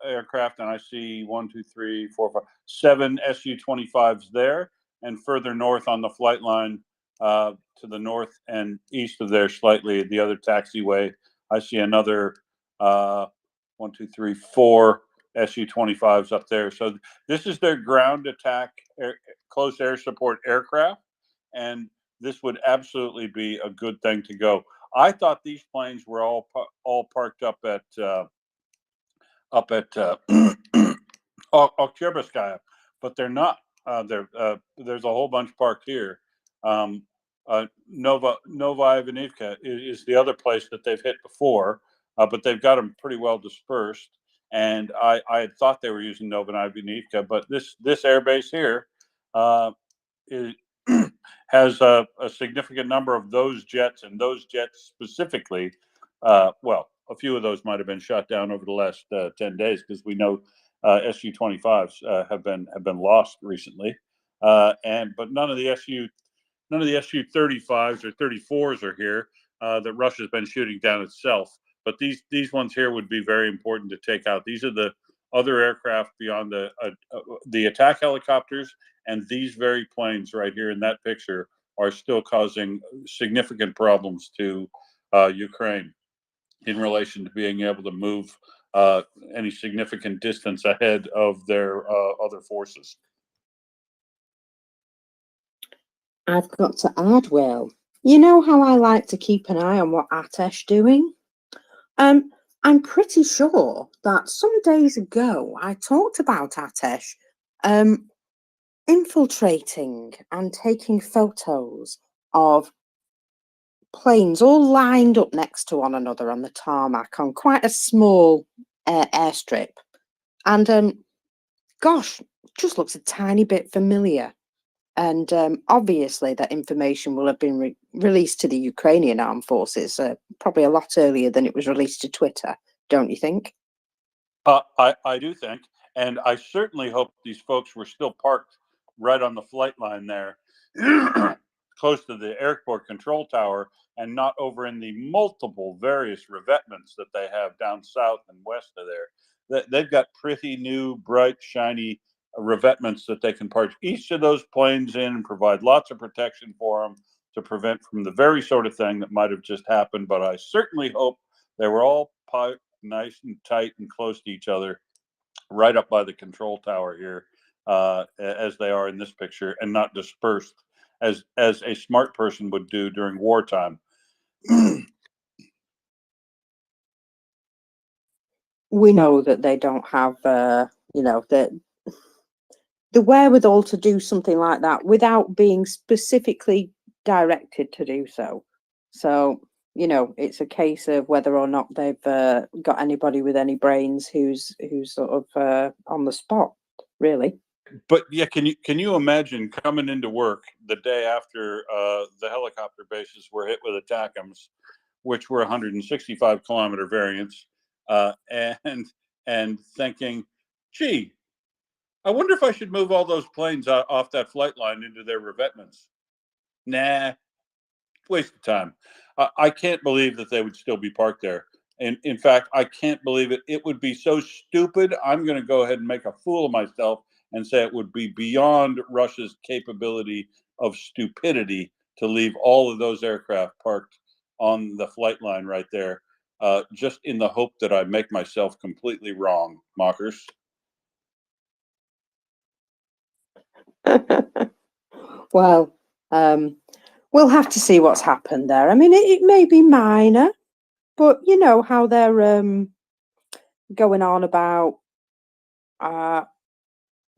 aircraft, and I see 1, 2, 3, 4, 5, 7 SU-25s there, and further north on the flight line to the north and east of there, slightly the other taxiway, I see another 1, 2, 3, 4 SU-25s up there. So this is their ground attack close air support aircraft, and this would absolutely be a good thing to go. I thought these planes were all parked up at Oktyabrsky, but they're not. There's a whole bunch parked here. Nova Ivanivka is the other place that they've hit before, but they've got them pretty well dispersed. And I had thought they were using Nova Ivanivka, but this airbase here has a significant number of those jets, and those jets specifically. Well, a few of those might have been shot down over the last 10 days, because we know Su-25s have been lost recently, but none of the none of the Su-35s or 34s are here that Russia's been shooting down itself. But these ones here would be very important to take out. These are the other aircraft beyond the attack helicopters, and these very planes right here in that picture are still causing significant problems to Ukraine in relation to being able to move any significant distance ahead of their other forces. I've got to add, Will, you know how I like to keep an eye on what Atesh doing? I'm pretty sure that some days ago I talked about Atesh infiltrating and taking photos of planes all lined up next to one another on the tarmac on quite a small airstrip. And gosh, just looks a tiny bit familiar. And obviously that information will have been released to the Ukrainian armed forces probably a lot earlier than it was released to Twitter, don't you think? I do think, and I certainly hope these folks were still parked right on the flight line there, close to the airport control tower, and not over in the multiple various revetments that they have down south and west of there. They've got pretty new, bright, shiny revetments that they can park each of those planes in and provide lots of protection for them to prevent from the very sort of thing that might have just happened. But I certainly hope they were all parked nice and tight and close to each other right up by the control tower here, as they are in this picture, and not dispersed as a smart person would do during wartime. We know that they don't have, you know, the wherewithal to do something like that without being specifically directed to do so. So, you know, it's a case of whether or not they've got anybody with any brains who's sort of on the spot, really. But yeah, can you imagine coming into work the day after the helicopter bases were hit with ATACMS, which were 165-kilometer variants, and thinking, gee, I wonder if I should move all those planes off that flight line into their revetments. Nah, waste of time. I can't believe that they would still be parked there. And in fact, I can't believe it. It would be so stupid. I'm going to go ahead and make a fool of myself and say it would be beyond Russia's capability of stupidity to leave all of those aircraft parked on the flight line right there, just in the hope that I make myself completely wrong, mockers. Well, we'll have to see what's happened there. I mean, it may be minor, but you know how they're going on about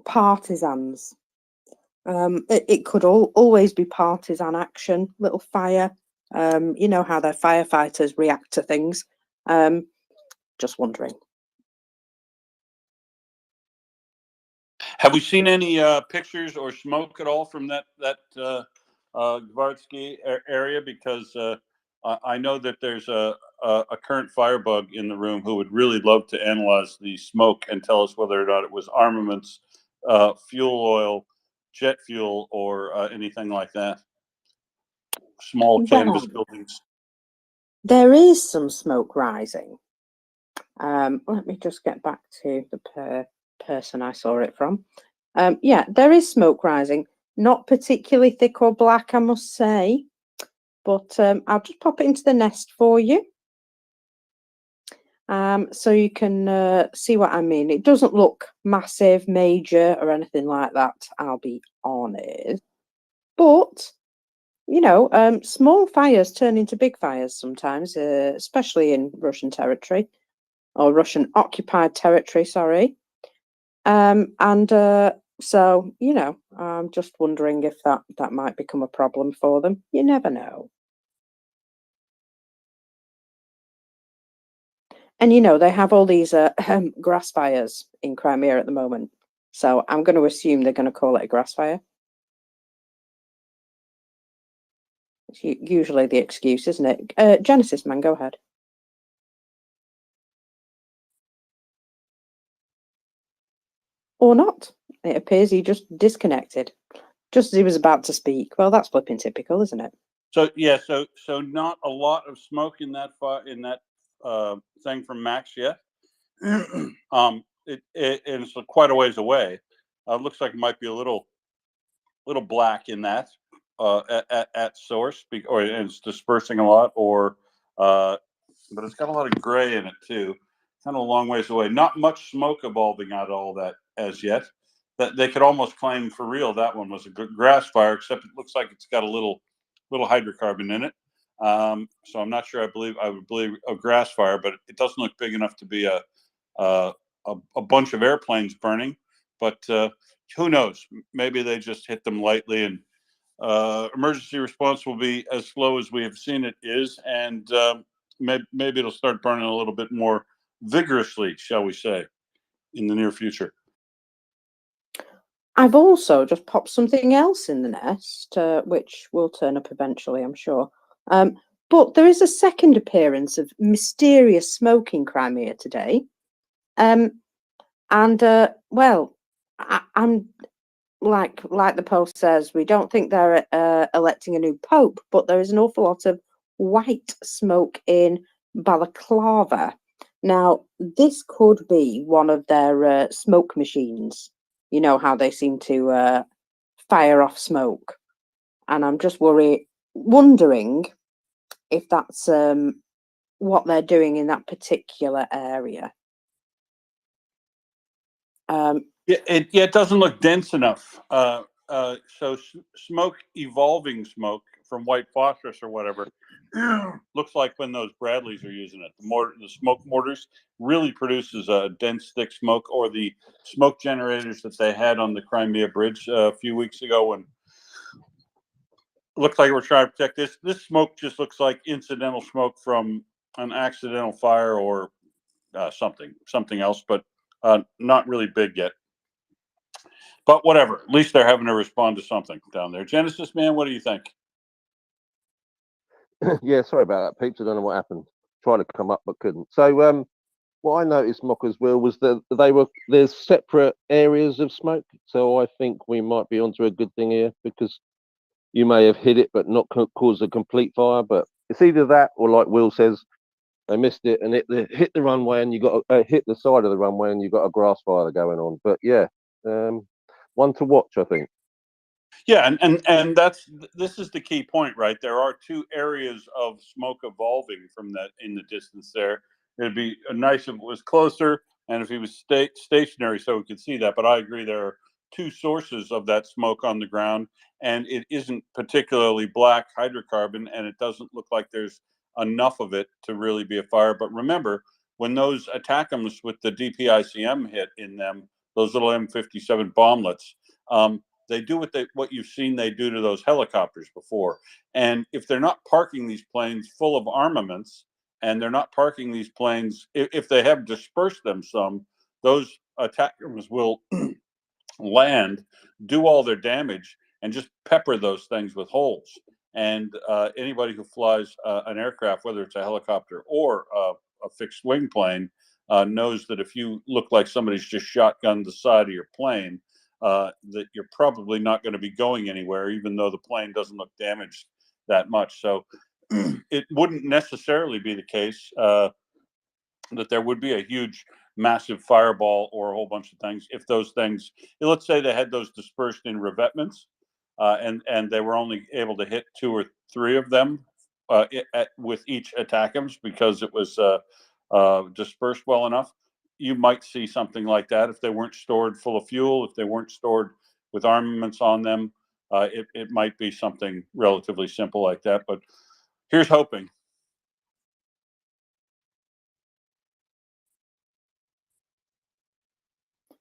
partisans. It could always be partisan action, little fire. You know how their firefighters react to things. Just wondering. Have we seen any pictures or smoke at all from that Gvardsky area? Because I know that there's a current firebug in the room who would really love to analyze the smoke and tell us whether or not it was armaments, fuel oil, jet fuel, or anything like that. Small canvas buildings. There is some smoke rising. Let me just get back to the person I saw it from. Yeah, there is smoke rising. Not particularly thick or black, I must say. But I'll just pop it into the nest for you. So you can see what I mean. It doesn't look massive, major, or anything like that, I'll be honest. But, you know, small fires turn into big fires sometimes, especially in Russian territory, or Russian occupied territory, sorry. So, you know, I'm just wondering if that might become a problem for them. You never know. And, you know, they have all these grass fires in Crimea at the moment. So I'm going to assume they're going to call it a grass fire. It's usually the excuse, isn't it? Genesis Man, go ahead. Or not. It appears he just disconnected. just as he was about to speak. Well, that's flipping typical, isn't it? So yeah, so not a lot of smoke in that thing from Max yet. And it's quite a ways away. Looks like it might be a little black in that at source, or it's dispersing a lot, or but it's got a lot of gray in it too. Kind of a long ways away. Not much smoke evolving out of all that as yet. That they could almost claim for real that one was a good grass fire, except it looks like it's got a little hydrocarbon in it. So I'm not sure. I would believe a grass fire, but it doesn't look big enough to be a bunch of airplanes burning. But who knows? Maybe they just hit them lightly, and emergency response will be as slow as we have seen it is, and maybe it'll start burning a little bit more vigorously, shall we say, in the near future. I've also just popped something else in the nest, which will turn up eventually, I'm sure. But there is a second appearance of mysterious smoke in Crimea today. Well, I'm like the post says, we don't think they're electing a new pope, but there is an awful lot of white smoke in Balaclava. Now, this could be one of their smoke machines. You know how they seem to fire off smoke, and I'm just wondering if that's what they're doing in that particular area. It doesn't look dense enough. So smoke, evolving smoke from white phosphorus or whatever, looks like when those Bradleys are using it. The smoke mortars really produces a dense, thick smoke, or the smoke generators that they had on the Crimea Bridge a few weeks ago, when it looked like we're trying to protect this. This smoke just looks like incidental smoke from an accidental fire or something else, but not really big yet. But whatever, at least they're having to respond to something down there. Genesis Man, what do you think? Yeah, sorry about that, peeps. I don't know what happened. Trying to come up but couldn't. So what I noticed, Mockers Will, was that there's separate areas of smoke. So I think we might be onto a good thing here, because you may have hit it but not caused a complete fire. But it's either that, or like Will says, they missed it and hit the runway, and you got hit the side of the runway, and you got a grass fire going on. But yeah, one to watch, I think. Yeah, and this is the key point, right? There are two areas of smoke evolving from that in the distance there. It'd be nice if it was closer, and if he was stationary so we could see that. But I agree, there are two sources of that smoke on the ground, and it isn't particularly black hydrocarbon, and it doesn't look like there's enough of it to really be a fire. But remember, when those ATACMS with the DPICM hit in them, those little M57 bomblets, they do what you've seen they do to those helicopters before. And if they're not parking these planes full of armaments, and they're not parking these planes, if they have dispersed them some, those attackers will land, do all their damage, and just pepper those things with holes. And anybody who flies an aircraft, whether it's a helicopter or a fixed wing plane, knows that if you look like somebody's just shotgunned the side of your plane, that you're probably not going to be going anywhere, even though the plane doesn't look damaged that much. So it wouldn't necessarily be the case that there would be a huge, massive fireball or a whole bunch of things if those things, let's say they had those dispersed in revetments, and they were only able to hit 2 or 3 of them with each ATACMS because it was dispersed well enough. You might see something like that if they weren't stored full of fuel, if they weren't stored with armaments on them. It might be something relatively simple like that, but here's hoping.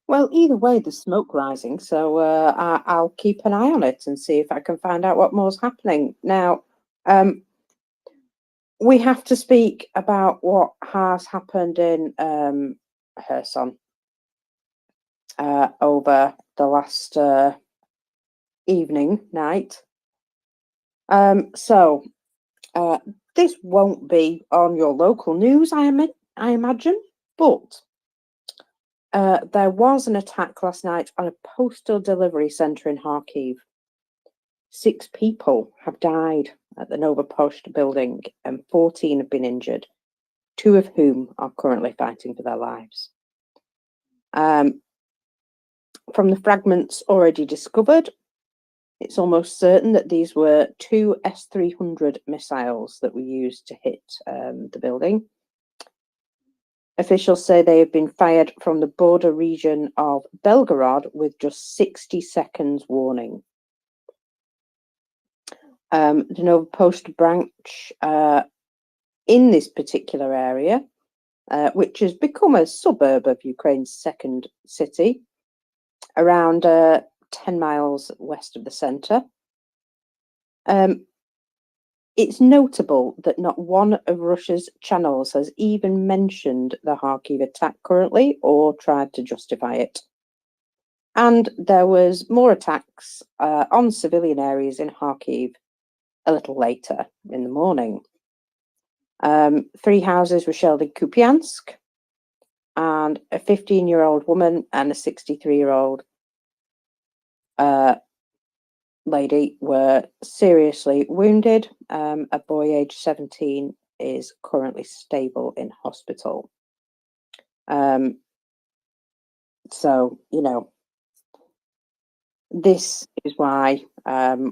Well, either way, there's smoke rising, so I'll keep an eye on it and see if I can find out what more's happening. Now, we have to speak about what has happened in Kherson over the last night. So this won't be on your local news, I imagine, but there was an attack last night on a postal delivery centre in Kharkiv. 6 people have died at the Novopost building and 14 have been injured, 2 of whom are currently fighting for their lives. From the fragments already discovered, it's almost certain that these were 2 S-300 missiles that were used to hit the building. Officials say they have been fired from the border region of Belgorod with just 60 seconds warning. The Novopost branch in this particular area, which has become a suburb of Ukraine's second city, around 10 miles west of the centre. It's notable that not one of Russia's channels has even mentioned the Kharkiv attack currently or tried to justify it. And there was more attacks on civilian areas in Kharkiv a little later in the morning. 3 houses were shelled in Kupiansk, and a 15-year-old woman and a 63-year-old lady were seriously wounded. A boy aged 17 is currently stable in hospital. So, you know, this is why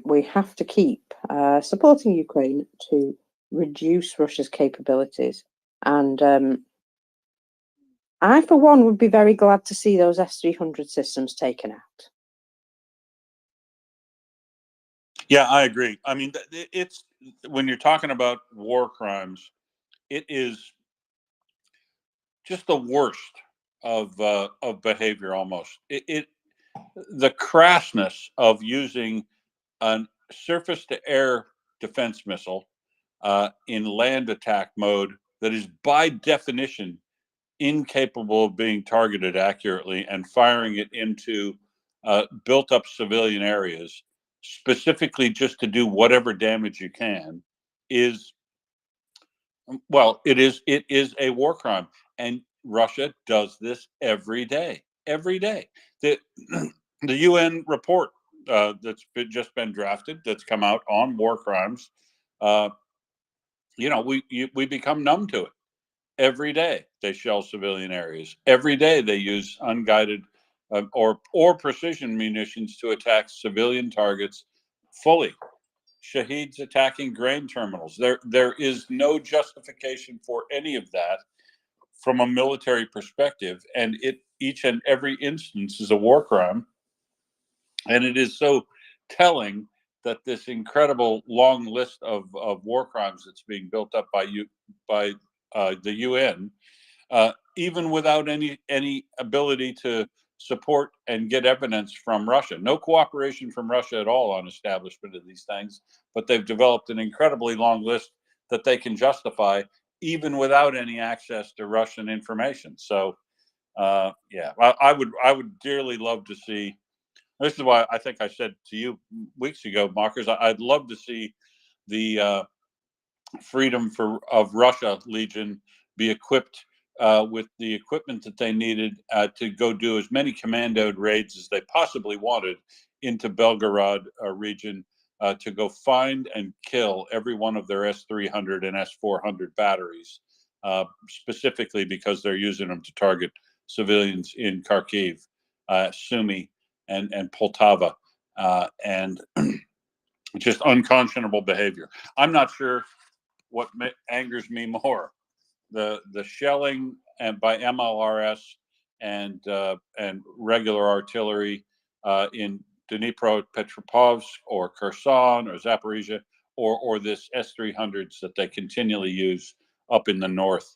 we have to keep supporting Ukraine to reduce Russia's capabilities. And I, for one, would be very glad to see those S-300 systems taken out. Yeah, I agree. I mean, it's when you're talking about war crimes, it is just the worst of behavior. Almost the crassness of using a surface-to-air defense missile in land attack mode that is by definition incapable of being targeted accurately and firing it into built-up civilian areas specifically just to do whatever damage you can is, well, it is a war crime, and Russia does this every day. The the UN report that's just been drafted, that's come out on war crimes, you know, we become numb to it. Every day they shell civilian areas. Every day they use unguided or precision munitions to attack civilian targets fully. Shaheeds attacking grain terminals. There is no justification for any of that from a military perspective, and each and every instance is a war crime. And it is so telling that this incredible long list of war crimes that's being built up by the UN, even without any ability to support and get evidence from Russia. No cooperation from Russia at all on establishment of these things, but they've developed an incredibly long list that they can justify even without any access to Russian information. So, yeah, I would dearly love to see. This is why I think I said to you weeks ago, Markers, I'd love to see the Freedom of Russia Legion be equipped with the equipment that they needed to go do as many commandoed raids as they possibly wanted into Belgorod region to go find and kill every one of their S-300 and S-400 batteries, specifically because they're using them to target civilians in Kharkiv, Sumy, and Poltava, and just unconscionable behavior. I'm not sure what angers me more, the shelling by MLRS and regular artillery in Dnipropetrovsk or Kherson or Zaporizhia, or this S-300s that they continually use up in the north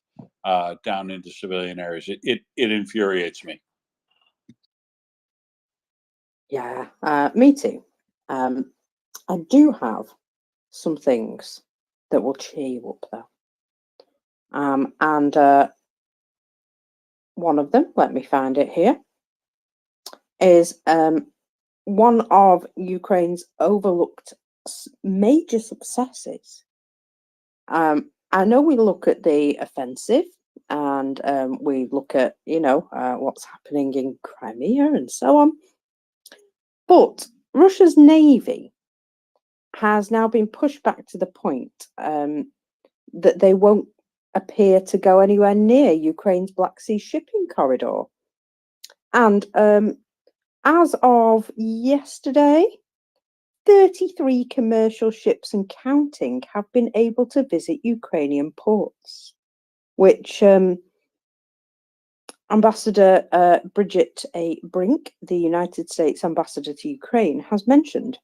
down into civilian areas. It infuriates me. Yeah, me too. I do have some things that will cheer you up, though. And one of them, let me find it here, is one of Ukraine's overlooked major successes. I know we look at the offensive and we look at, you know, what's happening in Crimea and so on. But Russia's navy has now been pushed back to the point that they won't appear to go anywhere near Ukraine's Black Sea shipping corridor. And as of yesterday, 33 commercial ships and counting have been able to visit Ukrainian ports, which Ambassador Bridget A. Brink, the United States ambassador to Ukraine, has mentioned.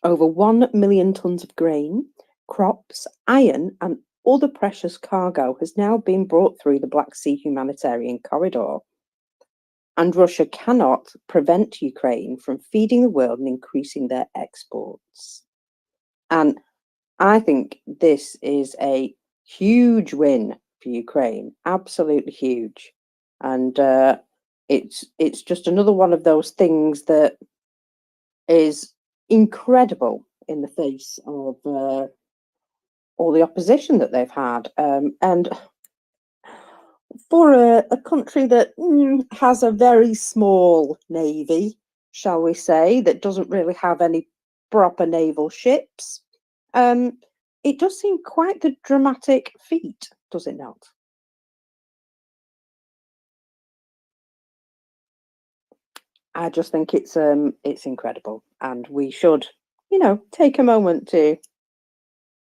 Over 1 million tons of grain, crops, iron, and other precious cargo has now been brought through the Black Sea humanitarian corridor. And Russia cannot prevent Ukraine from feeding the world and increasing their exports. And I think this is a huge win for Ukraine, absolutely huge. And it's just another one of those things that is incredible in the face of all the opposition that they've had. And for a country that has a very small navy, shall we say, that doesn't really have any proper naval ships, it does seem quite the dramatic feat, does it not? I just think it's incredible, and we should, take a moment to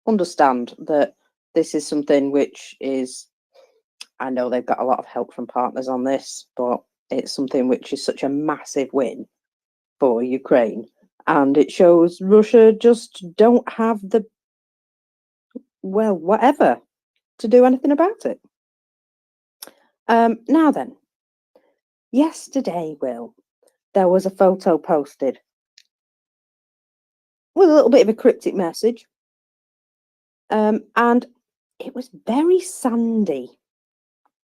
understand that this is something which is, I know they've got a lot of help from partners on this, but it's something which is such a massive win for Ukraine, and it shows Russia just don't have the, well, whatever, to do anything about it. Now then, yesterday, Will, there was a photo posted with a little bit of a cryptic message, and it was very sandy,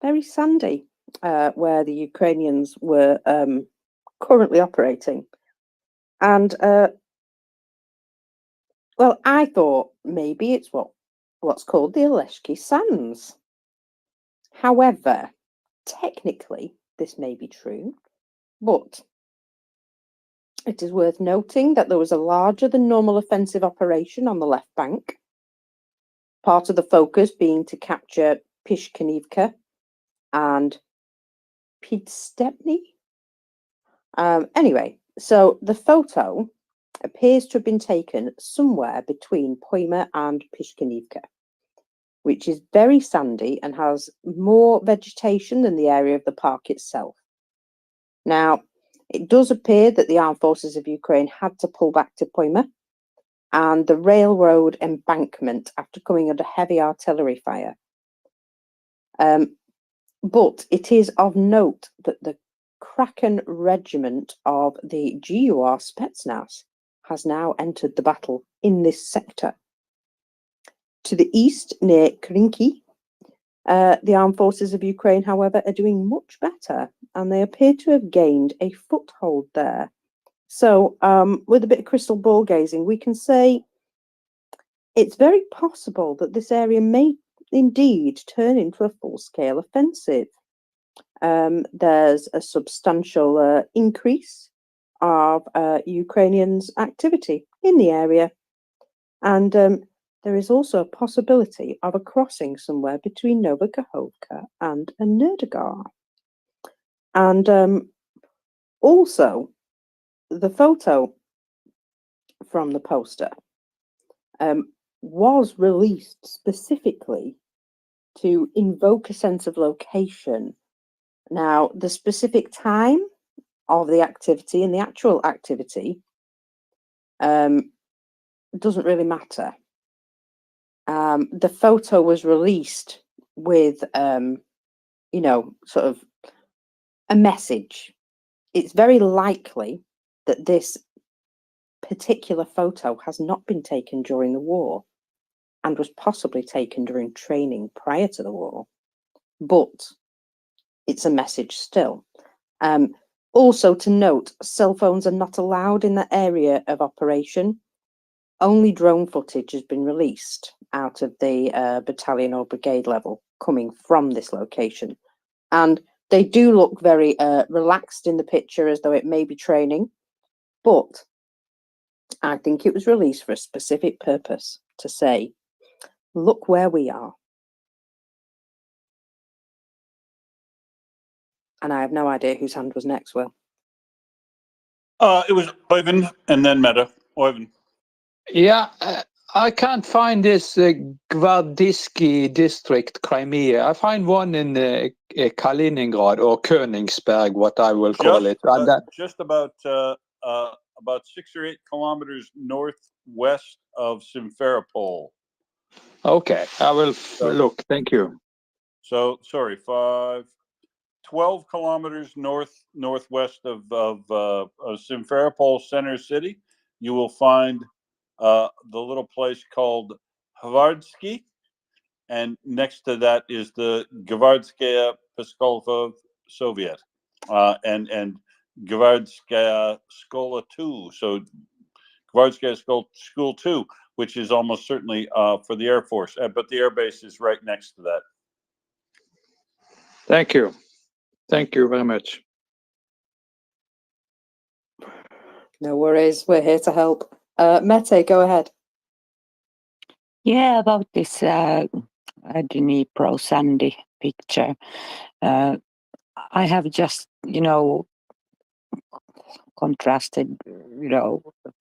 where the Ukrainians were currently operating. And well, I thought maybe it's what's called the Oleshki Sands. However, technically, this may be true, but it is worth noting that there was a larger than normal offensive operation on the left bank, part of the focus being to capture Pishkanivka and Pidstepny. Anyway, so the photo appears to have been taken somewhere between Poima and Pishkanivka, which is very sandy and has more vegetation than the area of the park itself. Now, it does appear that the armed forces of Ukraine had to pull back to Poima and the railroad embankment after coming under heavy artillery fire. But it is of note that the Kraken regiment of the GUR Spetsnaz has now entered the battle in this sector. To the east, near Krinky, the armed forces of Ukraine, however, are doing much better, and they appear to have gained a foothold there. So, with a bit of crystal ball gazing, we can say it's very possible that this area may indeed turn into a full-scale offensive. There's a substantial increase of Ukrainians' activity in the area, and there is also a possibility of a crossing somewhere between Novokhovka and Nerdagar. And also, the photo from the poster was released specifically to invoke a sense of location. Now, the specific time of the activity and the actual activity doesn't really matter. The photo was released with, sort of a message. It's very likely that this particular photo has not been taken during the war and was possibly taken during training prior to the war, but it's a message still. Also to note, cell phones are not allowed in that area of operation. Only drone footage has been released out of the battalion or brigade level coming from this location. And they do look very relaxed in the picture, as though it may be training, but I think it was released for a specific purpose, to say, look where we are. And I have no idea whose hand was next, Will. It was Oyvind and then Meta. Oyvind. Yeah, I can't find this Gvardiski district, Crimea. I find one in Kaliningrad or Königsberg, what I will call it. And Just about 6 or 8 kilometers northwest of Simferopol. okay, I will look. Thank you. So sorry, 12 kilometers northwest of Simferopol Center City. You will find the little place called Hvardsky, and next to that is the Gvardskaya Piskolva Soviet, and Gvardskaya Skola 2. So Gvardskaya School 2, which is almost certainly for the Air Force, but the air base is right next to that. Thank you. Thank you very much. No worries, we're here to help. Mete, go ahead. Yeah, about this Dnipro Sandy picture. I have just, contrasted,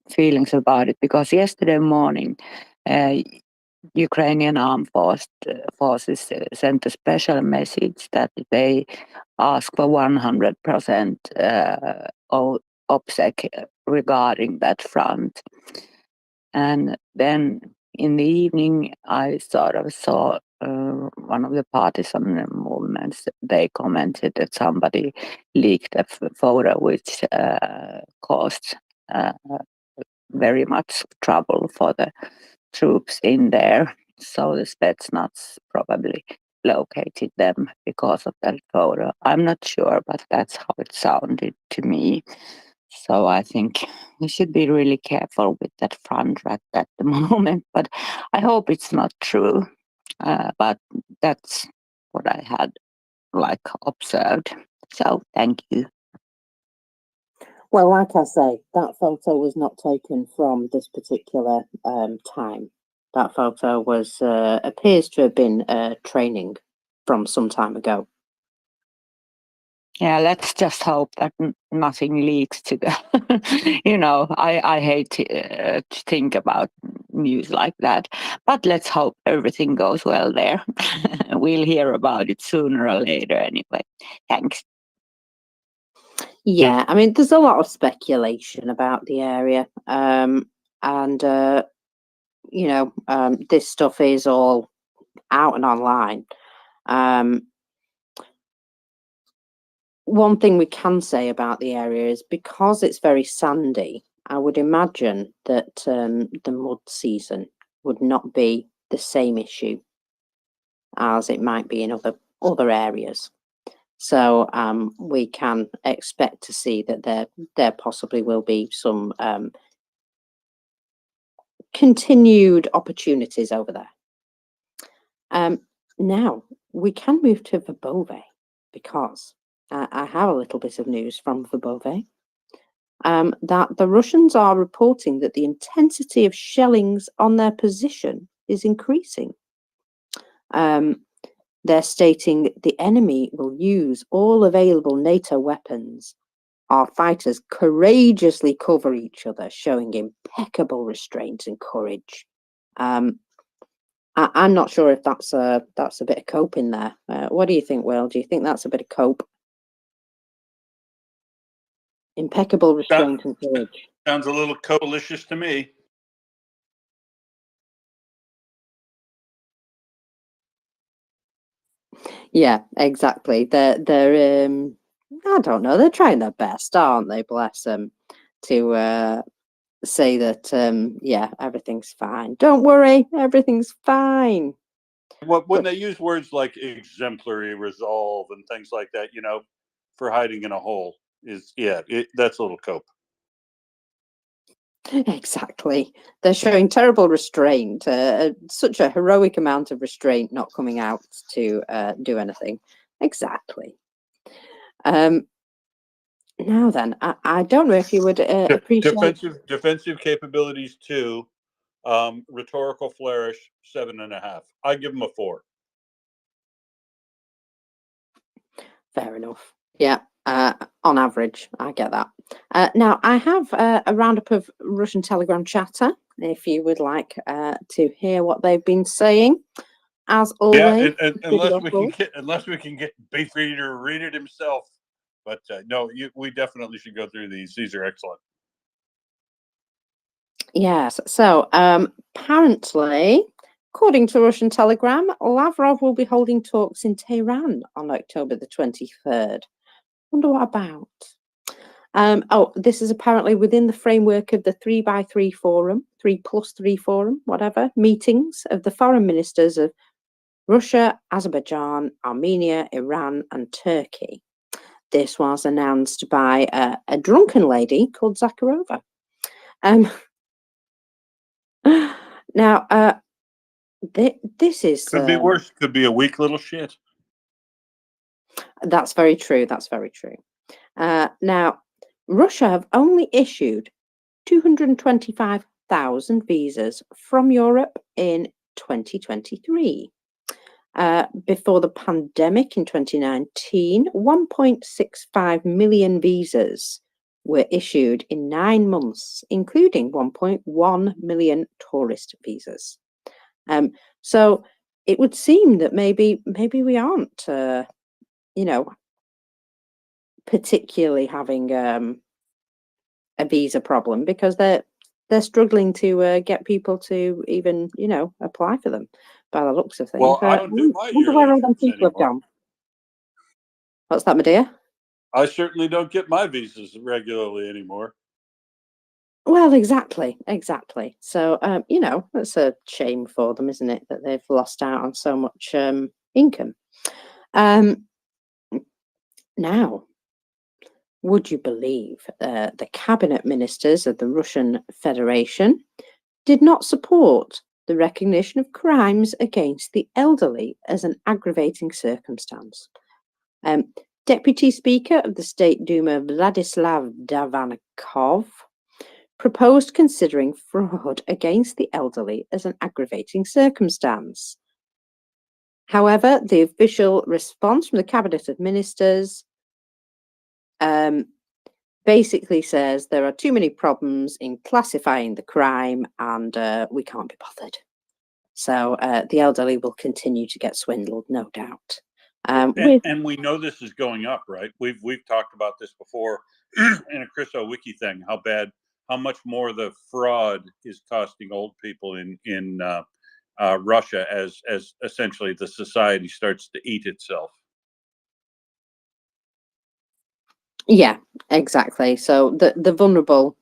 feelings about it, because yesterday morning, Ukrainian armed forces sent a special message that they ask for 100% OPSEC regarding that front. And then in the evening, I sort of saw one of the partisan movements, they commented that somebody leaked a photo which caused very much trouble for the troops in there. So the Spetsnaz probably located them because of that photo. I'm not sure, but that's how it sounded to me. So I think we should be really careful with that front right at the moment, but I hope it's not true. But that's what I had observed. So thank you. Well, like I say, that photo was not taken from this particular time. That photo was appears to have been training from some time ago. Yeah, let's just hope that nothing leaks to the, I hate to think about news like that, but let's hope everything goes well there. We'll hear about it sooner or later anyway. Thanks. Yeah, I mean, there's a lot of speculation about the area, this stuff is all out and online. One thing we can say about the area is because it's very sandy, I would imagine that the mud season would not be the same issue as it might be in other areas. So we can expect to see that there possibly will be some continued opportunities over there. Now we can move to Verbove, because I have a little bit of news from Verbove, that the Russians are reporting that the intensity of shellings on their position is increasing. They're stating the enemy will use all available NATO weapons. Our fighters courageously cover each other, showing impeccable restraint and courage. I'm not sure if that's a bit of cope in there. What do you think, Will? Do you think that's a bit of cope? Impeccable restraint and courage. Sounds a little coalitious to me. Yeah, exactly. They're I don't know. They're trying their best, aren't they? Bless them, to say that yeah, everything's fine. Don't worry, everything's fine. When they use words like exemplary, resolve, and things like that, for hiding in a hole, that's a little cope. Exactly. They're showing terrible restraint, such a heroic amount of restraint, not coming out to do anything. Exactly. Now then, I don't know if you would appreciate. Defensive capabilities 2, rhetorical flourish 7.5. I give them a 4. Fair enough. Yeah, on average, I get that. Now, I have a roundup of Russian Telegram chatter, if you would like to hear what they've been saying. As always, yeah, unless we can get Beefeater to read it himself. But no, we definitely should go through these. These are excellent. Yes. So apparently, according to Russian Telegram, Lavrov will be holding talks in Tehran on October the 23rd. Wonder what about? Oh, this is apparently within the framework of the 3x3 forum, 3+3 forum, whatever, meetings of the foreign ministers of Russia, Azerbaijan, Armenia, Iran, and Turkey. This was announced by a drunken lady called Zakharova. Now, this is... Could be worse. Could be a weak little shit. That's very true. That's very true. Now, Russia have only issued 225,000 visas from Europe in 2023. Before the pandemic in 2019, 1.65 million visas were issued in 9 months, including 1.1 million tourist visas. So it would seem that maybe we aren't, particularly having a visa problem, because they're struggling to get people to even apply for them by the looks of things. Well, I don't do my wonder where yearly all them trips people have anymore. gone. What's that, my dear? I certainly don't get my visas regularly anymore. Well, exactly. So it's a shame for them, isn't it, that they've lost out on so much income. Now, would you believe the cabinet ministers of the Russian Federation did not support the recognition of crimes against the elderly as an aggravating circumstance? Deputy Speaker of the State Duma, Vladislav Davankov, proposed considering fraud against the elderly as an aggravating circumstance. However, the official response from the Cabinet of Ministers basically says there are too many problems in classifying the crime and we can't be bothered. So the elderly will continue to get swindled, no doubt. And we know this is going up, right? We've talked about this before in a Chris Wiki thing. How much more the fraud is costing old people in Russia as essentially the society starts to eat itself. Yeah, exactly. So the vulnerable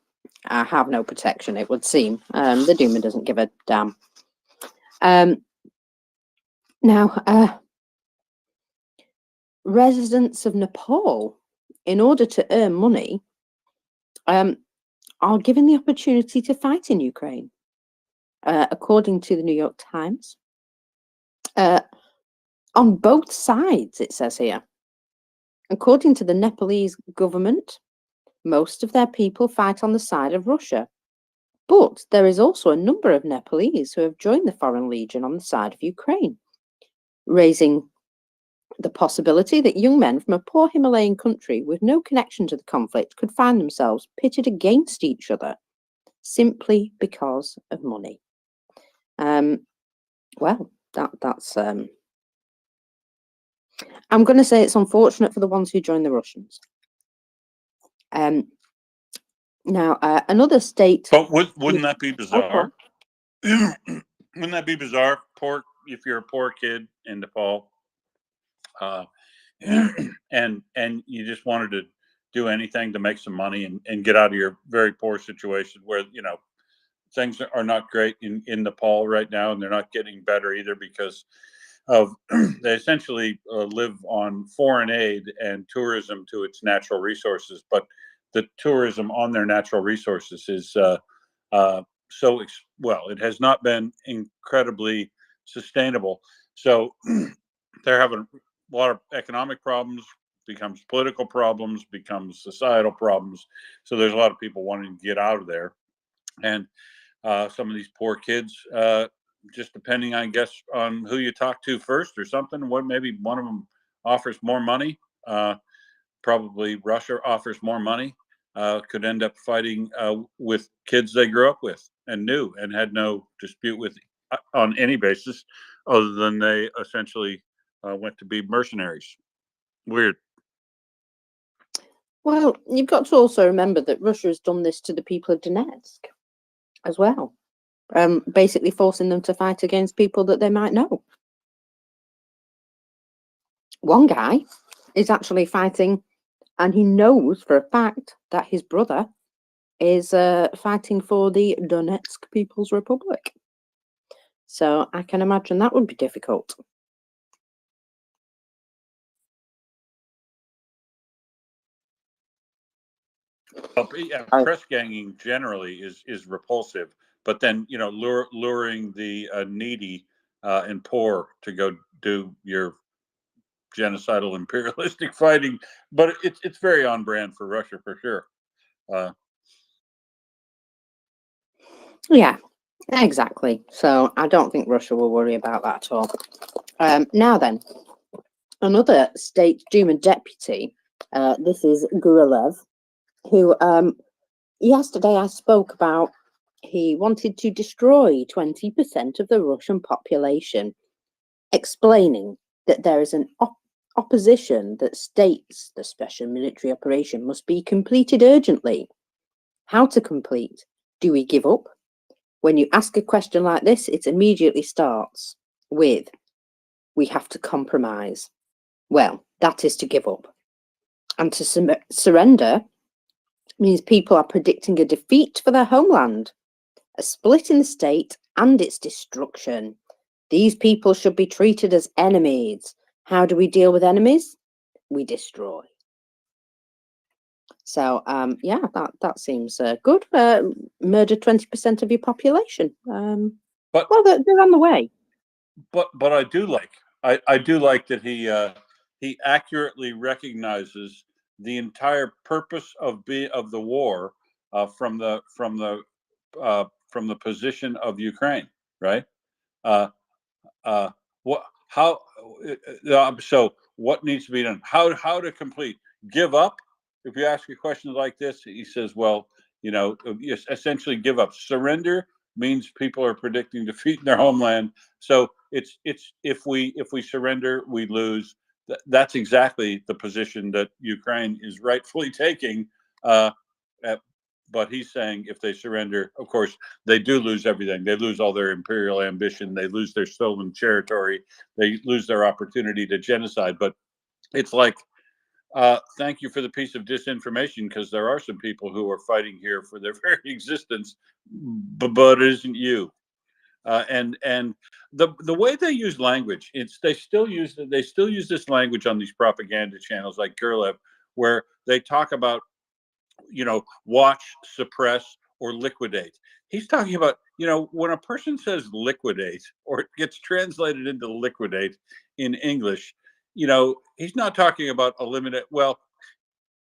have no protection, it would seem. The Duma doesn't give a damn. Now, residents of Nepal, in order to earn money, are given the opportunity to fight in Ukraine, according to the New York Times. On both sides, it says here. According to the Nepalese government, most of their people fight on the side of Russia. But there is also a number of Nepalese who have joined the Foreign Legion on the side of Ukraine, raising the possibility that young men from a poor Himalayan country with no connection to the conflict could find themselves pitted against each other simply because of money. Well, that's... I'm going to say it's unfortunate for the ones who joined the Russians. Now, another state... But wouldn't that be bizarre? Wouldn't that be bizarre? If you're a poor kid in Nepal, and you just wanted to do anything to make some money and get out of your very poor situation where, things are not great in Nepal right now, and they're not getting better either because of they essentially live on foreign aid and tourism to its natural resources. But the tourism on their natural resources is it has not been incredibly sustainable. So they're having a lot of economic problems, becomes political problems, becomes societal problems. So there's a lot of people wanting to get out of there. And some of these poor kids, just depending, I guess, on who you talk to first or something, what maybe one of them offers more money. Probably Russia offers more money. Could end up fighting with kids they grew up with and knew and had no dispute with on any basis, other than they essentially went to be mercenaries. Weird. Well, you've got to also remember that Russia has done this to the people of Donetsk as well, basically forcing them to fight against people that they might know. One guy is actually fighting, and he knows for a fact that his brother is fighting for the Donetsk People's Republic. So I can imagine that would be difficult. Well, yeah, press ganging generally is repulsive, but then luring the needy and poor to go do your genocidal imperialistic fighting, but it's very on brand for Russia for sure. Yeah, exactly. So I don't think Russia will worry about that at all. Now then, another State Duma deputy, this is Gurilev, who yesterday I spoke about. He wanted to destroy 20% of the Russian population, explaining that there is an opposition that states the special military operation must be completed urgently. How to complete? Do we give up? When you ask a question like this, it immediately starts with, we have to compromise. Well, that is to give up. And to surrender means people are predicting a defeat for their homeland, a split in the state and its destruction. These people should be treated as enemies. How do we deal with enemies? We destroy. So, yeah, that seems good. Murder 20% of your population. But well, they're on the way. But I do like that he accurately recognizes the entire purpose of the war from the position of Ukraine, right? So what needs to be done? How to complete? Give up? If you ask a question like this, he says, well, essentially give up. Surrender means people are predicting defeat in their homeland. So it's if we surrender, we lose. That's exactly the position that Ukraine is rightfully taking. But he's saying if they surrender, of course, they do lose everything. They lose all their imperial ambition. They lose their stolen territory. They lose their opportunity to genocide. But it's like, thank you for the piece of disinformation, because there are some people who are fighting here for their very existence, but it isn't you. And the way they use language, they still use this language on these propaganda channels like Gurlev, where they talk about watch, suppress, or liquidate. He's talking about, when a person says liquidate, or it gets translated into liquidate in English, he's not talking about eliminate. Well,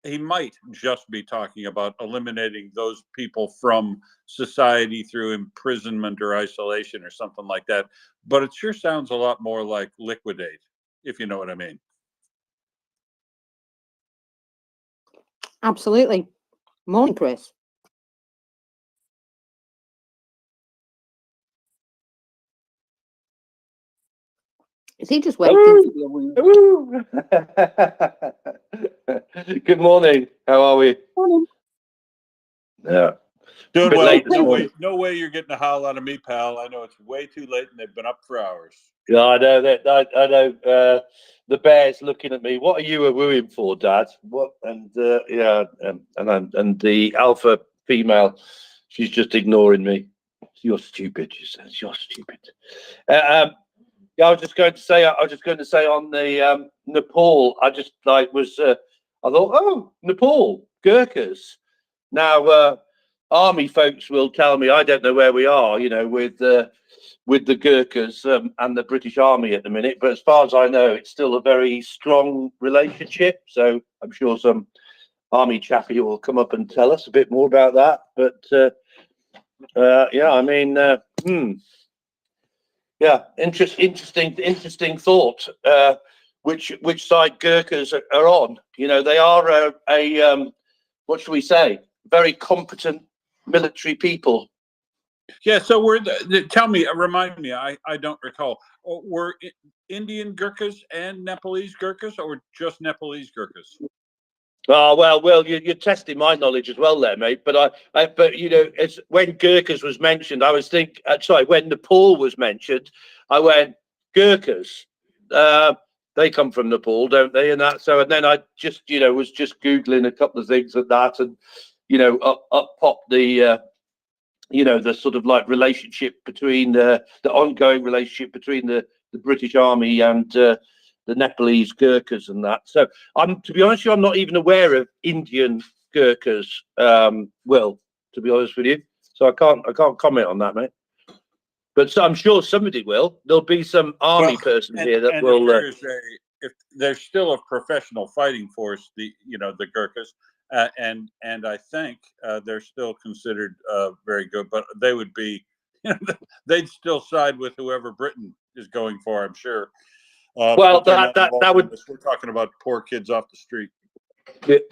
he might just be talking about eliminating those people from society through imprisonment or isolation or something like that. But it sure sounds a lot more like liquidate, if you know what I mean. Absolutely. Morning, Chris. Is he just waiting to be a wound? Good morning. How are we? Morning. Yeah. Doing Bit well. late this morning. No way you're getting a howl out of me, pal. I know it's way too late and they've been up for hours. Yeah, I know that. I know. The bear's looking at me. What are you wooing for, Dad? What? And and the alpha female, she's just ignoring me. You're stupid. She says you're stupid. Yeah, I was just going to say on the Nepal. I just I thought, oh, Nepal Gurkhas. Now army folks will tell me I don't know where we are, with the Gurkhas and the British Army at the minute. But as far as I know, it's still a very strong relationship. So I'm sure some army chappie will come up and tell us a bit more about that. But yeah, I mean, yeah, interesting thought. Which side Gurkhas are on? They are what should we say? Very competent military people. Yeah. So tell me, remind me. I don't recall. Were Indian Gurkhas and Nepalese Gurkhas, or just Nepalese Gurkhas? Oh well, you're testing my knowledge as well there, mate. But it's when Gurkhas was mentioned, I was thinking. Sorry, when Nepal was mentioned, I went Gurkhas. They come from Nepal, don't they? And then I just was just googling a couple of things at that, and up popped the the sort of like relationship between the ongoing relationship between the British Army and the Nepalese Gurkhas and that. So to be honest with you, I'm not even aware of Indian Gurkhas, Will, to be honest with you. So I can't comment on that, mate. But I'm sure somebody will. There'll be some army person here that will. If there's still a professional fighting force, the Gurkhas, and I think they're still considered very good, but they would be, they'd still side with whoever Britain is going for, I'm sure. Well, that would. We're talking about poor kids off the street.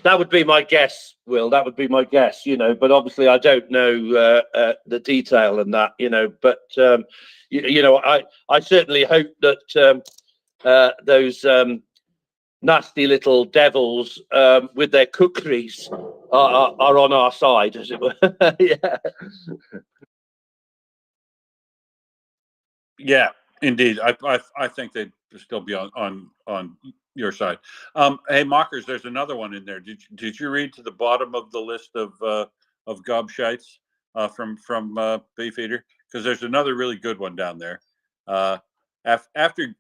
That would be my guess, Will. That would be my guess. But obviously I don't know the detail and that. But I certainly hope that those nasty little devils with their kukris are on our side, as it were. Yeah. Yeah, indeed. I think they'd still be on your side. Hey, Mockers, there's another one in there. Did you read to the bottom of the list of gobshites from Beefeater? Because there's another really good one down there. After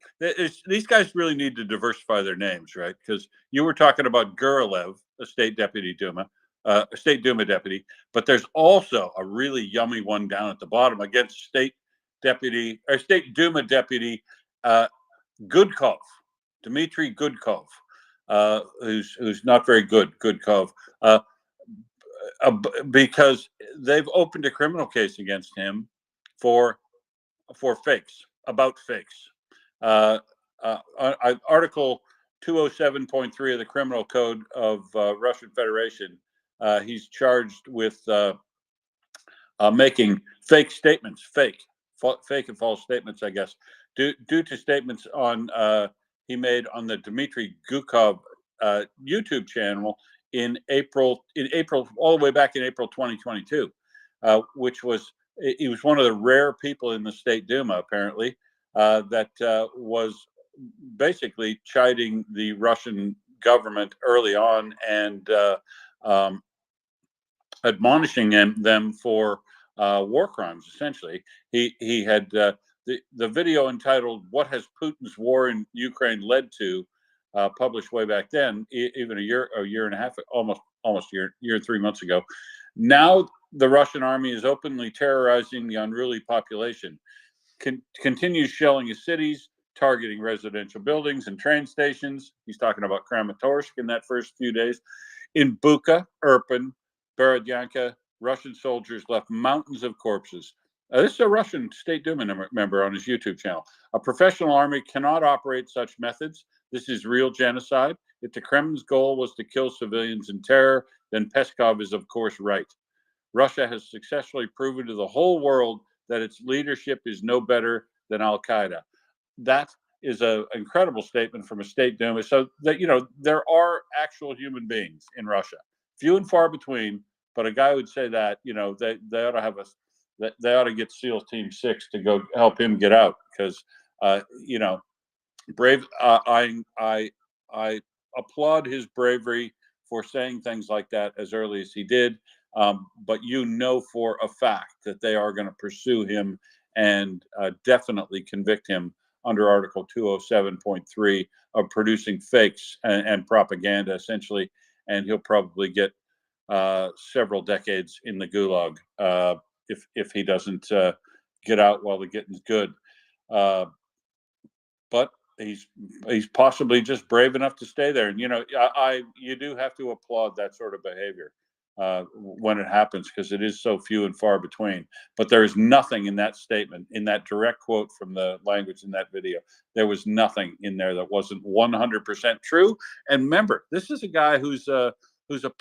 these guys really need to diversify their names, right? Because you were talking about Guralev, a state Duma deputy, but there's also a really yummy one down at the bottom against state Duma deputy Gudkov, Dmitry Gudkov, who's not very good, Gudkov, because they've opened a criminal case against him for fakes, about fakes. Article 207.3 of the Criminal Code of Russian Federation. He's charged with making fake statements, fake and false statements, I guess, due to statements he made on the Dmitry Gudkov YouTube channel in April, all the way back in April 2022, which was, he was one of the rare people in the State Duma, apparently, that was basically chiding the Russian government early on and admonishing them for war crimes. Essentially, he had the video entitled "What Has Putin's War in Ukraine Led to," published way back then, even a year and a half, almost year and 3 months ago. Now the Russian army is openly terrorizing the unruly population, continues shelling his cities, targeting residential buildings and train stations. He's talking about Kramatorsk in that first few days. In Bucha, Irpin, Borodyanka, Russian soldiers left mountains of corpses. This is a Russian State Duma member on his YouTube channel. A professional army cannot operate such methods. This is real genocide. If the Kremlin's goal was to kill civilians in terror, then Peskov is, of course, right. Russia has successfully proven to the whole world that its leadership is no better than Al-Qaeda. That is an incredible statement from a State Duma. So that, there are actual human beings in Russia, few and far between, but a guy would say that, they ought to have they ought to get SEAL Team 6 to go help him get out, because, brave. I applaud his bravery for saying things like that as early as he did. But for a fact that they are going to pursue him and definitely convict him under Article 207.3 of producing fakes and propaganda, essentially, and he'll probably get several decades in the gulag if he doesn't get out while the getting's good. But he's possibly just brave enough to stay there. And you do have to applaud that sort of behavior when it happens, because it is so few and far between. But there is nothing in that statement, in that direct quote from the language in that video, there was nothing in there that wasn't 100% true. And remember, this is a guy who's a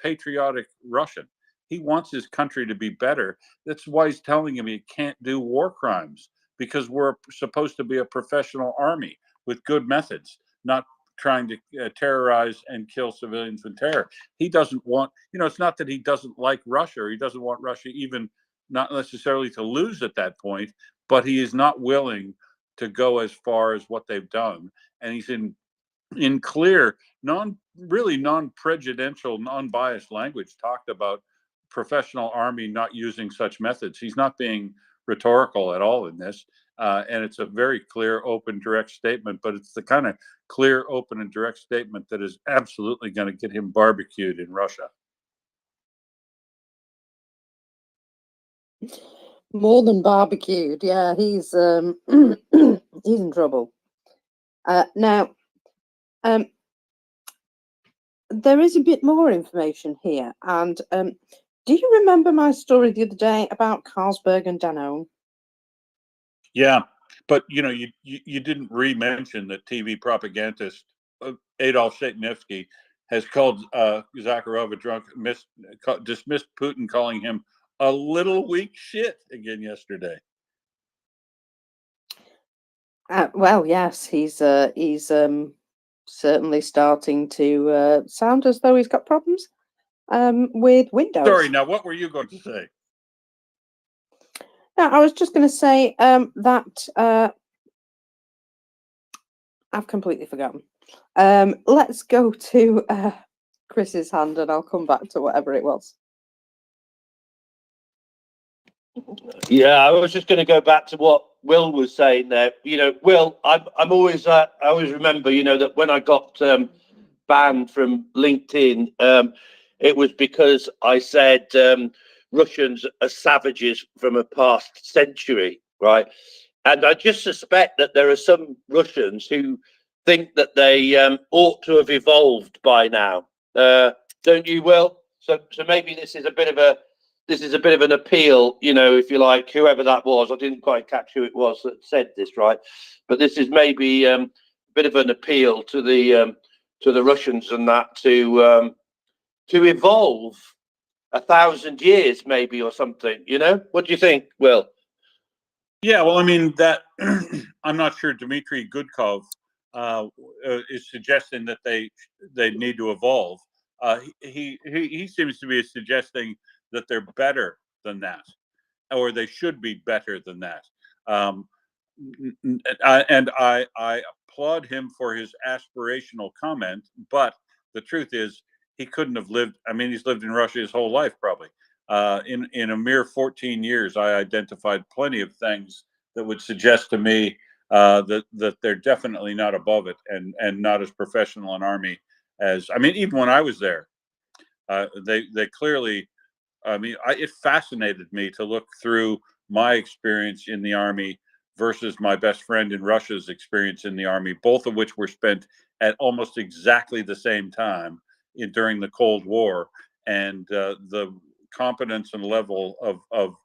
patriotic Russian. He wants his country to be better. That's why he's telling him he can't do war crimes, because we're supposed to be a professional army with good methods, not trying to terrorize and kill civilians with terror. He doesn't want, it's not that he doesn't like Russia, or he doesn't want Russia even not necessarily to lose at that point, but he is not willing to go as far as what they've done. And he's in clear, really non-prejudicial, non-biased language talked about professional army not using such methods. He's not being rhetorical at all in this. And it's a very clear, open, direct statement, but it's the kind of clear, open, and direct statement that is absolutely going to get him barbecued in Russia. More than barbecued, yeah. He's he's in trouble. Now, there is a bit more information here, and do you remember my story the other day about Carlsberg and Danone? Yeah, but you didn't re-mention that TV propagandist Adolf Shatanevsky has called Zakharov a drunk, dismissed Putin, calling him a little weak shit again yesterday. Well, yes, he's certainly starting to sound as though he's got problems with Windows. Sorry, now what were you going to say? No, I was just going to say that I've completely forgotten. Let's go to Chris's hand, and I'll come back to whatever it was. Yeah, I was just going to go back to what Will was saying there. Will, I always remember, that when I got banned from LinkedIn, it was because I said Russians are savages from a past century, right? And I just suspect that there are some Russians who think that they ought to have evolved by now. Don't you, Will? So maybe this is a bit of an appeal, if you like, whoever that was. I didn't quite catch who it was that said this, right? But this is maybe a bit of an appeal to the Russians and that to evolve 1,000 years maybe or something. What do you think, Will? Yeah, well, I mean that I'm not sure Dmitry Gudkov is suggesting that they need to evolve. He seems to be suggesting that they're better than that, or they should be better than that. And I applaud him for his aspirational comment, but the truth is he couldn't have lived. I mean, he's lived in Russia his whole life, probably. In a mere 14 years, I identified plenty of things that would suggest to me that they're definitely not above it, and not as professional an army as. I mean, even when I was there, they clearly. I mean, it fascinated me to look through my experience in the army versus my best friend in Russia's experience in the army, both of which were spent at almost exactly the same time during the Cold War, and the competence and level of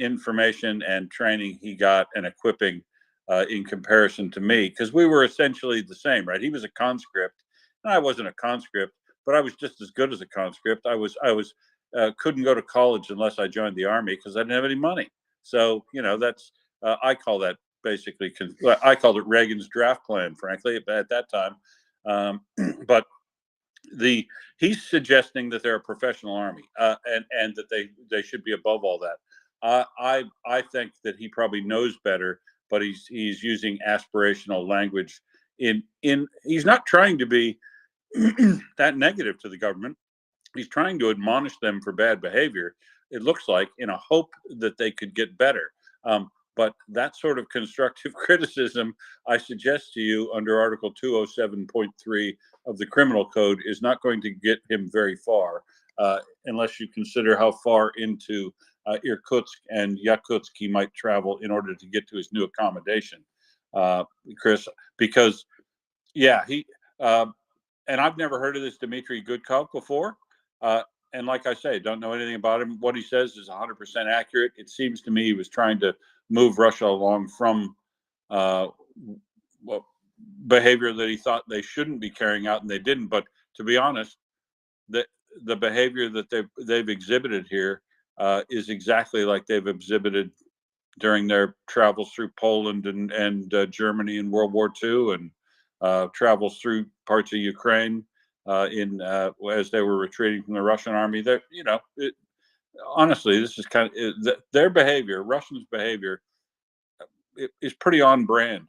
information and training he got and equipping in comparison to me, because we were essentially the same, right? He was a conscript, and I wasn't a conscript, but I was just as good as a conscript. I was couldn't go to college unless I joined the army because I didn't have any money. So that's I call that basically. I called it Reagan's draft plan, frankly, at that time. But he's suggesting that they're a professional army, and that they should be above all that. I think that he probably knows better, but he's using aspirational language. He's not trying to be that negative to the government. He's trying to admonish them for bad behavior, it looks like, in a hope that they could get better. But that sort of constructive criticism, I suggest to you, under Article 207.3 of the Criminal Code, is not going to get him very far. unless you consider how far into Irkutsk and Yakutsk he might travel in order to get to his new accommodation, Chris. Because, yeah, and I've never heard of this Dmitry Gudkov before. And like I say, don't know anything about him. What he says is 100% accurate. It seems to me he was trying to move Russia along from behavior that he thought they shouldn't be carrying out, and they didn't. But to be honest, the behavior that they've exhibited here is exactly like they've exhibited during their travels through Poland and Germany in World War II, and travels through parts of Ukraine as they were retreating from the Russian army. That, you know, honestly, this is kind of their behavior. Russians' behavior is pretty on brand,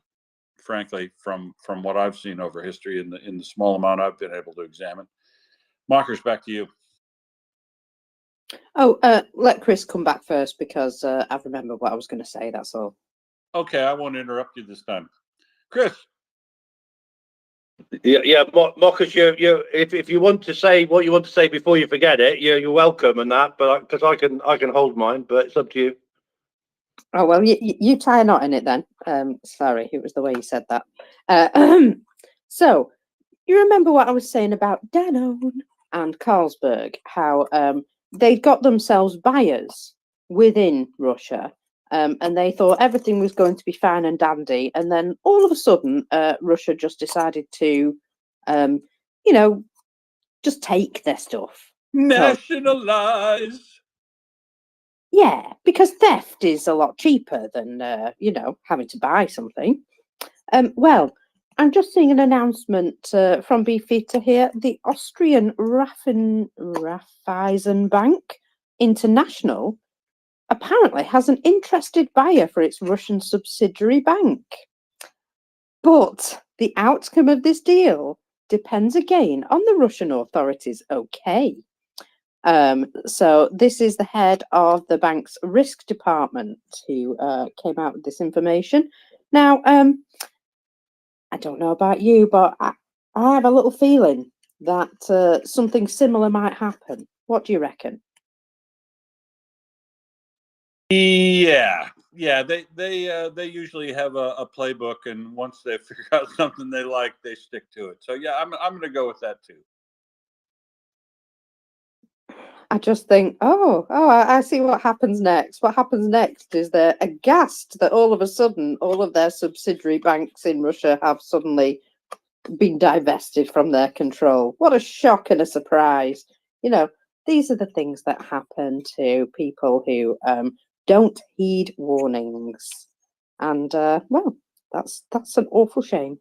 frankly, from what I've seen over history in the small amount I've been able to examine. Marcus, back to you. Oh, let Chris come back first because I've remembered what I was going to say. That's all. Okay, I won't interrupt you this time, Chris. Yeah, Marcus, if you want to say what you want to say before you forget it, you're welcome and that. But because I can hold mine, but it's up to you. Oh well, you tie a knot in it then. Sorry, it was the way you said that. So you remember what I was saying about Danone and Carlsberg? How they got themselves buyers within Russia, and they thought everything was going to be fine and dandy, and then all of a sudden, Russia just decided to, just take their stuff. Nationalize. Yeah, because theft is a lot cheaper than having to buy something. Well, I'm just seeing an announcement from BFITA here. The Austrian Raiffeisenbank International apparently has an interested buyer for its Russian subsidiary bank. But the outcome of this deal depends again on the Russian authorities. Okay. So this is the head of the bank's risk department who came out with this information. Now, I don't know about you, but I have a little feeling that something similar might happen. What do you reckon? Yeah, they usually have a playbook, and once they figure out something they like, they stick to it. So yeah, I'm going to go with that too. I just think, I see what happens next. What happens next is they're aghast that all of a sudden, all of their subsidiary banks in Russia have suddenly been divested from their control. What a shock and a surprise. You know, these are the things that happen to people who don't heed warnings. And, well, that's an awful shame.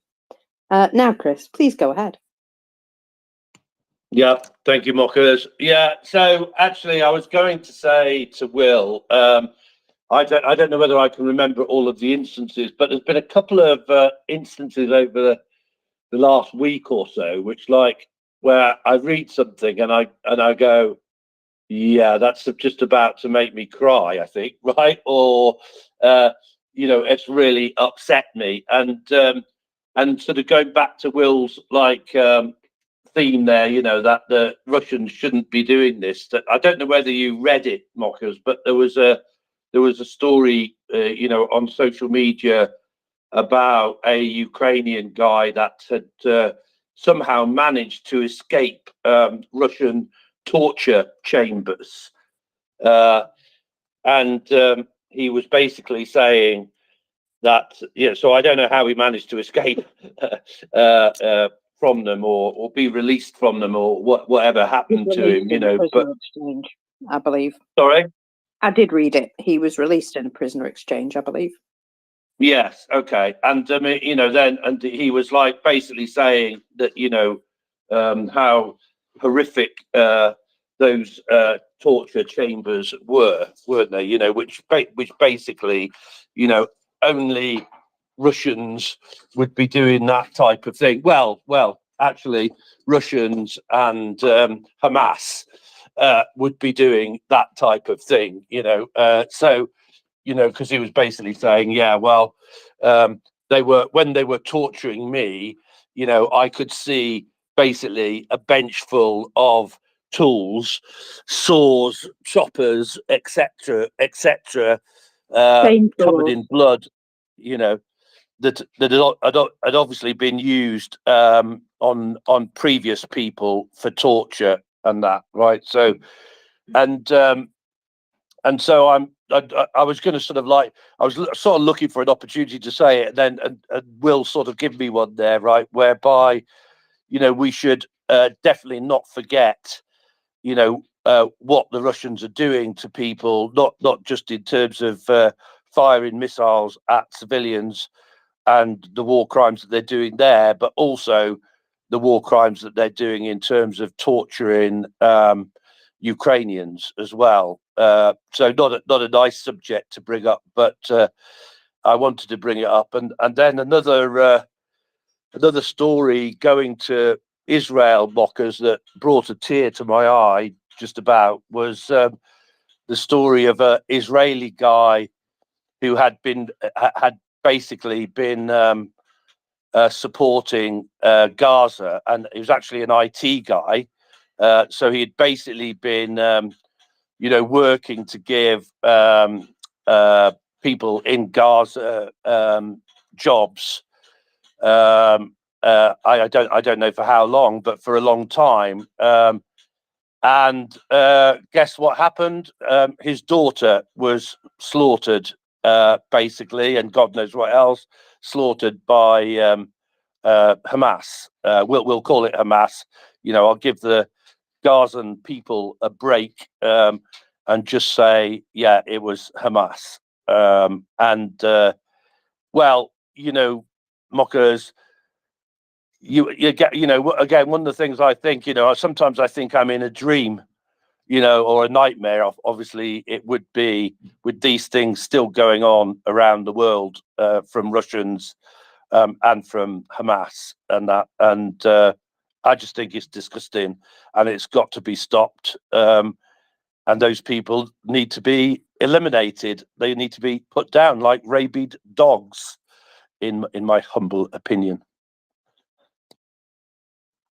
Now, Chris, please go ahead. Yeah, thank you, Marcus. Yeah, so actually, I was going to say to Will, I don't know whether I can remember all of the instances, but there's been a couple of instances over the last week or so, which where I read something and I go, yeah, that's just about to make me cry, I think, right? Or it's really upset me, and sort of going back to Will's theme there, that the Russians shouldn't be doing this. That I don't know whether you read it, Mockers, but there was a story, on social media about a Ukrainian guy that had somehow managed to escape Russian torture chambers, and he was basically saying that, so I don't know how he managed to escape from them or be released from them or whatever happened to him, but exchange, I believe. Sorry? I did read it. He was released in a prisoner exchange, I believe. Yes, okay. And then he was basically saying that, how horrific those torture chambers were, weren't they? Which basically, only Russians would be doing that type of thing. Well, actually, Russians and Hamas would be doing that type of thing. So, because he was basically saying, yeah, well, when they were torturing me, I could see basically a bench full of tools, saws, choppers, etc., etc., covered in blood, you know, that had obviously been used on previous people for torture and that, right? So, and so I was going to sort of like, I was sort of looking for an opportunity to say it, and then and Will sort of give me one there, right, whereby, you know, we should definitely not forget, you know, what the Russians are doing to people, not just in terms of firing missiles at civilians and the war crimes that they're doing there, but also the war crimes that they're doing in terms of torturing Ukrainians as well. So not a nice subject to bring up, but I wanted to bring it up. And then another story going to Israel, mockers, that brought a tear to my eye just about was the story of an Israeli guy who had basically been supporting Gaza, and he was actually an IT guy. So he had basically been, you know, working to give people in Gaza jobs. I don't know for how long, but for a long time. And guess what happened? His daughter was slaughtered, basically, and God knows what else, slaughtered by Hamas. We'll call it Hamas. You know, I'll give the Gazan people a break and just say, yeah, it was Hamas. Well, you know, mockers, you get, you know, again, one of the things I think, you know, sometimes I think I'm in a dream, you know, or a nightmare. Obviously it would be with these things still going on around the world, from Russians and from Hamas and that. And I just think it's disgusting and it's got to be stopped. And those people need to be eliminated. They need to be put down like rabid dogs, in my humble opinion.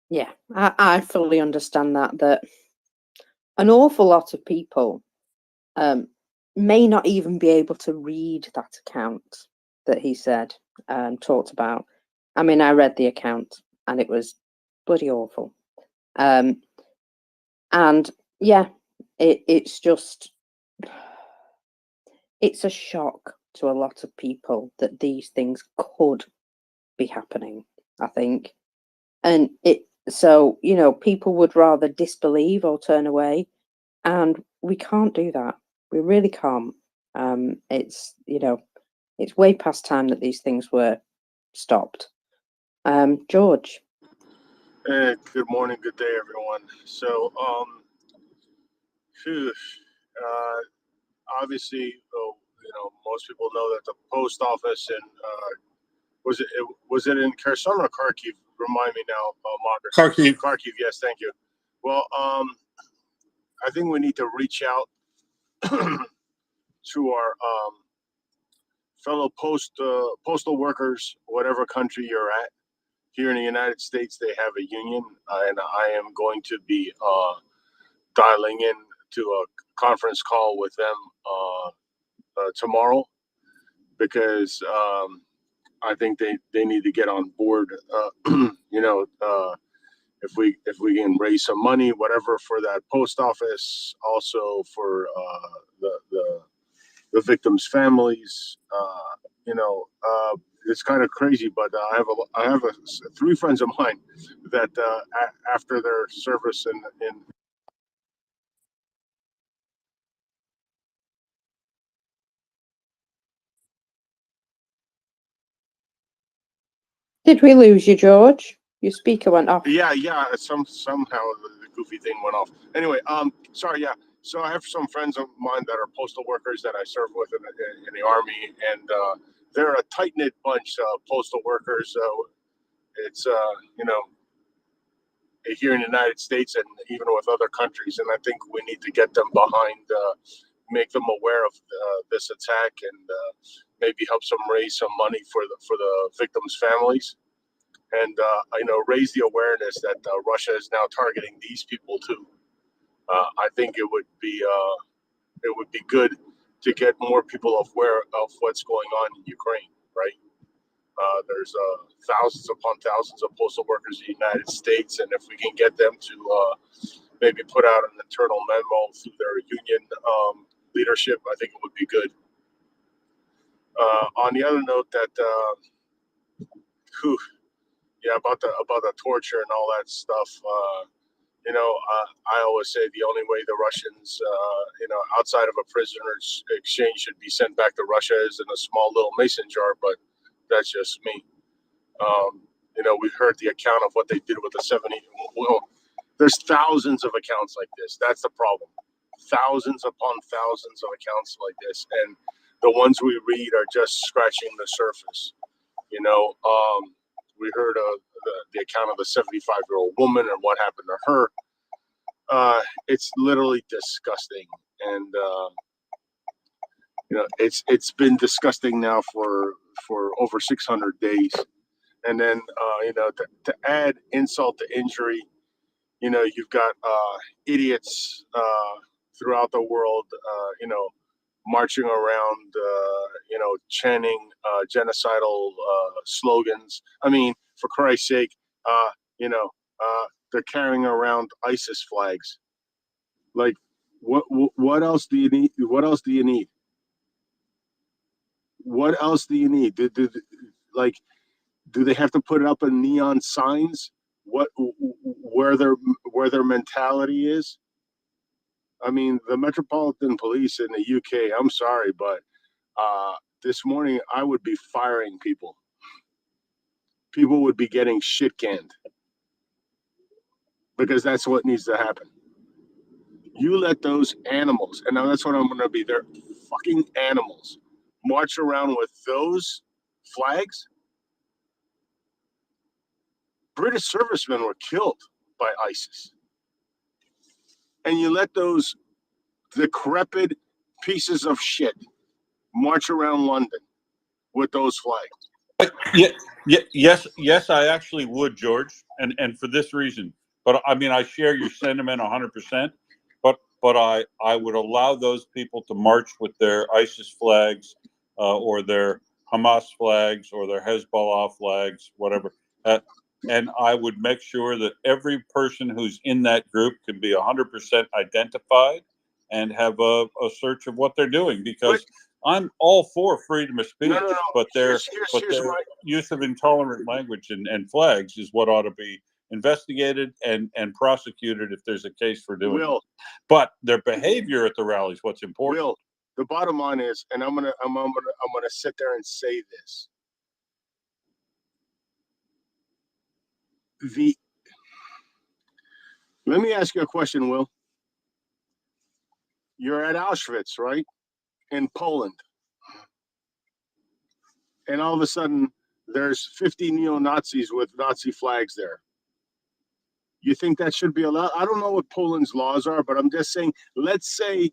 Yeah, I fully understand that an awful lot of people may not even be able to read that account that he said talked about. I mean, I read the account and it was bloody awful. And yeah, it's just, it's a shock to a lot of people that these things could be happening, I think. And so, you know, people would rather disbelieve or turn away, and we can't do that. We really can't. It's, you know, it's way past time that these things were stopped. George. Hey, good morning, good day, everyone. So, obviously, you know, most people know that the post office in was it in Kherson or Kharkiv? Remind me now, Margaret. Kharkiv. Kharkiv, yes, thank you. Well, I think we need to reach out to our fellow postal workers, whatever country you're at. Here in the United States, they have a union, and I am going to be dialing in to a conference call with them tomorrow, because I think they need to get on board. You know, if we can raise some money, whatever, for that post office, also for the victims' families. You know, it's kind of crazy, but I have 3 friends of mine that after their service in Did we lose you, George? Your speaker went off. Yeah, somehow the goofy thing went off. Anyway, sorry, yeah. So I have some friends of mine that are postal workers that I serve with in the Army, and they're a tight knit bunch of postal workers. So it's you know, here in the United States and even with other countries, and I think we need to get them behind, make them aware of this attack, and maybe help them raise some money for the victims' families. And you know, raise the awareness that Russia is now targeting these people too. I think it would be good to get more people aware of what's going on in Ukraine, right? There's thousands upon thousands of postal workers in the United States, and if we can get them to maybe put out an internal memo through their union leadership, I think it would be good. On the other note, that about the torture and all that stuff. I always say the only way the Russians, outside of a prisoner's exchange, should be sent back to Russia is in a small little mason jar. But that's just me. We heard the account of what they did with the 70. Well, there's thousands of accounts like this. That's the problem. Thousands upon thousands of accounts like this, and the ones we read are just scratching the surface. We heard of the account of the 75-year-old woman and what happened to her. It's literally disgusting, and it's been disgusting now for over 600 days. And then to add insult to injury, you've got idiots throughout the world, marching around, chanting genocidal slogans. I mean, for Christ's sake, they're carrying around ISIS flags. Like, what else do you need? What else do you need? What else do you need? Do they have to put it up in neon signs? Where their mentality is? I mean, the Metropolitan Police in the UK, I'm sorry, but this morning I would be firing people. People would be getting shit canned because that's what needs to happen. You let those animals, and now that's what I'm going to be, they're fucking animals, march around with those flags. British servicemen were killed by ISIS. And you let those decrepit pieces of shit march around London with those flags. Yes, I actually would, George, and for this reason. But I mean, I share your sentiment 100%. But I would allow those people to march with their ISIS flags, or their Hamas flags, or their Hezbollah flags, whatever. And I would make sure that every person who's in that group can be 100% identified and have a search of what they're doing, because I'm all for freedom of speech, but their use of intolerant language and flags is what ought to be investigated and prosecuted if there's a case for doing it. But their behavior at the rally is what's important. The bottom line is, and I'm gonna sit there and say this. Let me ask you a question, Will. You're at Auschwitz, right? In Poland. And all of a sudden, there's 50 neo-Nazis with Nazi flags there. You think that should be allowed? I don't know what Poland's laws are, but I'm just saying, let's say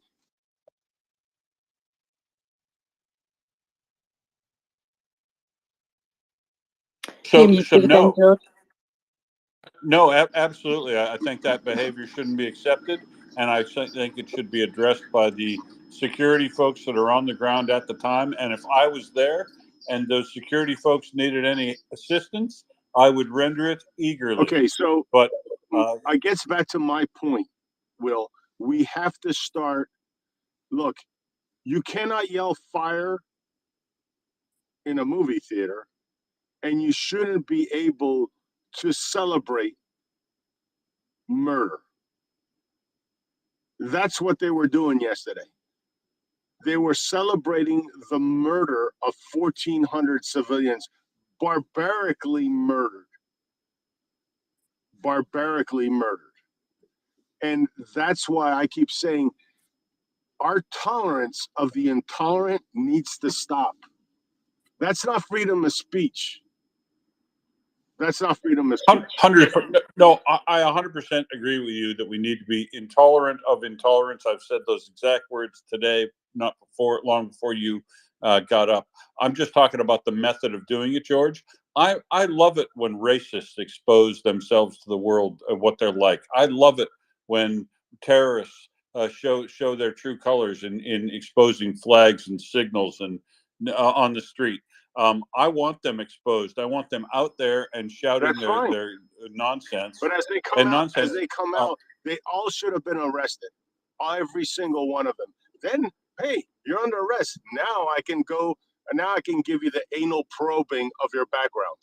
No, absolutely. I think that behavior shouldn't be accepted, and I think it should be addressed by the security folks that are on the ground at the time. And if I was there and those security folks needed any assistance, I would render it eagerly. Okay, so but I gets back to my point, Will. We have to start. Look, you cannot yell fire in a movie theater, and you shouldn't be able to celebrate murder. That's what they were doing yesterday. They were celebrating the murder of 1,400 civilians, barbarically murdered. Barbarically murdered. And that's why I keep saying our tolerance of the intolerant needs to stop. That's not freedom of speech. That's not freedom of speech. 100%. No, I 100% agree with you that we need to be intolerant of intolerance. I've said those exact words today, not before, long before you got up. I'm just talking about the method of doing it, George. I love it when racists expose themselves to the world of what they're like. I love it when terrorists show their true colors in exposing flags and signals and on the street. I want them exposed. I want them out there and shouting their nonsense. But as they come out, they all should have been arrested. Every single one of them. Then, hey, you're under arrest. Now I can go, and now I can give you the anal probing of your background.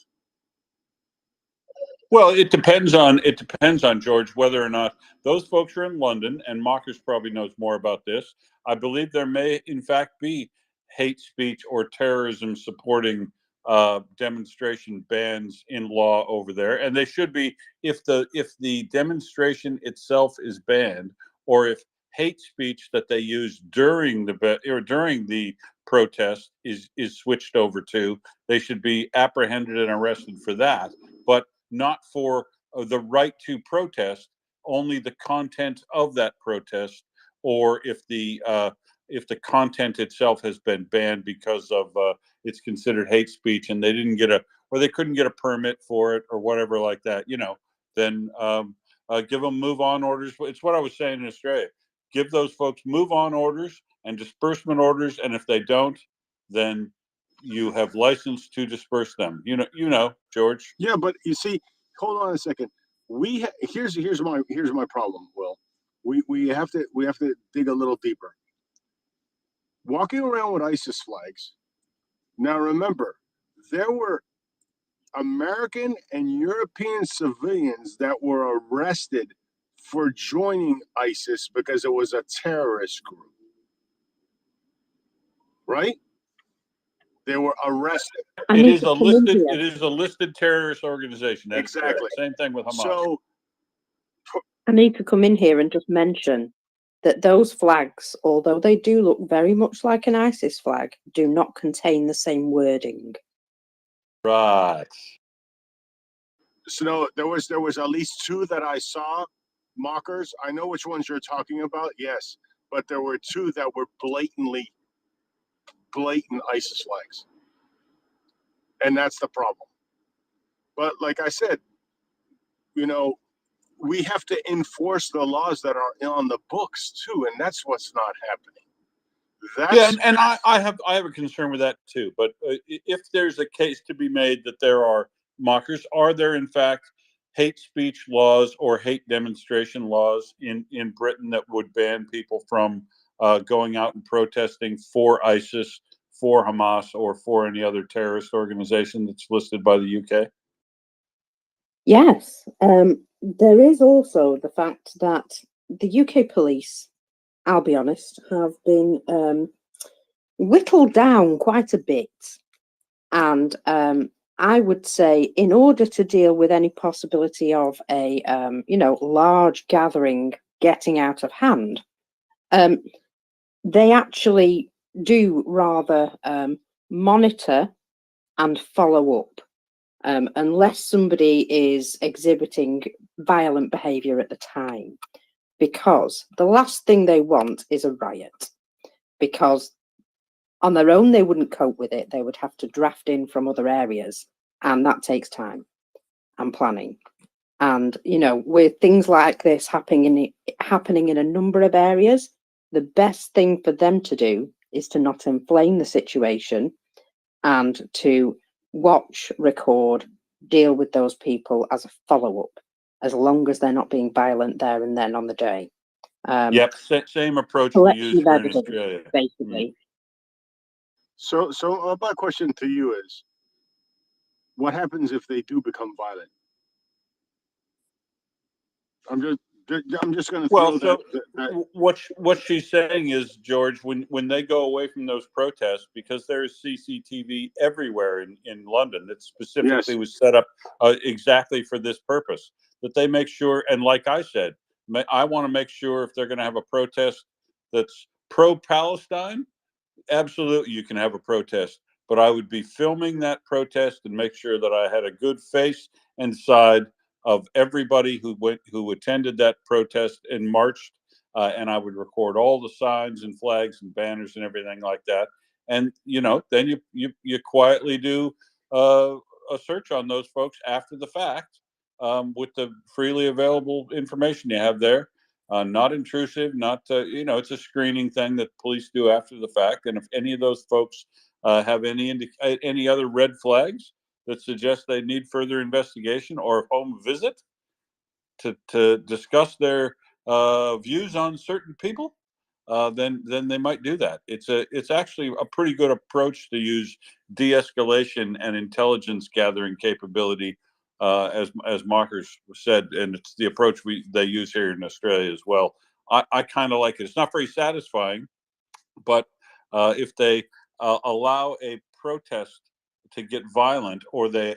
Well, it depends on George, whether or not those folks are in London, and Mockers probably knows more about this. I believe there may, in fact, be hate speech or terrorism supporting demonstration bans in law over there, and they should be if the demonstration itself is banned, or if hate speech that they use during the protest is switched over to, they should be apprehended and arrested for that, but not for the right to protest, only the content of that protest, or if the content itself has been banned because of it's considered hate speech and they didn't get they couldn't get a permit for it or whatever like that, then give them move on orders. It's what I was saying in Australia. Give those folks move on orders and disbursement orders, and if they don't, then you have license to disperse them. George. Yeah, but you see, hold on a second. Here's my problem, Will. We have to dig a little deeper. Walking around with ISIS flags. Now remember, there were American and European civilians that were arrested for joining ISIS because it was a terrorist group. Right? They were arrested. It is a listed terrorist organization. That's exactly correct. Same thing with Hamas. So I need to come in here and just mention that those flags, although they do look very much like an ISIS flag, do not contain the same wording. Right. So there was at least two that I saw, Mockers. I know which ones you're talking about, yes, but there were two that were blatant ISIS flags, and that's the problem. But like I said, we have to enforce the laws that are on the books too, and that's what's not happening. And I have a concern with that too. But if there's a case to be made that there are mockers, are there in fact hate speech laws or hate demonstration laws in Britain that would ban people from going out and protesting for ISIS, for Hamas, or for any other terrorist organization that's listed by the UK? Yes. There is also the fact that the UK police, I'll be honest, have been whittled down quite a bit. And I would say in order to deal with any possibility of a, large gathering getting out of hand, they actually do rather monitor and follow up. Unless somebody is exhibiting violent behavior at the time, because the last thing they want is a riot, because on their own they wouldn't cope with it. They would have to draft in from other areas, and that takes time and planning. And with things like this happening in a number of areas, the best thing for them to do is to not inflame the situation and to watch, record, deal with those people as a follow-up, as long as they're not being violent there and then on the day. Yep, same approach we use here in Australia. Basically. So my question to you is, what happens if they do become violent? I'm just going to throw what she's saying is, George, when they go away from those protests, because there's CCTV everywhere in London that specifically was set up exactly for this purpose, that they make sure, and like I said, I want to make sure if they're going to have a protest that's pro-Palestine, absolutely you can have a protest, but I would be filming that protest and make sure that I had a good face and side of everybody who attended that protest and marched, and I would record all the signs and flags and banners and everything like that. And then you quietly do a search on those folks after the fact with the freely available information you have there, not intrusive, not you know, it's a screening thing that police do after the fact. And if any of those folks have any other red flags that suggest they need further investigation or home visit to discuss their views on certain people, then they might do that. It's actually a pretty good approach to use de-escalation and intelligence gathering capability, as Markers said, and it's the approach they use here in Australia as well. I kind of like it. It's not very satisfying, but if they allow a protest to get violent, or they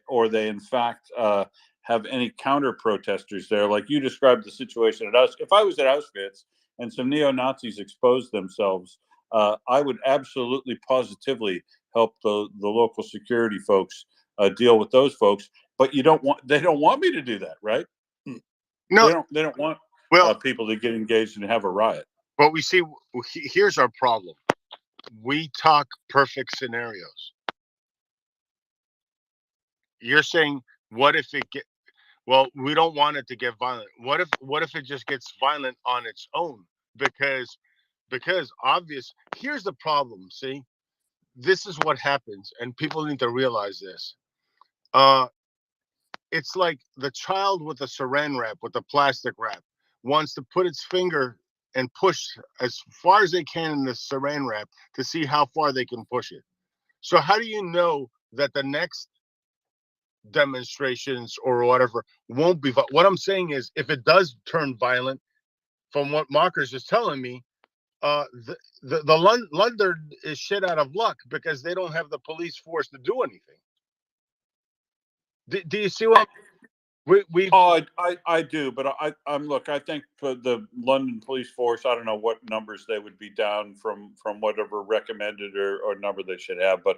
in fact have any counter protesters there, like you described the situation at us. If I was at Auschwitz and some neo-Nazis exposed themselves, I would absolutely positively help the local security folks deal with those folks. But they don't want me to do that, right? No, they don't want people to get engaged and have a riot. But we see, here's our problem. We talk perfect scenarios. You're saying, what if it get, well, we don't want it to get violent. What if it just gets violent on its own? Because here's the problem. See, this is what happens, and people need to realize this. It's like the child with the saran wrap, with the plastic wrap, wants to put its finger and push as far as they can in the saran wrap to see how far they can push it. So how do you know that the next demonstrations or whatever won't be? What I'm saying is, if it does turn violent, from what Markers is telling me, London is shit out of luck because they don't have the police force to do anything. Do you see what I do, but I'm look. I think for the London police force, I don't know what numbers they would be down from whatever recommended or number they should have, but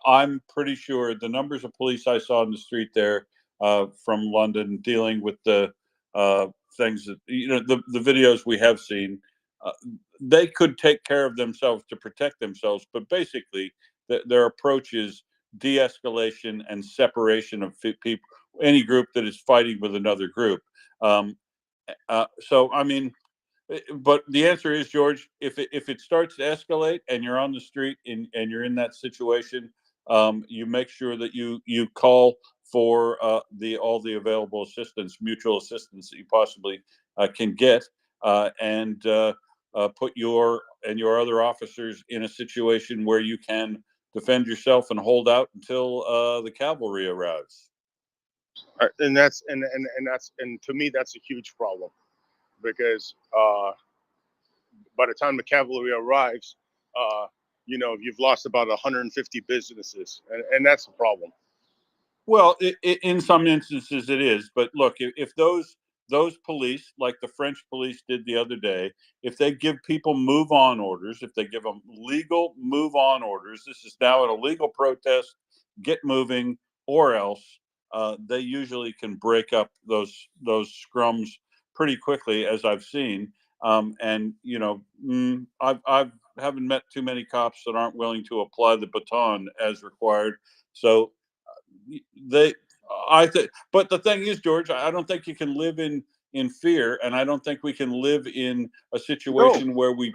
I'm pretty sure the numbers of police I saw in the street there from London dealing with the things that, you know, the videos we have seen, they could take care of themselves to protect themselves, but basically their approach is de-escalation and separation of people, any group that is fighting with another group. So I mean, but the answer is, George, if it starts to escalate and you're on the street and you're in that situation, you make sure that you call for all the available assistance, mutual assistance that you possibly can get, and put your and your other officers in a situation where you can defend yourself and hold out until the cavalry arrives. And that's and to me that's a huge problem, because by the time the cavalry arrives, you've lost about 150 businesses, and that's a problem. Well, in some instances it is, but look, if those police, like the French police did the other day, if they give people move on orders, if they give them legal move on orders, this is now an illegal protest, get moving, or else, they usually can break up those scrums pretty quickly, as I've seen. And I haven't met too many cops that aren't willing to apply the baton as required. So I think, but the thing is, George, I don't think you can live in fear, and I don't think we can live in a situation where we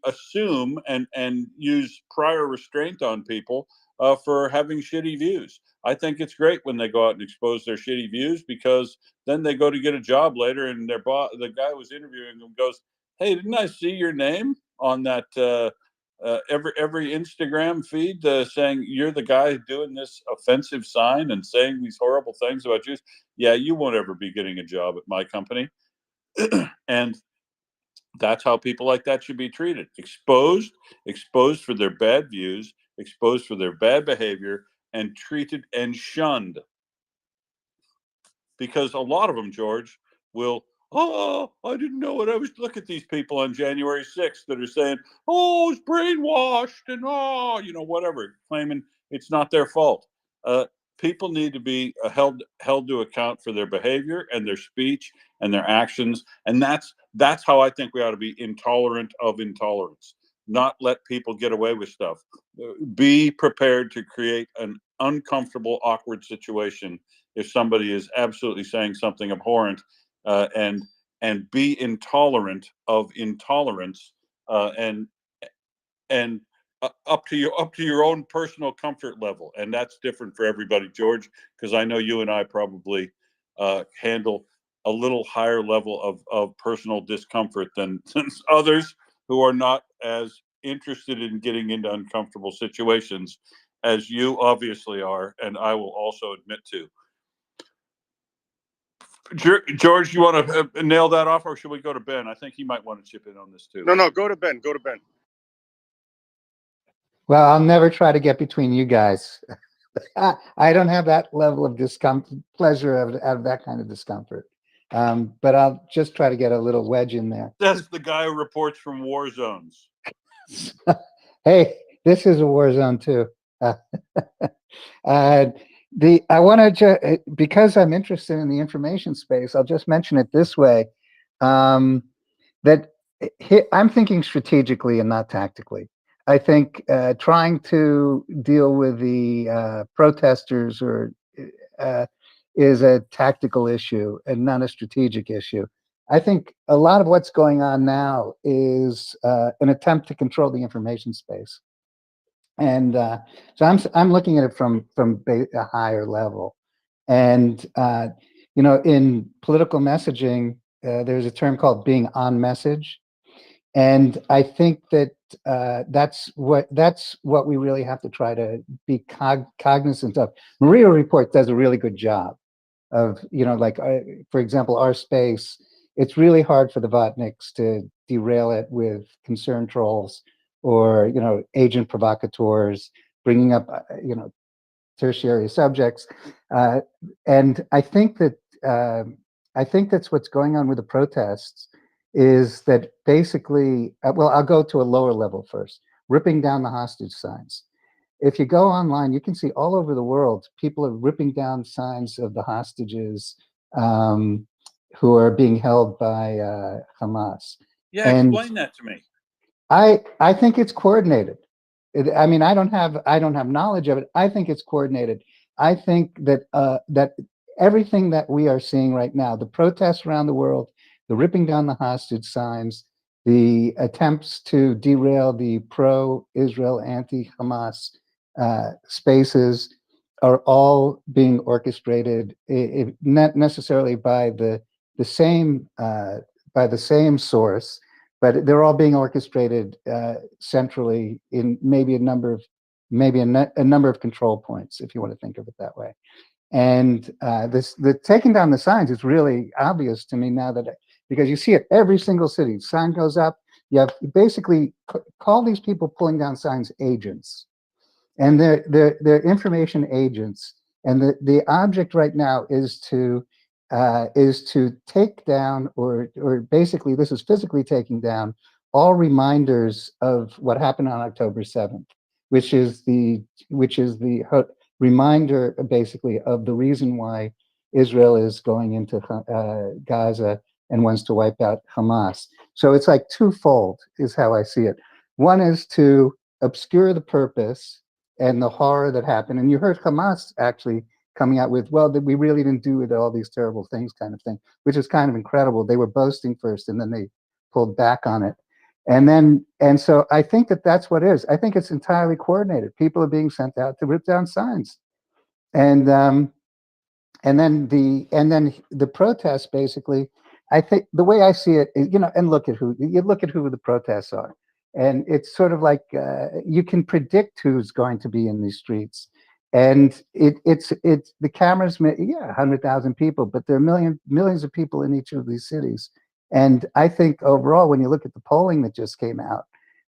assume and use prior restraint on people for having shitty views. I think it's great when they go out and expose their shitty views, because then they go to get a job later, and their boss, the guy who was interviewing them, goes, "Hey, didn't I see your name on that every Instagram feed saying you're the guy doing this offensive sign and saying these horrible things about Jews? Yeah, you won't ever be getting a job at my company." And that's how people like that should be treated. Exposed for their bad views, exposed for their bad behavior, and treated and shunned. Because a lot of them, George, will, "Oh, I didn't know what I was." Look at these people on January 6th that are saying, "Oh, it's brainwashed," and whatever, claiming it's not their fault. People need to be held to account for their behavior and their speech and their actions, and that's how I think we ought to be intolerant of intolerance. Not let people get away with stuff. Be prepared to create an uncomfortable, awkward situation if somebody is absolutely saying something abhorrent, and and be intolerant of intolerance, and up to your own personal comfort level, and that's different for everybody, George, because I know you and I probably handle a little higher level of personal discomfort than others who are not as interested in getting into uncomfortable situations as you obviously are, and I will also admit to. George, you want to nail that off, or should we go to Ben? I think he might want to chip in on this too. No, go to Ben. Go to Ben. Well, I'll never try to get between you guys. I don't have that level of pleasure of that kind of discomfort. But I'll just try to get a little wedge in there. That's the guy who reports from war zones. Hey, this is a war zone too. I want to, because I'm interested in the information space, I'll just mention it this way, that I'm thinking strategically and not tactically. I think trying to deal with the protesters is a tactical issue and not a strategic issue. I think a lot of what's going on now is an attempt to control the information space. And so I'm looking at it from a higher level. And you know, in political messaging, there's a term called being on message, and I think that that's what we really have to try to be cognizant of. MriyaReport does a really good job of, you know, like for example, our space. It's really hard for the Vatniks to derail it with concern trolls or, you know, agent provocateurs bringing up, you know, tertiary subjects, and I think that's what's going on with the protests. Is that basically? Well, I'll go to a lower level first. Ripping down the hostage signs. If you go online, you can see all over the world people are ripping down signs of the hostages who are being held by Hamas. Yeah, explain that to me. I think it's coordinated. I mean, I don't have knowledge of it. I think it's coordinated. I think that that everything that we are seeing right now, the protests around the world, the ripping down the hostage signs, the attempts to derail the pro-Israel, anti-Hamas spaces, are all being orchestrated, not necessarily by the same source, but they're all being orchestrated centrally in maybe a number of control points, if you want to think of it that way. And the taking down the signs is really obvious to me now, because you see it every single city. Sign goes up. You have basically call these people pulling down signs agents, and they're information agents. And the object right now is to take down, or basically this is physically taking down all reminders of what happened on October 7th, which is the reminder basically of the reason why Israel is going into Gaza and wants to wipe out Hamas. So it's like twofold is how I see it. One is to obscure the purpose and the horror that happened. And you heard Hamas actually coming out with, well, that we really didn't do it, all these terrible things kind of thing, which is kind of incredible. They were boasting first and then they pulled back on it. And so I think that that's what it is. I think it's entirely coordinated. People are being sent out to rip down signs. And then the protests basically, I think the way I see it is, you know, and look at who the protests are. And it's sort of like you can predict who's going to be in these streets. And it's the cameras, 100,000 people, but there are millions of people in each of these cities. And I think overall, when you look at the polling that just came out,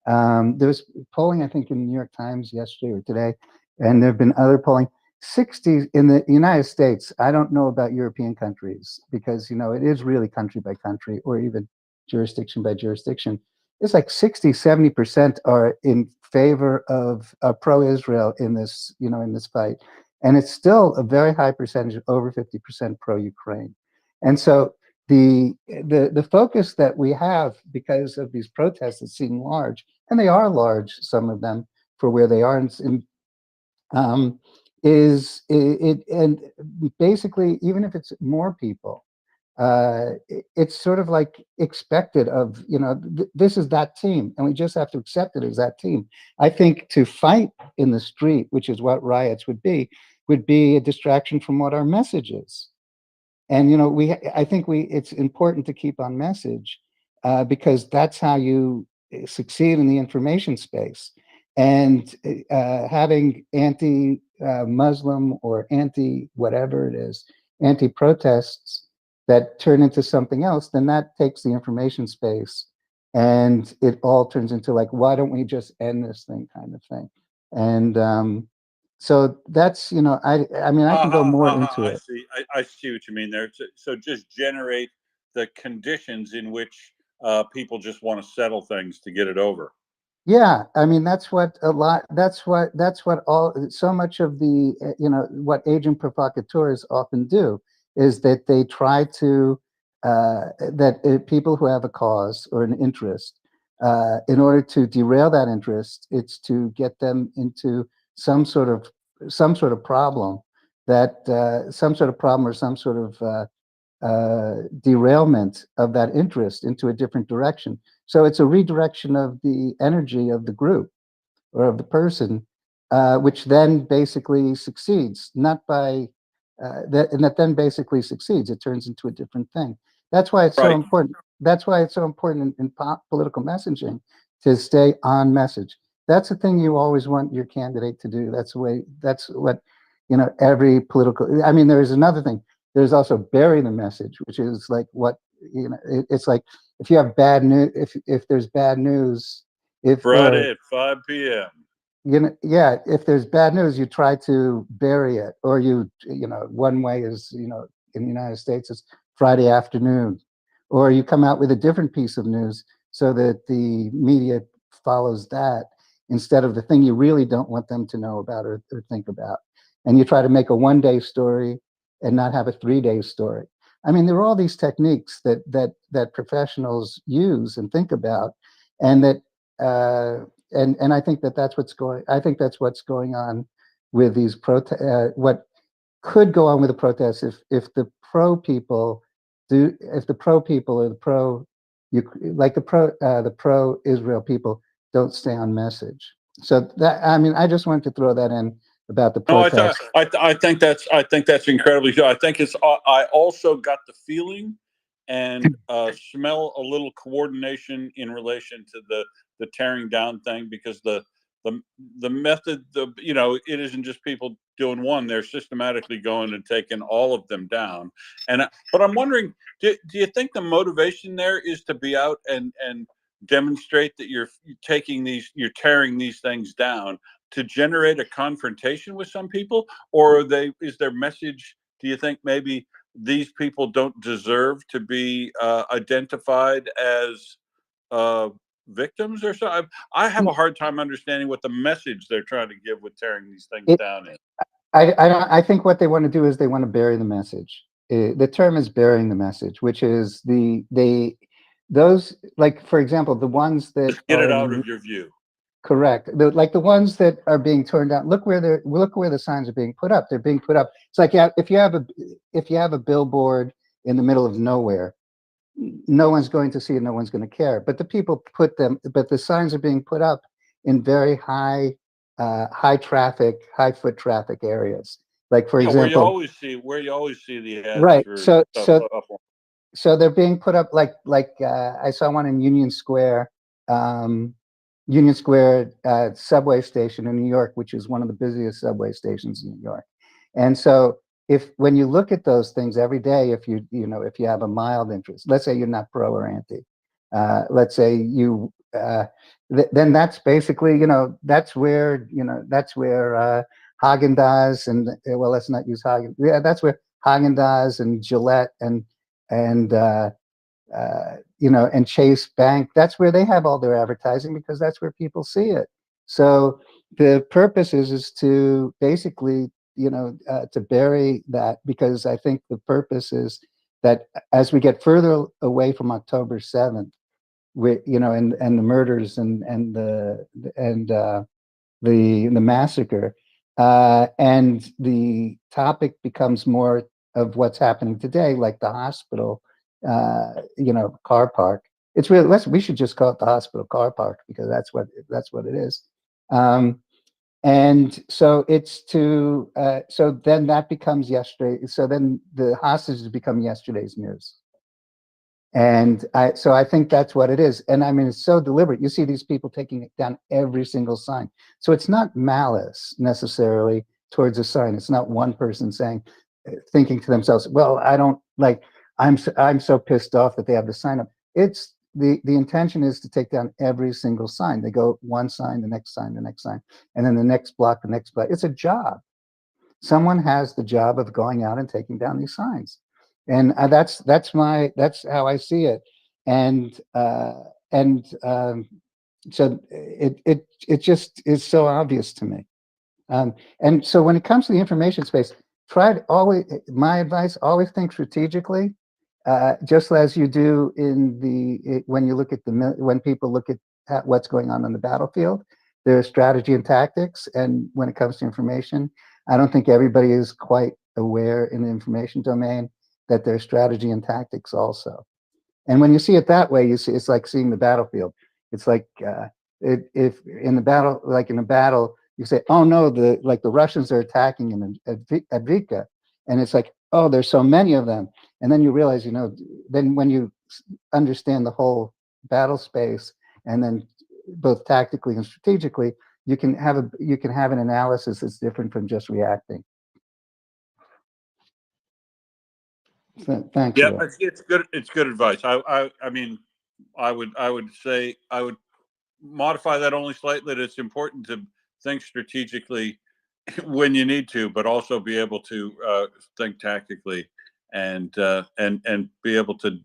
there was polling, I think, in the New York Times yesterday or today, and there have been other polling. 60 in the United States. I don't know about European countries because, you know, it is really country by country or even jurisdiction by jurisdiction. It's like 60-70% are in favor of pro-Israel in this, you know, in this fight, and it's still a very high percentage, over 50% pro-Ukraine. And so the focus that we have because of these protests that seem large, and they are large, some of them for where they are, is it, and basically even if it's more people, it's sort of like expected of, this is that team, and we just have to accept it as that team. I think to fight in the street, which is what riots would be a distraction from what our message is. And I think it's important to keep on message, because that's how you succeed in the information space. And having anti-Muslim or anti-whatever it is, anti-protests that turn into something else, then that takes the information space, and it all turns into like, why don't we just end this thing, kind of thing. And so that's, I mean, I can go more into I it. see. I see what you mean there. So just generate the conditions in which people just want to settle things to get it over. Yeah, I mean, that's what so much of the, what agent provocateurs often do is that they try to, people who have a cause or an interest, in order to derail that interest, it's to get them into some sort of problem some sort of problem or some sort of derailment of that interest into a different direction. So it's a redirection of the energy of the group or of the person, which then basically succeeds, not by and that then basically succeeds. It turns into a different thing. That's why it's so important. That's why it's so important in political messaging to stay on message. That's the thing you always want your candidate to do. That's what every political. I mean, there's another thing. There's also bury the message, which is like it's like if you have bad news, if there's bad news, Friday at 5 p.m. Yeah, if there's bad news, you try to bury it, or one way is, in the United States, it's Friday afternoon, or you come out with a different piece of news so that the media follows that instead of the thing you really don't want them to know about or think about. And you try to make a one-day story and not have a 3-day story. I mean, there are all these techniques that professionals use and think about, and that and I think that's what's going on with these what could go on with the protests if the pro people or the pro Israel people don't stay on message. So that, I mean, I just wanted to throw that in about the No, protest. I think that's incredibly true. I think I also got the feeling and smell a little coordination in relation to the tearing down thing, because the method, it isn't just people doing one; they're systematically going and taking all of them down. But I'm wondering, do you think the motivation there is to be out and demonstrate that you're tearing these things down to generate a confrontation with some people, or is their message, do you think maybe these people don't deserve to be identified as victims or something? I have a hard time understanding what the message they're trying to give with tearing these things down is. I think what they want to do is they want to bury the message. The term is burying the message, which is those, like, for example, the ones that Just get it out of your view. Correct. Like the ones that are being torn down. Look where the signs are being put up. They're being put up. It's like, if you have a billboard in the middle of nowhere, no one's going to see it. No one's going to care. But the signs are being put up in very high foot traffic areas. Like, for example, where you always see the ads, right. for So stuff up. So they're being put up like I saw one in Union Square subway station in New York, which is one of the busiest subway stations in New York. And so when you look at those things every day, if you have a mild interest, let's say you're not pro or anti, let's say you, then that's basically, that's where Haagen-Dazs and, well, let's not use Haagen. Yeah, that's where Haagen-Dazs and Gillette and and Chase Bank, that's where they have all their advertising, because that's where people see it. So the purpose is to basically, to bury that, because I think the purpose is that as we get further away from October 7th, and the murders and the massacre, and the topic becomes more of what's happening today, like the hospital, car park. It's really, we should just call it the hospital car park, because that's what it is. And so it's so then that becomes yesterday. So then the hostages become yesterday's news. And so I think that's what it is. And I mean, it's so deliberate. You see these people taking down every single sign. So it's not malice necessarily towards a sign. It's not one person thinking to themselves, well, I don't like, I'm so pissed off that they have the sign up. It's the intention is to take down every single sign. They go one sign, the next sign, the next sign, and then the next block, the next block. It's a job. Someone has the job of going out and taking down these signs. And that's how I see it. And so it just is so obvious to me. And so when it comes to the information space, my advice, always think strategically, just as you do when you look at when people look at what's going on the battlefield. There's strategy and tactics, and when it comes to information, I don't think everybody is quite aware in the information domain that there's strategy and tactics also. And when you see it that way, it's like seeing the battlefield. It's like if in a battle, you say, oh no, the Russians are attacking in Advika, and it's like, oh, there's so many of them. And then you realize, then when you understand the whole battle space, and then both tactically and strategically, you can have an analysis that's different from just reacting. So, thanks. Yeah, it's good. It's good advice. I mean, I would say I would modify that only slightly. That it's important to think strategically when you need to, but also be able to think tactically and be able to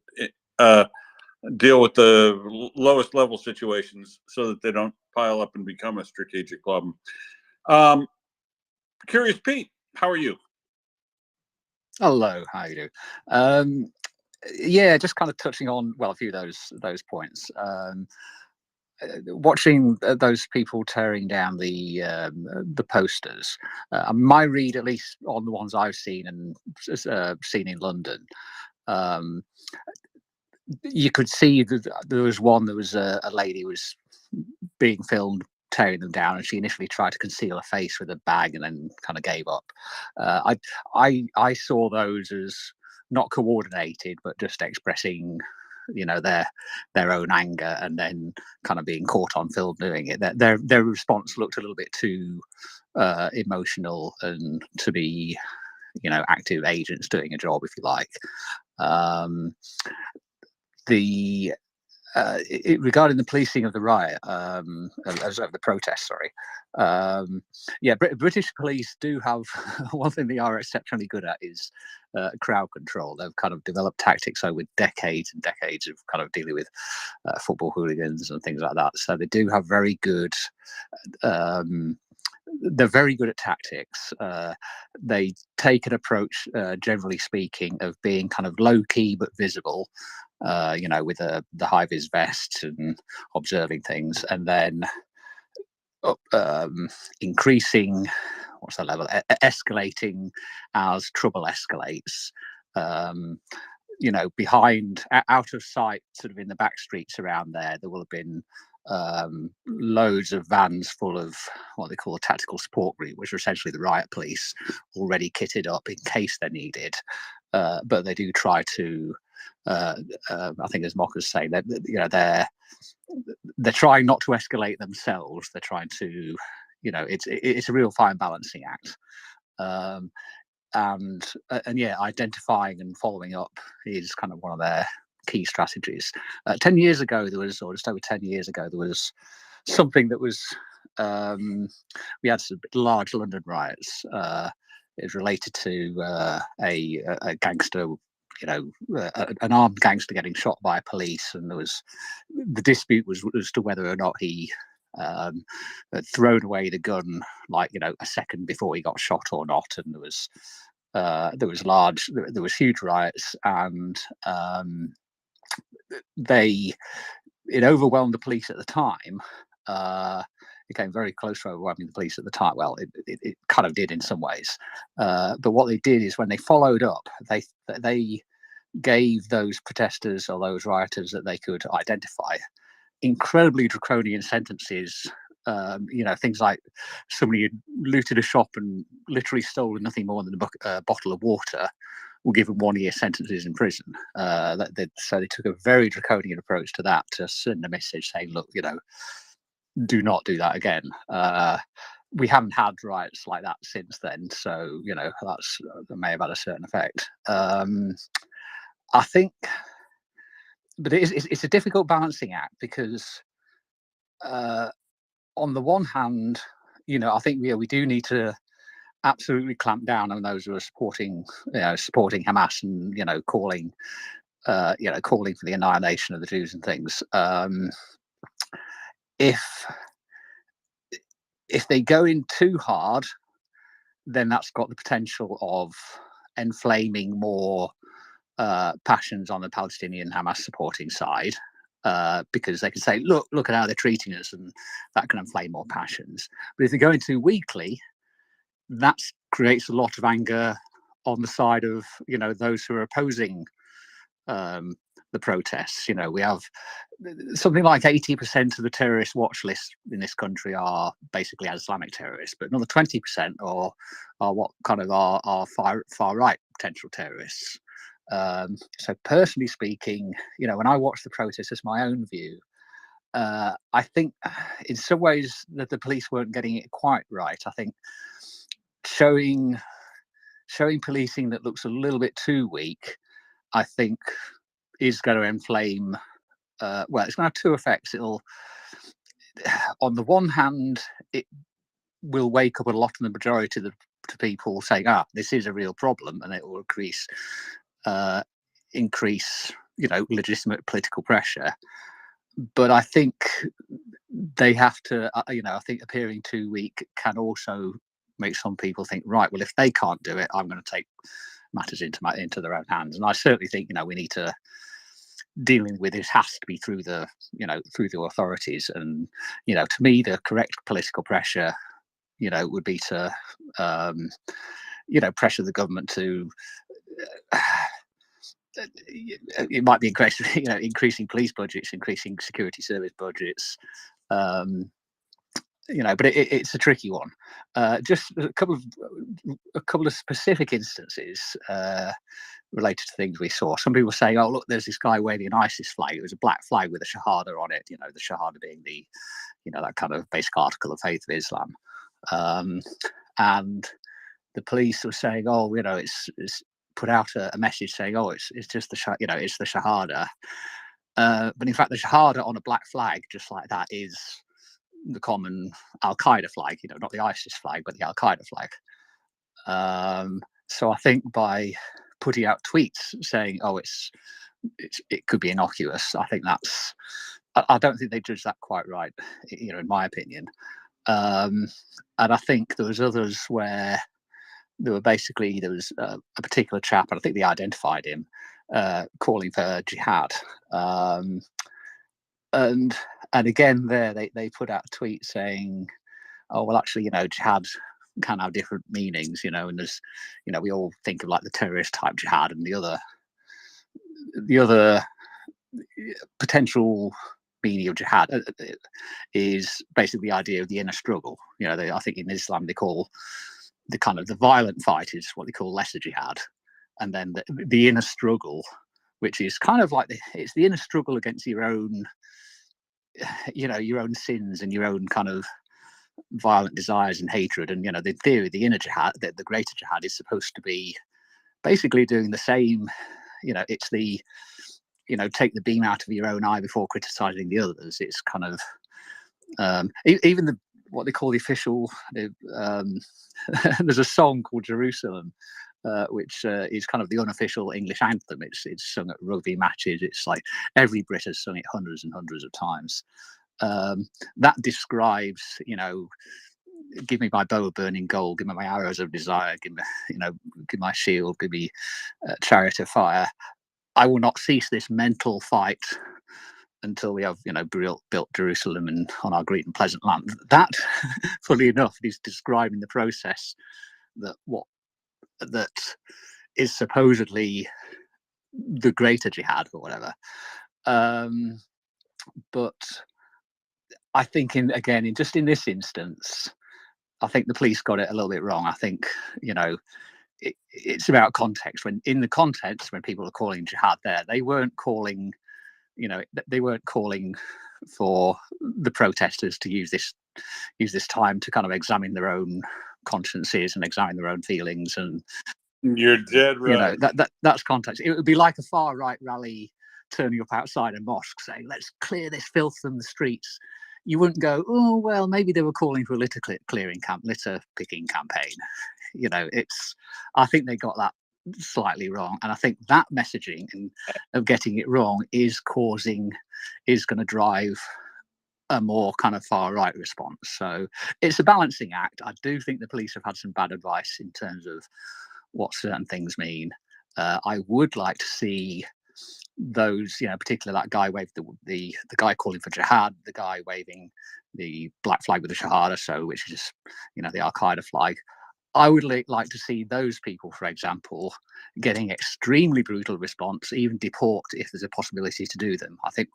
deal with the lowest level situations so that they don't pile up and become a strategic problem. Curious Pete, how are you? Hello, how you doing? Yeah, just kind of touching on a few of those points. Watching those people tearing down the posters. My read, at least on the ones I've seen and seen in London, you could see that there was one. There was a lady who was being filmed tearing them down, and she initially tried to conceal her face with a bag and then kind of gave up. I saw those as not coordinated, but just expressing, their own anger, and then kind of being caught on film doing it. Their response looked a little bit too emotional and to be, active agents doing a job, if you like. Regarding the policing of the riot, of the protest, British police do have one thing they are exceptionally good at is crowd control. They've kind of developed tactics over decades and decades of kind of dealing with football hooligans and things like that. So they do have very good. They're very good at tactics. They take an approach, generally speaking, of being kind of low key but visible. With the high-vis vest and observing things, and then increasing, what's that level? Escalating as trouble escalates. Behind, out of sight, sort of in the back streets around there will have been loads of vans full of what they call a tactical support group, which are essentially the riot police, already kitted up in case they're needed. But they do try to. I think, as Mock was saying, they're trying not to escalate themselves. They're trying to, it's a real fine balancing act. And identifying and following up is kind of one of their key strategies. 10 years ago, or just over 10 years ago, there was something that was, we had some large London riots. It was related to a gangster, an armed gangster getting shot by police, and the dispute was as to whether or not he had thrown away the gun, a second before he got shot or not. And there was huge riots, and it overwhelmed the police at the time. became very close to overwhelming the police at the time. Well, it kind of did in some ways. But what they did is when they followed up, they gave those protesters or those rioters that they could identify incredibly draconian sentences. Things like somebody had looted a shop and literally stolen nothing more than a bottle of water will give them 1 year sentences in prison. So they took a very draconian approach to that, to send a message saying, look, do not do that again. We haven't had riots like that since then, so that may have had a certain effect. I think, but it's a difficult balancing act because on the one hand, I think we do need to absolutely clamp down on those who are supporting Hamas and calling for the annihilation of the Jews and things. If they go in too hard, then that's got the potential of inflaming more passions on the Palestinian Hamas supporting side, because they can say, look at how they're treating us, and that can inflame more passions. But if they go in too weakly, that creates a lot of anger on the side of those who are opposing the protests. We have something like 80% of the terrorist watch list in this country are basically Islamic terrorists, but another 20% are what kind of are far right potential terrorists. So personally speaking, when I watch the protests, it's my own view. I think in some ways that the police weren't getting it quite right. I think showing policing that looks a little bit too weak, I think, is going to inflame. It's going to have two effects. On the one hand, it will wake up a lot of the majority of the people saying, this is a real problem, and it will increase legitimate political pressure. But I think they have to, I think appearing too weak can also make some people think, right, well, if they can't do it, I'm going to take matters into their own hands. And I certainly think, we need to, dealing with this has to be through the authorities. And, to me, the correct political pressure, would be to, pressure the government to, it might be increasing police budgets, increasing security service budgets, but it's a tricky one. Just a couple of specific instances related to things we saw. Some people saying, "Oh, look, there's this guy waving an ISIS flag. It was a black flag with a shahada on it. The shahada being the, that kind of basic article of faith of Islam." And the police were saying, "Oh, it's put out a message saying, oh, it's just it's the shahada." But in fact, the shahada on a black flag, just like that, is the common Al-Qaeda flag, not the ISIS flag, but the Al-Qaeda flag. So I think by putting out tweets saying, oh, it could be innocuous, I think I don't think they judged that quite right, in my opinion. And I think there was others where there was a particular chap, and I think they identified him, calling for jihad. And again, there they put out a tweet saying, "Oh, well, actually, jihad can have different meanings, and there's, we all think of like the terrorist type jihad, and the other potential meaning of jihad is basically the idea of the inner struggle. I think in Islam they call the kind of the violent fight is what they call lesser jihad, and then the inner struggle, which is kind of like it's the inner struggle against your own, your own sins and your own kind of violent desires and hatred. And the theory, the inner jihad, the greater jihad, is supposed to be basically doing the same. It's the take the beam out of your own eye before criticizing the others. It's kind of even what they call the official. There's a song called Jerusalem, which is kind of the unofficial English anthem. It's sung at rugby matches. It's like every Brit has sung it hundreds and hundreds of times. That describes, give me my bow of burning gold, give me my arrows of desire, give me, give my shield, give me chariot of fire. I will not cease this mental fight until we have, built Jerusalem and on our green and pleasant land. That, fully enough, is describing the process that is supposedly the greater jihad or whatever. But I think in this instance, I think the police got it a little bit wrong. I think, it's about context. When people are calling jihad there, they weren't calling, for the protesters to use this time to kind of examine their own consciences and examine their own feelings. And you're dead right. That's context. It would be like a far right rally turning up outside a mosque saying, "Let's clear this filth from the streets." You wouldn't go, "Oh well, maybe they were calling for a litter picking campaign." I think they got that slightly wrong, and I think that messaging of getting it wrong is going to drive a more kind of far right response. So it's a balancing act. I do think the police have had some bad advice in terms of what certain things mean. I would like to see those, particularly that guy waved the guy calling for jihad, the guy waving the black flag with the Shahada, which is the Al Qaeda flag. I would like to see those people, for example, getting extremely brutal response, even deport if there's a possibility to do them. I think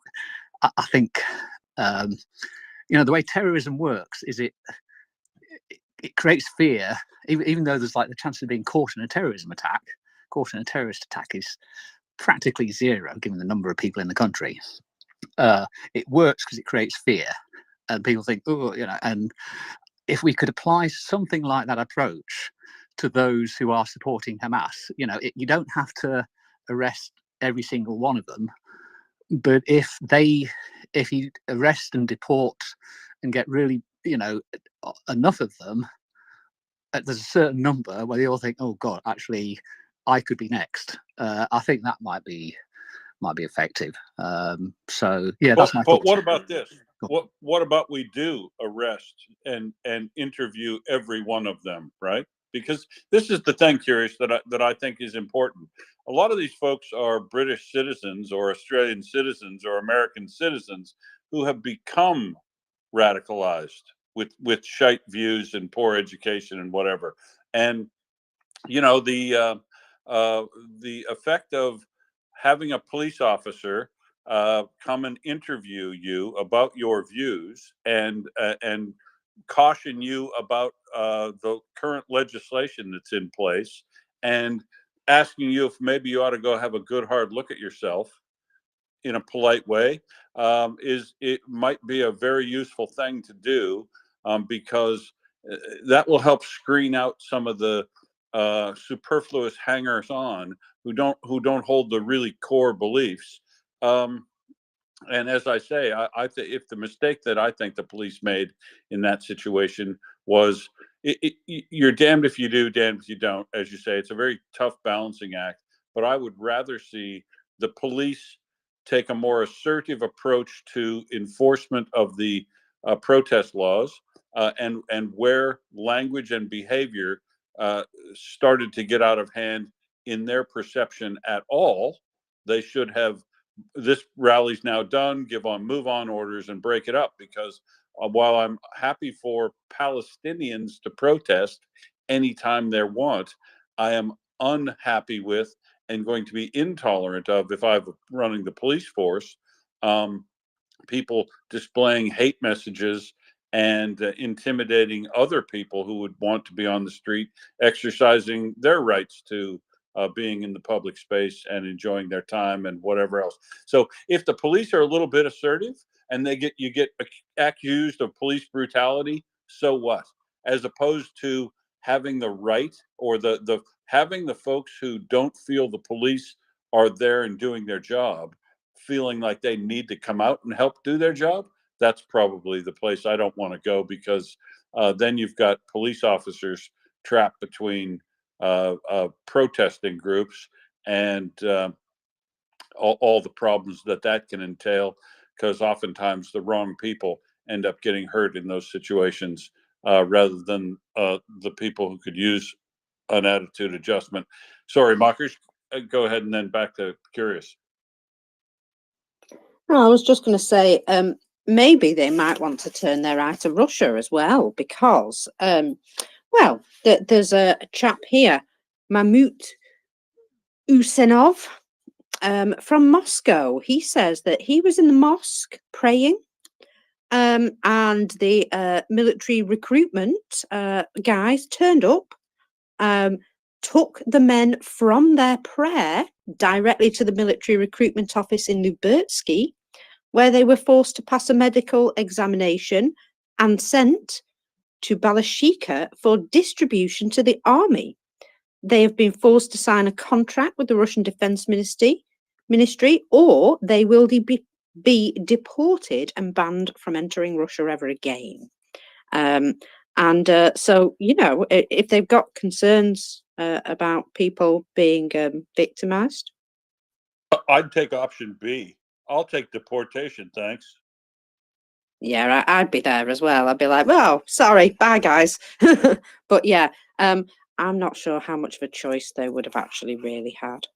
the way terrorism works is it creates fear, even though there's like the chance of being caught in a terrorist attack is practically zero given the number of people in the country. It works because it creates fear, and people think, and if we could apply something like that approach to those who are supporting Hamas, you don't have to arrest every single one of them, but if you arrest and deport and get really, enough of them, there's a certain number where they all think, "Oh God, actually, I could be next." I think that might be effective. So yeah, that's my thoughts. But what about this? What about we do arrest and interview every one of them, right? Because this is the thing, Curious, that I think is important. A lot of these folks are British citizens or Australian citizens or American citizens who have become radicalized with shite views and poor education and whatever. And the effect of having a police officer come and interview you about your views and caution you about the current legislation that's in place, and asking you if maybe you ought to go have a good hard look at yourself in a polite way, it might be a very useful thing to do, because that will help screen out some of the superfluous hangers-on who don't hold the really core beliefs. And as I say, if the mistake that I think the police made in that situation was, you're damned if you do, damned if you don't. As you say, it's a very tough balancing act. But I would rather see the police take a more assertive approach to enforcement of the protest laws, and where language and behavior started to get out of hand in their perception at all, they should have, this rally's now done, move on orders and break it up. Because while I'm happy for Palestinians to protest anytime they want, I am unhappy with and going to be intolerant of, if I'm running the police force, people displaying hate messages and intimidating other people who would want to be on the street, exercising their rights to being in the public space and enjoying their time and whatever else. So if the police are a little bit assertive and you get accused of police brutality, so what? As opposed to having the right, or having the folks who don't feel the police are there and doing their job feeling like they need to come out and help do their job. That's probably the place I don't want to go, because then you've got police officers trapped between protesting groups and all the problems that can entail, because oftentimes the wrong people end up getting hurt in those situations, rather than the people who could use an attitude adjustment. Sorry, Mockers, go ahead and then back to Curious. Well, I was just going to say, maybe they might want to turn their eye to Russia as well, because, well, there's a chap here, Mamut Usenov, from Moscow. He says that he was in the mosque praying, and the military recruitment guys turned up, took the men from their prayer directly to the military recruitment office in Lubertsky, where they were forced to pass a medical examination and sent to Balashika for distribution to the army. They have been forced to sign a contract with the Russian Defense Ministry, or they will be deported and banned from entering Russia ever again. So, you know, if they've got concerns about people being victimized. I'd take option B. I'll take deportation, thanks. Yeah, I'd be there as well. I'd be like, well, sorry, bye guys. But yeah, I'm not sure how much of a choice they would have actually really had.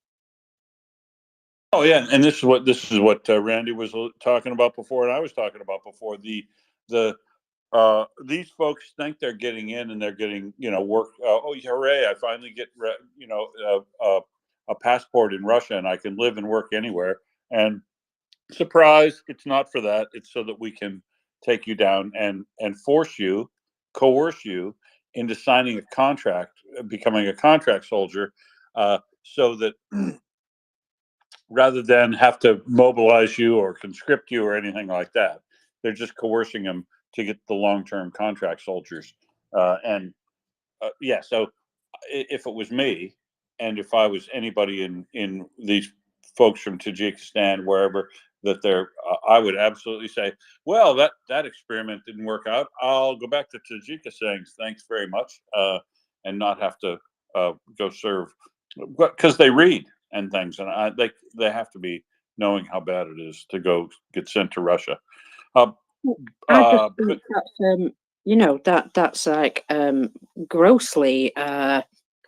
Oh yeah, and this is what Randy was talking about before, and I was talking about before. These folks think they're getting in and they're getting, you know, work. Oh, hooray! I finally get, a passport in Russia, and I can live and work anywhere. And surprise, it's not for that. It's so that we can take you down and force you, coerce you into signing a contract, becoming a contract soldier, so that rather than have to mobilize you or conscript you or anything like that, they're just coercing them to get the long-term contract soldiers. So if it was me, and if I was anybody in these folks from Tajikistan, wherever that they're, I would absolutely say, well, that experiment didn't work out. I'll go back to Tajikistan. Thanks very much, and not have to go serve, because they read and things, and they have to be knowing how bad it is to go get sent to Russia. I just think that's you know, that's like grossly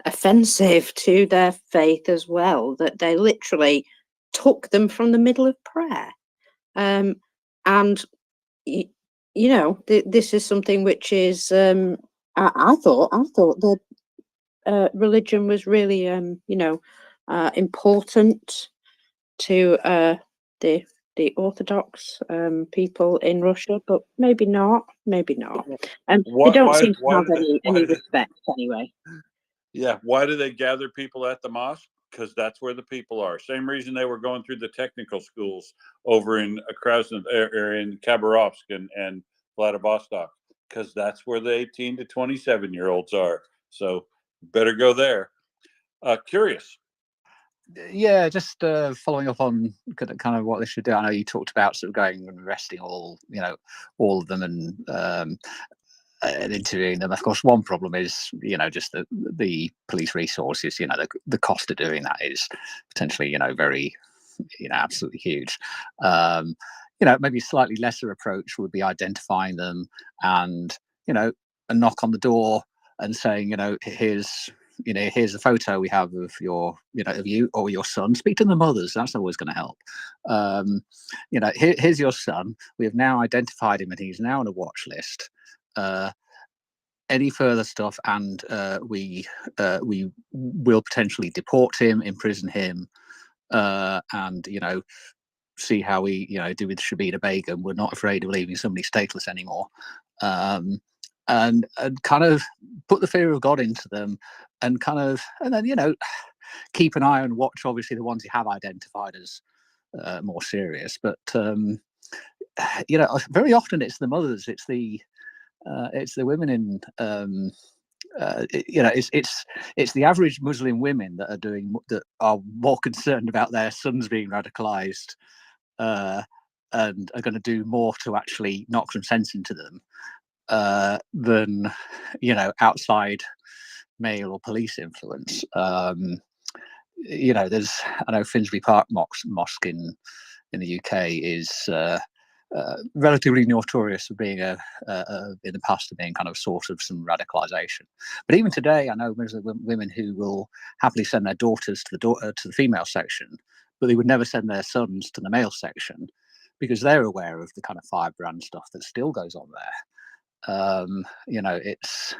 offensive to their faith as well, that they literally took them from the middle of prayer. And you know, this is something which is I thought the religion was really you know, important to the Orthodox people in Russia, but maybe not. Maybe not. They don't seem to have any respect anyway. Yeah, why do they gather people at the mosque? Because that's where the people are. Same reason they were going through the technical schools over in in Khabarovsk and Vladivostok, because that's where the 18 to 27-year-olds are. So better go there. Curious. Yeah, just following up on kind of what they should do. I know you talked about sort of going and arresting all of them and interviewing them. Of course, one problem is, you know, just the police resources. You know, the cost of doing that is potentially, you know, very, you know, absolutely huge. You know, maybe a slightly lesser approach would be identifying them and, you know, a knock on the door and saying, you know, here's a photo we have of your, you know, of you or your son. Speak to the mothers. That's always going to help. You know, here's your son. We have now identified him and he's now on a watch list. Any further stuff, and we will potentially deport him, imprison him, and, you know, see how we, you know, do with Shabina Begum. We're not afraid of leaving somebody stateless anymore. And kind of put the fear of God into them, and then, you know, keep an eye and watch, obviously, the ones you have identified as more serious. But you know, very often it's the mothers, it's the women in you know, it's the average Muslim women that are more concerned about their sons being radicalized and are going to do more to actually knock some sense into them than, you know, outside male or police influence. You know, I know Finsbury Park Mosque in the UK is relatively notorious for being in the past of being kind of source of some radicalization. But even today, I know Muslim women who will happily send their daughters to the female section, but they would never send their sons to the male section, because they're aware of the kind of firebrand stuff that still goes on there. You know, it's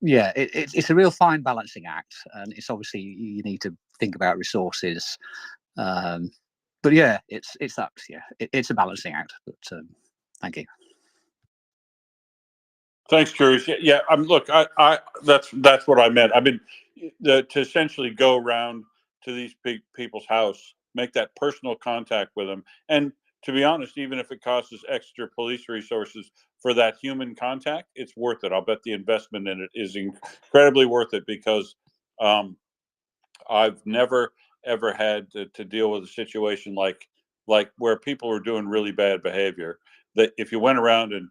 yeah, it's a real fine balancing act, and it's obviously you need to think about resources. But yeah, it's that, yeah, it's a balancing act. But thank you. Thanks, Curious. Yeah. Look, I that's what I meant. I mean, to essentially go around to these people's house, make that personal contact with them, and to be honest, even if it costs us extra police resources for that human contact, it's worth it. I'll bet the investment in it is incredibly worth it, because I've never ever had to deal with a situation like where people are doing really bad behavior. That if you went around and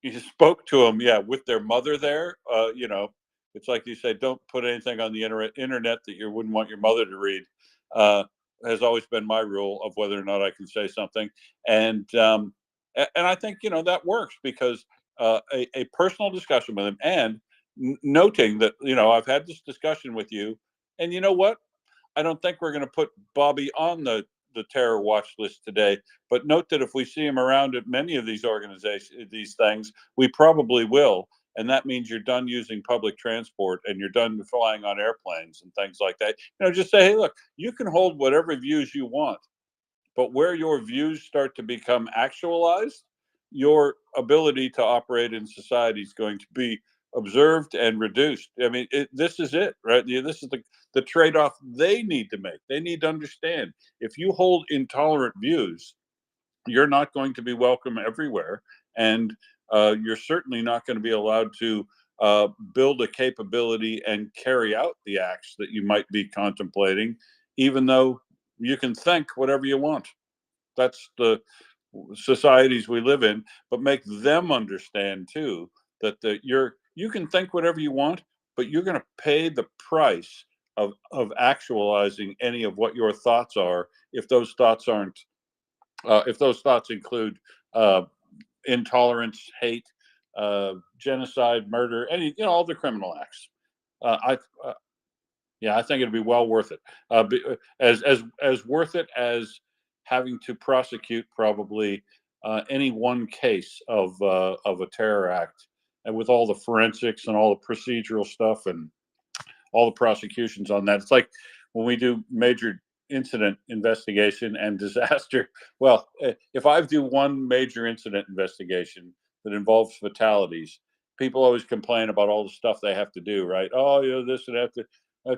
you spoke to them, yeah, with their mother there, you know, it's like you say, don't put anything on the internet that you wouldn't want your mother to read. Has always been my rule of whether or not I can say something, and I think, you know, that works, because a personal discussion with him, and noting that, you know, I've had this discussion with you, and you know what, I don't think we're going to put Bobby on the terror watch list today, but note that if we see him around at many of these organizations, these things, we probably will. And that means you're done using public transport, and you're done flying on airplanes and things like that. You know, just say, hey, look, you can hold whatever views you want, but where your views start to become actualized, your ability to operate in society is going to be observed and reduced. I mean, this is it, right? This is the trade-off they need to make. They need to understand, if you hold intolerant views, you're not going to be welcome everywhere, and you're certainly not going to be allowed to build a capability and carry out the acts that you might be contemplating, even though you can think whatever you want. That's the societies we live in. But make them understand too that you can think whatever you want, but you're going to pay the price of actualizing any of what your thoughts are, if those thoughts aren't if those thoughts include intolerance, hate, genocide, murder, any, you know, all the criminal acts. Yeah, I think it'd be well worth it. As worth it as having to prosecute probably any one case of a terror act, and with all the forensics and all the procedural stuff and all the prosecutions on that. It's like when we do major incident investigation and disaster. Well, if I do one major incident investigation that involves fatalities, people always complain about all the stuff they have to do, right? Oh, you know, this and have to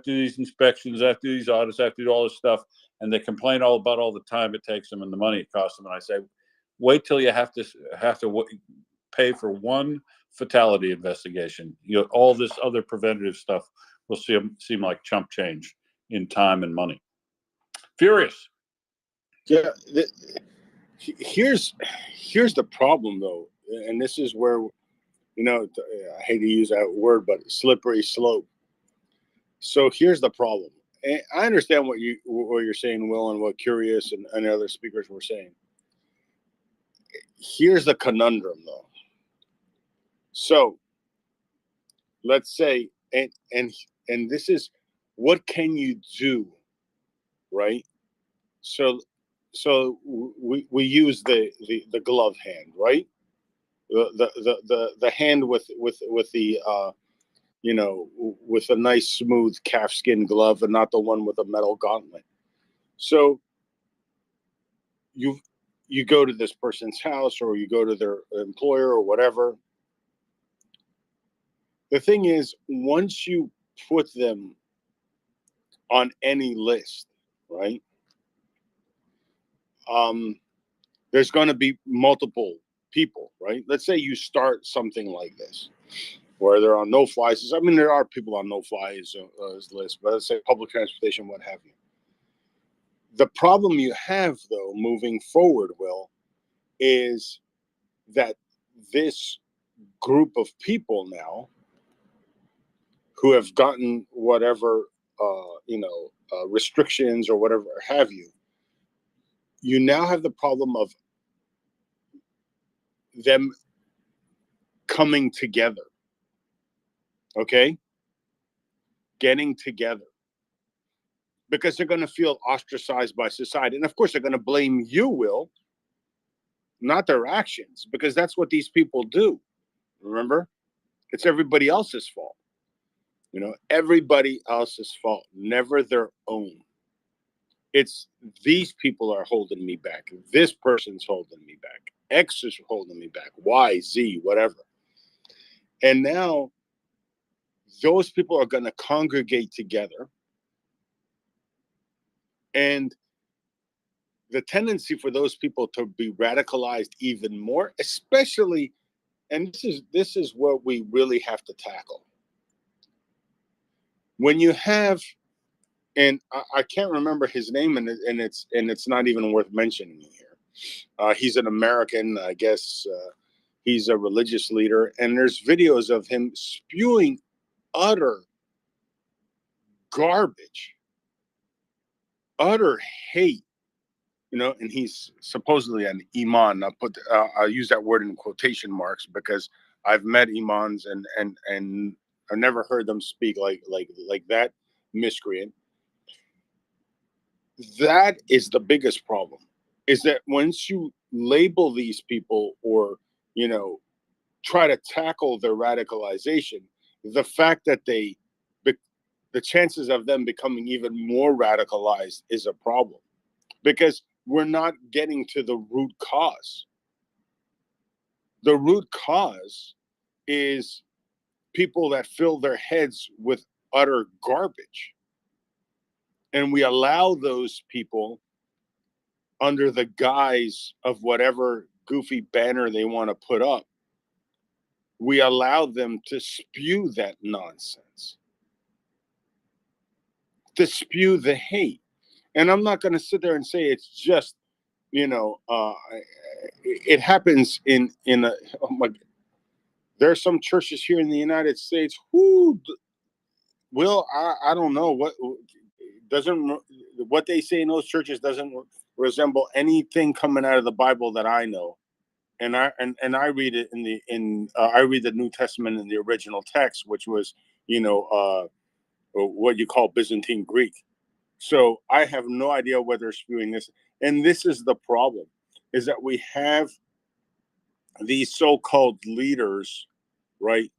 do these inspections, I have to do these audits, I have to do all this stuff, and they complain all about all the time it takes them and the money it costs them. And I say, wait till you have to pay for one fatality investigation. You know, all this other preventative stuff will seem like chump change in time and money. Furious. Yeah, here's the problem though, and this is where, you know, I hate to use that word, but slippery slope. So here's the problem. And I understand what you're saying, Will, and what Curious and other speakers were saying. Here's the conundrum though. So let's say, and this is, what can you do, right? So we use the glove hand, right? The hand with the you know, with a nice smooth calfskin glove, and not the one with a metal gauntlet. So you go to this person's house, or you go to their employer or whatever. The thing is, once you put them on any list, right? There's going to be multiple people, right? Let's say you start something like this, where they're on no-flies. I mean, there are people on no-flies list, but let's say public transportation, what have you. The problem you have, though, moving forward, Will, is that this group of people now, who have gotten whatever, restrictions or whatever have you, you now have the problem of them coming together, okay? Getting together. because they're going to feel ostracized by society. And of course, they're going to blame you, Will, not their actions, because that's what these people do. Remember? It's everybody else's fault. You know, everybody else's fault, never their own. It's these people are holding me back. This person's holding me back. X is holding me back. Y, Z, whatever. And now those people are going to congregate together. And the tendency for those people to be radicalized even more, especially, and this is what we really have to tackle. When you have, and I can't remember his name, and it's not even worth mentioning here. He's an American, I guess. He's a religious leader, and there's videos of him spewing utter garbage, utter hate. You know, and he's supposedly an imam. I'll use that word in quotation marks because I've met imams and I've never heard them speak like that miscreant. That is the biggest problem, is that once you label these people or, you know, try to tackle their radicalization, the fact that the chances of them becoming even more radicalized is a problem, because we're not getting to the root cause. The root cause is people that fill their heads with utter garbage. And we allow those people, under the guise of whatever goofy banner they want to put up, we allow them to spew that nonsense, to spew the hate. And I'm not going to sit there and say it's just, you know, it happens in a, oh my, there are some churches here in the United States who will, I don't know what doesn't, what they say in those churches doesn't resemble anything coming out of the Bible that I know. And I read it I read the New Testament in the original text, which was, you know, what you call Byzantine Greek. So I have no idea whether they're spewing this. And this is the problem, is that we have these so-called leaders, right,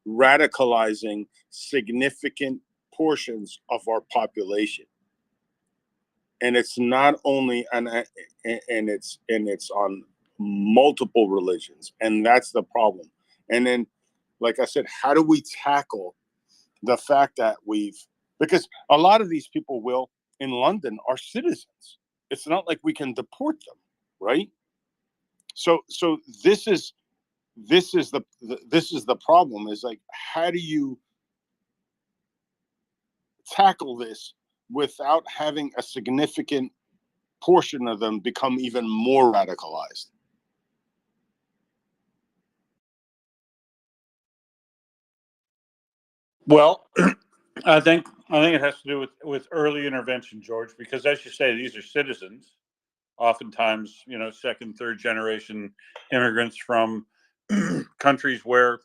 radicalizing significant portions of our population. And it's not only and it's on multiple religions, and that's the problem. And then, like I said, how do we tackle the fact that because a lot of these people in London are citizens. It's not like we can deport them, right? So this is the problem, is like, how do you tackle this without having a significant portion of them become even more radicalized? Well, I think it has to do with early intervention, George, because as you say, these are citizens, oftentimes, you know, second, third generation immigrants from countries where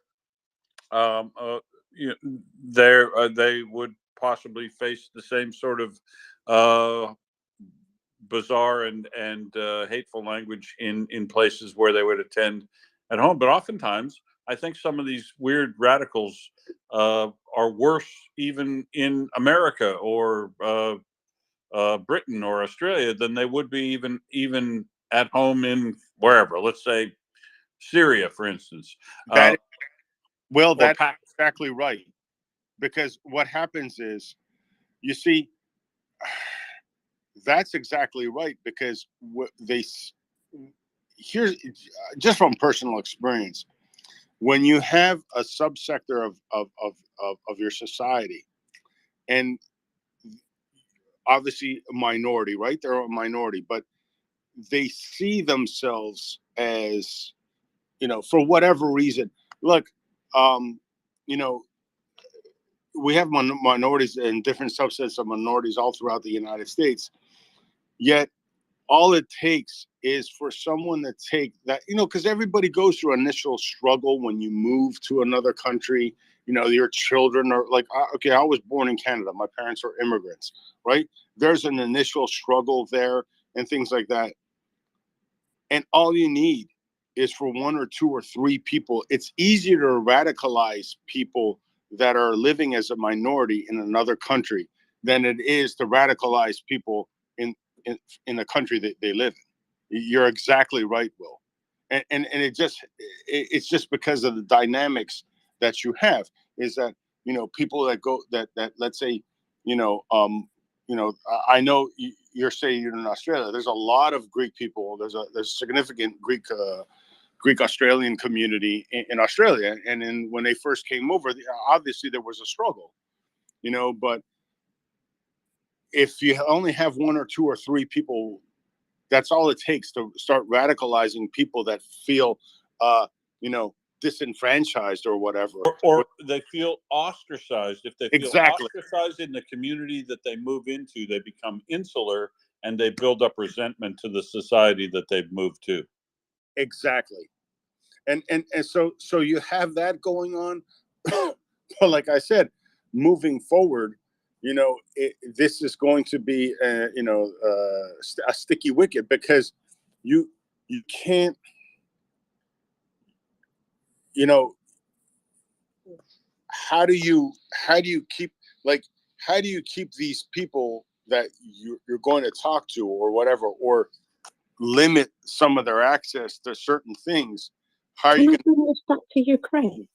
you know, they would possibly face the same sort of bizarre and hateful language in places where they would attend at home. But oftentimes, I think some of these weird radicals are worse even in America or Britain or Australia than they would be even at home in wherever. Let's say Syria, for instance. That's Pakistan. exactly right. Because what happens is, you see, that's exactly right. Because here's just from personal experience, when you have a subsector of your society, and obviously a minority, right? They're a minority, but they see themselves as, you know, for whatever reason. Look, you know, we have minorities and different subsets of minorities all throughout the United States. Yet all it takes is for someone to take that, you know, because everybody goes through initial struggle when you move to another country you know, your children are like, okay, I was born in Canada. My parents are immigrants, right? There's an initial struggle there and things like that. And all you need is for one or two or three people. It's easier to radicalize people that are living as a minority in another country than it is to radicalize people in the country that they live in. You're exactly right, Will. And it's just because of the dynamics that you have, is that, you know, people that go that let's say, you know, I know you're saying you're in Australia. There's a lot of Greek people. There's significant Greek Australian community in Australia, and then when they first came over, obviously there was a struggle, you know. But if you only have one or two or three people, that's all it takes to start radicalizing people that feel, you know, disenfranchised or whatever, or they feel ostracized. If they feel exactly ostracized in the community that they move into, they become insular and they build up resentment to the society that they've moved to. Exactly. And so you have that going on. But like I said, moving forward, you know, this is going to be a sticky wicket, because you can't, you know, how do you keep, like, how do you keep these people that you're going to talk to or whatever, or limit some of their access to certain things? How are Can you I going to? bring this back to Ukraine?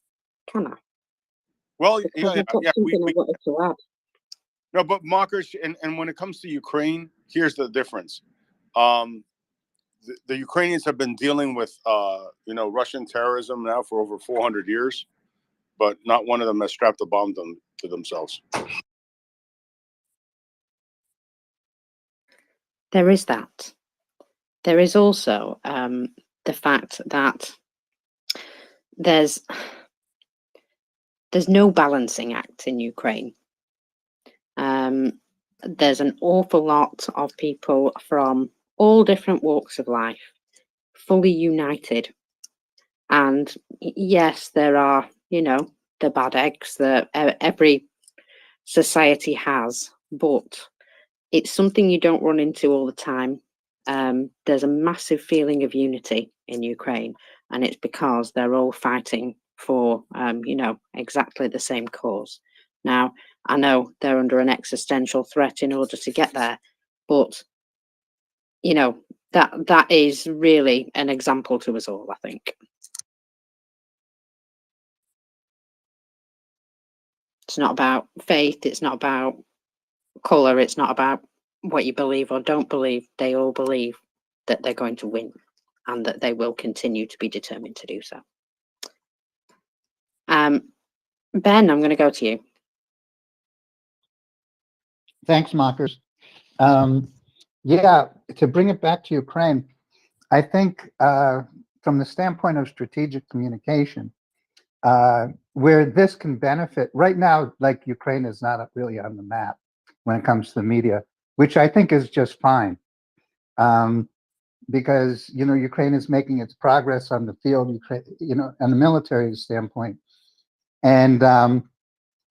Can I? Well, Because yeah, I've got yeah, something I wanted to add. no, but Marcus, and when it comes to Ukraine, here's the difference. The Ukrainians have been dealing with, you know, Russian terrorism now for over 400 years, but not one of them has strapped a bomb to themselves. There is that. There is also the fact that there's no balancing act in Ukraine. There's an awful lot of people from all different walks of life, fully united. And yes, there are, you know, the bad eggs that every society has, but it's something you don't run into all the time. There's a massive feeling of unity in Ukraine, and it's because they're all fighting for, you know, exactly the same cause. Now, I know they're under an existential threat in order to get there, but, you know, that is really an example to us all, I think. It's not about faith, it's not about color, it's not about what you believe or don't believe. They all believe that they're going to win and that they will continue to be determined to do so. Ben, I'm going to go to you. Thanks, Marcus. Yeah, to bring it back to Ukraine, I think from the standpoint of strategic communication, where this can benefit right now, like Ukraine is not really on the map when it comes to the media, which I think is just fine. Because, you know, Ukraine is making its progress on the field, you know, on the military standpoint. And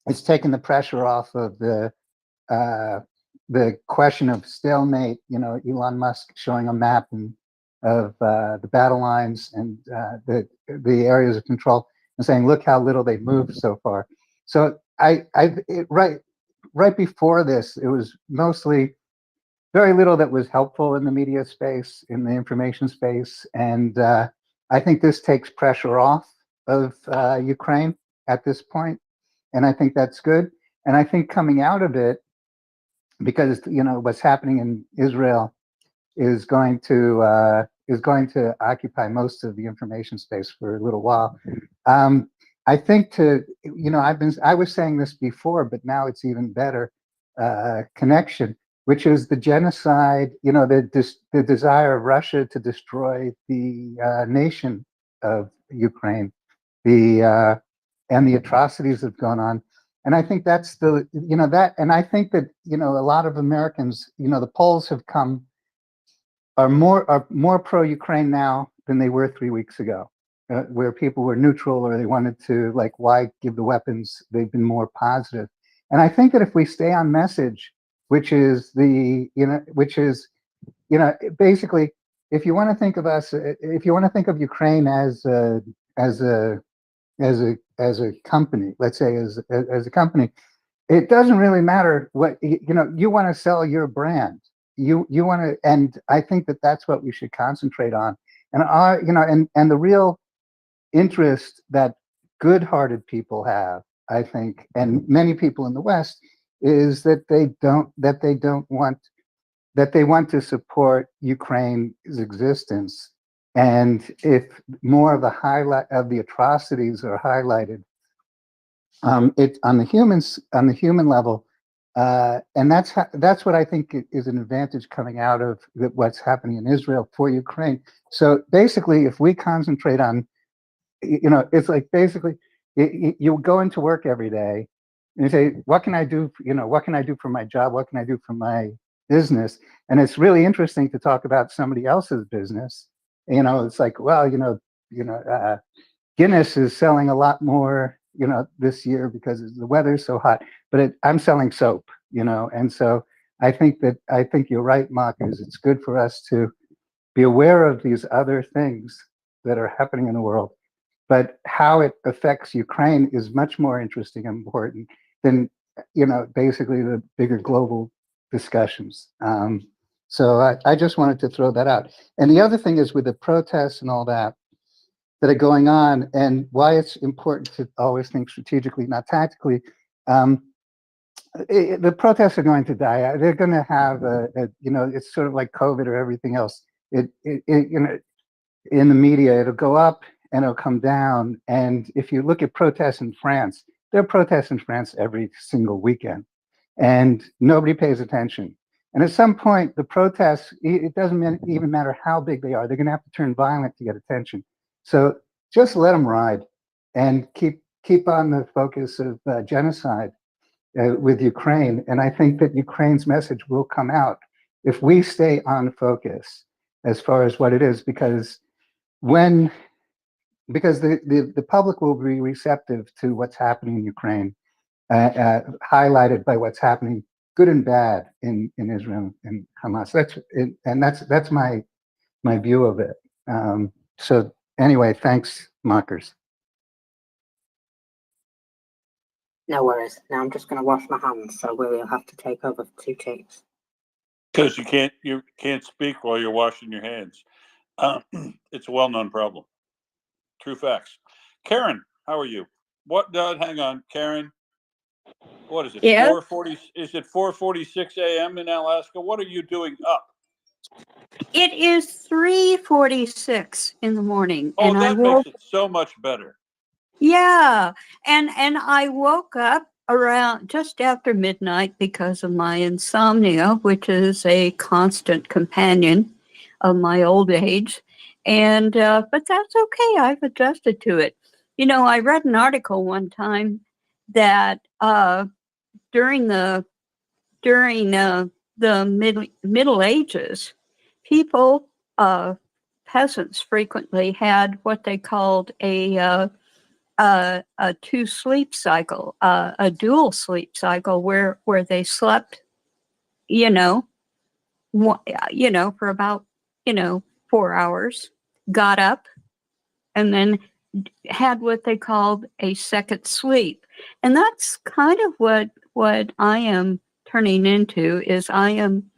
it's taken the pressure off of the question of stalemate, you know, Elon Musk showing a map of the battle lines and the areas of control and saying, look how little they've moved so far. So right before this, it was mostly very little that was helpful in the media space, in the information space. And I think this takes pressure off of Ukraine at this point. And I think that's good. And I think coming out of it, because, you know, what's happening in Israel is going to occupy most of the information space for a little while. I think you know, I was saying this before, but now it's even better connection, which is the genocide, you know, the desire of Russia to destroy the nation of Ukraine, and the atrocities that have gone on. And I think that's and I think that, you know, a lot of Americans, you know, the polls are more pro-Ukraine now than they were 3 weeks ago. where people were neutral or they wanted to, like, why give the weapons? They've been more positive. And I think that if we stay on message, which is basically, if you want to think of us, if you want to think of Ukraine as a company, let's say as a company, it doesn't really matter what you want to sell your brand. You want to, and I think that that's what we should concentrate on. And and the real interest that good-hearted people have, I think, and many people in the West, is that they want to support Ukraine's existence. And if more of the atrocities are highlighted, it on the human level, and that's what I think is an advantage coming out of what's happening in Israel for Ukraine. So basically, if we concentrate on, it's like basically you go into work every day and you say, what can I do? What can I do for my job? What can I do for my business? And it's really interesting to talk about somebody else's business. It's like, well, Guinness is selling a lot more, this year because the weather's so hot. But I'm selling soap, and so I think you're right, Marcus. It's good for us to be aware of these other things that are happening in the world, but how it affects Ukraine is much more interesting and important than basically the bigger global discussions. So I just wanted to throw that out. And the other thing is with the protests and all that are going on, and why it's important to always think strategically, not tactically. The protests are going to die. They're going to have it's sort of like COVID or everything else. In the media, it'll go up and it'll come down. And if you look at protests in France, there are protests in France every single weekend, and nobody pays attention. And at some point, the protests, it doesn't even matter how big they are, they're going to have to turn violent to get attention. So just let them ride and keep on the focus of genocide with Ukraine. And I think that Ukraine's message will come out if we stay on focus as far as what it is, because the public will be receptive to what's happening in Ukraine, highlighted by what's happening, good and bad, in Israel and Hamas. That's my view of it. So anyway, thanks, Markers. No worries. Now I'm just going to wash my hands, so we'll have to take over for 2 ticks. Because you can't speak while you're washing your hands. It's a well-known problem. True facts. Karen, how are you? Hang on, Karen. What is it? Yeah. 4:40. Is it 4:46 a.m. in Alaska? What are you doing up? It is 3:46 in the morning. Oh, and that makes it so much better. Yeah. And I woke up around just after midnight because of my insomnia, which is a constant companion of my old age. And but that's okay. I've adjusted to it. I read an article one time that during the Middle Ages, people, peasants, frequently had what they called a two sleep cycle, a dual sleep cycle, where they slept, for about 4 hours, got up, and then had what they called a second sleep. And that's kind of what I am turning into. I am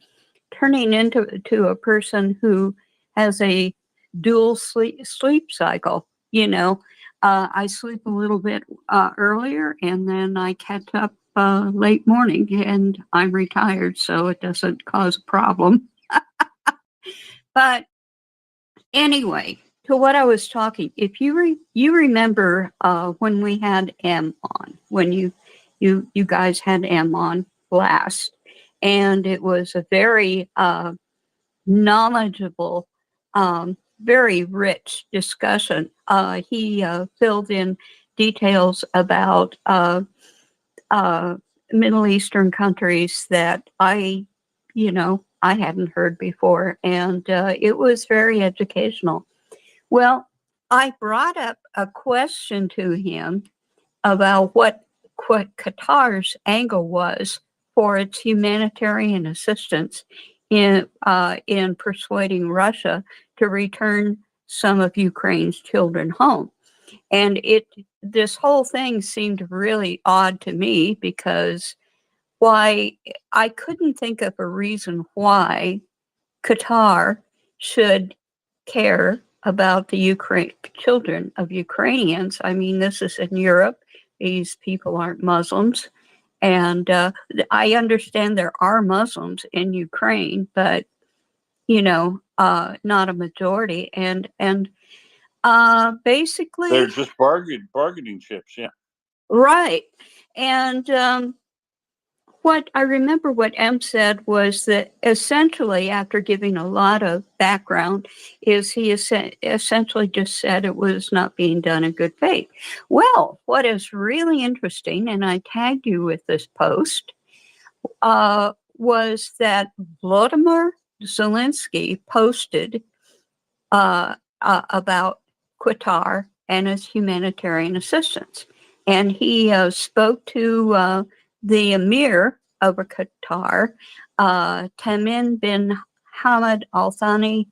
turning into a person who has a dual sleep cycle. I sleep a little bit earlier, and then I catch up late morning, and I'm retired, so it doesn't cause a problem. But anyway, to what I was talking, if you remember when we had M on, when you guys had M on last, and it was a very knowledgeable, very rich discussion. He filled in details about Middle Eastern countries that I hadn't heard before, and it was very educational. Well, I brought up a question to him about what Qatar's angle was for its humanitarian assistance in persuading Russia to return some of Ukraine's children home. And this whole thing seemed really odd to me, because why I couldn't think of a reason why Qatar should care about the children of Ukrainians. I mean, this is in Europe. These people aren't Muslims. And I understand there are Muslims in Ukraine, but, not a majority. And basically, They're just bargaining chips, yeah. right. And what I remember what M said was that essentially, after giving a lot of background, is he essentially just said it was not being done in good faith. Well, what is really interesting, and I tagged you with this post, was that Volodymyr Zelensky posted about Qatar and its humanitarian assistance. And he spoke to the Emir of Qatar, Tamim bin Hamad Al Thani.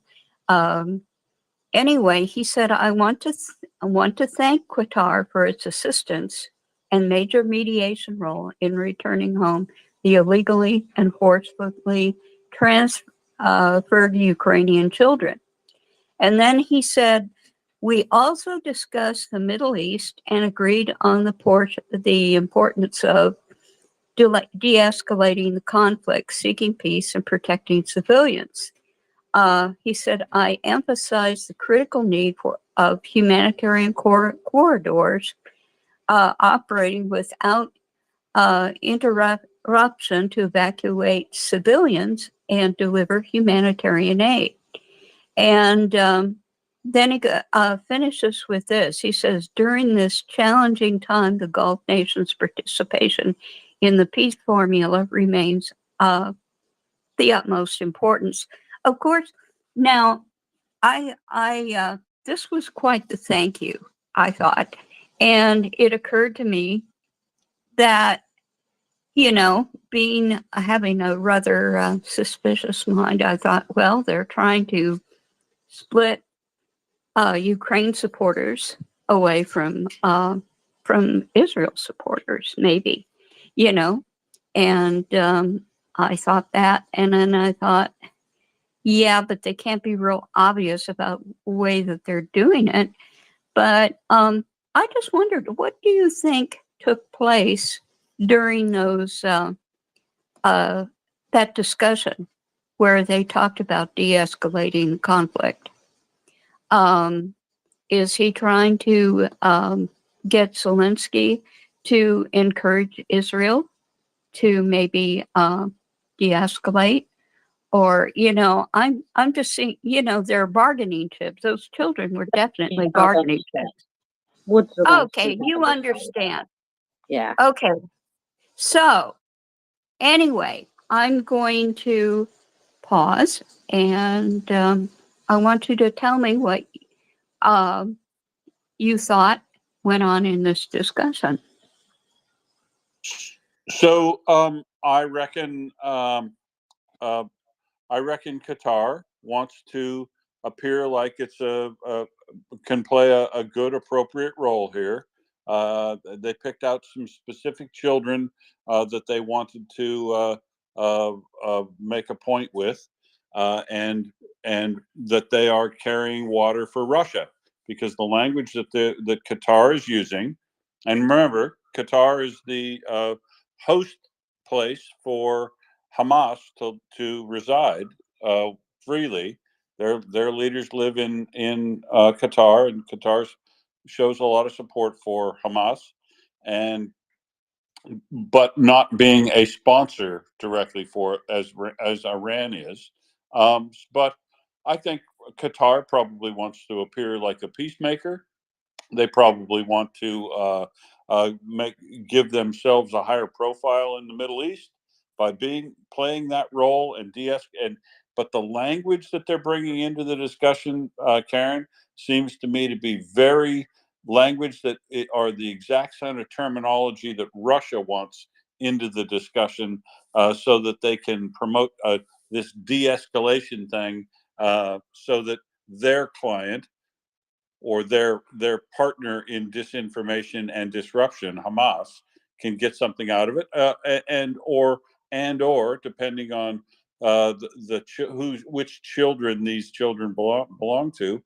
Anyway, he said, I want to thank Qatar for its assistance and major mediation role in returning home the illegally and forcibly transferred Ukrainian children. And then he said, we also discussed the Middle East and agreed on the importance of de-escalating the conflict, seeking peace, and protecting civilians. He said, I emphasize the critical need of humanitarian corridors operating without interruption to evacuate civilians and deliver humanitarian aid. And then he finishes with this. He says, during this challenging time, the Gulf nations' participation in the peace formula remains the utmost importance. Of course, now, I this was quite the thank you, I thought. And it occurred to me that, having a rather suspicious mind, I thought, well, they're trying to split Ukraine supporters away from Israel supporters, maybe, and I thought that, and then I thought, yeah, but they can't be real obvious about the way that they're doing it. But I just wondered, what do you think took place during those that discussion where they talked about de-escalating conflict? Is he trying to get Zelensky to encourage Israel to maybe de-escalate? Or, I'm just seeing, they're bargaining chips. Those children were definitely bargaining chips. Okay, you understand. Yeah. Okay. So, anyway, I'm going to pause, and I want you to tell me what you thought went on in this discussion. So I reckon Qatar wants to appear like it's can play a good, appropriate role here. They picked out some specific children that they wanted to make a point with, and that they are carrying water for Russia, because the language that Qatar is using, and remember, Qatar is the host place for Hamas to reside freely. Their leaders live in Qatar, and Qatar shows a lot of support for Hamas, but not being a sponsor directly for it as Iran is. But I think Qatar probably wants to appear like a peacemaker. They probably want to give themselves a higher profile in the Middle East by playing that role and but the language that they're bringing into the discussion, Karen, seems to me to be very language that are the exact kind of terminology that Russia wants into the discussion, so that they can promote this de-escalation thing, so that their client or their partner in disinformation and disruption, Hamas, can get something out of it, and or depending on which children these children belong to,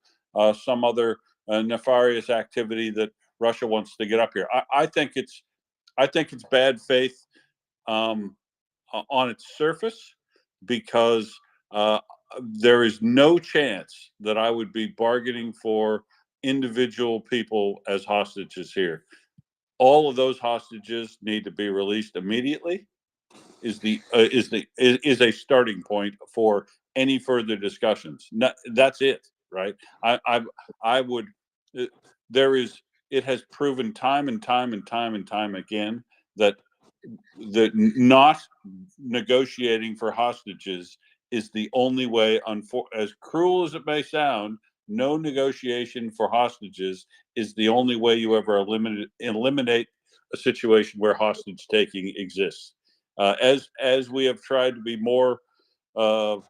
some other nefarious activity that Russia wants to get up here. I think it's bad faith on its surface, because there is no chance that I would be bargaining for individual people as hostages here. All of those hostages need to be released immediately. Is a starting point for any further discussions. That's it, right? I would. It has proven time and time and time and time again that not negotiating for hostages is the only way. As cruel as it may sound, no negotiation for hostages is the only way you ever eliminate a situation where hostage taking exists. As we have tried to be more, there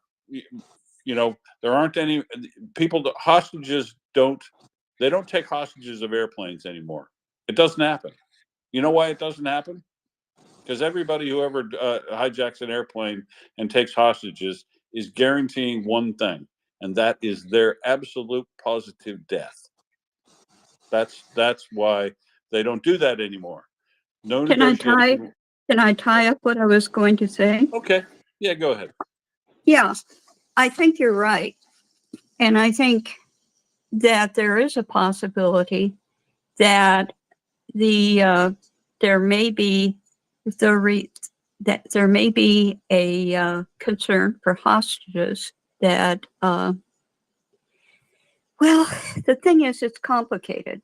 aren't any people. Hostages don't take hostages of airplanes anymore. It doesn't happen. You know why it doesn't happen? Because everybody who ever hijacks an airplane and takes hostages is guaranteeing one thing, and that is their absolute positive death. That's why they don't do that anymore. No negotiation. Can I tie up what I was going to say? Okay. Yeah, go ahead. Yeah, I think you're right. And I think that there is a possibility that there may be a concern for hostages that well, the thing is, it's complicated.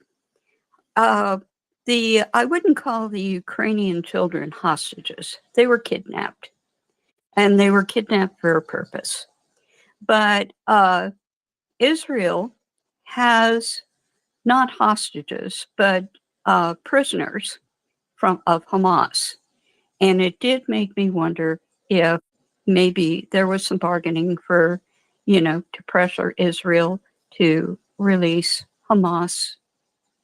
I wouldn't call the Ukrainian children hostages. They were kidnapped, and they were kidnapped for a purpose. But Israel has not hostages, but prisoners of Hamas. And it did make me wonder if maybe there was some bargaining for, to pressure Israel to release Hamas,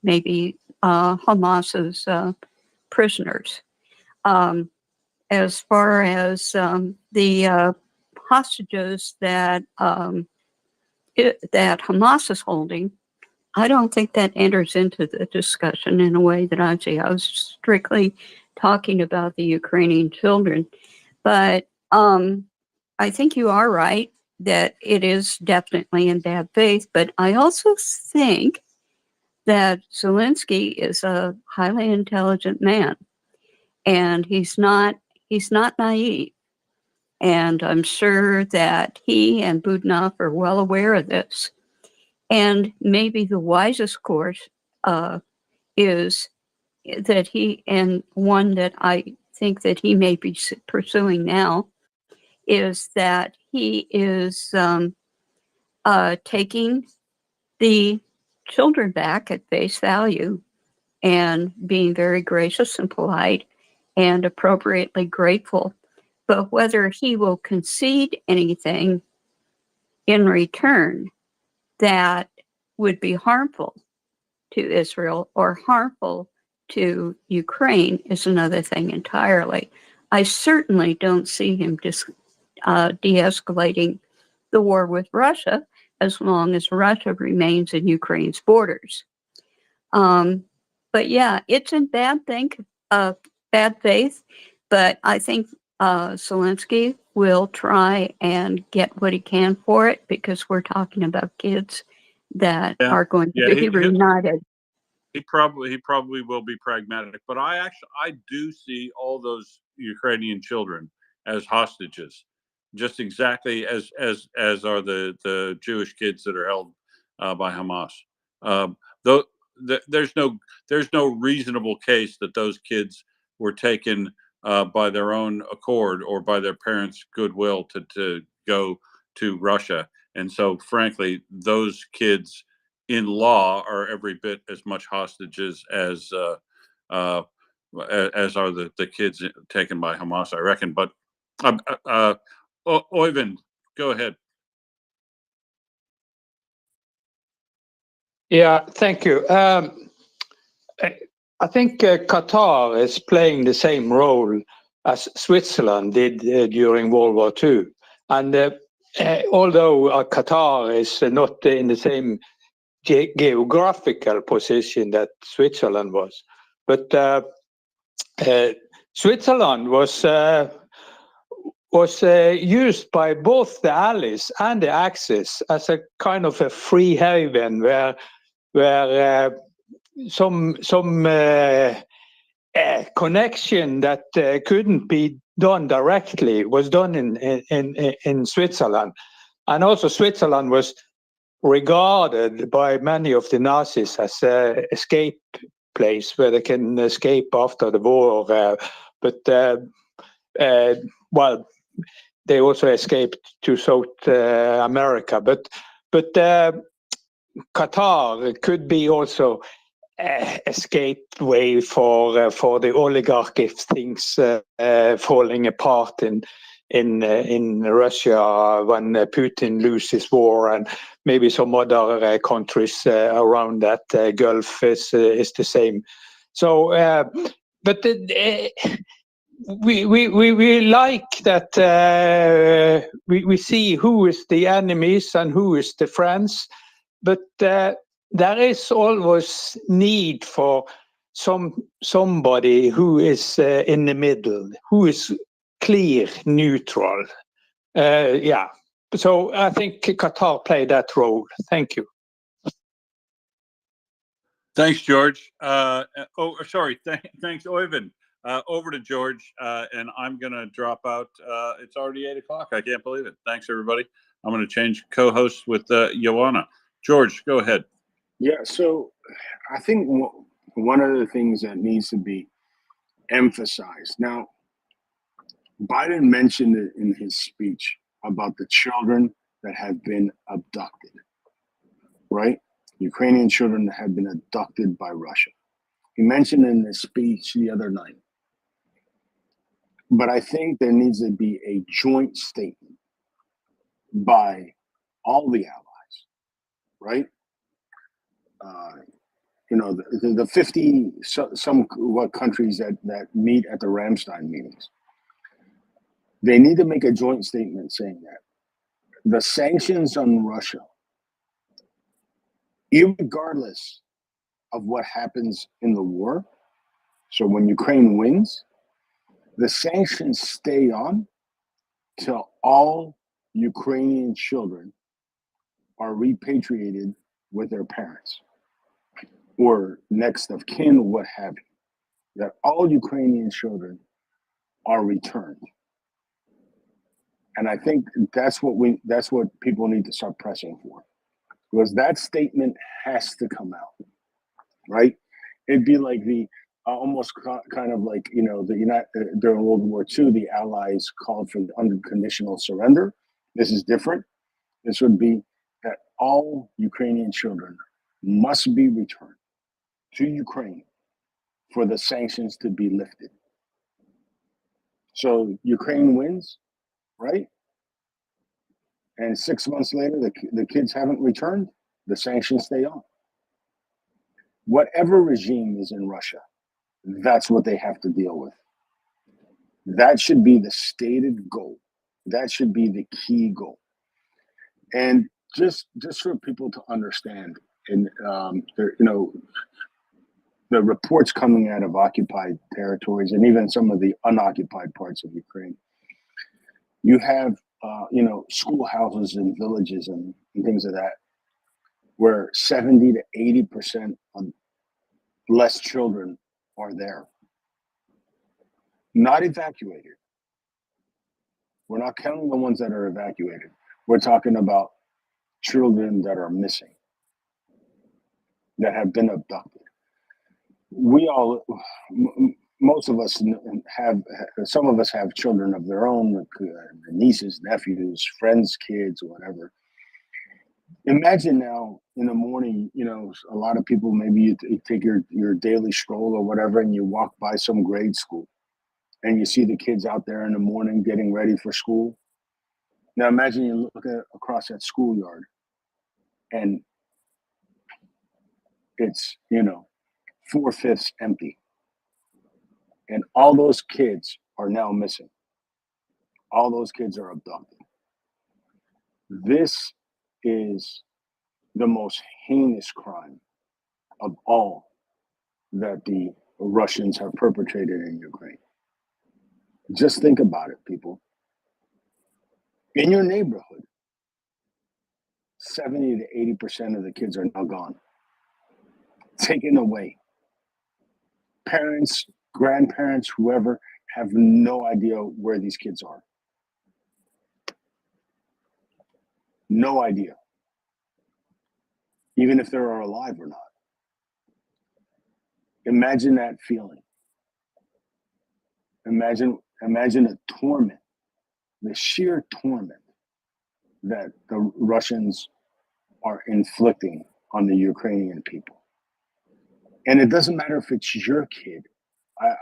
maybe Hamas's prisoners. As far as the hostages that Hamas is holding, I don't think that enters into the discussion in a way that I see. I was strictly talking about the Ukrainian children, but I think you are right that it is definitely in bad faith. But I also think that Zelensky is a highly intelligent man, and he's not naive. And I'm sure that he and Budanov are well aware of this. And maybe the wisest course is that and one that I think that he may be pursuing now, is that he is taking the children back at face value and being very gracious and polite and appropriately grateful. But whether he will concede anything in return that would be harmful to Israel or harmful to Ukraine is another thing entirely. I certainly don't see him de-escalating the war with Russia as long as Russia remains in Ukraine's borders. But yeah, it's in bad faith, but I think Zelensky will try and get what he can for it, because we're talking about kids that are going to be reunited. He probably will be pragmatic, but I do see all those Ukrainian children as hostages, just exactly as are the Jewish kids that are held by Hamas. Though there's no reasonable case that those kids were taken by their own accord or by their parents' goodwill to go to Russia. And so, frankly, those kids in law, are every bit as much hostages as are the kids taken by Hamas, I reckon. But Oyvind, go ahead. Yeah, thank you. I think Qatar is playing the same role as Switzerland did during World War II. And although Qatar is not in the same geographical position that Switzerland was, but Switzerland was used by both the Allies and the Axis as a kind of a free haven where some connection that couldn't be done directly was done in Switzerland. And also Switzerland was regarded by many of the Nazis as an escape place where they can escape after the war. Well, they also escaped to South America. But Qatar could be also escape way for the oligarch if things falling apart in Russia when Putin loses war, and maybe some other countries around that Gulf is the same. So, but we like that we see who is the enemies and who is the friends, but there is always need for somebody who is in the middle, who is clear, neutral. Yeah. So I think Qatar played that role. Thank you. Thanks, George. Sorry. Thanks, Oyvind. Over to George, and I'm going to drop out. It's already 8 o'clock. I can't believe it. Thanks, everybody. I'm going to change co-hosts with Joanna. George, go ahead. Yeah, so I think one of the things that needs to be emphasized. Now, Biden mentioned it in his speech about the children that have been abducted, right? Ukrainian children that have been abducted by Russia. He mentioned in his speech the other night. But I think there needs to be a joint statement by all the allies, right? The 50 somewhat countries that meet at the Ramstein meetings. They need to make a joint statement saying that the sanctions on Russia, irregardless of what happens in the war, so when Ukraine wins, the sanctions stay on till all Ukrainian children are repatriated with their parents or next of kin, what have you, that all Ukrainian children are returned. And I think that's what people need to start pressing for, because that statement has to come out, right? It'd be like the almost kind of like, during World War II, the Allies called for the unconditional surrender. This is different. This would be that all Ukrainian children must be returned to Ukraine for the sanctions to be lifted. So Ukraine wins, right? And 6 months later, the kids haven't returned, the sanctions stay on. Whatever regime is in Russia, that's what they have to deal with. That should be the stated goal. That should be the key goal. And just for people to understand, and the reports coming out of occupied territories and even some of the unoccupied parts of Ukraine, you have schoolhouses and villages and things of that, where 70 to 80% less children are there, not evacuated. We're not counting the ones that are evacuated. We're talking about children that are missing, that have been abducted. Most of us some of us have children of their own, nieces, nephews, friends, kids, whatever. Imagine now in the morning, you know, a lot of people, maybe you take your daily stroll or whatever, and you walk by some grade school and you see the kids out there in the morning getting ready for school. Now imagine you look across that schoolyard and it's, you know, 4/5 empty. And all those kids are now missing. All those kids are abducted. This is the most heinous crime of all that the Russians have perpetrated in Ukraine. Just think about it, people. In your neighborhood, 70 to 80% of the kids are now gone, taken away. Parents, grandparents, whoever, have no idea where these kids are. No idea. Even if they're alive or not. Imagine that feeling. Imagine the torment, the sheer torment that the Russians are inflicting on the Ukrainian people. And it doesn't matter if it's your kid.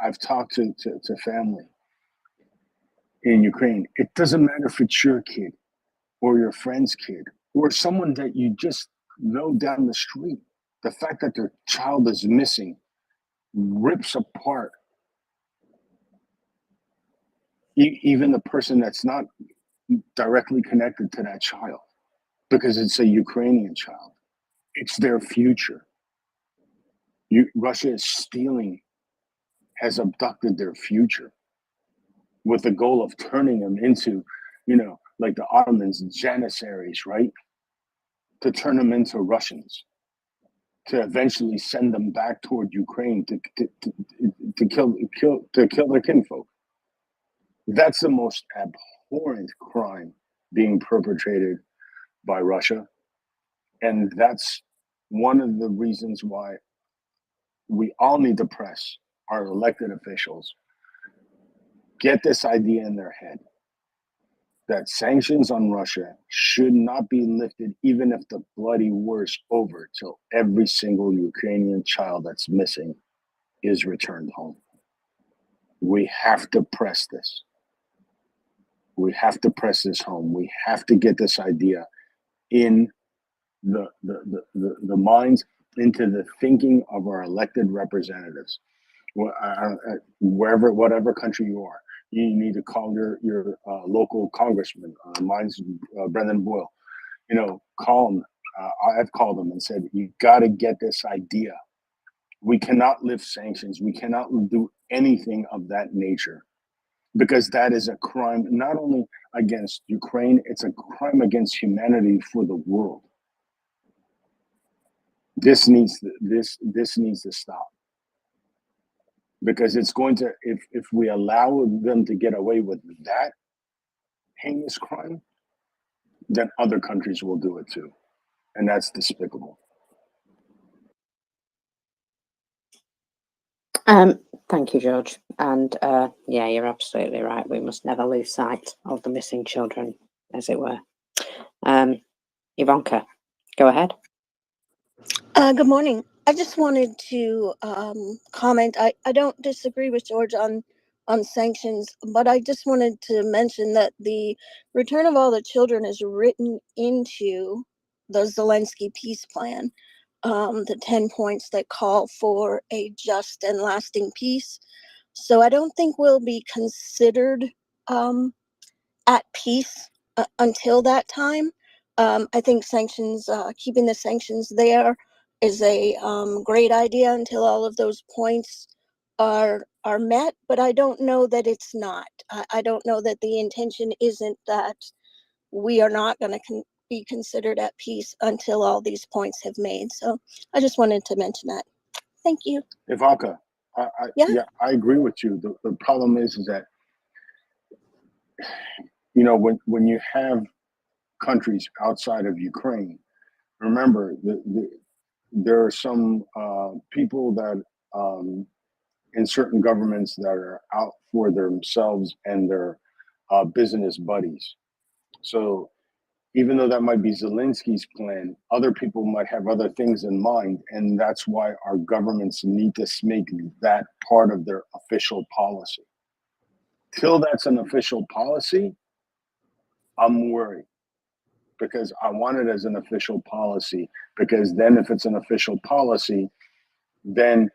I've talked to family in Ukraine. It doesn't matter if it's your kid or your friend's kid or someone that you just know down the street. The fact that their child is missing rips apart even the person that's not directly connected to that child, because it's a Ukrainian child. It's their future. Russia is stealing, has abducted their future with the goal of turning them into, you know, like the Ottomans, Janissaries, right? To turn them into Russians, to eventually send them back toward Ukraine to kill their kinfolk. That's the most abhorrent crime being perpetrated by Russia. And that's one of the reasons why we all need to press our elected officials, get this idea in their head that sanctions on Russia should not be lifted, even if the bloody war's over, till every single Ukrainian child that's missing is returned home. We have to press this. We have to press this home. We have to get this idea in the minds, into the thinking of our elected representatives. Wherever, whatever country you are, you need to call your local congressman. Mine's Brendan Boyle. You know, call him. I've called him and said, you got to get this idea. We cannot lift sanctions. We cannot do anything of that nature, because that is a crime not only against Ukraine, it's a crime against humanity for the world. This needs to stop, because it's going to, if we allow them to get away with that heinous crime, then other countries will do it too, and that's despicable. Thank you, George. And yeah, you're absolutely right. We must never lose sight of the missing children, as it were. Ivanka, go ahead. Good morning. I just wanted to comment. I don't disagree with George on sanctions, but I just wanted to mention that the return of all the children is written into the Zelensky peace plan, the 10 points that call for a just and lasting peace. So I don't think we'll be considered at peace until that time. I think sanctions, keeping the sanctions there is a great idea until all of those points are met, but I don't know that it's not. I don't know that the intention isn't that we are not going to be considered at peace until all these points have made. So I just wanted to mention that. Thank you. Ivanka, yeah, I agree with you. The problem is that, you know, when you have countries outside of Ukraine, remember there are some people that in certain governments that are out for themselves and their business buddies. So even though that might be Zelensky's plan, other people might have other things in mind. And that's why our governments need to make that part of their official policy. Till that's an official policy, I'm worried, because I want it as an official policy, because then if it's an official policy, then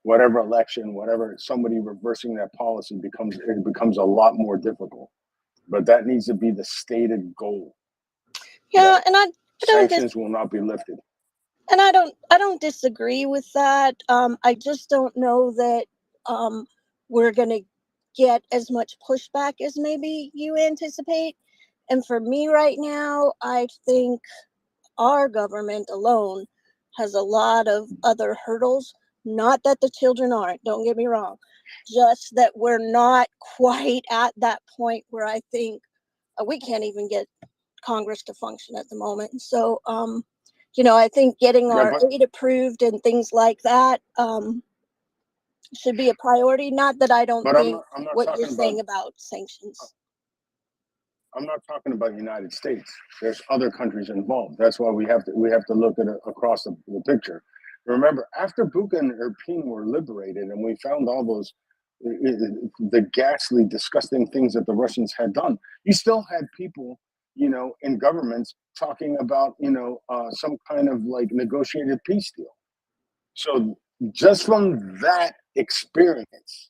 whatever election, whatever, somebody reversing that policy becomes a lot more difficult. But that needs to be the stated goal. Yeah, and I don't Sanctions will not be lifted. and I don't disagree with that. I just don't know that we're gonna get as much pushback as maybe you anticipate. And for me right now, I think our government alone has a lot of other hurdles. Not that the children aren't, don't get me wrong, just that we're not quite at that point where I think we can't even get Congress to function at the moment. So, you know, I think getting our aid approved and things like that should be a priority. Not that I don't think I'm not what you're talking saying about sanctions. I'm not talking about the United States. There's other countries involved. That's why we have to look at it across the picture. Remember, after Bucha and Irpin were liberated, and we found all those the ghastly, disgusting things that the Russians had done, you still had people, you know, in governments talking about, you know, some kind of like negotiated peace deal. So just from that experience,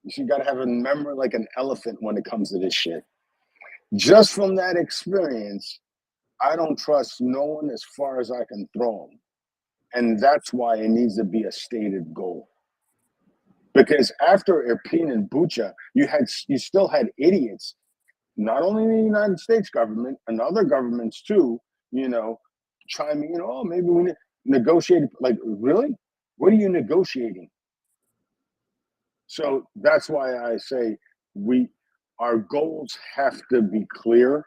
you got to have a member like an elephant when it comes to this shit. Just from that experience, I don't trust no one as far as I can throw them. And that's why it needs to be a stated goal. Because after Irpin and Bucha, you still had idiots, not only in the United States government and other governments too, you know, chiming in, oh, maybe we negotiate. Like, really? What are you negotiating? So that's why I say our goals have to be clear,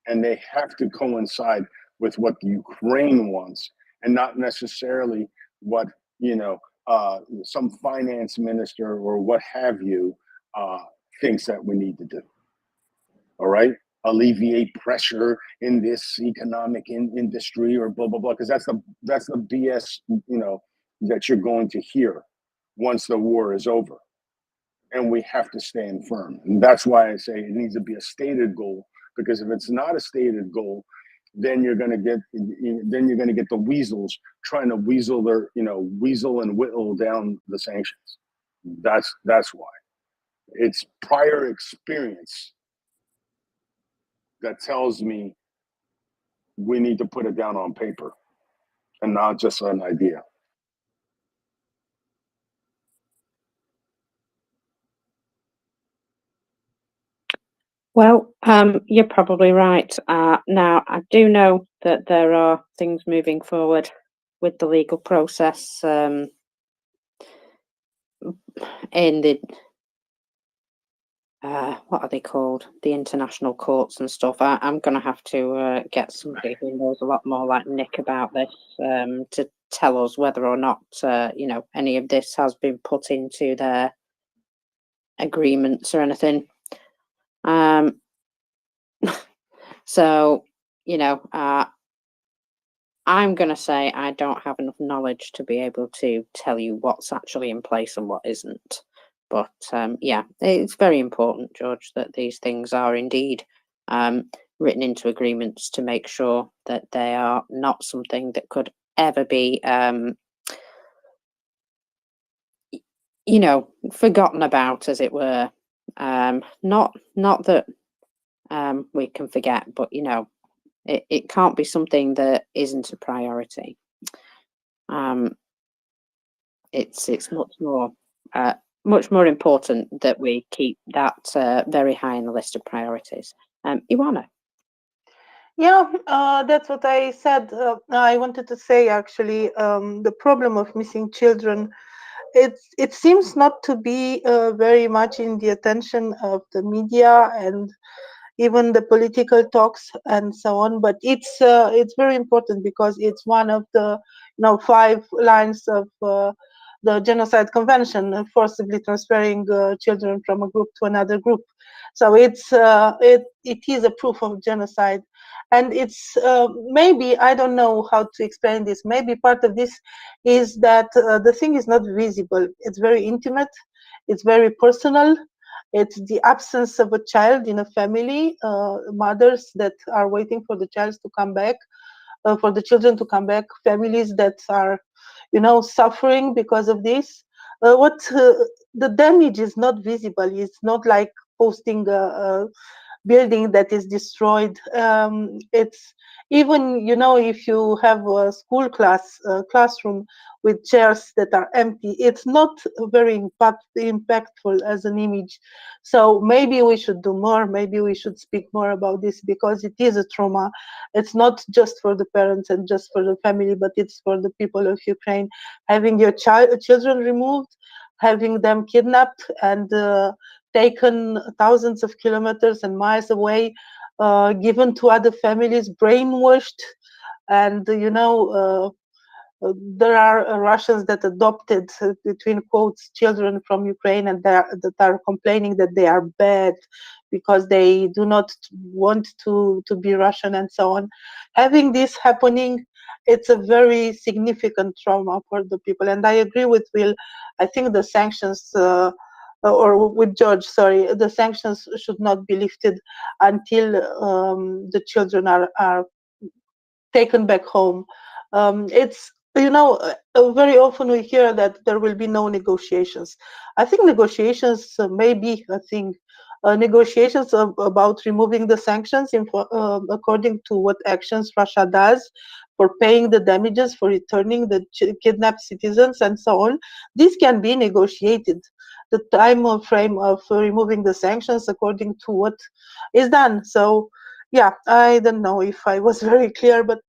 and they have to coincide with what the Ukraine wants, and not necessarily what, you know, some finance minister or what have you thinks that we need to do. All right, alleviate pressure in this economic industry or blah blah blah, because that's the BS, you know, that you're going to hear once the war is over. And we have to stand firm. And that's why I say it needs to be a stated goal, because if it's not a stated goal, then you're going to get the weasels trying to weasel and whittle down the sanctions. That's why. It's prior experience that tells me we need to put it down on paper and not just an idea. Well, you're probably right. Now, I do know that there are things moving forward with the legal process in the, what are they called? The international courts and stuff. I'm going to have to get somebody who knows a lot more like Nick about this to tell us whether or not, you know, any of this has been put into their agreements or anything. So, you know, I'm going to say I don't have enough knowledge to be able to tell you what's actually in place and what isn't. But yeah, it's very important, George, that these things are indeed written into agreements to make sure that they are not something that could ever be, you know, forgotten about, as it were. Not that we can forget, but, you know, it can't be something that isn't a priority. It's much more important that we keep that very high in the list of priorities. Ioana. Yeah, that's what I said. I wanted to say actually, the problem of missing children, it seems not to be very much in the attention of the media and even the political talks and so on. But it's very important because it's one of the 5 lines of the Genocide Convention, forcibly transferring children from a group to another group. So it is a proof of genocide, and it's maybe, I don't know how to explain this. Maybe part of this is that the thing is not visible. It's very intimate. It's very personal. It's the absence of a child in a family, mothers that are waiting for the child to come back, for the children to come back, families that are, suffering because of this. The damage is not visible. It's not like posting a building that is destroyed. It's even, if you have a school classroom with chairs that are empty, it's not very impactful as an image. So maybe we should do more. Maybe we should speak more about this, because it is a trauma. It's not just for the parents and just for the family, but it's for the people of Ukraine. Having your children removed, having them kidnapped and taken thousands of kilometers and miles away, given to other families, brainwashed, and there are Russians that adopted, between quotes, children from Ukraine, and that are complaining that they are bad because they do not want to be Russian and so on. Having this happening, it's a very significant trauma for the people. And I agree with Will. I think the sanctions, or with George, sorry, the sanctions should not be lifted until the children are taken back home. It's very often we hear that there will be no negotiations. I think negotiations may be a thing. Negotiations about removing the sanctions according to what actions Russia does, for paying the damages, for returning the kidnapped citizens, and so on. This can be negotiated. The time frame of removing the sanctions according to what is done. So, yeah, I don't know if I was very clear, but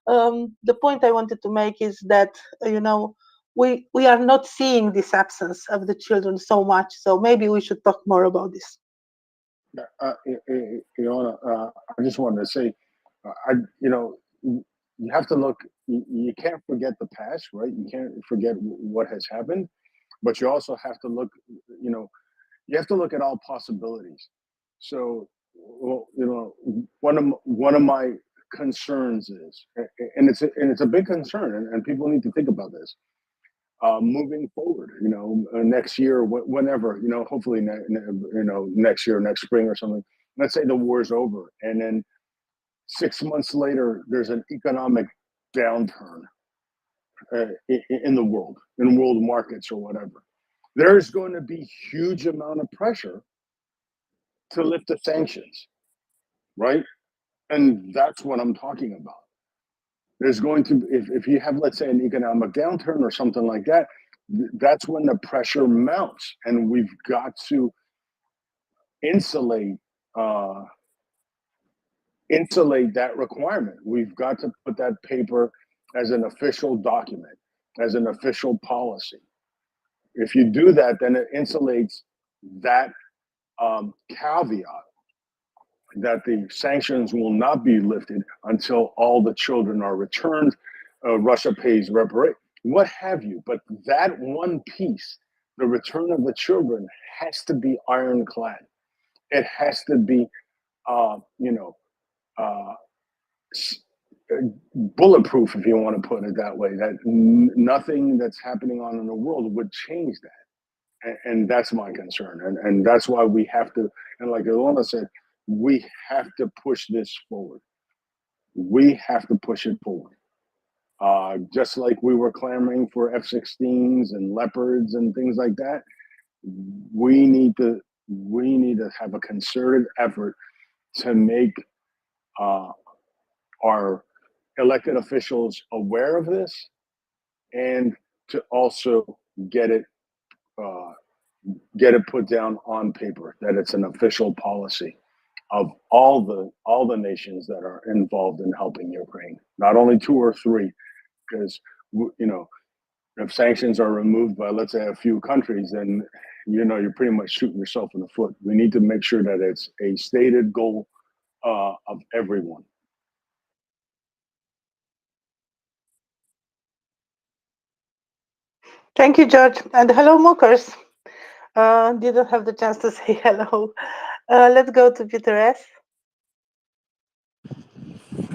the point I wanted to make is that we are not seeing this absence of the children so much. So maybe we should talk more about this. I just wanted to say, you have to look. You can't forget the past, right? You can't forget what has happened, but you also have to look. You have to look at all possibilities. So, one of my concerns is, and it's a big concern, and people need to think about this. Moving forward, next year, whenever, hopefully, next year, next spring or something. Let's say the war's over, and then 6 months later, there's an economic downturn in the world, in world markets or whatever. There's going to be huge amount of pressure to lift the sanctions, right? And that's what I'm talking about. There's going to, if you have, let's say, an economic downturn or something like that, that's when the pressure mounts, and we've got to insulate that requirement. We've got to put that paper as an official document, as an official policy. If you do that, then it insulates that caveat that the sanctions will not be lifted until all the children are returned. Russia pays reparation, what have you. But that one piece, the return of the children, has to be ironclad. It has to be, bulletproof, if you want to put it that way. That nothing that's happening on in the world would change that. And that's my concern. And that's why we have to, and like Ilona said, we have to push this forward. We have to push it forward. Just like we were clamoring for F-16s and Leopards and things like that, we need to have a concerted effort to make our elected officials aware of this, and to also get it put down on paper that it's an official policy of all the nations that are involved in helping Ukraine, not only 2 or 3, because if sanctions are removed by, let's say, a few countries, then you're pretty much shooting yourself in the foot. We need to make sure that it's a stated goal of everyone. Thank you, George. And hello, mockers. Didn't have the chance to say hello. Let's go to Peter S.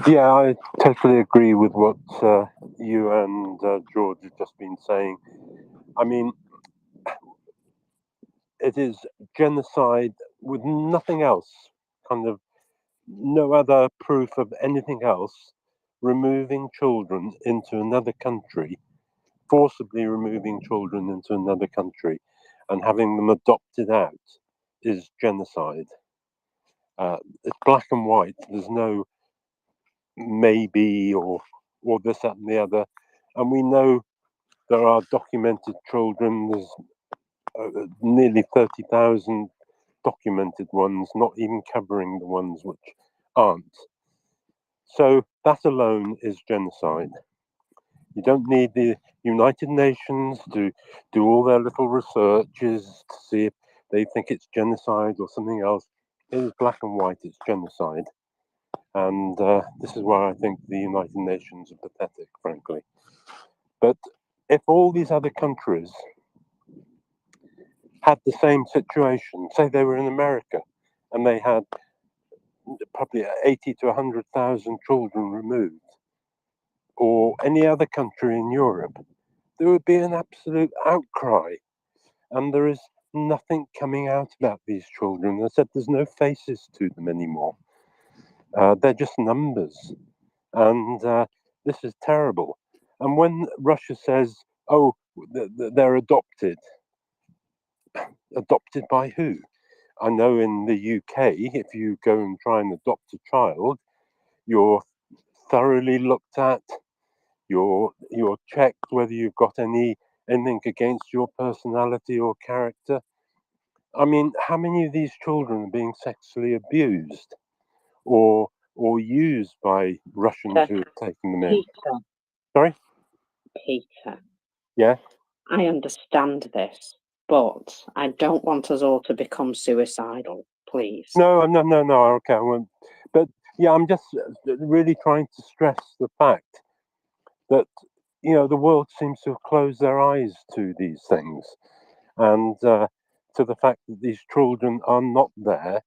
Yeah, I totally agree with what you and George have just been saying. I mean, it is genocide with nothing else, kind of no other proof of anything else. Removing children into another country, forcibly removing children into another country and having them adopted out is genocide. It's black and white. There's no maybe or this, that, and the other. And we know there are documented children. There's nearly 30,000 documented ones, not even covering the ones which aren't. So that alone is genocide. You don't need the United Nations to do all their little researches to see if they think it's genocide or something else. It is black and white, it's genocide. And this is why I think the United Nations are pathetic, frankly. But if all these other countries had the same situation, say they were in America and they had probably 80 to 100,000 children removed, or any other country in Europe, there would be an absolute outcry. And there is nothing coming out about these children. I said there's no faces to them anymore. They're just numbers. And this is terrible. And when Russia says, oh, they're adopted, adopted by who? I know in the UK, if you go and try and adopt a child, you're thoroughly looked at, you're checked whether you've got anything against your personality or character. I mean, how many of these children are being sexually abused or used by Russians who have taken them in? Peter, Sorry? Peter, Yeah? I understand this, but I don't want us all to become suicidal, please. No, okay, I won't. But yeah, I'm just really trying to stress the fact that, you know, the world seems to have closed their eyes to these things and to the fact that these children are not there,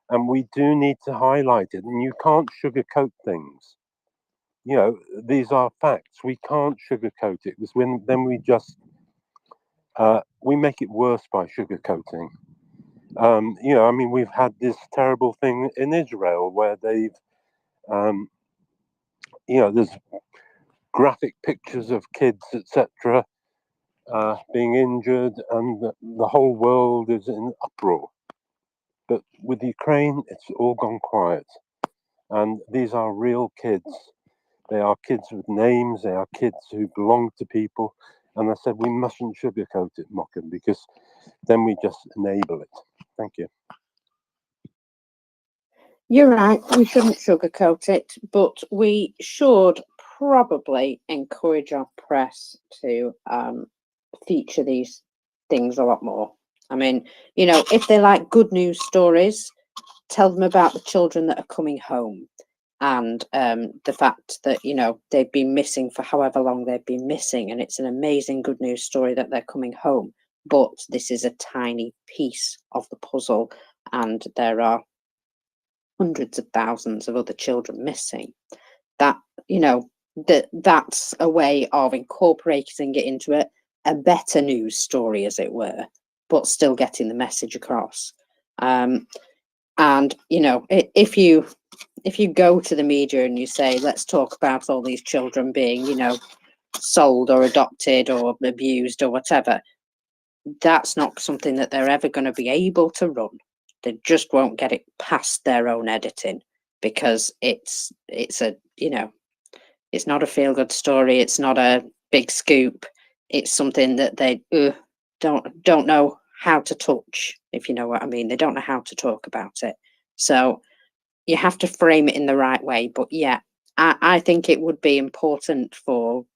and we do need to highlight it. And you can't sugarcoat things. You know, these are facts. We can't sugarcoat it because then we just we make it worse by sugarcoating. You know, I mean, we've had this terrible thing in Israel where they've, you know, there's graphic pictures of kids, etc., being injured, and the whole world is in uproar. But with Ukraine, it's all gone quiet. And these are real kids. They are kids with names. They are kids who belong to people. And I said, we mustn't sugarcoat it, Mocken, because then we just enable it. Thank you. You're right, we shouldn't sugarcoat it, but we should probably encourage our press to feature these things a lot more. I mean, you know, if they like good news stories, tell them about the children that are coming home and the fact that, you know, they've been missing for however long they've been missing, and it's an amazing good news story that they're coming home. But this is a tiny piece of the puzzle, and there are hundreds of thousands of other children missing. That, you know, that's a way of incorporating it into a better news story, as it were, but still getting the message across. And you know, if you go to the media and you say, let's talk about all these children being, you know, sold or adopted or abused or whatever, that's not something that they're ever going to be able to run. They just won't get it past their own editing, because it's a, you know, it's not a feel-good story. It's not a big scoop. It's something that they don't know how to touch, if you know what I mean. They don't know how to talk about it. So you have to frame it in the right way. But yeah, I think it would be important for